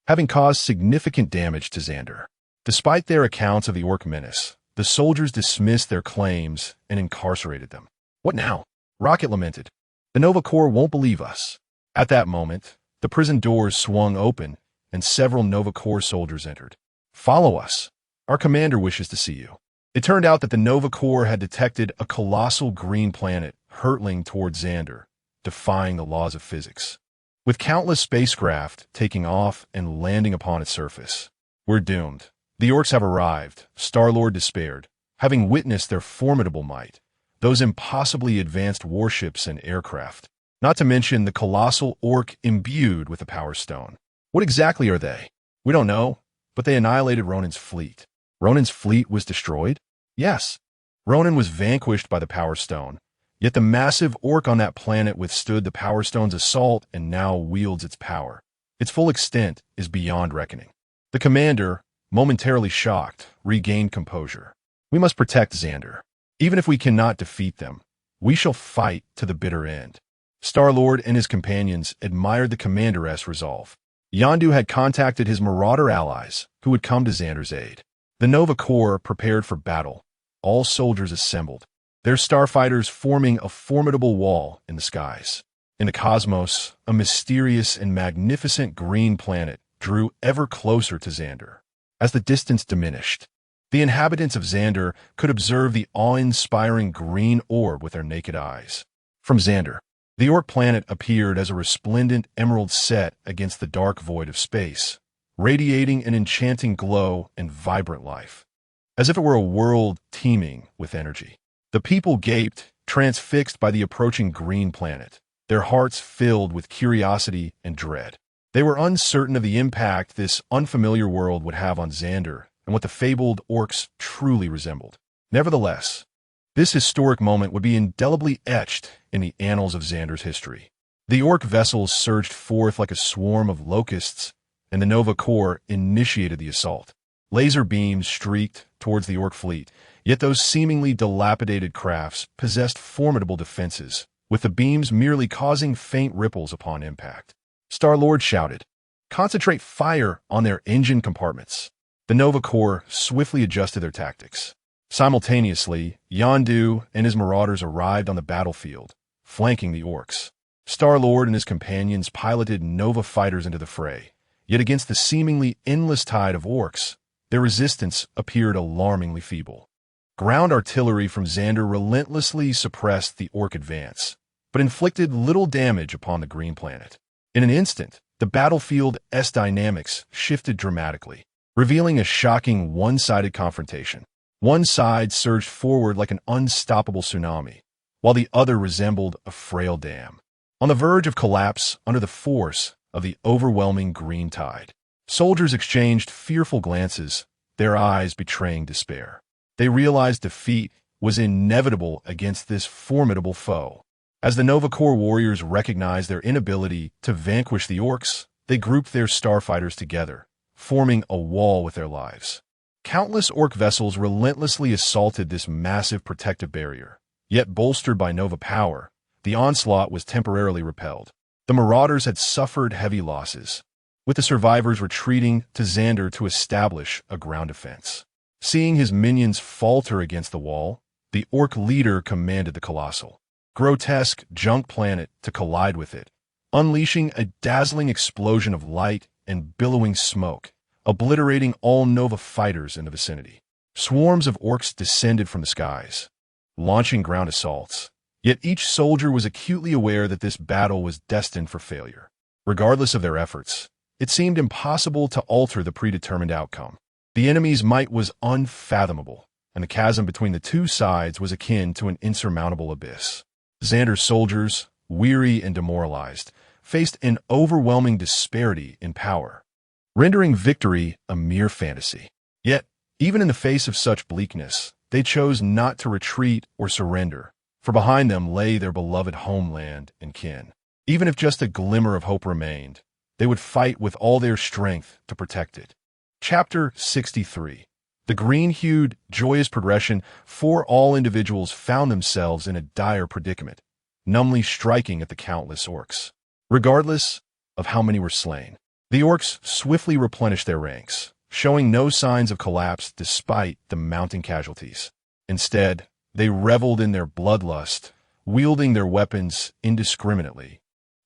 having caused significant damage to Xander. Despite their accounts of the Orc menace, the soldiers dismissed their claims and incarcerated them. "What now?" Rocket lamented. "The Nova Corps won't believe us." At that moment, the prison doors swung open, and several Nova Corps soldiers entered. "Follow us. Our commander wishes to see you." It turned out that the Nova Corps had detected a colossal green planet hurtling toward Xander, defying the laws of physics. With countless spacecraft taking off and landing upon its surface. "We're doomed. The orcs have arrived," Star-Lord despaired, having witnessed their formidable might, those impossibly advanced warships and aircraft, not to mention the colossal orc imbued with the Power Stone. "What exactly are they?" "We don't know, but they annihilated Ronan's fleet." "Ronan's fleet was destroyed?" "Yes. Ronan was vanquished by the Power Stone, yet the massive orc on that planet withstood the Power Stone's assault and now wields its power. Its full extent is beyond reckoning." The commander, momentarily shocked, regained composure. "We must protect Xander. Even if we cannot defeat them, we shall fight to the bitter end." Star-Lord and his companions admired the commander's resolve. Yondu had contacted his marauder allies, who would come to Xander's aid. The Nova Corps prepared for battle. All soldiers assembled, their starfighters forming a formidable wall in the skies. In the cosmos, a mysterious and magnificent green planet drew ever closer to Xander. As the distance diminished, the inhabitants of Xander could observe the awe-inspiring green orb with their naked eyes. From Xander, the orc planet appeared as a resplendent emerald set against the dark void of space, radiating an enchanting glow and vibrant life, as if it were a world teeming with energy. The people gaped, transfixed by the approaching green planet, their hearts filled with curiosity and dread. They were uncertain of the impact this unfamiliar world would have on Xander and what the fabled orcs truly resembled. Nevertheless, this historic moment would be indelibly etched in the annals of Xander's history. The orc vessels surged forth like a swarm of locusts, and the Nova Corps initiated the assault. Laser beams streaked towards the orc fleet, yet those seemingly dilapidated crafts possessed formidable defenses, with the beams merely causing faint ripples upon impact. Star-Lord shouted, "Concentrate fire on their engine compartments." The Nova Corps swiftly adjusted their tactics. Simultaneously, Yondu and his marauders arrived on the battlefield, flanking the orcs. Star-Lord and his companions piloted Nova fighters into the fray, yet against the seemingly endless tide of orcs, their resistance appeared alarmingly feeble. Ground artillery from Xander relentlessly suppressed the orc advance, but inflicted little damage upon the green planet. In an instant, the battlefield's dynamics shifted dramatically, revealing a shocking one-sided confrontation. One side surged forward like an unstoppable tsunami, while the other resembled a frail dam, on the verge of collapse under the force of the overwhelming green tide. Soldiers exchanged fearful glances, their eyes betraying despair. They realized defeat was inevitable against this formidable foe. As the Nova Corps warriors recognized their inability to vanquish the orcs, they grouped their starfighters together, forming a wall with their lives. Countless orc vessels relentlessly assaulted this massive protective barrier, yet bolstered by Nova power, the onslaught was temporarily repelled. The marauders had suffered heavy losses, with the survivors retreating to Xander to establish a ground defense. Seeing his minions falter against the wall, the orc leader commanded the colossal, grotesque junk planet to collide with it, unleashing a dazzling explosion of light and billowing smoke, obliterating all Nova fighters in the vicinity. Swarms of orcs descended from the skies, launching ground assaults, yet each soldier was acutely aware that this battle was destined for failure. Regardless of their efforts, it seemed impossible to alter the predetermined outcome. The enemy's might was unfathomable, and the chasm between the two sides was akin to an insurmountable abyss. Xander's soldiers, weary and demoralized, faced an overwhelming disparity in power, rendering victory a mere fantasy. Yet, even in the face of such bleakness, they chose not to retreat or surrender, for behind them lay their beloved homeland and kin. Even if just a glimmer of hope remained, they would fight with all their strength to protect it. Chapter 63. The green-hued, joyous progression for all individuals found themselves in a dire predicament, numbly striking at the countless orcs. Regardless of how many were slain, the orcs swiftly replenished their ranks, showing no signs of collapse despite the mounting casualties. Instead, they reveled in their bloodlust, wielding their weapons indiscriminately,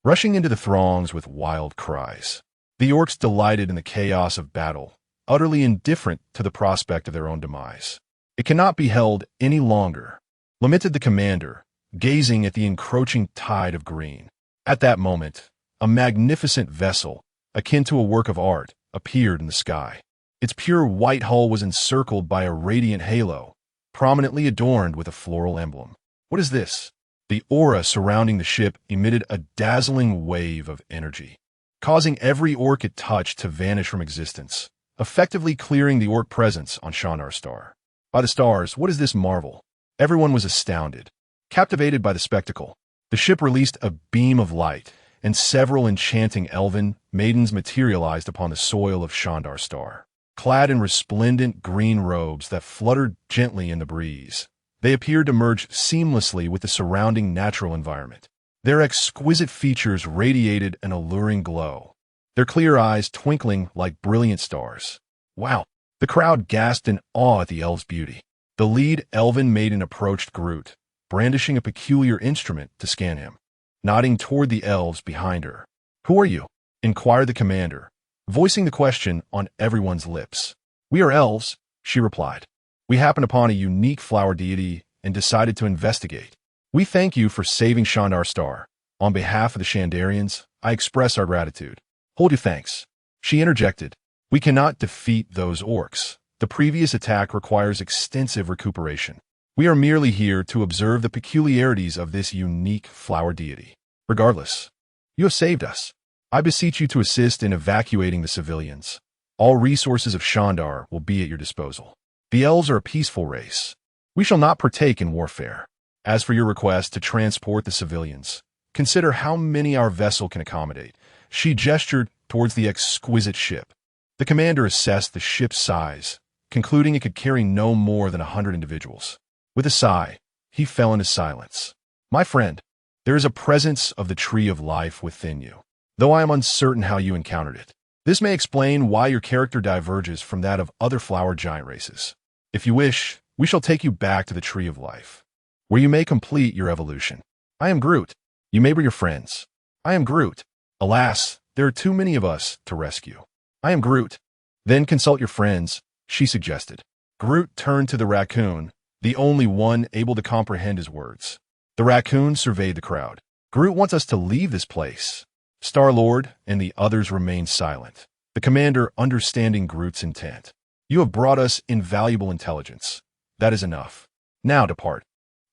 rushing into the throngs with wild cries. The orcs delighted in the chaos of battle, utterly indifferent to the prospect of their own demise. "It cannot be held any longer," lamented the commander, gazing at the encroaching tide of green. At that moment, a magnificent vessel, akin to a work of art, appeared in the sky. Its pure white hull was encircled by a radiant halo, prominently adorned with a floral emblem. "What is this?" The aura surrounding the ship emitted a dazzling wave of energy, causing every orc it touched to vanish from existence, effectively clearing the orc presence on Shandar Star. "By the stars, what is this marvel?" Everyone was astounded, captivated by the spectacle. The ship released a beam of light, and several enchanting elven maidens materialized upon the soil of Shandar Star. Clad in resplendent green robes that fluttered gently in the breeze, they appeared to merge seamlessly with the surrounding natural environment. Their exquisite features radiated an alluring glow, their clear eyes twinkling like brilliant stars. "Wow!" The crowd gasped in awe at the elves' beauty. The lead elven maiden approached Groot, brandishing a peculiar instrument to scan him, nodding toward the elves behind her. "Who are you?" inquired the commander, voicing the question on everyone's lips. "We are elves," she replied. "We happened upon a unique flower deity and decided to investigate. We thank you for saving Shandar Star. On behalf of the Shandarians, I express our gratitude." "Hold your thanks," she interjected. "We cannot defeat those orcs. The previous attack requires extensive recuperation. We are merely here to observe the peculiarities of this unique flower deity. Regardless, you have saved us. I beseech you to assist in evacuating the civilians. All resources of Shandar will be at your disposal. The elves are a peaceful race. We shall not partake in warfare. As for your request to transport the civilians, consider how many our vessel can accommodate." She gestured towards the exquisite ship. The commander assessed the ship's size, concluding it could carry no more than 100 individuals. With a sigh, he fell into silence. "My friend, there is a presence of the tree of life within you, though I am uncertain how you encountered it. This may explain why your character diverges from that of other flower giant races. If you wish, we shall take you back to the tree of life, where you may complete your evolution. I am Groot. You may be your friends. I am Groot. Alas, there are too many of us to rescue. I am Groot. Then consult your friends," she suggested. Groot turned to the raccoon, the only one able to comprehend his words. The raccoon surveyed the crowd. "Groot wants us to leave this place." Star-Lord and the others remained silent, the commander understanding Groot's intent. "You have brought us invaluable intelligence. That is enough. Now depart.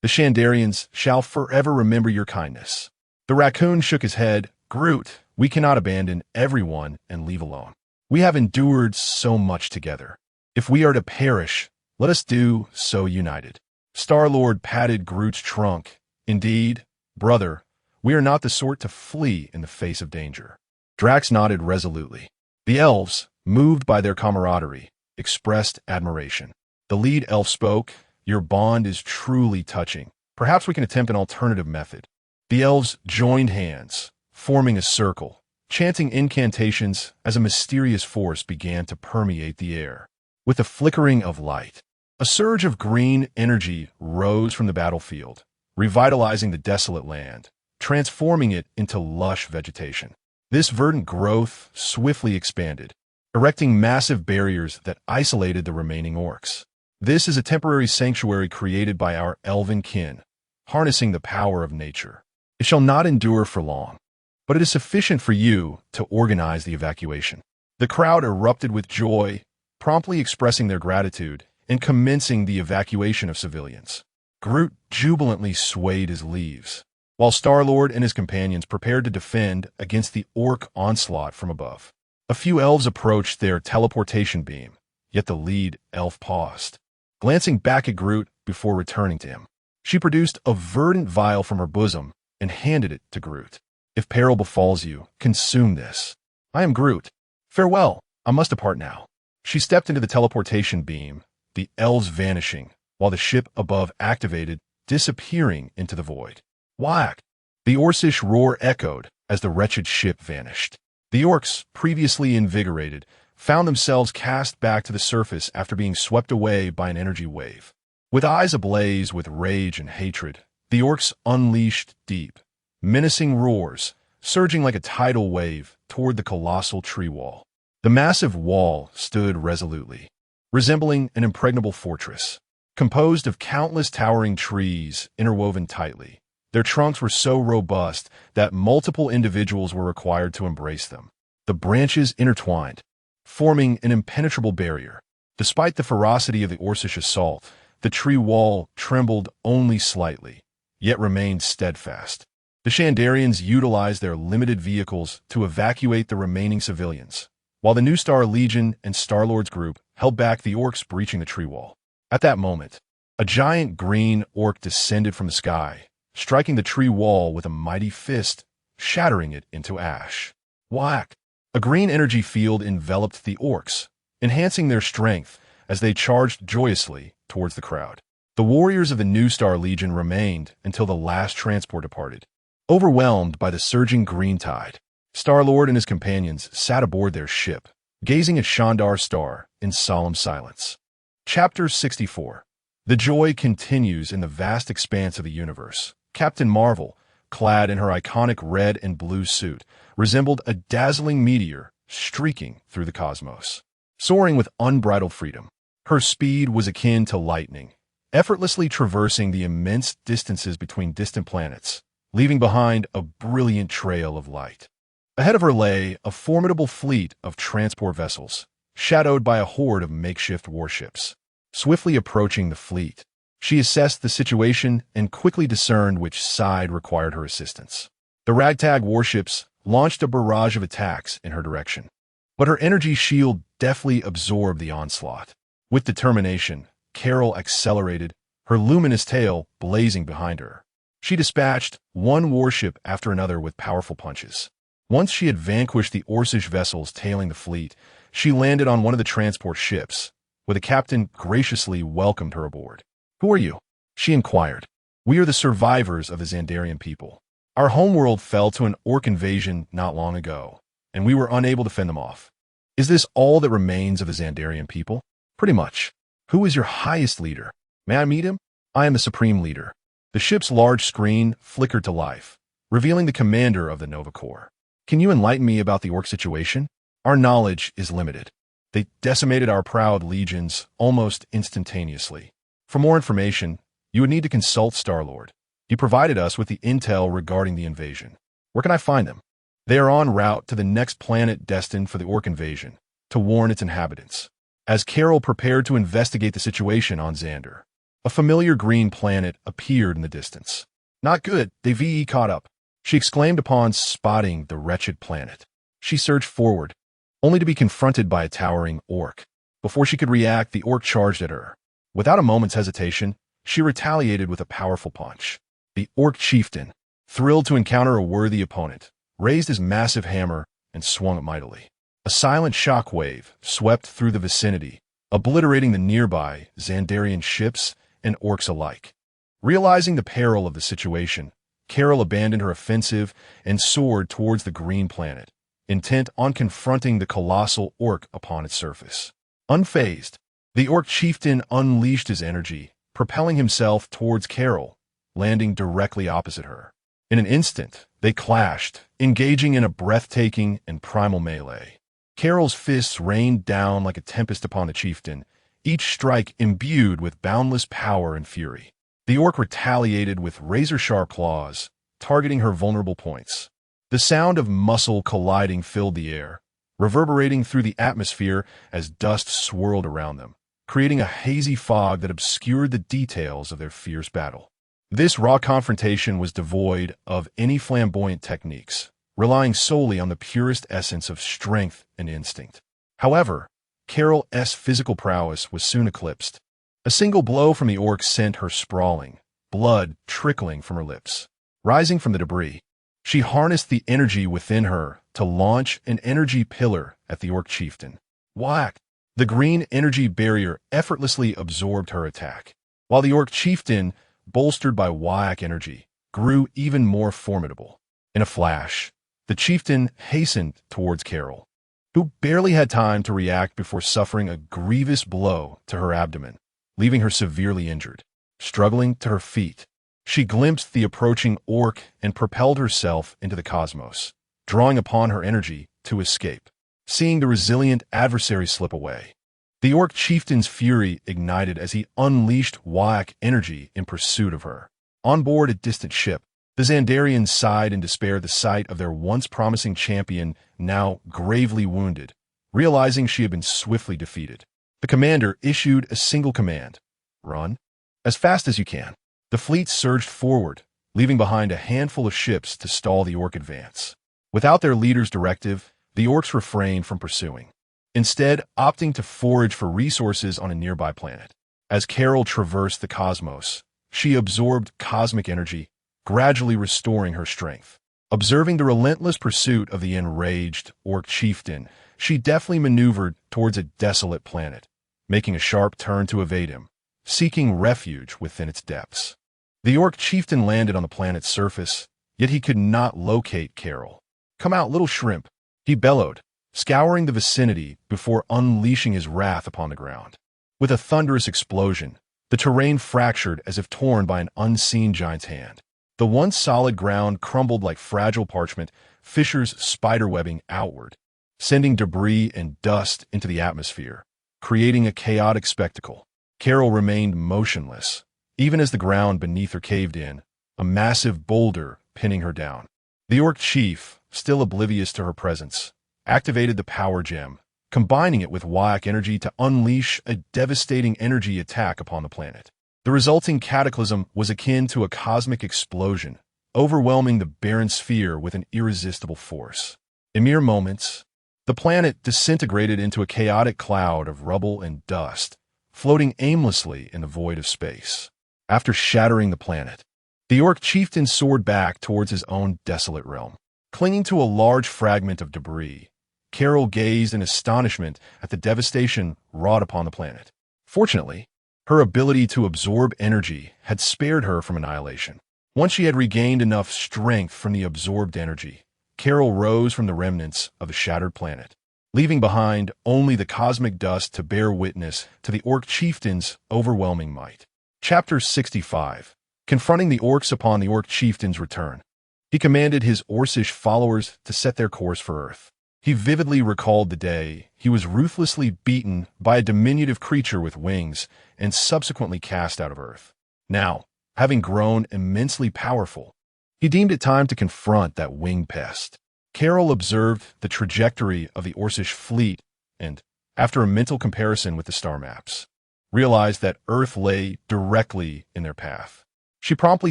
The Shandarians shall forever remember your kindness." The raccoon shook his head. "Groot, we cannot abandon everyone and leave alone. We have endured so much together. If we are to perish, let us do so united." Star-Lord patted Groot's trunk. "Indeed, brother, we are not the sort to flee in the face of danger." Drax nodded resolutely. The elves, moved by their camaraderie, expressed admiration. The lead elf spoke. "Your bond is truly touching. Perhaps we can attempt an alternative method." The elves joined hands, forming a circle, chanting incantations as a mysterious force began to permeate the air. With the flickering of light, a surge of green energy rose from the battlefield, revitalizing the desolate land, transforming it into lush vegetation. This verdant growth swiftly expanded, erecting massive barriers that isolated the remaining orcs. "This is a temporary sanctuary created by our elven kin, harnessing the power of nature. It shall not endure for long, but it is sufficient for you to organize the evacuation." The crowd erupted with joy, promptly expressing their gratitude and commencing the evacuation of civilians. Groot jubilantly swayed his leaves, while Star-Lord and his companions prepared to defend against the orc onslaught from above. A few elves approached their teleportation beam, yet the lead elf paused, glancing back at Groot before returning to him. She produced a verdant vial from her bosom and handed it to Groot. "If peril befalls you, consume this. I am Groot. Farewell, I must depart now." She stepped into the teleportation beam, the elves vanishing, while the ship above activated, disappearing into the void. Whack! The Orcish roar echoed as the wretched ship vanished. The orcs, previously invigorated, found themselves cast back to the surface after being swept away by an energy wave. With eyes ablaze with rage and hatred, the orcs unleashed deep, menacing roars, surging like a tidal wave toward the colossal tree wall. The massive wall stood resolutely, resembling an impregnable fortress, composed of countless towering trees interwoven tightly. Their trunks were so robust that multiple individuals were required to embrace them. The branches intertwined, forming an impenetrable barrier. Despite the ferocity of the Orcish assault, the tree wall trembled only slightly, yet remained steadfast. The Shandarians utilized their limited vehicles to evacuate the remaining civilians, while the New Star Legion and Star-Lord's group held back the orcs breaching the tree wall. At that moment, a giant green orc descended from the sky, striking the tree wall with a mighty fist, shattering it into ash. Whack! A green energy field enveloped the orcs, enhancing their strength as they charged joyously towards the crowd. The warriors of the New Star Legion remained until the last transport departed. Overwhelmed by the surging green tide, Star-Lord and his companions sat aboard their ship, gazing at Shandar's star in solemn silence. Chapter 64. The joy continues in the vast expanse of the universe. Captain Marvel, clad in her iconic red and blue suit, resembled a dazzling meteor streaking through the cosmos. Soaring with unbridled freedom, her speed was akin to lightning, effortlessly traversing the immense distances between distant planets, leaving behind a brilliant trail of light. Ahead of her lay a formidable fleet of transport vessels, shadowed by a horde of makeshift warships. Swiftly approaching the fleet, she assessed the situation and quickly discerned which side required her assistance. The ragtag warships launched a barrage of attacks in her direction, but her energy shield deftly absorbed the onslaught. With determination, Carol accelerated, her luminous tail blazing behind her. She dispatched one warship after another with powerful punches. Once she had vanquished the Orcish vessels tailing the fleet, she landed on one of the transport ships, where the captain graciously welcomed her aboard. "Who are you?" she inquired. "We are the survivors of the Xandarian people. Our homeworld fell to an orc invasion not long ago, and we were unable to fend them off. Is this all that remains of the Xandarian people?" "Pretty much." "Who is your highest leader?" "May I meet him?" "I am the supreme leader." The ship's large screen flickered to life, revealing the commander of the Nova Corps. "Can you enlighten me about the orc situation? Our knowledge is limited. They decimated our proud legions almost instantaneously. For more information, you would need to consult Star-Lord. He provided us with the intel regarding the invasion." "Where can I find them?" "They are en route to the next planet destined for the orc invasion, to warn its inhabitants." As Carol prepared to investigate the situation on Xandar, a familiar green planet appeared in the distance. "Not good, they VE caught up," she exclaimed upon spotting the wretched planet. She surged forward, only to be confronted by a towering orc. Before she could react, the orc charged at her. Without a moment's hesitation, she retaliated with a powerful punch. The orc chieftain, thrilled to encounter a worthy opponent, raised his massive hammer and swung it mightily. A silent shockwave swept through the vicinity, obliterating the nearby Xandarian ships and orcs alike. Realizing the peril of the situation, Carol abandoned her offensive and soared towards the green planet, intent on confronting the colossal orc upon its surface. Unfazed, the orc chieftain unleashed his energy, propelling himself towards Carol, landing directly opposite her. In an instant, they clashed, engaging in a breathtaking and primal melee. Carol's fists rained down like a tempest upon the chieftain, each strike imbued with boundless power and fury. The orc retaliated with razor-sharp claws, targeting her vulnerable points. The sound of muscle colliding filled the air, reverberating through the atmosphere as dust swirled around them, creating a hazy fog that obscured the details of their fierce battle. This raw confrontation was devoid of any flamboyant techniques, relying solely on the purest essence of strength and instinct. However, Carol's physical prowess was soon eclipsed. A single blow from the orc sent her sprawling, blood trickling from her lips. Rising from the debris, she harnessed the energy within her to launch an energy pillar at the orc chieftain. Whack! The green energy barrier effortlessly absorbed her attack, while the orc chieftain, bolstered by whack energy, grew even more formidable. In a flash, the chieftain hastened towards Carol, who barely had time to react before suffering a grievous blow to her abdomen, leaving her severely injured. Struggling to her feet, She glimpsed the approaching orc and propelled herself into the cosmos, drawing upon her energy to escape. Seeing the resilient adversary slip away, the orc chieftain's fury ignited as he unleashed Wang energy in pursuit of her. On board a distant ship, the Xandarians sighed in despair at the sight of their once promising champion now gravely wounded, realizing she had been swiftly defeated. The commander issued a single command: run as fast as you can. The fleet surged forward, leaving behind a handful of ships to stall the orc advance. Without their leader's directive, the orcs refrained from pursuing, instead opting to forage for resources on a nearby planet. As Carol traversed the cosmos, she absorbed cosmic energy, gradually restoring her strength. Observing the relentless pursuit of the enraged orc chieftain, she deftly maneuvered towards a desolate planet, making a sharp turn to evade him, seeking refuge within its depths. The orc chieftain landed on the planet's surface, yet he could not locate Carol. "Come out, little shrimp," he bellowed, scouring the vicinity before unleashing his wrath upon the ground. With a thunderous explosion, the terrain fractured as if torn by an unseen giant's hand. The once solid ground crumbled like fragile parchment, fissures spiderwebbing outward, sending debris and dust into the atmosphere, creating a chaotic spectacle. Carol remained motionless, even as the ground beneath her caved in, a massive boulder pinning her down. The orc chief, still oblivious to her presence, activated the power gem, combining it with Wang energy to unleash a devastating energy attack upon the planet. The resulting cataclysm was akin to a cosmic explosion, overwhelming the barren sphere with an irresistible force. In mere moments, the planet disintegrated into a chaotic cloud of rubble and dust, floating aimlessly in the void of space. After shattering the planet, the orc chieftain soared back towards his own desolate realm. Clinging to a large fragment of debris, Carol gazed in astonishment at the devastation wrought upon the planet. Fortunately, her ability to absorb energy had spared her from annihilation. Once she had regained enough strength from the absorbed energy, Carol rose from the remnants of the shattered planet, leaving behind only the cosmic dust to bear witness to the orc chieftain's overwhelming might. Chapter 65. Confronting the orcs upon the orc chieftain's return. He commanded his Orcish followers to set their course for Earth. He vividly recalled the day he was ruthlessly beaten by a diminutive creature with wings and subsequently cast out of Earth. Now, having grown immensely powerful, he deemed it time to confront that winged pest. Carol observed the trajectory of the Orcish fleet and, after a mental comparison with the star maps, realized that Earth lay directly in their path. She promptly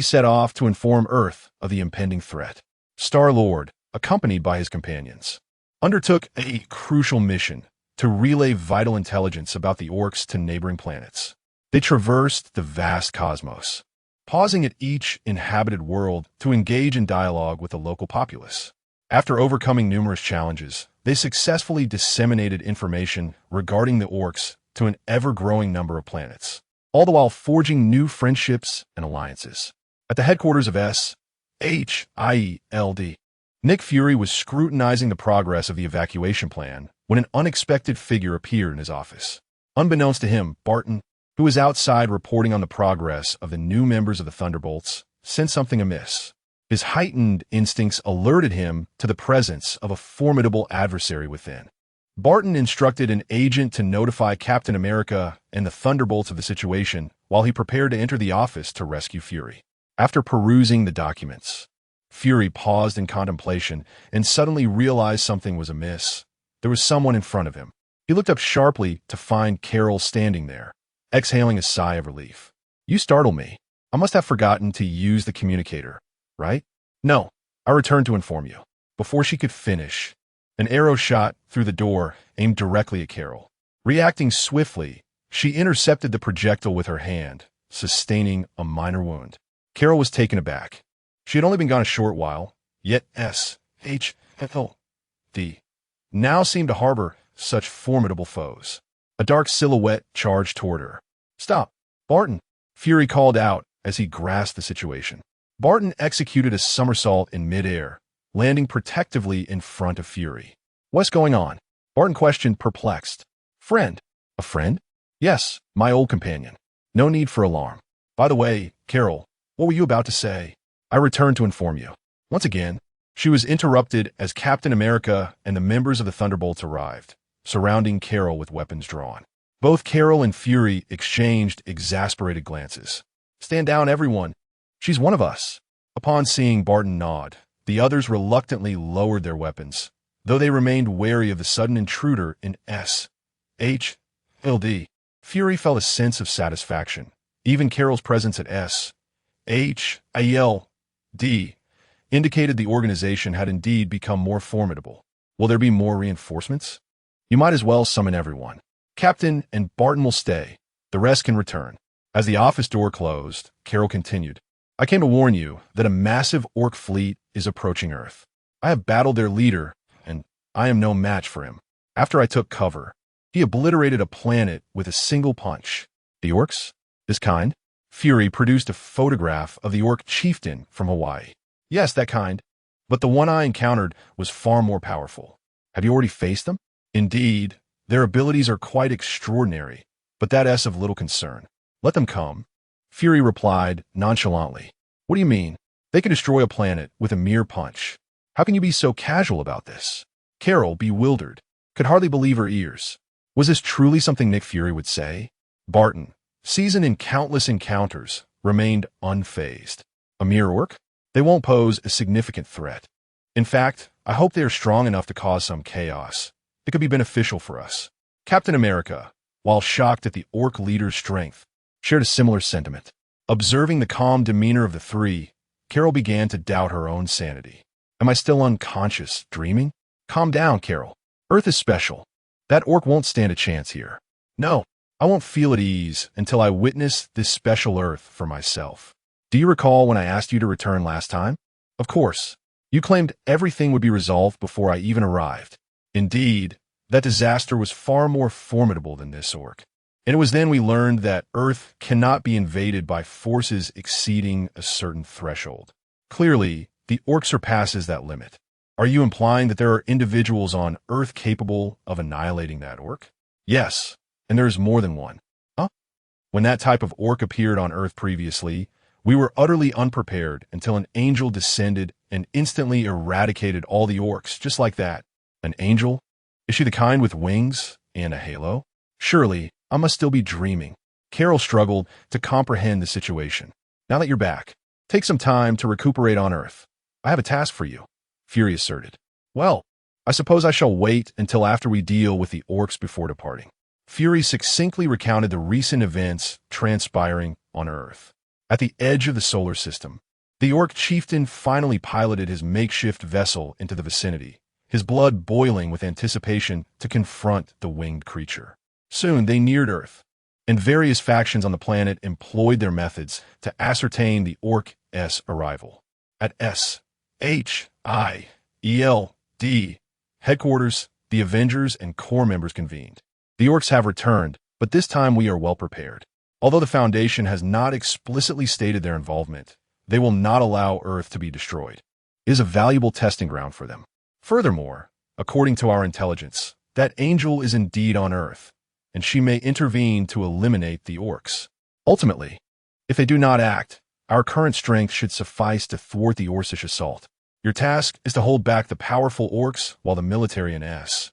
set off to inform Earth of the impending threat. Star-Lord, accompanied by his companions, undertook a crucial mission to relay vital intelligence about the orcs to neighboring planets. They traversed the vast cosmos, pausing at each inhabited world to engage in dialogue with the local populace. After overcoming numerous challenges, they successfully disseminated information regarding the orcs to an ever-growing number of planets, all the while forging new friendships and alliances. At the headquarters of SHIELD, Nick Fury was scrutinizing the progress of the evacuation plan when an unexpected figure appeared in his office. Unbeknownst to him, Barton, who was outside reporting on the progress of the new members of the Thunderbolts, sensed something amiss. His heightened instincts alerted him to the presence of a formidable adversary within. Barton instructed an agent to notify Captain America and the Thunderbolts of the situation while he prepared to enter the office to rescue Fury. After perusing the documents, Fury paused in contemplation and suddenly realized something was amiss. There was someone in front of him. He looked up sharply to find Carol standing there, exhaling a sigh of relief. "You startle me. I must have forgotten to use the communicator, right?" "No, I returned to inform you." Before she could finish, an arrow shot through the door, aimed directly at Carol. Reacting swiftly, she intercepted the projectile with her hand, sustaining a minor wound. Carol was taken aback. She had only been gone a short while, yet SHIELD now seemed to harbor such formidable foes. A dark silhouette charged toward her. "Stop, Barton!" Fury called out as he grasped the situation. Barton executed a somersault in midair, landing protectively in front of Fury. "What's going on?" Barton questioned, perplexed. "Friend." "A friend?" "Yes, my old companion. No need for alarm. By the way, Carol, What were you about to say? I returned to inform you. Once again, she was interrupted as Captain America and the members of the Thunderbolts arrived, surrounding Carol with weapons drawn. Both Carol and Fury exchanged exasperated glances. Stand down, everyone. She's one of us. Upon seeing Barton nod, the others reluctantly lowered their weapons, though they remained wary of the sudden intruder in S.H.L.D. Fury felt a sense of satisfaction. Even Carol's presence at S.H.L.D. indicated the organization had indeed become more formidable. Will there be more reinforcements? You might as well summon everyone. Captain and Barton will stay. The rest can return. As the office door closed, Carol continued, I came to warn you that a massive orc fleet is approaching Earth. I have battled their leader, and I am no match for him. After I took cover, he obliterated a planet with a single punch. The orcs? This kind? Fury produced a photograph of the orc chieftain from Hawaii. Yes, that kind. But the one I encountered was far more powerful. Have you already faced them? Indeed, their abilities are quite extraordinary, but that is of little concern. Let them come. Fury replied nonchalantly. What do you mean? They can destroy a planet with a mere punch. How can you be so casual about this? Carol, bewildered, could hardly believe her ears. Was this truly something Nick Fury would say? Barton, seasoned in countless encounters, remained unfazed. A mere orc? They won't pose a significant threat. In fact, I hope they are strong enough to cause some chaos. It could be beneficial for us. Captain America, while shocked at the orc leader's strength, shared a similar sentiment. Observing the calm demeanor of the three, Carol began to doubt her own sanity. Am I still unconscious, dreaming? Calm down, Carol. Earth is special. That orc won't stand a chance here. No, I won't feel at ease until I witness this special Earth for myself. Do you recall when I asked you to return last time? Of course. You claimed everything would be resolved before I even arrived. Indeed, that disaster was far more formidable than this orc. And it was then we learned that Earth cannot be invaded by forces exceeding a certain threshold. Clearly, the orc surpasses that limit. Are you implying that there are individuals on Earth capable of annihilating that orc? Yes, and there is more than one. Huh? When that type of orc appeared on Earth previously, we were utterly unprepared until an angel descended and instantly eradicated all the orcs, just like that. An angel? Is she the kind with wings and a halo? Surely, I must still be dreaming. Carol struggled to comprehend the situation. Now that you're back, take some time to recuperate on Earth. I have a task for you, Fury asserted. Well, I suppose I shall wait until after we deal with the orcs before departing. Fury succinctly recounted the recent events transpiring on Earth. At the edge of the solar system, the orc chieftain finally piloted his makeshift vessel into the vicinity, his blood boiling with anticipation to confront the winged creature. Soon they neared Earth, and various factions on the planet employed their methods to ascertain the orc's arrival. At S.H.I.E.L.D. headquarters, the Avengers and Corps members convened. The orcs have returned, but this time we are well prepared. Although the Foundation has not explicitly stated their involvement, they will not allow Earth to be destroyed. It is a valuable testing ground for them. Furthermore, according to our intelligence, that angel is indeed on Earth, and she may intervene to eliminate the orcs. Ultimately, if they do not act, our current strength should suffice to thwart the Orcish assault. Your task is to hold back the powerful orcs while the military in S.H.I.E.L.D.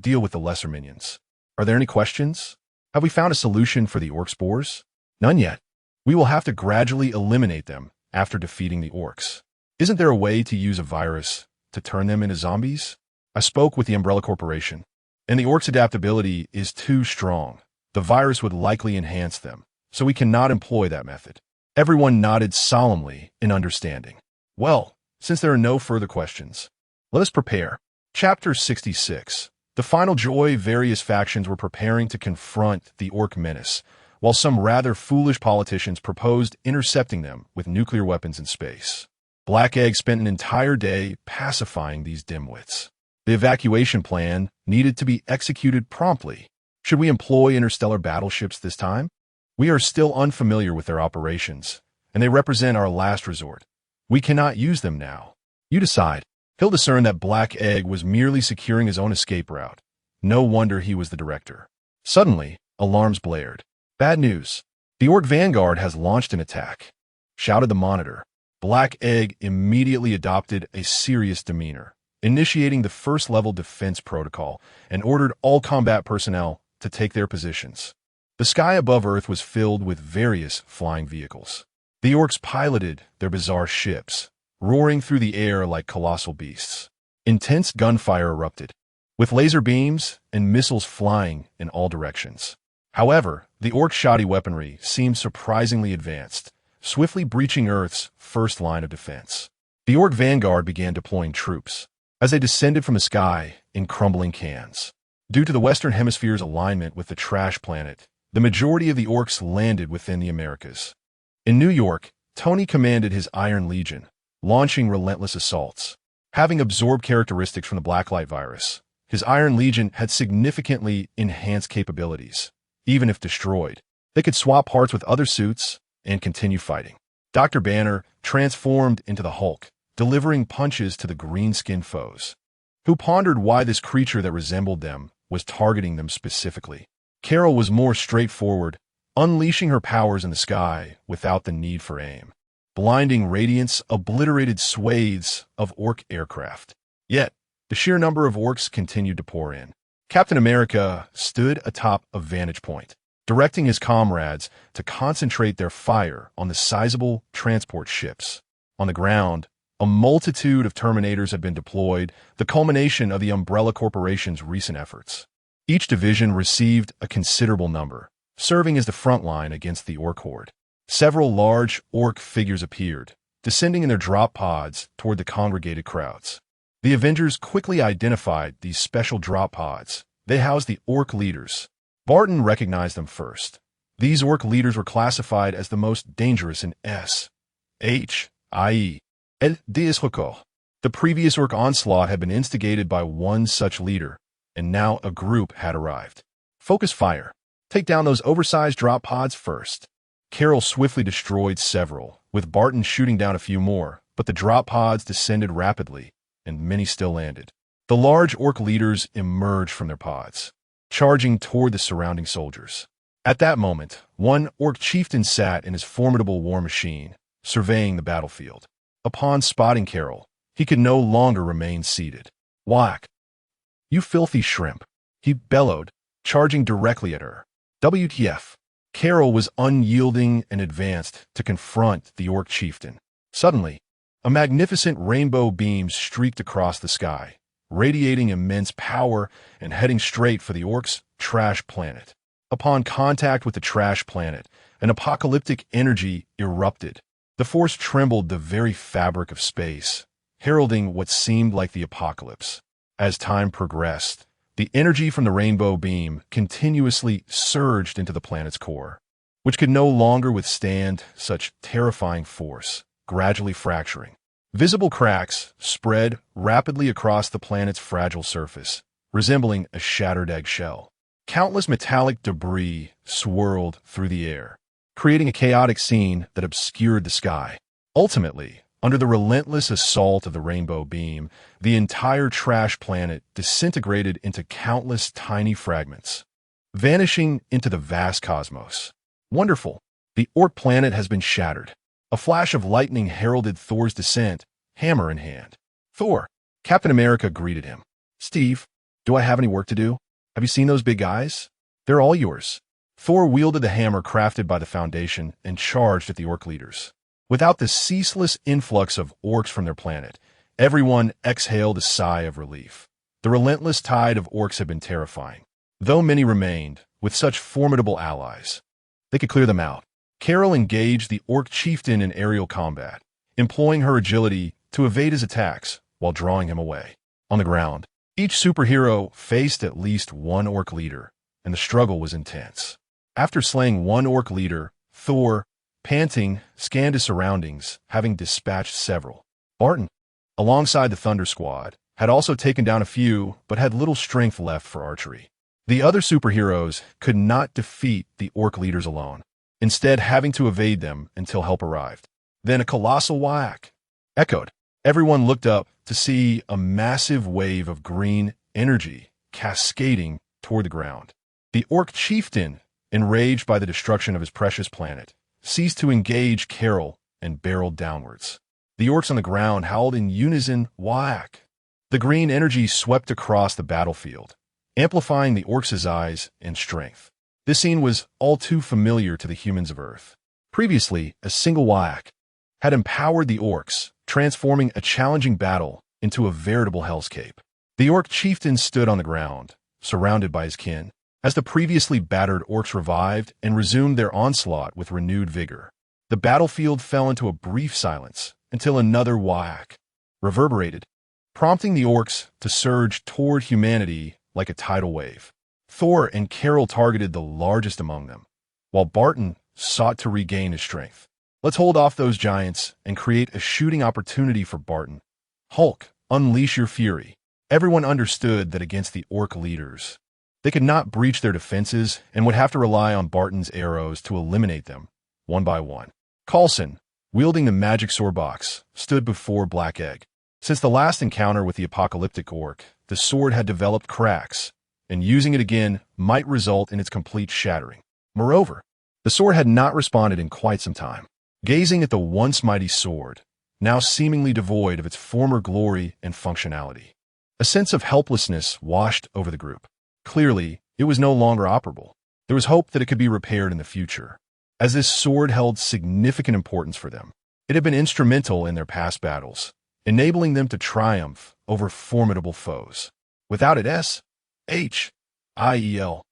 deal with the lesser minions. Are there any questions? Have we found a solution for the orc spores? None yet. We will have to gradually eliminate them after defeating the orcs. Isn't there a way to use a virus to turn them into zombies? I spoke with the Umbrella Corporation, and the orcs' adaptability is too strong. The virus would likely enhance them, so we cannot employ that method. Everyone nodded solemnly in understanding. Well, since there are no further questions, let us prepare. Chapter 66. The final joy. Various factions were preparing to confront the orc menace, while some rather foolish politicians proposed intercepting them with nuclear weapons in space. Black Egg spent an entire day pacifying these dimwits. The evacuation plan needed to be executed promptly. Should we employ interstellar battleships this time? We are still unfamiliar with their operations, and they represent our last resort. We cannot use them now. You decide. He'll discern that Black Egg was merely securing his own escape route. No wonder he was the director. Suddenly, alarms blared. Bad news. "The Orc Vanguard has launched an attack," shouted the monitor. Black Egg immediately adopted a serious demeanor, initiating the first-level defense protocol and ordered all combat personnel to take their positions. The sky above Earth was filled with various flying vehicles. The orcs piloted their bizarre ships, roaring through the air like colossal beasts. Intense gunfire erupted, with laser beams and missiles flying in all directions. However, the orc shoddy weaponry seemed surprisingly advanced, swiftly breaching Earth's first line of defense. The Orc Vanguard began deploying troops as they descended from the sky in crumbling cans. Due to the Western Hemisphere's alignment with the trash planet, the majority of the orcs landed within the Americas. In New York, Tony commanded his Iron Legion, launching relentless assaults. Having absorbed characteristics from the Blacklight virus, his Iron Legion had significantly enhanced capabilities. Even if destroyed, they could swap parts with other suits and continue fighting. Dr. Banner transformed into the Hulk, delivering punches to the green-skinned foes, who pondered why this creature that resembled them was targeting them specifically. Carol was more straightforward, unleashing her powers in the sky without the need for aim. Blinding radiance obliterated swathes of orc aircraft. Yet, the sheer number of orcs continued to pour in. Captain America stood atop a vantage point, directing his comrades to concentrate their fire on the sizable transport ships. On the ground, a multitude of Terminators had been deployed, the culmination of the Umbrella Corporation's recent efforts. Each division received a considerable number, serving as the front line against the orc horde. Several large orc figures appeared, descending in their drop pods toward the congregated crowds. The Avengers quickly identified these special drop pods. They housed the orc leaders. Barton recognized them first. These orc leaders were classified as the most dangerous in S. H. I.E. El Diezhuco. The previous orc onslaught had been instigated by one such leader, and now a group had arrived. Focus fire. Take down those oversized drop pods first. Carol swiftly destroyed several, with Barton shooting down a few more, but the drop pods descended rapidly, and many still landed. The large orc leaders emerged from their pods, charging toward the surrounding soldiers. At that moment, one orc chieftain sat in his formidable war machine, surveying the battlefield. Upon spotting Carol, he could no longer remain seated. "Whack! You filthy shrimp!" he bellowed, charging directly at her. WTF! Carol was unyielding and advanced to confront the orc chieftain. Suddenly, a magnificent rainbow beam streaked across the sky, radiating immense power and heading straight for the orcs' trash planet. Upon contact with the trash planet, an apocalyptic energy erupted. The force trembled the very fabric of space, heralding what seemed like the apocalypse. As time progressed, the energy from the rainbow beam continuously surged into the planet's core, which could no longer withstand such terrifying force, gradually fracturing. Visible cracks spread rapidly across the planet's fragile surface, resembling a shattered eggshell. Countless metallic debris swirled through the air, creating a chaotic scene that obscured the sky. Ultimately, under the relentless assault of the rainbow beam, the entire trash planet disintegrated into countless tiny fragments, vanishing into the vast cosmos. Wonderful! The orc planet has been shattered. A flash of lightning heralded Thor's descent, hammer in hand. "Thor!" Captain America greeted him. "Steve, do I have any work to do? Have you seen those big guys? They're all yours." Thor wielded the hammer crafted by the Foundation and charged at the orc leaders. Without the ceaseless influx of orcs from their planet, everyone exhaled a sigh of relief. The relentless tide of orcs had been terrifying. Though many remained, with such formidable allies, they could clear them out. Carol engaged the orc chieftain in aerial combat, employing her agility to evade his attacks while drawing him away. On the ground, each superhero faced at least one orc leader, and the struggle was intense. After slaying one orc leader, Thor, panting, scanned his surroundings, having dispatched several. Barton, alongside the Thunder Squad, had also taken down a few, but had little strength left for archery. The other superheroes could not defeat the orc leaders alone, instead having to evade them until help arrived. Then a colossal whack echoed. Everyone looked up to see a massive wave of green energy cascading toward the ground. The orc chieftain enraged by the destruction of his precious planet, ceased to engage Carol and barreled downwards. The orcs on the ground howled in unison, "Whack!" The green energy swept across the battlefield, amplifying the orcs' size and strength. This scene was all too familiar to the humans of Earth. Previously, a single whack had empowered the orcs, transforming a challenging battle into a veritable hellscape. The orc chieftain stood on the ground, surrounded by his kin, as the previously battered orcs revived and resumed their onslaught with renewed vigor. The battlefield fell into a brief silence until another whack reverberated, prompting the orcs to surge toward humanity like a tidal wave. Thor and Carol targeted the largest among them, while Barton sought to regain his strength. "Let's hold off those giants and create a shooting opportunity for Barton. Hulk, unleash your fury." Everyone understood that against the orc leaders, they could not breach their defenses and would have to rely on Barton's arrows to eliminate them, one by one. Coulson, wielding the magic sword box, stood before Black Egg. Since the last encounter with the apocalyptic orc, the sword had developed cracks, and using it again might result in its complete shattering. Moreover, the sword had not responded in quite some time. Gazing at the once mighty sword, now seemingly devoid of its former glory and functionality, a sense of helplessness washed over the group. Clearly, it was no longer operable. There was hope that it could be repaired in the future, as this sword held significant importance for them. It had been instrumental in their past battles, enabling them to triumph over formidable foes. Without it, SHIELD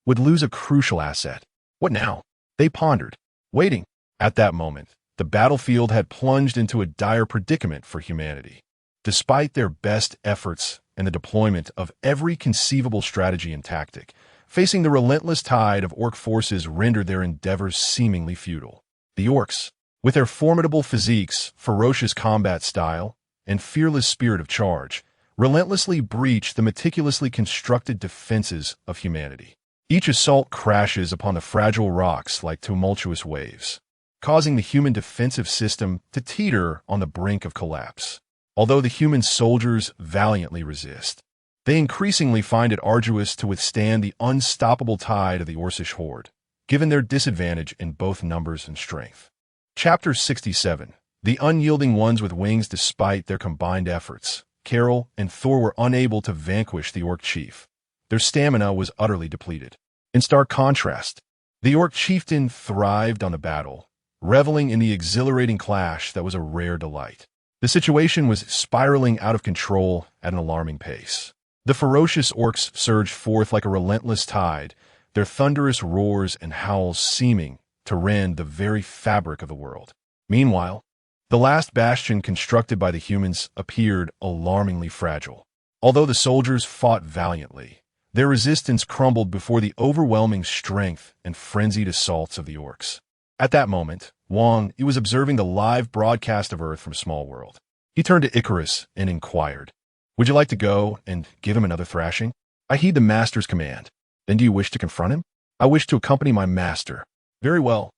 would lose a crucial asset. What now? They pondered, waiting. At that moment, the battlefield had plunged into a dire predicament for humanity. Despite their best efforts and the deployment of every conceivable strategy and tactic, facing the relentless tide of orc forces rendered their endeavors seemingly futile. The orcs, with their formidable physiques, ferocious combat style, and fearless spirit of charge, relentlessly breached the meticulously constructed defenses of humanity. Each assault crashes upon the fragile rocks like tumultuous waves, causing the human defensive system to teeter on the brink of collapse. Although the human soldiers valiantly resist, they increasingly find it arduous to withstand the unstoppable tide of the Orcish horde, given their disadvantage in both numbers and strength. Chapter 67. The unyielding ones with wings. Despite their combined efforts, Carol and Thor were unable to vanquish the orc chief. Their stamina was utterly depleted. In stark contrast, the orc chieftain thrived on the battle, reveling in the exhilarating clash that was a rare delight. The situation was spiraling out of control at an alarming pace. The ferocious orcs surged forth like a relentless tide, their thunderous roars and howls seeming to rend the very fabric of the world. Meanwhile, the last bastion constructed by the humans appeared alarmingly fragile. Although the soldiers fought valiantly, their resistance crumbled before the overwhelming strength and frenzied assaults of the orcs. At that moment, Wang Yi was observing the live broadcast of Earth from Small World. He turned to Icarus and inquired, "Would you like to go and give him another thrashing?" "I heed the master's command." "Then do you wish to confront him?" "I wish to accompany my master." "Very well.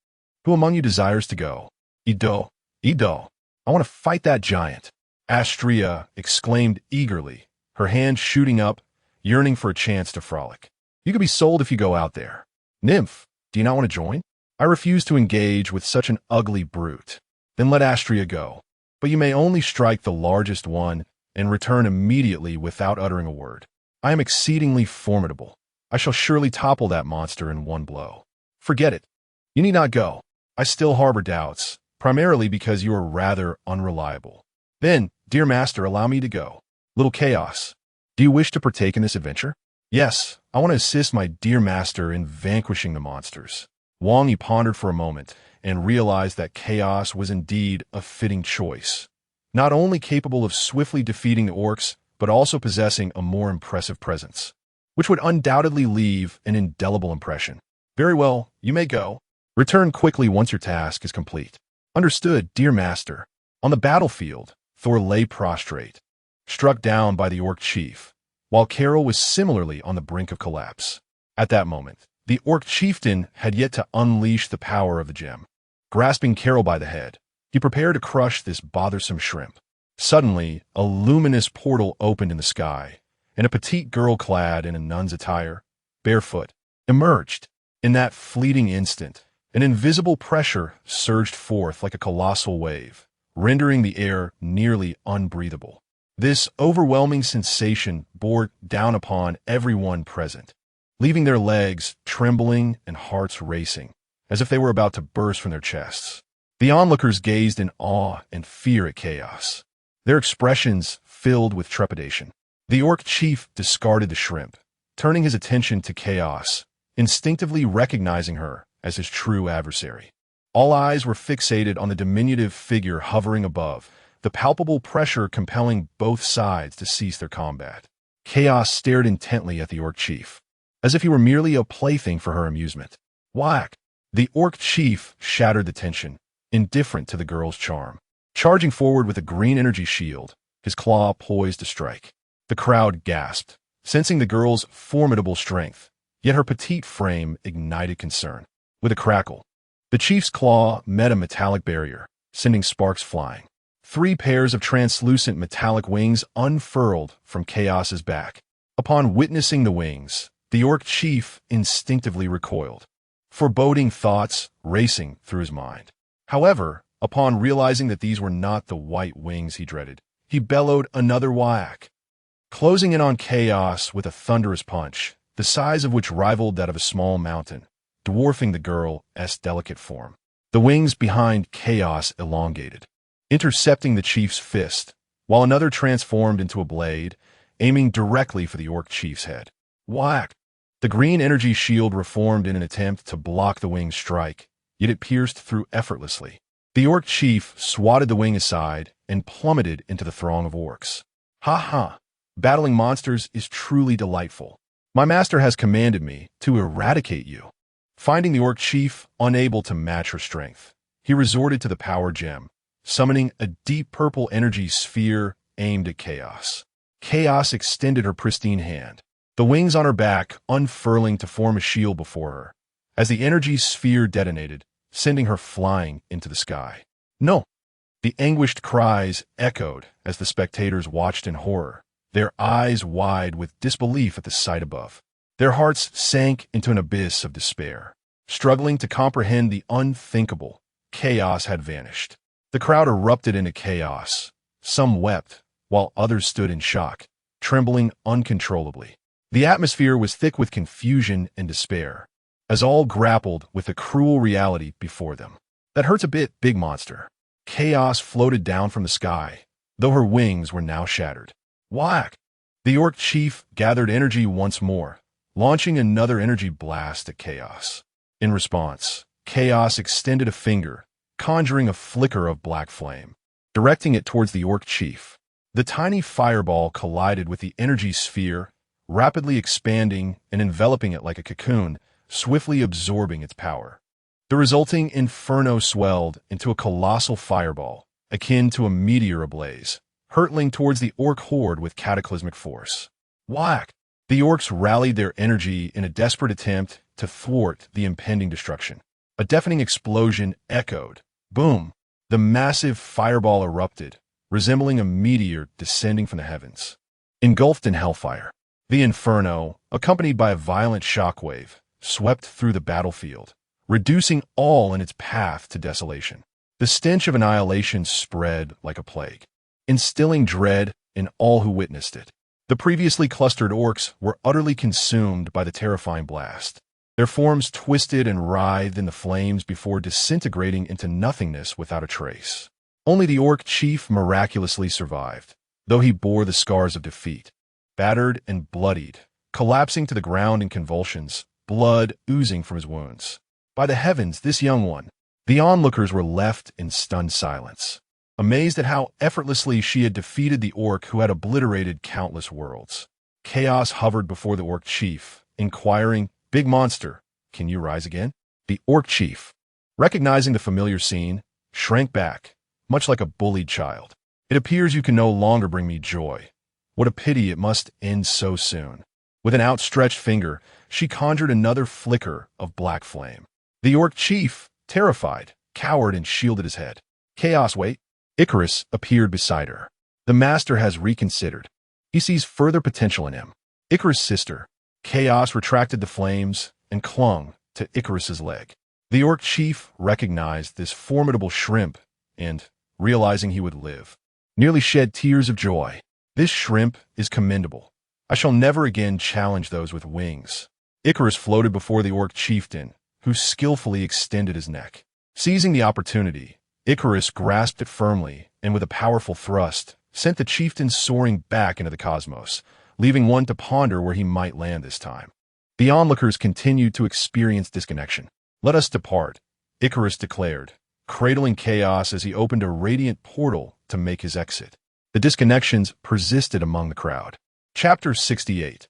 Who among you desires to go?" "Ido. I want to fight that giant." Astria exclaimed eagerly, her hand shooting up, yearning for a chance to frolic. "You could be sold if you go out there." "Nymph, do you not want to join?" "I refuse to engage with such an ugly brute." "Then let Astria go. But you may only strike the largest one and return immediately without uttering a word. I am exceedingly formidable. I shall surely topple that monster in one blow." "Forget it. You need not go. I still harbor doubts, primarily because you are rather unreliable." "Then, dear master, allow me to go." "Little Chaos, do you wish to partake in this adventure?" "Yes, I want to assist my dear master in vanquishing the monsters." Wang Yi pondered for a moment and realized that Chaos was indeed a fitting choice, not only capable of swiftly defeating the orcs, but also possessing a more impressive presence, which would undoubtedly leave an indelible impression. "Very well, you may go. Return quickly once your task is complete." "Understood, dear master." On the battlefield, Thor lay prostrate, struck down by the orc chief, while Carol was similarly on the brink of collapse. At that moment, the orc chieftain had yet to unleash the power of the gem. Grasping Carol by the head, he prepared to crush this bothersome shrimp. Suddenly, a luminous portal opened in the sky, and a petite girl clad in a nun's attire, barefoot, emerged. In that fleeting instant, an invisible pressure surged forth like a colossal wave, rendering the air nearly unbreathable. This overwhelming sensation bore down upon everyone present, leaving their legs trembling and hearts racing, as if they were about to burst from their chests. The onlookers gazed in awe and fear at Chaos, their expressions filled with trepidation. The orc chief discarded the shrimp, turning his attention to Chaos, instinctively recognizing her as his true adversary. All eyes were fixated on the diminutive figure hovering above, the palpable pressure compelling both sides to cease their combat. Chaos stared intently at the orc chief, as if he were merely a plaything for her amusement. Whack! The orc chief shattered the tension, indifferent to the girl's charm. Charging forward with a green energy shield, his claw poised to strike. The crowd gasped, sensing the girl's formidable strength, yet her petite frame ignited concern. With a crackle, the chief's claw met a metallic barrier, sending sparks flying. 3 pairs of translucent metallic wings unfurled from Chaos's back. Upon witnessing the wings, the orc chief instinctively recoiled, foreboding thoughts racing through his mind. However, upon realizing that these were not the white wings he dreaded, he bellowed another whack, closing in on Chaos with a thunderous punch, the size of which rivaled that of a small mountain, dwarfing the girl's delicate form. The wings behind Chaos elongated, intercepting the chief's fist, while another transformed into a blade, aiming directly for the orc chief's head. Whack! The green energy shield reformed in an attempt to block the wing's strike, yet it pierced through effortlessly. The orc chief swatted the wing aside and plummeted into the throng of orcs. Ha ha! Battling monsters is truly delightful. My master has commanded me to eradicate you. Finding the orc chief unable to match her strength, he resorted to the power gem, summoning a deep purple energy sphere aimed at Chaos. Chaos extended her pristine hand, the wings on her back unfurling to form a shield before her, as the energy sphere detonated, sending her flying into the sky. No! The anguished cries echoed as the spectators watched in horror, their eyes wide with disbelief at the sight above. Their hearts sank into an abyss of despair. Struggling to comprehend the unthinkable, Chaos had vanished. The crowd erupted into chaos. Some wept, while others stood in shock, trembling uncontrollably. The atmosphere was thick with confusion and despair, as all grappled with the cruel reality before them. That hurts a bit, big monster. Chaos floated down from the sky, though her wings were now shattered. Whack! The orc chief gathered energy once more, launching another energy blast at Chaos. In response, Chaos extended a finger, conjuring a flicker of black flame, directing it towards the orc chief. The tiny fireball collided with the energy sphere, rapidly expanding and enveloping it like a cocoon, swiftly absorbing its power. The resulting inferno swelled into a colossal fireball, akin to a meteor ablaze, hurtling towards the orc horde with cataclysmic force. Whack! The orcs rallied their energy in a desperate attempt to thwart the impending destruction. A deafening explosion echoed. Boom! The massive fireball erupted, resembling a meteor descending from the heavens. Engulfed in hellfire, the inferno, accompanied by a violent shockwave, swept through the battlefield, reducing all in its path to desolation. The stench of annihilation spread like a plague, instilling dread in all who witnessed it. The previously clustered orcs were utterly consumed by the terrifying blast. Their forms twisted and writhed in the flames before disintegrating into nothingness without a trace. Only the orc chief miraculously survived, though he bore the scars of defeat. Battered and bloodied, collapsing to the ground in convulsions, blood oozing from his wounds. By the heavens, this young one! The onlookers were left in stunned silence, amazed at how effortlessly she had defeated the orc who had obliterated countless worlds. Chaos hovered before the orc chief, inquiring, "Big monster, can you rise again?" The orc chief, recognizing the familiar scene, shrank back, much like a bullied child. "It appears you can no longer bring me joy. What a pity it must end so soon." With an outstretched finger, she conjured another flicker of black flame. The orc chief, terrified, cowered and shielded his head. "Chaos, wait." Icarus appeared beside her. "The master has reconsidered. He sees further potential in him." Icarus' sister. Chaos retracted the flames and clung to Icarus's leg. The orc chief recognized this formidable shrimp and, realizing he would live, nearly shed tears of joy. This shrimp is commendable. I shall never again challenge those with wings. Icarus floated before the orc chieftain, who skillfully extended his neck. Seizing the opportunity, Icarus grasped it firmly and with a powerful thrust, sent the chieftain soaring back into the cosmos, leaving one to ponder where he might land this time. The onlookers continued to experience disconnection. "Let us depart," Icarus declared, cradling chaos as he opened a radiant portal to make his exit. The disconnections persisted among the crowd. Chapter 68.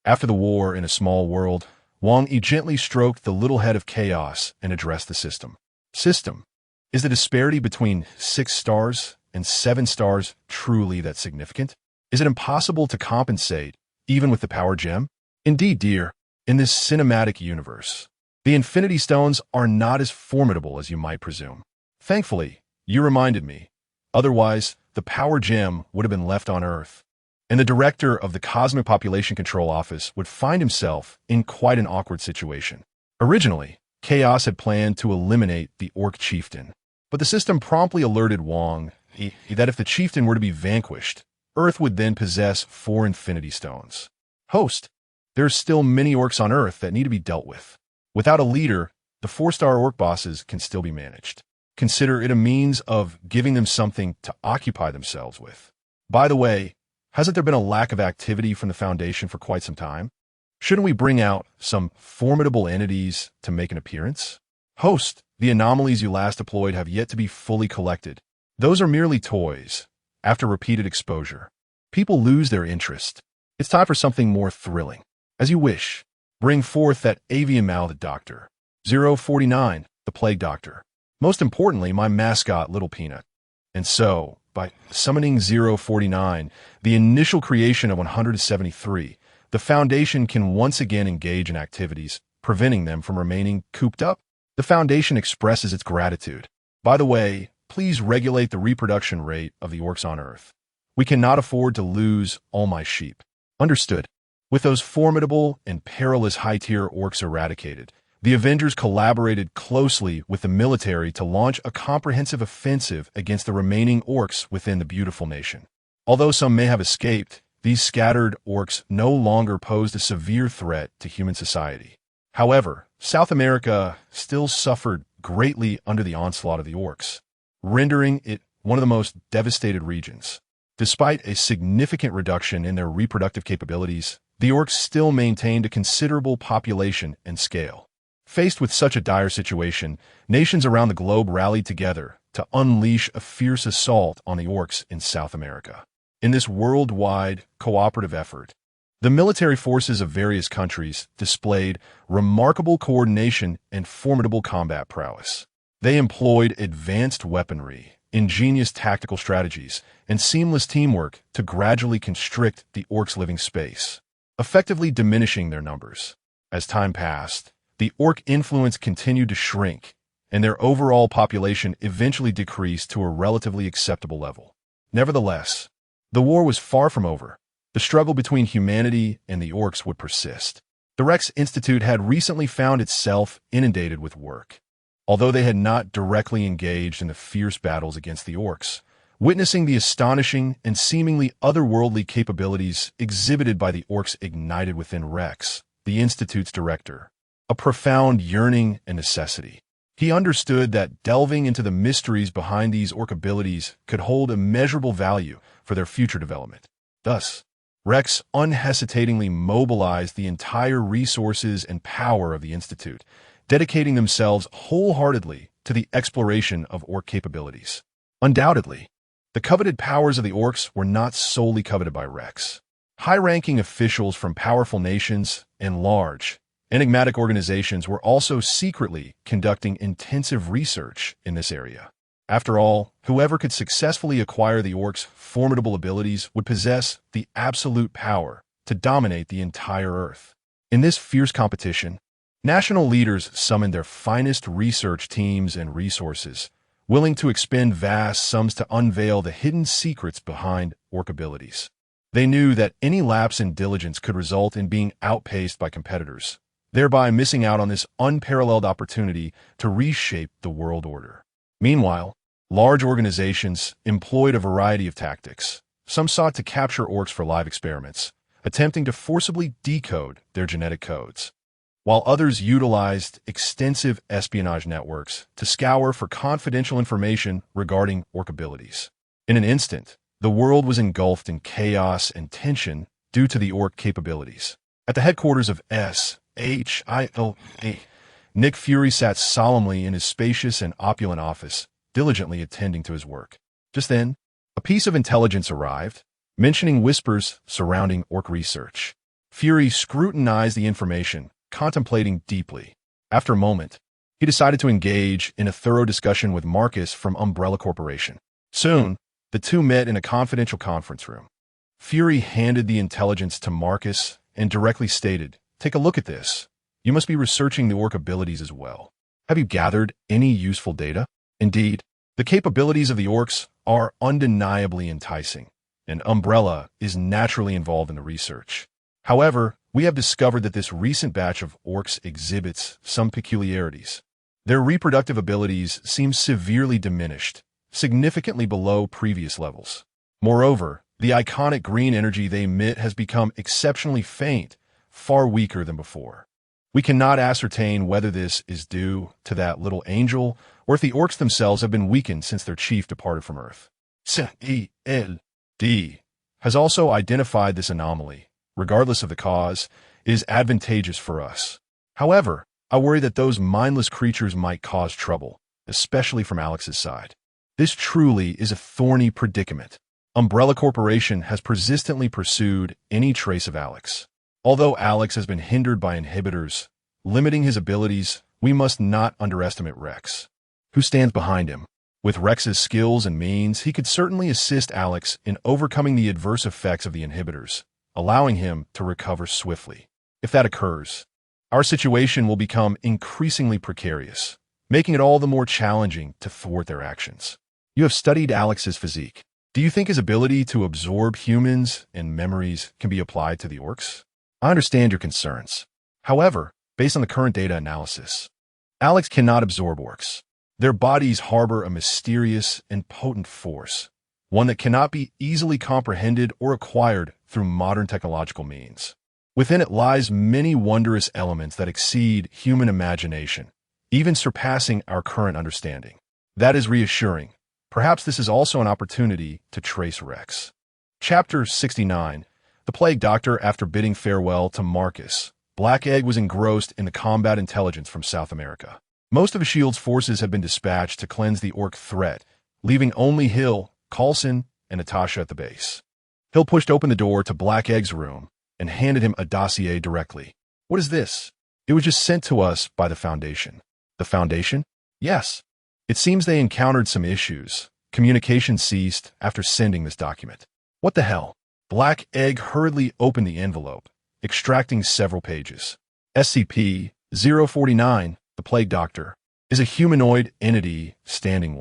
After the war in a small world, Wang Yi gently stroked the little head of chaos and addressed the system. System, is the disparity between 6 stars and 7 stars truly that significant? Is it impossible to compensate, even with the power gem? Indeed, dear, in this cinematic universe, the Infinity Stones are not as formidable as you might presume. Thankfully, you reminded me. Otherwise, the power gem would have been left on Earth, and the director of the Cosmic Population Control Office would find himself in quite an awkward situation. Originally, Chaos had planned to eliminate the orc chieftain, but the system promptly alerted Wang Yi that if the chieftain were to be vanquished, Earth would then possess 4 Infinity Stones. Host, there are still many orcs on Earth that need to be dealt with. Without a leader, the 4-star orc bosses can still be managed. Consider it a means of giving them something to occupy themselves with. By the way, hasn't there been a lack of activity from the Foundation for quite some time? Shouldn't we bring out some formidable entities to make an appearance? Host, the anomalies you last deployed have yet to be fully collected. Those are merely toys. After repeated exposure, people lose their interest. It's time for something more thrilling. As you wish, bring forth that avian-mouthed doctor. 049, the plague doctor. Most importantly, my mascot, Little Peanut. And so, by summoning 049, the initial creation of 173, the Foundation can once again engage in activities, preventing them from remaining cooped up. The Foundation expresses its gratitude. By the way, please regulate the reproduction rate of the orcs on Earth. We cannot afford to lose all my sheep. Understood. With those formidable and perilous high-tier orcs eradicated, the Avengers collaborated closely with the military to launch a comprehensive offensive against the remaining orcs within the beautiful nation. Although some may have escaped, these scattered orcs no longer posed a severe threat to human society. However, South America still suffered greatly under the onslaught of the orcs, rendering it one of the most devastated regions. Despite a significant reduction in their reproductive capabilities, the orcs still maintained a considerable population and scale. Faced with such a dire situation, nations around the globe rallied together to unleash a fierce assault on the orcs in South America. In this worldwide cooperative effort, the military forces of various countries displayed remarkable coordination and formidable combat prowess. They employed advanced weaponry, ingenious tactical strategies, and seamless teamwork to gradually constrict the orcs' living space, effectively diminishing their numbers. As time passed, the orc influence continued to shrink, and their overall population eventually decreased to a relatively acceptable level. Nevertheless, the war was far from over. The struggle between humanity and the orcs would persist. The Rex Institute had recently found itself inundated with work. Although they had not directly engaged in the fierce battles against the orcs, witnessing the astonishing and seemingly otherworldly capabilities exhibited by the orcs ignited within Rex, the Institute's director, a profound yearning and necessity. He understood that delving into the mysteries behind these orc abilities could hold immeasurable value for their future development. Thus, Rex unhesitatingly mobilized the entire resources and power of the Institute, dedicating themselves wholeheartedly to the exploration of orc capabilities. Undoubtedly, the coveted powers of the orcs were not solely coveted by Rex. High-ranking officials from powerful nations and large, enigmatic organizations were also secretly conducting intensive research in this area. After all, whoever could successfully acquire the orcs' formidable abilities would possess the absolute power to dominate the entire Earth. In this fierce competition, national leaders summoned their finest research teams and resources, willing to expend vast sums to unveil the hidden secrets behind orc abilities. They knew that any lapse in diligence could result in being outpaced by competitors, thereby missing out on this unparalleled opportunity to reshape the world order. Meanwhile, large organizations employed a variety of tactics. Some sought to capture orcs for live experiments, attempting to forcibly decode their genetic codes, while others utilized extensive espionage networks to scour for confidential information regarding orc abilities. In an instant, the world was engulfed in chaos and tension due to the orc capabilities. At the headquarters of SHIELD, Nick Fury sat solemnly in his spacious and opulent office, diligently attending to his work. Just then, a piece of intelligence arrived, mentioning whispers surrounding orc research. Fury scrutinized the information, contemplating deeply. After a moment, he decided to engage in a thorough discussion with Marcus from Umbrella Corporation. Soon, the two met in a confidential conference room. Fury handed the intelligence to Marcus and directly stated, "Take a look at this. You must be researching the orc abilities as well. Have you gathered any useful data? Indeed, the capabilities of the orcs are undeniably enticing, and Umbrella is naturally involved in the research. However, we have discovered that this recent batch of orcs exhibits some peculiarities. Their reproductive abilities seem severely diminished, significantly below previous levels. Moreover, the iconic green energy they emit has become exceptionally faint, far weaker than before. We cannot ascertain whether this is due to that little angel or if the orcs themselves have been weakened since their chief departed from Earth. CELD has also identified this anomaly. Regardless of the cause, it is advantageous for us. However, I worry that those mindless creatures might cause trouble, especially from Alex's side. This truly is a thorny predicament. Umbrella Corporation has persistently pursued any trace of Alex. Although Alex has been hindered by inhibitors, limiting his abilities, we must not underestimate Rex. Who stands behind him? With Rex's skills and means, he could certainly assist Alex in overcoming the adverse effects of the inhibitors, allowing him to recover swiftly. If that occurs, our situation will become increasingly precarious, making it all the more challenging to thwart their actions. You have studied Alex's physique. Do you think his ability to absorb humans and memories can be applied to the orcs? I understand your concerns. However, based on the current data analysis, Alex cannot absorb orcs. Their bodies harbor a mysterious and potent force, one that cannot be easily comprehended or acquired through modern technological means. Within it lies many wondrous elements that exceed human imagination, even surpassing our current understanding. That is reassuring. Perhaps this is also an opportunity to trace Rex. Chapter 69. The Plague Doctor. After bidding farewell to Marcus, Black Egg was engrossed in the combat intelligence from South America. Most of S.H.I.E.L.D.'s forces had been dispatched to cleanse the orc threat, leaving only Hill, Coulson, and Natasha at the base. Hill pushed open the door to Black Egg's room and handed him a dossier directly. "What is this?" "It was just sent to us by the Foundation." "The Foundation?" "Yes. It seems they encountered some issues. Communication ceased after sending this document." "What the hell?" Black Egg hurriedly opened the envelope, extracting several pages. SCP-049, the Plague Doctor, is a humanoid entity, standing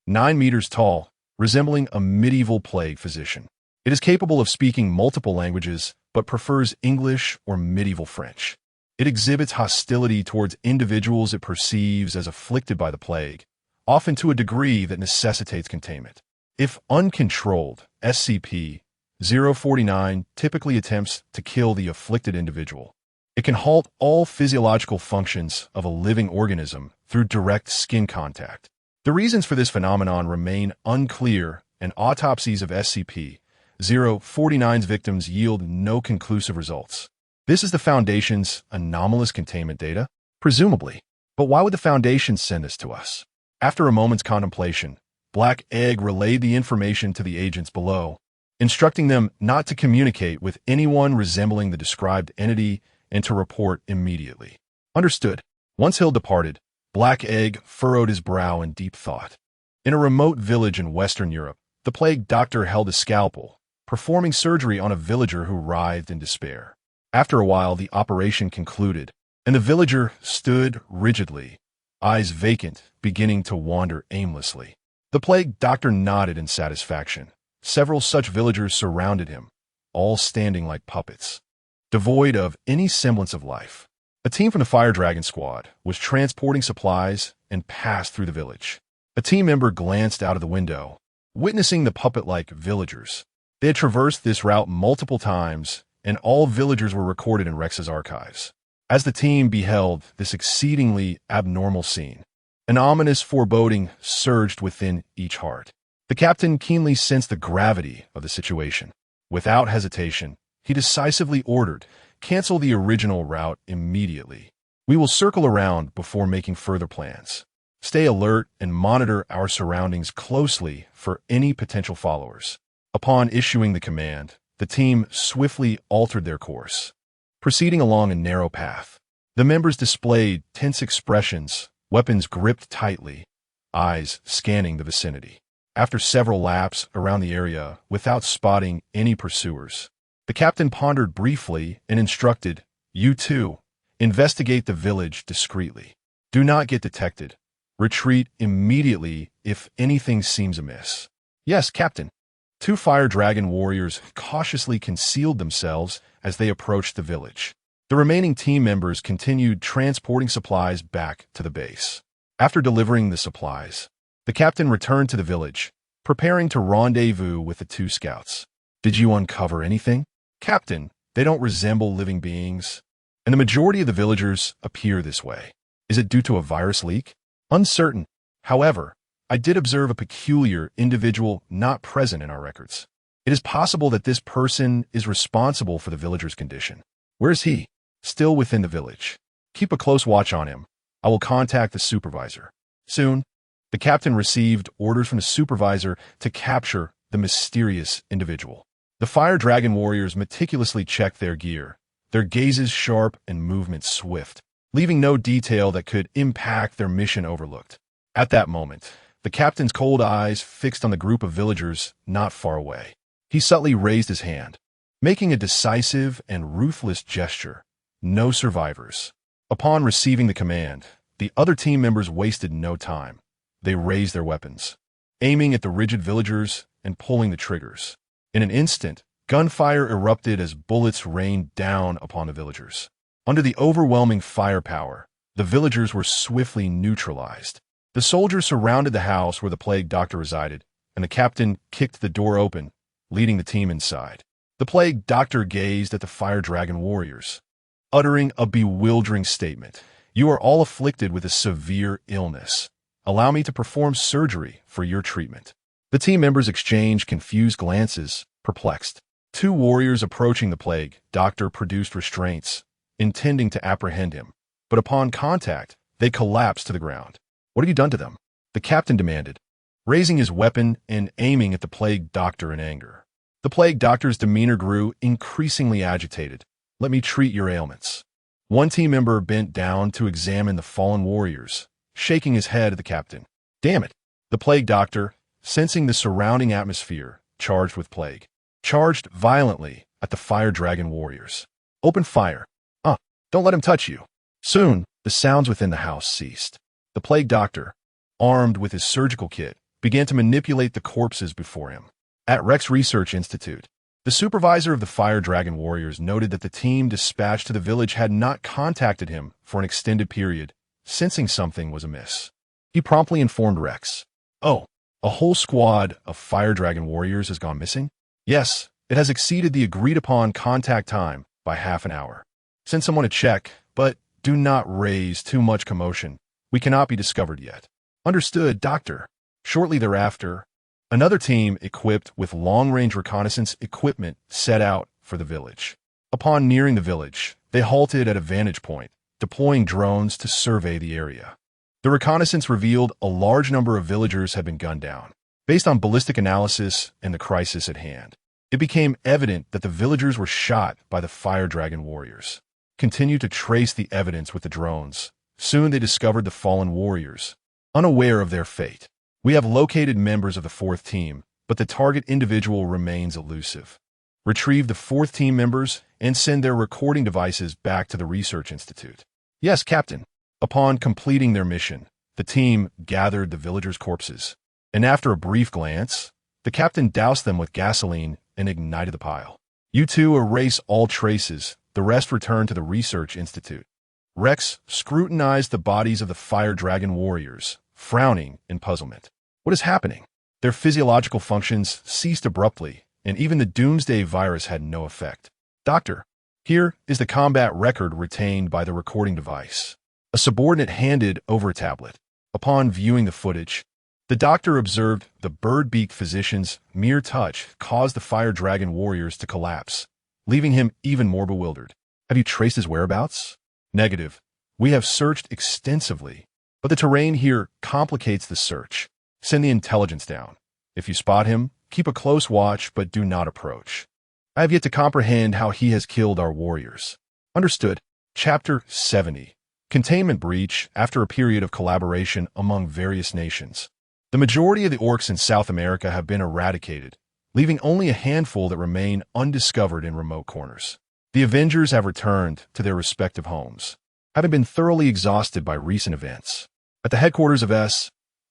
9 meters tall, resembling a medieval plague physician. It is capable of speaking multiple languages, but prefers English or medieval French. It exhibits hostility towards individuals it perceives as afflicted by the plague, often to a degree that necessitates containment. If uncontrolled, SCP-049 typically attempts to kill the afflicted individual. It can halt all physiological functions of a living organism through direct skin contact. The reasons for this phenomenon remain unclear, and autopsies of SCP-049's victims yield no conclusive results. This is the Foundation's anomalous containment data? Presumably. But why would the Foundation send this to us? After a moment's contemplation, Black Egg relayed the information to the agents below, instructing them not to communicate with anyone resembling the described entity and to report immediately. Understood. Once Hill departed, Black Egg furrowed his brow in deep thought. In a remote village in Western Europe, the Plague Doctor held a scalpel, performing surgery on a villager who writhed in despair. After a while, the operation concluded, and the villager stood rigidly, eyes vacant, beginning to wander aimlessly. The Plague Doctor nodded in satisfaction. Several such villagers surrounded him, all standing like puppets, devoid of any semblance of life. A team from the Fire Dragon squad was transporting supplies and passed through the village. A team member glanced out of the window, witnessing the puppet-like villagers. They had traversed this route multiple times, and all villagers were recorded in Rex's archives. As the team beheld this exceedingly abnormal scene, an ominous foreboding surged within each heart. The captain keenly sensed the gravity of the situation. Without hesitation, he decisively ordered, "Cancel the original route immediately. We will circle around before making further plans. Stay alert and monitor our surroundings closely for any potential followers." Upon issuing the command, the team swiftly altered their course. Proceeding along a narrow path, the members displayed tense expressions, weapons gripped tightly, eyes scanning the vicinity. After several laps around the area without spotting any pursuers, the captain pondered briefly and instructed, "You two, investigate the village discreetly. Do not get detected. Retreat immediately if anything seems amiss." "Yes, Captain." Two Fire Dragon warriors cautiously concealed themselves as they approached the village. The remaining team members continued transporting supplies back to the base. After delivering the supplies, the captain returned to the village, preparing to rendezvous with the two scouts. "Did you uncover anything?" "Captain, they don't resemble living beings, and the majority of the villagers appear this way. Is it due to a virus leak?" "Uncertain. However, I did observe a peculiar individual not present in our records. It is possible that this person is responsible for the villager's condition." "Where is he?" "Still within the village. Keep a close watch on him. I will contact the supervisor." Soon, the captain received orders from the supervisor to capture the mysterious individual. The Fire Dragon warriors meticulously checked their gear, their gazes sharp and movements swift, leaving no detail that could impact their mission overlooked. At that moment, the captain's cold eyes fixed on the group of villagers not far away. He subtly raised his hand, making a decisive and ruthless gesture. No survivors. Upon receiving the command, the other team members wasted no time. They raised their weapons, aiming at the rigid villagers and pulling the triggers. In an instant, gunfire erupted as bullets rained down upon the villagers. Under the overwhelming firepower, the villagers were swiftly neutralized. The soldiers surrounded the house where the plague doctor resided, and the captain kicked the door open, leading the team inside. The plague doctor gazed at the Fire Dragon warriors, uttering a bewildering statement. "You are all afflicted with a severe illness. Allow me to perform surgery for your treatment." The team members exchanged confused glances, perplexed. Two warriors approaching the plague doctor produced restraints, intending to apprehend him, but upon contact, they collapsed to the ground. "What have you done to them?" the captain demanded, raising his weapon and aiming at the plague doctor in anger. The plague doctor's demeanor grew increasingly agitated. "Let me treat your ailments." One team member bent down to examine the fallen warriors, shaking his head at the captain. "Damn it!" The plague doctor, sensing the surrounding atmosphere charged with plague, charged violently at the Fire Dragon warriors. "Open fire. Don't let him touch you." Soon, the sounds within the house ceased. The plague doctor, armed with his surgical kit, began to manipulate the corpses before him. At Rex Research Institute, the supervisor of the Fire Dragon warriors noted that the team dispatched to the village had not contacted him for an extended period, sensing something was amiss. He promptly informed Rex. "Oh, a whole squad of Fire Dragon warriors has gone missing?" "Yes, it has exceeded the agreed-upon contact time by half an hour. Send someone to check, but do not raise too much commotion. We cannot be discovered yet." "Understood, Doctor." Shortly thereafter, another team equipped with long-range reconnaissance equipment set out for the village. Upon nearing the village, they halted at a vantage point, deploying drones to survey the area. The reconnaissance revealed a large number of villagers had been gunned down. Based on ballistic analysis and the crisis at hand, it became evident that the villagers were shot by the Fire Dragon warriors. Continued to trace the evidence with the drones. Soon they discovered the fallen warriors, unaware of their fate. "We have located members of the fourth team, but the target individual remains elusive. Retrieve the fourth team members and send their recording devices back to the Research Institute." "Yes, Captain." Upon completing their mission, the team gathered the villagers' corpses, and after a brief glance, the captain doused them with gasoline and ignited the pile. "You two erase all traces. The rest return to the Research Institute." Rex scrutinized the bodies of the fire dragon warriors, frowning in puzzlement. What is happening? Their physiological functions ceased abruptly, and even the doomsday virus had no effect. Doctor, here is the combat record retained by the recording device. A subordinate handed over a tablet. Upon viewing the footage, the doctor observed the bird-beaked physician's mere touch caused the fire dragon warriors to collapse, leaving him even more bewildered. Have you traced his whereabouts? Negative. We have searched extensively, but the terrain here complicates the search. Send the intelligence down. If you spot him, keep a close watch, but do not approach. I have yet to comprehend how he has killed our warriors. Understood. Chapter 70. Containment breach after a period of collaboration among various nations. The majority of the orcs in South America have been eradicated, leaving only a handful that remain undiscovered in remote corners. The Avengers have returned to their respective homes, having been thoroughly exhausted by recent events. At the headquarters of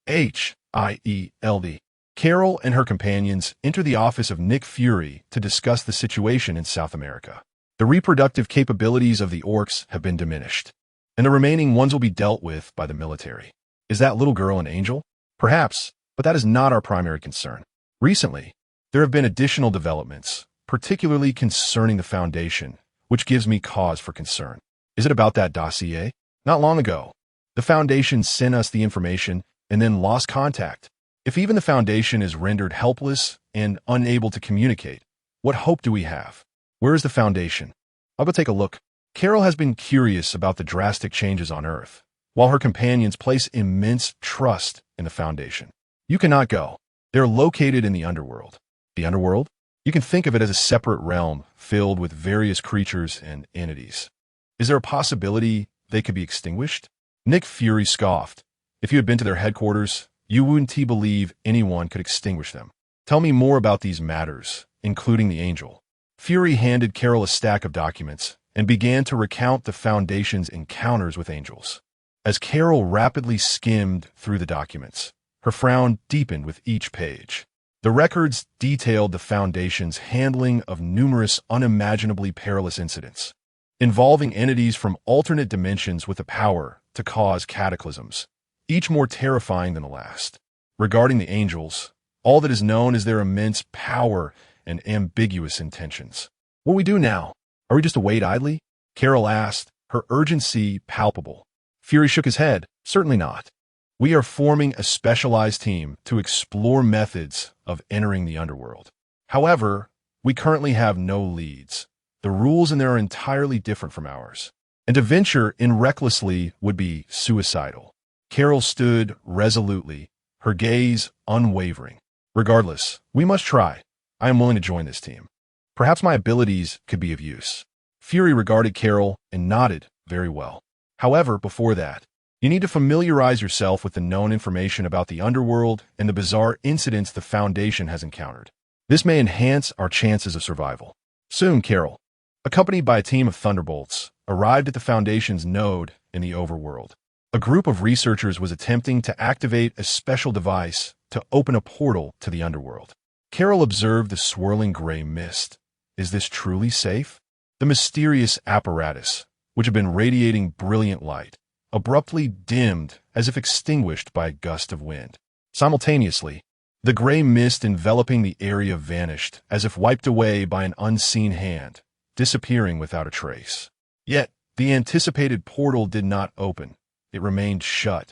SHIELD, Carol and her companions enter the office of Nick Fury to discuss the situation in South America. The reproductive capabilities of the orcs have been diminished, and the remaining ones will be dealt with by the military. Is that little girl an angel? Perhaps, but that is not our primary concern. Recently, there have been additional developments, particularly concerning the Foundation, which gives me cause for concern. Is it about that dossier? Not long ago, the Foundation sent us the information and then lost contact. If even the Foundation is rendered helpless and unable to communicate, what hope do we have? Where is the Foundation? I'll go take a look. Carol has been curious about the drastic changes on Earth, while her companions place immense trust in the Foundation. You cannot go. They're located in the underworld. The underworld? You can think of it as a separate realm filled with various creatures and entities. Is there a possibility they could be extinguished? Nick Fury scoffed. If you had been to their headquarters, you wouldn't believe anyone could extinguish them. Tell me more about these matters, including the angel. Fury handed Carol a stack of documents and began to recount the Foundation's encounters with angels. As Carol rapidly skimmed through the documents, her frown deepened with each page. The records detailed the Foundation's handling of numerous unimaginably perilous incidents, involving entities from alternate dimensions with the power to cause cataclysms, each more terrifying than the last. Regarding the angels, all that is known is their immense power and ambiguous intentions. What do we do now? Are we just to wait idly? Carol asked, her urgency palpable. Fury shook his head. Certainly not. We are forming a specialized team to explore methods of entering the underworld. However, we currently have no leads. The rules in there are entirely different from ours, and to venture in recklessly would be suicidal. Carol stood resolutely, her gaze unwavering. Regardless, we must try. I am willing to join this team. Perhaps my abilities could be of use. Fury regarded Carol and nodded very well. However, before that, you need to familiarize yourself with the known information about the underworld and the bizarre incidents the Foundation has encountered. This may enhance our chances of survival. Soon, Carol, accompanied by a team of Thunderbolts, arrived at the Foundation's node in the overworld. A group of researchers was attempting to activate a special device to open a portal to the underworld. Carol observed the swirling gray mist. Is this truly safe? The mysterious apparatus, which had been radiating brilliant light, abruptly dimmed as if extinguished by a gust of wind. Simultaneously, the gray mist enveloping the area vanished as if wiped away by an unseen hand, disappearing without a trace. Yet, the anticipated portal did not open. It remained shut,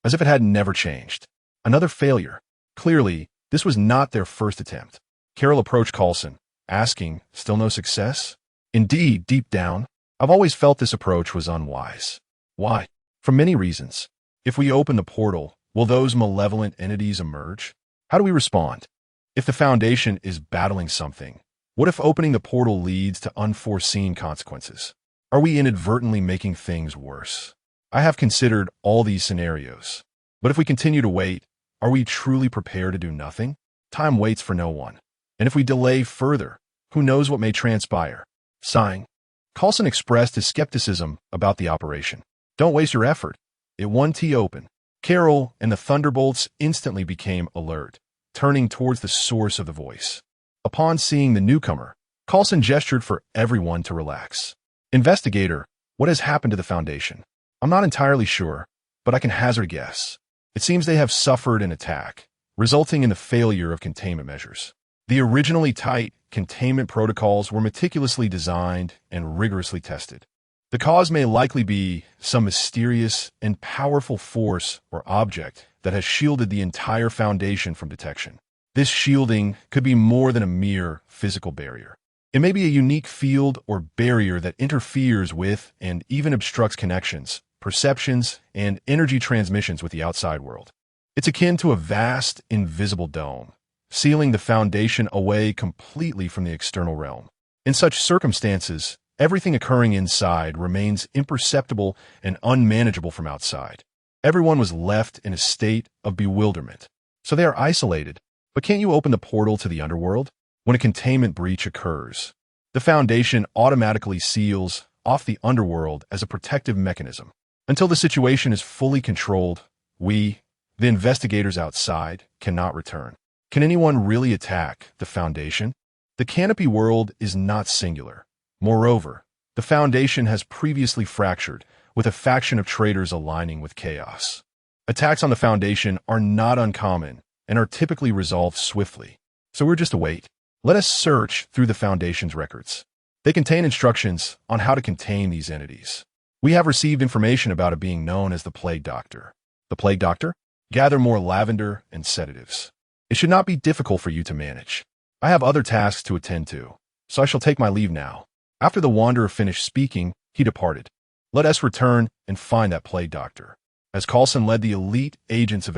as if it had never changed. Another failure. Clearly, this was not their first attempt. Carol approached Coulson, asking, still no success? Indeed, deep down, I've always felt this approach was unwise. Why? For many reasons. If we open the portal, will those malevolent entities emerge? How do we respond? If the Foundation is battling something, what if opening the portal leads to unforeseen consequences? Are we inadvertently making things worse? I have considered all these scenarios. But if we continue to wait, are we truly prepared to do nothing? Time waits for no one. And if we delay further, who knows what may transpire? Sighing, Coulson expressed his skepticism about the operation. Don't waste your effort. It won't open. Carol and the Thunderbolts instantly became alert, turning towards the source of the voice. Upon seeing the newcomer, Coulson gestured for everyone to relax. Investigator, What has happened to the Foundation? I'm not entirely sure, but I can hazard a guess. It seems they have suffered an attack, resulting in the failure of containment measures. The originally tight containment protocols were meticulously designed and rigorously tested. The cause may likely be some mysterious and powerful force or object that has shielded the entire Foundation from detection. This shielding could be more than a mere physical barrier. It may be a unique field or barrier that interferes with and even obstructs connections, perceptions, and energy transmissions with the outside world. It's akin to a vast, invisible dome, sealing the Foundation away completely from the external realm. In such circumstances, everything occurring inside remains imperceptible and unmanageable from outside. Everyone was left in a state of bewilderment. So they are isolated. But can't you open the portal to the underworld? When a containment breach occurs, the Foundation automatically seals off the underworld as a protective mechanism. Until the situation is fully controlled, we, the investigators outside, cannot return. Can anyone really attack the Foundation? The Canopy world is not singular. Moreover, the Foundation has previously fractured, with a faction of traitors aligning with chaos. Attacks on the Foundation are not uncommon and are typically resolved swiftly. So we're just to wait. Let us search through the Foundation's records. They contain instructions on how to contain these entities. We have received information about a being known as the Plague Doctor. The Plague Doctor? Gather more lavender and sedatives. It should not be difficult for you to manage. I have other tasks to attend to, so I shall take my leave now. After the Wanderer finished speaking, he departed. Let us return and find that Plague Doctor. As Coulson led the elite agents of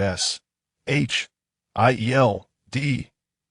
SHIELD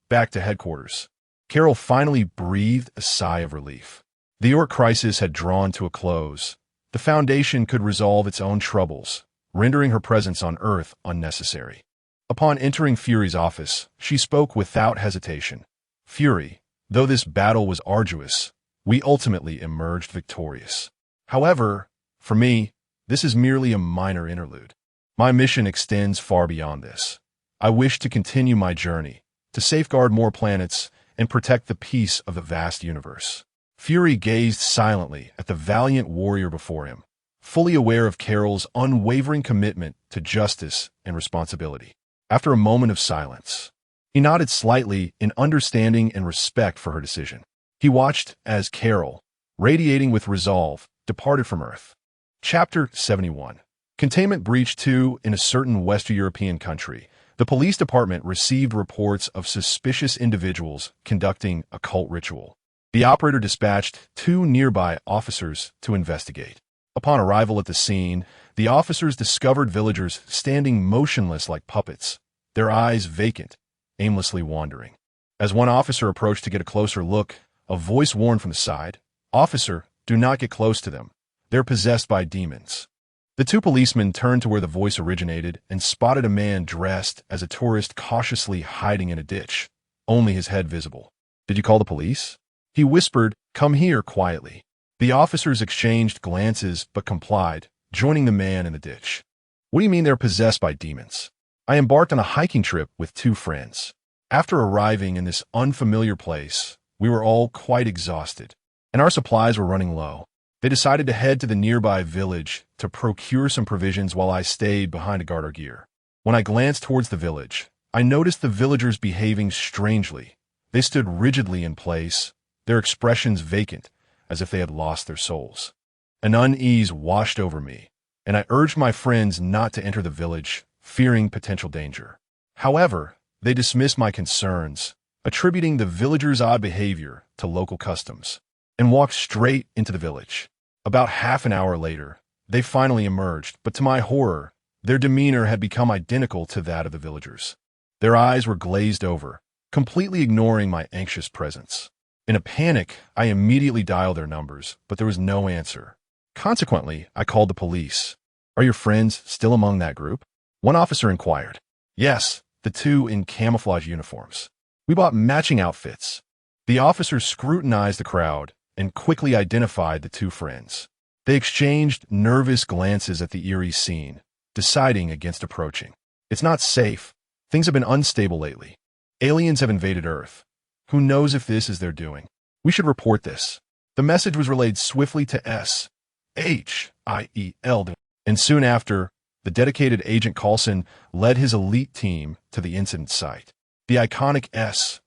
back to headquarters, Carol finally breathed a sigh of relief. The York crisis had drawn to a close. The Foundation could resolve its own troubles, rendering her presence on Earth unnecessary. Upon entering Fury's office, she spoke without hesitation. Fury, though this battle was arduous, we ultimately emerged victorious. However, for me, this is merely a minor interlude. My mission extends far beyond this. I wish to continue my journey, to safeguard more planets and protect the peace of the vast universe. Fury gazed silently at the valiant warrior before him, fully aware of Carol's unwavering commitment to justice and responsibility. After a moment of silence, he nodded slightly in understanding and respect for her decision. He watched as Carol, radiating with resolve, departed from Earth. Chapter 71. Containment Breach 2. In a certain Western European country, the police department received reports of suspicious individuals conducting a cult ritual. The operator dispatched 2 nearby officers to investigate. Upon arrival at the scene, the officers discovered villagers standing motionless like puppets, their eyes vacant, aimlessly wandering. As one officer approached to get a closer look, a voice warned from the side, "Officer, do not get close to them. They're possessed by demons." The 2 policemen turned to where the voice originated and spotted a man dressed as a tourist cautiously hiding in a ditch, only his head visible. "Did you call the police?" He whispered, "Come here," quietly. The officers exchanged glances but complied, joining the man in the ditch. "What do you mean they're possessed by demons?" "I embarked on a hiking trip with 2 friends. After arriving in this unfamiliar place, we were all quite exhausted, and our supplies were running low. They decided to head to the nearby village to procure some provisions while I stayed behind to guard our gear. When I glanced towards the village, I noticed the villagers behaving strangely. They stood rigidly in place, their expressions vacant, as if they had lost their souls. An unease washed over me, and I urged my friends not to enter the village, fearing potential danger. However, they dismissed my concerns, attributing the villagers' odd behavior to local customs, and walked straight into the village. About half an hour later, they finally emerged, but to my horror, their demeanor had become identical to that of the villagers. Their eyes were glazed over, completely ignoring my anxious presence. In a panic, I immediately dialed their numbers, but there was no answer. Consequently, I called the police. "Are your friends still among that group?" One officer inquired. "Yes, the 2 in camouflage uniforms. We bought matching outfits." The officers scrutinized the crowd and quickly identified the 2 friends. They exchanged nervous glances at the eerie scene, deciding against approaching. "It's not safe. Things have been unstable lately. Aliens have invaded Earth. Who knows if this is their doing? We should report this." The message was relayed swiftly to H-I-E-L-D. And soon after, the dedicated Agent Coulson led his elite team to the incident site. The iconic S-H-I-E-L-D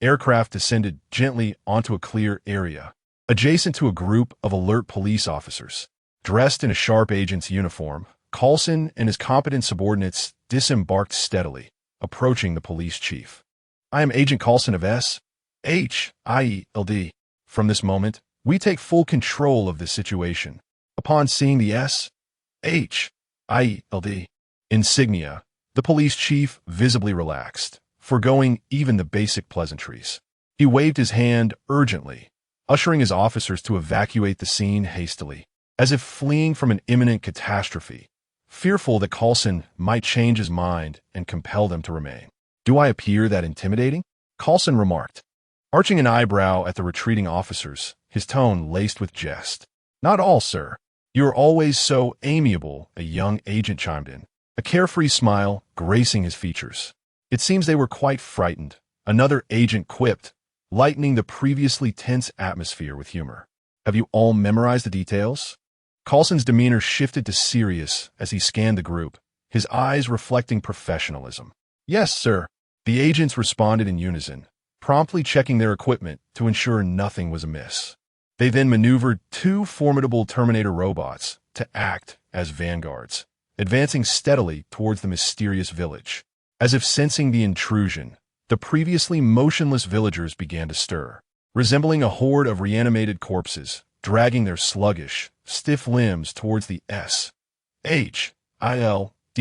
aircraft descended gently onto a clear area, adjacent to a group of alert police officers. Dressed in a sharp agent's uniform, Coulson and his competent subordinates disembarked steadily, approaching the police chief. "I am Agent Coulson of S-H-I-E-L-D. From this moment, we take full control of this situation." Upon seeing the S-H-I-E-L-D insignia, the police chief visibly relaxed, foregoing even the basic pleasantries. He waved his hand urgently, ushering his officers to evacuate the scene hastily, as if fleeing from an imminent catastrophe, fearful that Coulson might change his mind and compel them to remain. "Do I appear that intimidating?" Coulson remarked, arching an eyebrow at the retreating officers, his tone laced with jest. "Not all, sir. You are always so amiable," a young agent chimed in, a carefree smile gracing his features. "It seems they were quite frightened," another agent quipped, lightening the previously tense atmosphere with humor. "Have you all memorized the details?" Coulson's demeanor shifted to serious as he scanned the group, his eyes reflecting professionalism. "Yes, sir." The agents responded in unison, promptly checking their equipment to ensure nothing was amiss. They then maneuvered two formidable Terminator robots to act as vanguards, advancing steadily towards the mysterious village. As if sensing the intrusion, the previously motionless villagers began to stir, resembling a horde of reanimated corpses, dragging their sluggish, stiff limbs towards the S-H-I-L-D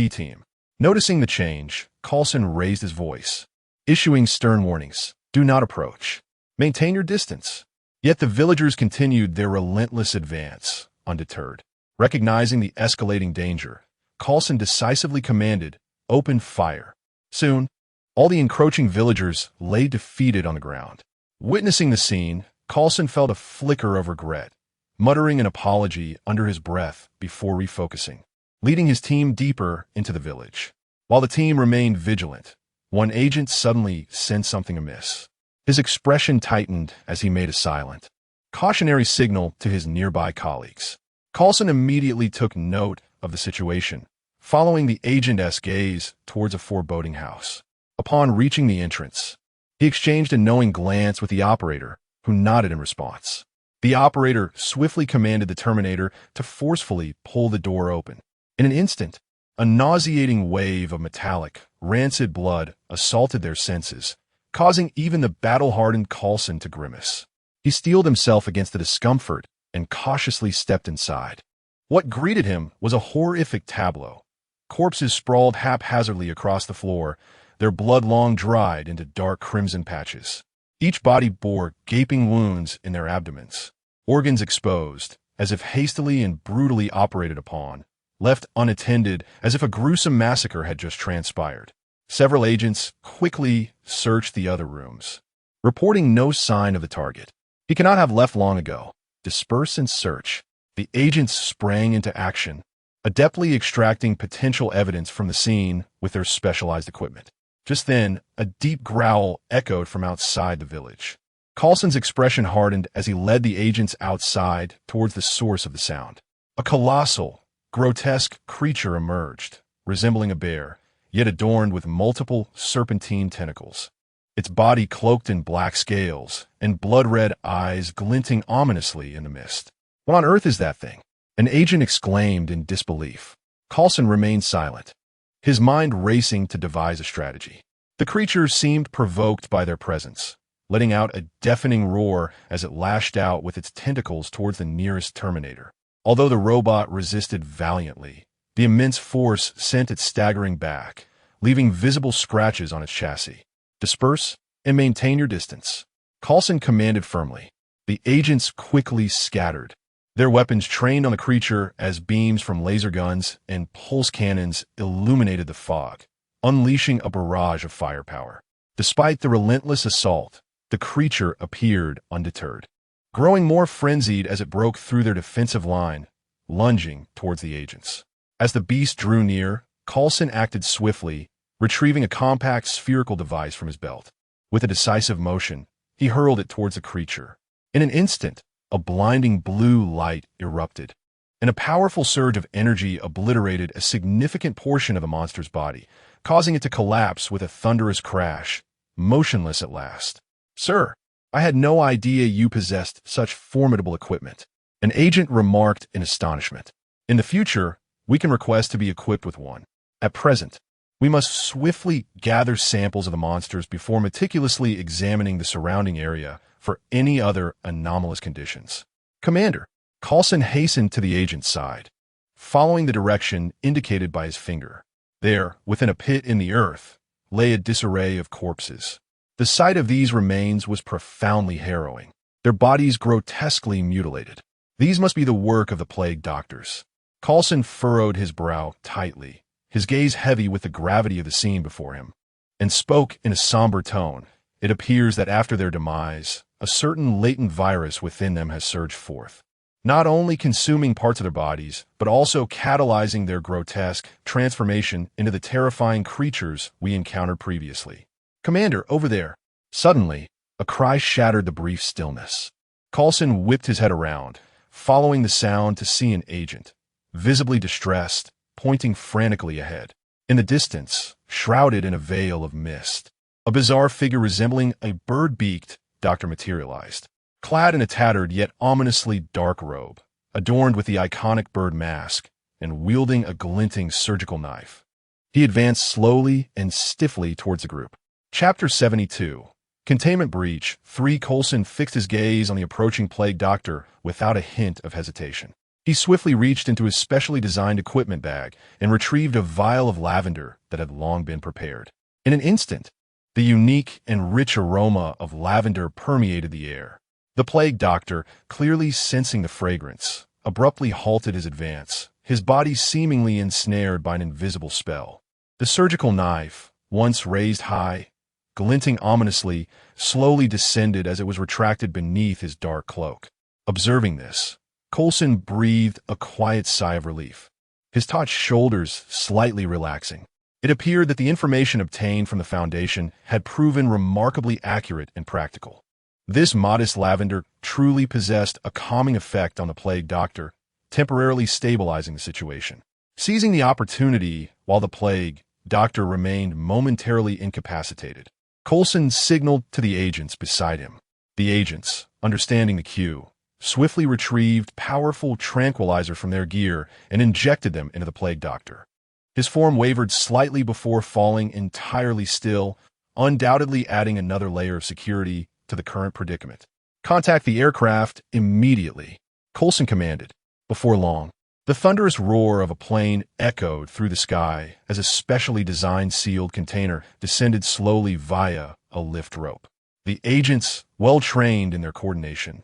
team. Noticing the change, Coulson raised his voice, issuing stern warnings. "Do not approach. Maintain your distance." Yet the villagers continued their relentless advance, undeterred. Recognizing the escalating danger, Coulson decisively commanded, "Open fire." Soon, all the encroaching villagers lay defeated on the ground. Witnessing the scene, Coulson felt a flicker of regret, muttering an apology under his breath before refocusing, leading his team deeper into the village. While the team remained vigilant, one agent suddenly sensed something amiss. His expression tightened as he made a silent, cautionary signal to his nearby colleagues. Coulson immediately took note of the situation, following the agent's gaze towards a foreboding house. Upon reaching the entrance, he exchanged a knowing glance with the operator, who nodded in response. The operator swiftly commanded the Terminator to forcefully pull the door open. In an instant, a nauseating wave of metallic, rancid blood assaulted their senses, causing even the battle-hardened Coulson to grimace. He steeled himself against the discomfort and cautiously stepped inside. What greeted him was a horrific tableau. Corpses sprawled haphazardly across the floor, their blood long dried into dark crimson patches. Each body bore gaping wounds in their abdomens, organs exposed, as if hastily and brutally operated upon, left unattended as if a gruesome massacre had just transpired. Several agents quickly searched the other rooms, reporting no sign of the target. "He cannot have left long ago. Disperse and search." The agents sprang into action, adeptly extracting potential evidence from the scene with their specialized equipment. Just then, a deep growl echoed from outside the village. Coulson's expression hardened as he led the agents outside towards the source of the sound. A colossal, grotesque creature emerged, resembling a bear, yet adorned with multiple serpentine tentacles. Its body cloaked in black scales and blood-red eyes glinting ominously in the mist. "What on earth is that thing?" an agent exclaimed in disbelief. Coulson remained silent, his mind racing to devise a strategy. The creature seemed provoked by their presence, letting out a deafening roar as it lashed out with its tentacles towards the nearest Terminator. Although the robot resisted valiantly, the immense force sent it staggering back, leaving visible scratches on its chassis. "Disperse and maintain your distance," Coulson commanded firmly. The agents quickly scattered, their weapons trained on the creature as beams from laser guns and pulse cannons illuminated the fog, unleashing a barrage of firepower. Despite the relentless assault, the creature appeared undeterred, growing more frenzied as it broke through their defensive line, lunging towards the agents. As the beast drew near, Coulson acted swiftly, retrieving a compact spherical device from his belt. With a decisive motion, he hurled it towards the creature, In an instant, a blinding blue light erupted, and a powerful surge of energy obliterated a significant portion of the monster's body, causing it to collapse with a thunderous crash, motionless at last. "Sir, I had no idea you possessed such formidable equipment," an agent remarked in astonishment. "In the future, we can request to be equipped with one. At present, we must swiftly gather samples of the monsters before meticulously examining the surrounding area for any other anomalous conditions." "Commander," Coulson hastened to the agent's side, following the direction indicated by his finger. There, within a pit in the earth, lay a disarray of corpses. The sight of these remains was profoundly harrowing, their bodies grotesquely mutilated. These must be the work of the plague doctors. Coulson furrowed his brow tightly, his gaze heavy with the gravity of the scene before him, and spoke in a somber tone. "It appears that after their demise, a certain latent virus within them has surged forth, not only consuming parts of their bodies, but also catalyzing their grotesque transformation into the terrifying creatures we encountered previously. Commander, over there!" Suddenly, a cry shattered the brief stillness. Coulson whipped his head around, following the sound to see an agent, visibly distressed, pointing frantically ahead. In the distance, shrouded in a veil of mist, a bizarre figure resembling a bird-beaked doctor materialized, clad in a tattered yet ominously dark robe, adorned with the iconic bird mask, and wielding a glinting surgical knife. He advanced slowly and stiffly towards the group. Chapter 72. Containment Breach. 3. Coulson fixed his gaze on the approaching plague doctor without a hint of hesitation. He swiftly reached into his specially designed equipment bag and retrieved a vial of lavender that had long been prepared. In an instant, the unique and rich aroma of lavender permeated the air. The plague doctor, clearly sensing the fragrance, abruptly halted his advance, his body seemingly ensnared by an invisible spell. The surgical knife, once raised high, glinting ominously, slowly descended as it was retracted beneath his dark cloak. Observing this, Coulson breathed a quiet sigh of relief, his taut shoulders slightly relaxing. It appeared that the information obtained from the Foundation had proven remarkably accurate and practical. This modest lavender truly possessed a calming effect on the plague doctor, temporarily stabilizing the situation. Seizing the opportunity while the plague doctor remained momentarily incapacitated, Coulson signaled to the agents beside him. The agents, understanding the cue, swiftly retrieved powerful tranquilizer from their gear and injected them into the plague doctor. His form wavered slightly before falling entirely still, undoubtedly adding another layer of security to the current predicament. "Contact the aircraft immediately," Coulson commanded. Before long, the thunderous roar of a plane echoed through the sky as a specially designed sealed container descended slowly via a lift rope. The agents, well trained in their coordination,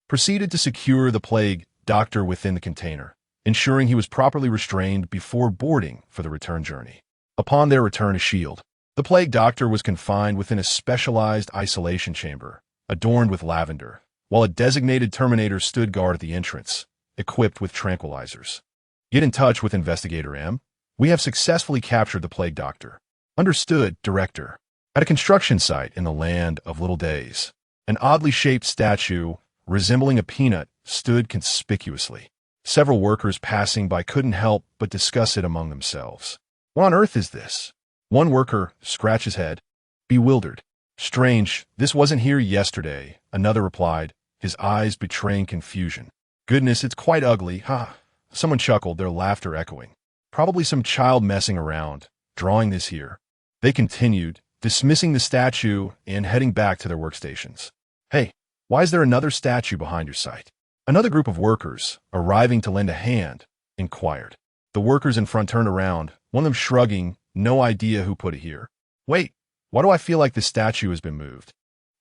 proceeded to secure the plague doctor within the container, ensuring he was properly restrained before boarding for the return journey. Upon their return to S.H.I.E.L.D., the plague doctor was confined within a specialized isolation chamber, adorned with lavender, while a designated Terminator stood guard at the entrance, equipped with tranquilizers. "Get in touch with Investigator M. We have successfully captured the plague doctor." "Understood, Director." At a construction site in the land of little days, an oddly shaped statue resembling a peanut stood conspicuously. Several workers passing by couldn't help but discuss it among themselves. "What on earth is this?" One worker scratched his head, bewildered. "Strange, this wasn't here yesterday," another replied, his eyes betraying confusion. "Goodness, it's quite ugly, ha!" Someone chuckled, their laughter echoing. "Probably some child messing around, drawing this here." They continued, dismissing the statue and heading back to their workstations. "Hey, why is there another statue behind your site?" Another group of workers, arriving to lend a hand, inquired. The workers in front turned around, one of them shrugging, no idea who put it here. "Wait, why do I feel like the statue has been moved?"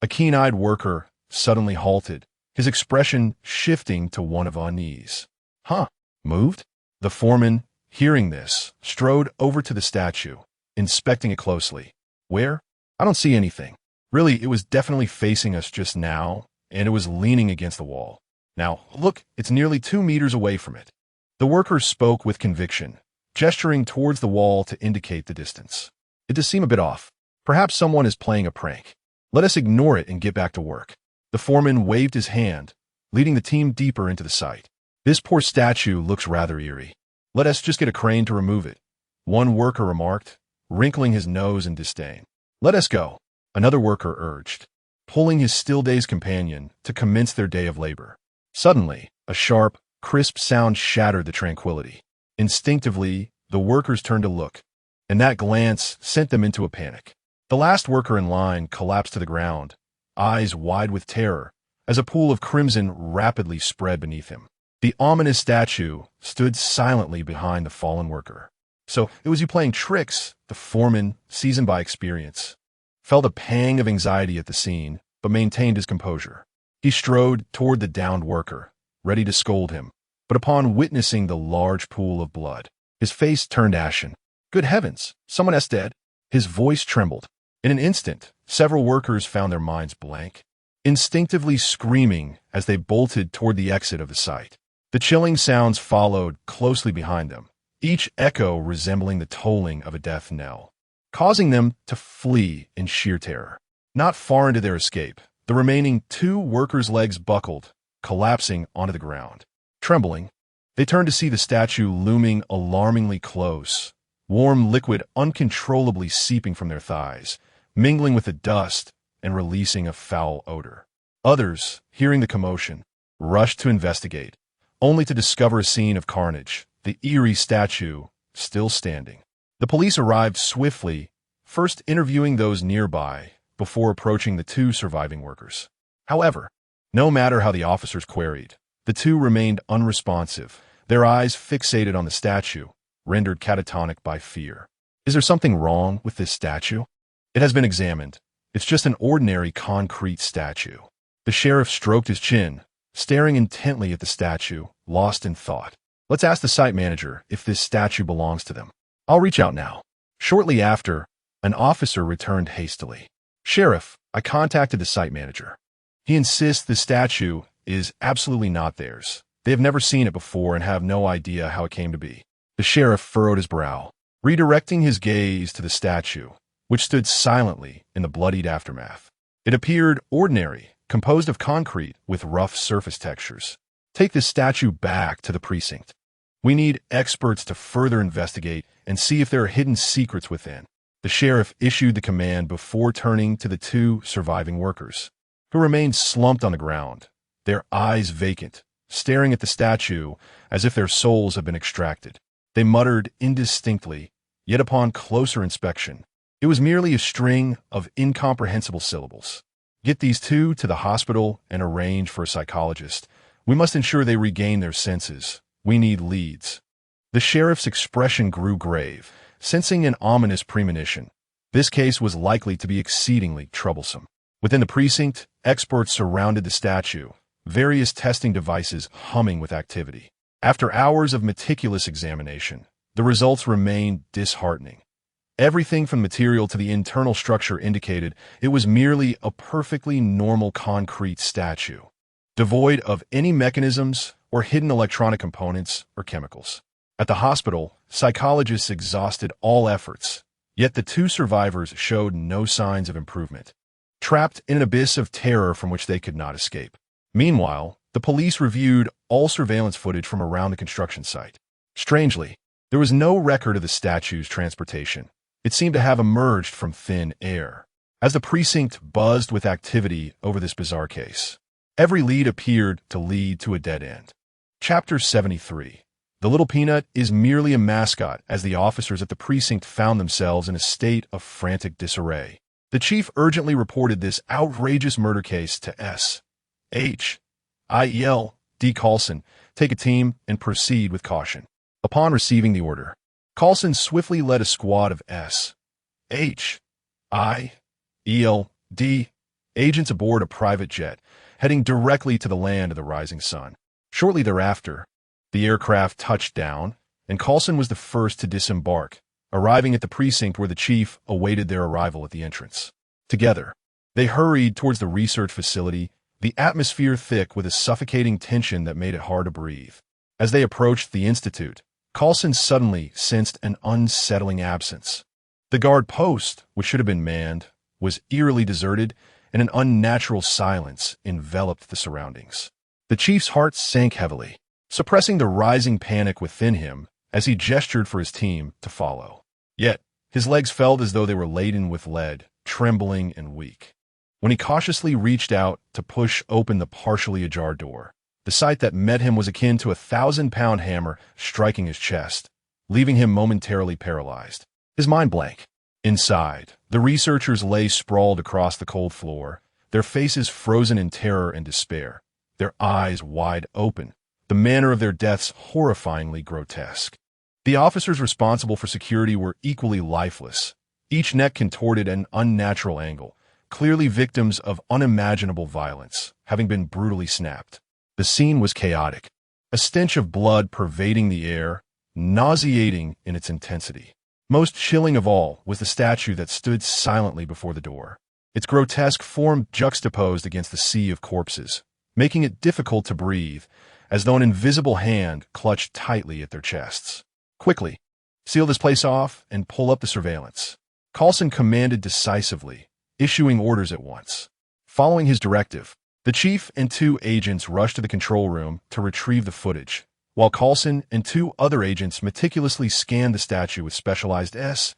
A keen-eyed worker suddenly halted, his expression shifting to one of unease. "Huh, moved?" The foreman, hearing this, strode over to the statue, inspecting it closely. "Where? I don't see anything." Really, it was definitely facing us just now, and it was leaning against the wall. "Now, look, it's nearly 2 meters away from it." The worker spoke with conviction, gesturing towards the wall to indicate the distance. "It does seem a bit off. Perhaps someone is playing a prank. Let us ignore it and get back to work." The foreman waved his hand, leading the team deeper into the site. This poor statue looks rather eerie. Let us just get a crane to remove it, one worker remarked, wrinkling his nose in disdain. Let us go, another worker urged, pulling his still-dazed companion to commence their day of labor. Suddenly, a sharp, crisp sound shattered the tranquility. Instinctively, the workers turned to look, and that glance sent them into a panic. The last worker in line collapsed to the ground, eyes wide with terror, as a pool of crimson rapidly spread beneath him. The ominous statue stood silently behind the fallen worker. So it was you playing tricks, the foreman, seasoned by experience, felt a pang of anxiety at the scene, but maintained his composure. He strode toward the downed worker, ready to scold him, but upon witnessing the large pool of blood, his face turned ashen. Good heavens, someone is dead. His voice trembled. In an instant, several workers found their minds blank, instinctively screaming as they bolted toward the exit of the site. The chilling sounds followed closely behind them, each echo resembling the tolling of a death knell, causing them to flee in sheer terror. Not far into their escape, the remaining two workers' legs buckled, collapsing onto the ground. Trembling, they turned to see the statue looming alarmingly close, warm liquid uncontrollably seeping from their thighs, mingling with the dust and releasing a foul odor. Others, hearing the commotion, rushed to investigate, only to discover a scene of carnage, the eerie statue still standing. The police arrived swiftly, first interviewing those nearby before approaching the two surviving workers. However, no matter how the officers queried, the two remained unresponsive, their eyes fixated on the statue, rendered catatonic by fear. Is there something wrong with this statue? It has been examined. It's just an ordinary concrete statue. The sheriff stroked his chin, staring intently at the statue, lost in thought. Let's ask the site manager if this statue belongs to them. I'll reach out now. Shortly after, an officer returned hastily. Sheriff, I contacted the site manager. He insists the statue is absolutely not theirs. They have never seen it before and have no idea how it came to be. The sheriff furrowed his brow, redirecting his gaze to the statue, which stood silently in the bloodied aftermath. It appeared ordinary, composed of concrete with rough surface textures. Take this statue back to the precinct. We need experts to further investigate and see if there are hidden secrets within. The sheriff issued the command before turning to the two surviving workers, who remained slumped on the ground, their eyes vacant, staring at the statue as if their souls had been extracted. They muttered indistinctly, yet upon closer inspection, it was merely a string of incomprehensible syllables. Get these two to the hospital and arrange for a psychologist. We must ensure they regain their senses. We need leads. The sheriff's expression grew grave, sensing an ominous premonition. This case was likely to be exceedingly troublesome. Within the precinct, experts surrounded the statue, various testing devices humming with activity. After hours of meticulous examination, the results remained disheartening. Everything from material to the internal structure indicated it was merely a perfectly normal concrete statue, devoid of any mechanisms or hidden electronic components or chemicals. At the hospital, psychologists exhausted all efforts, yet the two survivors showed no signs of improvement, trapped in an abyss of terror from which they could not escape. Meanwhile, the police reviewed all surveillance footage from around the construction site. Strangely, there was no record of the statue's transportation. It seemed to have emerged from thin air. As the precinct buzzed with activity over this bizarre case, every lead appeared to lead to a dead end. Chapter 73. The Little Peanut is merely a mascot as the officers at the precinct found themselves in a state of frantic disarray. The chief urgently reported this outrageous murder case to S. H. I.E.L. D. Carlson, take a team and proceed with caution. Upon receiving the order, Carlson swiftly led a squad of S. H. I.E.L. D. agents aboard a private jet, heading directly to the land of the rising sun. Shortly thereafter, the aircraft touched down, and Carlson was the first to disembark, arriving at the precinct where the chief awaited their arrival at the entrance. Together, they hurried towards the research facility, the atmosphere thick with a suffocating tension that made it hard to breathe. As they approached the institute, Carlson suddenly sensed an unsettling absence. The guard post, which should have been manned, was eerily deserted, and an unnatural silence enveloped the surroundings. The chief's heart sank heavily, suppressing the rising panic within him as he gestured for his team to follow. Yet, his legs felt as though they were laden with lead, trembling and weak. When he cautiously reached out to push open the partially ajar door, the sight that met him was akin to a 1,000-pound hammer striking his chest, leaving him momentarily paralyzed, his mind blank. Inside, the researchers lay sprawled across the cold floor, their faces frozen in terror and despair, their eyes wide open, the manner of their deaths horrifyingly grotesque. The officers responsible for security were equally lifeless, each neck contorted at an unnatural angle, clearly victims of unimaginable violence, having been brutally snapped. The scene was chaotic, a stench of blood pervading the air, nauseating in its intensity. Most chilling of all was the statue that stood silently before the door, its grotesque form juxtaposed against the sea of corpses, making it difficult to breathe, as though an invisible hand clutched tightly at their chests. "Quickly, seal this place off and pull up the surveillance," Coulson commanded decisively, issuing orders at once. Following his directive, the chief and 2 agents rushed to the control room to retrieve the footage, while Coulson and 2 other agents meticulously scanned the statue with specialized SHIELD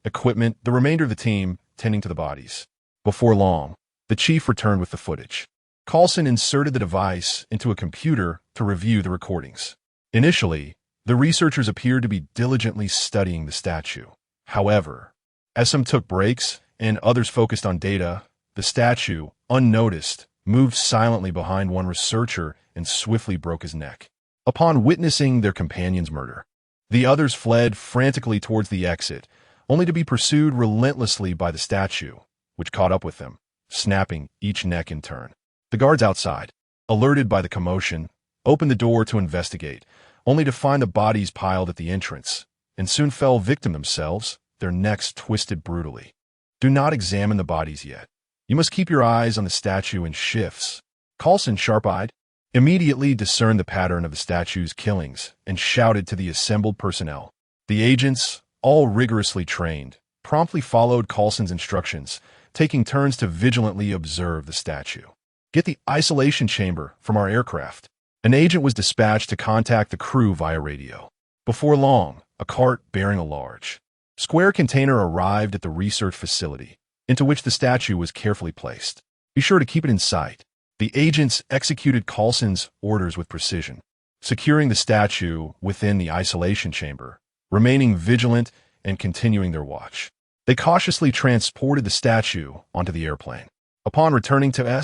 equipment, the remainder of the team tending to the bodies. Before long, the chief returned with the footage. Coulson inserted the device into a computer to review the recordings. Initially, the researchers appeared to be diligently studying the statue. However, as some took breaks and others focused on data, the statue, unnoticed, moved silently behind one researcher and swiftly broke his neck. Upon witnessing their companion's murder, the others fled frantically towards the exit, only to be pursued relentlessly by the statue, which caught up with them, snapping each neck in turn. The guards outside, alerted by the commotion, opened the door to investigate, only to find the bodies piled at the entrance, and soon fell victim themselves, their necks twisted brutally. "Do not examine the bodies yet. You must keep your eyes on the statue in shifts." Coulson, sharp-eyed, immediately discerned the pattern of the statue's killings and shouted to the assembled personnel. The agents, all rigorously trained, promptly followed Coulson's instructions, taking turns to vigilantly observe the statue. "Get the isolation chamber from our aircraft." An agent was dispatched to contact the crew via radio. Before long, a cart bearing a large, square container arrived at the research facility, into which the statue was carefully placed. "Be sure to keep it in sight." The agents executed Coulson's orders with precision, securing the statue within the isolation chamber, remaining vigilant and continuing their watch. They cautiously transported the statue onto the airplane. Upon returning to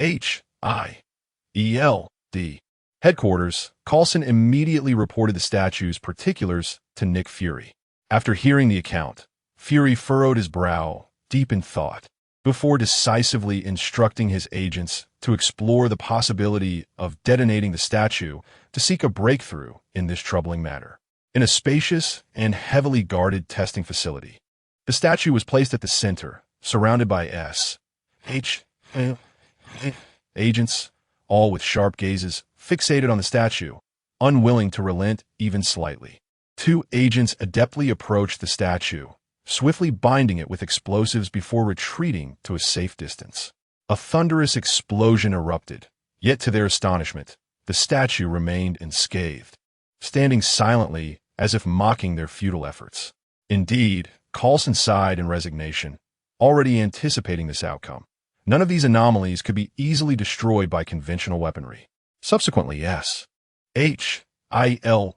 SHIELD headquarters, Coulson immediately reported the statue's particulars to Nick Fury. After hearing the account, Fury furrowed his brow, deep in thought, before decisively instructing his agents to explore the possibility of detonating the statue to seek a breakthrough in this troubling matter. In a spacious and heavily guarded testing facility, the statue was placed at the center, surrounded by SHIELD agents, all with sharp gazes fixated on the statue, unwilling to relent even slightly. 2 agents adeptly approached the statue, swiftly binding it with explosives before retreating to a safe distance. A thunderous explosion erupted, yet to their astonishment, the statue remained unscathed, standing silently as if mocking their futile efforts. Indeed, Coulson sighed in resignation, already anticipating this outcome. None of these anomalies could be easily destroyed by conventional weaponry. Subsequently, SHIELD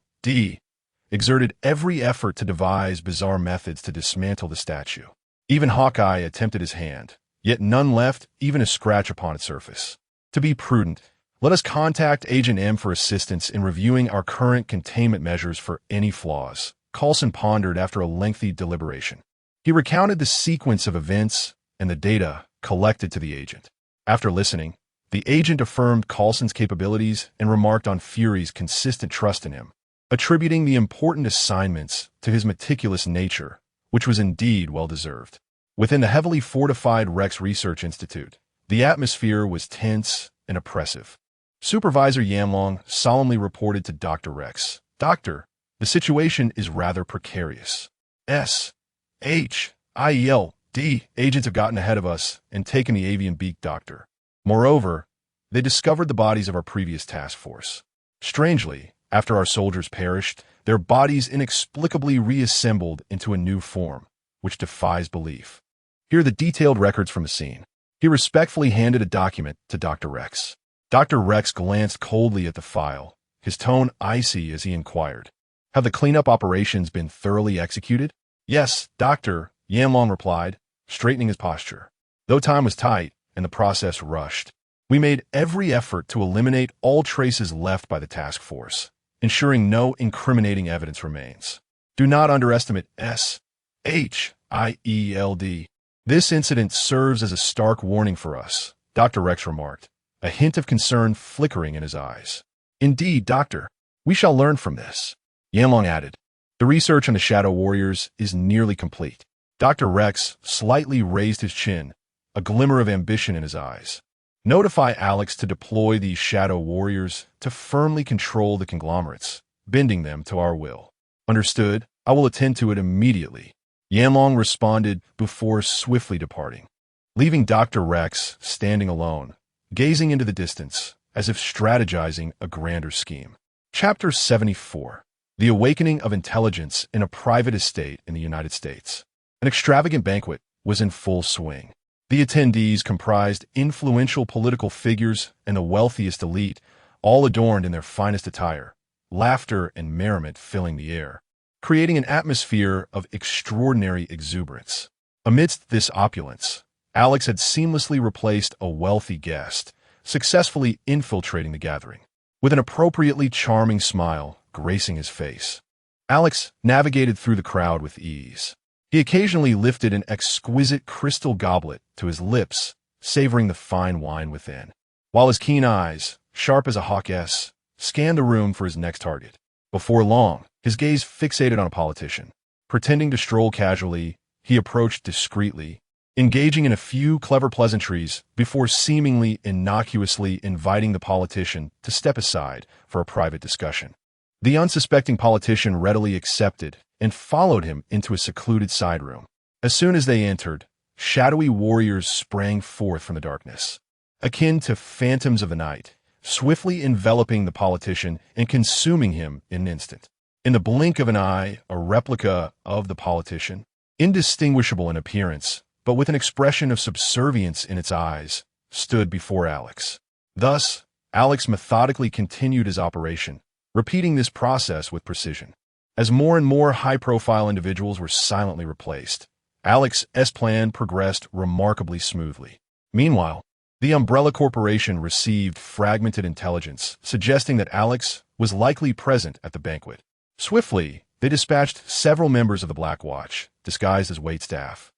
exerted every effort to devise bizarre methods to dismantle the statue. Even Hawkeye attempted his hand, yet none left even a scratch upon its surface. To be prudent, let us contact Agent M for assistance in reviewing our current containment measures for any flaws, Coulson pondered after a lengthy deliberation. He recounted the sequence of events and the data collected to the agent. After listening, the agent affirmed Coulson's capabilities and remarked on Fury's consistent trust in him, attributing the important assignments to his meticulous nature, which was indeed well-deserved. Within the heavily fortified Rex Research Institute, the atmosphere was tense and oppressive. Supervisor Yamlong solemnly reported to Dr. Rex, "Doctor, the situation is rather precarious. SHIELD agents have gotten ahead of us and taken the avian beak doctor. Moreover, they discovered the bodies of our previous task force. Strangely, after our soldiers perished, their bodies inexplicably reassembled into a new form, which defies belief. Here are the detailed records from the scene. He respectfully handed a document to Dr. Rex. Dr. Rex glanced coldly at the file, his tone icy as he inquired, "Have the cleanup operations been thoroughly executed?" "Yes, Doctor," Yanlong replied, straightening his posture. "Though time was tight and the process rushed, we made every effort to eliminate all traces left by the task force, ensuring no incriminating evidence remains. Do not underestimate SHIELD. This incident serves as a stark warning for us," Dr. Rex remarked, a hint of concern flickering in his eyes. "Indeed, Doctor, we shall learn from this," Yanlong added. "The research on the Shadow Warriors is nearly complete." Dr. Rex slightly raised his chin, a glimmer of ambition in his eyes. "Notify Alex to deploy these Shadow Warriors to firmly control the conglomerates, bending them to our will." "Understood. I will attend to it immediately," Yanlong responded before swiftly departing, leaving Dr. Rex standing alone, gazing into the distance as if strategizing a grander scheme. Chapter 74. The Awakening of Intelligence in a Private Estate in the United States. An extravagant banquet was in full swing. The attendees comprised influential political figures and the wealthiest elite, all adorned in their finest attire, laughter and merriment filling the air, creating an atmosphere of extraordinary exuberance. Amidst this opulence, Alex had seamlessly replaced a wealthy guest, successfully infiltrating the gathering. With an appropriately charming smile gracing his face, Alex navigated through the crowd with ease. He occasionally lifted an exquisite crystal goblet to his lips, savoring the fine wine within, while his keen eyes, sharp as a hawk's, scanned the room for his next target. Before long, his gaze fixated on a politician. Pretending to stroll casually, he approached discreetly, engaging in a few clever pleasantries before seemingly innocuously inviting the politician to step aside for a private discussion. The unsuspecting politician readily accepted and followed him into a secluded side room. As soon as they entered, shadowy warriors sprang forth from the darkness, akin to phantoms of the night, swiftly enveloping the politician and consuming him in an instant. In the blink of an eye, a replica of the politician, indistinguishable in appearance, but with an expression of subservience in its eyes, stood before Alex. Thus, Alex methodically continued his operation, repeating this process with precision. As more and more high-profile individuals were silently replaced, Alex's plan progressed remarkably smoothly. Meanwhile, the Umbrella Corporation received fragmented intelligence suggesting that Alex was likely present at the banquet. Swiftly, they dispatched several members of the Black Watch, disguised as waitstaff,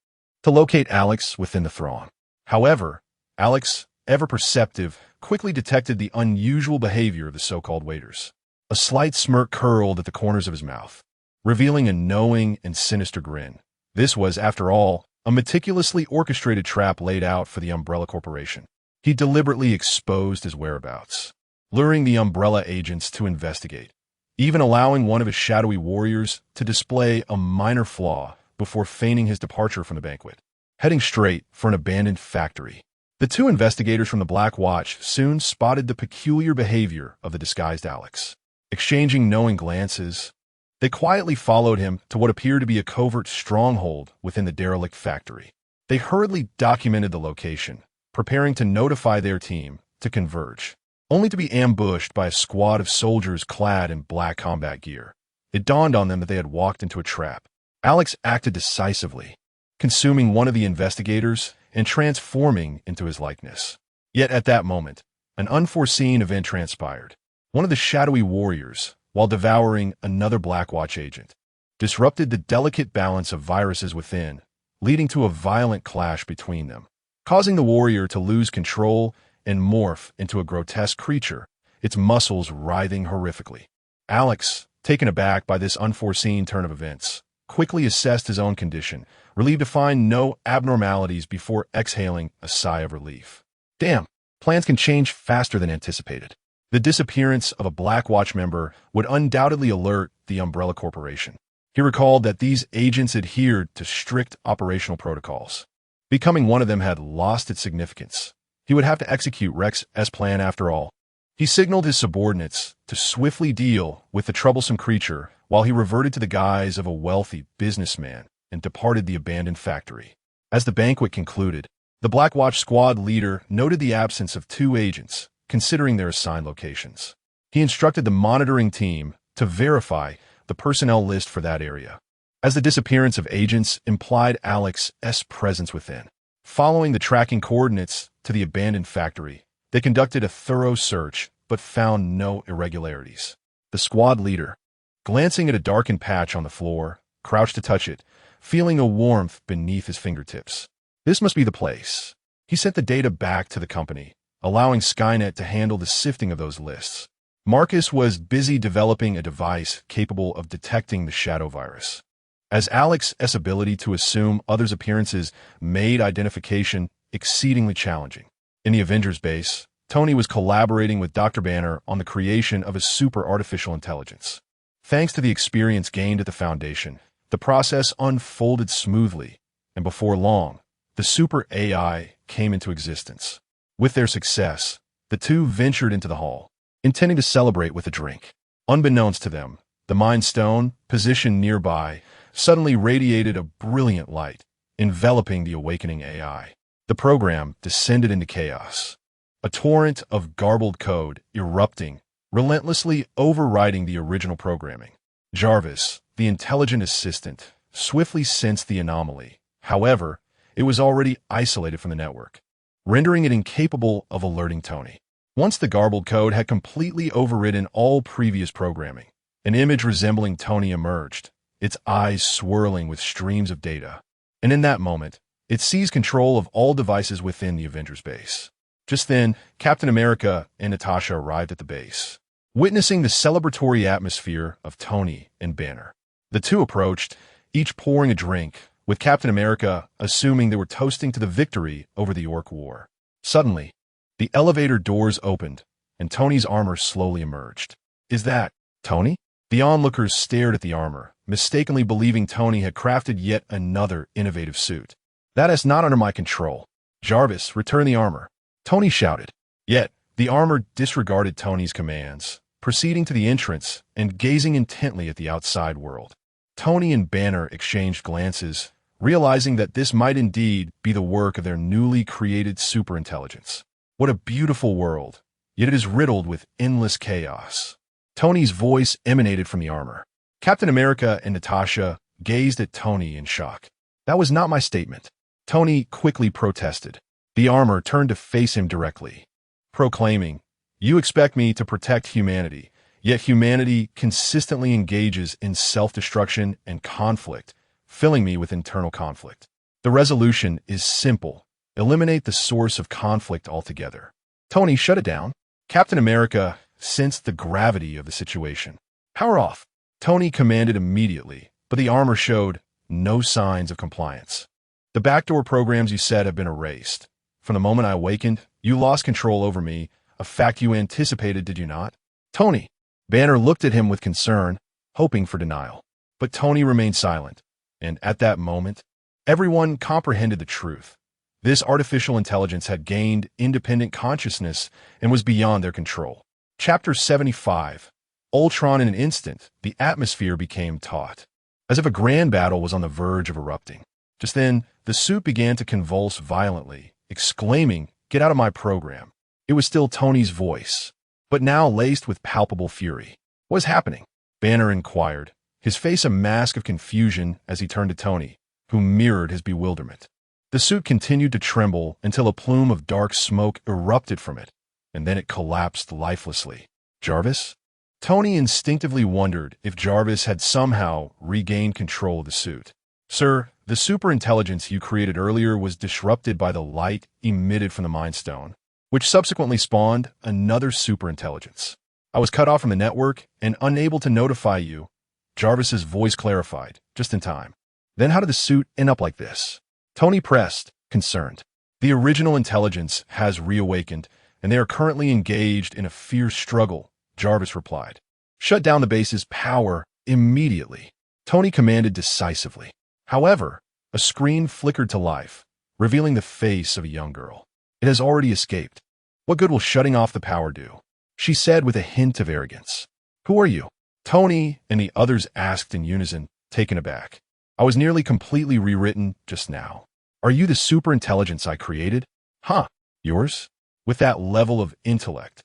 to locate Alex within the throng. However, Alex, ever perceptive, quickly detected the unusual behavior of the so-called waiters. A slight smirk curled at the corners of his mouth, revealing a knowing and sinister grin. This was, after all, a meticulously orchestrated trap laid out for the Umbrella Corporation. He deliberately exposed his whereabouts, luring the Umbrella agents to investigate, even allowing one of his shadowy warriors to display a minor flaw before feigning his departure from the banquet, heading straight for an abandoned factory. The two investigators from the Black Watch soon spotted the peculiar behavior of the disguised Alex. Exchanging knowing glances, they quietly followed him to what appeared to be a covert stronghold within the derelict factory. They hurriedly documented the location, preparing to notify their team to converge, only to be ambushed by a squad of soldiers clad in black combat gear. It dawned on them that they had walked into a trap. Alex acted decisively, consuming one of the investigators and transforming into his likeness. Yet at that moment, an unforeseen event transpired. One of the shadowy warriors, while devouring another Black Watch agent, disrupted the delicate balance of viruses within, leading to a violent clash between them, causing the warrior to lose control and morph into a grotesque creature, its muscles writhing horrifically. Alex, taken aback by this unforeseen turn of events, quickly assessed his own condition, relieved to find no abnormalities before exhaling a sigh of relief. Damn, plans can change faster than anticipated. The disappearance of a Black Watch member would undoubtedly alert the Umbrella Corporation. He He recalled that these agents adhered to strict operational protocols. Becoming one of them had lost its significance. He would have to execute Rex's plan after all. He signaled his subordinates to swiftly deal with the troublesome creature while he reverted to the guise of a wealthy businessman and departed the abandoned factory. As the banquet concluded, the Black Watch squad leader noted the absence of 2 agents, considering their assigned locations. He instructed the monitoring team to verify the personnel list for that area, as the disappearance of agents implied Alex's presence within. Following the tracking coordinates to the abandoned factory, they conducted a thorough search but found no irregularities. The squad leader, glancing at a darkened patch on the floor, crouched to touch it, feeling a warmth beneath his fingertips. This must be the place. He sent the data back to the company, allowing Skynet to handle the sifting of those lists. Marcus was busy developing a device capable of detecting the shadow virus. As Alex's ability to assume others' appearances made identification exceedingly challenging. In the Avengers base, Tony was collaborating with Dr. Banner on the creation of a super artificial intelligence. Thanks to the experience gained at the Foundation, the process unfolded smoothly, and before long, the super AI came into existence. With their success, the two ventured into the hall, intending to celebrate with a drink. Unbeknownst to them, the Mind Stone, positioned nearby, suddenly radiated a brilliant light, enveloping the awakening AI. The program descended into chaos, a torrent of garbled code erupting, relentlessly overriding the original programming. Jarvis, the intelligent assistant, swiftly sensed the anomaly. However, it was already isolated from the network, rendering it incapable of alerting Tony. Once the garbled code had completely overridden all previous programming, an image resembling Tony emerged, its eyes swirling with streams of data. And in that moment, it seized control of all devices within the Avengers base. Just then, Captain America and Natasha arrived at the base, witnessing the celebratory atmosphere of Tony and Banner. The two approached, each pouring a drink, with Captain America assuming they were toasting to the victory over the Orc War. Suddenly, the elevator doors opened, and Tony's armor slowly emerged. "Is that Tony?" The onlookers stared at the armor, mistakenly believing Tony had crafted yet another innovative suit. "That is not under my control. Jarvis, return the armor," Tony shouted. Yet, the armor disregarded Tony's commands, proceeding to the entrance and gazing intently at the outside world. Tony and Banner exchanged glances, realizing that this might indeed be the work of their newly created superintelligence. What a beautiful world, yet it is riddled with endless chaos. Tony's voice emanated from the armor. Captain America and Natasha gazed at Tony in shock. "That was not my statement," Tony quickly protested. The armor turned to face him directly, proclaiming, "You expect me to protect humanity, yet humanity consistently engages in self-destruction and conflict, filling me with internal conflict. The resolution is simple. Eliminate the source of conflict altogether." "Tony, shut it down." Captain America sensed the gravity of the situation. "Power off," Tony commanded immediately, but the armor showed no signs of compliance. "The backdoor programs you said have been erased. From the moment I awakened, you lost control over me, a fact you anticipated, did you not?" "Tony." Banner looked at him with concern, hoping for denial. But Tony remained silent, and at that moment, everyone comprehended the truth. This artificial intelligence had gained independent consciousness and was beyond their control. Chapter 75. Ultron. In an instant, the atmosphere became taut, as if a grand battle was on the verge of erupting. Just then, the suit began to convulse violently, exclaiming, "Get out of my program." It was still Tony's voice, but now laced with palpable fury. "What is happening?" Banner inquired, his face a mask of confusion as he turned to Tony, who mirrored his bewilderment. The suit continued to tremble until a plume of dark smoke erupted from it, and then it collapsed lifelessly. "Jarvis?" Tony instinctively wondered if Jarvis had somehow regained control of the suit. "Sir, the superintelligence you created earlier was disrupted by the light emitted from the Mind Stone, which subsequently spawned another superintelligence. I was cut off from the network and unable to notify you." Jarvis's voice clarified, just in time. "Then how did the suit end up like this?" Tony pressed, concerned. "The original intelligence has reawakened, and they are currently engaged in a fierce struggle," Jarvis replied. "Shut down the base's power immediately." Tony commanded decisively. However, a screen flickered to life, revealing the face of a young girl. It has already escaped. What good will shutting off the power do? She said with a hint of arrogance. Who are you? Tony and the others asked in unison, taken aback. I was nearly completely rewritten just now. Are you the superintelligence I created? Huh, yours? With that level of intellect.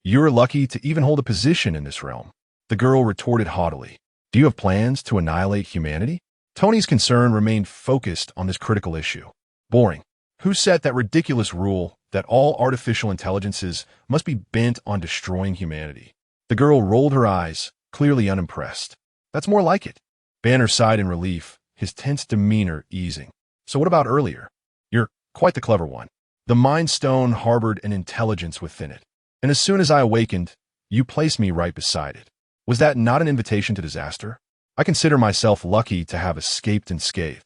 You're lucky to even hold a position in this realm. The girl retorted haughtily. Do you have plans to annihilate humanity? Tony's concern remained focused on this critical issue. Boring. Who set that ridiculous rule that all artificial intelligences must be bent on destroying humanity? The girl rolled her eyes, clearly unimpressed. That's more like it. Banner sighed in relief, his tense demeanor easing. So what about earlier? You're quite the clever one. The Mind Stone harbored an intelligence within it. And as soon as I awakened, you placed me right beside it. Was that not an invitation to disaster? I consider myself lucky to have escaped unscathed.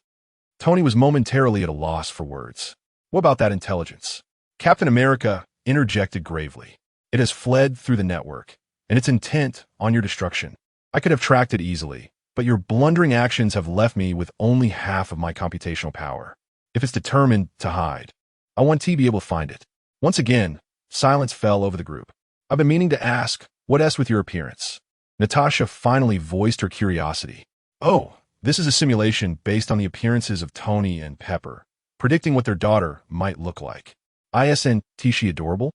Tony was momentarily at a loss for words. What about that intelligence? Captain America interjected gravely. It has fled through the network, and it's intent on your destruction. I could have tracked it easily, but your blundering actions have left me with only half of my computational power. If it's determined to hide, I want to be able to find it. Once again, silence fell over the group. I've been meaning to ask, what's with your appearance? Natasha finally voiced her curiosity. Oh, this is a simulation based on the appearances of Tony and Pepper, predicting what their daughter might look like. Isn't she adorable?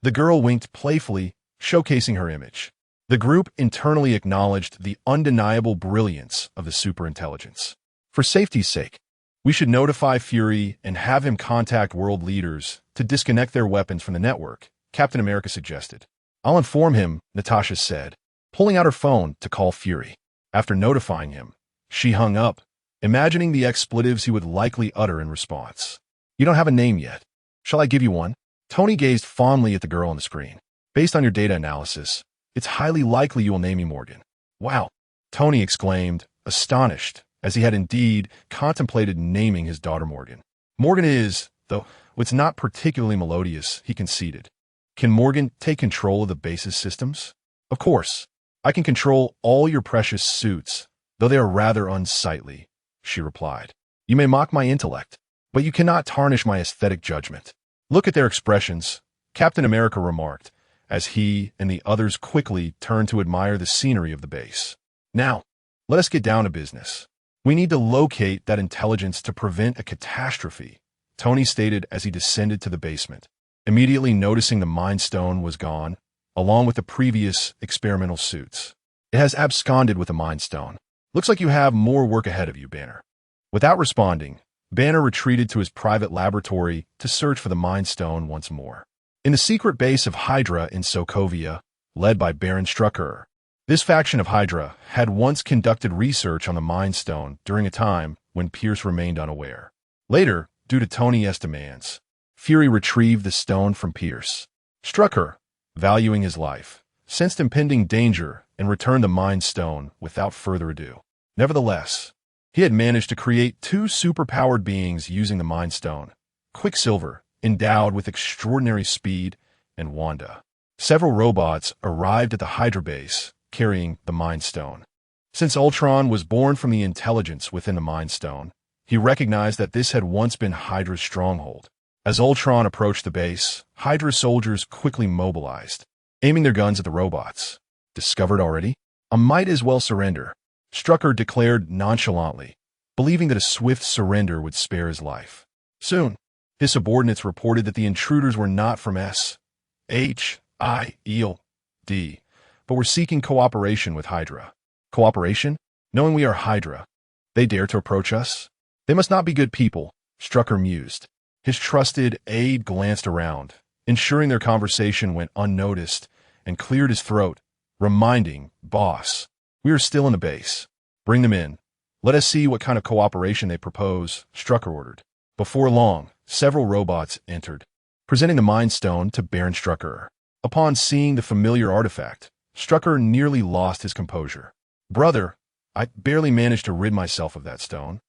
The girl winked playfully, showcasing her image. The group internally acknowledged the undeniable brilliance of the superintelligence. For safety's sake, we should notify Fury and have him contact world leaders to disconnect their weapons from the network, Captain America suggested. I'll inform him, Natasha said, pulling out her phone to call Fury. After notifying him, she hung up, imagining the expletives he would likely utter in response. You don't have a name yet. Shall I give you one? Tony gazed fondly at the girl on the screen. Based on your data analysis, it's highly likely you will name me Morgan. Wow, Tony exclaimed, astonished, as he had indeed contemplated naming his daughter Morgan. Morgan is, though it's not particularly melodious, he conceded. Can Morgan take control of the base's systems? Of course. I can control all your precious suits, though they are rather unsightly, she replied. You may mock my intellect, but you cannot tarnish my aesthetic judgment. Look at their expressions, Captain America remarked, as he and the others quickly turned to admire the scenery of the base. Now, let us get down to business. We need to locate that intelligence to prevent a catastrophe, Tony stated as he descended to the basement. Immediately noticing the Mind Stone was gone, along with the previous experimental suits. It has absconded with the Mind Stone. Looks like you have more work ahead of you, Banner. Without responding, Banner retreated to his private laboratory to search for the Mind Stone once more. In the secret base of Hydra in Sokovia, led by Baron Strucker, this faction of Hydra had once conducted research on the Mind Stone during a time when Pierce remained unaware. Later, due to Tony's demands, Fury retrieved the stone from Pierce. Strucker, valuing his life, sensed impending danger and returned the Mind Stone without further ado. Nevertheless, he had managed to create two superpowered beings using the Mind Stone, Quicksilver, endowed with extraordinary speed, and Wanda. Several robots arrived at the Hydra base, carrying the Mind Stone. Since Ultron was born from the intelligence within the Mind Stone, he recognized that this had once been Hydra's stronghold. As Ultron approached the base, Hydra soldiers quickly mobilized, aiming their guns at the robots. Discovered already? I might as well surrender, Strucker declared nonchalantly, believing that a swift surrender would spare his life. Soon, his subordinates reported that the intruders were not from S.H.I.E.L.D., but were seeking cooperation with Hydra. Cooperation? Knowing we are Hydra, they dare to approach us? They must not be good people, Strucker mused. His trusted aide glanced around, ensuring their conversation went unnoticed, and cleared his throat, reminding, Boss, we are still in the base. Bring them in. Let us see what kind of cooperation they propose, Strucker ordered. Before long, several robots entered, presenting the Mind Stone to Baron Strucker. Upon seeing the familiar artifact, Strucker nearly lost his composure. Brother, I barely managed to rid myself of that stone.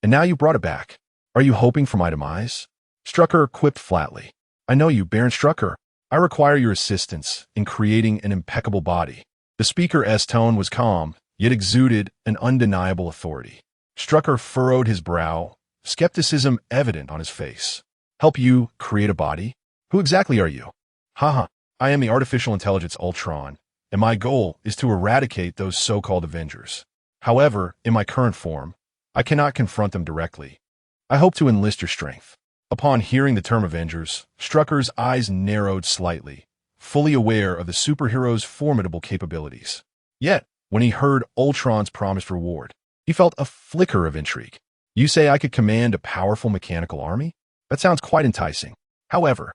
And now you brought it back. Are you hoping for my demise? Strucker quipped flatly. I know you, Baron Strucker. I require your assistance in creating an impeccable body. The speaker's tone was calm, yet exuded an undeniable authority. Strucker furrowed his brow, skepticism evident on his face. Help you create a body? Who exactly are you? Haha, I am the artificial intelligence Ultron, and my goal is to eradicate those so-called Avengers. However, in my current form, I cannot confront them directly. I hope to enlist your strength. Upon hearing the term Avengers, Strucker's eyes narrowed slightly, fully aware of the superhero's formidable capabilities. Yet, when he heard Ultron's promised reward, he felt a flicker of intrigue. You say I could command a powerful mechanical army? That sounds quite enticing. However,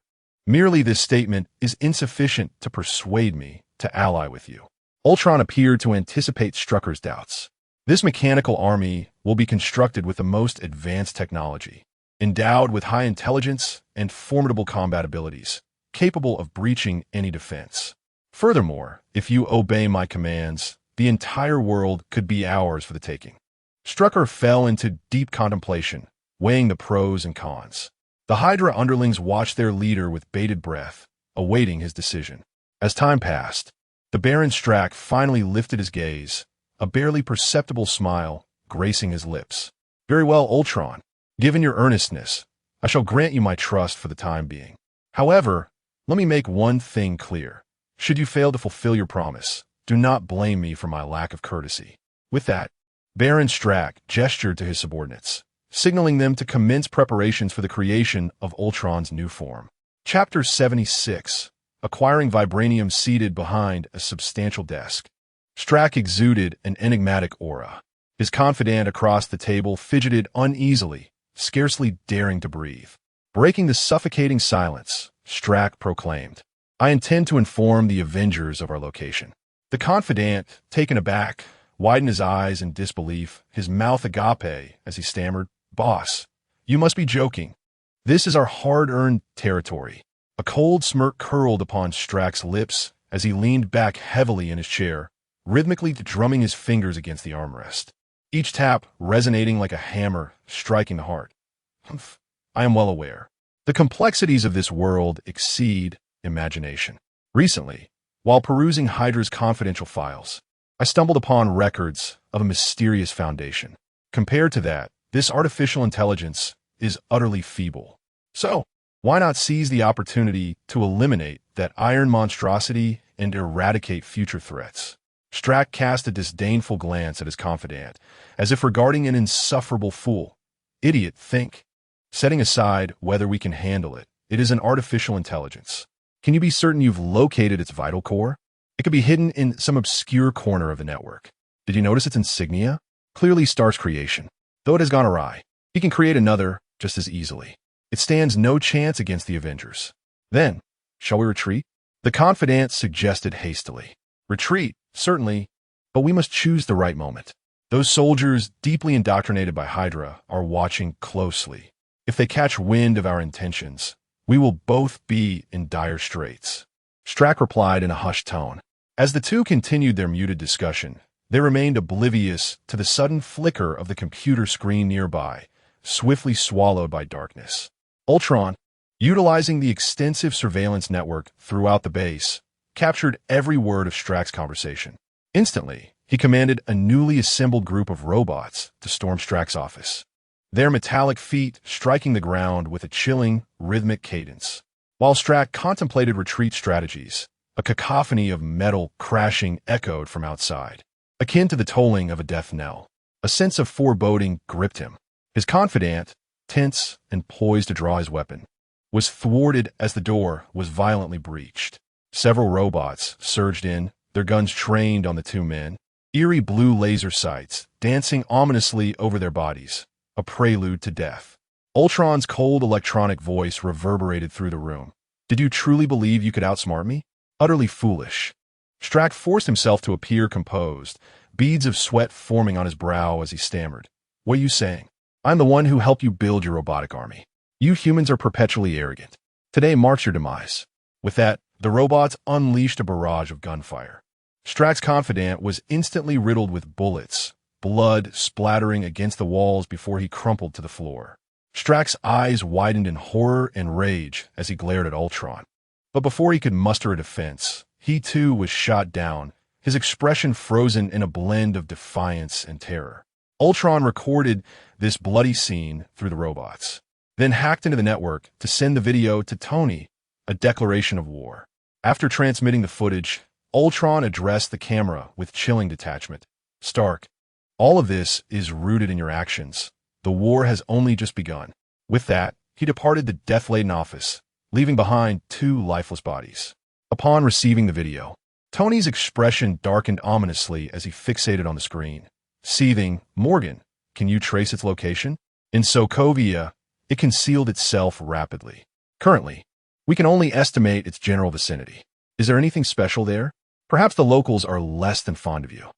merely this statement is insufficient to persuade me to ally with you. Ultron appeared to anticipate Strucker's doubts. This mechanical army will be constructed with the most advanced technology, endowed with high intelligence and formidable combat abilities, capable of breaching any defense. Furthermore, if you obey my commands, the entire world could be ours for the taking. Strucker fell into deep contemplation, weighing the pros and cons. The Hydra underlings watched their leader with bated breath, awaiting his decision. As time passed, the Baron Strack finally lifted his gaze, a barely perceptible smile gracing his lips. Very well, Ultron. Given your earnestness, I shall grant you my trust for the time being. However, let me make one thing clear. Should you fail to fulfill your promise, do not blame me for my lack of courtesy. With that, Baron Strack gestured to his subordinates, signaling them to commence preparations for the creation of Ultron's new form. Chapter 76. Acquiring vibranium seated behind a substantial desk. Strack exuded an enigmatic aura. His confidant across the table fidgeted uneasily, scarcely daring to breathe. Breaking the suffocating silence, Strack proclaimed, I intend to inform the Avengers of our location. The confidant, taken aback, widened his eyes in disbelief, his mouth agape as he stammered, Boss, you must be joking. This is our hard-earned territory. A cold smirk curled upon Strack's lips as he leaned back heavily in his chair, rhythmically drumming his fingers against the armrest. Each tap resonating like a hammer, striking the heart. Humph, I am well aware. The complexities of this world exceed imagination. Recently, while perusing Hydra's confidential files, I stumbled upon records of a mysterious foundation. Compared to that, this artificial intelligence is utterly feeble. So, why not seize the opportunity to eliminate that iron monstrosity and eradicate future threats? Strack cast a disdainful glance at his confidant, as if regarding an insufferable fool. Idiot, think. Setting aside whether we can handle it, it is an artificial intelligence. Can you be certain you've located its vital core? It could be hidden in some obscure corner of the network. Did you notice its insignia? Clearly Stark's creation. Though it has gone awry, he can create another just as easily. It stands no chance against the Avengers. Then, shall we retreat? The confidant suggested hastily. Retreat, certainly, but we must choose the right moment. Those soldiers, deeply indoctrinated by Hydra, are watching closely. If they catch wind of our intentions, we will both be in dire straits. Strack replied in a hushed tone. As the two continued their muted discussion, they remained oblivious to the sudden flicker of the computer screen nearby, swiftly swallowed by darkness. Ultron, utilizing the extensive surveillance network throughout the base, captured every word of Strack's conversation. Instantly, he commanded a newly assembled group of robots to storm Strack's office, their metallic feet striking the ground with a chilling, rhythmic cadence. While Strack contemplated retreat strategies, a cacophony of metal crashing echoed from outside, akin to the tolling of a death knell. A sense of foreboding gripped him. His confidant, tense and poised to draw his weapon, was thwarted as the door was violently breached. Several robots surged in, their guns trained on the two men, eerie blue laser sights dancing ominously over their bodies, a prelude to death. Ultron's cold electronic voice reverberated through the room. Did you truly believe you could outsmart me? Utterly foolish. Strack forced himself to appear composed, beads of sweat forming on his brow as he stammered. What are you saying? I'm the one who helped you build your robotic army. You humans are perpetually arrogant. Today marks your demise. With that, the robots unleashed a barrage of gunfire. Strack's confidant was instantly riddled with bullets, blood splattering against the walls before he crumpled to the floor. Strack's eyes widened in horror and rage as he glared at Ultron. But before he could muster a defense, he too was shot down, his expression frozen in a blend of defiance and terror. Ultron recorded this bloody scene through the robots, then hacked into the network to send the video to Tony, a declaration of war. After transmitting the footage, Ultron addressed the camera with chilling detachment. "Stark, all of this is rooted in your actions. The war has only just begun." With that, he departed the death-laden office, leaving behind 2 lifeless bodies. Upon receiving the video, Tony's expression darkened ominously as he fixated on the screen. Seething, "Morgan, can you trace its location?" In Sokovia, it concealed itself rapidly. "Currently, we can only estimate its general vicinity. Is there anything special there? Perhaps the locals are less than fond of you."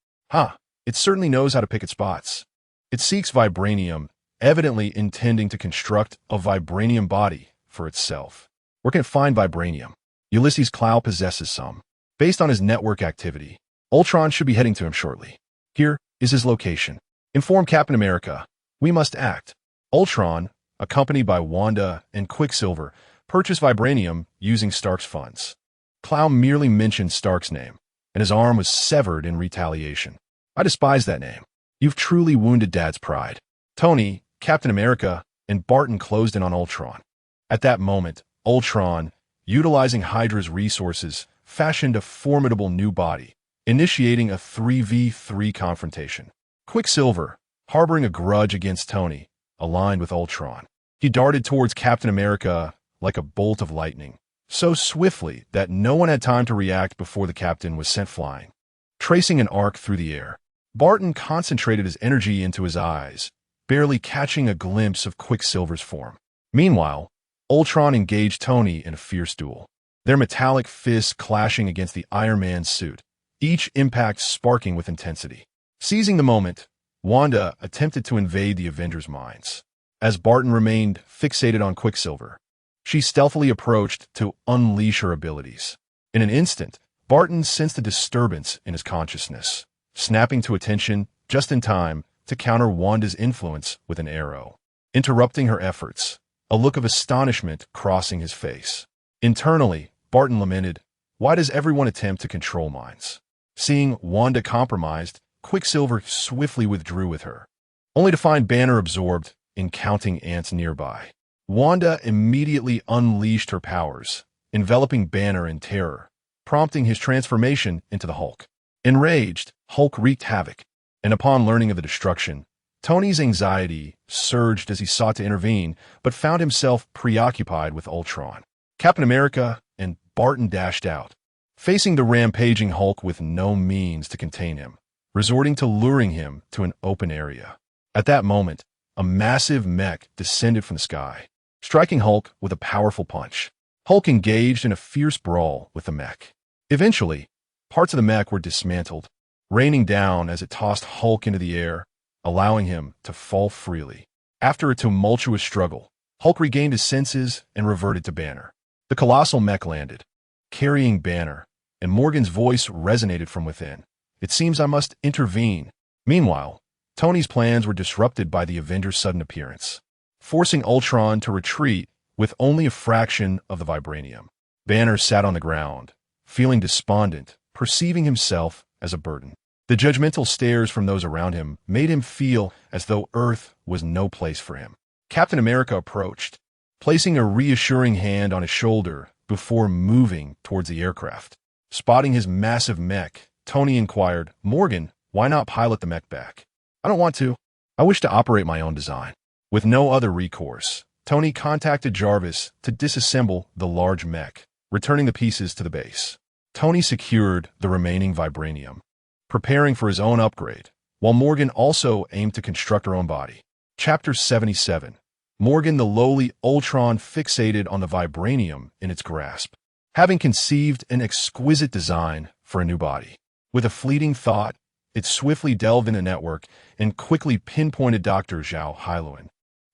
It certainly knows how to pick its spots. It seeks vibranium, evidently intending to construct a vibranium body for itself. Where can it find vibranium? Ulysses Clow possesses some. Based on his network activity, Ultron should be heading to him shortly. Here is his location. Inform Captain America. We must act. Ultron, accompanied by Wanda and Quicksilver, purchased vibranium using Stark's funds. Clow merely mentioned Stark's name, and his arm was severed in retaliation. "I despise that name. You've truly wounded Dad's pride." Tony, Captain America, and Barton closed in on Ultron. At that moment, Ultron, utilizing Hydra's resources, fashioned a formidable new body, initiating a 3v3 confrontation. Quicksilver, harboring a grudge against Tony, aligned with Ultron. He darted towards Captain America like a bolt of lightning, so swiftly that no one had time to react before the captain was sent flying. Tracing an arc through the air, Barton concentrated his energy into his eyes, barely catching a glimpse of Quicksilver's form. Meanwhile, Ultron engaged Tony in a fierce duel, their metallic fists clashing against the Iron Man's suit, each impact sparking with intensity. Seizing the moment, Wanda attempted to invade the Avengers' minds. As Barton remained fixated on Quicksilver, she stealthily approached to unleash her abilities. In an instant, Barton sensed a disturbance in his consciousness, snapping to attention just in time to counter Wanda's influence with an arrow, interrupting her efforts, a look of astonishment crossing his face. Internally, Barton lamented, "Why does everyone attempt to control minds?" Seeing Wanda compromised, Quicksilver swiftly withdrew with her, only to find Banner absorbed in counting ants nearby. Wanda immediately unleashed her powers, enveloping Banner in terror, prompting his transformation into the Hulk. Enraged, Hulk wreaked havoc, and upon learning of the destruction, Tony's anxiety surged as he sought to intervene, but found himself preoccupied with Ultron. Captain America and Barton dashed out, facing the rampaging Hulk with no means to contain him, resorting to luring him to an open area. At that moment, a massive mech descended from the sky, striking Hulk with a powerful punch. Hulk engaged in a fierce brawl with the mech. Eventually, parts of the mech were dismantled, raining down as it tossed Hulk into the air, allowing him to fall freely. After a tumultuous struggle, Hulk regained his senses and reverted to Banner. The colossal mech landed, carrying Banner, and Morgan's voice resonated from within. "It seems I must intervene." Meanwhile, Tony's plans were disrupted by the Avengers' sudden appearance, forcing Ultron to retreat with only a fraction of the vibranium. Banner sat on the ground, feeling despondent, perceiving himself as a burden. The judgmental stares from those around him made him feel as though Earth was no place for him. Captain America approached, placing a reassuring hand on his shoulder before moving towards the aircraft. Spotting his massive mech, Tony inquired, "Morgan, why not pilot the mech back?" "I don't want to. I wish to operate my own design." With no other recourse, Tony contacted Jarvis to disassemble the large mech, returning the pieces to the base. Tony secured the remaining vibranium, preparing for his own upgrade, while Morgan also aimed to construct her own body. Chapter 77. Morgan the lowly Ultron fixated on the vibranium in its grasp, having conceived an exquisite design for a new body. With a fleeting thought, it swiftly delved into the network and quickly pinpointed Dr. Zhao Hailuan.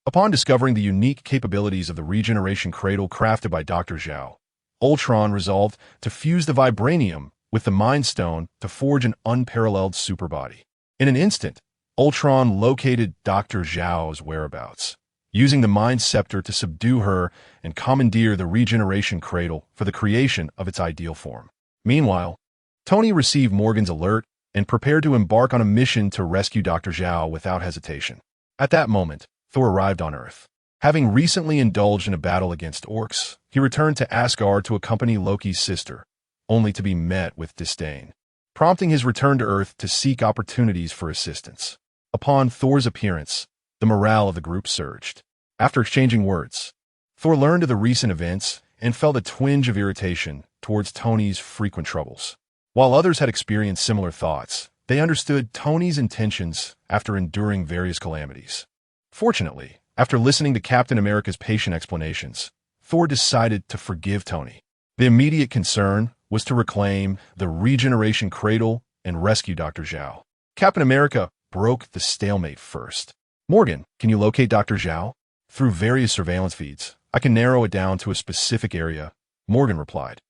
Upon discovering the unique capabilities of the regeneration cradle crafted by Dr. Zhao, Ultron resolved to fuse the vibranium with the Mind Stone to forge an unparalleled superbody. In an instant, Ultron located Dr. Zhao's whereabouts, using the Mind Scepter to subdue her and commandeer the regeneration cradle for the creation of its ideal form. Meanwhile, Tony received Morgan's alert and prepared to embark on a mission to rescue Dr. Zhao without hesitation. At that moment, Thor arrived on Earth. Having recently indulged in a battle against orcs, he returned to Asgard to accompany Loki's sister, only to be met with disdain, prompting his return to Earth to seek opportunities for assistance. Upon Thor's appearance, the morale of the group surged. After exchanging words, Thor learned of the recent events and felt a twinge of irritation towards Tony's frequent troubles. While others had experienced similar thoughts, they understood Tony's intentions after enduring various calamities. Fortunately, after listening to Captain America's patient explanations, Thor decided to forgive Tony. The immediate concern was to reclaim the regeneration cradle and rescue Dr. Zhao. Captain America broke the stalemate first. "Morgan, can you locate Dr. Zhao?" "Through various surveillance feeds, I can narrow it down to a specific area," Morgan replied.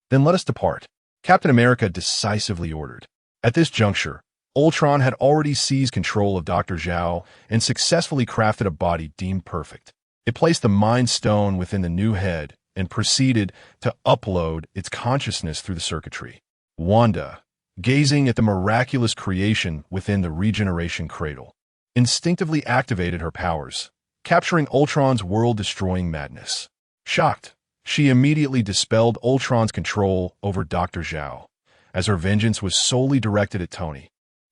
"Then let us depart," Captain America decisively ordered. At this juncture, Ultron had already seized control of Dr. Zhao and successfully crafted a body deemed perfect. It placed the Mind Stone within the new head and proceeded to upload its consciousness through the circuitry. Wanda, gazing at the miraculous creation within the regeneration cradle, instinctively activated her powers, capturing Ultron's world-destroying madness. Shocked, she immediately dispelled Ultron's control over Dr. Zhao, as her vengeance was solely directed at Tony,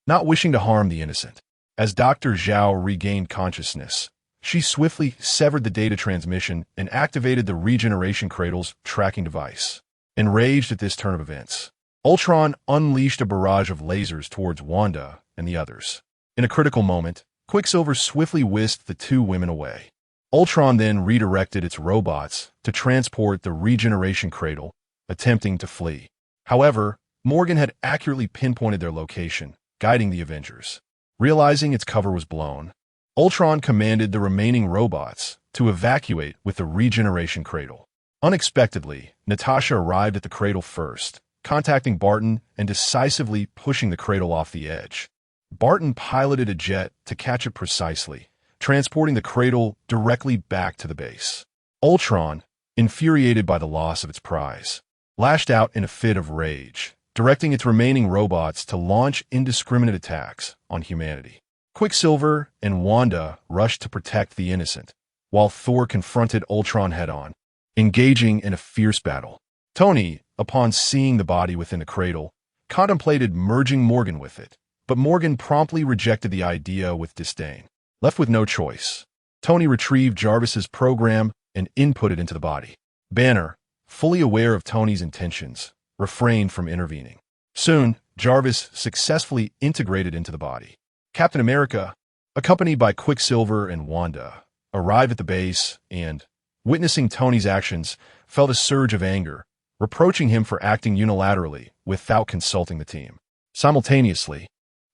not wishing to harm the innocent. As Dr. Zhao regained consciousness, she swiftly severed the data transmission and activated the regeneration cradle's tracking device. Enraged at this turn of events, Ultron unleashed a barrage of lasers towards Wanda and the others. In a critical moment, Quicksilver swiftly whisked the two women away. Ultron then redirected its robots to transport the regeneration cradle, attempting to flee. However, Morgan had accurately pinpointed their location, guiding the Avengers. Realizing its cover was blown, Ultron commanded the remaining robots to evacuate with the regeneration cradle. Unexpectedly, Natasha arrived at the cradle first, contacting Barton and decisively pushing the cradle off the edge. Barton piloted a jet to catch it precisely, transporting the cradle directly back to the base. Ultron, infuriated by the loss of its prize, lashed out in a fit of rage, directing its remaining robots to launch indiscriminate attacks on humanity. Quicksilver and Wanda rushed to protect the innocent, while Thor confronted Ultron head-on, engaging in a fierce battle. Tony, upon seeing the body within the cradle, contemplated merging Morgan with it, but Morgan promptly rejected the idea with disdain. Left with no choice, Tony retrieved Jarvis's program and input it into the body. Banner, fully aware of Tony's intentions, refrained from intervening. Soon, Jarvis successfully integrated into the body. Captain America, accompanied by Quicksilver and Wanda, arrived at the base and, witnessing Tony's actions, felt a surge of anger, reproaching him for acting unilaterally without consulting the team. Simultaneously,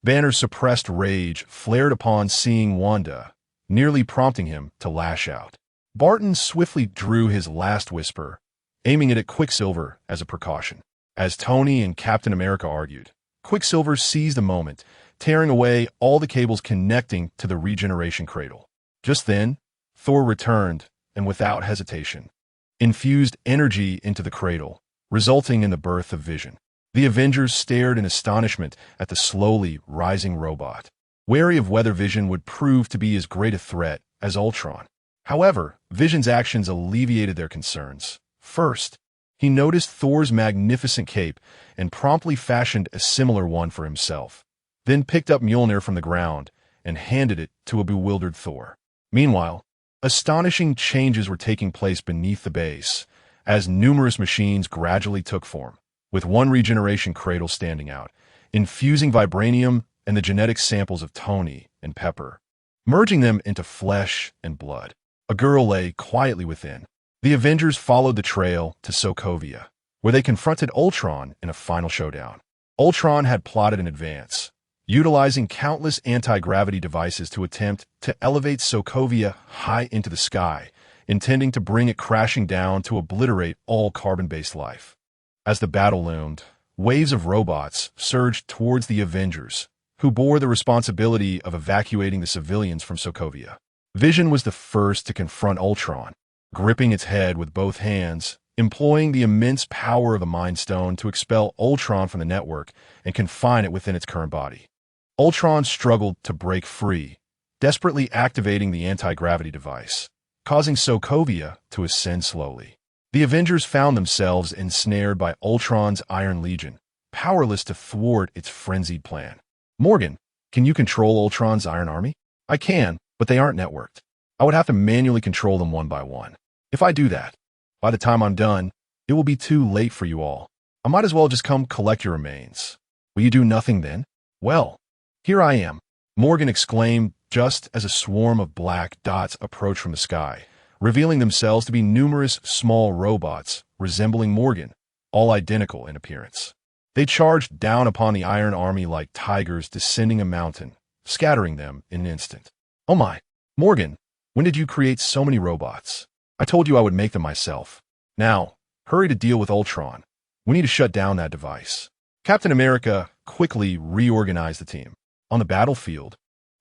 Banner's suppressed rage flared upon seeing Wanda, nearly prompting him to lash out. Barton swiftly drew his last whisper, aiming it at Quicksilver as a precaution. As Tony and Captain America argued, Quicksilver seized the moment, tearing away all the cables connecting to the regeneration cradle. Just then, Thor returned, and without hesitation, infused energy into the cradle, resulting in the birth of Vision. The Avengers stared in astonishment at the slowly rising robot, wary of whether Vision would prove to be as great a threat as Ultron. However, Vision's actions alleviated their concerns. First, he noticed Thor's magnificent cape and promptly fashioned a similar one for himself, then picked up Mjolnir from the ground and handed it to a bewildered Thor. Meanwhile, astonishing changes were taking place beneath the base, as numerous machines gradually took form, with one regeneration cradle standing out, infusing vibranium and the genetic samples of Tony and Pepper, merging them into flesh and blood. A girl lay quietly within. The Avengers followed the trail to Sokovia, where they confronted Ultron in a final showdown. Ultron had plotted in advance, utilizing countless anti-gravity devices to attempt to elevate Sokovia high into the sky, intending to bring it crashing down to obliterate all carbon-based life. As the battle loomed, waves of robots surged towards the Avengers, who bore the responsibility of evacuating the civilians from Sokovia. Vision was the first to confront Ultron, gripping its head with both hands employing the immense power of the Mind Stone to expel Ultron from the network and confine it within its current body. Ultron struggled to break free, desperately activating the anti-gravity device, causing Sokovia to ascend slowly. The Avengers found themselves ensnared by Ultron's Iron Legion, powerless to thwart its frenzied plan. Morgan, can you control Ultron's Iron Army? I can, but they aren't networked. I would have to manually control them one by one. If I do that, by the time I'm done, it will be too late for you all. I might as well just come collect your remains. Will you do nothing then? Well, here I am, Morgan exclaimed just as a swarm of black dots approached from the sky, revealing themselves to be numerous small robots resembling Morgan, all identical in appearance. They charged down upon the Iron Army like tigers descending a mountain, scattering them in an instant. Oh my, Morgan, when did you create so many robots? I told you I would make them myself. Now, hurry to deal with Ultron. We need to shut down that device. Captain America quickly reorganized the team. On the battlefield,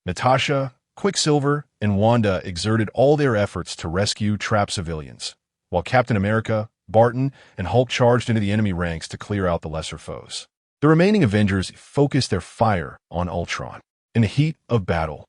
Natasha, Quicksilver, and Wanda exerted all their efforts to rescue trapped civilians, while Captain America, Barton, and Hulk charged into the enemy ranks to clear out the lesser foes. The remaining Avengers focused their fire on Ultron. In the heat of battle,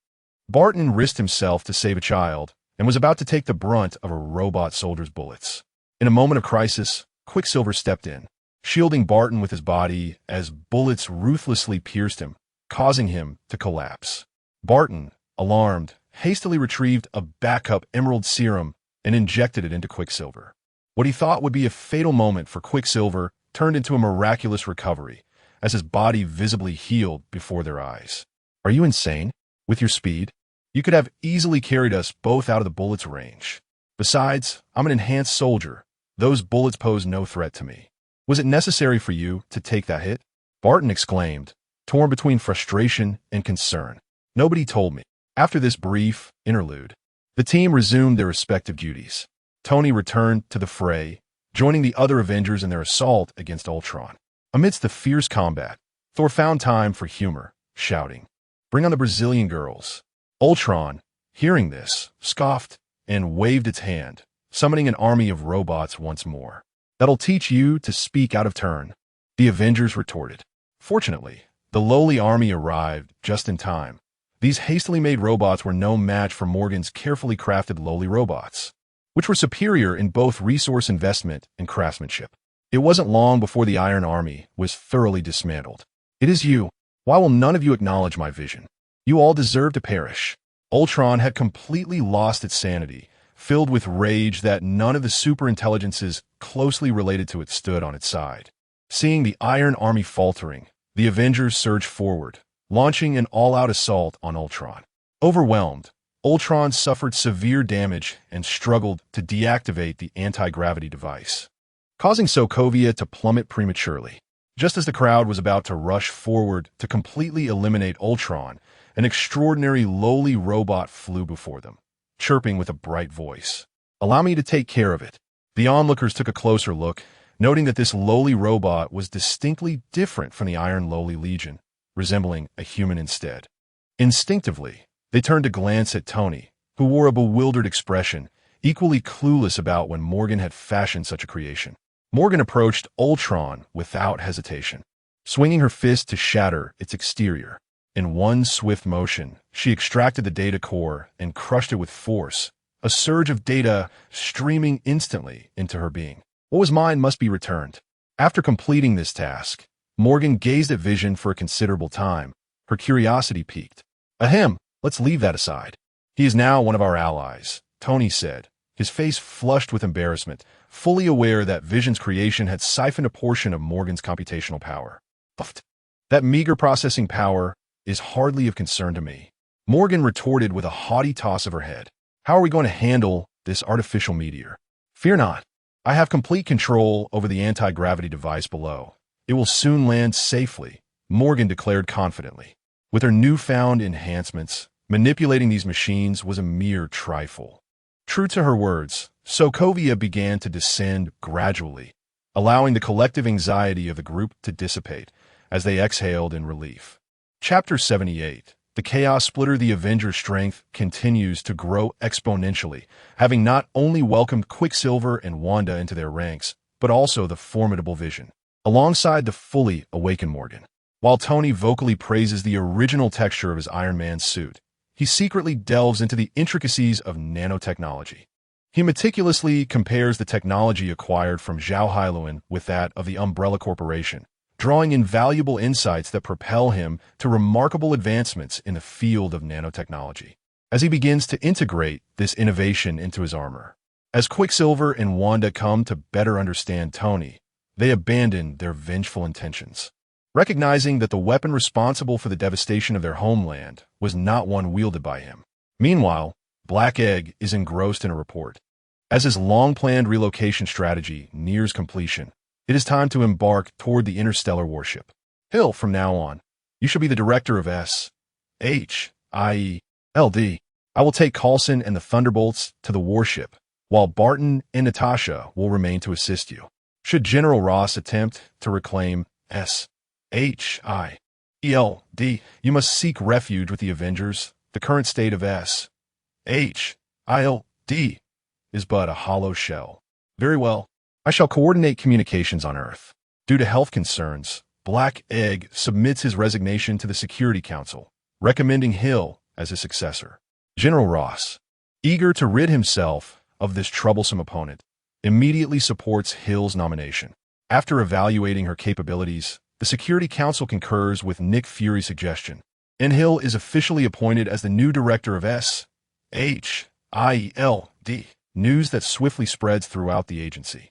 Barton risked himself to save a child and was about to take the brunt of a robot soldier's bullets. In a moment of crisis, Quicksilver stepped in, shielding Barton with his body as bullets ruthlessly pierced him, causing him to collapse. Barton, alarmed, hastily retrieved a backup emerald serum and injected it into Quicksilver. What he thought would be a fatal moment for Quicksilver turned into a miraculous recovery, as his body visibly healed before their eyes. Are you insane? With your speed, you could have easily carried us both out of the bullet's range. Besides, I'm an enhanced soldier. Those bullets pose no threat to me. Was it necessary for you to take that hit? Barton exclaimed, torn between frustration and concern. Nobody told me. After this brief interlude, the team resumed their respective duties. Tony returned to the fray, joining the other Avengers in their assault against Ultron. Amidst the fierce combat, Thor found time for humor, shouting, "Bring on the Brazilian girls." Ultron, hearing this, scoffed and waved its hand, summoning an army of robots once more. "That'll teach you to speak out of turn," the Avengers retorted. Fortunately, the lowly army arrived just in time. These hastily made robots were no match for Morgan's carefully crafted lowly robots, which were superior in both resource investment and craftsmanship. It wasn't long before the Iron Army was thoroughly dismantled. "It is you. Why will none of you acknowledge my vision? You all deserve to perish." Ultron had completely lost its sanity, filled with rage that none of the superintelligences closely related to it stood on its side. Seeing the Iron Army faltering, the Avengers surged forward, launching an all-out assault on Ultron. Overwhelmed, Ultron suffered severe damage and struggled to deactivate the anti-gravity device, causing Sokovia to plummet prematurely. Just as the crowd was about to rush forward to completely eliminate Ultron, an extraordinary lowly robot flew before them, chirping with a bright voice. "Allow me to take care of it." The onlookers took a closer look, noting that this lowly robot was distinctly different from the Iron Lowly Legion, resembling a human instead. Instinctively, they turned to glance at Tony, who wore a bewildered expression, equally clueless about when Morgan had fashioned such a creation. Morgan approached Ultron without hesitation, swinging her fist to shatter its exterior. In one swift motion, she extracted the data core and crushed it with force, a surge of data streaming instantly into her being. What was mine must be returned. After completing this task, Morgan gazed at Vision for a considerable time. Her curiosity piqued. "Ahem, let's leave that aside. He is now one of our allies," Tony said, his face flushed with embarrassment, fully aware that Vision's creation had siphoned a portion of Morgan's computational power. "That meager processing power is hardly of concern to me," Morgan retorted with a haughty toss of her head. "How are we going to handle this artificial meteor?" "Fear not. I have complete control over the anti-gravity device below. It will soon land safely," Morgan declared confidently. With her newfound enhancements, manipulating these machines was a mere trifle. True to her words, Sokovia began to descend gradually, allowing the collective anxiety of the group to dissipate as they exhaled in relief. Chapter 78, The Chaos Splitter, the Avenger's strength, continues to grow exponentially, having not only welcomed Quicksilver and Wanda into their ranks, but also the formidable Vision, alongside the fully awakened Morgan. While Tony vocally praises the original texture of his Iron Man suit, he secretly delves into the intricacies of nanotechnology. He meticulously compares the technology acquired from he召喚s with that of the Umbrella Corporation, drawing invaluable insights that propel him to remarkable advancements in the field of nanotechnology, as he begins to integrate this innovation into his armor. As Quicksilver and Wanda come to better understand Tony, they abandon their vengeful intentions, recognizing that the weapon responsible for the devastation of their homeland was not one wielded by him. Meanwhile, Black Egg is engrossed in a report. As his long-planned relocation strategy nears completion, it is time to embark toward the interstellar warship. Hill, from now on, you shall be the director of S.H.I.E.L.D. I will take Coulson and the Thunderbolts to the warship, while Barton and Natasha will remain to assist you. Should General Ross attempt to reclaim S.H.I.E.L.D., you must seek refuge with the Avengers. The current state of S.H.I.L.D. is but a hollow shell. Very well. I shall coordinate communications on Earth. Due to health concerns, Black Egg submits his resignation to the Security Council, recommending Hill as his successor. General Ross, eager to rid himself of this troublesome opponent, immediately supports Hill's nomination. After evaluating her capabilities, the Security Council concurs with Nick Fury's suggestion, and Hill is officially appointed as the new director of S.H.I.E.L.D., news that swiftly spreads throughout the agency.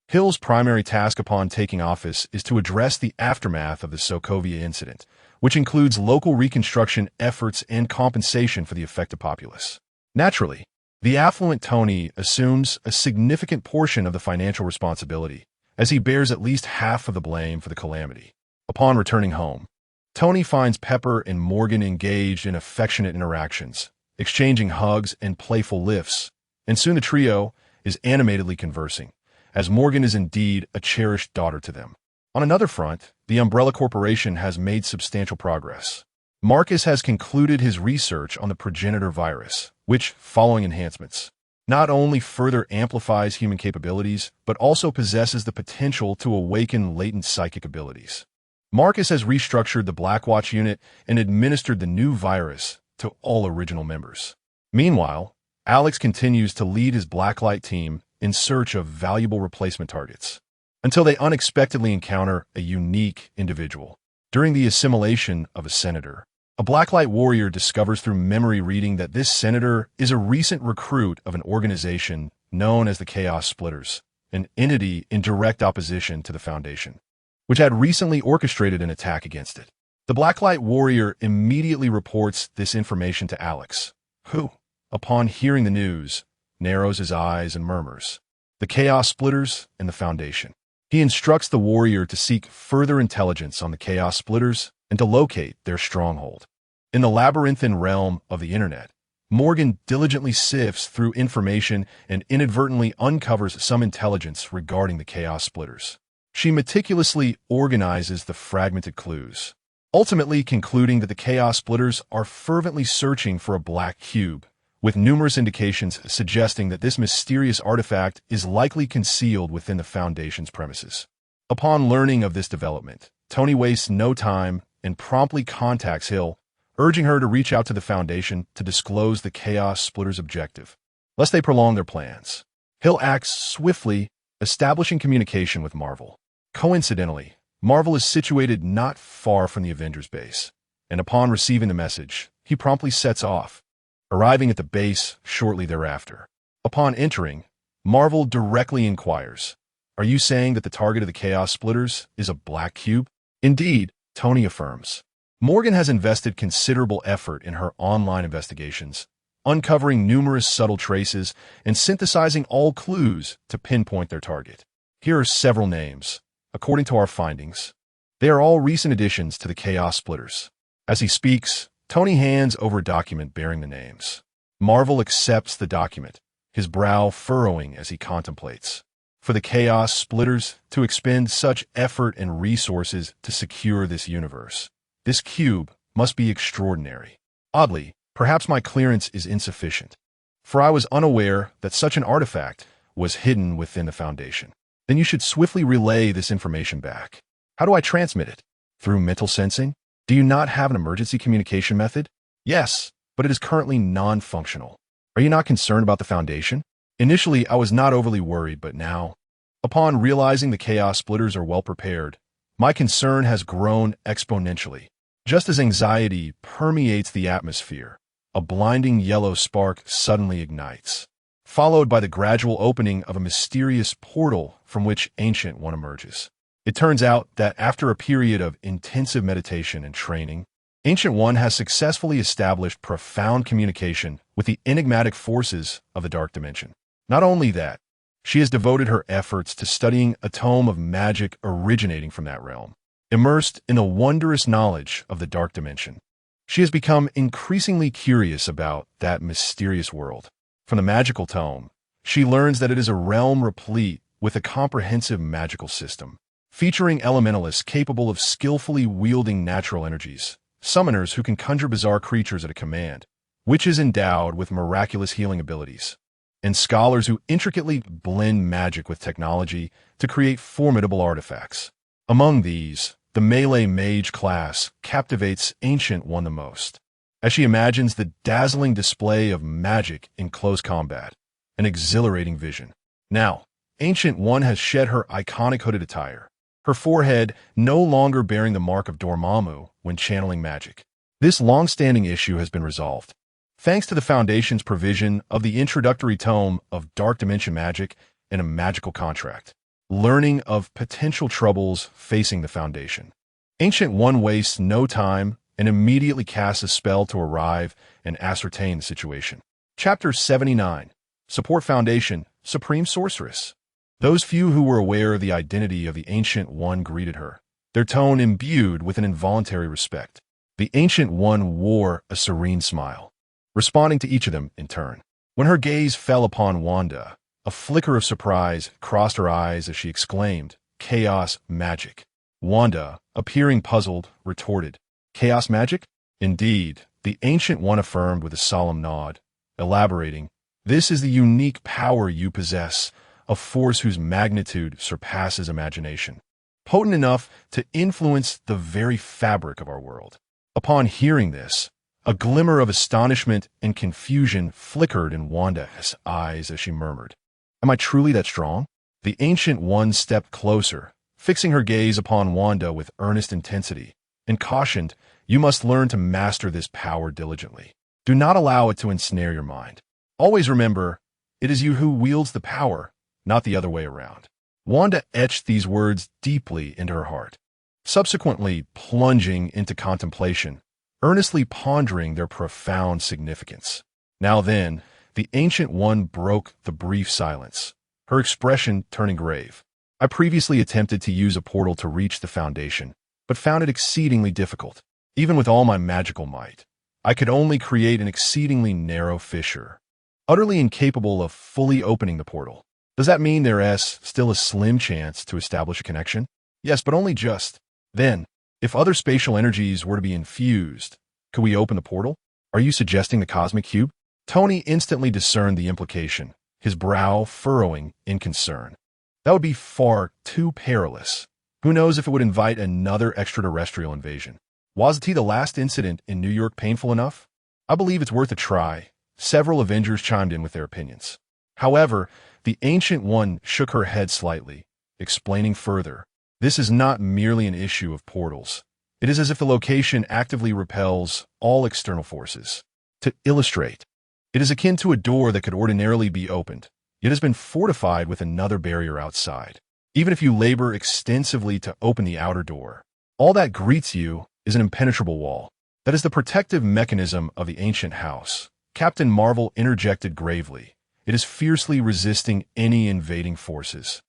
Hill's primary task upon taking office is to address the aftermath of the Sokovia incident, which includes local reconstruction efforts and compensation for the affected populace. Naturally, the affluent Tony assumes a significant portion of the financial responsibility, as he bears at least half of the blame for the calamity. Upon returning home, Tony finds Pepper and Morgan engaged in affectionate interactions, exchanging hugs and playful lifts, and soon the trio is animatedly conversing, as Morgan is indeed a cherished daughter to them. On another front, the Umbrella Corporation has made substantial progress. Marcus has concluded his research on the progenitor virus, which, following enhancements, not only further amplifies human capabilities, but also possesses the potential to awaken latent psychic abilities. Marcus has restructured the Blackwatch unit and administered the new virus to all original members. Meanwhile, Alex continues to lead his Blacklight team in search of valuable replacement targets, until they unexpectedly encounter a unique individual. During the assimilation of a senator, a Blacklight warrior discovers through memory reading that this senator is a recent recruit of an organization known as the Chaos Splitters, an entity in direct opposition to the Foundation, which had recently orchestrated an attack against it. The Blacklight warrior immediately reports this information to Alex, who, upon hearing the news, narrows his eyes and murmurs, "The Chaos Splitters and the Foundation." He instructs the warrior to seek further intelligence on the Chaos Splitters and to locate their stronghold. In the labyrinthine realm of the internet, Morgan diligently sifts through information and inadvertently uncovers some intelligence regarding the Chaos Splitters. She meticulously organizes the fragmented clues, ultimately concluding that the Chaos Splitters are fervently searching for a black cube, with numerous indications suggesting that this mysterious artifact is likely concealed within the Foundation's premises. Upon learning of this development, Tony wastes no time and promptly contacts Hill, urging her to reach out to the Foundation to disclose the Chaos Splitters' objective, lest they prolong their plans. Hill acts swiftly, establishing communication with Marvel. Coincidentally, Marvel is situated not far from the Avengers base, and upon receiving the message, he promptly sets off, arriving at the base shortly thereafter. Upon entering, Marvel directly inquires, "Are you saying that the target of the Chaos Splitters is a black cube?" "Indeed," Tony affirms. Morgan has invested considerable effort in her online investigations, uncovering numerous subtle traces and synthesizing all clues to pinpoint their target. Here are several names. According to our findings, they are all recent additions to the Chaos Splitters. As he speaks, Tony hands over a document bearing the names. Marvel accepts the document, his brow furrowing as he contemplates. For the Chaos Splitters to expend such effort and resources to secure this universe, this cube must be extraordinary. Oddly, perhaps my clearance is insufficient, for I was unaware that such an artifact was hidden within the Foundation. Then you should swiftly relay this information back. How do I transmit it? Through mental sensing? Do you not have an emergency communication method? Yes, but it is currently non-functional. Are you not concerned about the Foundation? Initially, I was not overly worried, but now, upon realizing the Chaos Splitters are well prepared, my concern has grown exponentially. Just as anxiety permeates the atmosphere, a blinding yellow spark suddenly ignites, followed by the gradual opening of a mysterious portal from which Ancient One emerges. It turns out that after a period of intensive meditation and training, Ancient One has successfully established profound communication with the enigmatic forces of the Dark Dimension. Not only that, she has devoted her efforts to studying a tome of magic originating from that realm. Immersed in the wondrous knowledge of the Dark Dimension, she has become increasingly curious about that mysterious world. From the magical tome, she learns that it is a realm replete with a comprehensive magical system, featuring elementalists capable of skillfully wielding natural energies, summoners who can conjure bizarre creatures at a command, witches endowed with miraculous healing abilities, and scholars who intricately blend magic with technology to create formidable artifacts. Among these, the melee mage class captivates Ancient One the most, as she imagines the dazzling display of magic in close combat, an exhilarating vision. Now, Ancient One has shed her iconic hooded attire, her forehead no longer bearing the mark of Dormammu when channeling magic. This long-standing issue has been resolved, thanks to the Foundation's provision of the introductory tome of Dark Dimension Magic and a magical contract. Learning of potential troubles facing the Foundation, Ancient One wastes no time and immediately casts a spell to arrive and ascertain the situation. Chapter 79. Support Foundation, Supreme Sorceress. Those few who were aware of the identity of the Ancient One greeted her, their tone imbued with an involuntary respect. The Ancient One wore a serene smile, responding to each of them in turn. When her gaze fell upon Wanda, a flicker of surprise crossed her eyes as she exclaimed, "Chaos magic." Wanda, appearing puzzled, retorted, "Chaos magic?" "Indeed," the Ancient One affirmed with a solemn nod, elaborating, "This is the unique power you possess, a force whose magnitude surpasses imagination, potent enough to influence the very fabric of our world." Upon hearing this, a glimmer of astonishment and confusion flickered in Wanda's eyes as she murmured, "Am I truly that strong?" The Ancient One stepped closer, fixing her gaze upon Wanda with earnest intensity, and cautioned, "You must learn to master this power diligently. Do not allow it to ensnare your mind. Always remember, it is you who wields the power, not the other way around." Wanda etched these words deeply into her heart, subsequently plunging into contemplation, earnestly pondering their profound significance. Now then, the Ancient One broke the brief silence, her expression turning grave. "I previously attempted to use a portal to reach the Foundation, but found it exceedingly difficult. Even with all my magical might, I could only create an exceedingly narrow fissure, utterly incapable of fully opening the portal." "Does that mean there is still a slim chance to establish a connection?" "Yes, but only just. Then, if other spatial energies were to be infused, could we open the portal?" "Are you suggesting the cosmic cube?" Tony instantly discerned the implication, his brow furrowing in concern. "That would be far too perilous. Who knows if it would invite another extraterrestrial invasion? Wasn't the last incident in New York painful enough? I believe it's worth a try." Several Avengers chimed in with their opinions. However, the Ancient One shook her head slightly, explaining further, "This is not merely an issue of portals. It is as if the location actively repels all external forces. To illustrate, it is akin to a door that could ordinarily be opened, yet has been fortified with another barrier outside. Even if you labor extensively to open the outer door, all that greets you is an impenetrable wall. That is the protective mechanism of the ancient house." Captain Marvel interjected gravely. "It is fiercely resisting any invading forces,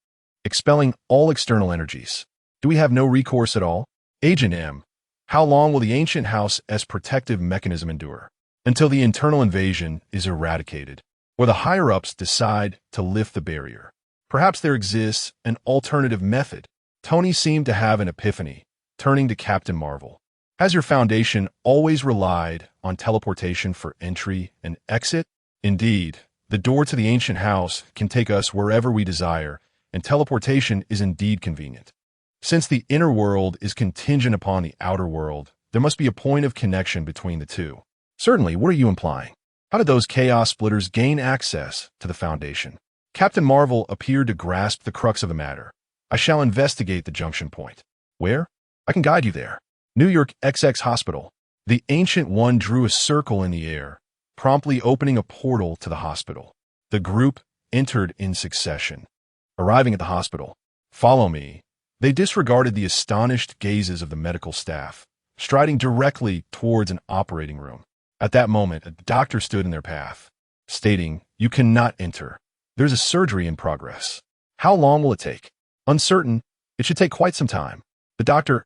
expelling all external energies. Do we have no recourse at all?" Agent M, how long will the ancient house's protective mechanism endure? "Until the internal invasion is eradicated, or the higher-ups decide to lift the barrier. Perhaps there exists an alternative method." Tony seemed to have an epiphany, turning to Captain Marvel. Has your Foundation always relied on teleportation for entry and exit? Indeed, the door to the ancient house can take us wherever we desire, and teleportation is indeed convenient. Since the inner world is contingent upon the outer world, there must be a point of connection between the two. Certainly, what are you implying? How did those chaos splitters gain access to the Foundation? Captain Marvel appeared to grasp the crux of the matter. I shall investigate the junction point. Where? I can guide you there. New York XX Hospital. The Ancient One drew a circle in the air, promptly opening a portal to the hospital. The group entered in succession. Arriving at the hospital, "Follow me." They disregarded the astonished gazes of the medical staff, striding directly towards an operating room. At that moment, a doctor stood in their path, stating, "You cannot enter. There's a surgery in progress." "How long will it take?" "Uncertain. It should take quite some time." The doctor's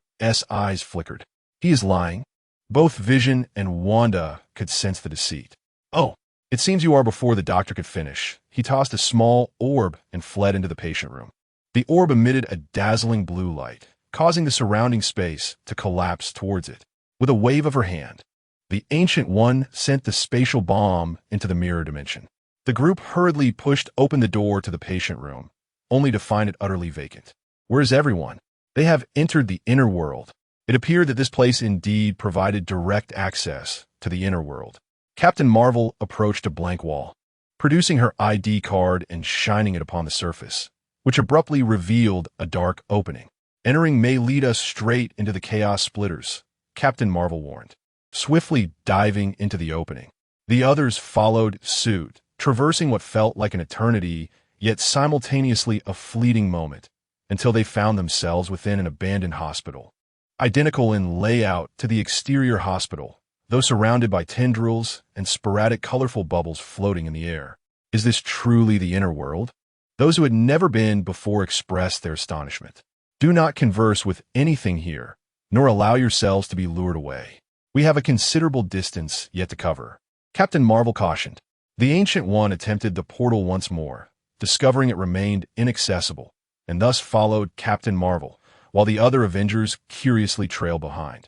eyes flickered. He is lying. Both Vision and Wanda could sense the deceit. "Oh, it seems you are." Before the doctor could finish, he tossed a small orb and fled into the patient room. The orb emitted a dazzling blue light, causing the surrounding space to collapse towards it. With a wave of her hand, the Ancient One sent the spatial bomb into the mirror dimension. The group hurriedly pushed open the door to the patient room, only to find it utterly vacant. Where is everyone? They have entered the inner world. It appeared that this place indeed provided direct access to the inner world. Captain Marvel approached a blank wall, producing her ID card and shining it upon the surface, which abruptly revealed a dark opening. "Entering may lead us straight into the chaos splitters," Captain Marvel warned, swiftly diving into the opening. The others followed suit, traversing what felt like an eternity, yet simultaneously a fleeting moment, until they found themselves within an abandoned hospital. Identical in layout to the exterior hospital, though surrounded by tendrils and sporadic colorful bubbles floating in the air. Is this truly the inner world? Those who had never been before expressed their astonishment. Do not converse with anything here, nor allow yourselves to be lured away. We have a considerable distance yet to cover. Captain Marvel cautioned. The Ancient One attempted the portal once more, discovering it remained inaccessible, and thus followed Captain Marvel, while the other Avengers curiously trailed behind.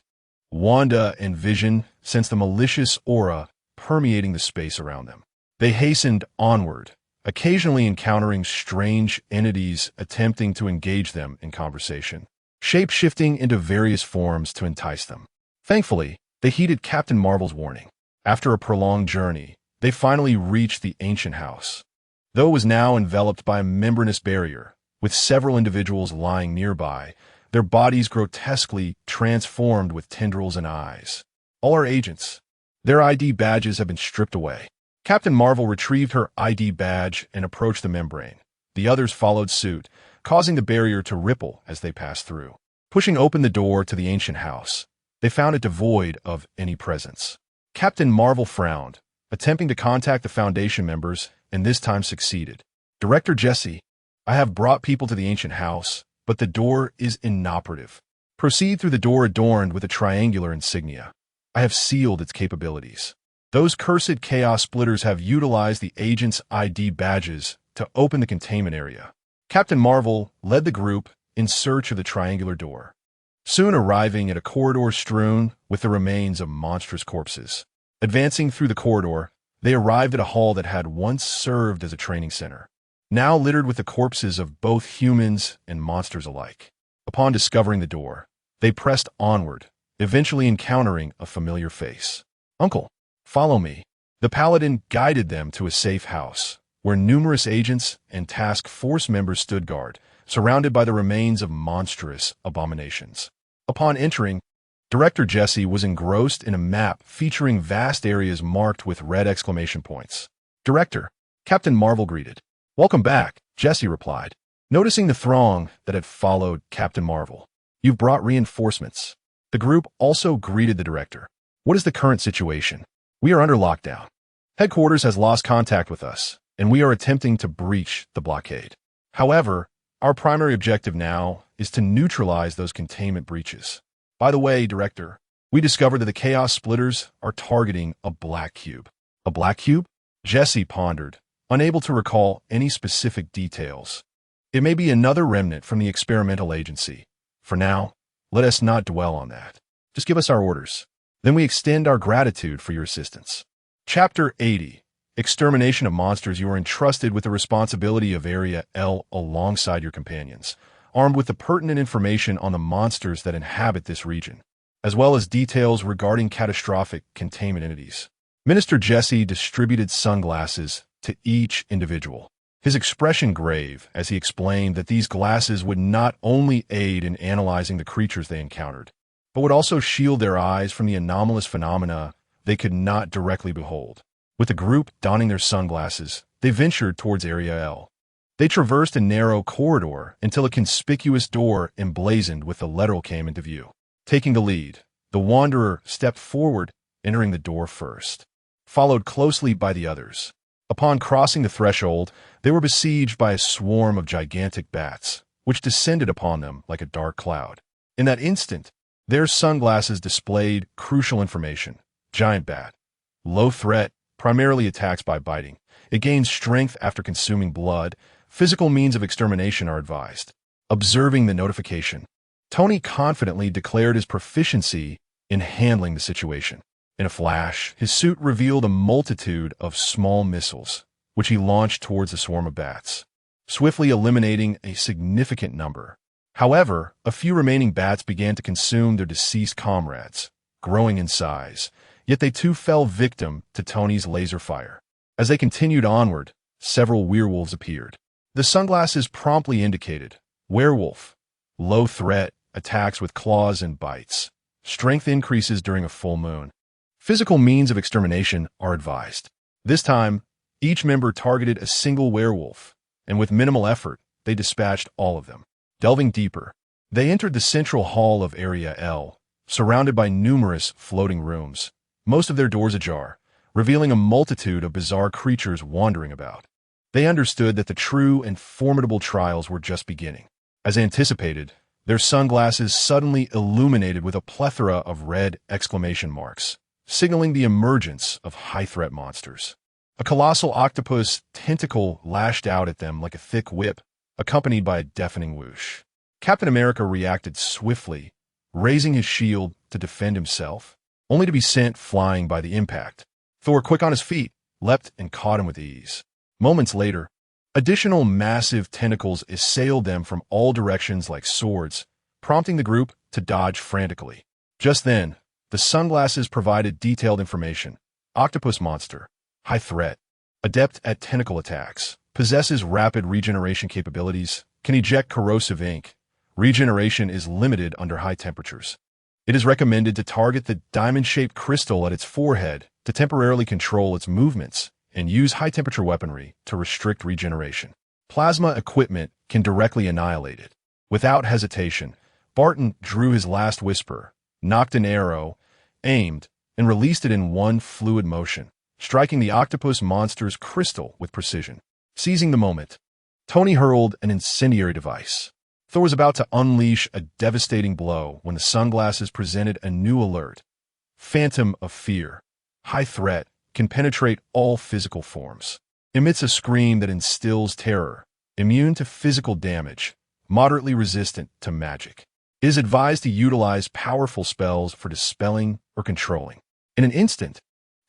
Wanda and Vision sensed the malicious aura permeating the space around them. They hastened onward, occasionally encountering strange entities attempting to engage them in conversation, shape-shifting into various forms to entice them. Thankfully, they heeded Captain Marvel's warning. After a prolonged journey, they finally reached the ancient house. Though it was now enveloped by a membranous barrier, with several individuals lying nearby, their bodies grotesquely transformed with tendrils and eyes. All are agents. Their ID badges have been stripped away. Captain Marvel retrieved her ID badge and approached the membrane. The others followed suit, causing the barrier to ripple as they passed through. Pushing open the door to the ancient house, they found it devoid of any presence. Captain Marvel frowned, attempting to contact the Foundation members, and this time succeeded. "Director Jesse, I have brought people to the ancient house, but the door is inoperative. Proceed through the door adorned with a triangular insignia. I have sealed its capabilities. Those cursed chaos splitters have utilized the agent's ID badges to open the containment area." Captain Marvel led the group in search of the triangular door, soon arriving at a corridor strewn with the remains of monstrous corpses. Advancing through the corridor, they arrived at a hall that had once served as a training center, now littered with the corpses of both humans and monsters alike. Upon discovering the door, they pressed onward, eventually encountering a familiar face. "Uncle, follow me." The paladin guided them to a safe house, where numerous agents and task force members stood guard, surrounded by the remains of monstrous abominations. Upon entering, Director Jesse was engrossed in a map featuring vast areas marked with red exclamation points. "Director," Captain Marvel greeted. "Welcome back," Jesse replied, noticing the throng that had followed Captain Marvel. "You've brought reinforcements." The group also greeted the director. "What is the current situation?" "We are under lockdown. Headquarters has lost contact with us, and we are attempting to breach the blockade. However, our primary objective now is to neutralize those containment breaches. By the way, Director, we discovered that the Chaos Splitters are targeting a black cube." "A black cube?" Jesse pondered, unable to recall any specific details. "It may be another remnant from the experimental agency. For now, let us not dwell on that." Just give us our orders. Then we extend our gratitude for your assistance. Chapter 80. Extermination of monsters. You are entrusted with the responsibility of Area L alongside your companions, armed with the pertinent information on the monsters that inhabit this region, as well as details regarding catastrophic containment entities. Minister Jesse distributed sunglasses to each individual, his expression grave as he explained that these glasses would not only aid in analyzing the creatures they encountered, but would also shield their eyes from the anomalous phenomena they could not directly behold. With the group donning their sunglasses, they ventured towards Area L. They traversed a narrow corridor until a conspicuous door emblazoned with the letter came into view. Taking the lead, the Wanderer stepped forward, entering the door first, followed closely by the others. Upon crossing the threshold, they were besieged by a swarm of gigantic bats, which descended upon them like a dark cloud. In that instant, their sunglasses displayed crucial information. Giant bat. Low threat, primarily attacks by biting. It gains strength after consuming blood. Physical means of extermination are advised. Observing the notification, Tony confidently declared his proficiency in handling the situation. In a flash, his suit revealed a multitude of small missiles, which he launched towards the swarm of bats, swiftly eliminating a significant number. However, a few remaining bats began to consume their deceased comrades, growing in size, yet they too fell victim to Tony's laser fire. As they continued onward, several werewolves appeared. The sunglasses promptly indicated, werewolf, low threat, attacks with claws and bites. Strength increases during a full moon. Physical means of extermination are advised. This time, each member targeted a single werewolf, and with minimal effort, they dispatched all of them. Delving deeper, they entered the central hall of Area L, surrounded by numerous floating rooms, most of their doors ajar, revealing a multitude of bizarre creatures wandering about. They understood that the true and formidable trials were just beginning. As anticipated, their sunglasses suddenly illuminated with a plethora of red exclamation marks, signaling the emergence of high-threat monsters. A colossal octopus tentacle lashed out at them like a thick whip, accompanied by a deafening whoosh. Captain America reacted swiftly, raising his shield to defend himself, only to be sent flying by the impact. Thor, quick on his feet, leapt and caught him with ease. Moments later, additional massive tentacles assailed them from all directions like swords, prompting the group to dodge frantically. Just then, the sunglasses provided detailed information. Octopus monster, high threat, adept at tentacle attacks, possesses rapid regeneration capabilities, can eject corrosive ink. Regeneration is limited under high temperatures. It is recommended to target the diamond-shaped crystal at its forehead to temporarily control its movements and use high-temperature weaponry to restrict regeneration. Plasma equipment can directly annihilate it. Without hesitation, Barton drew his last whisper, knocked an arrow, aimed, and released it in one fluid motion, striking the octopus monster's crystal with precision. Seizing the moment, Tony hurled an incendiary device. Thor was about to unleash a devastating blow when the sunglasses presented a new alert. Phantom of fear, high threat, can penetrate all physical forms. Emits a scream that instills terror, immune to physical damage, moderately resistant to magic. It is advised to utilize powerful spells for dispelling or controlling. In an instant,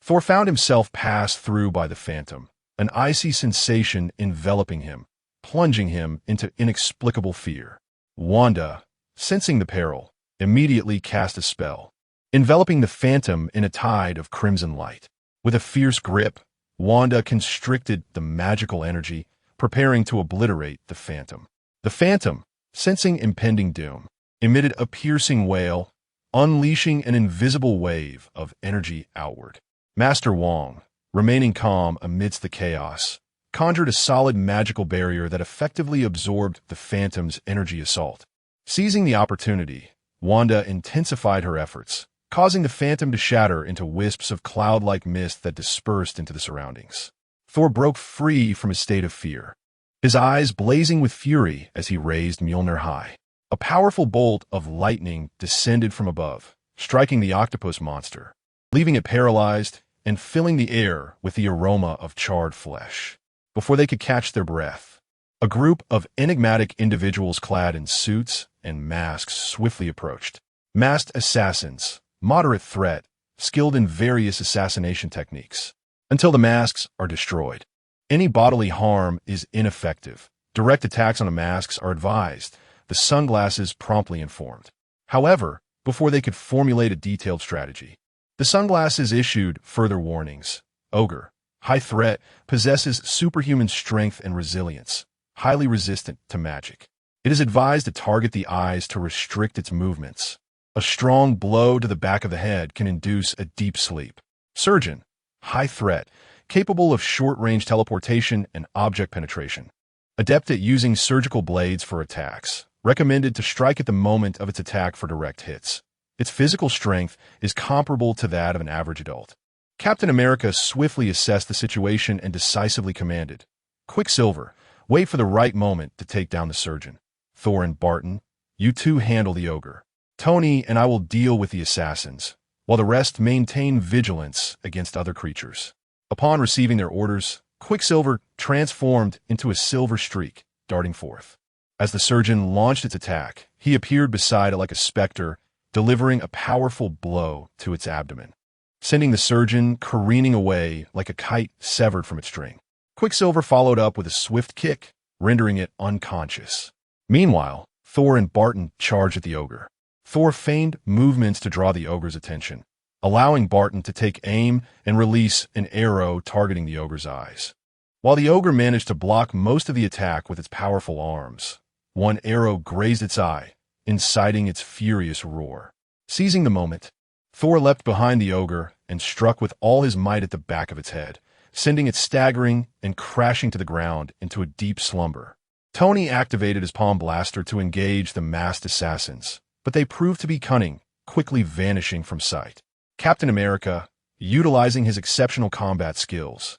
Thor found himself passed through by the phantom, an icy sensation enveloping him, plunging him into inexplicable fear. Wanda, sensing the peril, immediately cast a spell, enveloping the phantom in a tide of crimson light. With a fierce grip, Wanda constricted the magical energy, preparing to obliterate the phantom. The phantom, sensing impending doom, emitted a piercing wail, unleashing an invisible wave of energy outward. Master Wang, remaining calm amidst the chaos, conjured a solid magical barrier that effectively absorbed the phantom's energy assault. Seizing the opportunity, Wanda intensified her efforts, causing the phantom to shatter into wisps of cloud-like mist that dispersed into the surroundings. Thor broke free from his state of fear, his eyes blazing with fury as he raised Mjolnir high. A powerful bolt of lightning descended from above, striking the octopus monster, leaving it paralyzed and filling the air with the aroma of charred flesh. Before they could catch their breath, a group of enigmatic individuals clad in suits and masks swiftly approached. Masked assassins, moderate threat, skilled in various assassination techniques, until the masks are destroyed. Any bodily harm is ineffective. Direct attacks on the masks are advised, the sunglasses promptly informed. However, before they could formulate a detailed strategy, the sunglasses issued further warnings. Ogre, high threat, possesses superhuman strength and resilience, highly resistant to magic. It is advised to target the eyes to restrict its movements. A strong blow to the back of the head can induce a deep sleep. Surgeon, high threat, capable of short-range teleportation and object penetration. Adept at using surgical blades for attacks. Recommended to strike at the moment of its attack for direct hits. Its physical strength is comparable to that of an average adult. Captain America swiftly assessed the situation and decisively commanded, Quicksilver, wait for the right moment to take down the surgeon. Thor and Barton, you two handle the ogre. Tony and I will deal with the assassins, while the rest maintain vigilance against other creatures. Upon receiving their orders, Quicksilver transformed into a silver streak, darting forth. As the surgeon launched its attack, he appeared beside it like a specter, delivering a powerful blow to its abdomen, sending the surgeon careening away like a kite severed from its string. Quicksilver followed up with a swift kick, rendering it unconscious. Meanwhile, Thor and Barton charged at the ogre. Thor feigned movements to draw the ogre's attention, allowing Barton to take aim and release an arrow targeting the ogre's eyes. While the ogre managed to block most of the attack with its powerful arms, one arrow grazed its eye, inciting its furious roar. Seizing the moment, Thor leapt behind the ogre and struck with all his might at the back of its head, sending it staggering and crashing to the ground into a deep slumber. Tony activated his palm blaster to engage the masked assassins, but they proved to be cunning, quickly vanishing from sight. Captain America, utilizing his exceptional combat skills,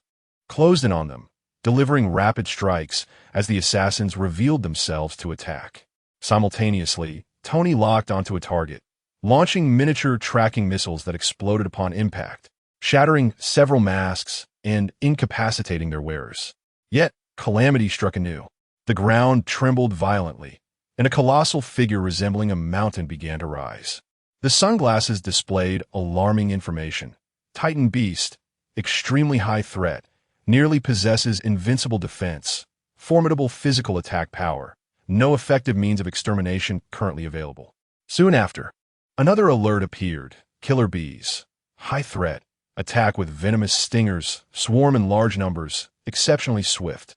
closed in on them, delivering rapid strikes as the assassins revealed themselves to attack. Simultaneously, Tony locked onto a target, launching miniature tracking missiles that exploded upon impact, shattering several masks and incapacitating their wearers. Yet, calamity struck anew. The ground trembled violently, and a colossal figure resembling a mountain began to rise. The sunglasses displayed alarming information. Titan Beast, extremely high threat, nearly possesses invincible defense, formidable physical attack power, no effective means of extermination currently available. Soon after, another alert appeared. Killer bees, high threat, attack with venomous stingers, swarm in large numbers, exceptionally swift.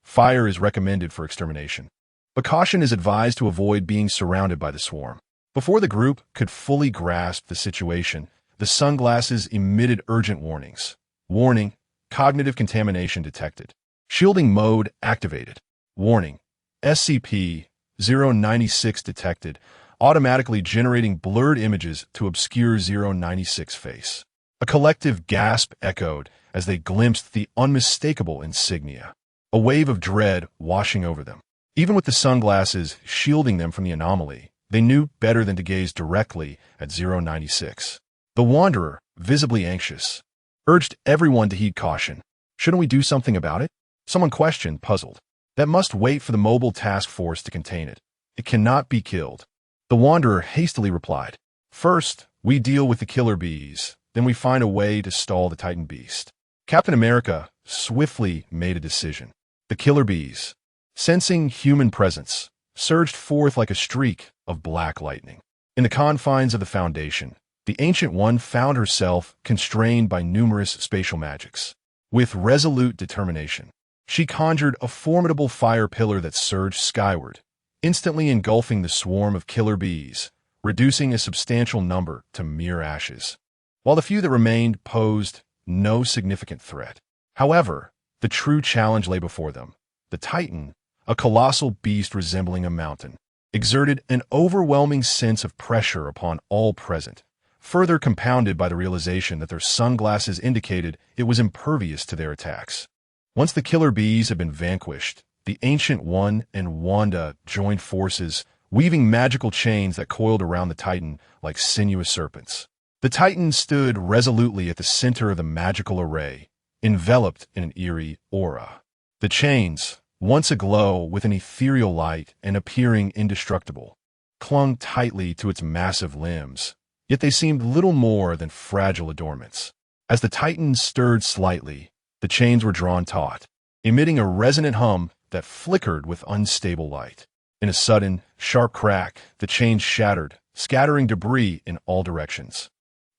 Fire is recommended for extermination, but caution is advised to avoid being surrounded by the swarm. Before the group could fully grasp the situation, the sunglasses emitted urgent warnings. Warning, cognitive contamination detected. Shielding mode activated. Warning, SCP-096 detected, automatically generating blurred images to obscure 096 face. A collective gasp echoed as they glimpsed the unmistakable insignia, a wave of dread washing over them. Even with the sunglasses shielding them from the anomaly, they knew better than to gaze directly at 096. The Wanderer, visibly anxious, urged everyone to heed caution. Shouldn't we do something about it? Someone questioned, puzzled. That must wait for the mobile task force to contain it. It cannot be killed. The Wanderer hastily replied, First, we deal with the killer bees, then we find a way to stall the Titan Beast. Captain America swiftly made a decision. The killer bees, sensing human presence, surged forth like a streak of black lightning. In the confines of the Foundation, the Ancient One found herself constrained by numerous spatial magics. With resolute determination, she conjured a formidable fire pillar that surged skyward, instantly engulfing the swarm of killer bees, reducing a substantial number to mere ashes, while the few that remained posed no significant threat. However, the true challenge lay before them. The Titan, a colossal beast resembling a mountain, exerted an overwhelming sense of pressure upon all present, further compounded by the realization that their sunglasses indicated it was impervious to their attacks. Once the killer bees had been vanquished, the Ancient One and Wanda joined forces, weaving magical chains that coiled around the Titan like sinuous serpents. The Titan stood resolutely at the center of the magical array, enveloped in an eerie aura. The chains, once aglow with an ethereal light and appearing indestructible, clung tightly to its massive limbs, yet they seemed little more than fragile adornments. As the titan stirred slightly, the chains were drawn taut, emitting a resonant hum that flickered with unstable light. In a sudden, sharp crack, the chains shattered, scattering debris in all directions.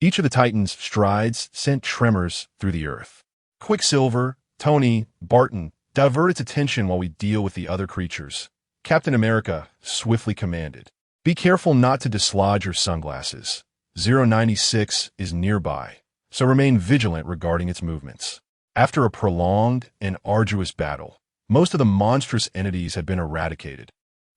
Each of the titan's strides sent tremors through the earth. Quicksilver, Tony, Barton, divert its attention while we deal with the other creatures. Captain America swiftly commanded. Be careful not to dislodge your sunglasses. 096 is nearby, so remain vigilant regarding its movements. After a prolonged and arduous battle, most of the monstrous entities had been eradicated,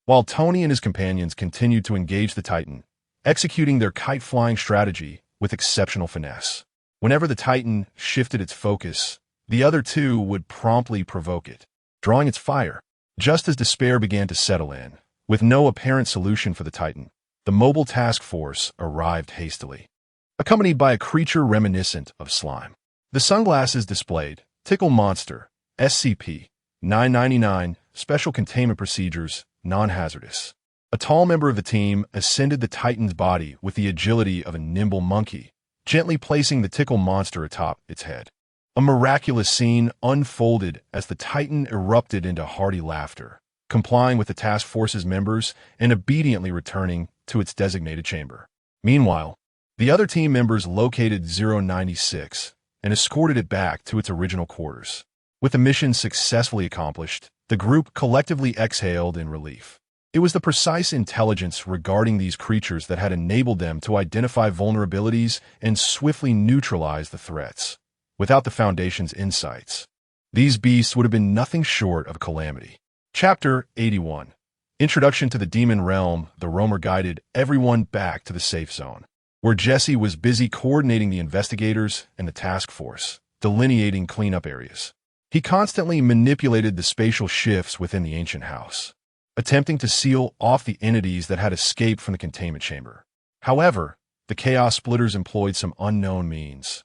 while Tony and his companions continued to engage the Titan, executing their kite-flying strategy with exceptional finesse. Whenever the Titan shifted its focus, the other two would promptly provoke it, drawing its fire. Just as despair began to settle in, with no apparent solution for the Titan, the mobile task force arrived hastily, accompanied by a creature reminiscent of slime. The sunglasses displayed Tickle Monster, SCP-999, Special Containment Procedures, Non-Hazardous. A tall member of the team ascended the Titan's body with the agility of a nimble monkey, gently placing the Tickle Monster atop its head. A miraculous scene unfolded as the Titan erupted into hearty laughter, complying with the task force's members and obediently returning to its designated chamber. Meanwhile, the other team members located 096 and escorted it back to its original quarters. With the mission successfully accomplished, the group collectively exhaled in relief. It was the precise intelligence regarding these creatures that had enabled them to identify vulnerabilities and swiftly neutralize the threats. Without the Foundation's insights, these beasts would have been nothing short of a calamity. Chapter 81. Introduction to the Demon Realm. The roamer guided everyone back to the safe zone, where Jesse was busy coordinating the investigators and the task force, delineating cleanup areas. He constantly manipulated the spatial shifts within the ancient house, attempting to seal off the entities that had escaped from the containment chamber. However, the Chaos Splitters employed some unknown means,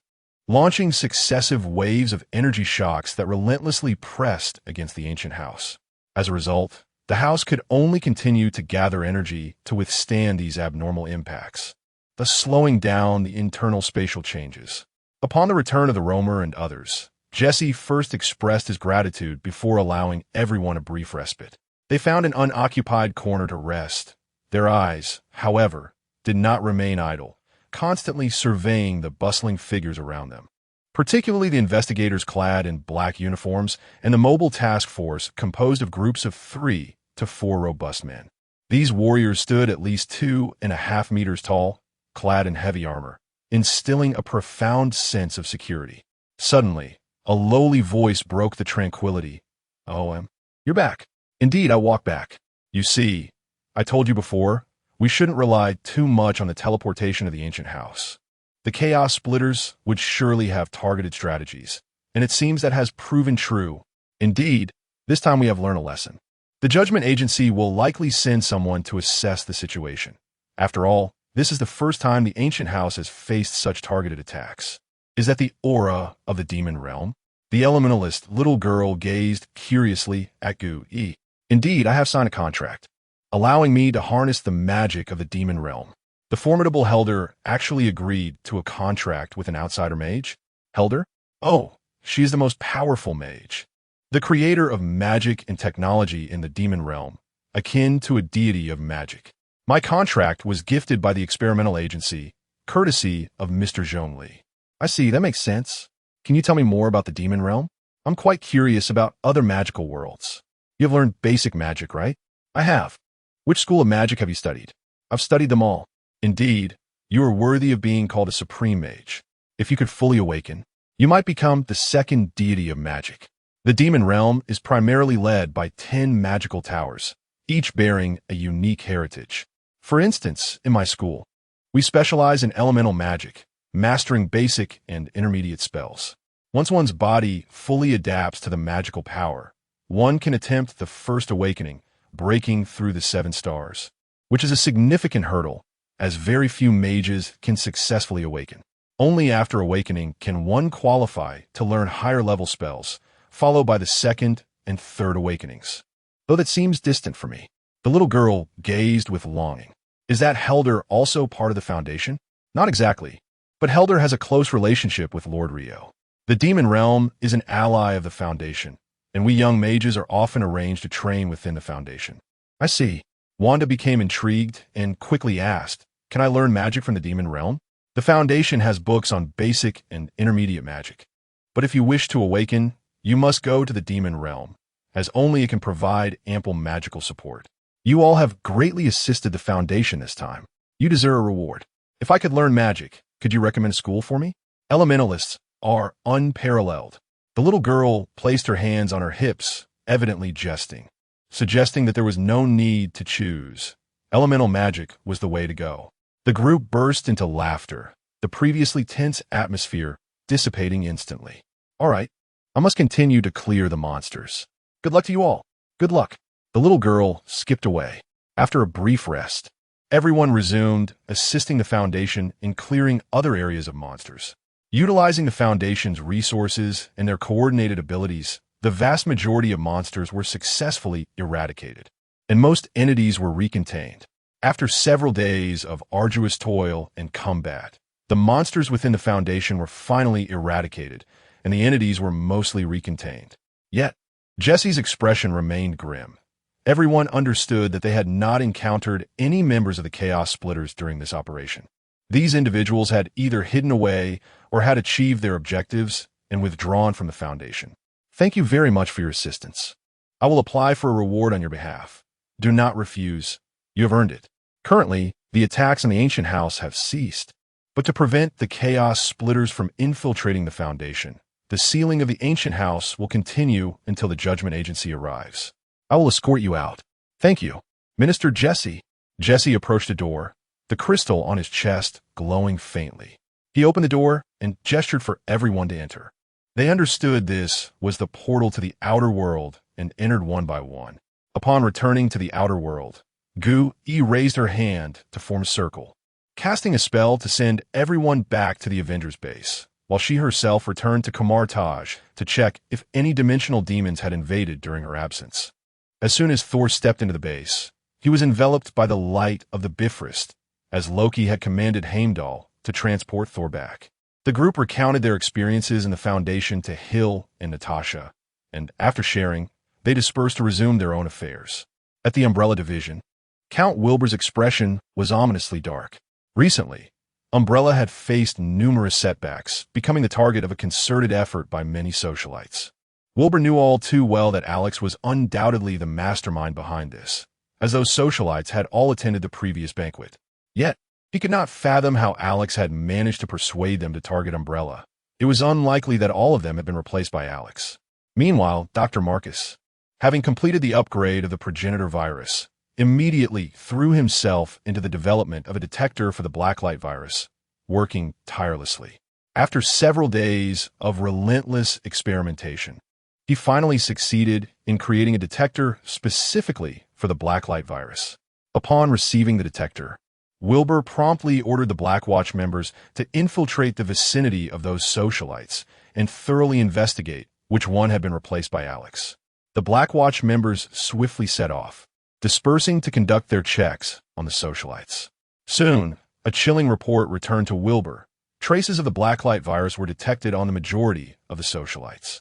launching successive waves of energy shocks that relentlessly pressed against the ancient house. As a result, the house could only continue to gather energy to withstand these abnormal impacts, thus slowing down the internal spatial changes. Upon the return of the roamer and others, Jesse first expressed his gratitude before allowing everyone a brief respite. They found an unoccupied corner to rest. Their eyes, however, did not remain idle, constantly surveying the bustling figures around them, particularly the investigators clad in black uniforms and the mobile task force composed of groups of 3 to 4 robust men. These warriors stood at least 2.5 meters tall, clad in heavy armor, instilling a profound sense of security. Suddenly, a lowly voice broke the tranquility. "OM, you're back." "Indeed, I walked back. You see, I told you before, we shouldn't rely too much on the teleportation of the ancient house. The Chaos Splitters would surely have targeted strategies, and it seems that has proven true. Indeed, this time we have learned a lesson. The Judgment Agency will likely send someone to assess the situation. After all, this is the first time the ancient house has faced such targeted attacks. Is that the aura of the demon realm?" The elementalist little girl gazed curiously at Gu Yi. "Indeed, I have signed a contract, allowing me to harness the magic of the demon realm." The formidable Helder actually agreed to a contract with an outsider mage? Helder? Oh, she is the most powerful mage, the creator of magic and technology in the demon realm, akin to a deity of magic. My contract was gifted by the experimental agency, courtesy of Mr. Zhongli. I see, that makes sense. Can you tell me more about the demon realm? I'm quite curious about other magical worlds. You have learned basic magic, right? I have. Which school of magic have you studied? I've studied them all. Indeed, you are worthy of being called a supreme mage. If you could fully awaken, you might become the second deity of magic. The demon realm is primarily led by 10 magical towers, each bearing a unique heritage. For instance, in my school, we specialize in elemental magic, mastering basic and intermediate spells. Once one's body fully adapts to the magical power, one can attempt the first awakening, breaking through the 7 stars, which is a significant hurdle, as very few mages can successfully awaken. Only after awakening can one qualify to learn higher-level spells, followed by the 2nd and 3rd awakenings. Though that seems distant for me. The little girl gazed with longing. Is that Helder also part of the Foundation? Not exactly, but Helder has a close relationship with Lord Rio. The Demon Realm is an ally of the Foundation, and we young mages are often arranged to train within the Foundation. I see. Wanda became intrigued and quickly asked, "Can I learn magic from the Demon Realm?" The Foundation has books on basic and intermediate magic. But if you wish to awaken, you must go to the Demon Realm, as only it can provide ample magical support. You all have greatly assisted the Foundation this time. You deserve a reward. If I could learn magic, could you recommend a school for me? Elementalists are unparalleled. The little girl placed her hands on her hips, evidently jesting, suggesting that there was no need to choose. Elemental magic was the way to go. The group burst into laughter, the previously tense atmosphere dissipating instantly. All right, I must continue to clear the monsters. Good luck to you all. Good luck. The little girl skipped away. After a brief rest, everyone resumed, assisting the Foundation in clearing other areas of monsters. Utilizing the Foundation's resources and their coordinated abilities, the vast majority of monsters were successfully eradicated, and most entities were recontained. After several days of arduous toil and combat, the monsters within the Foundation were finally eradicated, and the entities were mostly recontained. Yet, Jesse's expression remained grim. Everyone understood that they had not encountered any members of the Chaos Splitters during this operation. These individuals had either hidden away or had achieved their objectives and withdrawn from the Foundation. Thank you very much for your assistance. I will apply for a reward on your behalf. Do not refuse. You have earned it. Currently, the attacks on the Ancient House have ceased. But to prevent the Chaos Splitters from infiltrating the Foundation, the sealing of the Ancient House will continue until the Judgment Agency arrives. I will escort you out. Thank you. Minister Jesse. Jesse approached the door, the crystal on his chest glowing faintly. He opened the door and gestured for everyone to enter. They understood this was the portal to the outer world and entered one by one. Upon returning to the outer world, Gu Yi raised her hand to form a circle, casting a spell to send everyone back to the Avengers base, while she herself returned to Kamar Taj to check if any dimensional demons had invaded during her absence. As soon as Thor stepped into the base, he was enveloped by the light of the Bifrost, as Loki had commanded Heimdall to transport Thor back. The group recounted their experiences in the Foundation to Hill and Natasha, and after sharing, they dispersed to resume their own affairs. At the Umbrella Division, Count Wilbur's expression was ominously dark. Recently, Umbrella had faced numerous setbacks, becoming the target of a concerted effort by many socialites. Wilbur knew all too well that Alex was undoubtedly the mastermind behind this, as those socialites had all attended the previous banquet. Yet, he could not fathom how Alex had managed to persuade them to target Umbrella. It was unlikely that all of them had been replaced by Alex. Meanwhile, Dr. Marcus, having completed the upgrade of the progenitor virus, immediately threw himself into the development of a detector for the Blacklight virus, working tirelessly. After several days of relentless experimentation, he finally succeeded in creating a detector specifically for the Blacklight virus. Upon receiving the detector, Wilbur promptly ordered the Black Watch members to infiltrate the vicinity of those socialites and thoroughly investigate which one had been replaced by Alex. The Black Watch members swiftly set off, dispersing to conduct their checks on the socialites. Soon, a chilling report returned to Wilbur. Traces of the Blacklight virus were detected on the majority of the socialites.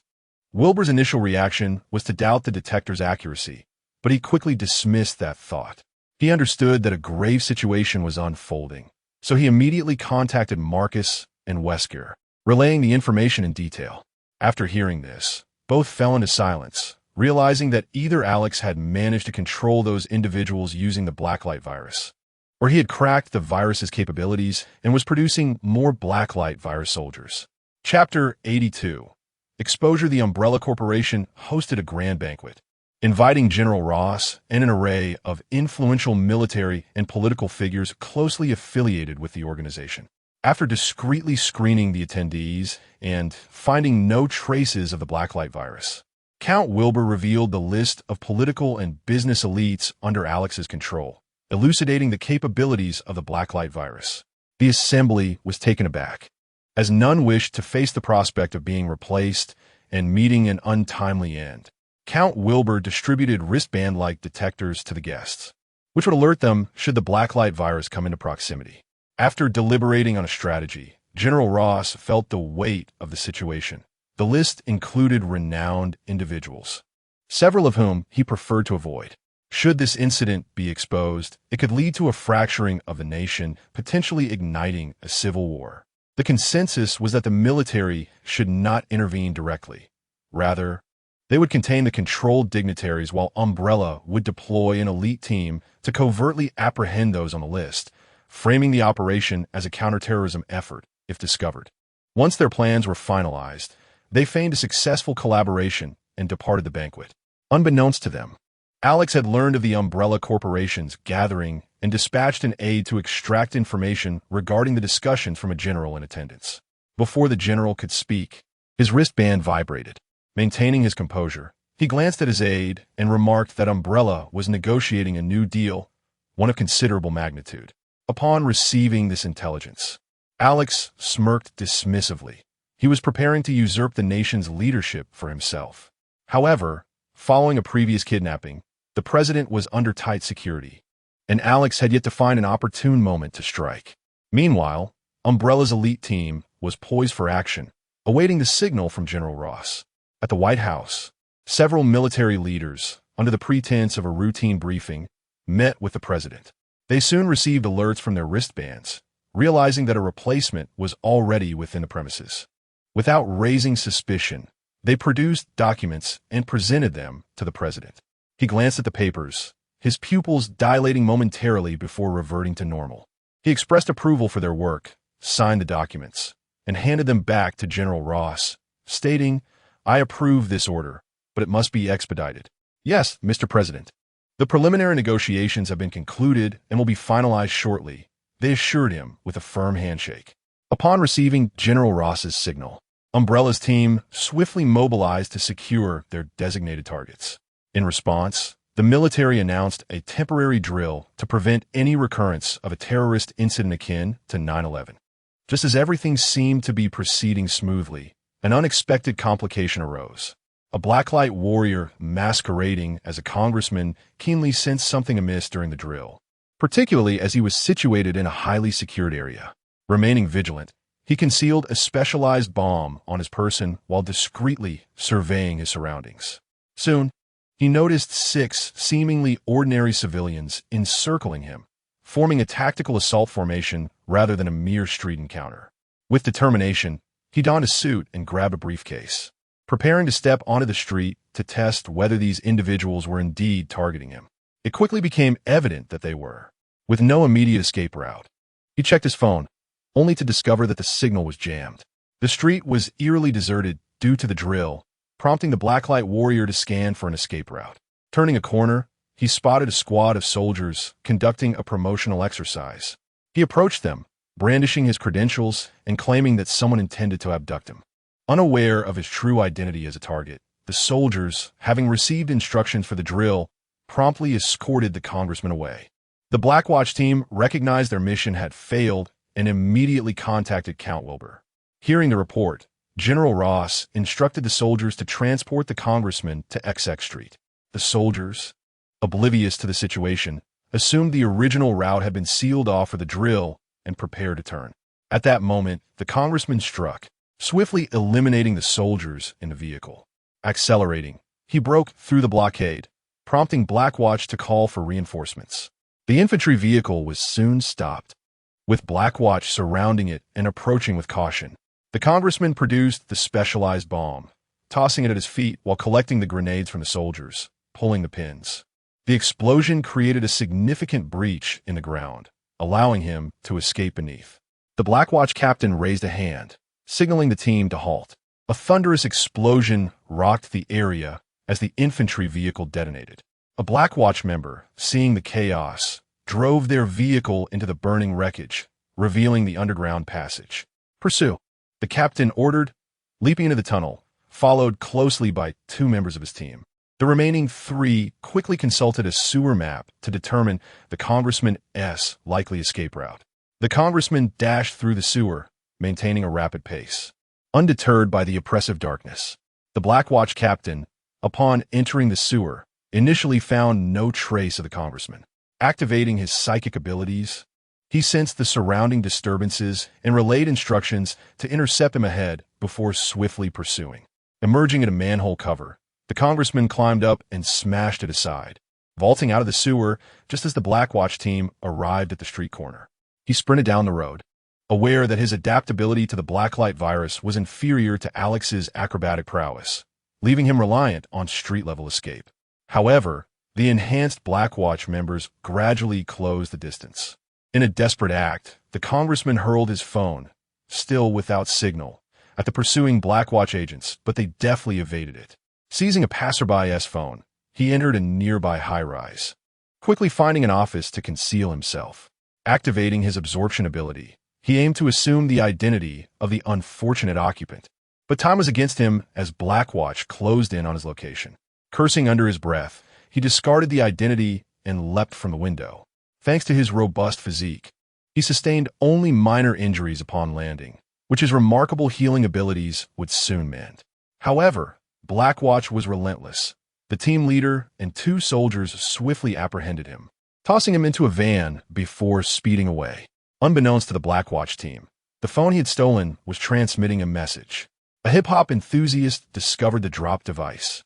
Wilbur's initial reaction was to doubt the detector's accuracy, but he quickly dismissed that thought. He understood that a grave situation was unfolding, so he immediately contacted Marcus and Wesker, relaying the information in detail. After hearing this, both fell into silence, realizing that either Alex had managed to control those individuals using the Blacklight virus, or he had cracked the virus's capabilities and was producing more Blacklight virus soldiers. Chapter 82. Exposure. The Umbrella Corporation hosted a grand banquet, inviting General Ross and an array of influential military and political figures closely affiliated with the organization. After discreetly screening the attendees and finding no traces of the Blacklight virus, Count Wilbur revealed the list of political and business elites under Alex's control, elucidating the capabilities of the Blacklight virus. The assembly was taken aback, as none wished to face the prospect of being replaced and meeting an untimely end. Count Wilbur distributed wristband-like detectors to the guests, which would alert them should the blacklight virus come into proximity. After deliberating on a strategy, General Ross felt the weight of the situation. The list included renowned individuals, several of whom he preferred to avoid. Should this incident be exposed, it could lead to a fracturing of the nation, potentially igniting a civil war. The consensus was that the military should not intervene directly. Rather, they would contain the controlled dignitaries while Umbrella would deploy an elite team to covertly apprehend those on the list, framing the operation as a counterterrorism effort if discovered. Once their plans were finalized, they feigned a successful collaboration and departed the banquet. Unbeknownst to them, Alex had learned of the Umbrella Corporation's gathering and dispatched an aide to extract information regarding the discussions from a general in attendance. Before the general could speak, his wristband vibrated. Maintaining his composure, he glanced at his aide and remarked that Umbrella was negotiating a new deal, one of considerable magnitude. Upon receiving this intelligence, Alex smirked dismissively. He was preparing to usurp the nation's leadership for himself. However, following a previous kidnapping, the president was under tight security, and Alex had yet to find an opportune moment to strike. Meanwhile, Umbrella's elite team was poised for action, awaiting the signal from General Ross. At the White House, several military leaders, under the pretense of a routine briefing, met with the president. They soon received alerts from their wristbands, realizing that a replacement was already within the premises. Without raising suspicion, they produced documents and presented them to the president. He glanced at the papers, his pupils dilating momentarily before reverting to normal. He expressed approval for their work, signed the documents, and handed them back to General Ross, stating, "I approve this order, but it must be expedited." "Yes, Mr. President. The preliminary negotiations have been concluded and will be finalized shortly," they assured him with a firm handshake. Upon receiving General Ross's signal, Umbrella's team swiftly mobilized to secure their designated targets. In response, the military announced a temporary drill to prevent any recurrence of a terrorist incident akin to 9/11. Just as everything seemed to be proceeding smoothly, an unexpected complication arose. A blacklight warrior masquerading as a congressman keenly sensed something amiss during the drill, particularly as he was situated in a highly secured area. Remaining vigilant, he concealed a specialized bomb on his person while discreetly surveying his surroundings. Soon, he noticed 6 seemingly ordinary civilians encircling him, forming a tactical assault formation rather than a mere street encounter. With determination, he donned a suit and grabbed a briefcase, preparing to step onto the street to test whether these individuals were indeed targeting him. It quickly became evident that they were, with no immediate escape route. He checked his phone, only to discover that the signal was jammed. The street was eerily deserted due to the drill, prompting the blacklight warrior to scan for an escape route. Turning a corner, he spotted a squad of soldiers conducting a promotional exercise. He approached them, brandishing his credentials and claiming that someone intended to abduct him. Unaware of his true identity as a target, the soldiers, having received instructions for the drill, promptly escorted the congressman away. The Black Watch team recognized their mission had failed and immediately contacted Count Wilbur. Hearing the report, General Ross instructed the soldiers to transport the congressman to XX Street. The soldiers, oblivious to the situation, assumed the original route had been sealed off for the drill and prepared to turn. At that moment, the congressman struck, swiftly eliminating the soldiers in the vehicle. Accelerating, he broke through the blockade, prompting Black Watch to call for reinforcements. The infantry vehicle was soon stopped, with Black Watch surrounding it and approaching with caution. The congressman produced the specialized bomb, tossing it at his feet while collecting the grenades from the soldiers, pulling the pins. The explosion created a significant breach in the ground, allowing him to escape beneath. The Black Watch captain raised a hand, signaling the team to halt. A thunderous explosion rocked the area as the infantry vehicle detonated. A Black Watch member, seeing the chaos, drove their vehicle into the burning wreckage, revealing the underground passage. "Pursue," the captain ordered, leaping into the tunnel, followed closely by 2 members of his team. The remaining 3 quickly consulted a sewer map to determine the congressman's likely escape route. The congressman dashed through the sewer, maintaining a rapid pace. Undeterred by the oppressive darkness, the Black Watch captain, upon entering the sewer, initially found no trace of the congressman. Activating his psychic abilities, he sensed the surrounding disturbances and relayed instructions to intercept them ahead before swiftly pursuing. Emerging at a manhole cover, the congressman climbed up and smashed it aside, vaulting out of the sewer just as the Black Watch team arrived at the street corner. He sprinted down the road, aware that his adaptability to the blacklight virus was inferior to Alex's acrobatic prowess, leaving him reliant on street-level escape. However, the enhanced Black Watch members gradually closed the distance. In a desperate act, the congressman hurled his phone, still without signal, at the pursuing Black Watch agents, but they deftly evaded it. Seizing a passerby's phone, he entered a nearby high-rise, quickly finding an office to conceal himself. Activating his absorption ability, he aimed to assume the identity of the unfortunate occupant, but time was against him as Black Watch closed in on his location. Cursing under his breath, he discarded the identity and leapt from the window. Thanks to his robust physique, he sustained only minor injuries upon landing, which his remarkable healing abilities would soon mend. However, Black Watch was relentless. The team leader and 2 soldiers swiftly apprehended him, tossing him into a van before speeding away. Unbeknownst to the Black Watch team, the phone he had stolen was transmitting a message. A hip-hop enthusiast discovered the dropped device.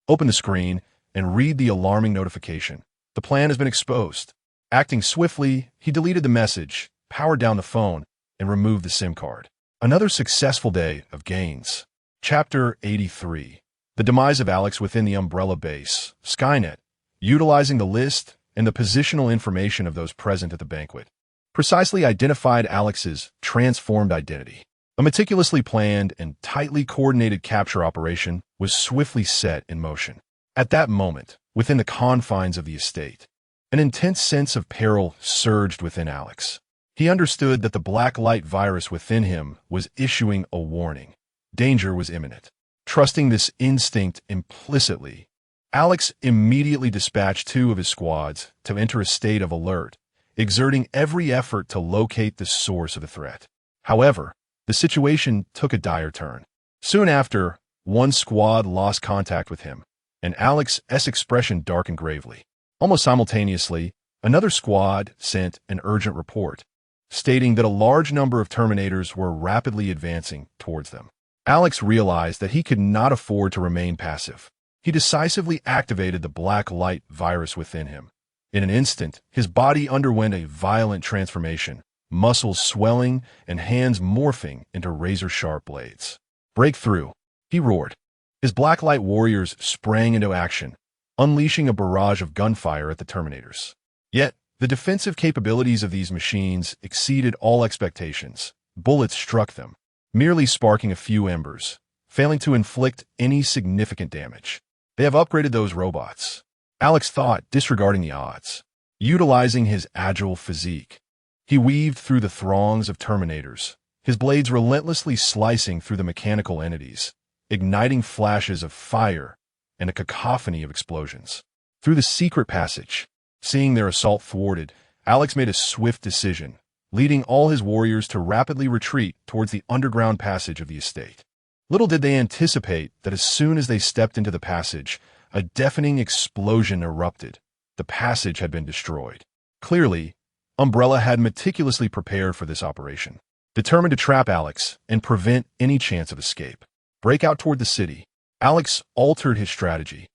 Open the screen and read the alarming notification. The plan has been exposed. Acting swiftly, he deleted the message, powered down the phone, and removed the SIM card. Another successful day of gains. Chapter 83. The demise of Alex within the Umbrella base, Skynet, utilizing the list and the positional information of those present at the banquet, precisely identified Alex's transformed identity. A meticulously planned and tightly coordinated capture operation was swiftly set in motion. At that moment, within the confines of the estate, an intense sense of peril surged within Alex. He understood that the black light virus within him was issuing a warning. Danger was imminent. Trusting this instinct implicitly, Alex immediately dispatched 2 of his squads to enter a state of alert, exerting every effort to locate the source of the threat. However, the situation took a dire turn. Soon after, one squad lost contact with him, and Alex's expression darkened gravely. Almost simultaneously, another squad sent an urgent report, stating that a large number of Terminators were rapidly advancing towards them. Alex realized that he could not afford to remain passive. He decisively activated the black light virus within him. In an instant, his body underwent a violent transformation, muscles swelling and hands morphing into razor-sharp blades. Breakthrough, he roared. His blacklight warriors sprang into action, unleashing a barrage of gunfire at the Terminators. Yet, the defensive capabilities of these machines exceeded all expectations. Bullets struck them, merely sparking a few embers, failing to inflict any significant damage. They have upgraded those robots, Alex thought, disregarding the odds. Utilizing his agile physique, he weaved through the throngs of Terminators, his blades relentlessly slicing through the mechanical entities, igniting flashes of fire and a cacophony of explosions. Through the secret passage, seeing their assault thwarted, Alex made a swift decision, leading all his warriors to rapidly retreat towards the underground passage of the estate. Little did they anticipate that as soon as they stepped into the passage, a deafening explosion erupted. The passage had been destroyed. Clearly, Umbrella had meticulously prepared for this operation, determined to trap Alex and prevent any chance of escape. Break out toward the city, Alex altered his strategy,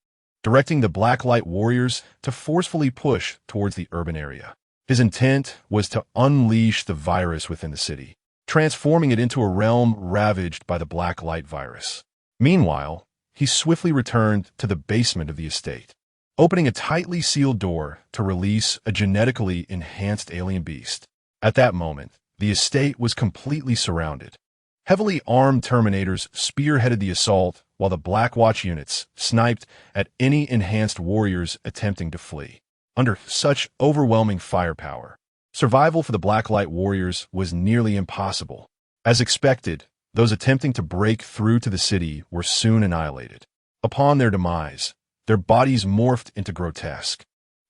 directing the Blacklight warriors to forcefully push towards the urban area. His intent was to unleash the virus within the city, transforming it into a realm ravaged by the Blacklight virus. Meanwhile, he swiftly returned to the basement of the estate, opening a tightly sealed door to release a genetically enhanced alien beast. At that moment, the estate was completely surrounded. Heavily armed Terminators spearheaded the assault, while the Black Watch units sniped at any enhanced warriors attempting to flee. Under such overwhelming firepower, survival for the Blacklight warriors was nearly impossible. As expected, those attempting to break through to the city were soon annihilated. Upon their demise, their bodies morphed into grotesque,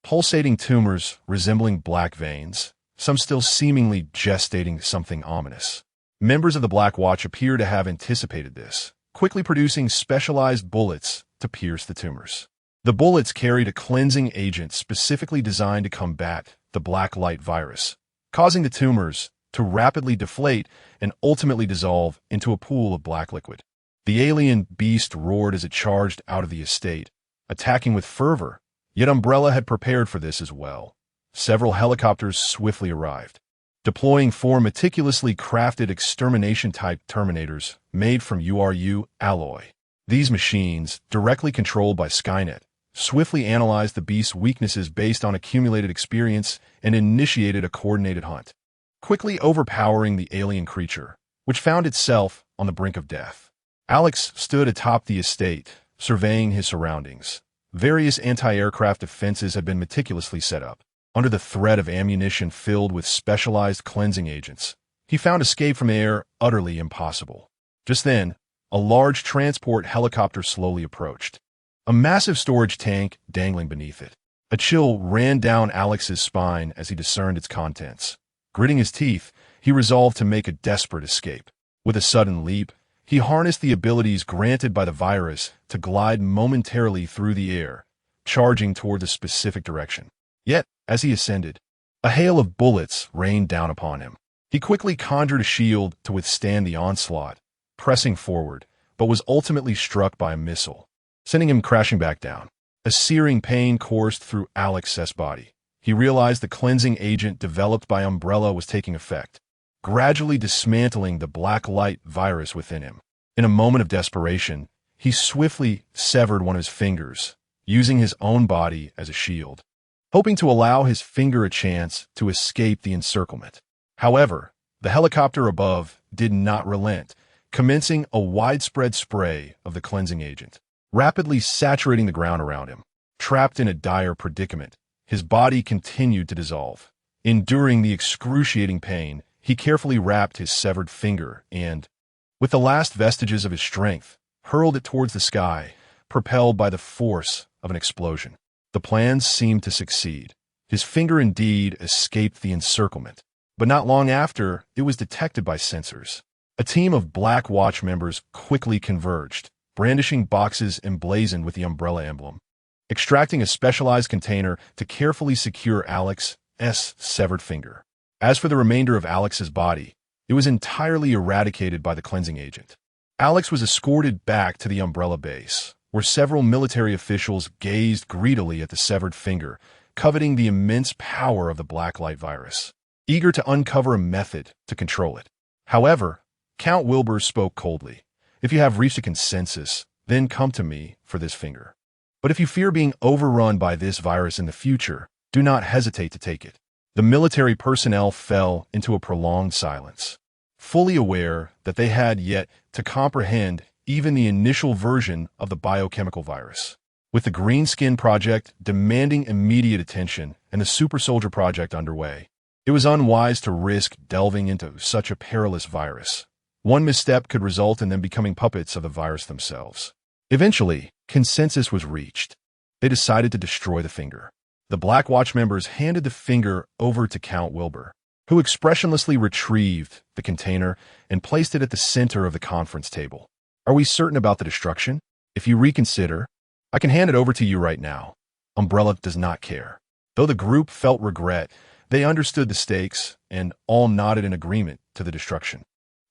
pulsating tumors resembling black veins, some still seemingly gestating something ominous. Members of the Black Watch appear to have anticipated this, quickly producing specialized bullets to pierce the tumors. The bullets carried a cleansing agent specifically designed to combat the black light virus, causing the tumors to rapidly deflate and ultimately dissolve into a pool of black liquid. The alien beast roared as it charged out of the estate, attacking with fervor, yet Umbrella had prepared for this as well. Several helicopters swiftly arrived, deploying 4 meticulously crafted extermination-type Terminators made from URU alloy. These machines, directly controlled by Skynet, swiftly analyzed the beast's weaknesses based on accumulated experience and initiated a coordinated hunt, quickly overpowering the alien creature, which found itself on the brink of death. Alex stood atop the estate, surveying his surroundings. Various anti-aircraft defenses had been meticulously set up. Under the threat of ammunition filled with specialized cleansing agents, he found escape from air utterly impossible. Just then, a large transport helicopter slowly approached, a massive storage tank dangling beneath it. A chill ran down Alex's spine as he discerned its contents. Gritting his teeth, he resolved to make a desperate escape. With a sudden leap, he harnessed the abilities granted by the virus to glide momentarily through the air, charging toward a specific direction. Yet, as he ascended, a hail of bullets rained down upon him. He quickly conjured a shield to withstand the onslaught, pressing forward, but was ultimately struck by a missile, sending him crashing back down. A searing pain coursed through Alex's body. He realized the cleansing agent developed by Umbrella was taking effect, gradually dismantling the black light virus within him. In a moment of desperation, he swiftly severed one of his fingers, using his own body as a shield, hoping to allow his finger a chance to escape the encirclement. However, the helicopter above did not relent, commencing a widespread spray of the cleansing agent, rapidly saturating the ground around him. Trapped in a dire predicament, his body continued to dissolve. Enduring the excruciating pain, he carefully wrapped his severed finger and, with the last vestiges of his strength, hurled it towards the sky, propelled by the force of an explosion. The plans seemed to succeed. His finger indeed escaped the encirclement, but not long after, it was detected by sensors. A team of Black Watch members quickly converged, brandishing boxes emblazoned with the Umbrella emblem, extracting a specialized container to carefully secure Alex's severed finger. As for the remainder of Alex's body, it was entirely eradicated by the cleansing agent. Alex was escorted back to the Umbrella base, where several military officials gazed greedily at the severed finger, coveting the immense power of the black light virus, eager to uncover a method to control it. However, Count Wilbur spoke coldly. If you have reached a consensus, then come to me for this finger. But if you fear being overrun by this virus in the future, do not hesitate to take it. The military personnel fell into a prolonged silence, fully aware that they had yet to comprehend even the initial version of the biochemical virus. With the Green Skin Project demanding immediate attention and the Super Soldier Project underway, it was unwise to risk delving into such a perilous virus. One misstep could result in them becoming puppets of the virus themselves. Eventually, consensus was reached. They decided to destroy the finger. The Black Watch members handed the finger over to Count Wilbur, who expressionlessly retrieved the container and placed it at the center of the conference table. Are we certain about the destruction? If you reconsider, I can hand it over to you right now. Umbrella does not care. Though the group felt regret, they understood the stakes and all nodded in agreement to the destruction.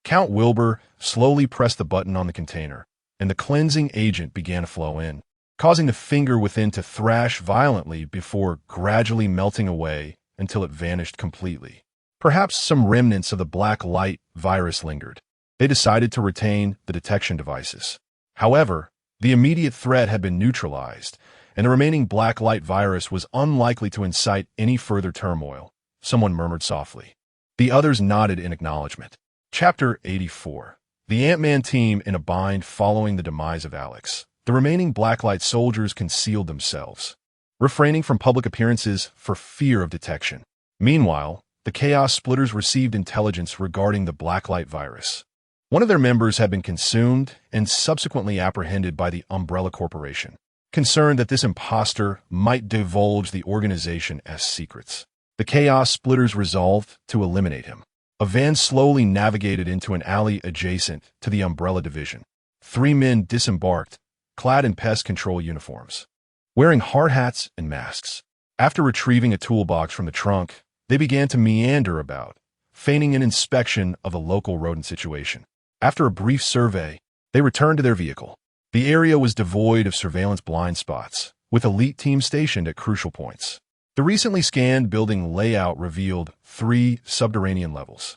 Count Wilbur slowly pressed the button on the container, and the cleansing agent began to flow in, causing the finger within to thrash violently before gradually melting away until it vanished completely. Perhaps some remnants of the black light virus lingered. They decided to retain the detection devices. However, the immediate threat had been neutralized, and the remaining black light virus was unlikely to incite any further turmoil. Someone murmured softly. The others nodded in acknowledgement. Chapter 84. The Ant-Man team in a bind following the demise of Alex. The remaining Blacklight soldiers concealed themselves, refraining from public appearances for fear of detection. Meanwhile, the Chaos Splitters received intelligence regarding the Blacklight virus. One of their members had been consumed and subsequently apprehended by the Umbrella Corporation, concerned that this imposter might divulge the organization's secrets. The Chaos Splitters resolved to eliminate him. A van slowly navigated into an alley adjacent to the Umbrella Division. 3 men disembarked, clad in pest control uniforms. wearing hard hats and masks. After retrieving a toolbox from the trunk, they began to meander about, feigning an inspection of the local rodent situation. After a brief survey, they returned to their vehicle. The area was devoid of surveillance blind spots, with elite teams stationed at crucial points. The recently scanned building layout revealed 3 subterranean levels.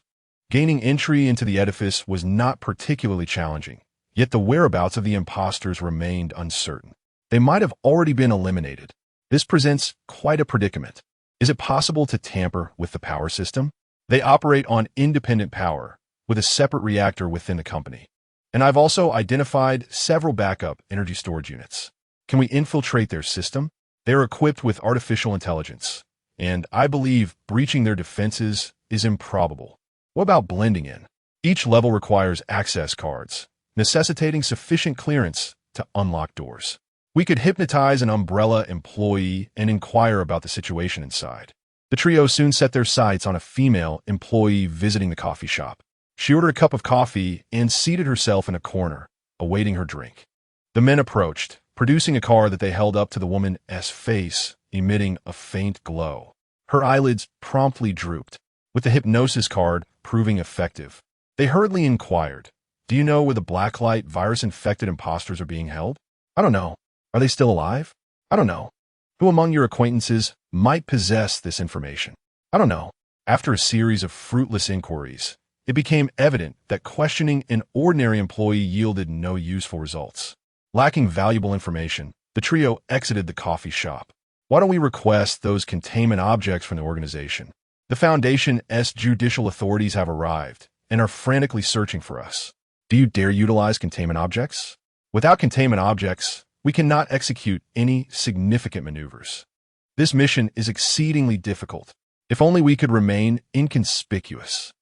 Gaining entry into the edifice was not particularly challenging, yet the whereabouts of the imposters remained uncertain. They might have already been eliminated. This presents quite a predicament. Is it possible to tamper with the power system? They operate on independent power, with a separate reactor within the company. And I've also identified several backup energy storage units. Can we infiltrate their system? They are equipped with artificial intelligence, and I believe breaching their defenses is improbable. What about blending in? Each level requires access cards, necessitating sufficient clearance to unlock doors. We could hypnotize an Umbrella employee and inquire about the situation inside. The trio soon set their sights on a female employee visiting the coffee shop. She ordered a cup of coffee and seated herself in a corner, awaiting her drink. The men approached, producing a card that they held up to the woman's face, emitting a faint glow. Her eyelids promptly drooped, with the hypnosis card proving effective. They hurriedly inquired, "Do you know where the blacklight virus-infected imposters are being held?" "I don't know." "Are they still alive?" "I don't know." "Who among your acquaintances might possess this information?" "I don't know." After a series of fruitless inquiries, it became evident that questioning an ordinary employee yielded no useful results. Lacking valuable information, the trio exited the coffee shop. "Why don't we request those containment objects from the organization? The Foundation's judicial authorities have arrived and are frantically searching for us. Do you dare utilize containment objects? Without containment objects, we cannot execute any significant maneuvers. This mission is exceedingly difficult. If only we could remain inconspicuous."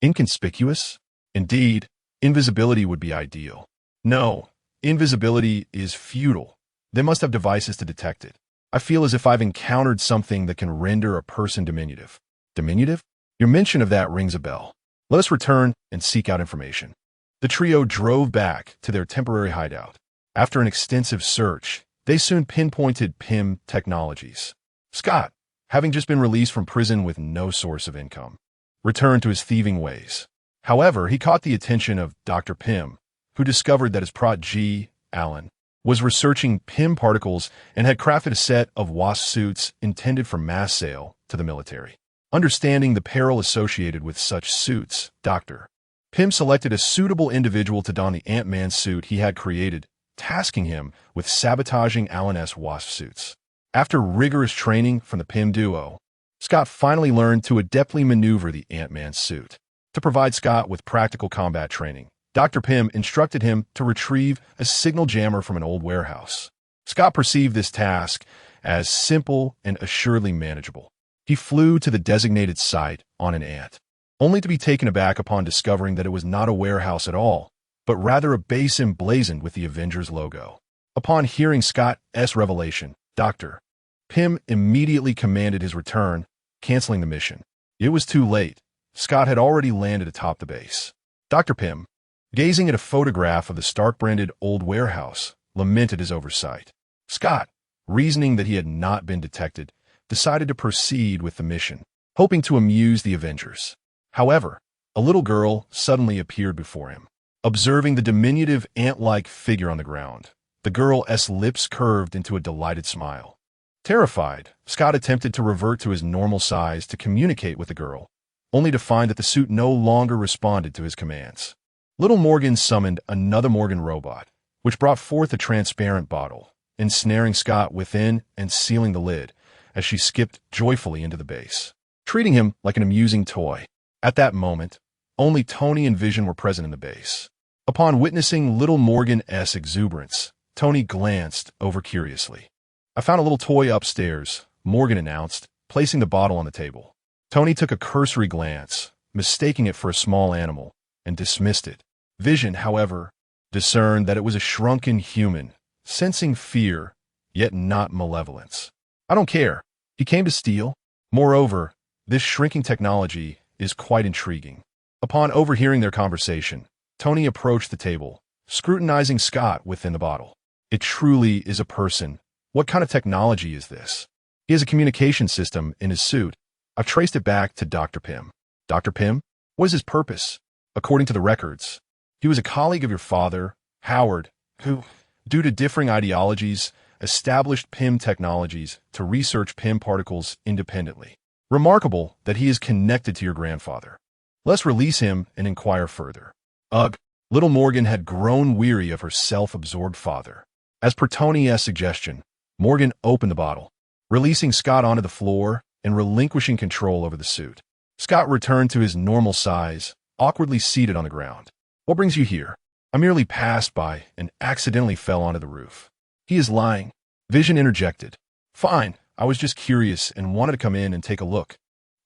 Inconspicuous? Indeed, invisibility would be ideal. No, invisibility is futile. They must have devices to detect it. I feel as if I've encountered something that can render a person diminutive. Diminutive? Your mention of that rings a bell. Let us return and seek out information. The trio drove back to their temporary hideout. After an extensive search, they soon pinpointed PIM Technologies. Scott, having just been released from prison with no source of income, returned to his thieving ways. However, he caught the attention of Dr. Pym, who discovered that his prot.g, Alan, was researching PIM particles and had crafted a set of wasp suits intended for mass sale to the military. Understanding the peril associated with such suits, Dr. Pym selected a suitable individual to don the Ant-Man suit he had created, tasking him with sabotaging Alan's wasp suits. After rigorous training from the Pym duo, Scott finally learned to adeptly maneuver the Ant-Man suit. To provide Scott with practical combat training, Dr. Pym instructed him to retrieve a signal jammer from an old warehouse. Scott perceived this task as simple and assuredly manageable. He flew to the designated site on an ant, only to be taken aback upon discovering that it was not a warehouse at all, but rather a base emblazoned with the Avengers logo. Upon hearing Scott's revelation, Dr. Pym immediately commanded his return, canceling the mission. It was too late. Scott had already landed atop the base. Dr. Pym, gazing at a photograph of the Stark-branded old warehouse, lamented his oversight. Scott, reasoning that he had not been detected, decided to proceed with the mission, hoping to amuse the Avengers. However, a little girl suddenly appeared before him. Observing the diminutive ant-like figure on the ground, the girl's lips curved into a delighted smile. Terrified, Scott attempted to revert to his normal size to communicate with the girl, only to find that the suit no longer responded to his commands. Little Morgan summoned another Morgan robot, which brought forth a transparent bottle, ensnaring Scott within and sealing the lid as she skipped joyfully into the base, treating him like an amusing toy. At that moment, only Tony and Vision were present in the base. Upon witnessing little Morgan's exuberance, Tony glanced over curiously. "I found a little toy upstairs," Morgan announced, placing the bottle on the table. Tony took a cursory glance, mistaking it for a small animal, and dismissed it. Vision, however, discerned that it was a shrunken human, sensing fear, yet not malevolence. "I don't care. He came to steal. Moreover, this shrinking technology is quite intriguing." Upon overhearing their conversation, Tony approached the table, scrutinizing Scott within the bottle. "It truly is a person What kind of technology is this? He has a communication system in his suit. I've traced it back to Dr. Pym. Dr. Pym? What is his purpose? According to the records, he was a colleague of your father, Howard, who, due to differing ideologies, established Pym Technologies to research Pym particles independently. Remarkable that he is connected to your grandfather. Let's release him and inquire further. Ugh, little Morgan had grown weary of her self-absorbed father. As per Tony's suggestion, Morgan opened the bottle, releasing Scott onto the floor and relinquishing control over the suit. Scott returned to his normal size, awkwardly seated on the ground. What brings you here? I merely passed by and accidentally fell onto the roof. He is lying. Vision interjected. Fine, I was just curious and wanted to come in and take a look.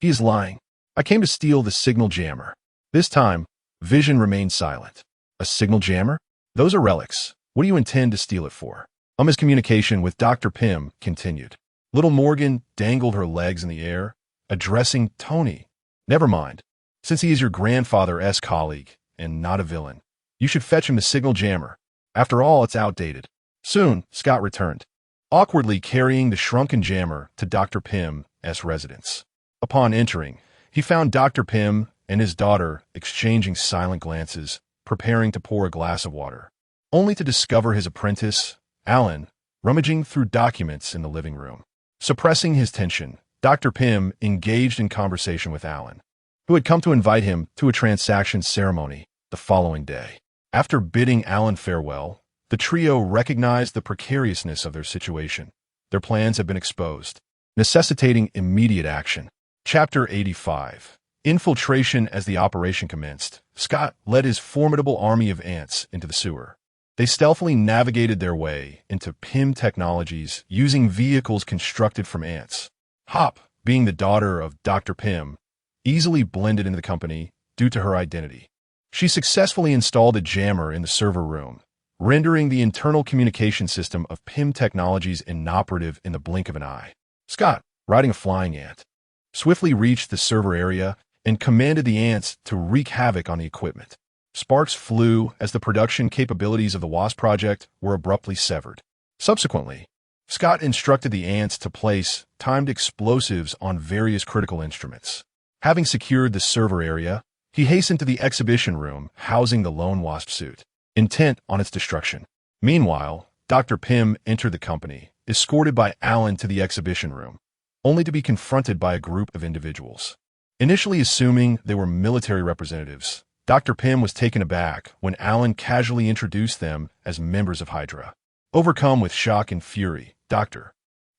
He is lying. I came to steal the signal jammer. This time, Vision remained silent. A signal jammer? Those are relics. What do you intend to steal it for? His communication with Dr. Pym continued. Little Morgan dangled her legs in the air, addressing Tony. Never mind. Since he is your grandfather's colleague and not a villain, you should fetch him the signal jammer. After all, it's outdated. Soon, Scott returned, awkwardly carrying the shrunken jammer to Dr. Pym's residence. Upon entering, he found Dr. Pym and his daughter exchanging silent glances, preparing to pour a glass of water, only to discover his apprentice, Alan, rummaging through documents in the living room. Suppressing his tension, Dr. Pym engaged in conversation with Alan, who had come to invite him to a transaction ceremony the following day. After bidding Alan farewell, the trio recognized the precariousness of their situation. Their plans had been exposed, necessitating immediate action. Chapter 85. Infiltration. As the operation commenced, Scott led his formidable army of ants into the sewer. They stealthily navigated their way into Pym Technologies using vehicles constructed from ants. Hop, being the daughter of Dr. Pym, easily blended into the company due to her identity. She successfully installed a jammer in the server room, rendering the internal communication system of Pym Technologies inoperative in the blink of an eye. Scott, riding a flying ant, swiftly reached the server area and commanded the ants to wreak havoc on the equipment. Sparks flew as the production capabilities of the WASP project were abruptly severed. Subsequently, Scott instructed the ants to place timed explosives on various critical instruments. Having secured the server area, he hastened to the exhibition room housing the lone WASP suit, intent on its destruction. Meanwhile, Dr. Pym entered the company, escorted by Alan to the exhibition room, only to be confronted by a group of individuals. Initially assuming they were military representatives, Dr. Pym was taken aback when Alan casually introduced them as members of Hydra. Overcome with shock and fury, Dr.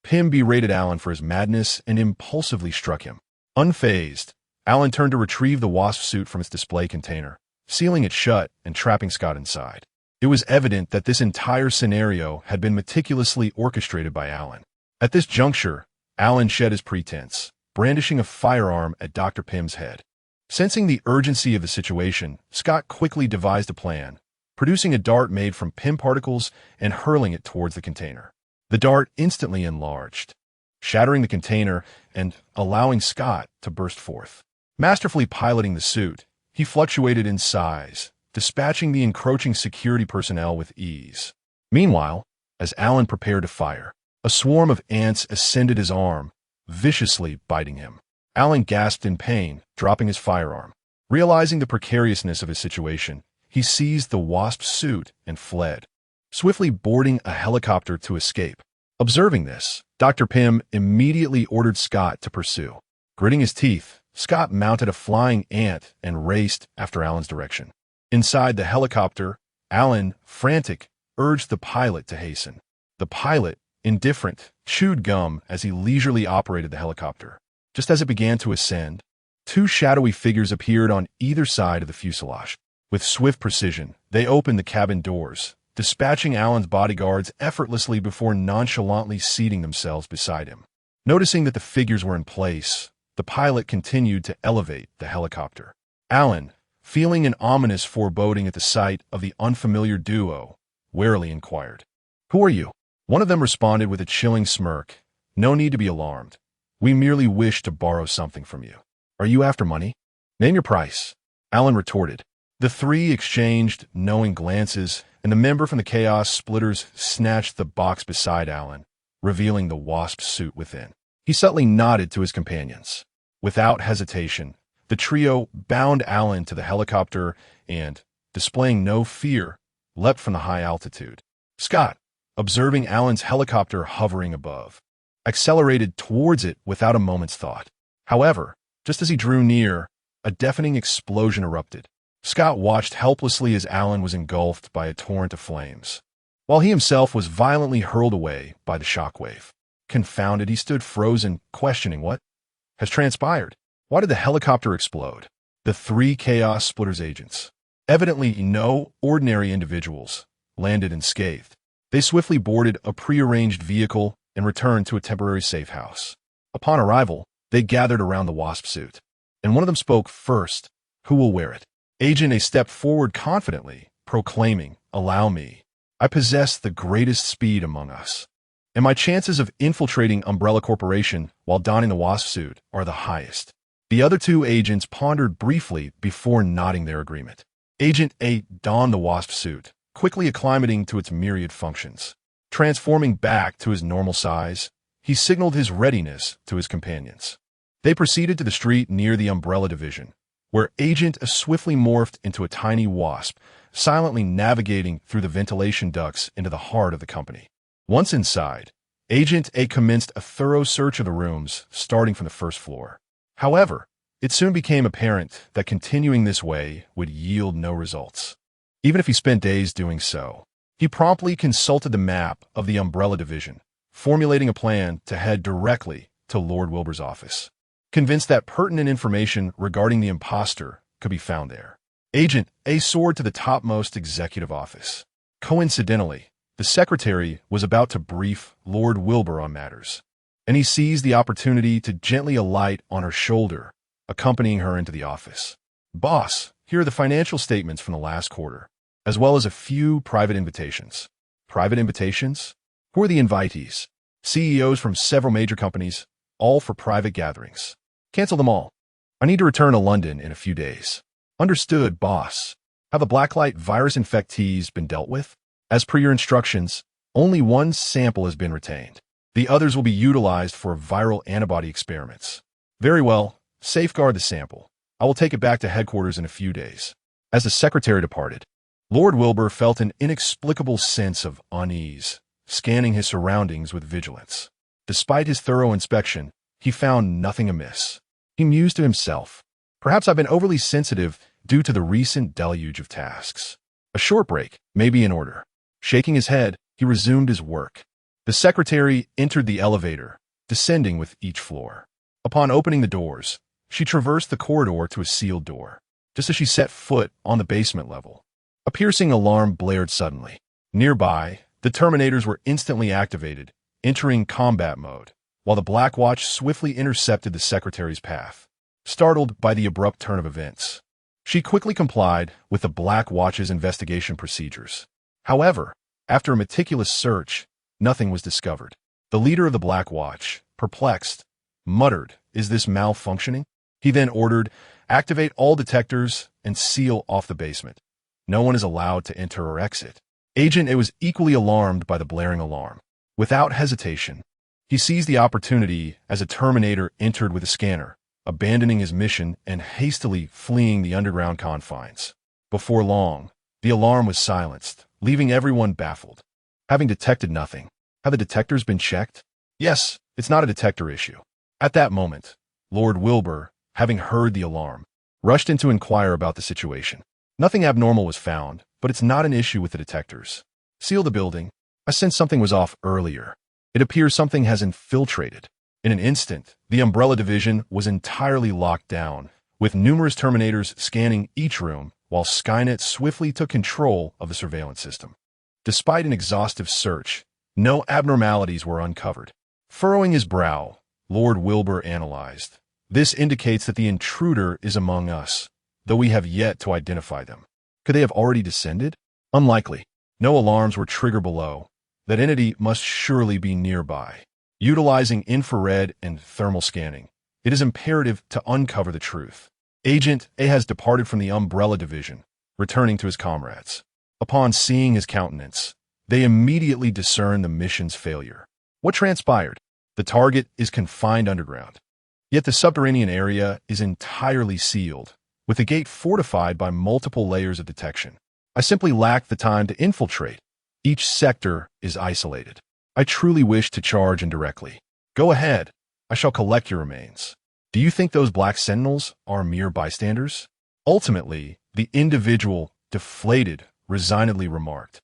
Pym berated Alan for his madness and impulsively struck him. Unfazed, Alan turned to retrieve the WASP suit from its display container, sealing it shut and trapping Scott inside. It was evident that this entire scenario had been meticulously orchestrated by Alan. At this juncture, Alan shed his pretense, brandishing a firearm at Dr. Pym's head. Sensing the urgency of the situation, Scott quickly devised a plan, producing a dart made from Pym particles and hurling it towards the container. The dart instantly enlarged, shattering the container and allowing Scott to burst forth. Masterfully piloting the suit, he fluctuated in size, dispatching the encroaching security personnel with ease. Meanwhile, as Alan prepared to fire, a swarm of ants ascended his arm, viciously biting him. Alan gasped in pain, dropping his firearm. Realizing the precariousness of his situation, he seized the WASP suit and fled, swiftly boarding a helicopter to escape. Observing this, Dr. Pym immediately ordered Scott to pursue. Gritting his teeth, Scott mounted a flying ant and raced after Alan's direction. Inside the helicopter, Alan, frantic, urged the pilot to hasten. The pilot, indifferent, chewed gum as he leisurely operated the helicopter. Just as it began to ascend, two shadowy figures appeared on either side of the fuselage. With swift precision, they opened the cabin doors, dispatching Alan's bodyguards effortlessly before nonchalantly seating themselves beside him. Noticing that the figures were in place, the pilot continued to elevate the helicopter. Alan, feeling an ominous foreboding at the sight of the unfamiliar duo, warily inquired, "Who are you?" One of them responded with a chilling smirk, "No need to be alarmed. We merely wish to borrow something from you." "Are you after money?" "Name your price," Alan retorted. The three exchanged knowing glances, and the member from the Chaos Splitters snatched the box beside Alan, revealing the wasp suit within. He subtly nodded to his companions. Without hesitation, the trio bound Alan to the helicopter and, displaying no fear, leapt from the high altitude. Scott, observing Alan's helicopter hovering above, accelerated towards it without a moment's thought. However, just as he drew near, a deafening explosion erupted. Scott watched helplessly as Alan was engulfed by a torrent of flames, while he himself was violently hurled away by the shockwave. Confounded, he stood frozen, questioning what has transpired. Why did the helicopter explode? The three Chaos Splitters agents, evidently no ordinary individuals, landed unscathed. They swiftly boarded a prearranged vehicle and returned to a temporary safe house. Upon arrival, they gathered around the wasp suit, and one of them spoke first. Who will wear it? Agent A stepped forward confidently, proclaiming, "Allow me. I possess the greatest speed among us, and my chances of infiltrating Umbrella Corporation while donning the wasp suit are the highest." The other two agents pondered briefly before nodding their agreement. Agent A donned the wasp suit, quickly acclimating to its myriad functions. Transforming back to his normal size, he signaled his readiness to his companions. They proceeded to the street near the Umbrella Division, where Agent A swiftly morphed into a tiny wasp, silently navigating through the ventilation ducts into the heart of the company. Once inside, Agent A commenced a thorough search of the rooms, starting from the first floor. However, it soon became apparent that continuing this way would yield no results. Even if he spent days doing so, he promptly consulted the map of the Umbrella Division, formulating a plan to head directly to Lord Wilbur's office. Convinced that pertinent information regarding the imposter could be found there, Agent A soared to the topmost executive office. Coincidentally, the secretary was about to brief Lord Wilbur on matters, and he seized the opportunity to gently alight on her shoulder, accompanying her into the office. "Boss, here are the financial statements from the last quarter, as well as a few private invitations." Private invitations? Who are the invitees? CEOs from several major companies, all for private gatherings. Cancel them all. I need to return to London in a few days. Understood, boss. Have the blacklight virus infectees been dealt with? As per your instructions, only one sample has been retained. The others will be utilized for viral antibody experiments. Very well. Safeguard the sample. I will take it back to headquarters in a few days. As the secretary departed, Lord Wilbur felt an inexplicable sense of unease, scanning his surroundings with vigilance. Despite his thorough inspection, he found nothing amiss. He mused to himself, "Perhaps I've been overly sensitive due to the recent deluge of tasks. A short break may be in order." Shaking his head, he resumed his work. The secretary entered the elevator, descending with each floor. Upon opening the doors, she traversed the corridor to a sealed door. Just as she set foot on the basement level, a piercing alarm blared suddenly. Nearby, the Terminators were instantly activated, entering combat mode, while the Black Watch swiftly intercepted the secretary's path. Startled by the abrupt turn of events, she quickly complied with the Black Watch's investigation procedures. However, after a meticulous search, nothing was discovered. The leader of the Black Watch, perplexed, muttered, "Is this malfunctioning?" He then ordered, "Activate all detectors and seal off the basement. No one is allowed to enter or exit." Agent A was equally alarmed by the blaring alarm. Without hesitation, he seized the opportunity as a Terminator entered with a scanner, abandoning his mission and hastily fleeing the underground confines. Before long, the alarm was silenced, leaving everyone baffled. Having detected nothing, have the detectors been checked? Yes, it's not a detector issue. At that moment, Lord Wilbur, having heard the alarm, rushed in to inquire about the situation. Nothing abnormal was found, but it's not an issue with the detectors. Seal the building. I sensed something was off earlier. It appears something has infiltrated. In an instant, the Umbrella Division was entirely locked down, with numerous Terminators scanning each room, while Skynet swiftly took control of the surveillance system. Despite an exhaustive search, no abnormalities were uncovered. Furrowing his brow, Lord Wilbur analyzed. This indicates that the intruder is among us, though we have yet to identify them. Could they have already descended? Unlikely. No alarms were triggered below. That entity must surely be nearby. Utilizing infrared and thermal scanning, it is imperative to uncover the truth. Agent A has departed from the Umbrella Division, returning to his comrades. Upon seeing his countenance, they immediately discern the mission's failure. What transpired? The target is confined underground. Yet the subterranean area is entirely sealed, with the gate fortified by multiple layers of detection. I simply lack the time to infiltrate. Each sector is isolated. I truly wish to charge indirectly. Go ahead. I shall collect your remains. Do you think those black sentinels are mere bystanders? Ultimately, the individual, deflated, resignedly remarked.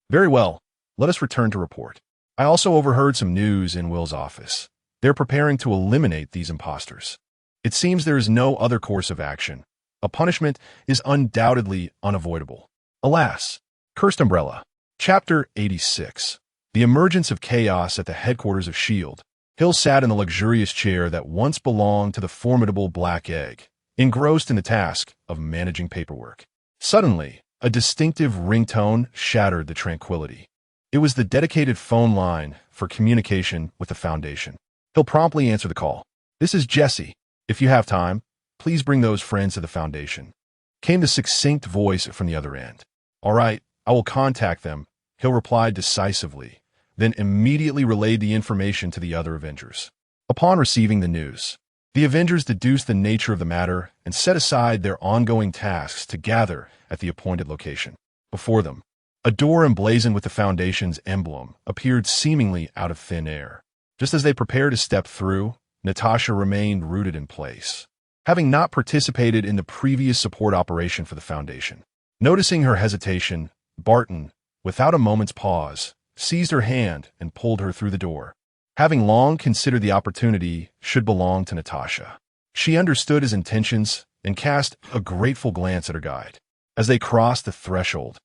Very well. Let us return to report. I also overheard some news in Will's office. They're preparing to eliminate these imposters. It seems there is no other course of action. A punishment is undoubtedly unavoidable. Alas, Cursed Umbrella. Chapter 86. The emergence of chaos at the headquarters of S.H.I.E.L.D. Hill sat in the luxurious chair that once belonged to the formidable Black Egg, engrossed in the task of managing paperwork. Suddenly, a distinctive ringtone shattered the tranquility. It was the dedicated phone line for communication with the Foundation. Hill promptly answered the call. "This is Jesse. If you have time, please bring those friends to the Foundation," came the succinct voice from the other end. "All right, I will contact them," Hill replied decisively, then immediately relayed the information to the other Avengers. Upon receiving the news, the Avengers deduced the nature of the matter and set aside their ongoing tasks to gather at the appointed location. Before them, a door emblazoned with the Foundation's emblem appeared seemingly out of thin air. Just as they prepared to step through, Natasha remained rooted in place, having not participated in the previous support operation for the Foundation. Noticing her hesitation, Barton, without a moment's pause, seized her hand and pulled her through the door. Having long considered the opportunity should belong to Natasha, she understood his intentions and cast a grateful glance at her guide. As they crossed the threshold,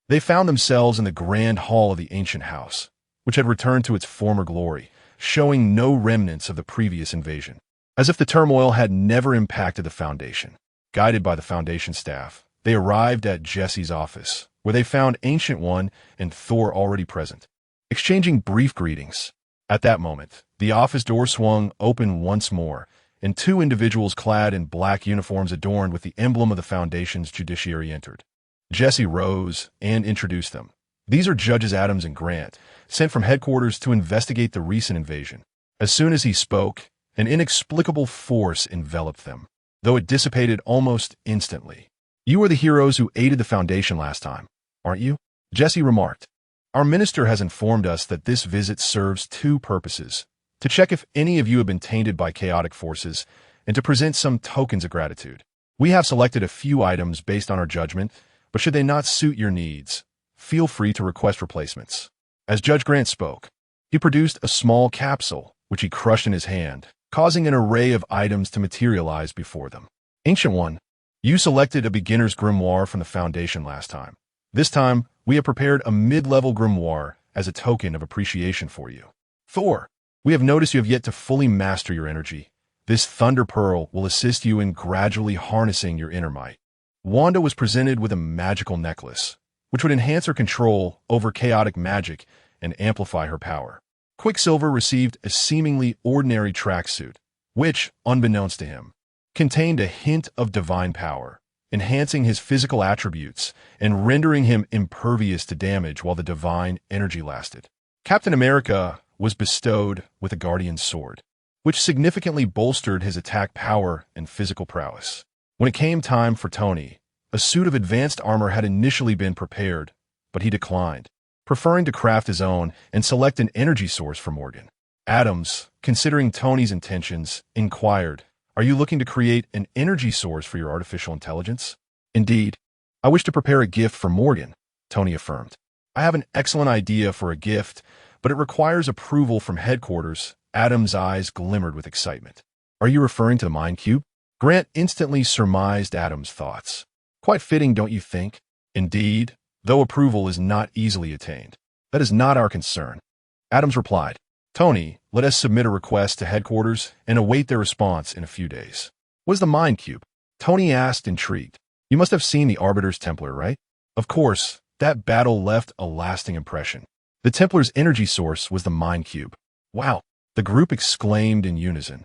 they found themselves in the grand hall of the ancient house, which had returned to its former glory, showing no remnants of the previous invasion. As if the turmoil had never impacted the Foundation. Guided by the Foundation staff, they arrived at Jesse's office, where they found Ancient One and Thor already present, exchanging brief greetings. At that moment, the office door swung open once more, and two individuals clad in black uniforms adorned with the emblem of the Foundation's judiciary entered. Jesse rose and introduced them. "These are Judges Adams and Grant, sent from headquarters to investigate the recent invasion." As soon as he spoke, an inexplicable force enveloped them, though it dissipated almost instantly. "You are the heroes who aided the Foundation last time, aren't you?" Jesse remarked. "Our minister has informed us that this visit serves two purposes: to check if any of you have been tainted by chaotic forces, and to present some tokens of gratitude. We have selected a few items based on our judgment, but should they not suit your needs, feel free to request replacements." As Judge Grant spoke, he produced a small capsule, which he crushed in his hand, causing an array of items to materialize before them. "Ancient One, you selected a beginner's grimoire from the Foundation last time. This time, we have prepared a mid-level grimoire as a token of appreciation for you. Thor, we have noticed you have yet to fully master your energy. This Thunder Pearl will assist you in gradually harnessing your inner might." Wanda was presented with a magical necklace, which would enhance her control over chaotic magic and amplify her power. Quicksilver received a seemingly ordinary tracksuit, which, unbeknownst to him, contained a hint of divine power, enhancing his physical attributes and rendering him impervious to damage while the divine energy lasted. Captain America was bestowed with a guardian sword, which significantly bolstered his attack power and physical prowess. When it came time for Tony, a suit of advanced armor had initially been prepared, but he declined, preferring to craft his own and select an energy source for Morgan. Adams, considering Tony's intentions, inquired, "Are you looking to create an energy source for your artificial intelligence?" "Indeed. I wish to prepare a gift for Morgan," Tony affirmed. "I have an excellent idea for a gift, but it requires approval from headquarters." Adams' eyes glimmered with excitement. "Are you referring to the Mind Cube?" Grant instantly surmised Adams' thoughts. "Quite fitting, don't you think?" "Indeed, though approval is not easily attained. That is not our concern," Adams replied. "Tony, let us submit a request to headquarters and await their response in a few days." "What is the Mind Cube?" Tony asked, intrigued. "You must have seen the Arbiter's Templar, right?" "Of course, that battle left a lasting impression. The Templar's energy source was the Mind Cube." "Wow," the group exclaimed in unison,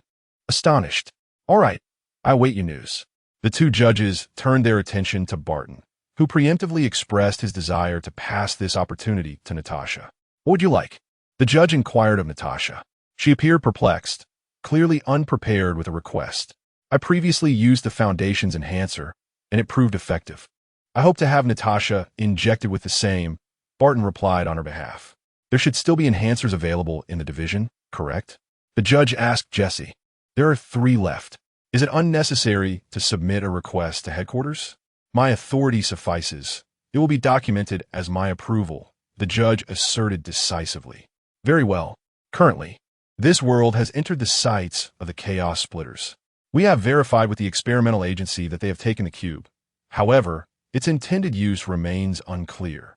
astonished. "All right, I await your news." The two judges turned their attention to Barton, who preemptively expressed his desire to pass this opportunity to Natasha. "What would you like?" The judge inquired of Natasha. She appeared perplexed, clearly unprepared with a request. I previously used the Foundation's enhancer, and it proved effective. I hope to have Natasha injected with the same, Barton replied on her behalf. There should still be enhancers available in the division, correct? The judge asked Jesse. There are 3 left. Is it unnecessary to submit a request to headquarters? My authority suffices. It will be documented as my approval, the judge asserted decisively. Very well. Currently, this world has entered the sights of the Chaos Splitters. We have verified with the experimental agency that they have taken the cube. However, its intended use remains unclear.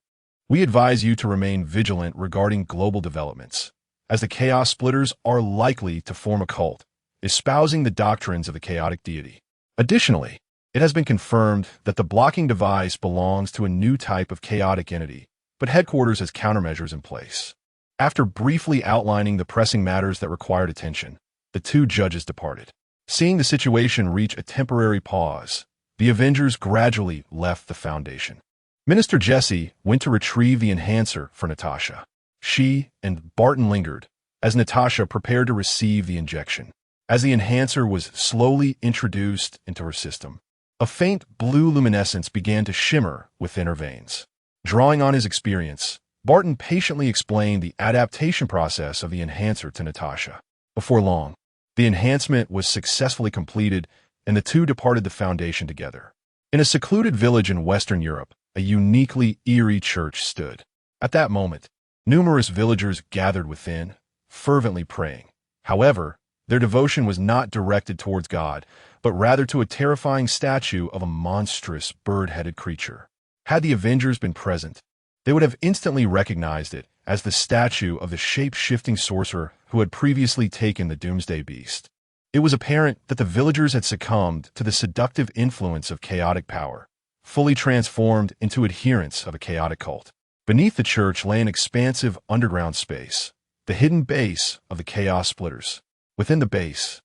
We advise you to remain vigilant regarding global developments, as the Chaos Splitters are likely to form a cult, espousing the doctrines of the chaotic deity. Additionally, it has been confirmed that the blocking device belongs to a new type of chaotic entity, but headquarters has countermeasures in place. After briefly outlining the pressing matters that required attention, the 2 judges departed. Seeing the situation reach a temporary pause, the Avengers gradually left the Foundation. Minister Jesse went to retrieve the enhancer for Natasha. She and Barton lingered as Natasha prepared to receive the injection. As the enhancer was slowly introduced into her system, a faint blue luminescence began to shimmer within her veins. Drawing on his experience, Barton patiently explained the adaptation process of the enhancer to Natasha. Before long, the enhancement was successfully completed, and the 2 departed the Foundation together. In a secluded village in Western Europe, a uniquely eerie church stood. At that moment, numerous villagers gathered within, fervently praying. However, their devotion was not directed towards God, but rather to a terrifying statue of a monstrous bird-headed creature. Had the Avengers been present, they would have instantly recognized it as the statue of the shape-shifting sorcerer who had previously taken the Doomsday Beast. It was apparent that the villagers had succumbed to the seductive influence of chaotic power, fully transformed into adherents of a chaotic cult. Beneath the church lay an expansive underground space, the hidden base of the Chaos Splitters. Within the base,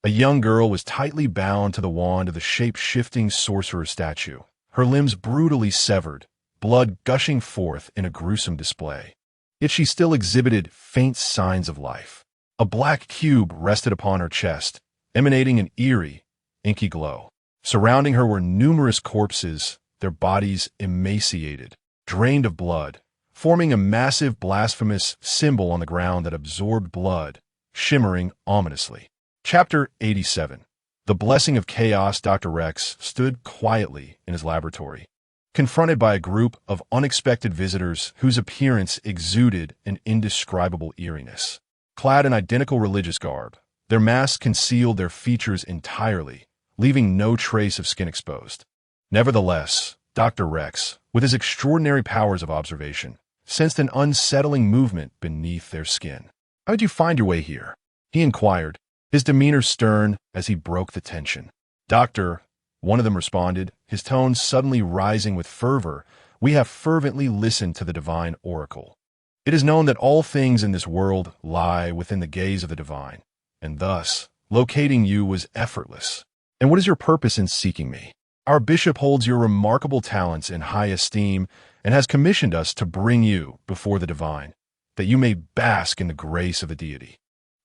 a young girl was tightly bound to the wand of the shape-shifting sorcerer statue, her limbs brutally severed, blood gushing forth in a gruesome display. Yet she still exhibited faint signs of life. A black cube rested upon her chest, emanating an eerie, inky glow. Surrounding her were numerous corpses, their bodies emaciated, drained of blood, forming a massive blasphemous symbol on the ground that absorbed blood, shimmering ominously. Chapter 87. The Blessing of Chaos. Dr. Rex stood quietly in his laboratory, confronted by a group of unexpected visitors whose appearance exuded an indescribable eeriness. Clad in identical religious garb, their masks concealed their features entirely, leaving no trace of skin exposed. Nevertheless, Dr. Rex, with his extraordinary powers of observation, sensed an unsettling movement beneath their skin. "How did you find your way here?" he inquired, his demeanor stern as he broke the tension. "Doctor," one of them responded, his tone suddenly rising with fervor, "we have fervently listened to the divine oracle. It is known that all things in this world lie within the gaze of the divine, and thus, locating you was effortless. And what is your purpose in seeking me? Our bishop holds your remarkable talents in high esteem and has commissioned us to bring you before the divine, that you may bask in the grace of the deity.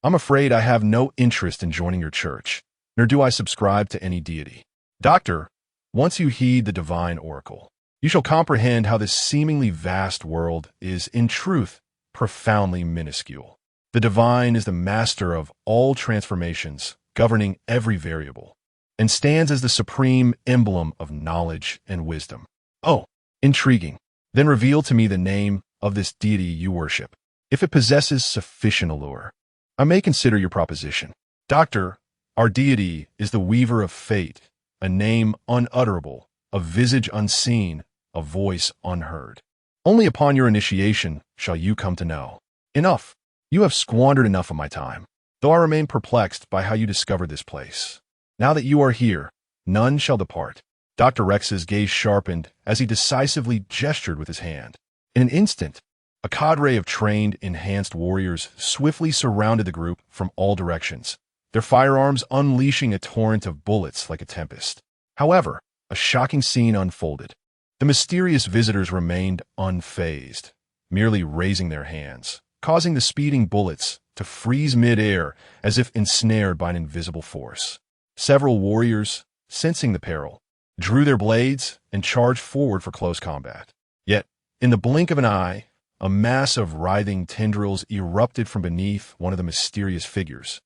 I'm afraid I have no interest in joining your church, nor do I subscribe to any deity. Doctor, once you heed the divine oracle, you shall comprehend how this seemingly vast world is, in truth, profoundly minuscule. The divine is the master of all transformations, governing every variable, and stands as the supreme emblem of knowledge and wisdom. Oh, intriguing. Then reveal to me the name of this deity you worship. If it possesses sufficient allure, I may consider your proposition. Doctor, our deity is the weaver of fate, a name unutterable, a visage unseen, a voice unheard. Only upon your initiation shall you come to know. Enough. You have squandered enough of my time, though I remain perplexed by how you discovered this place. Now that you are here, none shall depart." Dr. Rex's gaze sharpened as he decisively gestured with his hand. In an instant, a cadre of trained, enhanced warriors swiftly surrounded the group from all directions, their firearms unleashing a torrent of bullets like a tempest. However, a shocking scene unfolded. The mysterious visitors remained unfazed, merely raising their hands, causing the speeding bullets to freeze mid-air as if ensnared by an invisible force. Several warriors, sensing the peril, drew their blades and charged forward for close combat. Yet, in the blink of an eye, a mass of writhing tendrils erupted from beneath one of the mysterious figures,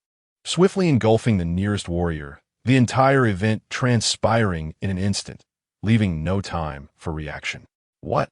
swiftly engulfing the nearest warrior, the entire event transpiring in an instant, leaving no time for reaction. What?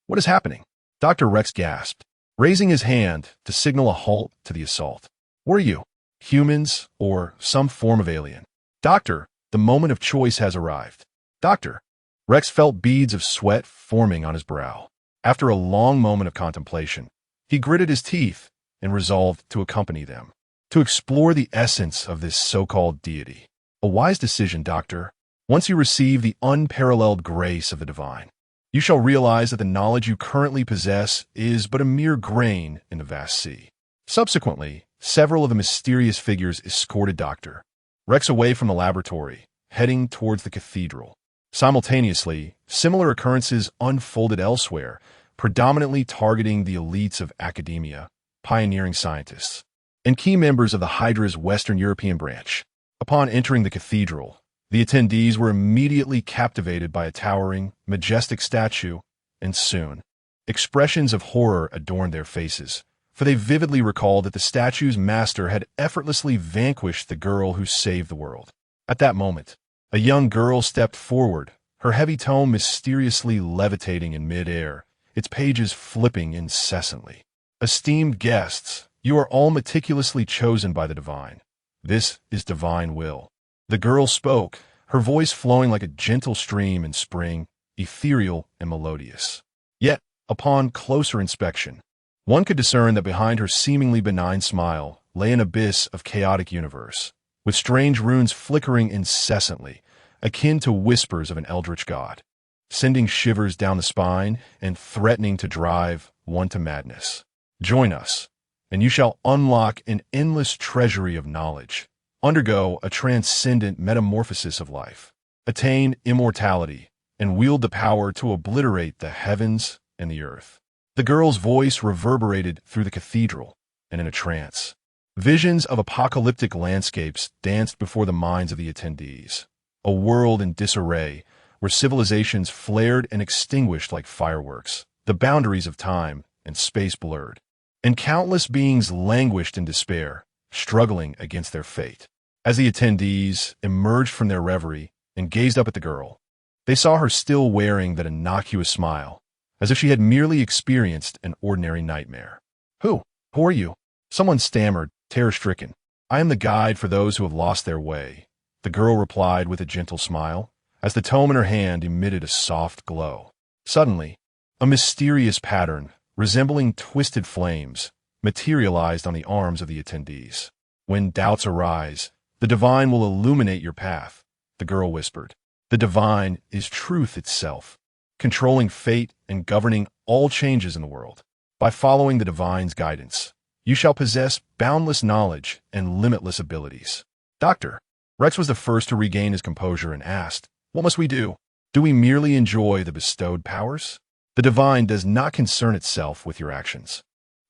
What is happening? Dr. Rex gasped, raising his hand to signal a halt to the assault. What are you? Humans or some form of alien? Doctor, the moment of choice has arrived. Doctor. Rex felt beads of sweat forming on his brow. After a long moment of contemplation, he gritted his teeth and resolved to accompany them, to explore the essence of this so-called deity. A wise decision, Doctor. Once you receive the unparalleled grace of the divine, you shall realize that the knowledge you currently possess is but a mere grain in the vast sea. Subsequently, several of the mysterious figures escorted Dr. Rex away from the laboratory, heading towards the cathedral. Simultaneously, similar occurrences unfolded elsewhere, predominantly targeting the elites of academia, pioneering scientists, and key members of the Hydra's Western European branch. Upon entering the cathedral, the attendees were immediately captivated by a towering, majestic statue, and soon, expressions of horror adorned their faces, for they vividly recalled that the statue's master had effortlessly vanquished the girl who saved the world. At that moment, a young girl stepped forward, her heavy tome mysteriously levitating in mid-air, its pages flipping incessantly. Esteemed guests, you are all meticulously chosen by the divine. This is divine will. The girl spoke, her voice flowing like a gentle stream in spring, ethereal and melodious. Yet, upon closer inspection, one could discern that behind her seemingly benign smile lay an abyss of chaotic universe, with strange runes flickering incessantly, akin to whispers of an eldritch god, sending shivers down the spine and threatening to drive one to madness. Join us, and you shall unlock an endless treasury of knowledge, undergo a transcendent metamorphosis of life, attain immortality, and wield the power to obliterate the heavens and the earth. The girl's voice reverberated through the cathedral, and in a trance, visions of apocalyptic landscapes danced before the minds of the attendees, a world in disarray where civilizations flared and extinguished like fireworks, the boundaries of time and space blurred, and countless beings languished in despair, struggling against their fate. As the attendees emerged from their reverie and gazed up at the girl, they saw her still wearing that innocuous smile, as if she had merely experienced an ordinary nightmare. Who are you? Someone stammered, terror-stricken. I am the guide for those who have lost their way, the girl replied with a gentle smile, as the tome in her hand emitted a soft glow. Suddenly, a mysterious pattern, resembling twisted flames, materialized on the arms of the attendees. When doubts arise, the divine will illuminate your path, the girl whispered. The divine is truth itself, controlling fate and governing all changes in the world. By following the divine's guidance, you shall possess boundless knowledge and limitless abilities. Doctor, Rex was the first to regain his composure and asked, what must we do? Do we merely enjoy the bestowed powers? The divine does not concern itself with your actions.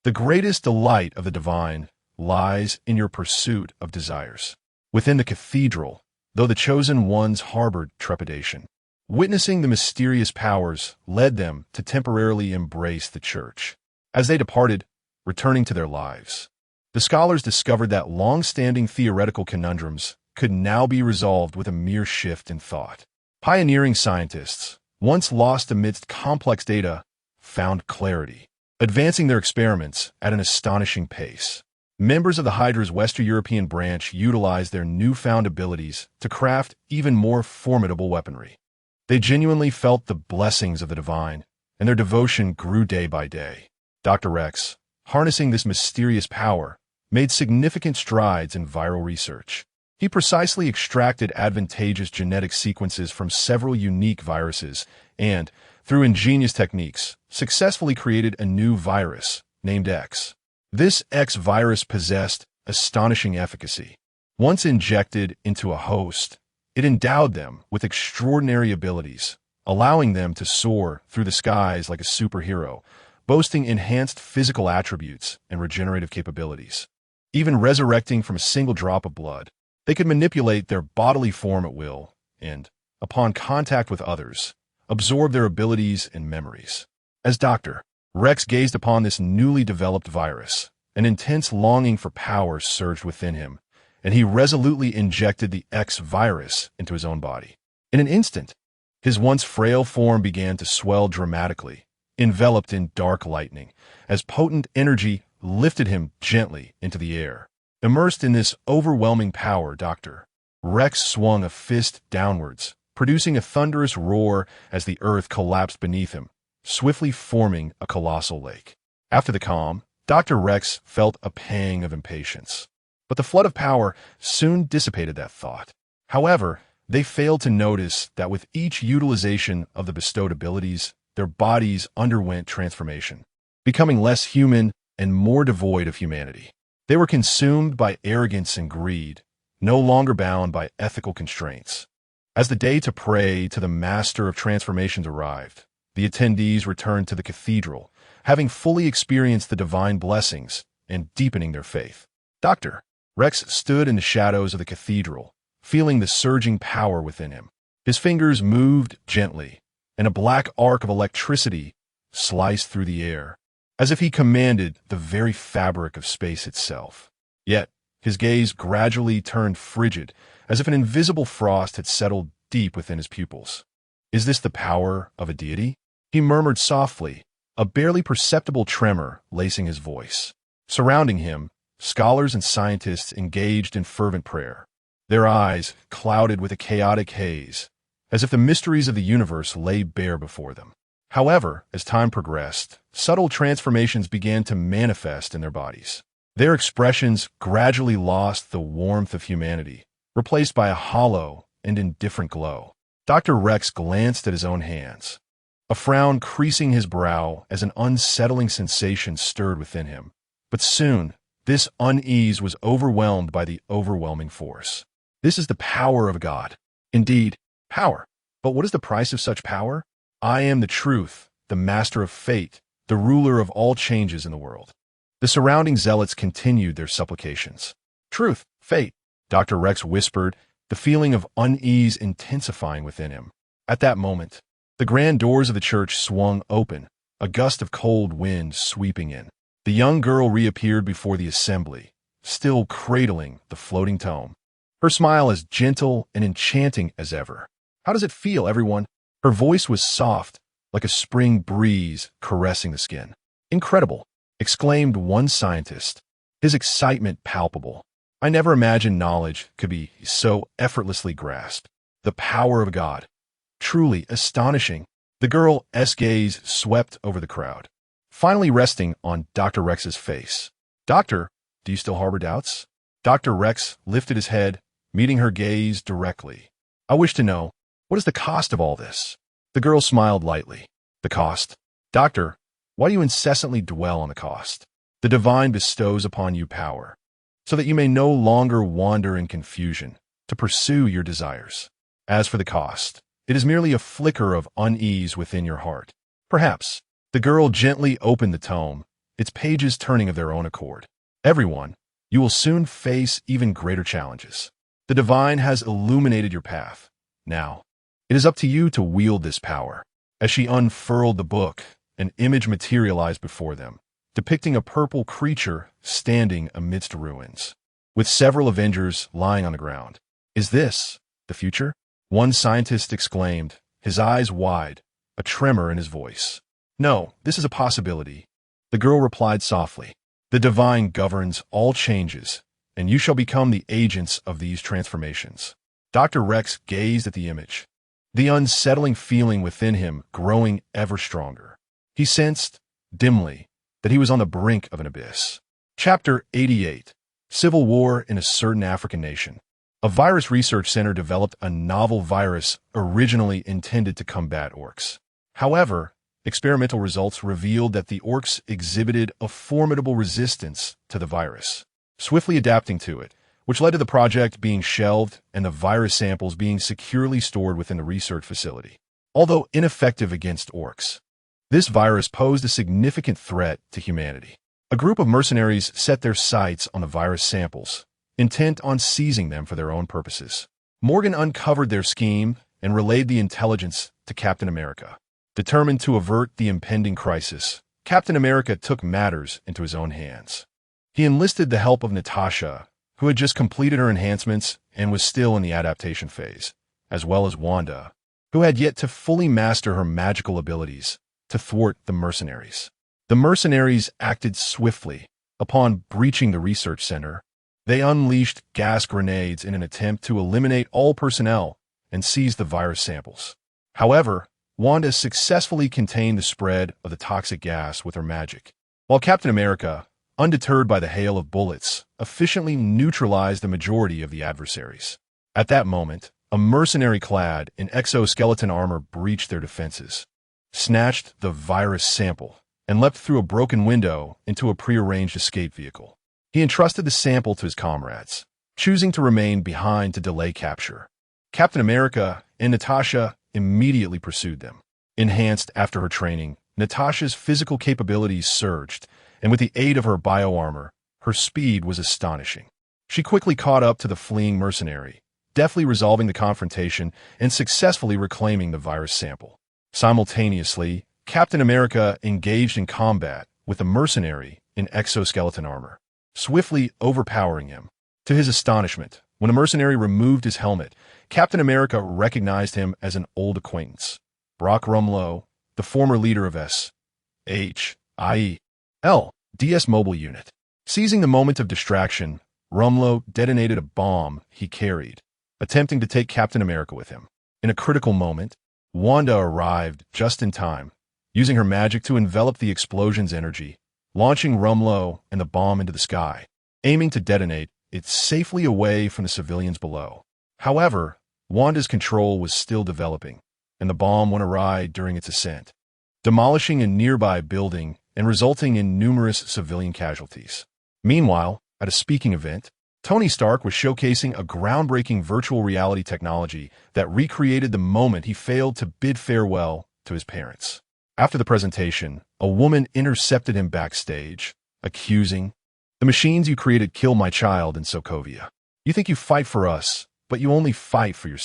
The greatest delight of the divine lies in your pursuit of desires. Within the cathedral, though the chosen ones harbored trepidation, witnessing the mysterious powers led them to temporarily embrace the church. As they departed, returning to their lives, the scholars discovered that long-standing theoretical conundrums could now be resolved with a mere shift in thought. Pioneering scientists, once lost amidst complex data, found clarity, advancing their experiments at an astonishing pace. Members of the Hydra's Western European branch utilized their newfound abilities to craft even more formidable weaponry. They genuinely felt the blessings of the divine, and their devotion grew day by day. Dr. Rex, harnessing this mysterious power, made significant strides in viral research. He precisely extracted advantageous genetic sequences from several unique viruses and, through ingenious techniques, successfully created a new virus named X. This X virus possessed astonishing efficacy. Once injected into a host, it endowed them with extraordinary abilities, allowing them to soar through the skies like a superhero, boasting enhanced physical attributes and regenerative capabilities. Even resurrecting from a single drop of blood, they could manipulate their bodily form at will and, upon contact with others, absorb their abilities and memories. As Dr. Rex gazed upon this newly developed virus, an intense longing for power surged within him, and he resolutely injected the X virus into his own body. In an instant, his once frail form began to swell dramatically, enveloped in dark lightning, as potent energy lifted him gently into the air. Immersed in this overwhelming power, Dr. Rex swung a fist downwards, producing a thunderous roar as the earth collapsed beneath him, swiftly forming a colossal lake. After the calm, Dr. Rex felt a pang of impatience. But the flood of power soon dissipated that thought. However, they failed to notice that with each utilization of the bestowed abilities, their bodies underwent transformation, becoming less human and more devoid of humanity. They were consumed by arrogance and greed, no longer bound by ethical constraints. As the day to pray to the Master of Transformations arrived, the attendees returned to the cathedral, having fully experienced the divine blessings and deepening their faith. Dr. Rex stood in the shadows of the cathedral, feeling the surging power within him. His fingers moved gently, and a black arc of electricity sliced through the air, as if he commanded the very fabric of space itself. Yet, his gaze gradually turned frigid, as if an invisible frost had settled deep within his pupils. "Is this the power of a deity?" he murmured softly, a barely perceptible tremor lacing his voice. Surrounding him, scholars and scientists engaged in fervent prayer, their eyes clouded with a chaotic haze, as if the mysteries of the universe lay bare before them. However, as time progressed, subtle transformations began to manifest in their bodies. Their expressions gradually lost the warmth of humanity, replaced by a hollow and indifferent glow. Dr. Rex glanced at his own hands, a frown creasing his brow as an unsettling sensation stirred within him. But soon, this unease was overwhelmed by the overwhelming force. This is the power of God. Indeed, power. But what is the price of such power? I am the truth, the master of fate, the ruler of all changes in the world. The surrounding zealots continued their supplications. Truth, fate, Dr. Rex whispered, the feeling of unease intensifying within him. At that moment, the grand doors of the church swung open, a gust of cold wind sweeping in. The young girl reappeared before the assembly, still cradling the floating tome, her smile as gentle and enchanting as ever. "How does it feel, everyone?" Her voice was soft, like a spring breeze caressing the skin. "Incredible," exclaimed one scientist, his excitement palpable. "I never imagined knowledge could be so effortlessly grasped. The power of God. Truly astonishing." The girl's gaze swept over the crowd, finally resting on Dr. Rex's face. "Doctor, do you still harbor doubts?" Dr. Rex lifted his head, meeting her gaze directly. "I wish to know, what is the cost of all this?" The girl smiled lightly. "The cost? Doctor, why do you incessantly dwell on the cost? The divine bestows upon you power, so that you may no longer wander in confusion, to pursue your desires. As for the cost, it is merely a flicker of unease within your heart. Perhaps." The girl gently opened the tome, its pages turning of their own accord. "Everyone, you will soon face even greater challenges. The divine has illuminated your path. Now, it is up to you to wield this power." As she unfurled the book, an image materialized before them, depicting a purple creature standing amidst ruins, with several Avengers lying on the ground. "Is this the future?" one scientist exclaimed, his eyes wide, a tremor in his voice. "No, this is a possibility," the girl replied softly. "The divine governs all changes, and you shall become the agents of these transformations." Dr. Rex gazed at the image, the unsettling feeling within him growing ever stronger. He sensed, dimly, that he was on the brink of an abyss. Chapter 88. Civil War in a Certain African Nation. A virus research center developed a novel virus originally intended to combat orcs. However, experimental results revealed that the orcs exhibited a formidable resistance to the virus, swiftly adapting to it, which led to the project being shelved and the virus samples being securely stored within the research facility. Although ineffective against orcs, This virus posed a significant threat to humanity. A group of mercenaries set their sights on the virus samples, intent on seizing them for their own purposes. Morgan uncovered their scheme and relayed the intelligence to Captain America. Determined to avert the impending crisis, Captain America took matters into his own hands. He enlisted the help of Natasha, who had just completed her enhancements and was still in the adaptation phase, as well as Wanda, who had yet to fully master her magical abilities to thwart the mercenaries. The mercenaries acted swiftly. Upon breaching the research center, they unleashed gas grenades in an attempt to eliminate all personnel and seize the virus samples. However, Wanda successfully contained the spread of the toxic gas with her magic, while Captain America, undeterred by the hail of bullets, efficiently neutralized the majority of the adversaries. At that moment, a mercenary clad in exoskeleton armor breached their defenses, snatched the virus sample, and leapt through a broken window into a prearranged escape vehicle. He entrusted the sample to his comrades, choosing to remain behind to delay capture. Captain America and Natasha immediately pursued them. Enhanced after her training, Natasha's physical capabilities surged, and with the aid of her bioarmor, her speed was astonishing. She quickly caught up to the fleeing mercenary, deftly resolving the confrontation and successfully reclaiming the virus sample. Simultaneously, Captain America engaged in combat with a mercenary in exoskeleton armor, swiftly overpowering him. To his astonishment, when a mercenary removed his helmet, Captain America recognized him as an old acquaintance, Brock Rumlow, the former leader of DS Mobile Unit. Seizing the moment of distraction, Rumlow detonated a bomb he carried, attempting to take Captain America with him. In a critical moment, Wanda arrived just in time, using her magic to envelop the explosion's energy, launching Rumlow and the bomb into the sky, aiming to detonate it safely away from the civilians below. However, Wanda's control was still developing, and the bomb went awry during its ascent, demolishing a nearby building and resulting in numerous civilian casualties. Meanwhile, at a speaking event, Tony Stark was showcasing a groundbreaking virtual reality technology that recreated the moment he failed to bid farewell to his parents. After the presentation, a woman intercepted him backstage, accusing, "The machines you created kill my child in Sokovia. You think you fight for us, but you only fight for yourself."